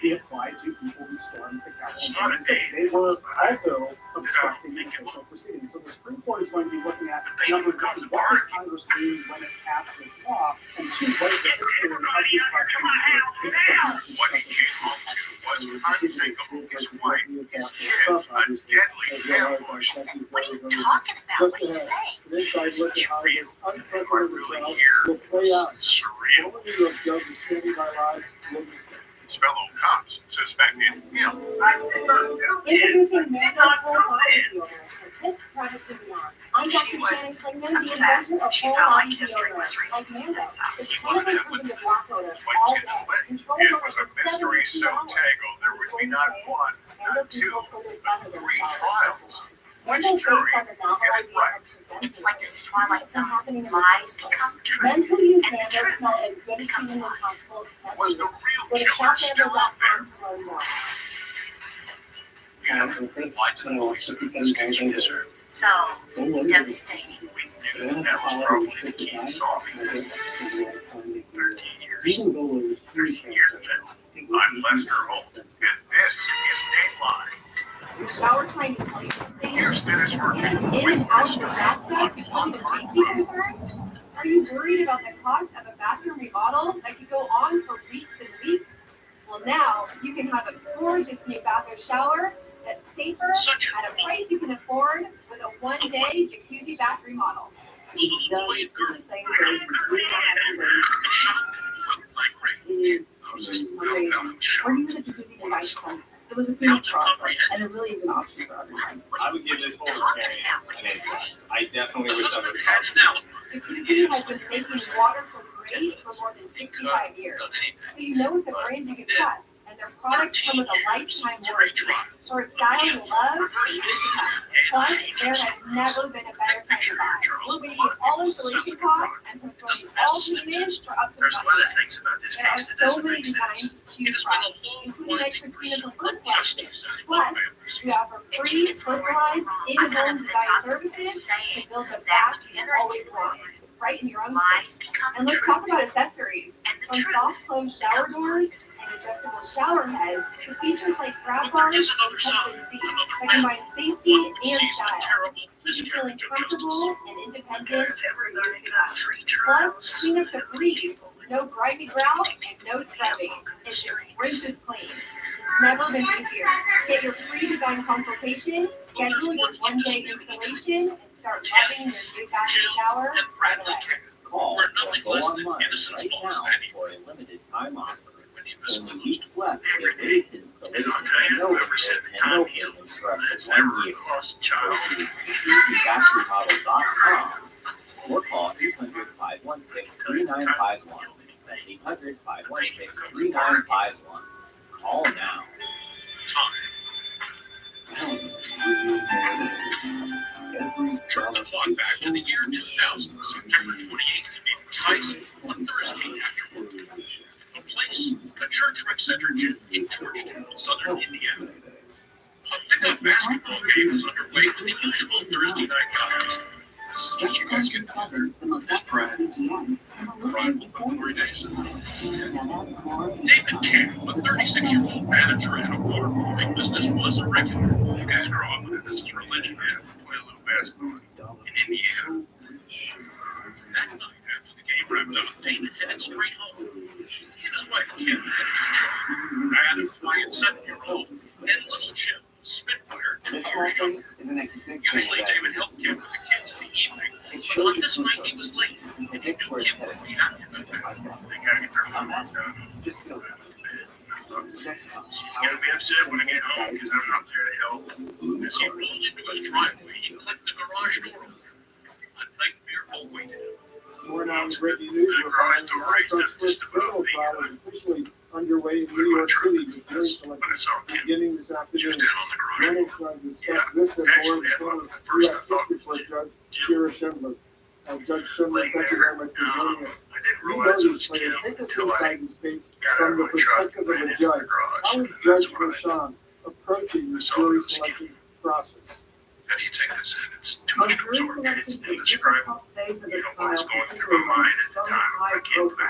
be applied to people who stormed the Capitol in 2006. They were also obstructing official proceedings. So the Supreme Court is going to be looking at, number one, what did Congress mean when it passed this law, and two, what is the history of this prosecution? What he came home to was unthinkable. His wife, his kids, a deadly gamble. What are you talking about? What are you saying? An inside look at how this unprecedented really trial here. will play out. Surreal. Overview of judges standing by live will discuss. his fellow cops suspected him. Introducing mandatory body deodorant for kids, privates, and beyond. I'm Dr. Shannon Klingman, the inventor of whole body deodorant. Like Mando, it's chemically proven to block odor all day. Controls It over was a mystery so 72 hours. tangled there would be not one, not two, but three trials. Mando Which based jury on the novel get it idea right? of It's like this Twilight Zone. happening in Lies become true. Men who use And the Mando truth smell as good as becomes humanly lies. possible. Was the real Go to killer still out there? shopmando.com to learn more. Why did the police in this case miss her? So devastating. We knew that was probably the key to solving this. 13 years. 13 years ago. I'm Lester Holt, and this is Dateline. Now we're trying to tell you something. Here's Dennis Murphy. In and out of the bathtub become the safety concern? Are you worried about the cost of a bathroom remodel that could go on for weeks and weeks? Well, now you can have a gorgeous new bathroom shower that's safer at a price you can afford with a one-day jacuzzi bath remodel. Or use a jacuzzi device from it was a smooth process, and it really is an option for everyone. I would give this whole experience an A+. I definitely wish I would have gone. Jacuzzi has been making water for free for more than 65 years. So you know it's a brand you can trust, and their products come with a lifetime warranty. For a style you love, it's years to come. Plus, there has never been a better time to buy. We're waiving all installation costs and postponing all payments for up to 5 years. There are so many designs to choose from, including like Christina's Flip Collection. Plus, we offer free personalized in-home design services to build the bath you always wanted, right in your own space. And let's talk about accessories. From soft closed shower doors and adjustable shower heads to features like grab bars and custom seats that combine safety and style. Keep you feeling comfortable and independent for years to come. Plus, cleanup's a breeze. No grimy grout and no scrubbing. It just rinses clean. It's never been easier. Get your free design consultation, schedule your one-day installation, and start loving your new bathroom shower right away. Call or go online right now for a limited time offer. Only weeks left to get rated the latest no payments for up to 1 year. Go to easybathroom.com or call 800-516-3951. That's 800-516-3951. Call now. Turn the clock back to the year 2000, September 28th to be precise, one Thursday after work. A place, a church rec center gym in Georgetown, southern Indiana. A pickup basketball game is underway with the usual Thursday night guys. This is just you guys getting together. This Brad. Brad will come 3 days. David Camp, a 36-year-old manager at a waterproofing business, was a regular. You guys grow up with it. This is religion, man. Play a little basketball in Indiana. That night, after the game wrapped up, David headed straight home. He and his wife, Kim, had 2 children. Brad, a 3 and 7-year-old, and little Jim, Spitfire, 2 years younger. Usually, David helped Kim with the kids in the evening. But on this night, he was late, and he knew Kim would be happy about that. They gotta get their homework done. He's gonna be upset when I get home because I'm not there to help. As he rolled into his driveway, he clicked the garage door open. A nightmare awaited him. More now breaking news. The Marathon's first criminal trial is officially underway in New York City with jury selection beginning this afternoon. Lennox discussed this and more with former U.S. District Court Judge Shira Schindler. Judge Schindler, thank you very much for joining us. You know these players. Take us inside this case from the perspective of a judge. How is Judge Rochon approaching the jury selection process? How do you take this in? It's too much to absorb. It's indescribable. You know what was going through my mind at the time. I can't put it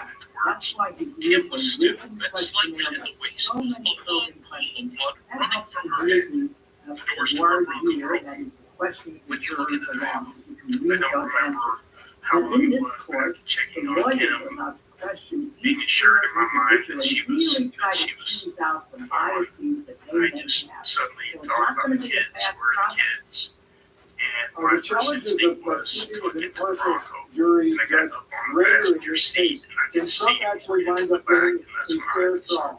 into words. Kim was stiff but slightly at the waist. A long pool of blood running from her head. The doors to her room were open. When you look into the video, I don't remember how long it was, but after checking on Kim, making sure in my mind that she was, I just suddenly thought about the kids, were the kids. And The challenges of seeking an impartial jury judge greater in your state. Can Trump actually wind up getting a fair trial?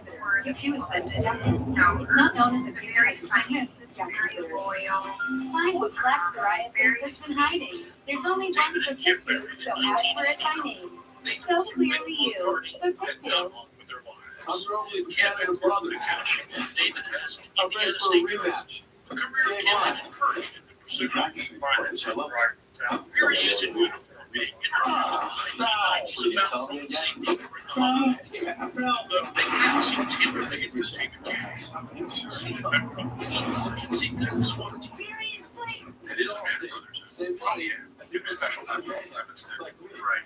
inhibitor. Q2 has been adapted. It's not known as a Q2 as the same risk as Jackson very Theaters. loyal. Find what Black Psoriasis has been hiding. There's only one to tip to, so ask for it by name. So clearly you, so tip to. I'm normally the captain of brother. David has I'm ready for a rematch. a career candidate encouraged in the pursuit of violence and right. Here he is in uniform, being it is Band Brothers. Oh, yeah. It was special. Right,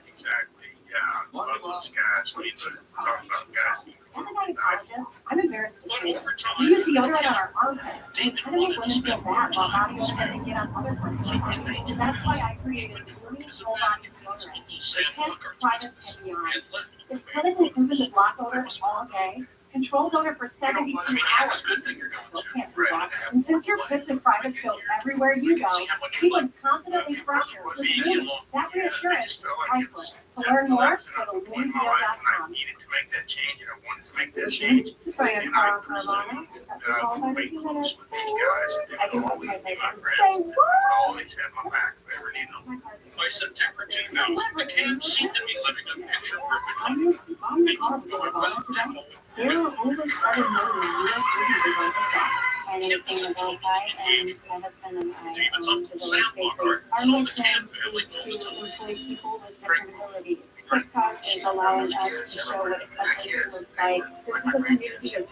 exactly. Yeah. Love those guys. We need to talk about guys. As a gynecologist, I'm embarrassed to say this. We use deodorant on our armpits, and it kind of make women feel bad while body odor doesn't get on other parts of the body. And that's why I created Women's Hold On deodorant. It tests private and beyond. It's clinically proven to block odor all day, controls odor for 72 hours. Still can't be blocked. And since your pits and privates go everywhere you go, feeling confidently fresher with me, that reassurance is priceless. To learn more, go to windeo.com. Make that change, and I wanted to make that change. Try a car for a moment. Way close with these guys. I can Always customize be my my friends. friend. Say what? Always have my back if I ever need them. By September 2000, McCain seemed to be living a picture perfect life. I'm the car today. There are over 7 million U.S. users on TikTok. My name is Dana Goldfly, and my husband and I own the Village Bakery. Our mission is to employ people with different abilities. TikTok is allowing us to show what acceptance looks like. This is a community of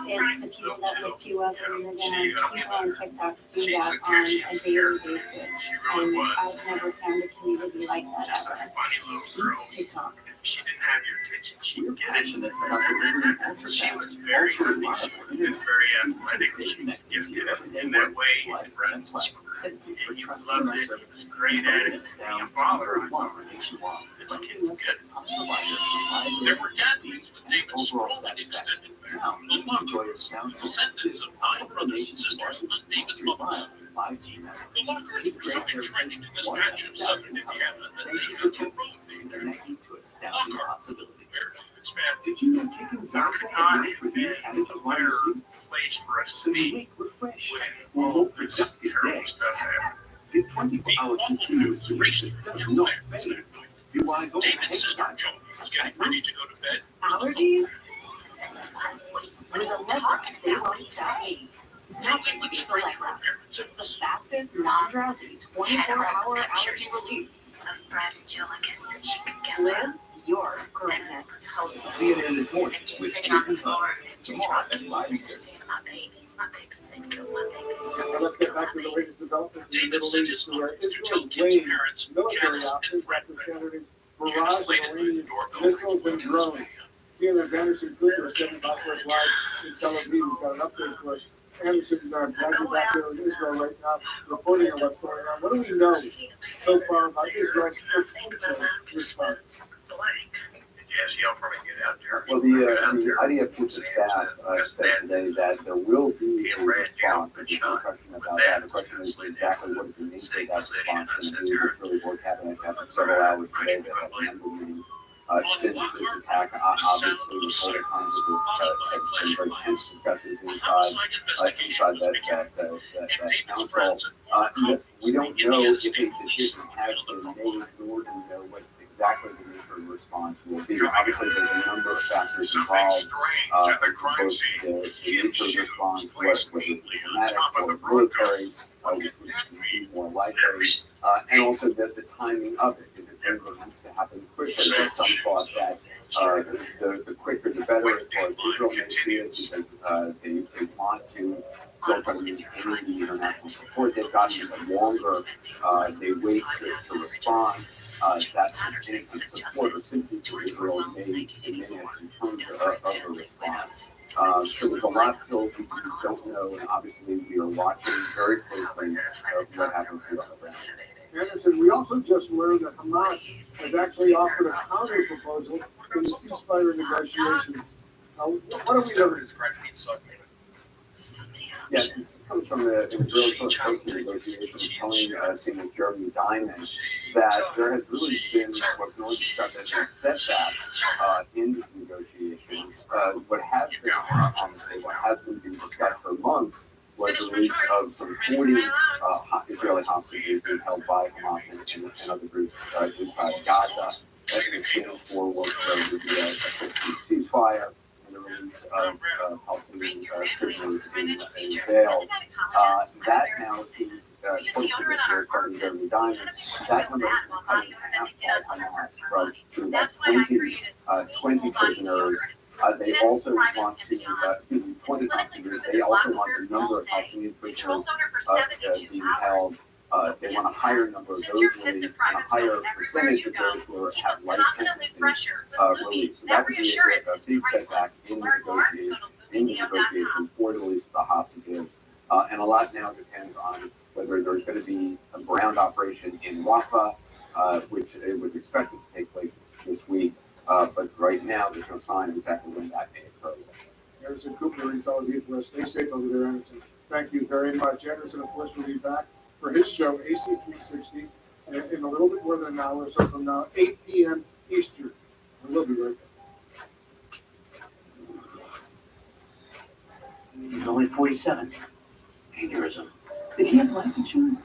it's the people that lift you up, and again, people on TikTok do that on a daily basis. And I've never found a community like that ever. Funny little girl. TikTok. She didn't have your attention. She would get it. She was very very athletic. Gifted in that way. And Brett was you loved it. He was great at it. Being a father, I thought, this kid was good. There were athletes with David's strong and extended family. The Locker, descendants of 9 brothers and sisters, was David's mother. The Lockers were so entrenched in this patch of southern Indiana that they had to rotate their Lockhart, where David's family. Did you know kicking South Dakota had been a better place for us to be when all this terrible stuff happened. Did 24-hour continuous Racing for 2 families. David's sister Joan was getting ready to go to bed. Allergies? With a lever, they won't stop. Nothing would be like that. It's the fastest, non-drowsy, 24-hour allergy relief. Live your greatness. CNN this morning with Jason Hunt. Tomorrow at 5 Eastern. Now let's get back to the latest developments in the David Middle sent his East, phone where to tell Israel's Kim's weighing parents, military Janice and options Fred. after sending Janice barrage of played it at the Iranian doorbell. missiles and drones. CNN's Anderson Cooper is standing by for us live in Tel Aviv. He's got an update for us. Anderson, glad you're back here in Israel right now, reporting on what's going on. What do we know so far about Israel's potential response? Yes, y'all probably get out there. Well, the IDF chief of staff said today that there will be a response. There's no question about that. The question is exactly what is the nature of that response going to be. It's really board cabinet after several hours today. They had a number of meetings since this attack. Obviously, the whole time has been very tense discussions inside that council. We don't know if a decision has been made, nor do we know what exactly the nature of the response will be. Obviously, there's a number of factors involved, both the nature of the response, whether it's diplomatic or military, which would be more likely, and also the timing of it. If it's going to happen quickly, there's some thought that the quicker the better as far as Israel may see it, because they want to still try to maintain the international support. They've gotten even longer. They wait to respond. That's substantial support or simply to Israel may diminish in terms of a response. So there's a lot still we don't know, and obviously we are watching very closely what happens here on the ground. Anderson, we also just learned that Hamas has actually offered a counter proposal in the ceasefire negotiations. Now, what are we doing? Yes, comes from the really close negotiations telling Senator Jeremy Diamond that there has really been what can only be described as a setback in these negotiations. What has been on the table, what has been being discussed for months, was the release of some 40 Israeli hostages being held by Hamas and other groups inside Gaza, as an exchange for what would be a ceasefire and the release of Palestinian prisoners in jail. That now seems, according to this from Jeremy Diamond, that number has been cut in half by Hamas from about 20 prisoners. They also want to, 20 hostages, they also want the number of Palestinian prisoners being held. They want a higher number of those released and a higher percentage of those who have life sentences released. So that would be a big setback in the negotiation for the release of the hostages. And a lot now depends on whether there's going to be a ground operation in Rafah, which it was expected to take place this week. But right now, there's no sign of exactly when that may occur. Anderson Cooper in Tel Aviv for us. Stay safe over there, Anderson. Thank you very much. Anderson, of course, will be back for his show, AC 360, in a little bit more than an hour or so from now, 8 p.m. Eastern. And we'll be right back. He's only 47. Aneurysm. Did he have life insurance?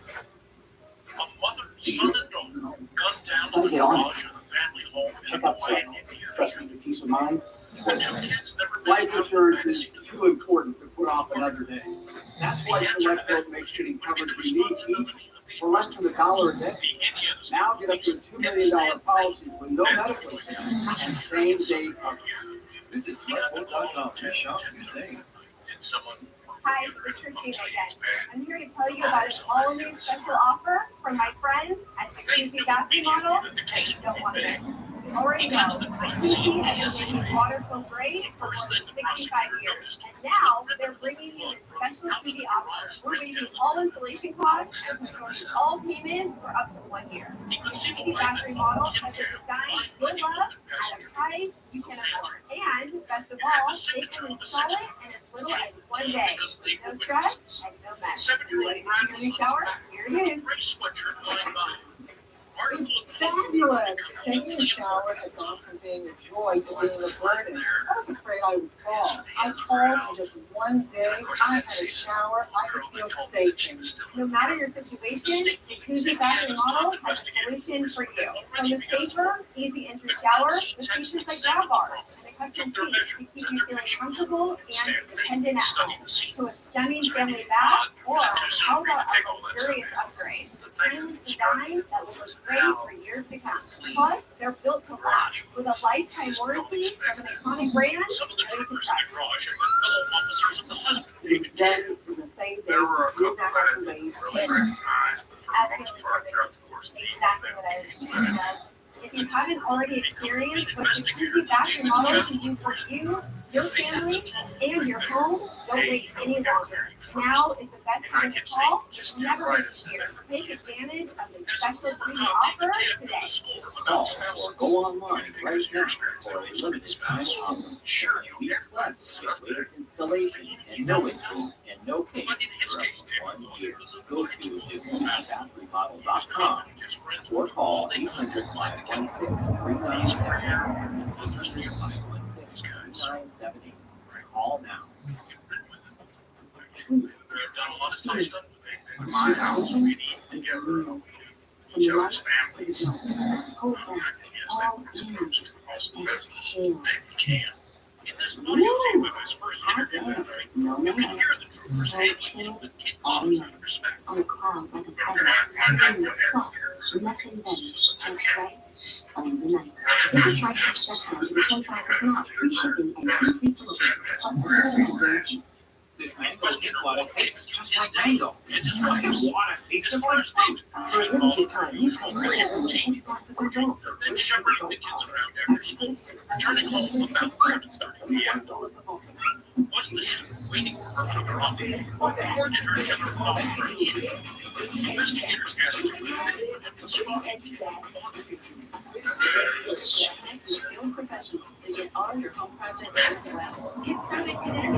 A mother, son, and daughter gunned down Let me in the get on it. garage of the family home in Check out Hawaii, stuff. India. Trust me, for peace of mind. The two kids never been Life insurance is too important to put off another day. That's why SelectQuote makes getting covered unique for less than $1 a day. Now get up to a $2 million policy with no medical exam and same-day coverage. Visit SelectQuote.com to shop your save. Hi, it's Christine again. I'm here to tell you about an all-new special offer from my friends at Jacuzzi Bathroom Model. You don't want to miss. You already know, Jacuzzi has been making water feel great for more than 65 years. And now they're bringing you a special CD offer. We're waiving all installation costs and performing all payments for up to 1 year. Jacuzzi Bathroom Model has a design you'll love at a price you can afford. And best of all, they can install it in as little as 1 day. No stress and no mess. You ready to take a new shower? Here it is. Fabulous! Taking a shower had gone from being a joy to being a burden. I was afraid I would fall. I told in just 1 day I had a shower I could feel safe in. No matter your situation, Jacuzzi Bathroom Model has a solution for you. From the safer, easy entry shower with features like grab bars and a custom seat to keep you feeling comfortable and independent at home. To a stunning family bath, or how about a luxurious upgrade? Trim design that will look great for years to come. Plus, they're built to last with a lifetime warranty from an iconic brand. Ready to try. Then, in the same day, you not have to wait. Exactly what I was thinking of. If you haven't already experienced what Jacuzzi Bathroom Model can do for you, your family, and your home, don't wait any longer. Now is the best time to call. Never wait a year. Take advantage of the special CD offer today. Call or go online right now for a limited time offer. Sure, you get installation and no increase and no payment for up to 1 year. Go to JacuzziBathroomModel.com or call 800-516-3970. 800-516-3970. Call now. My house, we need together. Joe's family. Hold on. All in. Exhale. In this audio tape of his first interview that night, you can hear the troopers handling him with kid gloves and respect. On calm like a predator, soft, nothing better, just right on the night. If you try to step down to the 25% off, free shipping and 2 free deliveries, plus a lifetime guarantee. This mango water tastes just like mango. It just like water tastes the first thing. For a limited time, you can receive a 25% off. Then shepherding the kids around after school, returning home about 7:30 p.m. Was the shooter waiting for her on the rendezvous, or did her killer follow her? Investigators asked her if they had been spotted. Skilled professionals to get all your home projects as well. Get started today.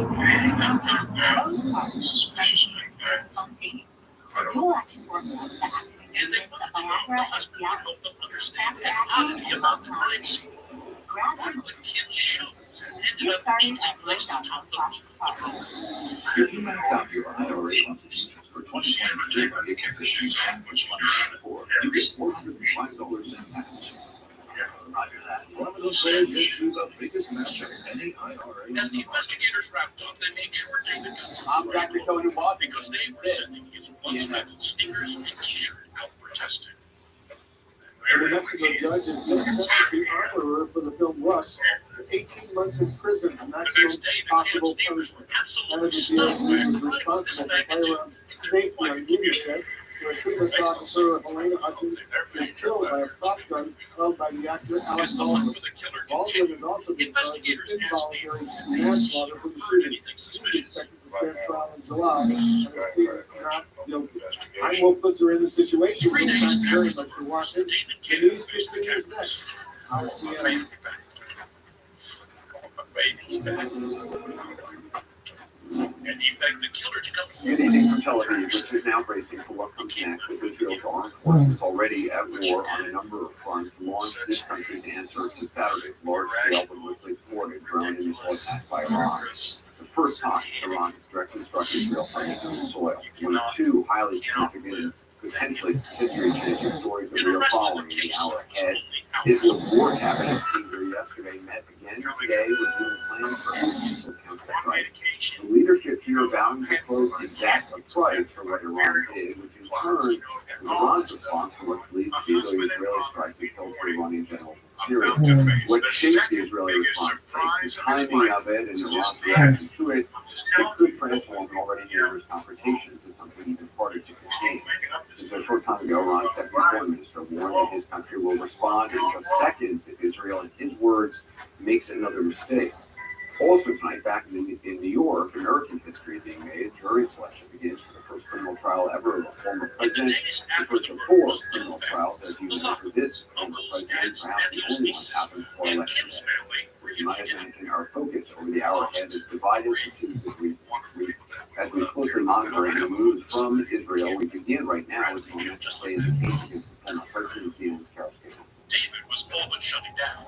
If you max out your IRA contributions for 2023 by the conditions on which one for, you get $405 in match. Roger that. Providence Bay gives you the biggest match of any IRA. As the investigators wrapped up, they made sure David got some I'm Dr. Tony Watt. because they were sending his once-scheduled stickers and t-shirt out for testing. And the Mexico judge has just sentenced the armorer for the film Rust to 18 months in prison for maximum possible punishment. One of the DSP was responsible for firearms safety on Union Set, where a Secret officer of Helena Hutchins was killed by a prop gun held by the actor Alex Baldwin. Baldwin has also been charged with involuntary manslaughter for the shooting. He is expected to stand trial in July and is pleading not guilty. I'm Wolf Blitzer in the situation. Thanks very much for watching. The news continues next. I'll see you. And he begged the killer to come Good evening from Tel Aviv, which is now bracing for what comes next with Israel's armed forces already at war on a number of fronts, launched this country's answer to Saturday's large-scale but mostly thwarted drone and missile attack by Iran. The first time Iran has directly struck Israel from its own soil. One of two highly significant and potentially history-changing stories that we are following in the hour ahead is the war cabinet team here yesterday met again today with new plans for potential counter-strike. The leadership here vowing to close exact a price for what Iran did, which in turn was Iran's response to what leads to the Israeli strike that killed the Iranian general in Syria. What shaped the Israeli response, the timing of it and Iran's reaction to it, it could transform an already nervous confrontation to something even harder to contain. Just a short time ago, Iran's deputy foreign minister warned that his country will respond in just seconds if Israel, in his words, makes another mistake. Also tonight, back in New York, American history being made, jury selection begins for the first criminal trial ever of a former president, the first of 4 criminal trials as you remember this former president, perhaps the only one happened before election day. You might imagine our focus over the hour ahead is divided into 2 to 3 as we closely monitor any moves from Israel. We begin right now with the momentum play in the case against the former president, CNN's Carol Scahill. David was all but shutting down.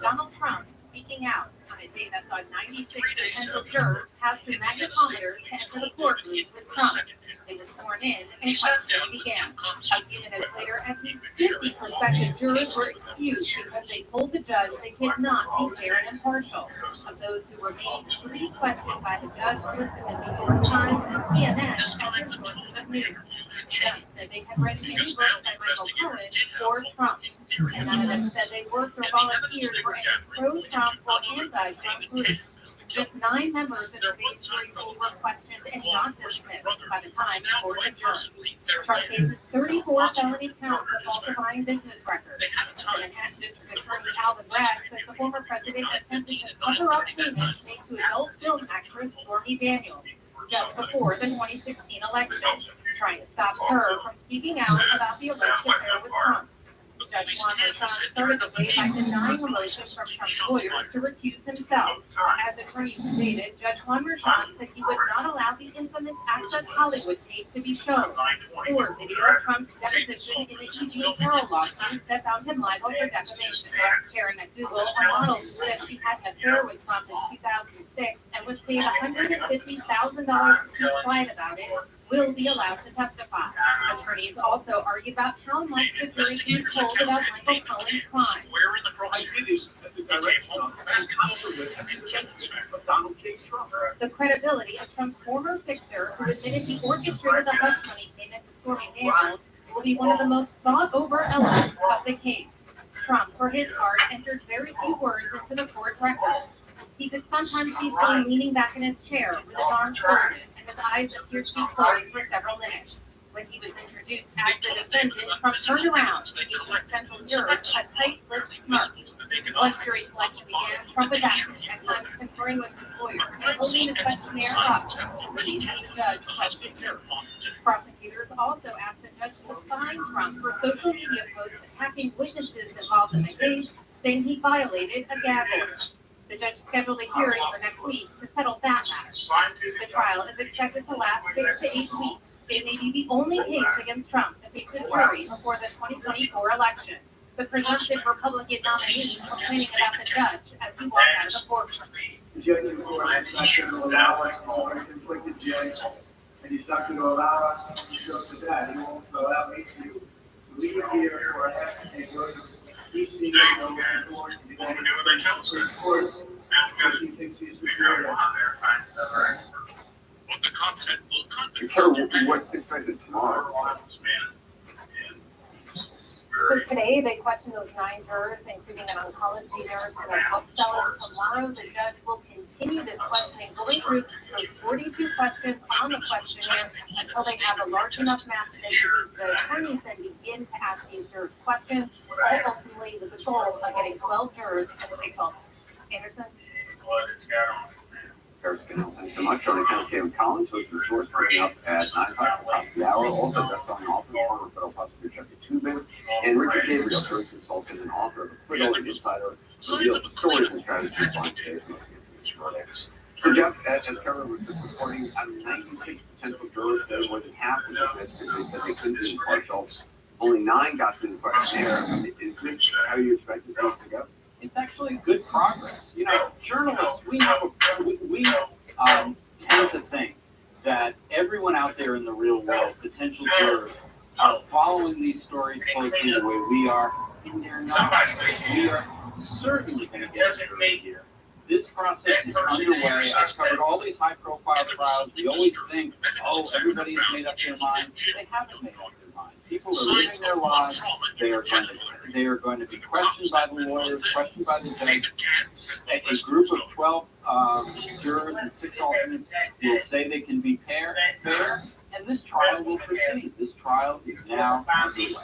Donald Trump speaking out on a day that saw 96 potential jurors pass through magnetometers to enter the courtroom with Trump. They were sworn in and questioning began. A few minutes later, at least 50 prospective jurors were excused because they told the judge they could not be fair and impartial. Of those who remained, 3 questioned by the judge listed in the New York Times and CNN as their sources of news. Some said they had read many books by Michael Cohen or Trump, and none of them said they worked or volunteered for any pro-Trump or anti-Trump groups. Just 9 members in the phase 3 poll were questioned and not dismissed by the time the court adjourned. Trump faces 34 felony counts of falsifying business records. The Manhattan District Attorney Alvin Bragg says the former president attempted to cover up payments made to adult film actress Stormy Daniels just before the 2016 election, trying to stop her from speaking out about the alleged affair with Trump. Judge Juan Merchan started the day by denying a motion from Trump's lawyers to recuse himself. As attorneys stated, Judge Juan Merchan said he would not allow the infamous Access Hollywood tape to be shown, or video of Trump's deposition in the E.G. Carroll lawsuit that found him liable for defamation. Karen McDougal, a model who said she had an affair with Trump in 2006 and was paid $150,000 to keep quiet about it, will be allowed to testify. Attorneys also argue about how much the jury can be told about Michael Cohen's crime. The credibility of Trump's former fixer, who admitted he orchestrated the hush money payment to Stormy Daniels, will be one of the most thought-over elements of the case. Trump, for his part, entered very few words into the court record. He could sometimes be seen leaning back in his chair with his arms folded, his eyes appeared to be closed for several minutes. When he was introduced as the defendant, Trump turned around to give potential jurors a tight-lipped smirk. Once jury selection began, Trump was active, at times conferring with his lawyer and holding the questionnaire up to read as the judge questioned jurors. Prosecutors also asked the judge to fine Trump for social media posts attacking witnesses involved in the case, saying he violated a gag order. The judge scheduled a hearing for next week to settle that matter. The trial is expected to last 6 to 8 weeks. It may be the only case against Trump to face a jury before the 2024 election. The presumptive Republican nominee complaining about the judge as he walked out of the courtroom. The judge in court is not going to allow us to inflict the judge, and he's not going to allow us to go to that. He won't allow me to leave here for a half a day work. He's seen it over the court, and he's going to do it court, because he thinks he's superior. What's expected tomorrow? So today, they questioned those 9 jurors, including an oncology nurse and a bookseller. Tomorrow, the judge will continue this questioning, going through those 42 questions on the questionnaire until they have a large enough mass that the attorneys then begin to ask these jurors questions, all ultimately with the goal of getting 12 jurors and 6 alternates. Anderson? Thanks so much. Joining us, Kevin Collins, host of The Source, coming up at 9 o'clock top of the hour. Also, best-selling author, former federal prosecutor Jeffrey Toobin, and Richard Gabriel, jury consultant and author of Acquittal and Insider, reveals the stories and strategies behind today's most infamous verdicts. So, Jeff, as Kevin was just reporting, out of 96 potential jurors, more than half of them said they couldn't be impartial. Only 9 got through the questionnaire. Is this how you expected things to go? It's actually good progress. You know, journalists, we tend to think that everyone out there in the real world, potential jurors, are following these stories closely the way we are, and they're not. We are certainly going to get a jury here. This process is underway. I've covered all these high-profile trials. We always think, oh, everybody has made up their mind. They haven't made up their mind. People are living their lives. They are going to be questioned by the lawyers, questioned by the judge. A group of 12 jurors and 6 alternates will say they can be fair, and this trial will proceed. This trial is now underway.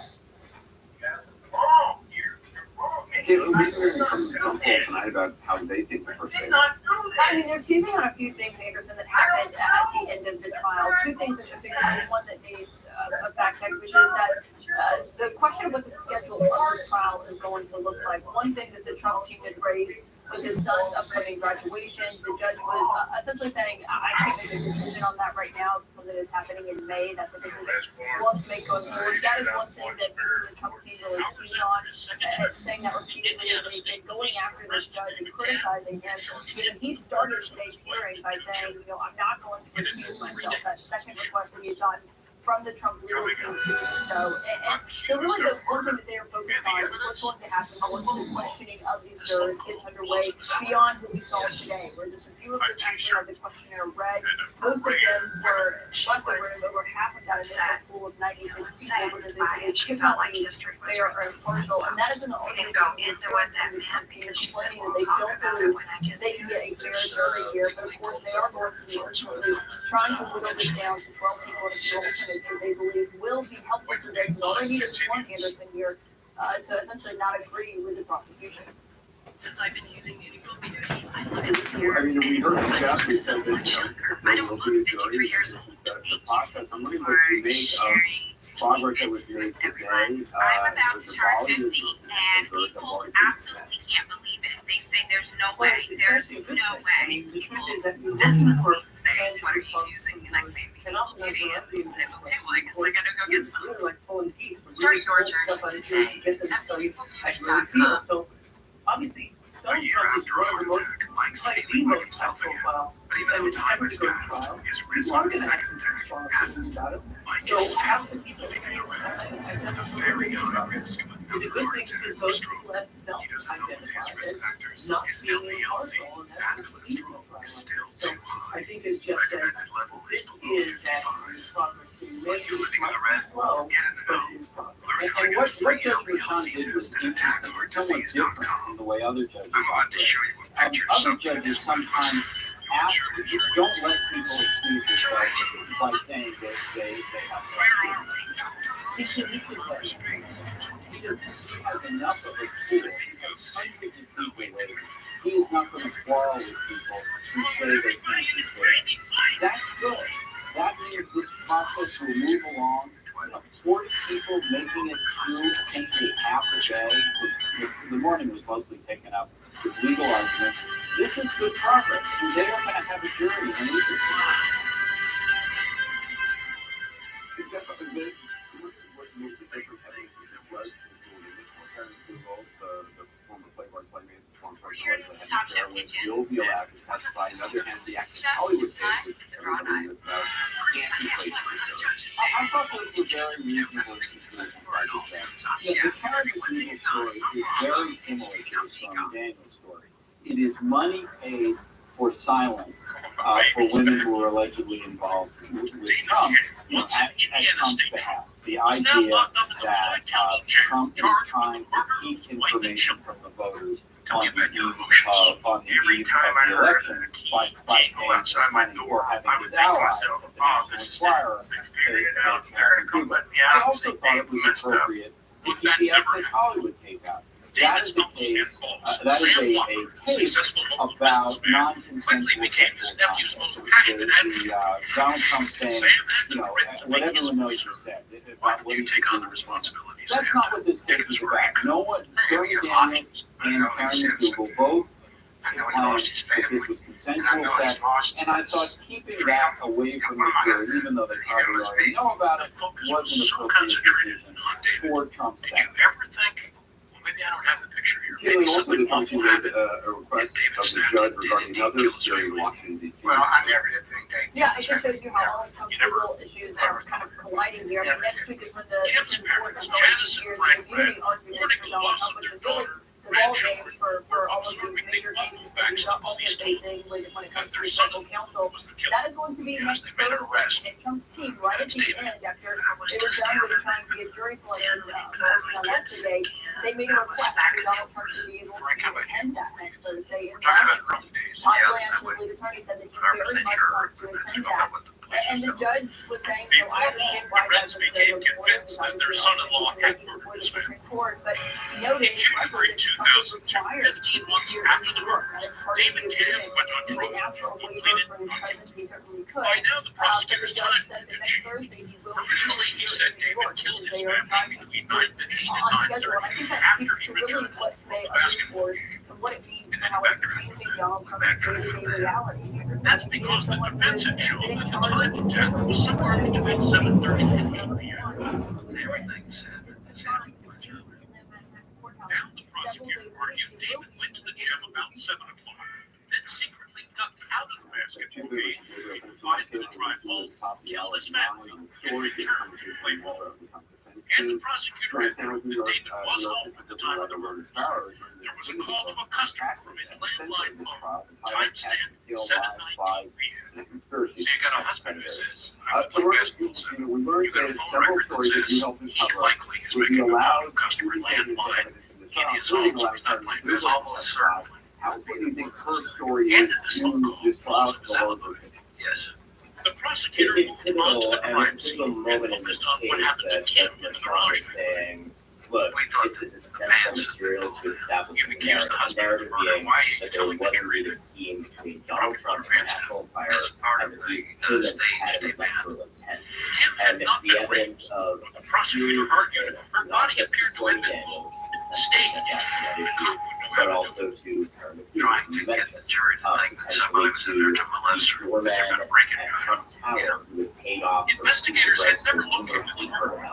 We're hearing from some folks tonight about how they think the first day. I mean, they're seizing on a few things, Anderson, that happened at the end of the trial. 2 things in particular. One that needs a fact check, which is that the question of what the schedule of this trial is going to look like. One thing that the Trump team had raised was his son's upcoming graduation. The judge was essentially saying, I can't make a decision on that right now, something that's happening in May. That's a decision we'll have to make going forward. That is one thing that the Trump team really sees on, saying that repeatedly is they've been going after this judge and criticizing him. And he started today's hearing by saying, I'm not going to recuse myself. That second request that he had gotten from the Trump legal team to do so. And so really the one thing that they are focused on is what's going to happen once the questioning of these jurors gets underway beyond what we saw today, where just a few of them actually had the questionnaire read. Most of them were left the room, over half of that initial pool of 96 people, because they could not be fair or impartial. And that is an ultimate the Trump team is complaining that they don't believe they can get a fair jury here. But of course, they are going to be ultimately trying to whittle this down to 12 people in the that they believe will be helpful to them. All they need is one Anderson here to essentially not agree with the prosecution. Since I've been using Uniqlo Beauty, I love it here. I mean, we heard from Jeff, we said that, I don't look 53 years old. the process, I'm looking what you make of progress that was made today. I'm about to turn 50, and people absolutely can't believe it. They say there's no way. There's no way. People definitely say, what are you using? And I say, Uniqlo Beauty. And they say, okay, well, I guess I gotta go get some. Start your journey today at peoplebeauty.com. So obviously, A year after our attack, Mike's feeling like himself again. But even though time has passed, his risk of a second attack hasn't. Mike is still living around with a very high risk of another heart attack or stroke. He doesn't know if his risk factors, his LDL-C and cholesterol is still too high. Recommended level is below 55. If you're living in the red, get in the know. Learn how to get a free LDL-C test at attackheartdisease.com. The way other judges I'm about to show you a picture of other something judges sometimes ask, don't let people excuse themselves by saying that they have no he should because he has enough of a tool. He has hundreds of people waiting. He is not going to quarrel with people who say they can't be fair. That's good. That means this process will move along. 40 people making it through essentially half a day. The morning was mostly taken up with legal arguments. This is good progress. And they are going to have a jury in each of them. journalists will be allowed to testify. On the other hand, the Access Hollywood case, which everybody knows about, can't be placed in reserve. I thought those were very reasonable conclusions by the judge. Yeah, the Karen McDougal story is very similar to the Stormy Daniels story. It is money paid for silence for women who were allegedly involved with Trump, at Trump's behalf. The idea that Trump is trying to keep information from the voters on the eve of the election by paying money or having his allies at the National Enquirer pay Karen McDougal. I also thought it was appropriate to keep the Access Hollywood case out. That is a case, that is a case about non-consensual sexual contact. Donald Trump saying, what everyone knows he said. About what you take on the responsibility. That's not what this case is about. No one, Stormy Daniels and Karen McDougal both claimed that this was consensual sex, and I thought keeping that away from the jury, even though they probably already know about it, was an appropriate decision for Trump's benefit. Maybe I don't have the picture here. Caitlin, also the country made a request of the judge regarding another jury in Washington, D.C. Well, I never did think that. Yeah, it just shows you how all uncomfortable issues are kind of colliding here. I mean, next week is when the Supreme Court is going to hear the immunity argument for Donald Trump, which is really the ballgame for all of these major cases that he's also facing when it comes to special counsel. That is going to be next Thursday, and Trump's team, right at the end, after they were done with trying to get jury selection on that today, they made a request for Donald Trump to be able to attend that next Thursday. And Todd Blanche, the lead attorney, said that he very much wants to attend that. And the judge was saying, I understand why that's the convinced that their son-in-law had murdered his family. But noted In January 2002, 15 months after the murders, David Cam went on trial for completed murder. By now, the prosecutor's time had been changed. Originally, he said David killed his family between 9:15 and 9:30 after he returned home from the basketball game. what it means for how it's changing Donald Trump's day-to-day reality. That's because the defense had shown that the time of death was somewhere between 7:30 and 8 p.m. Everything said it's happening much earlier. Now the prosecutor argued David went to the gym about 7 o'clock, then secretly ducked out of the basketball game, decided to drive home, kill his family, and return to play ball. And the prosecutor had proof that David was home at the time of the murders. There was a call to a customer from his landline phone, timestamp 7:19 p.m. So you got a husband who says, I was playing basketball, so you got a phone record that says he likely is making a call to a customer landline in his home, so he's not playing basketball. How do you think her story is in this trial? Yes. The prosecutor moved on to the crime scene and focused on what happened to Kim in the garage. Saying, look, this is essential material to establish the narrative being that there wasn't a scheme between Donald Trump and the National Enquirer and the students had an electoral intent. And the evidence of the prosecutor argued her body appeared to have been moved, staged, but also to trying to get the jury to think that somebody was in there to molest her. They're going to break it down. who was paid off. Investigators had never located the murder.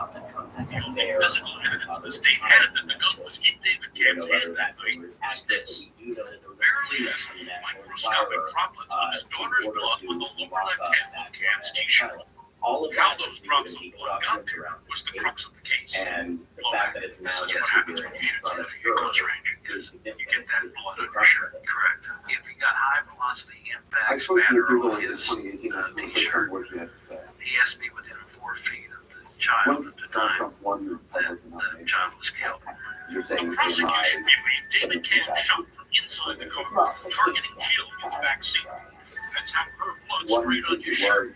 The only physical evidence the state had that the gun was in David Camp's hand that night was this. Barely visible microscopic droplets of his daughter's blood on the lower left hand of Cam's t-shirt. How those drops of blood got there was the crux of the case. And the fact that it's now this is what happens when you shoot somebody at close range. You get that blood on your shirt. Correct. If he got high velocity I impacts spoke to matter Google on in his 2018. t-shirt, he has to be within 4 feet of the child at the time that the child was killed. You're saying The prosecution believed David Cam shot from inside the car, targeting Jill in the back seat. That's how her blood sprayed on your shirt.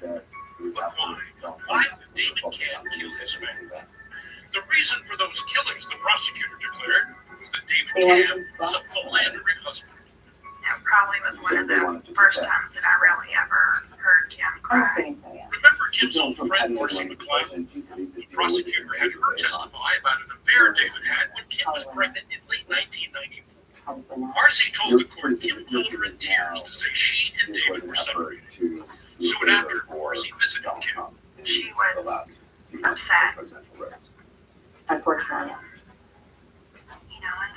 But why? Why did David Cam kill his family? The reason for those killings, the prosecutor declared, was that David Cam was a philandering husband. It probably was one of the first times that I really ever heard Kim cry. Remember Kim's old friend Marcy McClellan? The prosecutor had her testify about an affair David had when Kim was pregnant in late 1994. Marcy told the court Kim told her in tears to say she and David were separated. Soon after, Marcy visited Kim. She was upset. Unfortunately. You know, and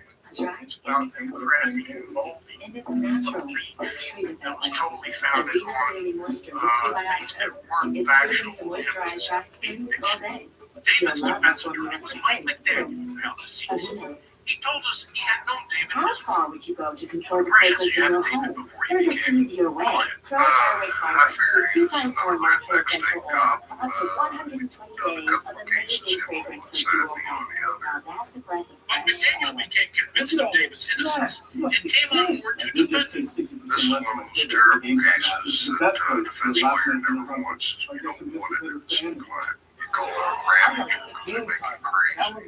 Dried It's about skin a food crafty is and moldy and it's naturally treated that that was way. totally So founded even on daily moisture with things probiotics that weren't is factual. proven to It moisturize was dry skin all day. David's Your defense love attorney will was be Mike replaced, McDaniel. Now, As you know, he told us he had known David how was far would you go to control the precious. fragrance You in had your David home? before he There's an became easy your way. Try Airway Cleanser, 2 times more natural essential oils, up to 120 days of amazing fragrance for dual home. Now that's a breath of But fresh McDaniel air. became convinced of David's innocence and came on board to defend him. This is one of those terrible cases that defense lawyer never wants. You don't want it in some client. You call it a rampage, it's gonna make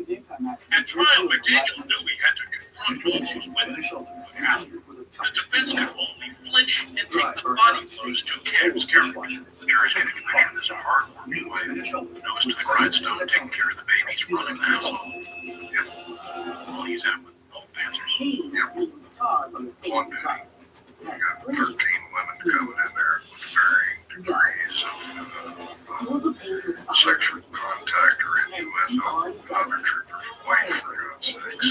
you crazy. At trial, McDaniel knew he had to confront Walsh's witness. The defense could only flinch and take the body blows to Cam's character. The jury's going to conviction is a hard-working wife, nose to the grindstone, taking care of the babies, running the household. Yep. Well, he's out with both answers. Yep. One day, we got 13 women coming in there with varying degrees of sexual contact or innuendo. Other triggers, wife, for God's sakes.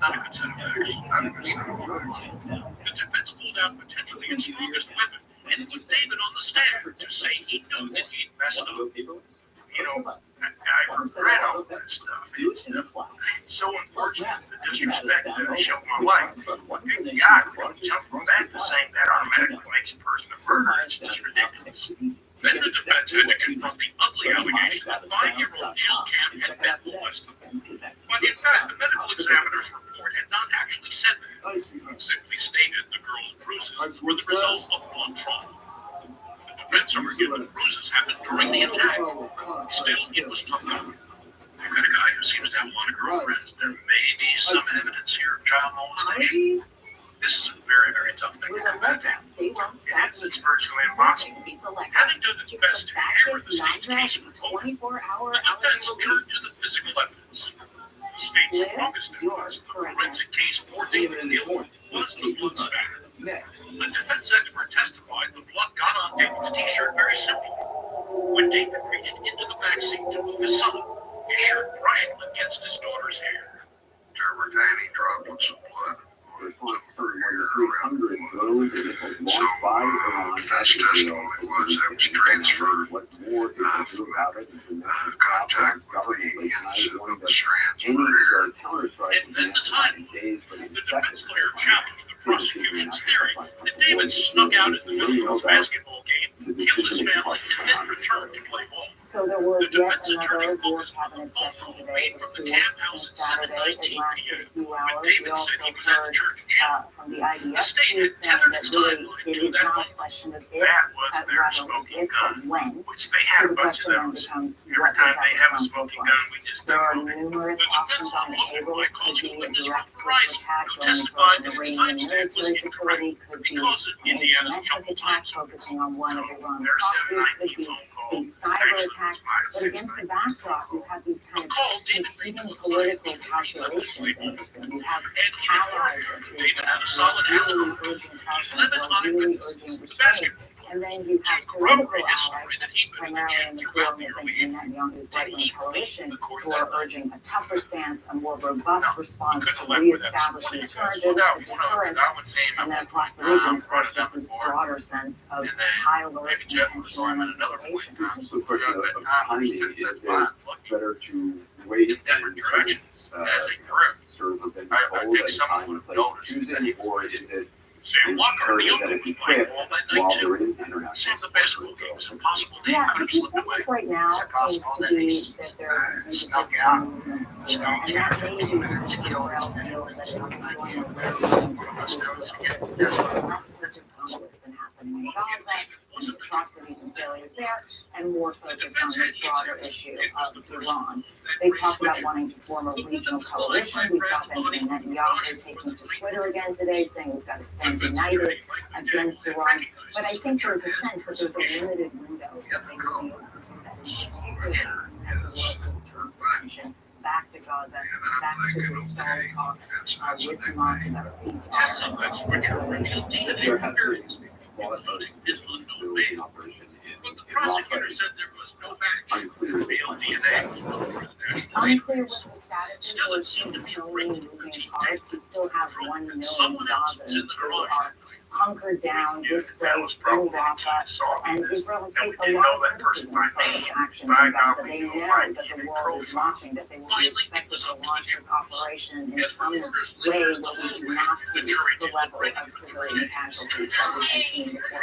Not a good set of facts. Not a good set of facts. The defense pulled out potentially its strongest weapon, and it was David on the stand to say he knew that he'd messed up. You know, I regret all of that stuff. It's so unfortunate, the disrespect that I showed my wife. And God, when you jump from that to saying that automatically makes a person a murderer, it's just ridiculous. Then the defense had to confront the ugly allegation that 5-year-old Jill Camp had been molested. But in fact, the medical examiner's report had not actually said that. It simply stated the girl's bruises were the result of blood trauma. The defense argued the bruises happened during the attack. Still, it was tough going. We've got a guy who seems to have a lot of girlfriends. There may be some evidence here of child molestation. This is a very, very tough thing to come back down. It is, it's virtually impossible. Having done its best to hammer the state's case for total, the defense turned to the physical evidence. The state's strongest evidence, the forensic case for David's guilt, was the blood spatter. The defense expert testified the blood got on David's t-shirt very simply. When David reached into the back seat to move his son, his shirt brushed against his daughter's hair. There were tiny droplets of blood. So, defense testimony was that was transferred. Contact with the ends of the strands were here. And then the timing. The defense lawyer challenged the prosecution's theory that David snuck out in the middle of his basketball game, killed his family, and then returned to play ball. So there was The yet defense attorney another board focused on cabinet the phone session call today. made It from was the 2 camp since house at Saturday. It 7:19 lasted a p.m. few when hours. We David also said he was at the heard church gym. from the The IDF state chief had saying tethered that its really timeline it to is that not phone. a question of if, That was but their rather smoking if gun, and when. which they So had a the bunch of question then those. becomes Every what time does they that have a response smoking look like? gun, we just There are don't. numerous The options defense on the unloaded table. by Could calling be a a witness direct from Price, attack who going testified for that an its Iranian timestamp was military incorrect facility. Could be because of an Indiana's asymmetric jumbled attack time zone. focusing on one of Iran's Their proxies. Could 719 be phone a call cyber actually attack. was my But against the backdrop, you have these kind of competing political calculations. And you have allies of David had a solid really alibi. urging caution, 11 really eyewitnesses urging to restraint. basketball. And then you To have political corroborate his allies, story that he'd been in the primarily in gym the throughout form the of early Netanyahu's right-wing coalition, the court who that are night. urging a tougher stance, a more robust response couldn't to have left without reestablishing supporting charges, it. a deterrent, I would say and then across the region, of course, just this broader sense of high alert maybe and Jeff was tension on and another anticipation. It's the question of timing. Is it better to wait in different directions and as a group. serve a been I told think at a someone time would and place have of choosing, or is it Sam Walker, the imperative that owner, it was be playing quick ball that night while too. there is Some international of the basketball games impossible. They Yeah, could the have slipped away. consensus right now seems to be that there is Snuck just out. movement soon, and that may be because the Morale feels that it's going to what's been happening in Gaza, and atrocities and failures there, and more focus on this broader issue of Iran. They talked about wanting to form a regional coalition. We saw Benjamin Netanyahu taking to Twitter again today, saying we've got to stand united against Iran. But I think there's a sense that there's a limited window that they will be able to do that, in particular as the world returns attention back to Gaza, back to the stalled talks with Hamas about Testing that ceasefire. switcher revealed DNA variants including his unknown baby. But the prosecutor said there was no match. Revealed DNA was not Unclear what the status is. Still, it seemed to be a great moving parts. We still have 1 million someone else was in Gazans the who garage. are hunkered down, displaced in Rafah, and Israel has faced a didn't lot know of that person criticism by for name. its actions By in Gaza. God, They we know know that right. the world is watching, that they will be expected to launch this operation in some way where we do not see the level of civilian casualties that we have seen before.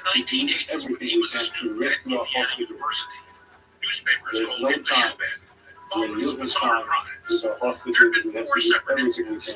the 1980s when he was a student at Indiana University. Newspapers called him the shoe bandit. Following his bizarre crimes. There have been 4 separate incidents. His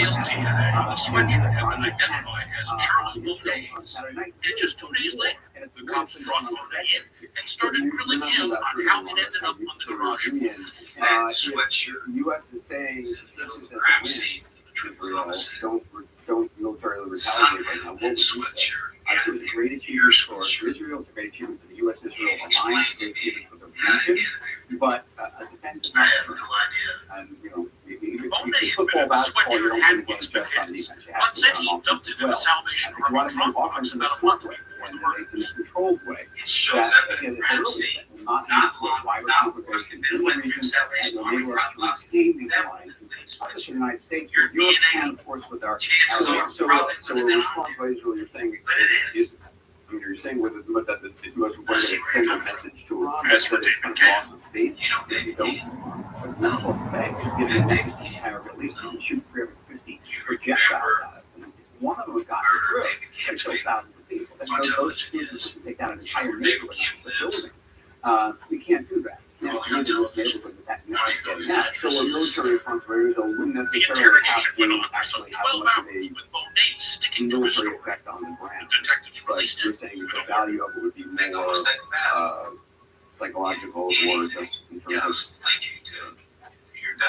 male DNA on the sweatshirt had been identified as Charles Bonet's. And just 2 days later, the cops brought Bonet in and started grilling him on how it ended up on the garage floor. That sweatshirt. The U.S. is saying Grab seat. don't militarily retaliate right now. What would you say? I think it's a great achievement for Israel. It's a great achievement for the U.S. Israel alliance. It's a great achievement for the region. But prosecutor had once been his, but said he dumped it in the Salvation Army Dropbox about a month before the murder. in a controlled way. It shows That, evidence again, of it's mercy, early, that will not not lead long to wider without complications working in the with region, Salvation and Army enable us to Dropbox. obtain these That lines, would especially in the United States, your Europe, DNA and of course with our, chances are so, probably so within a an response to Israel, you're saying, but it is. I mean, you're saying whether it's most important that it send a message to Iran As for that it's David kind of lost its face, You know, maybe don't. But Michael Bank is giving a message to Arab, at least you can shoot 350 projectiles at us. And if one of them has gotten through, and kill thousands of people. That's those students can take down an entire neighborhood, the building. We can't do that. We can't live in those neighborhoods with that message getting out. So a military response for Israel wouldn't The necessarily have interrogation went to on for some actually have 12 much of hours a with Monet sticking to his military story. effect on the ground. The detectives But released you're it. saying that the value of it would be more psychological or just in terms of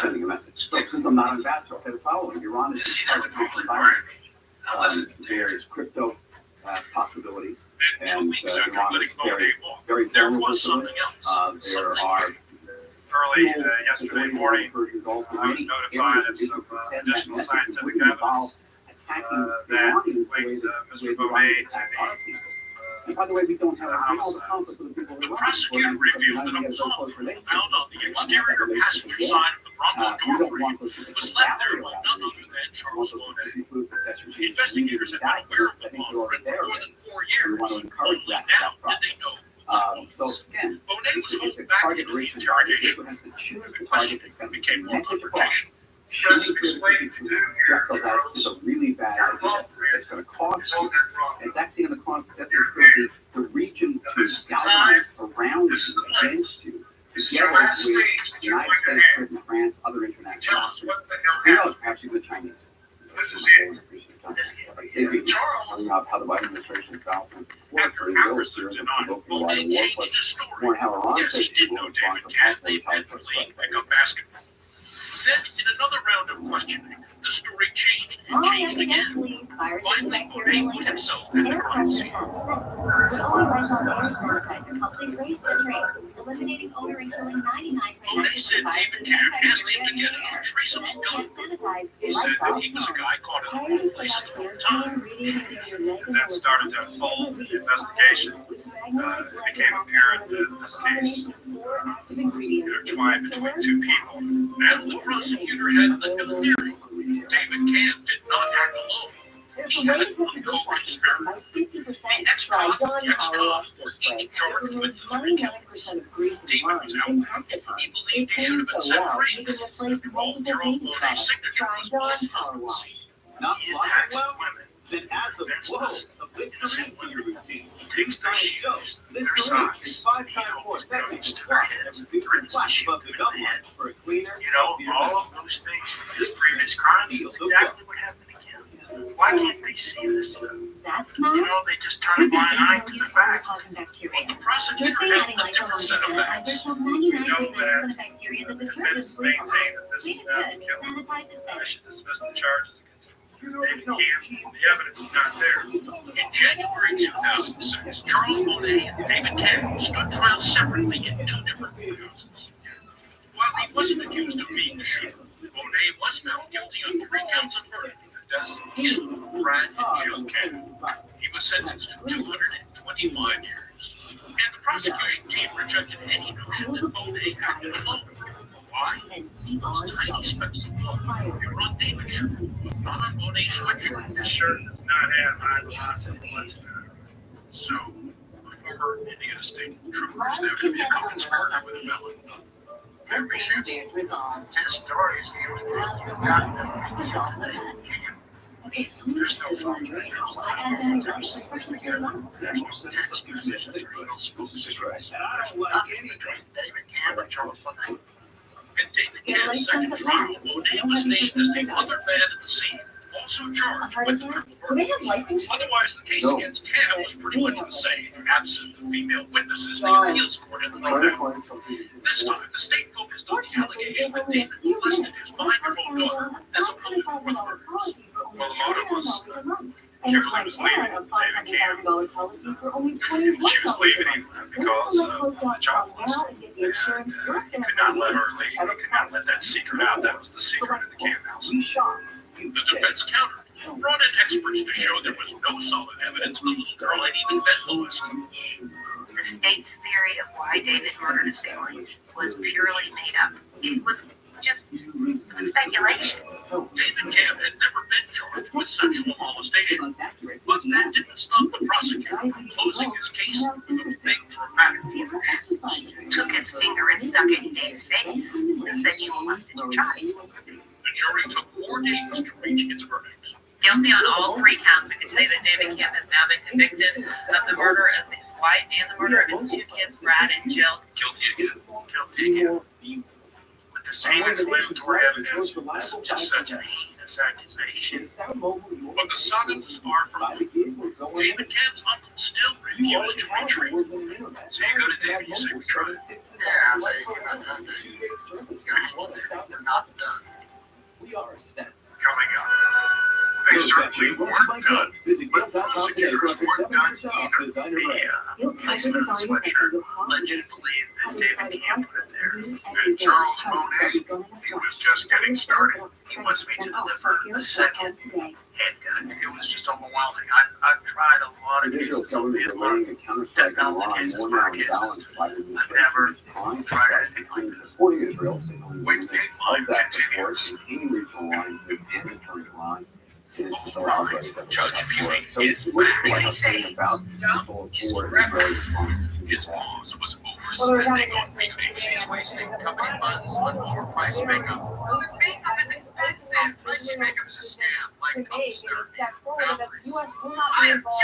sending a message. So since I'm not ambassador, I'll say the following. Iran is part of the environment. There's crypto possibilities, Then 2 and weeks after Iran letting is very, Monet walk, very there vulnerable was to something it. else. There Something are Early yesterday morning, Persian Gulf, I was many notified areas of that some could send that additional message. It scientific wouldn't involve evidence attacking the that Iranians the way linked that Mr. the Iranians Bonet to attack the our people. And by the way, we don't have the conflict with the people of The Iran. prosecutor revealed that a bomb found on the exterior passenger side of the Bronco door frame was left there by none other than Charles Monet. Investigators had been aware of the bomb threat for more than 4 years. Only now did they know. So again, Monet was hauled back into the interrogation. The questioning became more confrontational. Shooting projectiles is a really bad idea. It's going to cost you. It's actually going to cost the region to galvanize around you, against you, together with the United States, Britain, France, other international officers. Who knows, perhaps even the Chinese. Talking about how the Biden administration is balancing After hours of denial, Monet changed his story. Yes, he did know David Catt. They'd been playing pickup basketball. Then, in another round of questioning, the story changed and changed again. Finally, Monet put himself at the crime scene. Monet said David Catt asked him to get an untraceable gun. He said that he was a guy caught in the wrong place at the wrong time. and that started to unfold the investigation. It became apparent that this case intertwined between two people. Now the prosecutor had a new theory. David Catt did not act alone. He had a co-conspirator. The ex-cop and the ex-con were each charged with 3 killings. David was outraged. He believed he should have been set free. After all, Charles Monet's signature was on the scene. Not blocking well? Then add the flow of Listerine to your routine. Big science shows Listerine is 5 times more effective to clot and reducing plaque above the gum line for a cleaner, You know, all of those things from his previous crimes is exactly what happened again. Why can't they see this stuff? You know, they just turn a blind eye to the facts. But the prosecutor had a different set of facts. We know that the defense maintained that this is not a killing. I should dismiss the charges against David Catt. The evidence is not there. In January 2006, Charles Monet and David Catt stood trial separately in 2 different courthouses. While he wasn't accused of being the shooter, Monet was found guilty on 3 counts of murder for the deaths of him, Brad, and Jill Catt. He was sentenced to 225 years. And the prosecution team rejected any notion that Monet acted alone. Why? Those tiny specks of blood were on David's shirt, but not on Monet's sweatshirt. This shirt does not have eyeglass and blood spatter. So, a former Indiana State trooper is now going to be a co-conspirator with a felon. That makes sense. This story is the only one you've got that Okay, so there's no phone. There's no text message, there's no spooks, And I don't like any David Catt or Charles Monet. In David Catt's second trial, Monet was named as the other man at the scene, also charged with the triple Do they murder. have life insurance? Otherwise, the case against Catt was pretty much the same. Absent the female witnesses, the appeals court had thrown out. This time, the state focused on the allegation that David molested his 5-year-old daughter as a motive for the murders. Well, the motive was And it's Kimberly was like leaving David Catt. $500,000 policy for only $21. She was leaving him because of the child molester. He could not let her leave. He could not let that secret out. That was the secret in the Catt house. The defense countered, brought in experts to show there was no solid evidence the little girl had even been molested. The state's theory of why David murdered his family was purely made up. It was just speculation. David Camp had never been charged with sexual molestation, but that didn't stop the prosecutor from closing his case with a big dramatic flourish. He took his finger and stuck it in Dave's face and said, "You molested your child." The jury took 4 days to reach its verdict. Guilty on all 3 counts, we can say that David Camp has now been convicted of the murder of his wife and the murder of his 2 kids, Brad and Jill. Guilty again. Guilty again. With the same inflammatory evidence, this was just such a heinous accusation. But the saga was far from over. David Camp's uncle still refused to retreat. So you go to David, you say, "We tried." Yeah, I say, we're not done. We are a step. Coming up. They certainly weren't done, but prosecutors weren't done either. The policeman in the sweatshirt allegedly believed that David Camp lived there. And Charles Monet, he was just getting started. He wants me to deliver the second handgun. It was just overwhelming. I've tried a lot of cases of Islam, technology cases, murder cases. I've never tried anything like this. Supporting Israel, signaling When Dateline that support, continues, maintaining regional lines with mandatory lines. Judge Pewing is What back. I'm saying about people for Israeli response. His boss was Well, they're overspending having on beauty. She's wasting company funds on overpriced makeup. Makeup is expensive. Pricey makeup is a scam, to like make Coast and Therapy. step forward that the U.S. will not be involved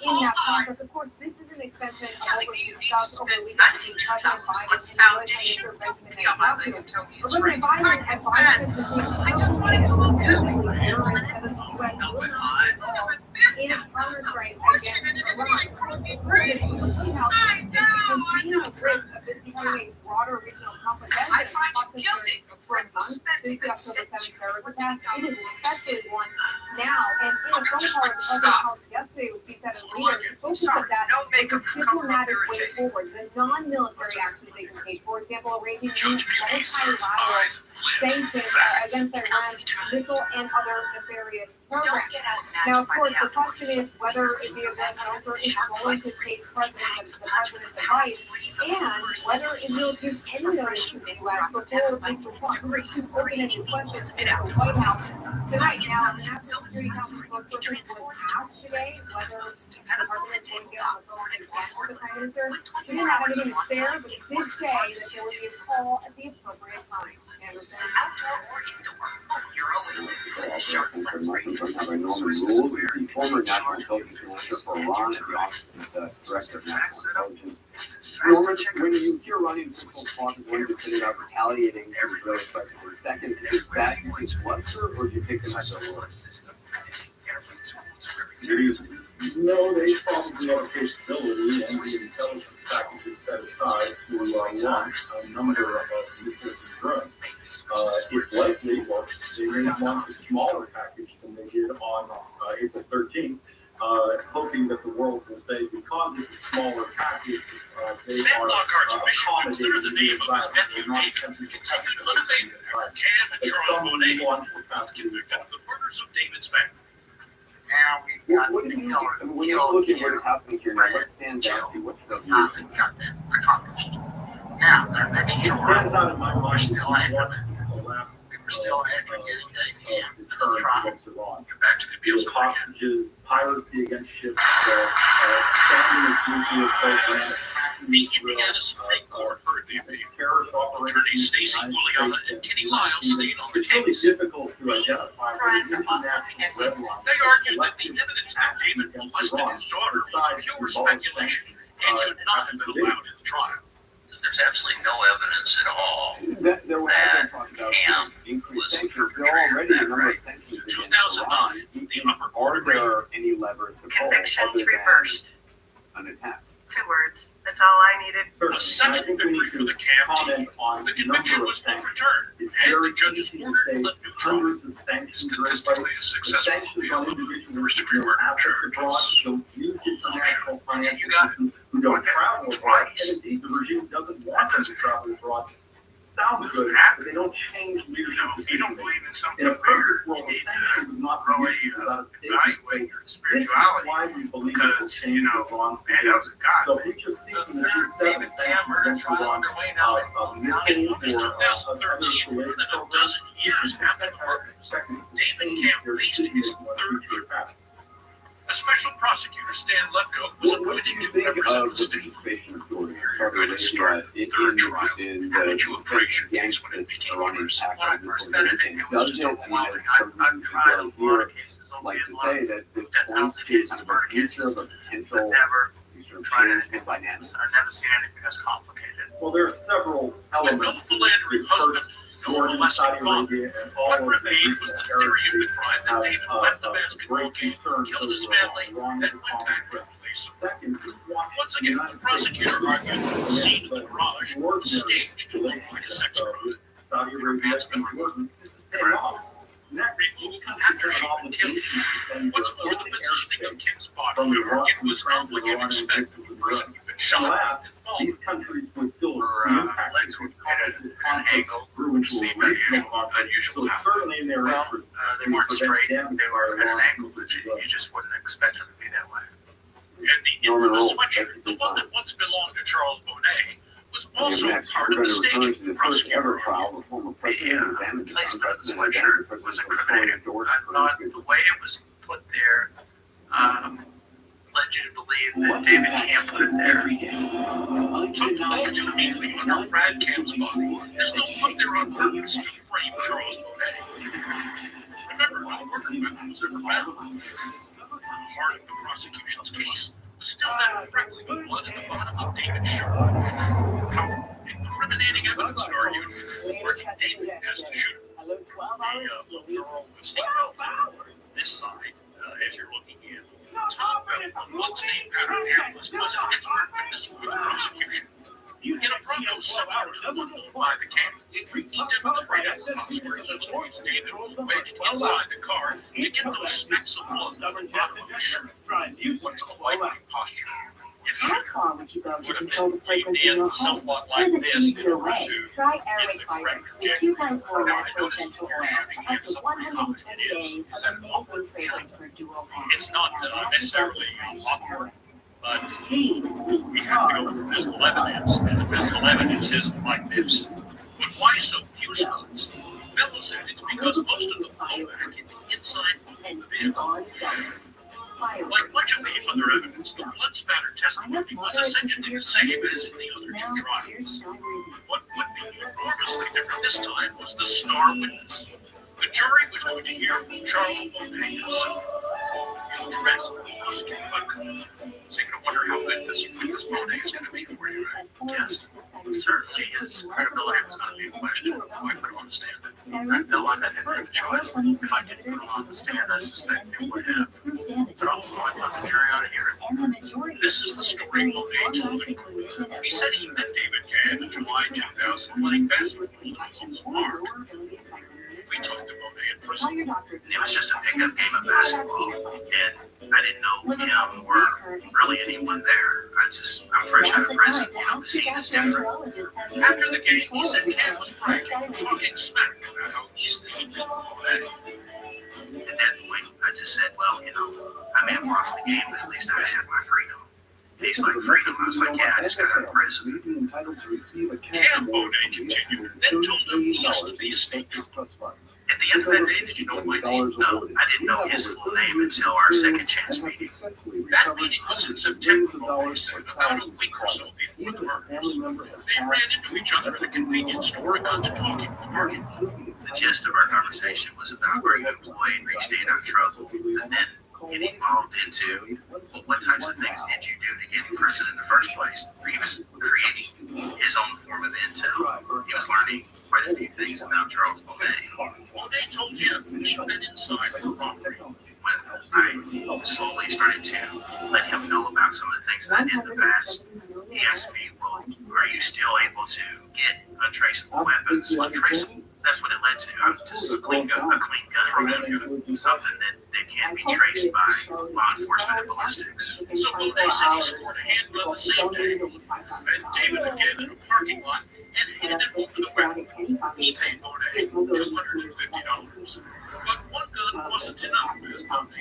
in that process. Of course, this is an extension of Telling what me we you need to discussed over the spend weekend $92 between President on Biden and the foundation. U.S. regimen Yeah, my leg and tell me it's President right. Biden advised us I just wanted to look good. that the U.S. will not be involved in a counter-strike against Iran. The White House is continuing the risk of this becoming a broader regional conflict. That I has find been you guilty. for months since the October 7th terrorist attack. It is especially one now. And in a phone call the President held yesterday with G7 leaders, he focused on that it's a diplomatic way forward. The non-military actions they can take, for example, arranging new multilateral sanctions against Iran, missile and other nefarious programs. Now, of course, the question is whether the U.S. also is going to take the president's advice and whether it will give any notice to the U.S. before this response. These are two open-ended questions in the White House tonight. Now, the National Security Council spokesperson was asked today whether the president is going to get on the phone and talk with the prime minister. He didn't have anything to share, but he did say that there would be a call at the appropriate time. Anderson. Norman Rule, the former National Intelligence Director for Iran and the Office of the Director of National Intelligence. Norman, when you hear running political clauses, when you consider about retaliating for Israeli threats for seconds, is that a bluster or do you think they might go lower? No, they probably have a capability and the intelligence packages set aside to launch a number of nuclear drugs. It's likely, well, they may launch a smaller package than they did on April 13th, hoping that the world will say because it's a smaller package, they are accommodating the name of his nephew, not attempting to capture the Cam and Charles Monet convicted of the murders of David's family. Now we've got What do you think, when you look at what is happening here, now what stands out to you? What's the nothing got that accomplished. Now, their next It chore, stands out in my we're mind. still after, we were still after getting Dave Camp and the trial. Against Iran. Back to the appeals court again. Hostages, piracy against ships, expanding its nuclear program, The Indiana Supreme Court heard the appeal. terrorist operations. Attorneys Stacey Guliana and Kitty Lyles stayed on the It's really case. difficult to identify. Crimes are also connected. They argued that the evidence that David molested his daughter was pure speculation and should not have been allowed in the trial. There's absolutely no evidence at all There was that talk about Camp increased was sanctions. perpetrator There are already a of that number of rape. sanctions In against 2009, Iran. the upper court Are agreed. there any levers to pull Convictions other than reversed. an attack? 2 words. That's all I needed. A second victory for the Cam team. Comment on The conviction was things. overturned, It's and very the judge's easy to ordered say a new trial. hundreds of sanctions are in place. Statistically, a The successful sanctions appeal on of individuals first degree who murder have abroad, charges. don't use international financial You got systems, who don't travel abroad, twice. and indeed the regime doesn't want them to travel abroad. sound good, but they don't change leadership If you don't decisions. believe in something In a perfect bigger, world, you need sanctions would not be really issued without a statement. evaluate your This is spirituality. why we believe it will Because, change Iran's man, that was a God. So if we just see The the third G7 David Cameron against trial Iran, underway now. missile In August or 2013, more than a dozen years after the murder, David Cameron faced his third trial. A special prosecutor, Stan Lutko, was appointed to represent the state. You're going to start the third trial. How did you appraise your case when it became yours? When I first started, it was just overwhelming. I've tried a lot of cases over Like the to say that the death penalty cases, murder cases, of a but potential never tried change anything in like dynamics. this. I've never seen anything as complicated. Well, there are several With no elements. philandering husband, no Jordan, molesting Saudi father. Arabia, and all What of remained the was the Arab theory of the states crime that have, David left the basketball great game, concerns killed his over family, Iran then and went back to the conflict. police. Second, Once again, the prosecutor argued that the scene of the garage was staged to look like a sex crime. Saudi Arabia and Jordan, this is paying off. Next, Removed after she was killed. What's more, the positioning of Kim's body, it was not what you'd expect of a person who'd been shot and fallen. These countries would feel Her legs were pitted at an angle, grew into seemed a regional unusual. So certainly in their effort, They weren't straight, they were at an angle that you just wouldn't expect them to be that way. And the infamous sweatshirt, the one that once belonged to Charles Bonnet, was also Next, part we're of the going to return staging to the process. first ever trial of former president and The placement of the sweatshirt was incriminating. I thought the way it was put there led you to believe that David Camp put it there. Took the opportunity under Brad Camp's body, as though put there on purpose to frame Charles Bonnet. Remember, no murder weapon was ever found. The heart of the prosecution's case was still that freckling of blood at the bottom of David's shirt. Powerful, incriminating evidence, it argued, marking David as the shooter. The girl was this side, as you're looking in. Tom Bennett, a blood-stained pattern analyst, was an expert witness for the prosecution. In a Bronco 7 hours owned by the camp, he demonstrated the house where he believes David was wedged inside the car to get those specks of blood on the bottom of his shirt. What's a likely posture? How far would you go to Would have control the been frequency in your home? somewhat like Here's a this easier in order way. to Try get Airwick the Fiber correct with trajectory. 2 times more Now, I natural noticed essential you're oils, shooting up in to something how 120 it days is. Is of that an awkward amazing fragrance for dual hand. It's not necessarily awkward, but Clean, we have to go for physical evidence, and the physical evidence isn't like this. But why so few spots? Bello said it's because most of the blowback in the inside of the vehicle. Like much of the other evidence, the blood spatter testimony was essentially the same as in the other two trials. What would be enormously different this time was the star witness. The jury was going to hear from Charles Bonnet himself. He'll dress the prosecutor Lutko. So you're going to wonder how good this witness Bonnet is going to be for you, right? Yes. Certainly his credibility was going to be in question. I put him on the stand. I felt like I didn't have a choice. If I didn't put him on the stand, I suspect it would have. But also, I thought the jury ought to hear it. This is the story Bonnet told in court. He said he met David Camp in July 2000 playing basketball in a local park. We talked to Bonnet in prison. It was just a pickup game of basketball, and I didn't know him or really anyone there. I'm fresh out of prison, the scene is different. After the game, he said Camp was frank, talking smack about how easily he beat Bonnet. At that point, I just said, well, I may have lost the game, but at least I had my freedom. And he's like, freedom? I was like, yeah, I just got out of prison. Cam Bonnet continued, then told him he used to be a state trooper. At the end of that day, did you know my name? No, I didn't know his full name until our second chance meeting. That meeting was in September, Bonnet said, about a week or so before the murders. They ran into each other at a convenience store and got to talking in the parking lot. The gist of our conversation was about where you employed and stayed out of trouble, and then it evolved into, well, what types of things did you do to get in prison in the first place? He was creating his own form of intel. He was learning quite a few things about Charles Bonnet. Bonnet told him he'd been inside the property. When I slowly started to let him know about some of the things that I did in the past, he asked me, well, are you still able to get untraceable weapons? Untraceable? That's what it led to. I was just a clean gun, something that can't be traced by law enforcement and ballistics. So Bonnet said he scored a handgun the same day, and David again in a parking lot, and handed over the weapon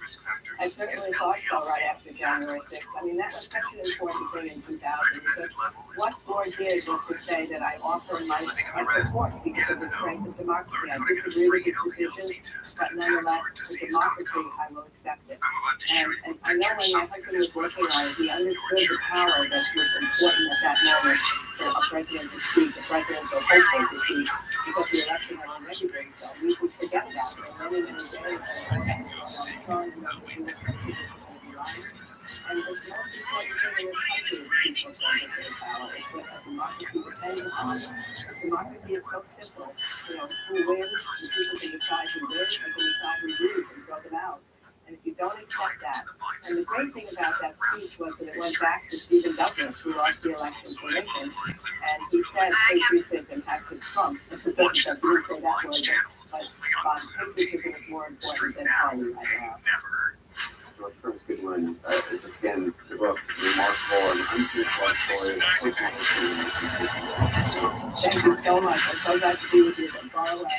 risk factors. I certainly thought so right after January 6th. I mean, that was such an important thing in 2000 because what Ford did was to say that I offer my support because of the strength of democracy. I disagree with his decisions, but nonetheless, the democracy, I will accept it. And I know when my husband was working on it, he understood the power that was important at that moment for a president to speak, a president or hopeful to speak, because the election had already been so. We could forget that for many, many days. And the most important thing in this country is people's legislative power. It's what a democracy depends upon. Democracy is so simple. You know, who wins, the people can decide who wins, and can decide who loses and throw them out. And if you don't accept that, and the great thing about that speech was that it went back to Stephen Douglas, who lost the election to Lincoln, and he said patriotism has to trump. The president said, he didn't say that word, but patriotism is more important than party right now. George Prince Goodwin, it's again, the book, remarkable and unfinished love story. Thank you so much. I'm so glad to be with you from far away.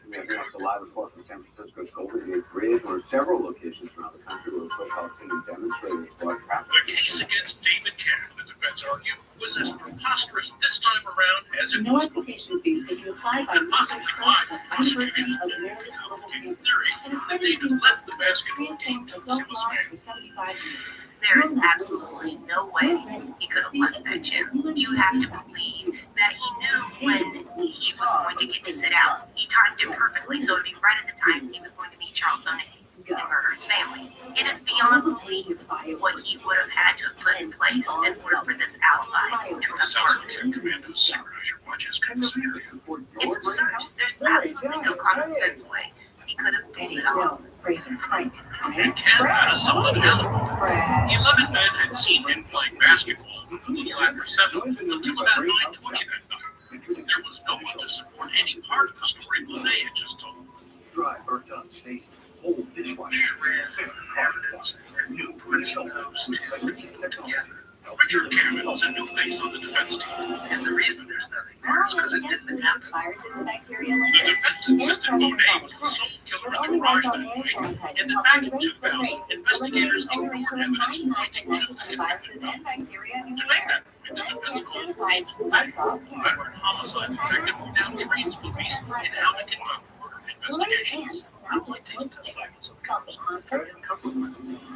We have a live report from San Francisco's Golden Gate Bridge, where several locations around the country were pro-Palestinian demonstrators blocked traffic. The case against David Camp, the defense argued, was as preposterous this time around as it No was application fee if you apply by could possibly lie. University of Maryland Global In Campus. theory, And that David left the basketball game to adult kill his law family. for 75 years. There is absolutely no way he could have left that gym. You have to believe that he knew when he was going to get to sit out. He timed it perfectly, so it'd be right at the time he was going to meet Charles Bonet and murder his family. It is beyond belief what he would have had to have put in place in order for this alibi to have Sounds worked. like Commando's synchronize your watches considered. It's absurd. There's absolutely no common sense way he could have pulled it off. And Camp had a solid alibi. 11 men had seen him playing basketball a little after 7 until about 9:20 that night. There was no one to support any part of the story Bonet had just told. Dry, burnt up, steak, old dishwasher, evidence, new political notes, everything together. Richard Cameron was a new face on the defense team. And the reason there's nothing there is because it didn't happen. The defense insisted Bonet was the sole killer in the garage that night, and that back in 2000, investigators ignored evidence pointing to the convicted man. To make that point, the defense called Ray Fetterman, veteran homicide detective who now trains police in how to conduct murder investigations.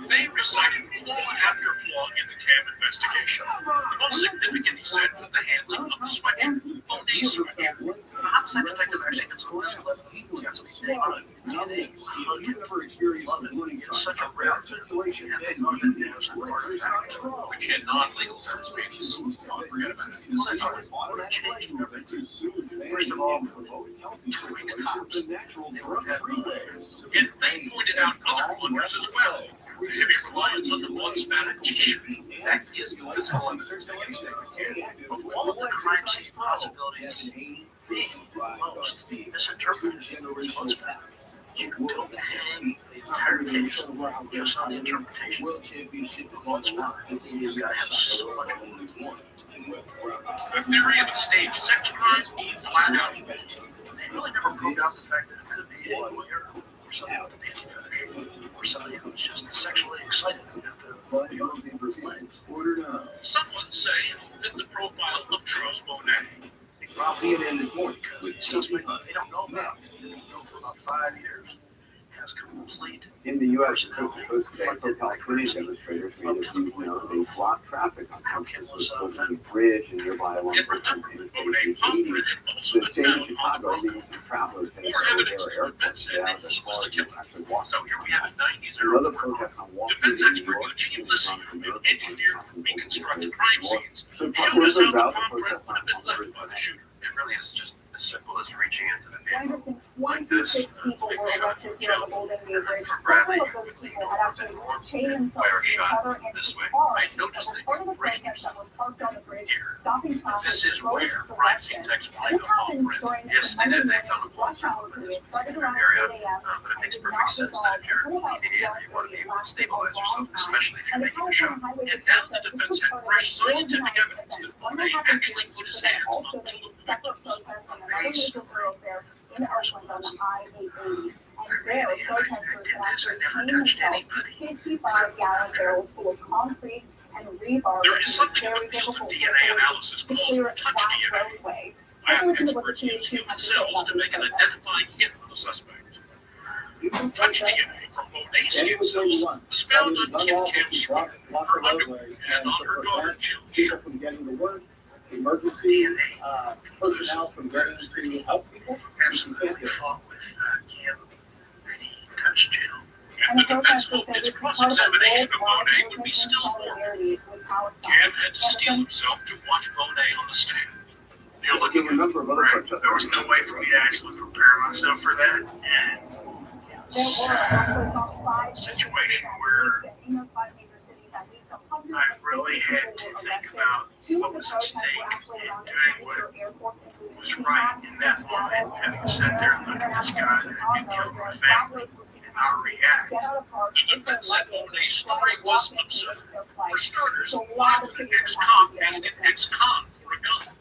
They recited flaw after flaw in the Cam investigation. The most significant, he said, was the handling of the sweatshirt, Bonet's sweatshirt. Homicide detective actually gets a little less. He's got some DNA. You've never experienced it's such a rare situation. Which had non-legal terms being don't forget about it. Such a change in everything. First of all, 2 weeks tops. And they pointed out other blunders as well. The heavy reliance on the blood-spattered t-shirt. That is the physical evidence. Of all of the crime scene possibilities, the most misinterpreted generational patterns. You can go to hang the entire case just on the interpretation. You gotta have so much more. The theory of a staged sex crime is flat out. They really never proved out the fact that it could be a lawyer or somebody with a dancing fetish or somebody who's just sexually excited about Someone say who fit the profile of Charles Bonet. CNN this morning because the suspect they don't know about. They didn't know for about 5 years. Has complete. In the U.S., Coast to Coast today, pro-Palestinian demonstrators made it known they blocked traffic on San Francisco's Golden Gate Bridge and nearby along Brooklyn Interstate 80. The state of Chicago leading travelers heading to O'Hare Airport to get out of their cars and actually walk. So here we have a 90s Another era protest on Wall Street defense in New expert York. Eugene Lissy, who engineered and reconstructed crime scenes, So showed us how the about the bomb threat protest would have been left by the shooter. It really is just as simple as reaching into the vehicle. 26 people were arrested here on the Golden Gate Bridge. Several of those people had actually chained themselves to each other and to cars. As a part of the protest that were parked on the bridge, stopping traffic, This is both where crime scenes directions. explain And it the bomb happens threat. during the Yes, they Monday did. They morning found a bomb rush hour threat period. in Started an around area, 8 a.m. but it makes and did perfect not sense resolve that if you're until about an idiot, you want to be 12:30 able to last stabilize week. yourself, especially if you're And the making a shot. California Highway And now the Patrol defense said had this fresh was part of an scientific organized evidence that event. One that Bonet happened actually put his hands also on two of the separate victims. protests on another major thoroughfare in Oakland on the I-880. There, protesters had actually chained themselves to 55-gallon barrels full of concrete and rebar There is that something in very the field of difficult DNA analysis to called clear touch that DNA. roadway. Lab Take a listen to what the experts use CHP human has to say cells about to these make an protests. identifying hit for the suspect. Touch DNA from Monet skin cells was found on Kim Cam's sweater, her underwear, and on her daughter Jill's People shirt. from getting to work, emergency personnel from getting to help people. You can't do it. And the defense hoped its cross-examination of Monet would be still more. Cam had to steel himself to watch Monet on the stand. You're looking at a number of other protesters. There was no way for me to actually prepare myself for that. And There were actually about 5 situation where in those 5 major cities that week, so hundreds I of really people had were to think arrested. about 2 what of the was at protests stake were actually and around the doing what major airports, including was right in that moment. Having sat there and looked at this guy that had been killed for a family and not react. Get out of cars, The defense said Monet's story was absurd. For starters, So why would an ex-cop ask an ex-con for a gun?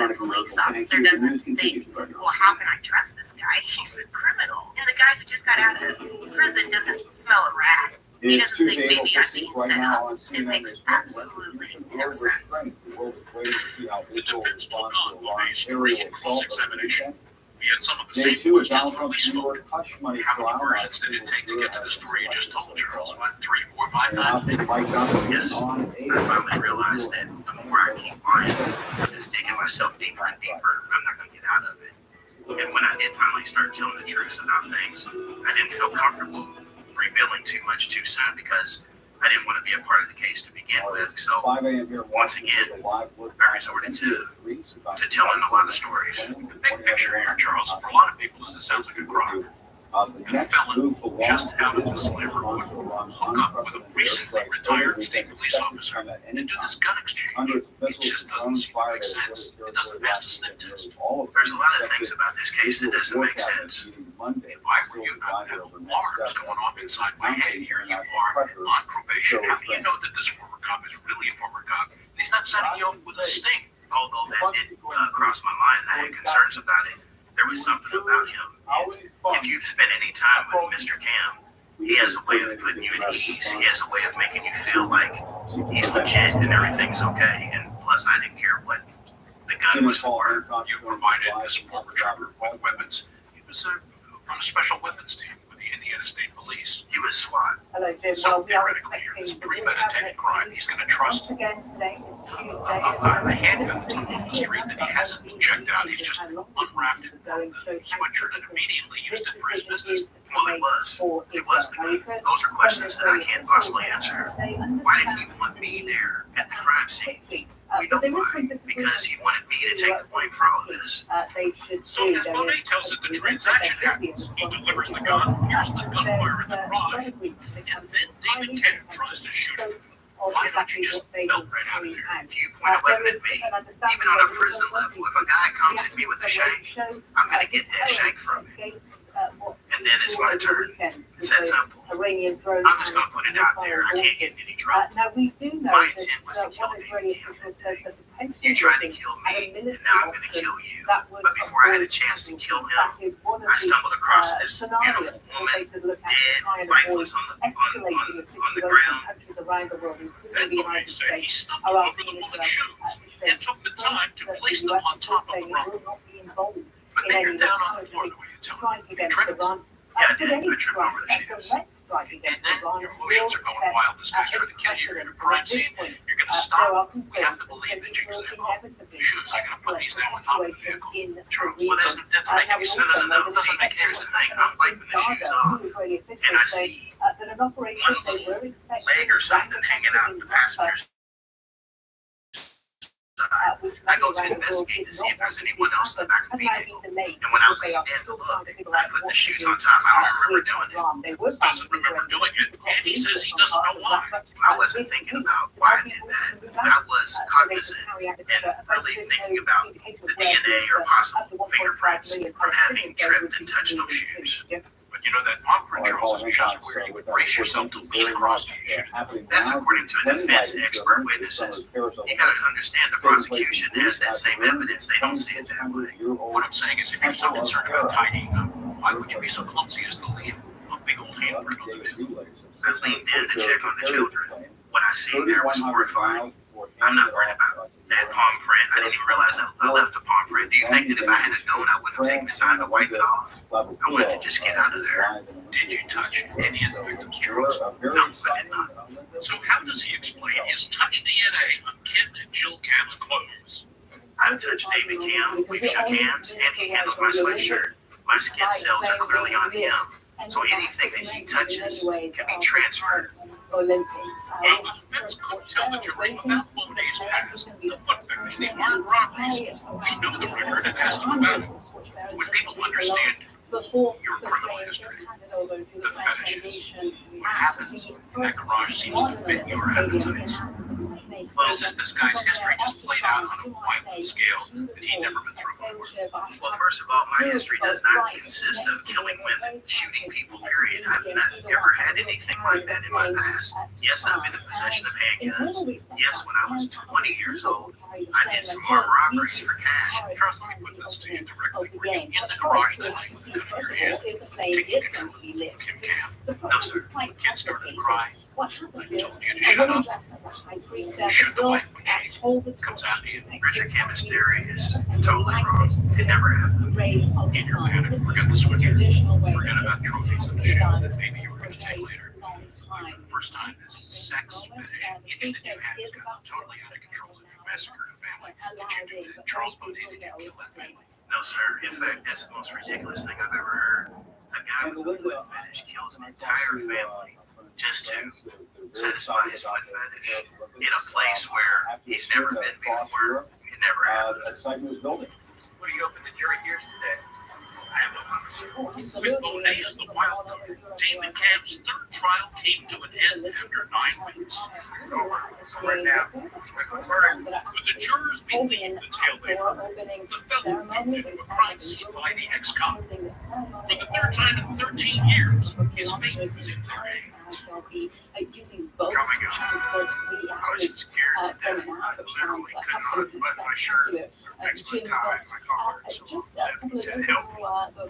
The police officer doesn't think, well, how can I trust this guy? He's a criminal. And the guy who just got out of prison doesn't smell a rat. He It's doesn't think Tuesday, April maybe I'm 16th, being right set now up. on It CNN. makes There's absolutely no sense. The world is waiting to see how The Israel defense took responds on to a Monet's large story aerial in assault. cross-examination. We had some of the Day same 2 is questions Donald when we Trump's New spoke. York hush money How many trial. versions did it take to get to the story you just told, Charles? What, 3, 4, 5, And I'll 9? take Mike Johnson Yes. on I finally realized that the more I keep lying, just digging myself deeper and deeper, I'm not going to get out of it. And when I did finally start telling the truth about things, I didn't feel comfortable revealing too much too soon because I didn't want to be a part of the case to begin with. So 5 a.m. here. once again, I resorted to telling a lot of stories. The big picture here, Charles, for a lot of people, this sounds like a crime. The A next felon move for just out of the is slammer would hook up with a recently retired state police officer and do this gun exchange. It just doesn't seem to make sense. It doesn't pass the sniff test. There's a lot of things about this case that doesn't make sense. If I were you, I'd have alarms going off inside my head. Here you are on probation. How do you know that this former cop is really a former cop? And he's not setting you up with a sting. Although that did cross my mind, I had concerns about it. There was something about him. If you've spent any time with Mr. Cam, he has a way of putting you at ease. He has a way of making you feel like he's legit and everything's okay. And plus, I didn't care what the gun was for. You provided this former driver with weapons. He was from a special weapons team with the Indiana State Police. He was SWAT. Hello, Jim. So Well, we are theoretically, here, this expecting premeditated crime, he's going to trust once again today is Tuesday. a handgun to on the street that he hasn't checked out. He's just unwrapped it, switchered, and immediately used it for his business. Well, it was. It was the gun. Those are questions that I can't possibly answer. Why did he want me there at the crime scene? We know why. Because he wanted me to take the blame for all of this. They should So do. if Monet tells it the transaction happens, he delivers the gun, here's the gunfire in the garage, and then David Camp tries to shoot him. Why don't you just melt right out of there? If you point a weapon at me, even on a prison level, if a guy comes at me with a shank, I'm going to get that shank from him. And then it's my turn. It's that simple. Iranian drone. I'm just going to put it out there. I can't get in any trouble. Now, we do know My that intent was to kill one Israeli official says that potentially You tried to kill me, and now I'm going to kill you. But before I had a chance to kill him, I stumbled across this beautiful woman, dead, lifeless on the ground. Then Monet said he stumbled over the woman's shoes and took the time to place them on top of the rock. But then you're down on the floor the way you tell him. You tripped. Yeah, I did. I tripped over the shoes. And then your emotions are going wild. This guy's trying to kill you. You're in a crime scene. You're going to stop. We have to believe that you're going to say, oh, shoes, I got to put these now on top of the vehicle. Charles, well, that doesn't make any sense. Doesn't make any sense. I'm wiping the shoes off, and I see one little leg or something hanging out in the passenger's I go to investigate to see if there's anyone else in the back of the vehicle. And when I leaned in to look, I put the shoes on top. I don't remember doing it. Doesn't remember doing it. And he says he doesn't know why. I wasn't thinking about why I did that. I was cognizant and really thinking about the DNA or possible fingerprints from having tripped and touched those shoes. But you know that palm print, Charles, is just where you would brace yourself to lean across to shoot. That's according to a defense expert witnesses. You gotta understand the prosecution has that same evidence. They don't see it that way. What I'm saying is if you're so concerned about tidying up, Why would you be so clumsy as to leave a big old handprint on the bed? I leaned in to check on the children. What I seen there was horrifying. I'm not worried about that palm print. I didn't even realize I left a palm print. Do you think that if I had known, I wouldn't have taken the time to wipe it off? I wanted to just get out of there. Did you touch any of the victims' drawers? No, I did not. So how does he explain his touch DNA on Kit and Jill Camp's clothes? I've touched David Camp, we've shook hands, and he handled my sweatshirt. My skin cells are clearly on him, so anything that he touches can be transferred. Olympics. Well, the defense could tell the jury about Monet's past, the foot fetish, the armed robberies. We know the record and asked him about it. When people understand your criminal history, the fetishes, what happens, and that garage seems to fit your appetites. Well, this guy's history just played out on a violent scale that he'd never been through before. Well, first of all, my history does not consist of killing women, shooting people, period. I've never had anything like that in my past. Yes, I've been in possession of handguns. Yes, when I was 20 years old, I did some armed robberies for cash. Trust me, put this to you directly. Were you in the garage that night with a gun in your hand, taking control of Kim Camp? No, sir. The kid started crying. I told you to shut up. You should know it when she comes out to you. Richard Camp's theory is totally wrong. It never happened. In your panic, forget the switcher. Forget about trophies and the shoes that maybe you were going to take later. For the first time, this sex fetish itch that you had has gotten totally out of control and you massacred a family. Did you do that? Charles Monet, did you kill that family? No, sir. In fact, that's the most ridiculous thing I've ever heard. A guy with a foot fetish kills an entire family just to satisfy his foot fetish in a place where he's never been before. It never happened. What are you hoping the jury hears today? I have no conversation. With Monet as the wild card, David Camp's third trial came to an end after 9 weeks. Right now, would the jurors believe the tale they heard? The fellow convicted of a crime seen by the ex-cop. For the third time in 13 years, his fate was in their hands. Using boats to transport the athletes from an out of sounds absolutely spectacular. Jim, just a couple of years ago, the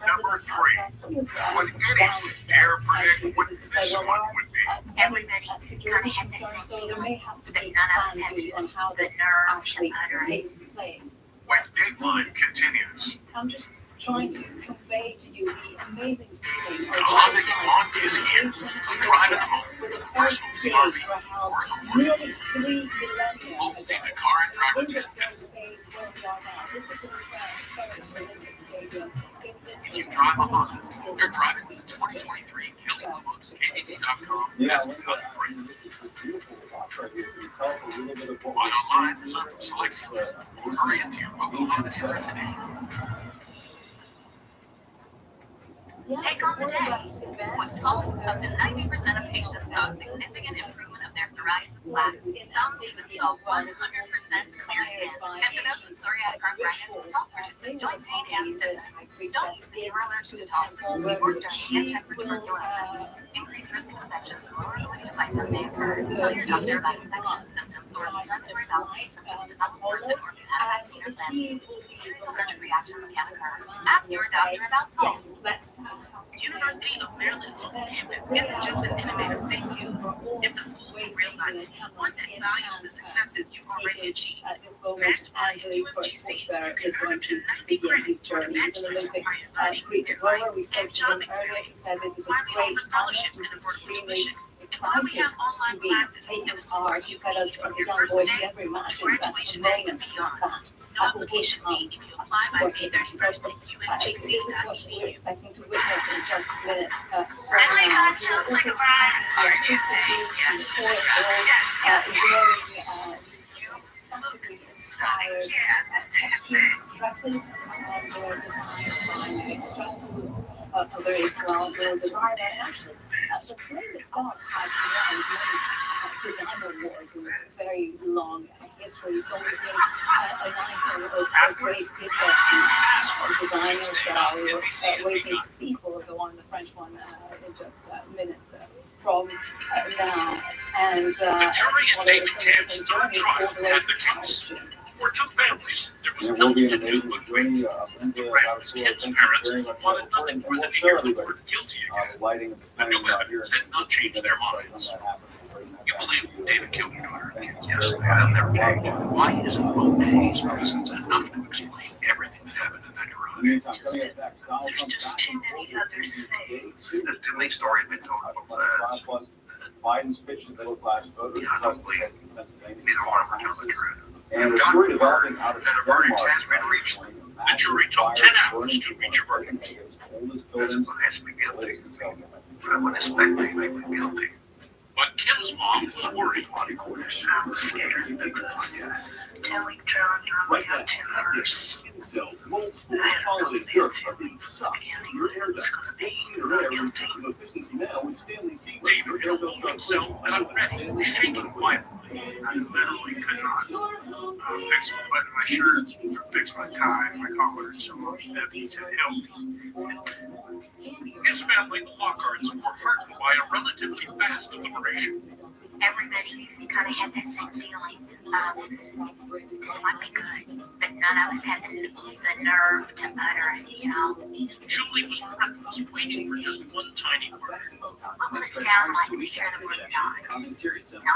number 3. Would anyone dare predict what this one would be? Everybody security kind of concerns, so there may have to but be none of a us plan have B on how the this nerve actually to utter it. takes place. When Dateline continues. I'm just trying to convey to you the amazing feeling of On his hand, from driving home, personal CRV, or nearly 3 millennia both in the car and driver in test the test. space where we are now. This is in If you drive a Honda, you're driving the 2023 Kelly Lemons, KDD.com, best cut rate. Buy online, reserve from select dealers, or hurry into your local Honda dealer today. Take on the day. With pulse, up to 90% of patients saw a significant improvement of their psoriasis plaques. Some even saw 100% clear skin. And for those with psoriatic arthritis, pulse reduces joint pain and stiffness. Don't use the allergic to Taltz before starting anti-tuberculosis. Increased risk of infections and lower ability to fight them may occur. Tell your doctor about infection symptoms or inflammatory bowel symptoms to help worsen or can add to your plan. Serious allergic reactions can occur. Ask your doctor about Pulse. University of Maryland Global Campus isn't just an innovative state too. It's a school for real life, one that values the successes you've already achieved. That's why at UMGC, you can earn up to 90 credits toward a bachelor's required learning and life and job experience. Why we offer scholarships and affordable tuition. And why we have online classes that will support you from your first day to graduation day and beyond. No application fee if you apply by May 31st at umgc.edu. expecting to witness in just a minute. Really not jokes like a bride. Very, inspired textures, dresses, and they're designed by a very well-known designer. Actually, the frame itself has won many design awards in this very long history. It's only been a night of great designers that we're waiting to see for the one, the French one, in just minutes from now. And The jury in David Camp's third trial had the case. For two families, there was There will nothing be to an do amazing but journey, wait. Linda, Grandparents, Laboratory, Kim's thank you parents very much for wanted the report, nothing and more we'll than to show hear the everybody, word guilty the again. lighting of the The new plane here. evidence did not change their minds. That happened. We'll bring that You back believe to you. David killed your daughter? Thank you Yes, very I have much. never taken. Why isn't Lopez's presence enough to explain everything that happened in that garage? Meantime, coming up next, Donald There's Trump's just back too on many board other with things. The delay story had been told before that. Plus, Biden's pitch to middle class voters. I don't believe Pennsylvania. they don't want to return the truth. And a story developing out of That a verdict Denmark. has been reached. The jury took 10 hours to reach a verdict. Oldest buildings. Has to be guilty. I wouldn't expect they would be guilty. But Kim's mom was worried. I'm scared. Telling John you're only have 10 hours. So, multiple I have no holiday idea. jerks are being sucked. Your hair is gonna be guilty. Efficiency now with Stanley Steele. David, in a holding cell, got ready, shaking violently. I literally could not fix my button, my shirt, or fix my tie, my collar, so much that these had helped. His family, the Lockharts, were heartened by a relatively fast deliberation. Everybody kind of had that same feeling. This might be good, but none of us had the nerve to utter it, you know? Julie was breathless, waiting for just one tiny word. What would it sound like to hear the word not? Causing serious symptoms.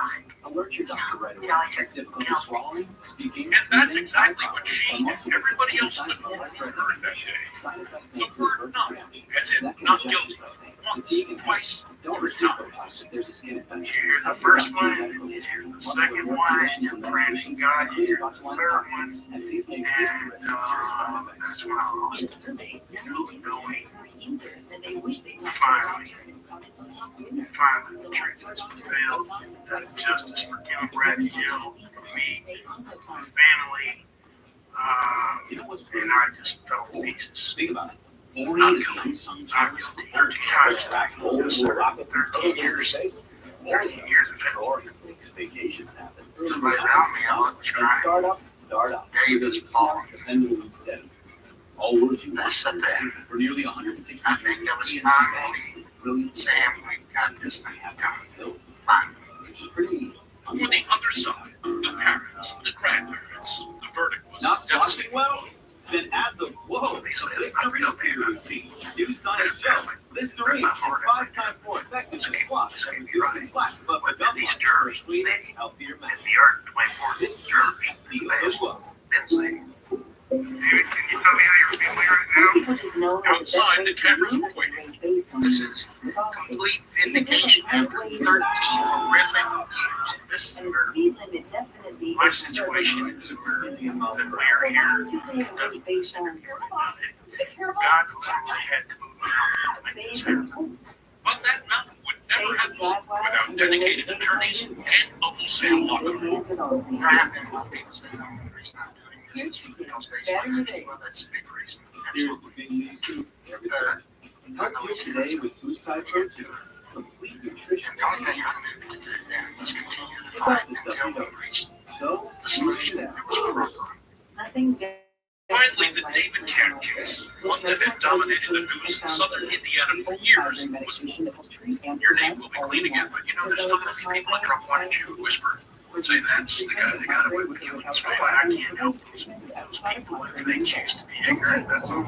Not. Alert your doctor right away. We'd always heard It's difficult guilty. swallowing, speaking. And that's exactly what she and everybody else in the court heard that day. The word not, as in not guilty, once, twice, Don't three receive times. it. There's a skin infection. Here's the first one, here's the second one, you're praying God, here's the third one, As these may and increase the risk of serious side effects. that's when I lost In a survey, 92% of current users said they wish they talked Finally. to their doctor and started Botox sooner. finally the truth has prevailed, that justice for Kim Brady Hill, for me, my family, and I just fell to pieces. Think about it. Not guilty, not guilty, 13 times, yes, sir. 13 years, 13 years of federal. Vacations happen. Everybody around me, I was trying. Startup. David's fault. Dependable and steady. All words you want. Listen to him. For nearly 160 I think years, that was PNC finally, Bank is brilliant. Sam, we got this thing done. Fine. Which is pretty. For the other side, the parents, the grandparents, the verdict was Not devastating. flossing well? Then add the whoa to Listerine to your routine. New science shows Listerine is 5 times more effective than floss. Using flash above the gum line for a cleaner, healthier mouth. And the earth 24 This church. should be the whoa. David, can you tell me how you're feeling right now? People just know that Outside, the cameras were waiting. This is complete vindication after 13 horrific years. This is a miracle. speed limit definitely. My situation is a miracle that we are here. Based on God literally had to move my heart to make this happen. But that mountain would never have moved without dedicated attorneys and Uncle Sam Lockhart. There have been a lot of people saying, "Oh, the reason I'm doing this is because they say, well, that's a big reason." Here's Absolutely. the big news too. Everything. Help you today with Boost Type Protein. Complete nutrition. And the only thing I'm able to do now is continue to Without fight the stuff until you we don't. reach So, the solution that was proper. nothing. Finally, the David Camp case, one that had dominated the news in southern Indiana for years, was your name will be clean again, but you know, there's still gonna be people that come wanting you to whisper. Say that's the guy that got away with killing his wife. I can't help those people if they choose to be ignorant, that's all.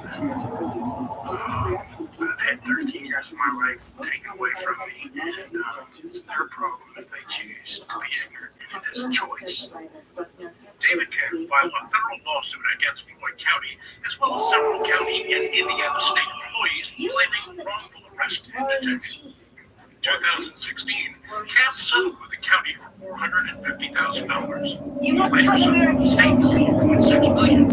I've had 13 years of my life taken away from me, and it's their problem if they choose to be ignorant. It is a choice. David Camp filed a federal lawsuit against Floyd County, as well as several county and Indiana state employees claiming wrongful arrest and detention. In 2016, Camp settled with the county for $450,000. Later settled with the state for $4.6 million.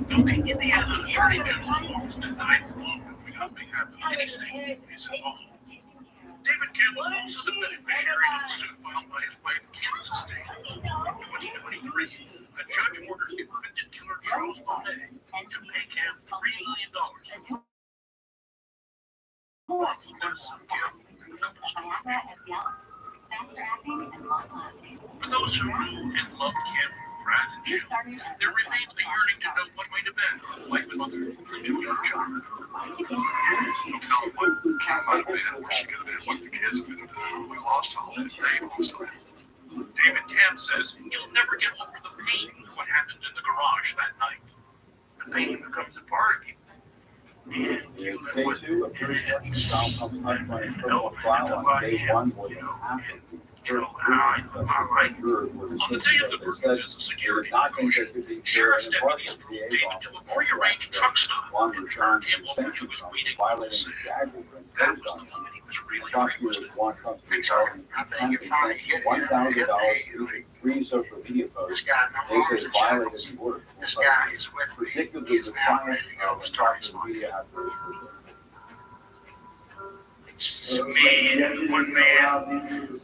Though the Indiana Attorney General's office denied wrongdoing on behalf of any state employees involved. David Camp was also the beneficiary of the suit filed by his wife Kim's estate. In 2023, a judge ordered convicted killer Charles Monet to pay Camp $3 million. faster acting and long lasting. For those who knew and loved Kim, Brad, and Jim, there remains the yearning to know what might have been wife and mother for two young children. Kim might have been where she could have been with the kids, but we lost all that. They lost all that. David Camp says he'll never get over the pain of what happened in the garage that night. The pain becomes a part of you. It's day two of jury selection. Donald Trump's unplanned criminal trial on day one more than half of the jurors were On the day of the verdict, as a security precaution, sheriff's deputies drove David to a prearranged truck stop and turned him over to his waiting witness. That was the moment he was really prosecutors want Trump to resolve $1,000 free social media posts. They say it violated the order. Predictably, the client of social media actors me and one man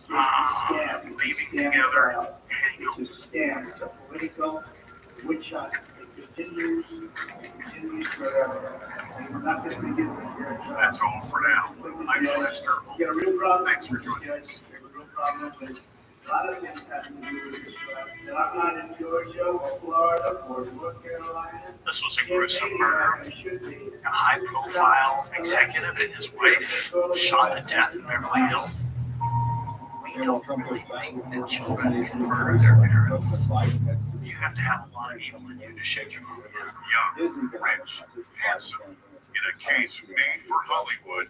leaving together. It's a scam, it's a political witch hunt. It continues forever. And we're not gonna begin with here. That's all for now. I'm Lester. You got a real problem? Thanks for joining us. We have a real problem with a lot of things having to do with this. And I'm not in Georgia or Florida or North Carolina. This was a gruesome murder. A high-profile executive and his wife shot to death in Beverly Hills. We don't really think that children can murder their parents. You have to have a lot of evil in you to shake your mom down. Young, rich, handsome. In a case made for Hollywood,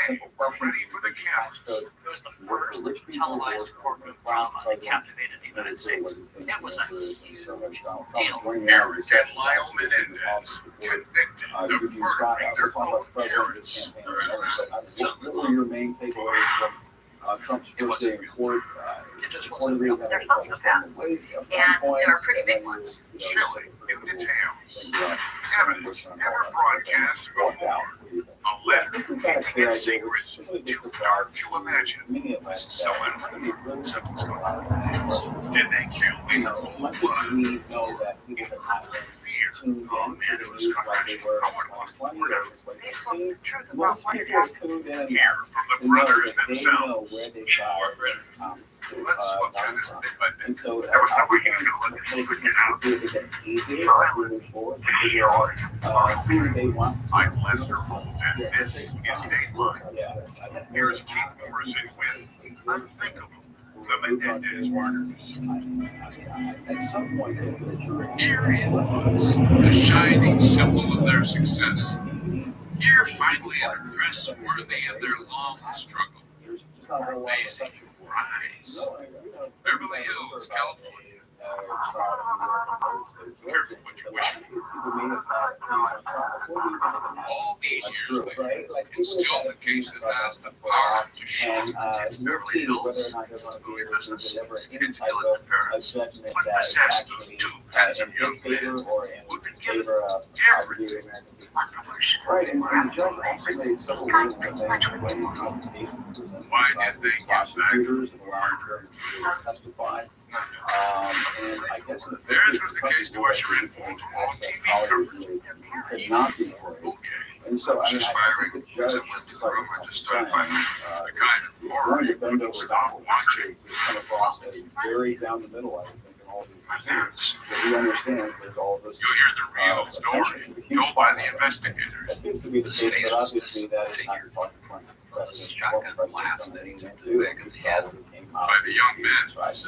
they were ready for the cameras. It was the first televised courtroom drama that captivated the United States. It was a huge deal. Eric and Lyle Menendez, convicted of murdering their own parents. what were your main takeaways from Trump's first day in court? There's something about it. And there are pretty big ones. Chilling in details. Evidence never broadcast before. A letter in secrets too dark to imagine. So something's going on. Did they kill in cold blood? Fear. Oh man, it was coverage going on Florida. Hear from the brothers themselves. Let's look at this bit by bit. There was no way you could look it out. I'm Lester Holt, and this is Dateline. Here's Keith Morrison with Unthinkable, the Menendez murders. At some point, Here it was, the shining symbol of their success. Here finally an address worthy of their long struggle. Amazing rise. Beverly Hills, California. Careful what you wish for. All these years later, it's still the case that has the power to shape Beverly Hills. Movie business is still in the parents. What possessed those two handsome young men who could give everything. Right, and the judge also made several rulings that they Why did they get back? prosecutors and allowed her to testify. And I guess Theirs was the case to usher in all TV coverage. could not be afraid. And so I mean, Just I firing think the judge someone to the room and just started saying, firing. The kind of horror going you to bend couldn't over stop backwards watching. to come across as very down the middle, I think, in all these My parents. but he understands there's all this. You'll hear the real story told by the investigators. That seems to be the case, but obviously that is not the talking point. Shotgun blast that he into too big in the head. By the young men themselves.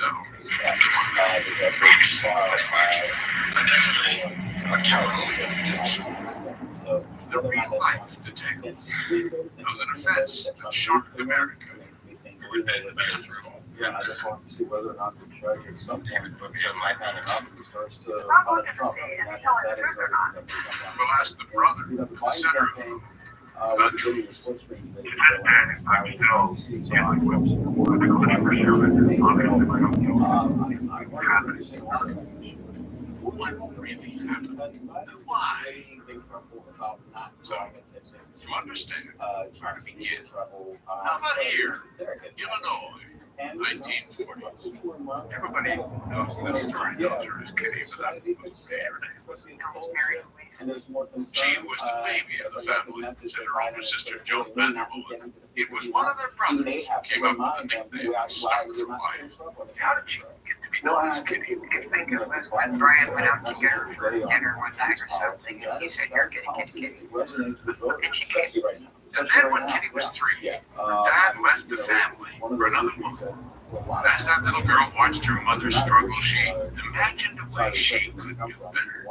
The real life details of an offense that shocked America. We're in the bathroom. Yeah, I just want to see whether or not the judge at some point might have enough and starts to. I'm looking to see, is he telling the truth or not? We'll ask the brother, You know, the center of campaign, the was truth. getting a split screen video. What really happened? And why? So, you understand where to begin. How about here, Illinois, 1940? Everybody knows this story. Knows her as Kitty, but that was her name. She was the baby of the family, said her older sister Joan Vanderbilt. It was one of their brothers who came up with the nickname Stuck for Life. How did she get to be known as Kitty? I think it was when Brian went out to get her for dinner one night or something, and he said, "Here, kitty." And she came. And then when Kitty was 3, her dad left the family for another woman. As that little girl watched her mother struggle, she imagined a way she could do better.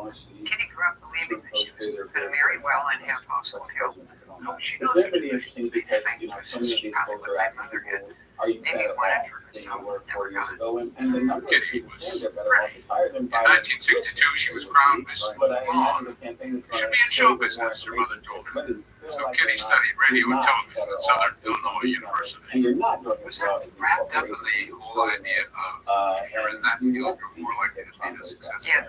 Kitty grew up believing that she was going to marry well and have household help. No, she It's doesn't. been really interesting because, some of these folks are asking people, are you better off than you were 4 years ago? And the number of people saying they're better off is higher than In 1962, she was crowned Miss But I Long. imagine the campaign is You should be in show business, her mother told her. So Kitty studied radio and television at Southern Illinois University. And you're not doing Was that wrapped up in the whole idea of if you're in that field, you're more likely to be a successful man?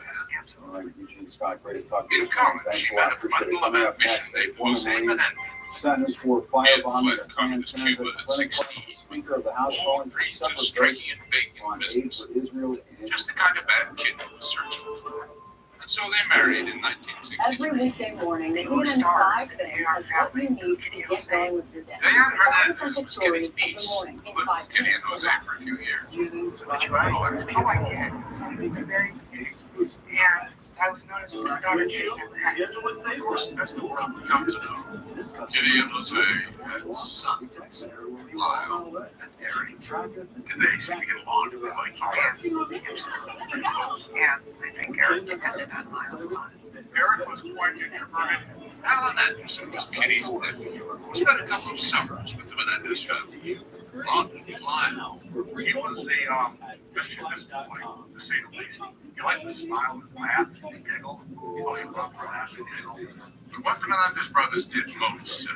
In college, she met a bundle of ambition named Jose Menendez. Senators for He fire had bombing fled communist Cuba at 16. Speaker of the House calling for Dreams of separate striking it big in on aid business. for Israel. Just the kind of bad kid he was searching for. And so they married in 1963. Every weekday morning, they lead in 5 things as what you need to get going with your day. Diane Hernandez 5 was stories Kitty's of the niece, morning who in lived 5 with Kitty and minutes. Jose for a few years. But you guys, oh, I did. And I was known as my daughter Jane. Of course, as the world would come to know, Kitty and Jose had sons, Lyle and Eric. And they seemed to get along like you did. And I think Eric depended on Lyle. Eric was quite introverted. Alan Anderson was Kitty's nephew. He spent a couple of summers with the Menendez family. Ron Lyle. He was a mischievous boy, to say the least. He liked to smile and laugh and giggle. He loved to laugh and giggle. But what the Menendez brothers did most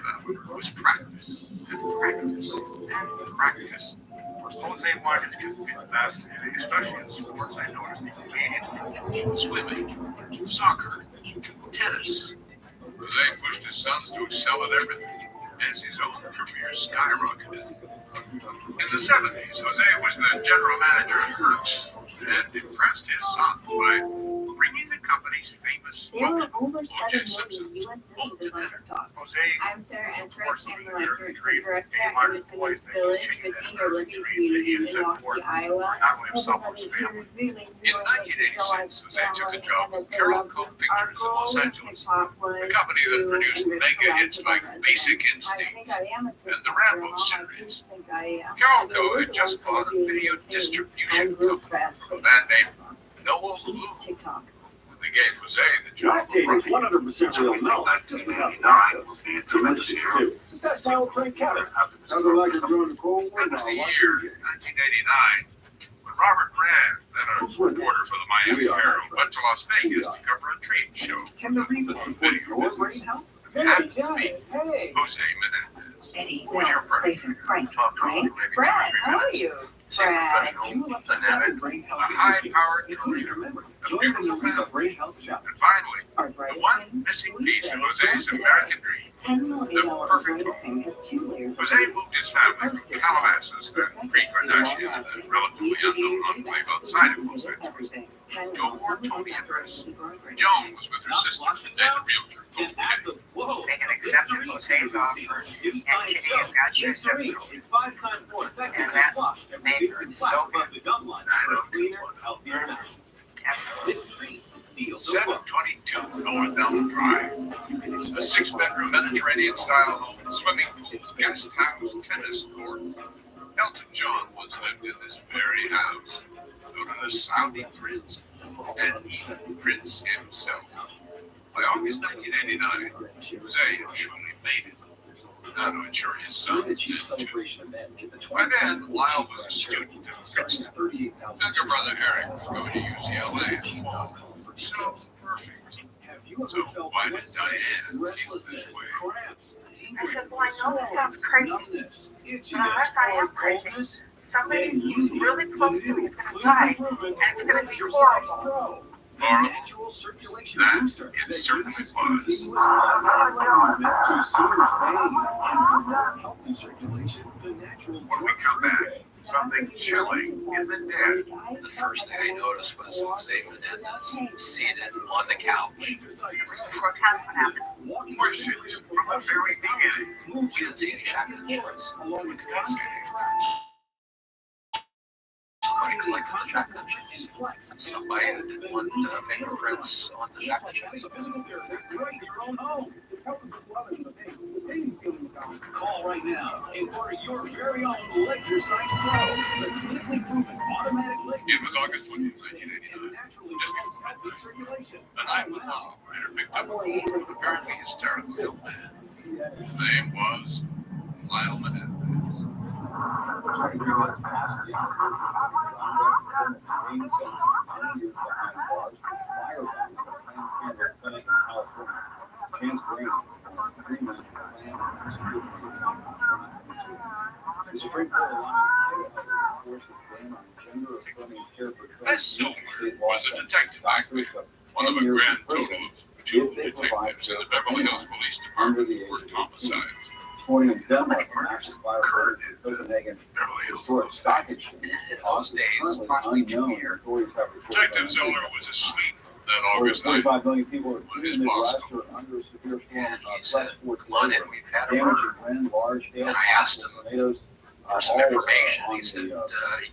was practice. And practice. And practice. Jose wanted to get the best, especially in sports. I noticed he immediately. Swimming, soccer, tennis. Jose pushed his sons to excel at everything as his own career skyrocketed. In the 70s, Jose was the general manager of Hertz and impressed his sons by bringing the company's famous There were spokesman, over O.J. 7 Simpson, million U.S. home to citizens on dinner. TikTok. Jose, I'm Sarah Answer, course, and the the American dream. director Any at modern Independence boy thinking Village, she the can senior have living a dream that he community has in set Milwaukee, forth, Iowa. not only himself but his Everybody family. here really In 1986, Jose took a job with Carol Cole Pictures in Los Angeles, a company that produced mega hits like Basic Instinct and the Rambo series. Carol Cole had just bought a video distribution company from a man named Noah Blue. They gave Jose the job. Lactate is 100% real milk. 1999. Tremendous too. That's how it's drink cow. Sounds like it's during the Cold War. That was the year 1989 when Robert Grant, then a reporter for the Miami Herald, went to Las Vegas to cover a trade show. Can the Reaper support your brain health? Happened to be Jose Menendez. Eddie, Who was your Frank, partner? Frank, Brad, how are you? Brad. Dynamic, a high-powered career, a beautiful family, and finally, the one missing piece of Jose's American dream, the perfect home. Jose moved his family from Calabasas, the pre-Kardashian and a relatively unknown enclave outside of Los Angeles, to a more Tony address. Joan was with her sister, the realtor, They can accept Jose's offer, and Kitty and Gotcha accepted it. It's 5 times more effective And than that flush and made reduces her plaque so above the gum line for a cleaner, healthier mouth. Absolutely. This cream feels 722 North Elm Drive. A 6-bedroom Mediterranean-style home, swimming pool, guest house, tennis court. Elton John once lived in this very house, known as Saudi Prince, and even Prince himself. By August 1989, Jose had truly made it. Now to ensure his sons did too. By then, Lyle was a student at Princeton. Younger brother Eric was going to UCLA in the fall. So perfect. So why did Diane feel this way? I said, well, I know this sounds crazy, but unless I am crazy, somebody who's really close to me is going to die, and it's going to be horrible. Laura, that it certainly was. When we come back, something chilling in the den. The first thing I noticed was Jose Menendez seated on the couch. Questions from the very beginning. We didn't see any shotgun shells. Somebody collected the shotgun shells. Somebody didn't want fingerprints on the shotgun shells. Welcome to Love in the Pig. The dating feeling found. Call right now and order your very own Lexercise Pro. The clinically proven automatic leg. It was August 20th, 1989, just before midnight. Circulation. A 911 operator picked up a call from an apparently hysterical young man. His name was Lyle Menendez. 23 months past the hour, main sentence of 10 years behind bars for firebombing at a Planned Parenthood clinic in California. Chance Green, 3 men who planned and executed the attack in 2022. The Supreme Court allows Idaho to enforce its ban on gender-affirming care for This Silver was a detective active, one of a grand total of 2 detectives in the Beverly Hills Police Department who worked homicides. Sporting in Denmark, a massive fire burned in Copenhagen Historic Stock Exchange. The cause is currently unknown. Authorities have reported Detective Zoller was asleep that August night 45 million people are when his in the boss Midwest called. are under a severe storm. And he Flash said, 14 London, we've had a damaging murder. wind, large hail, And I asked him tornadoes. for some information. He said, he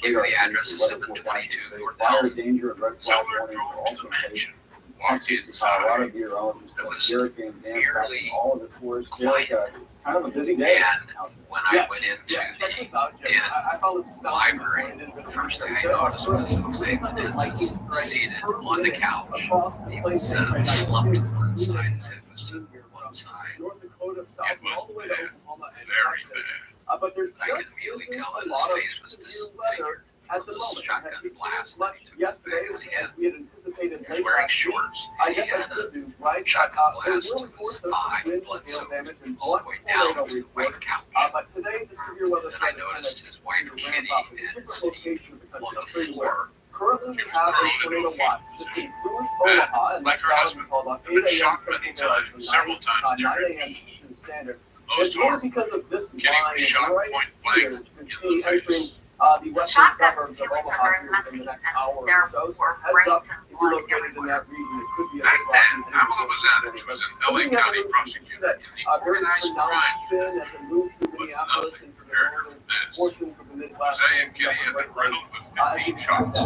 gave me the address of 722 North Fire Elm. danger and red flag Zoller warnings are drove to also the placed. mansion, walked Texas to Colorado inside. meteorologists It tell was Garrett Van Dam nearly tracking all of the tours. quiet. It's kind of a busy day. And when I went into Check this out, Jim. the I follow this stuff. library, the first thing I noticed was Jose Menendez seated on the couch. He was slumped to one side, his head was to one side. North Dakota, It south, was all the way to bad, Oklahoma and Very Texas. bad. But there's I could just immediately isn't tell a that lot his of face was severe weather disfigured. at the Those moment. shotgun blasts that he took Yesterday, back of the head. we had anticipated He was late wearing last week. shorts. I He guess had that's a good news, right? shotgun There blast were to reports his of some thigh, wind blood and hail soaked damage and all one the way down tornado to the report. white couch. But today, the severe weather Then I threat is noticed his wife kind of Kitty ramp up in and different Steve locations because on of the freeway. floor. Currently, we She was have a curled into tornado a fetal watch. This position. includes Omaha, and Like her that's husband, called about had been 8 a.m. shot many Central Daylight times, several times near 9 her a.m. knee. Eastern Standard. Most It's really horrible. because of this Kitty line was shot right point here. blank You can in see the entering face. the western Shotgun suburbs of feelings are Omaha very here in messy, the next and hour there or so. were Heads brains up, if you're flying located in everywhere. that region, it could be a Back big then, rocky Pamela area. Mazanich was an LA County prosecutor in the Very organized crime pronounced spin as it moves through but Minneapolis nothing into the compared to northern this. portions of the Midwest. Jose and Kitty had been riddled with 15 shots,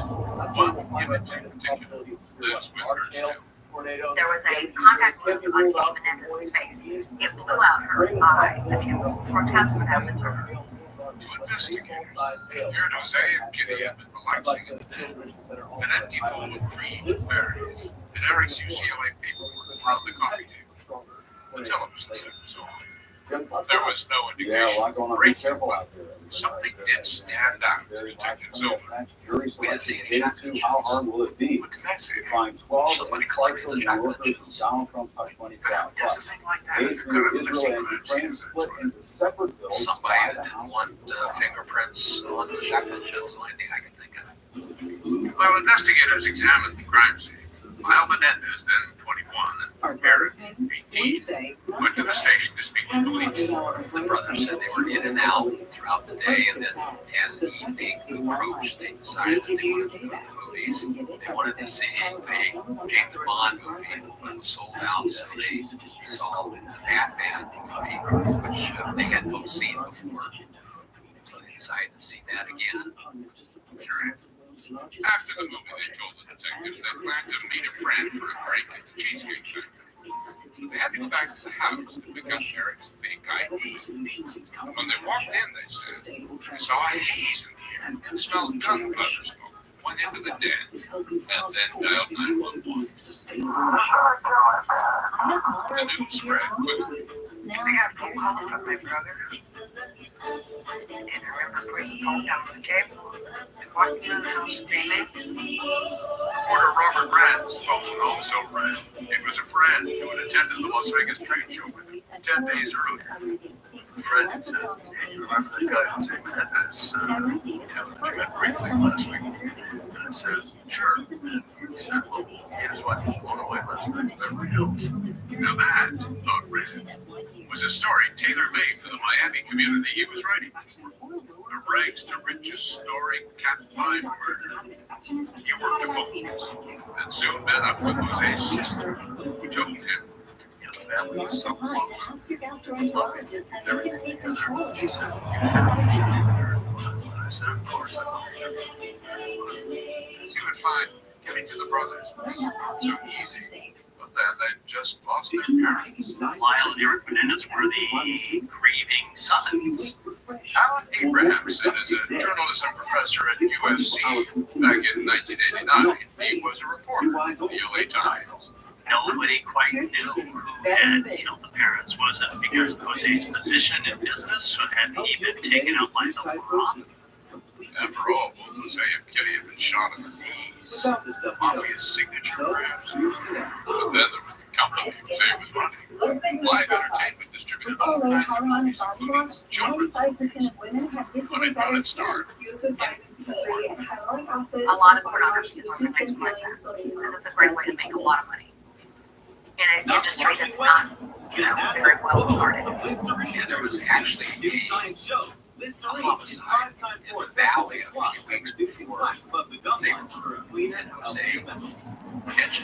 one given to particular. This with her still. There was a contact wound on Kate Menendez's face. It blew out her eye. A few more tests would happen to her. To investigators, it appeared Jose and Kitty had been relaxing in the den. An empty bowl of cream and berries, and Eric's UCLA paperwork were on the coffee table. The television set was on. There was no Yeah, a indication lot of going on. Be breaking. careful out there. Something did stand out to Detective Zoller. Jury selection day 2. How hard will it be What can I say? to find 12 Somebody impartial collected the New shotgun Yorkers from Donald Trump's Hush Money crowd? There's a Plus, thing like that. day If you're 3, gonna have Israel messy and crimes, Ukraine that's split right. into separate bills Somebody by that the didn't House. want fingerprints on the shotgun shells, the only thing I can think of. While investigators examined the crime scene, Lyle Menendez, then 21, and Eric, 18, went to the station to speak to police. The brothers said they were in and out throughout the day, and then as evening approached, they decided that they wanted to go to the movies. They wanted to see a James Bond movie that was sold out, so they saw Batman movie, which they had both seen before. So they decided to see that again. After the movie, they told the detectives they planned to meet a friend for a drink at the Cheesecake Factory. They had to go back to the house to pick up Eric's fake ID. When they walked in, they said they saw a haze in the air and smelled gunpowder smoke. Went into the den and then dialed 911. The news spread quickly. I got a phone call from my brother. And I remember bringing the phone down to the table and walking in the house and Reporter Robert Rand's phone also rang. It was a friend who had attended the Las Vegas trade show with him 10 days earlier. The friend said, "Hey, you remember that guy Jose Menendez? We met briefly last week." And I said, "Sure." He said, "Well, he and his wife was blown away last night in Beverly Hills." Now that, thought Rand, was a story tailor-made for the Miami community he was writing for. A rags to riches story capped by murder. He worked the phones and soon met up with Jose's sister, who told him, "The family was so close. Ask your gastroenterologist how you can take control of She your said, health. "You have to keep it there." I said, "Of course I will." As you would find, getting to the brothers was so easy, but and they just lost their parents. Lyle and Eric Menendez were the grieving sons. Alan Abrahamson is a journalism professor at USC. Back in 1989, he was a reporter at the LA Times. Nobody quite knew who had, the parents. Was it because of Jose's position in business, or had he been taken out by the law? After all, both Jose and Kitty had been shot in the knees. Mafia's signature grabs. But then there was the company Jose was running. Live Entertainment distributed all kinds of movies, including children's movies. When it got its start, A lot of pornography is organized by that. This is a great way to make a lot of money in an industry that's not, very well regarded. and there was actually New science shows. Listerine is 5 times more Valley effective a plus few weeks reducing before plaque above the gum they line for a cleaner and healthier member.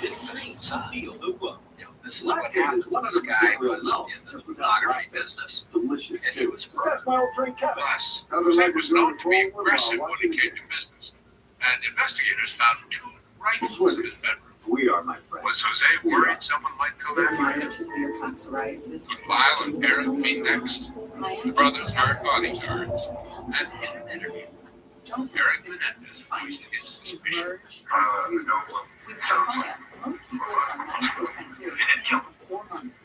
Listerine, feel the world. This is what happened. This guy was in the pornography business, Delicious. and he was That's my old friend Kevin. plus Jose was known to be aggressive when it came to business. And investigators found 2 rifles in his bedroom. We are, my friend. Was Jose worried someone might come after him? Would Lyle and Eric be next? The brothers hired bodyguards, and in an interview, Eric Menendez voiced his suspicion. Most people saw 90% clear in 4 months,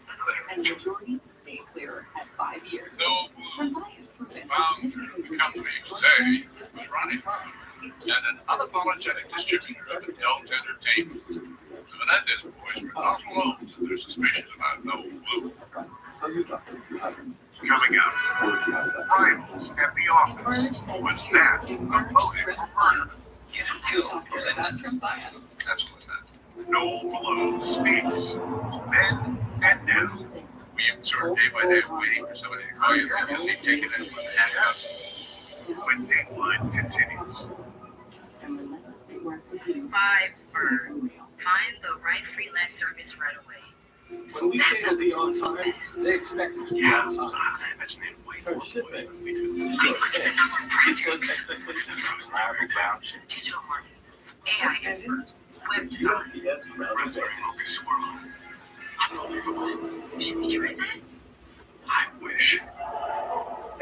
and the majority stay clear at 5 years. No From bias proven found the company Jose was running, and an unapologetic distributor of adult entertainment. The Menendez boys were not alone in their suspicions about No Blue. Coming out, rivals at the office. Was that a motive for murder? Get him killed, Jose Menendez. Absolutely not. No Blue speaks. Then and now. We observe day by day waiting for somebody to call you and you'll be taken in with handcuffs. When Dateline continues. 5 for find the right freelance service right away. So When we that's say a to be on big time, mess. they expect us to be Yeah, on time. That's been way Or more shipping. boys than we do. Expectations. Digital marketing, AI experts, web design. Yes, That's where focus we're on. Should we try that? I wish. I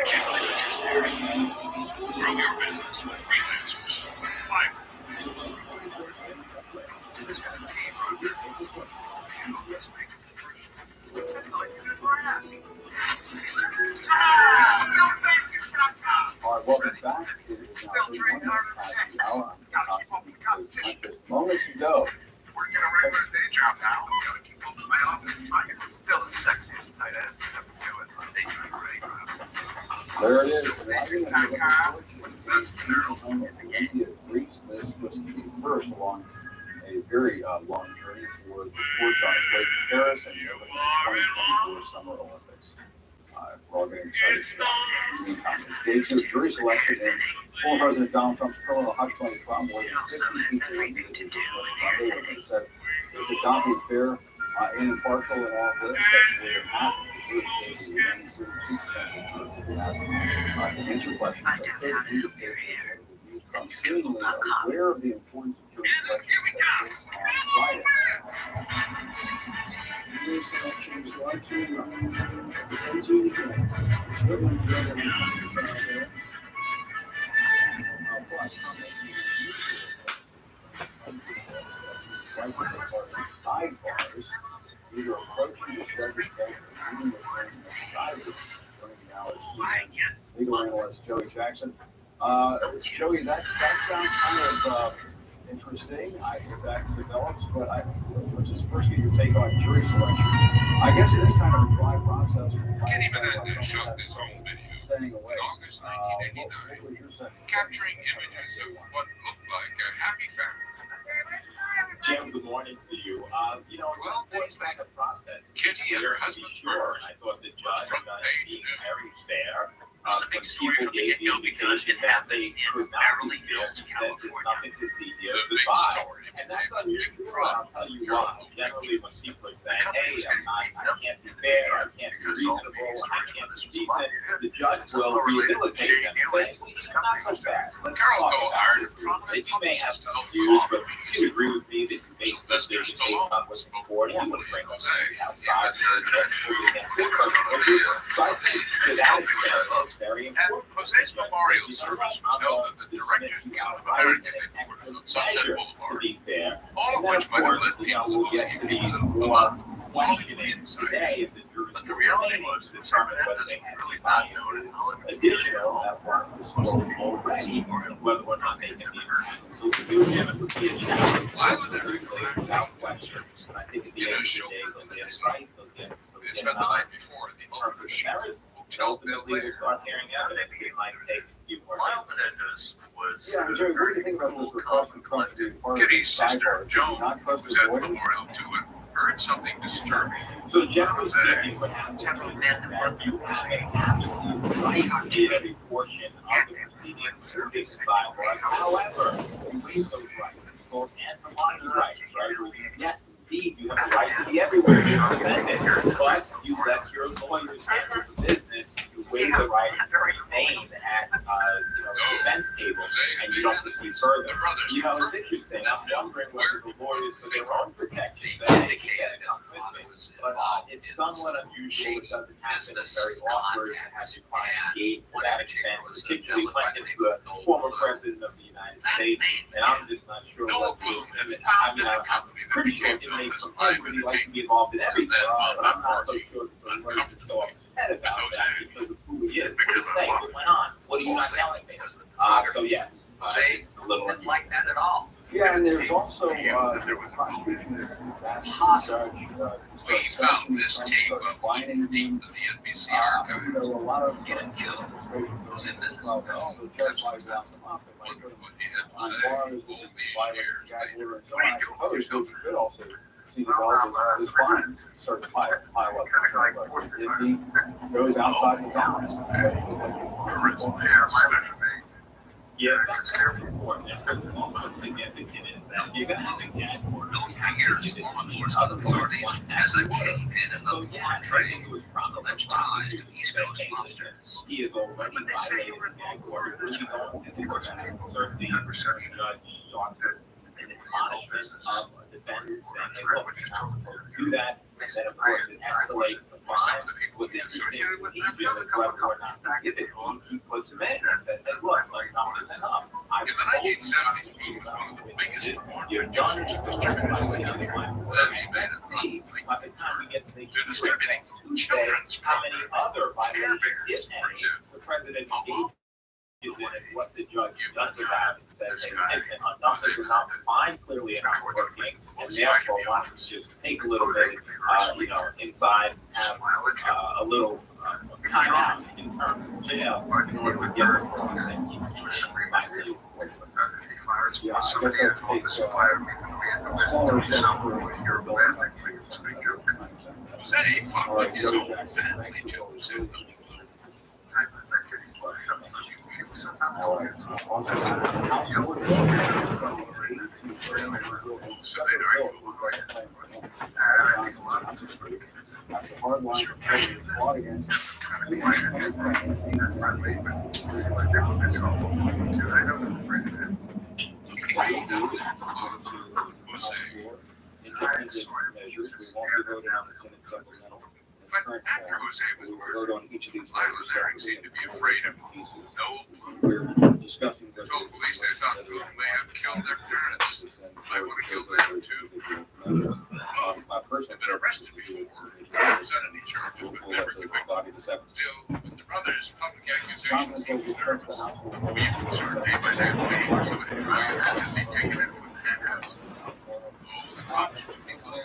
can't believe I just married. Grow your business with freelancers. With Fiverr. All right, welcome back. It is now 3:01 past the hour. Moments ago, Working a regular day job now. Gotta keep up with my office attire. Still the sexiest tight end. Never do it. They do it right. there it is. Basics.com. Best girl. India, Greece. This was the first along a very long journey for the sports on its way to Paris and the opening of the 2024 Summer Olympics. We're all getting excited. Stage two jury selection and former President Donald Trump's criminal hush money trial more than 50 people said it was not fair and impartial in all this. That more than half of the jury today will remain to answer questions. Trump seemingly aware of the importance of jury selection on Friday. Jury selection is largely into the game. It's good when you're in the country out there. Sidebars, either approaching the judge's bench or meeting with him inside the legal analyst Joey Jackson. Joey, that sounds kind of interesting. I think that develops, but let's just first get your take on jury selection. I guess it is kind of a dry process. Kenny Menendez shot his own video Staying away. in August 1989, capturing images of what looked like a happy family. Jim, good morning to you. Well, days back, The process. Kitty and her husband George I thought the were judge front being page very fair. It was a big story from the get-go because it happened in Beverly Hills, California. Nothing to see here. The big Goodbye. story. And that's unusual. I'll tell you why. Generally, when people are saying, hey, I can't be fair, I can't be reasonable, I can't be decent, the judge will rehabilitate them. Saying, well, it's not so bad. Let's Carl talk about Gohard, it. a prominent that you may have some views, but you agree with me that you make this decision based on what's before you, you would bring those things outside, and against this person. So I think to that extent, it's very important. Jose's memorial service was held at the direct account of American headquarters on Sunset To Boulevard, be fair, all and of then which of might have course, led you know, people we'll to get to believe the that more questioning today if the jury But the reality was that determined whether they had any value additional that weren't disclosed already, or whether or not they can be so to do him, it would be a challenge. Why would they Without question. And I think at the end of the day, they'll get right, they'll get spent the night before at the terms of Ultra marriage. Hotel Ultimately, we'll start hearing evidence, it might take a few more Lyle days. Menendez was Yeah, and Jerry, what do you think about those requests from Trump to be part of the Kitty's sister, sidebar? Joan, Not trust was his at the lawyers? memorial too and heard something disturbing. So generally speaking, what happens is that you have an absolute right to every portion of the proceedings of this dialogue. However, you waive those rights, both anthropology rights, right? Yes, indeed, you have a right to be everywhere, you're independent, but you let your lawyers handle the business, you waive the right to remain at, the defense table, and you don't proceed further. You know, it's interesting, I'm wondering whether the lawyers for their own protection, that they can get it on with me. But it's somewhat unusual, it doesn't happen, it's very awkward to have your client engage to that extent, particularly when it's the former president of the United States, and I'm just not sure what to, I mean, I'm pretty sure it makes some sense when you like to be involved in everything, but I'm not so sure that the lawyers are so upset about that because of who he is, what he's saying, what went on, what are you not telling me? So yes, Jose a little. didn't like that at all. Yeah, and there's also, the prosecution that's asked We found this tape of finding deep in the NBC you archives. know, a lot of Getting killed. well, the judge lies out them up and like put them What he had to on say, bars, all these violate years gag later. order and so on. I suppose so you could also see the relevance of this fine start to pile up. But if he goes outside the bounds, Yeah, that's very important. And what's also significant is that you're gonna have a gag order. Years law enforcement authorities as a kingpin of So the yeah, I trade. think it was probably Alleged ties to the East Coast mobsters. he is already violated the gag order, which is going to do certainly judge Johnson and admonishment of defendants and they look, you're not supposed to do that. And then of course it escalates the fine. What's interesting to me is whether or not they give it to him, he puts him in and says, hey, look, like nothing's enough. In the 1970s, he was one of the biggest You're done with the distributors in the country. Then he made it see, by the time we get to the to distributing children's how many other violations, if programs. any, the president engages in it, what the judge does about it, says, hey, listen, enough is enough, fine, clearly it's not working, and therefore, why don't you just take a little bit, inside, have, a little, time out in terms of jail, in order to get the points that you violated. yeah, I guess I'll take smaller steps for your building. Jose fought like his own family too. So they'd That's a hard line to fought against. Independent measures, we won't be voting on the Senate supplemental. But after Jose was We will murdered, vote on each of these. Lila Zerring seemed to be afraid of no We're discussing. Told police they thought Boone may have killed their parents. I would have killed them too. My personal. Been arrested before, said any charges, but never convicted. Still, with the brothers' public accusations, he was nervous. We concerned day by day waves of employers can be taken into a penthouse. Oh, the cops would be calling.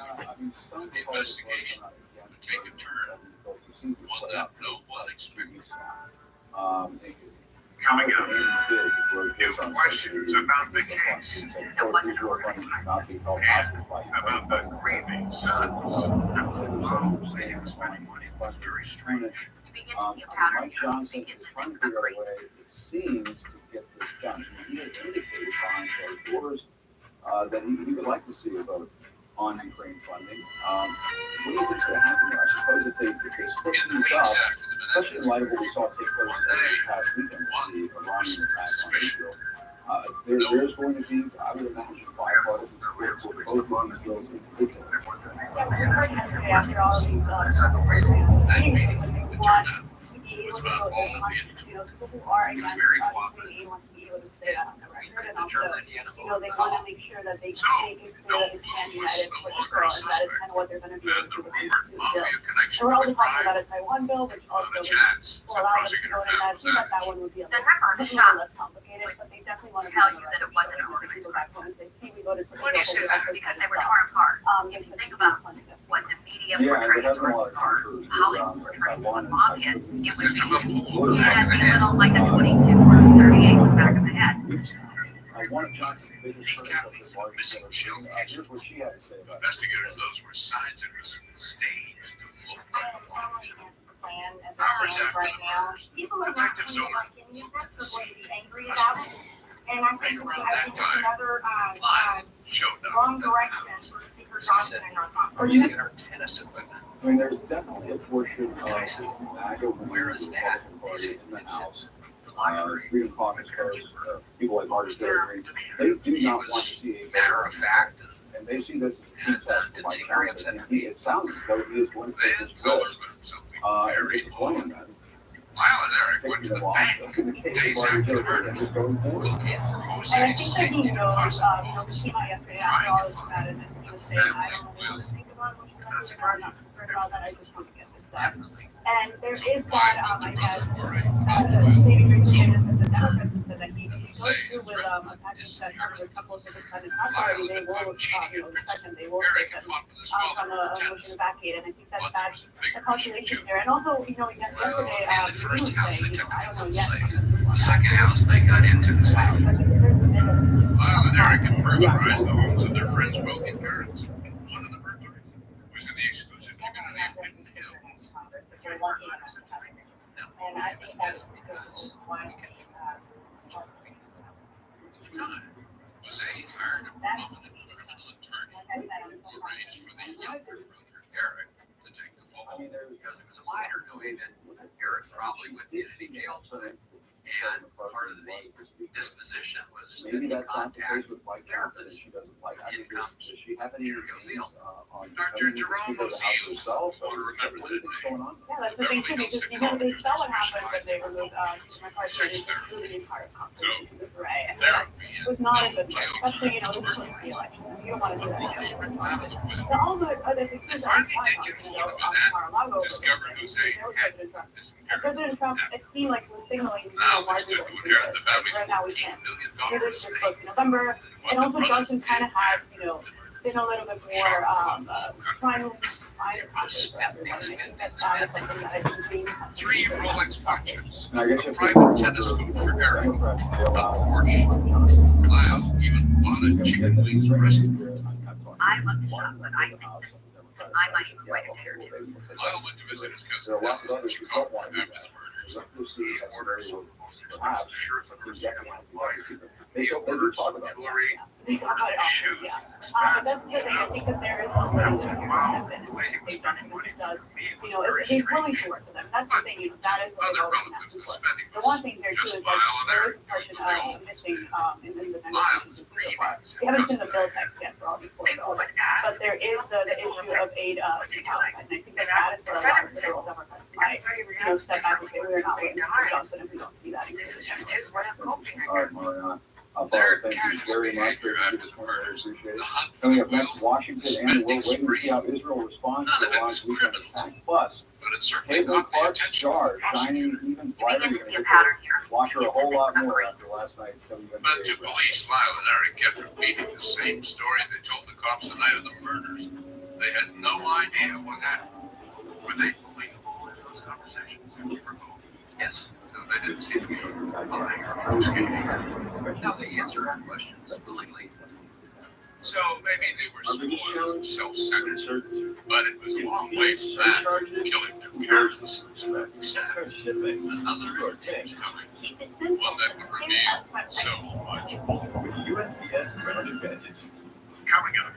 The investigation would take a turn, one that no one expected. Coming up, your questions about the case and what the court and about the grieving sons. Saying spending money was very strange. Mike Johnson is trying to figure out a way, it seems, to get this done. He has indicated behind closed doors that he would like to see a vote on Ukraine funding. What do you think's going to happen there? I suppose if they split these up, especially in light of what we saw take place this past weekend, the Iranian attack on Israel, There's going to be, I would imagine, bipartisan support for both of these bills individually. Yeah, we heard yesterday after all of these, meetings, that they want to be able to go to constitutional, people who are against, being able to be able to say that on the record, and also, they want to make sure that they make it clear that it's stand united for Israel, and that is kind of what they're going to do with the bill. And we're also talking about a Taiwan bill, which also will allow us to vote in that. I think that one would be a little less complicated, but they definitely want to tell you that it wasn't a to go back home and say, see, we voted for What do you say that? Because they were torn apart. If you think about what the media portrayed or Hollywood portrayed the mafia, it was he had in the middle like a 22 or 38 back of the head. One of Johnson's biggest critics of his largest here's what she had to say about it. Investigators, those were signs that was staged to look like a bomb. Plan as Hours it after right the now. murders, People are not detectives really over like any of this, they're going to be angry about it. And I think it's another showed up. wrong direction for Speaker Johnson and our Congress. Or you get our tennis equipment. I mean, there's definitely a portion of MAGA Republican Party in the House. Freedom Caucus folks, people like Marcus Garrett, they do not want to see a matter of fact, and they see this as a key test for Mike Johnson. And it sounds as though he is going to take this risk. And disappointing them. Lyle and Eric went to the bank days after the murder, looking for And I Jose's think that he safety knows, deposit. he came out yesterday after all this about it, and he was saying, I don't really want to think about what I'm not concerned about that, I just want to get this done. And there is that, I guess, saving Rick Davis and the Democrats said that he goes through with a package that covers a couple of the Senate authority, they will, the second, they will take them from a motion to vacate, and I think that's the calculation there. And also, yesterday, he was saying, I don't know yet. The second house they got into the South. Lyle and Eric had burglarized the homes of their friends' wealthy parents. One of the burglaries was in the exclusive community of Hidden Hills. And I think that's because one Jose hired a prominent criminal attorney who arranged for the younger brother, Eric, to take the fall. Because it was a minor knowing that Eric probably would be in jail soon. And part of the disposition was maybe that's not the case with Mike Johnson, and she doesn't like. I mean, does she have any on Dr. Jerome O'Seal herself? will remember that going on? Yeah, that's the thing too, because they saw what happened when they removed McCarthy, they threw the entire conversation to the fray. And it was not a good look, especially, this was the election. You don't want to do that again. So all the other things that I saw, Mar-a-Lago, discovered Jose had President Trump, it seemed like he was signaling, largely what we inherit the family's right now we can't. $14 It million is just close to November, and also Johnson kind of has, been a little bit more, trying to find a process for everyone. I think that is something that I've been seeing. 3 Rolex watches, And I guess a if private tennis court for Eric, a Porsche, Lyle even bought a chicken wings restaurant. I looked it up, but I might wait a day or two. Lyle went to visit his cousin there are lots of Ellen in others who don't Chicago want to do after that. his murders. Lucy has He orders very perhaps the shirt for her second wife. He orders jewelry, They talk about it often, yeah. But that's the thing, I think that there is a little bit of resentment in what they've done, and what it does, it's willing to work with them, that's the thing, that is what they've always been asking for. The one thing there too is that there is a portion of missing, in the negotiations so far. We haven't seen the bill text yet for all these $4 bills, but there is the issue of aid, to Palestine, and I think that is where a lot of liberal Democrats might, step back and say, we're not waiting for Johnson if we don't see that increase. All right, Mariana. Thank you very much for this corner. I appreciate it. Coming up next, Washington, and we're waiting to see how Israel responds to the last weekend attack. Plus, Caitlin Clark's star shining even brighter. Watch her a whole lot more after last night's WNBA. But to police, Lyle and Eric kept repeating the same story they told the cops the night of the murders. They had no idea what happened. Were they believable in those conversations? Yes. So they didn't seem to be lying or escaping. No, they answered our questions willingly. So maybe they were spoiled, self-centered, but it was a long way from that to killing their parents. Except another is coming, one that would reveal so much. With USPS Ground Advantage. Coming up,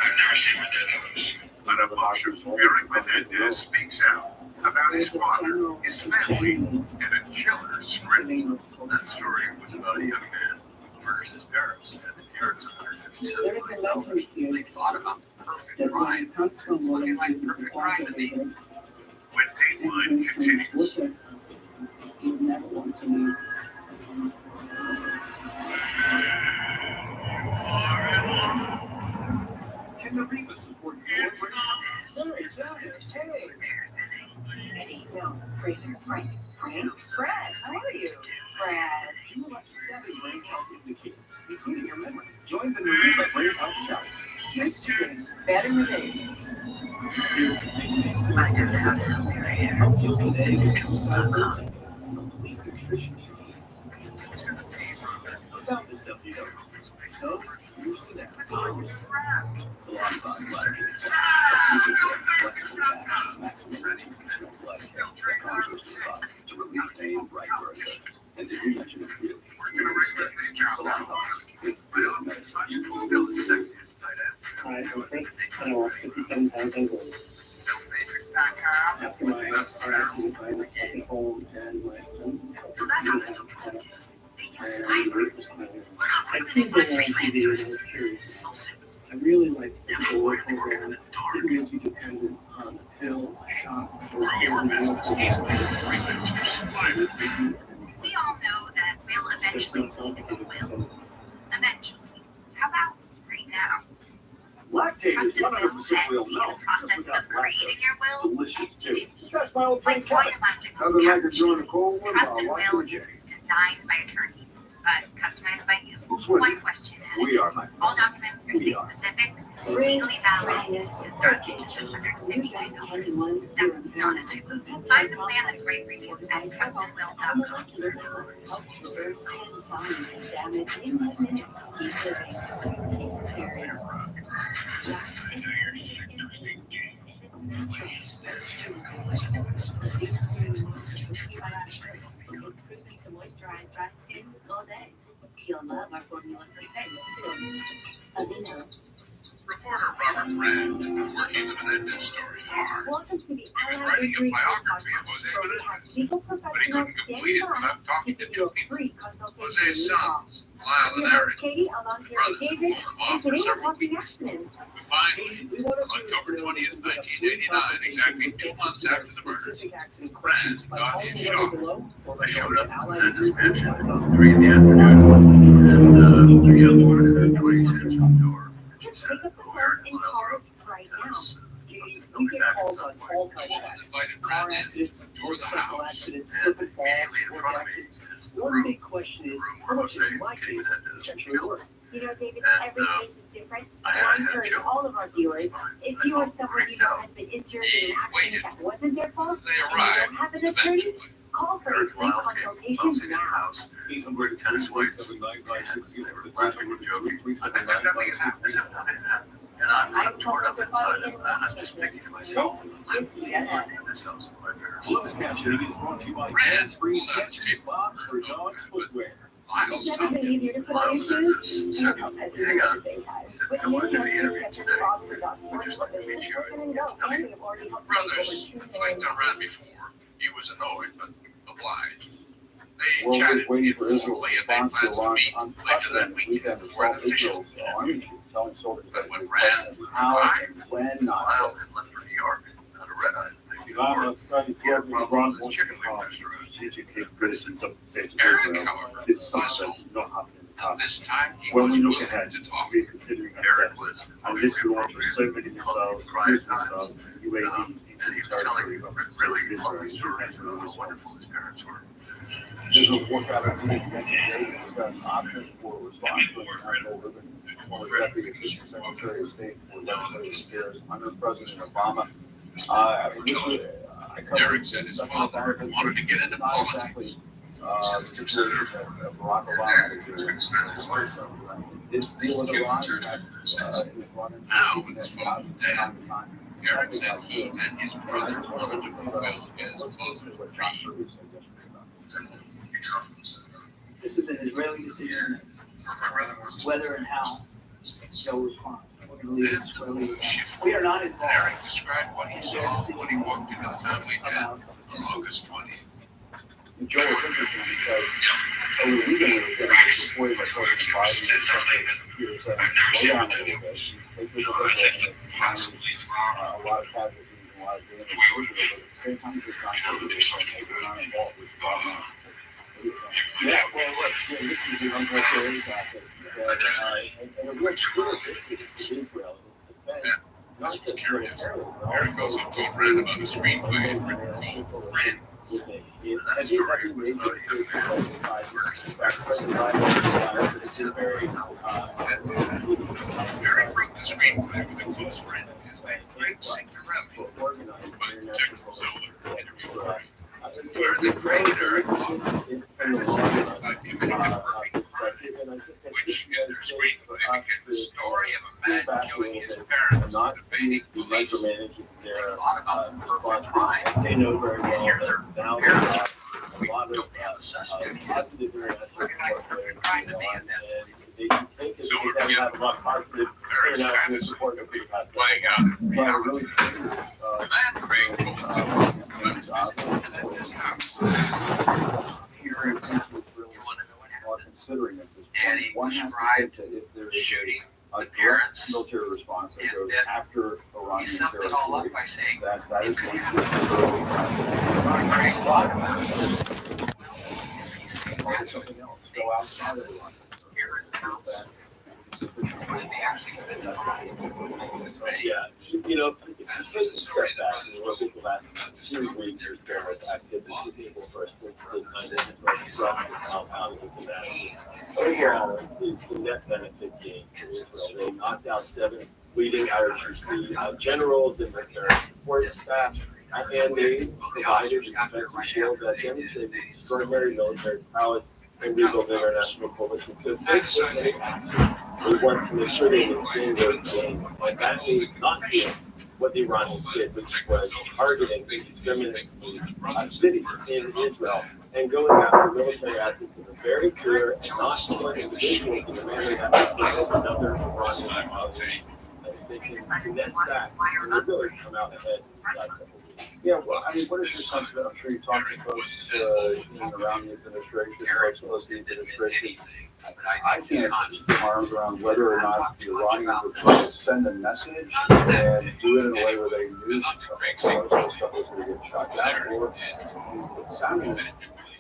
I've never seen Menendez. But a Marshall's Eric Menendez speaks out about his father, his family, and a killer script. That story was about a young man murders his parents, and inherits $157 There is a million. legend here They thought about the perfect that when ride. you come from one Looking of like these perfect ride to me. incarcerated, When Dateline continues. you never want to leave. Can the Reba support your No, it's not. Hey. Eddie, no, Fraser, Frank, Brad, how are you? Brad. You will have to savvy brain health indicators, including your memory. Join the Reba Brain Health Challenge. Here's two things, better than Dave. I never had a Mary hair. Help you today becomes complete nutrition. Found the stuff you don't. So, used to that. Salon Boss Live. Maximum ratings and flex that comes with the box to relieve pain right where it hurts. And to reach and feel. Salon Boss. It's real medicine. You can feel the sexiest night after. I lost 57 pounds in gold. After my accident, I was taken home and my So that's how this and I'd seen them on TV and I was curious. I really liked the whole program. It didn't make you dependent on a pill, a shot, or we all know that we'll eventually need a will. Eventually. How about right now? Lactate is Trusted will 100% real has milk. the process of creating your will. Delicious too. That's my old Like friend Kevin. biological Nothing like enjoying a cold one while Trusted watching will the is game. designed by attorneys, but customized by you. Who's winning? One question at a We are. time. All documents are state specific, legally valid, and start at just $159. That's not a dilute. Find the plan that's right for you at trustedwill.com. Helps reverse 10 signs of damage in 1 minute. Keep living. Period. It's proven to moisturize dry skin all day. You'll love our formula for face too. Aveeno. Reporter Robert Brand, working the Menendez story hard. Welcome to the He was Allied writing a Injury biography of Jose Podcast, where we Menendez, have legal but he professionals couldn't complete it without talking to give two you a people. free consultation. Jose's sons, Lyle We and have Eric, Katie along here with brothers, David, were and involved for today we're several talking weeks. accidents. But finally, on October 20th, 1989, exactly 2 months after the murders, Brand got his shot. I showed up at Menendez mansion about 3 in the afternoon, and the young woman had 20 cents from the door. She Just said, pick up the "Lawyer, phone and call right now. You get calls on all kinds of accidents. invited Car Brand in, accidents, toward the motorcycle house, accidents, and slip and fall, immediately in work front of me accidents. is the One room big question is, where how much Jose is my Kitty case Menendez was actually killed. worth? You know, David, And, every case is different. I So had I a encourage joke. all of our viewers, if you or someone you know has been injured in an accident that wasn't their fault, They and you arrived don't have an attorney, eventually. call for a Eric free Lyle came consultation bouncing in the now. house. 800 tennis weights. Laughing and joking. As if nothing had happened. As if nothing had happened. And I'm torn up inside, and I'm just thinking to myself, I'm walking in this house with my parents. Closed captioning is brought to you by Brand Hands-Free pulled out his Sketch tape. Box for Dogs Footwear. Lyle It's never stopped been him. easier to put on Lyle your was shoes said, and help as hang on. at the same time. He said, With I want to do the many interview sketches, today. Bob's for Dogs We'd just Sports, like to meet you. and go, and we have already helped Brothers, over 2 like million. done around before, he was annoyed but obliged. They World chatted is waiting for Israel informally to and made respond to plans to Iran's meet later that unprecedented weekend weekend before an assault official Israel's army chief, telling soldiers that But when they Brand question how arrived, and when not. Lyle had left for New York on a red-eye the night Iran before. has started He had a building problem Iran with his wants chicken to wing cause restaurant. strategic capabilities of the state of Eric, Israel. however, This is was something that does not happen in the and past. this time he When was we look willing ahead, to talk. we're considering our Eric steps. was And this launch of so many missiles, cruise missiles, and UAVs into and the he was telling territory me of a the really state of funny Israel. story And about how to wonderful his parents were. Israel worked out a meeting yesterday to discuss options for response to international living. Former Deputy Assistant Secretary of State for Legislative Affairs under President Obama. I mean, this was, I covered Eric said his father wanted to get into not politics. exactly the situation that Barack Obama had to do. His deal with Iran, he was running. Now, with his father's death, Eric said he and his brother wanted to fulfill his father's dream. This is an Israeli decision, whether and how they'll respond. We're gonna leave it squarely with that. We are not involved. Eric described what he saw when he walked into the family tent on August 20th. And Joe, it's interesting because over the weekend, we were getting reported by President Biden and something computer saying, slow down a little bit, take this a little bit, a lot of casualties and a lot of damage, but at the same time, it's not positive, saying, hey, we're not involved with this problem. Yeah, well, look, this is an unprecedented practice, he said, and a real clear victory to Israel in its defense, not just militarily, but also Eric goes up to a friend about the screenplay called Friend. Have you ever made this decision by President Biden? It's very, Eric wrote the screenplay with a close friend of his named Frank Signorelli. organized international Interview where the creator by Communicative which in their screenplay became the story of a man killing his parents and evading police. Their A lot about perfect crime. they know very well Here that they're now we a lot of don't have a suspect. positive international Organized support perfect crime to me in that. and they can take it, So we're they getting have a lot of positive Paris international fantasy support that we've had. playing out in but reality. really, That Craig Colton at his house. hearing people really are considering at this And point. he One has to described think that if there is shooting a the direct parents, military response that and goes then after he Iranian summed it all territory, up by saying, that is going to be Craig thought about it. Is he saying that's something else. Go outside of Iran. here in the South? Would they actually live in the Yeah, you know, if you take a step back and look at the last 2 weeks or so of activity for since the kind of disruption out of the demand. Overall, it's a net benefit gain for Israel. They knocked out 7 leading IRGC generals and their support staff, and they provided a defensive shield that demonstrated extraordinary military prowess and rebuild international coalition. So if they take action, they want to make sure they maintain those gains. And that means not doing what the Iranians did, which was targeting discriminant cities in Israel and going after military assets in a very clear and not killing individuals in a manner that would prevent another Iranian policy. They can finesse that and they really come out ahead in the last couple of weeks. Yeah, well, I mean, what is your sense of it? I'm sure you talked to folks in and around the administration, folks close to the administration. I can't keep my arms around whether or not the Iranians were trying to send a message and do it in a way where they knew stuff was going to get shot down, or it sounded like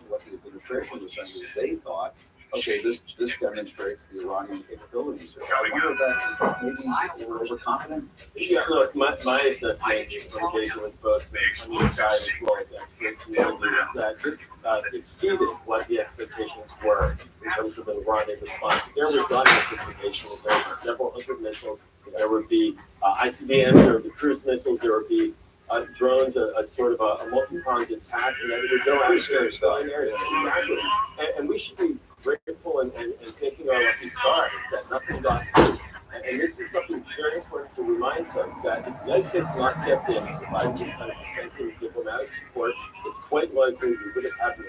what the administration was saying is they thought, okay, this demonstrates the Iranian capabilities. I wonder if that maybe they were overconfident. Yeah, look, my assessment from engaging with both the on the side as well as the expert community is that this exceeded what the expectations were in terms of an Iranian response. There was not anticipation that there would be several hundred missiles, there would be ICBMs, there would be cruise missiles, there would be drones, a sort of a multi-pronged attack, and that there was no actual extraordinary. Exactly. And we should be grateful and taking our lucky stars that nothing got through. And this is something very important to remind folks that if the United States was not stepped in to provide this kind of defensive diplomatic support, it's quite likely we would have had an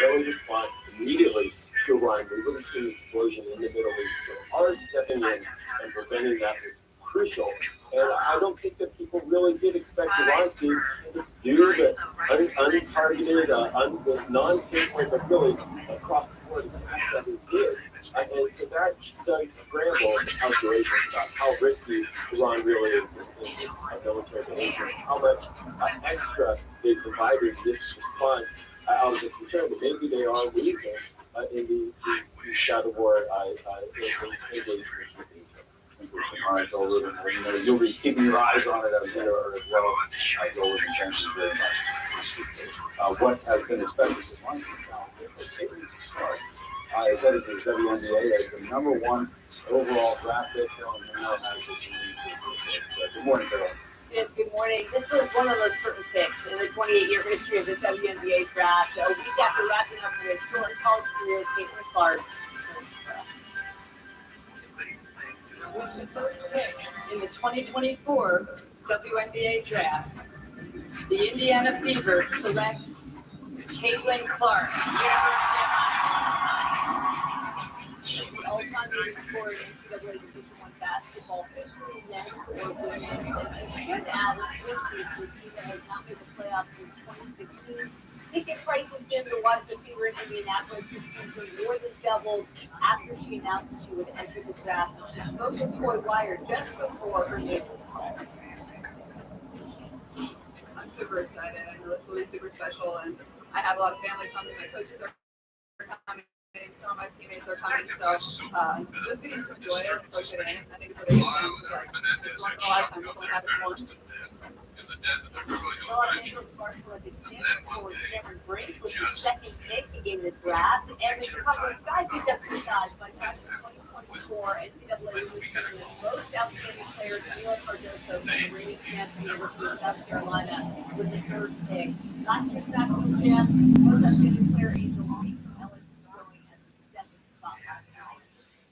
early response immediately to Iran. We would have seen an explosion in the Middle East. So our stepping in and preventing that was crucial. And I don't think that people really did expect Iran to do the untargeted, non-pinpoint, but really across the board that it did. And so that does scramble calculations about how risky Iran really is in military behavior, how much extra they provided this response out of the concern that maybe they are losing in the shadow war All right, Joel Rubin, you know, you'll be keeping your eyes on it as well. Joel Rubin, thank you very much. What has been expected to as editor of WNBA as the number 1 overall draft pick, and now has good morning, Carol. Good morning. This was one of those certain picks in the 28-year history of the WNBA draft. A week after wrapping up her historic college career, Caitlin Clark was the first pick in the 2024 WNBA draft. The Indiana Fever select Caitlin Clark. The all-time leading scorer in NCAA Division I basketball history, men's or women's. And she should add as rookie to a team that has not made the playoffs since 2016. Ticket prices did to watch the Fever in Indianapolis this season more than doubled after she announced that she would enter the draft. She spoke with Coy Wire just before her name was called. I'm super excited. I know it's really super special, and I have a lot of family coming. My coaches are coming. Some of my teammates are coming. So just getting to enjoy it, soak it in. I think it's a big thing. Once in a lifetime, it's only happens once. Los Angeles Sparks selected forward Cameron Brink was the second pick in the draft, and the Chicago Sky picked up some size by drafting 2024 NCAA Women's Tournament most outstanding players Neil Cardoso from the reigning champs University of South Carolina with the third pick. Last year's national champ, most outstanding player Angel Reese from LSU going as the second spot last night.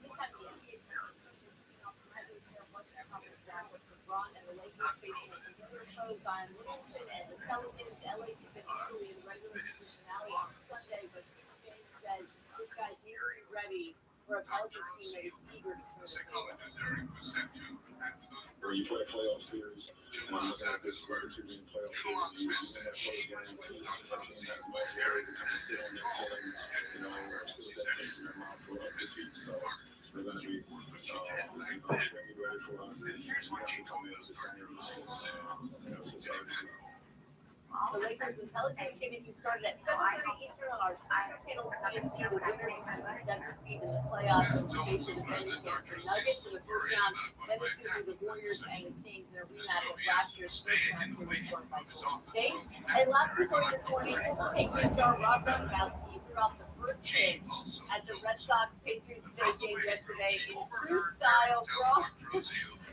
This time the NBA presentation of the President Pair Western Conference draft with LeBron and the Lakers facing Zion Williamson and the Pelicans. LA defensively in the regular season finale on Sunday, but James says this guy's ready for a Pelicans team that is eager to turn the table. Where you play a playoff series, and I'm looking at this record to win playoff series, you have close games, a team has much area to come and sit on their feelings, still got taste in their mouth for a defeat, so they're going to be ready for us. Here's what you told me. The Lakers and Pelicans game started at 7:30 Eastern on our sister channel TNT. The winner becomes the seventh seed in the playoffs. Facing the Nuggets in the first round. Then it's going to be the Warriors and the Kings in a rematch of last year's first round series won by Golden State. And last report this morning, NBA star Rob Gronkowski threw off the first pitch at the Red Sox Patriots game yesterday in true style.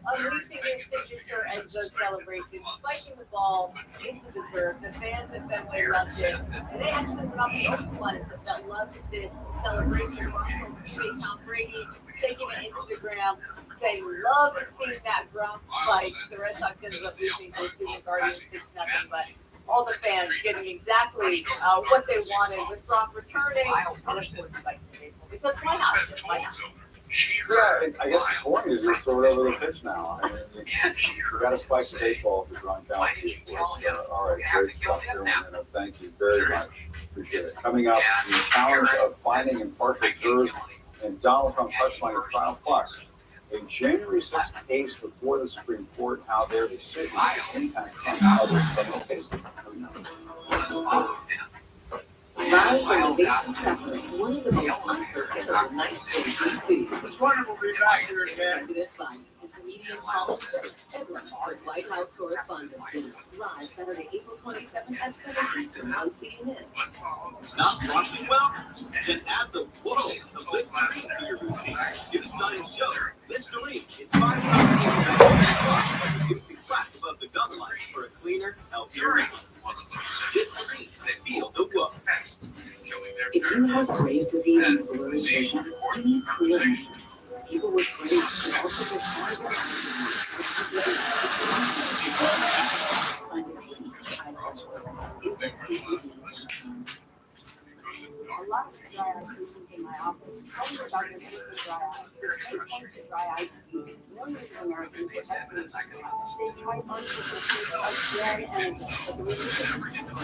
Unleashing his signature end zone celebration, spiking the ball into the turf. The fans at Fenway loved it, and they actually were not the only ones that loved this celebration. Tom Brady taking an Instagram, saying, "Love seeing that Gronk spike." The Red Sox ended up losing to the Guardians 6-0, but all the fans getting exactly what they wanted with Gronk returning, and of course spiking the baseball. Because why not? Why not? Yeah, I guess the point is just throw it over the pitch now. I mean, you got to spike the baseball for Gronkowski. All right, great stuff, Carolina. Thank you very much. Appreciate it. Coming up, the challenge of finding impartial jurors and Donald Trump testifying at Trial Plus. A January 6th case before the Supreme Court, how their decision impacts other criminal cases. Live renovation traffic, one of the most unforgettable nights in D.C. It's wonderful to be back here again. President Biden and comedian Paul Edwards, the White House Correspondents' Dinner, live Saturday, April 27th at 7 Eastern on CNN. Not washing well? Then add the whoa of this happening to your routine. Get a science show. Listerine is 5 pounds reducing plaques above the gum line for a cleaner, healthier. Listerine, feel the whoa. If you have Graves' disease and blurry vision, you need clear answers. People with Graves can also get harder. A lot of dry eye patients in my office tell me about their frequent dry eye. They come to dry eye disease. Millions of Americans were estimated. They try artificial again and again, but the resistance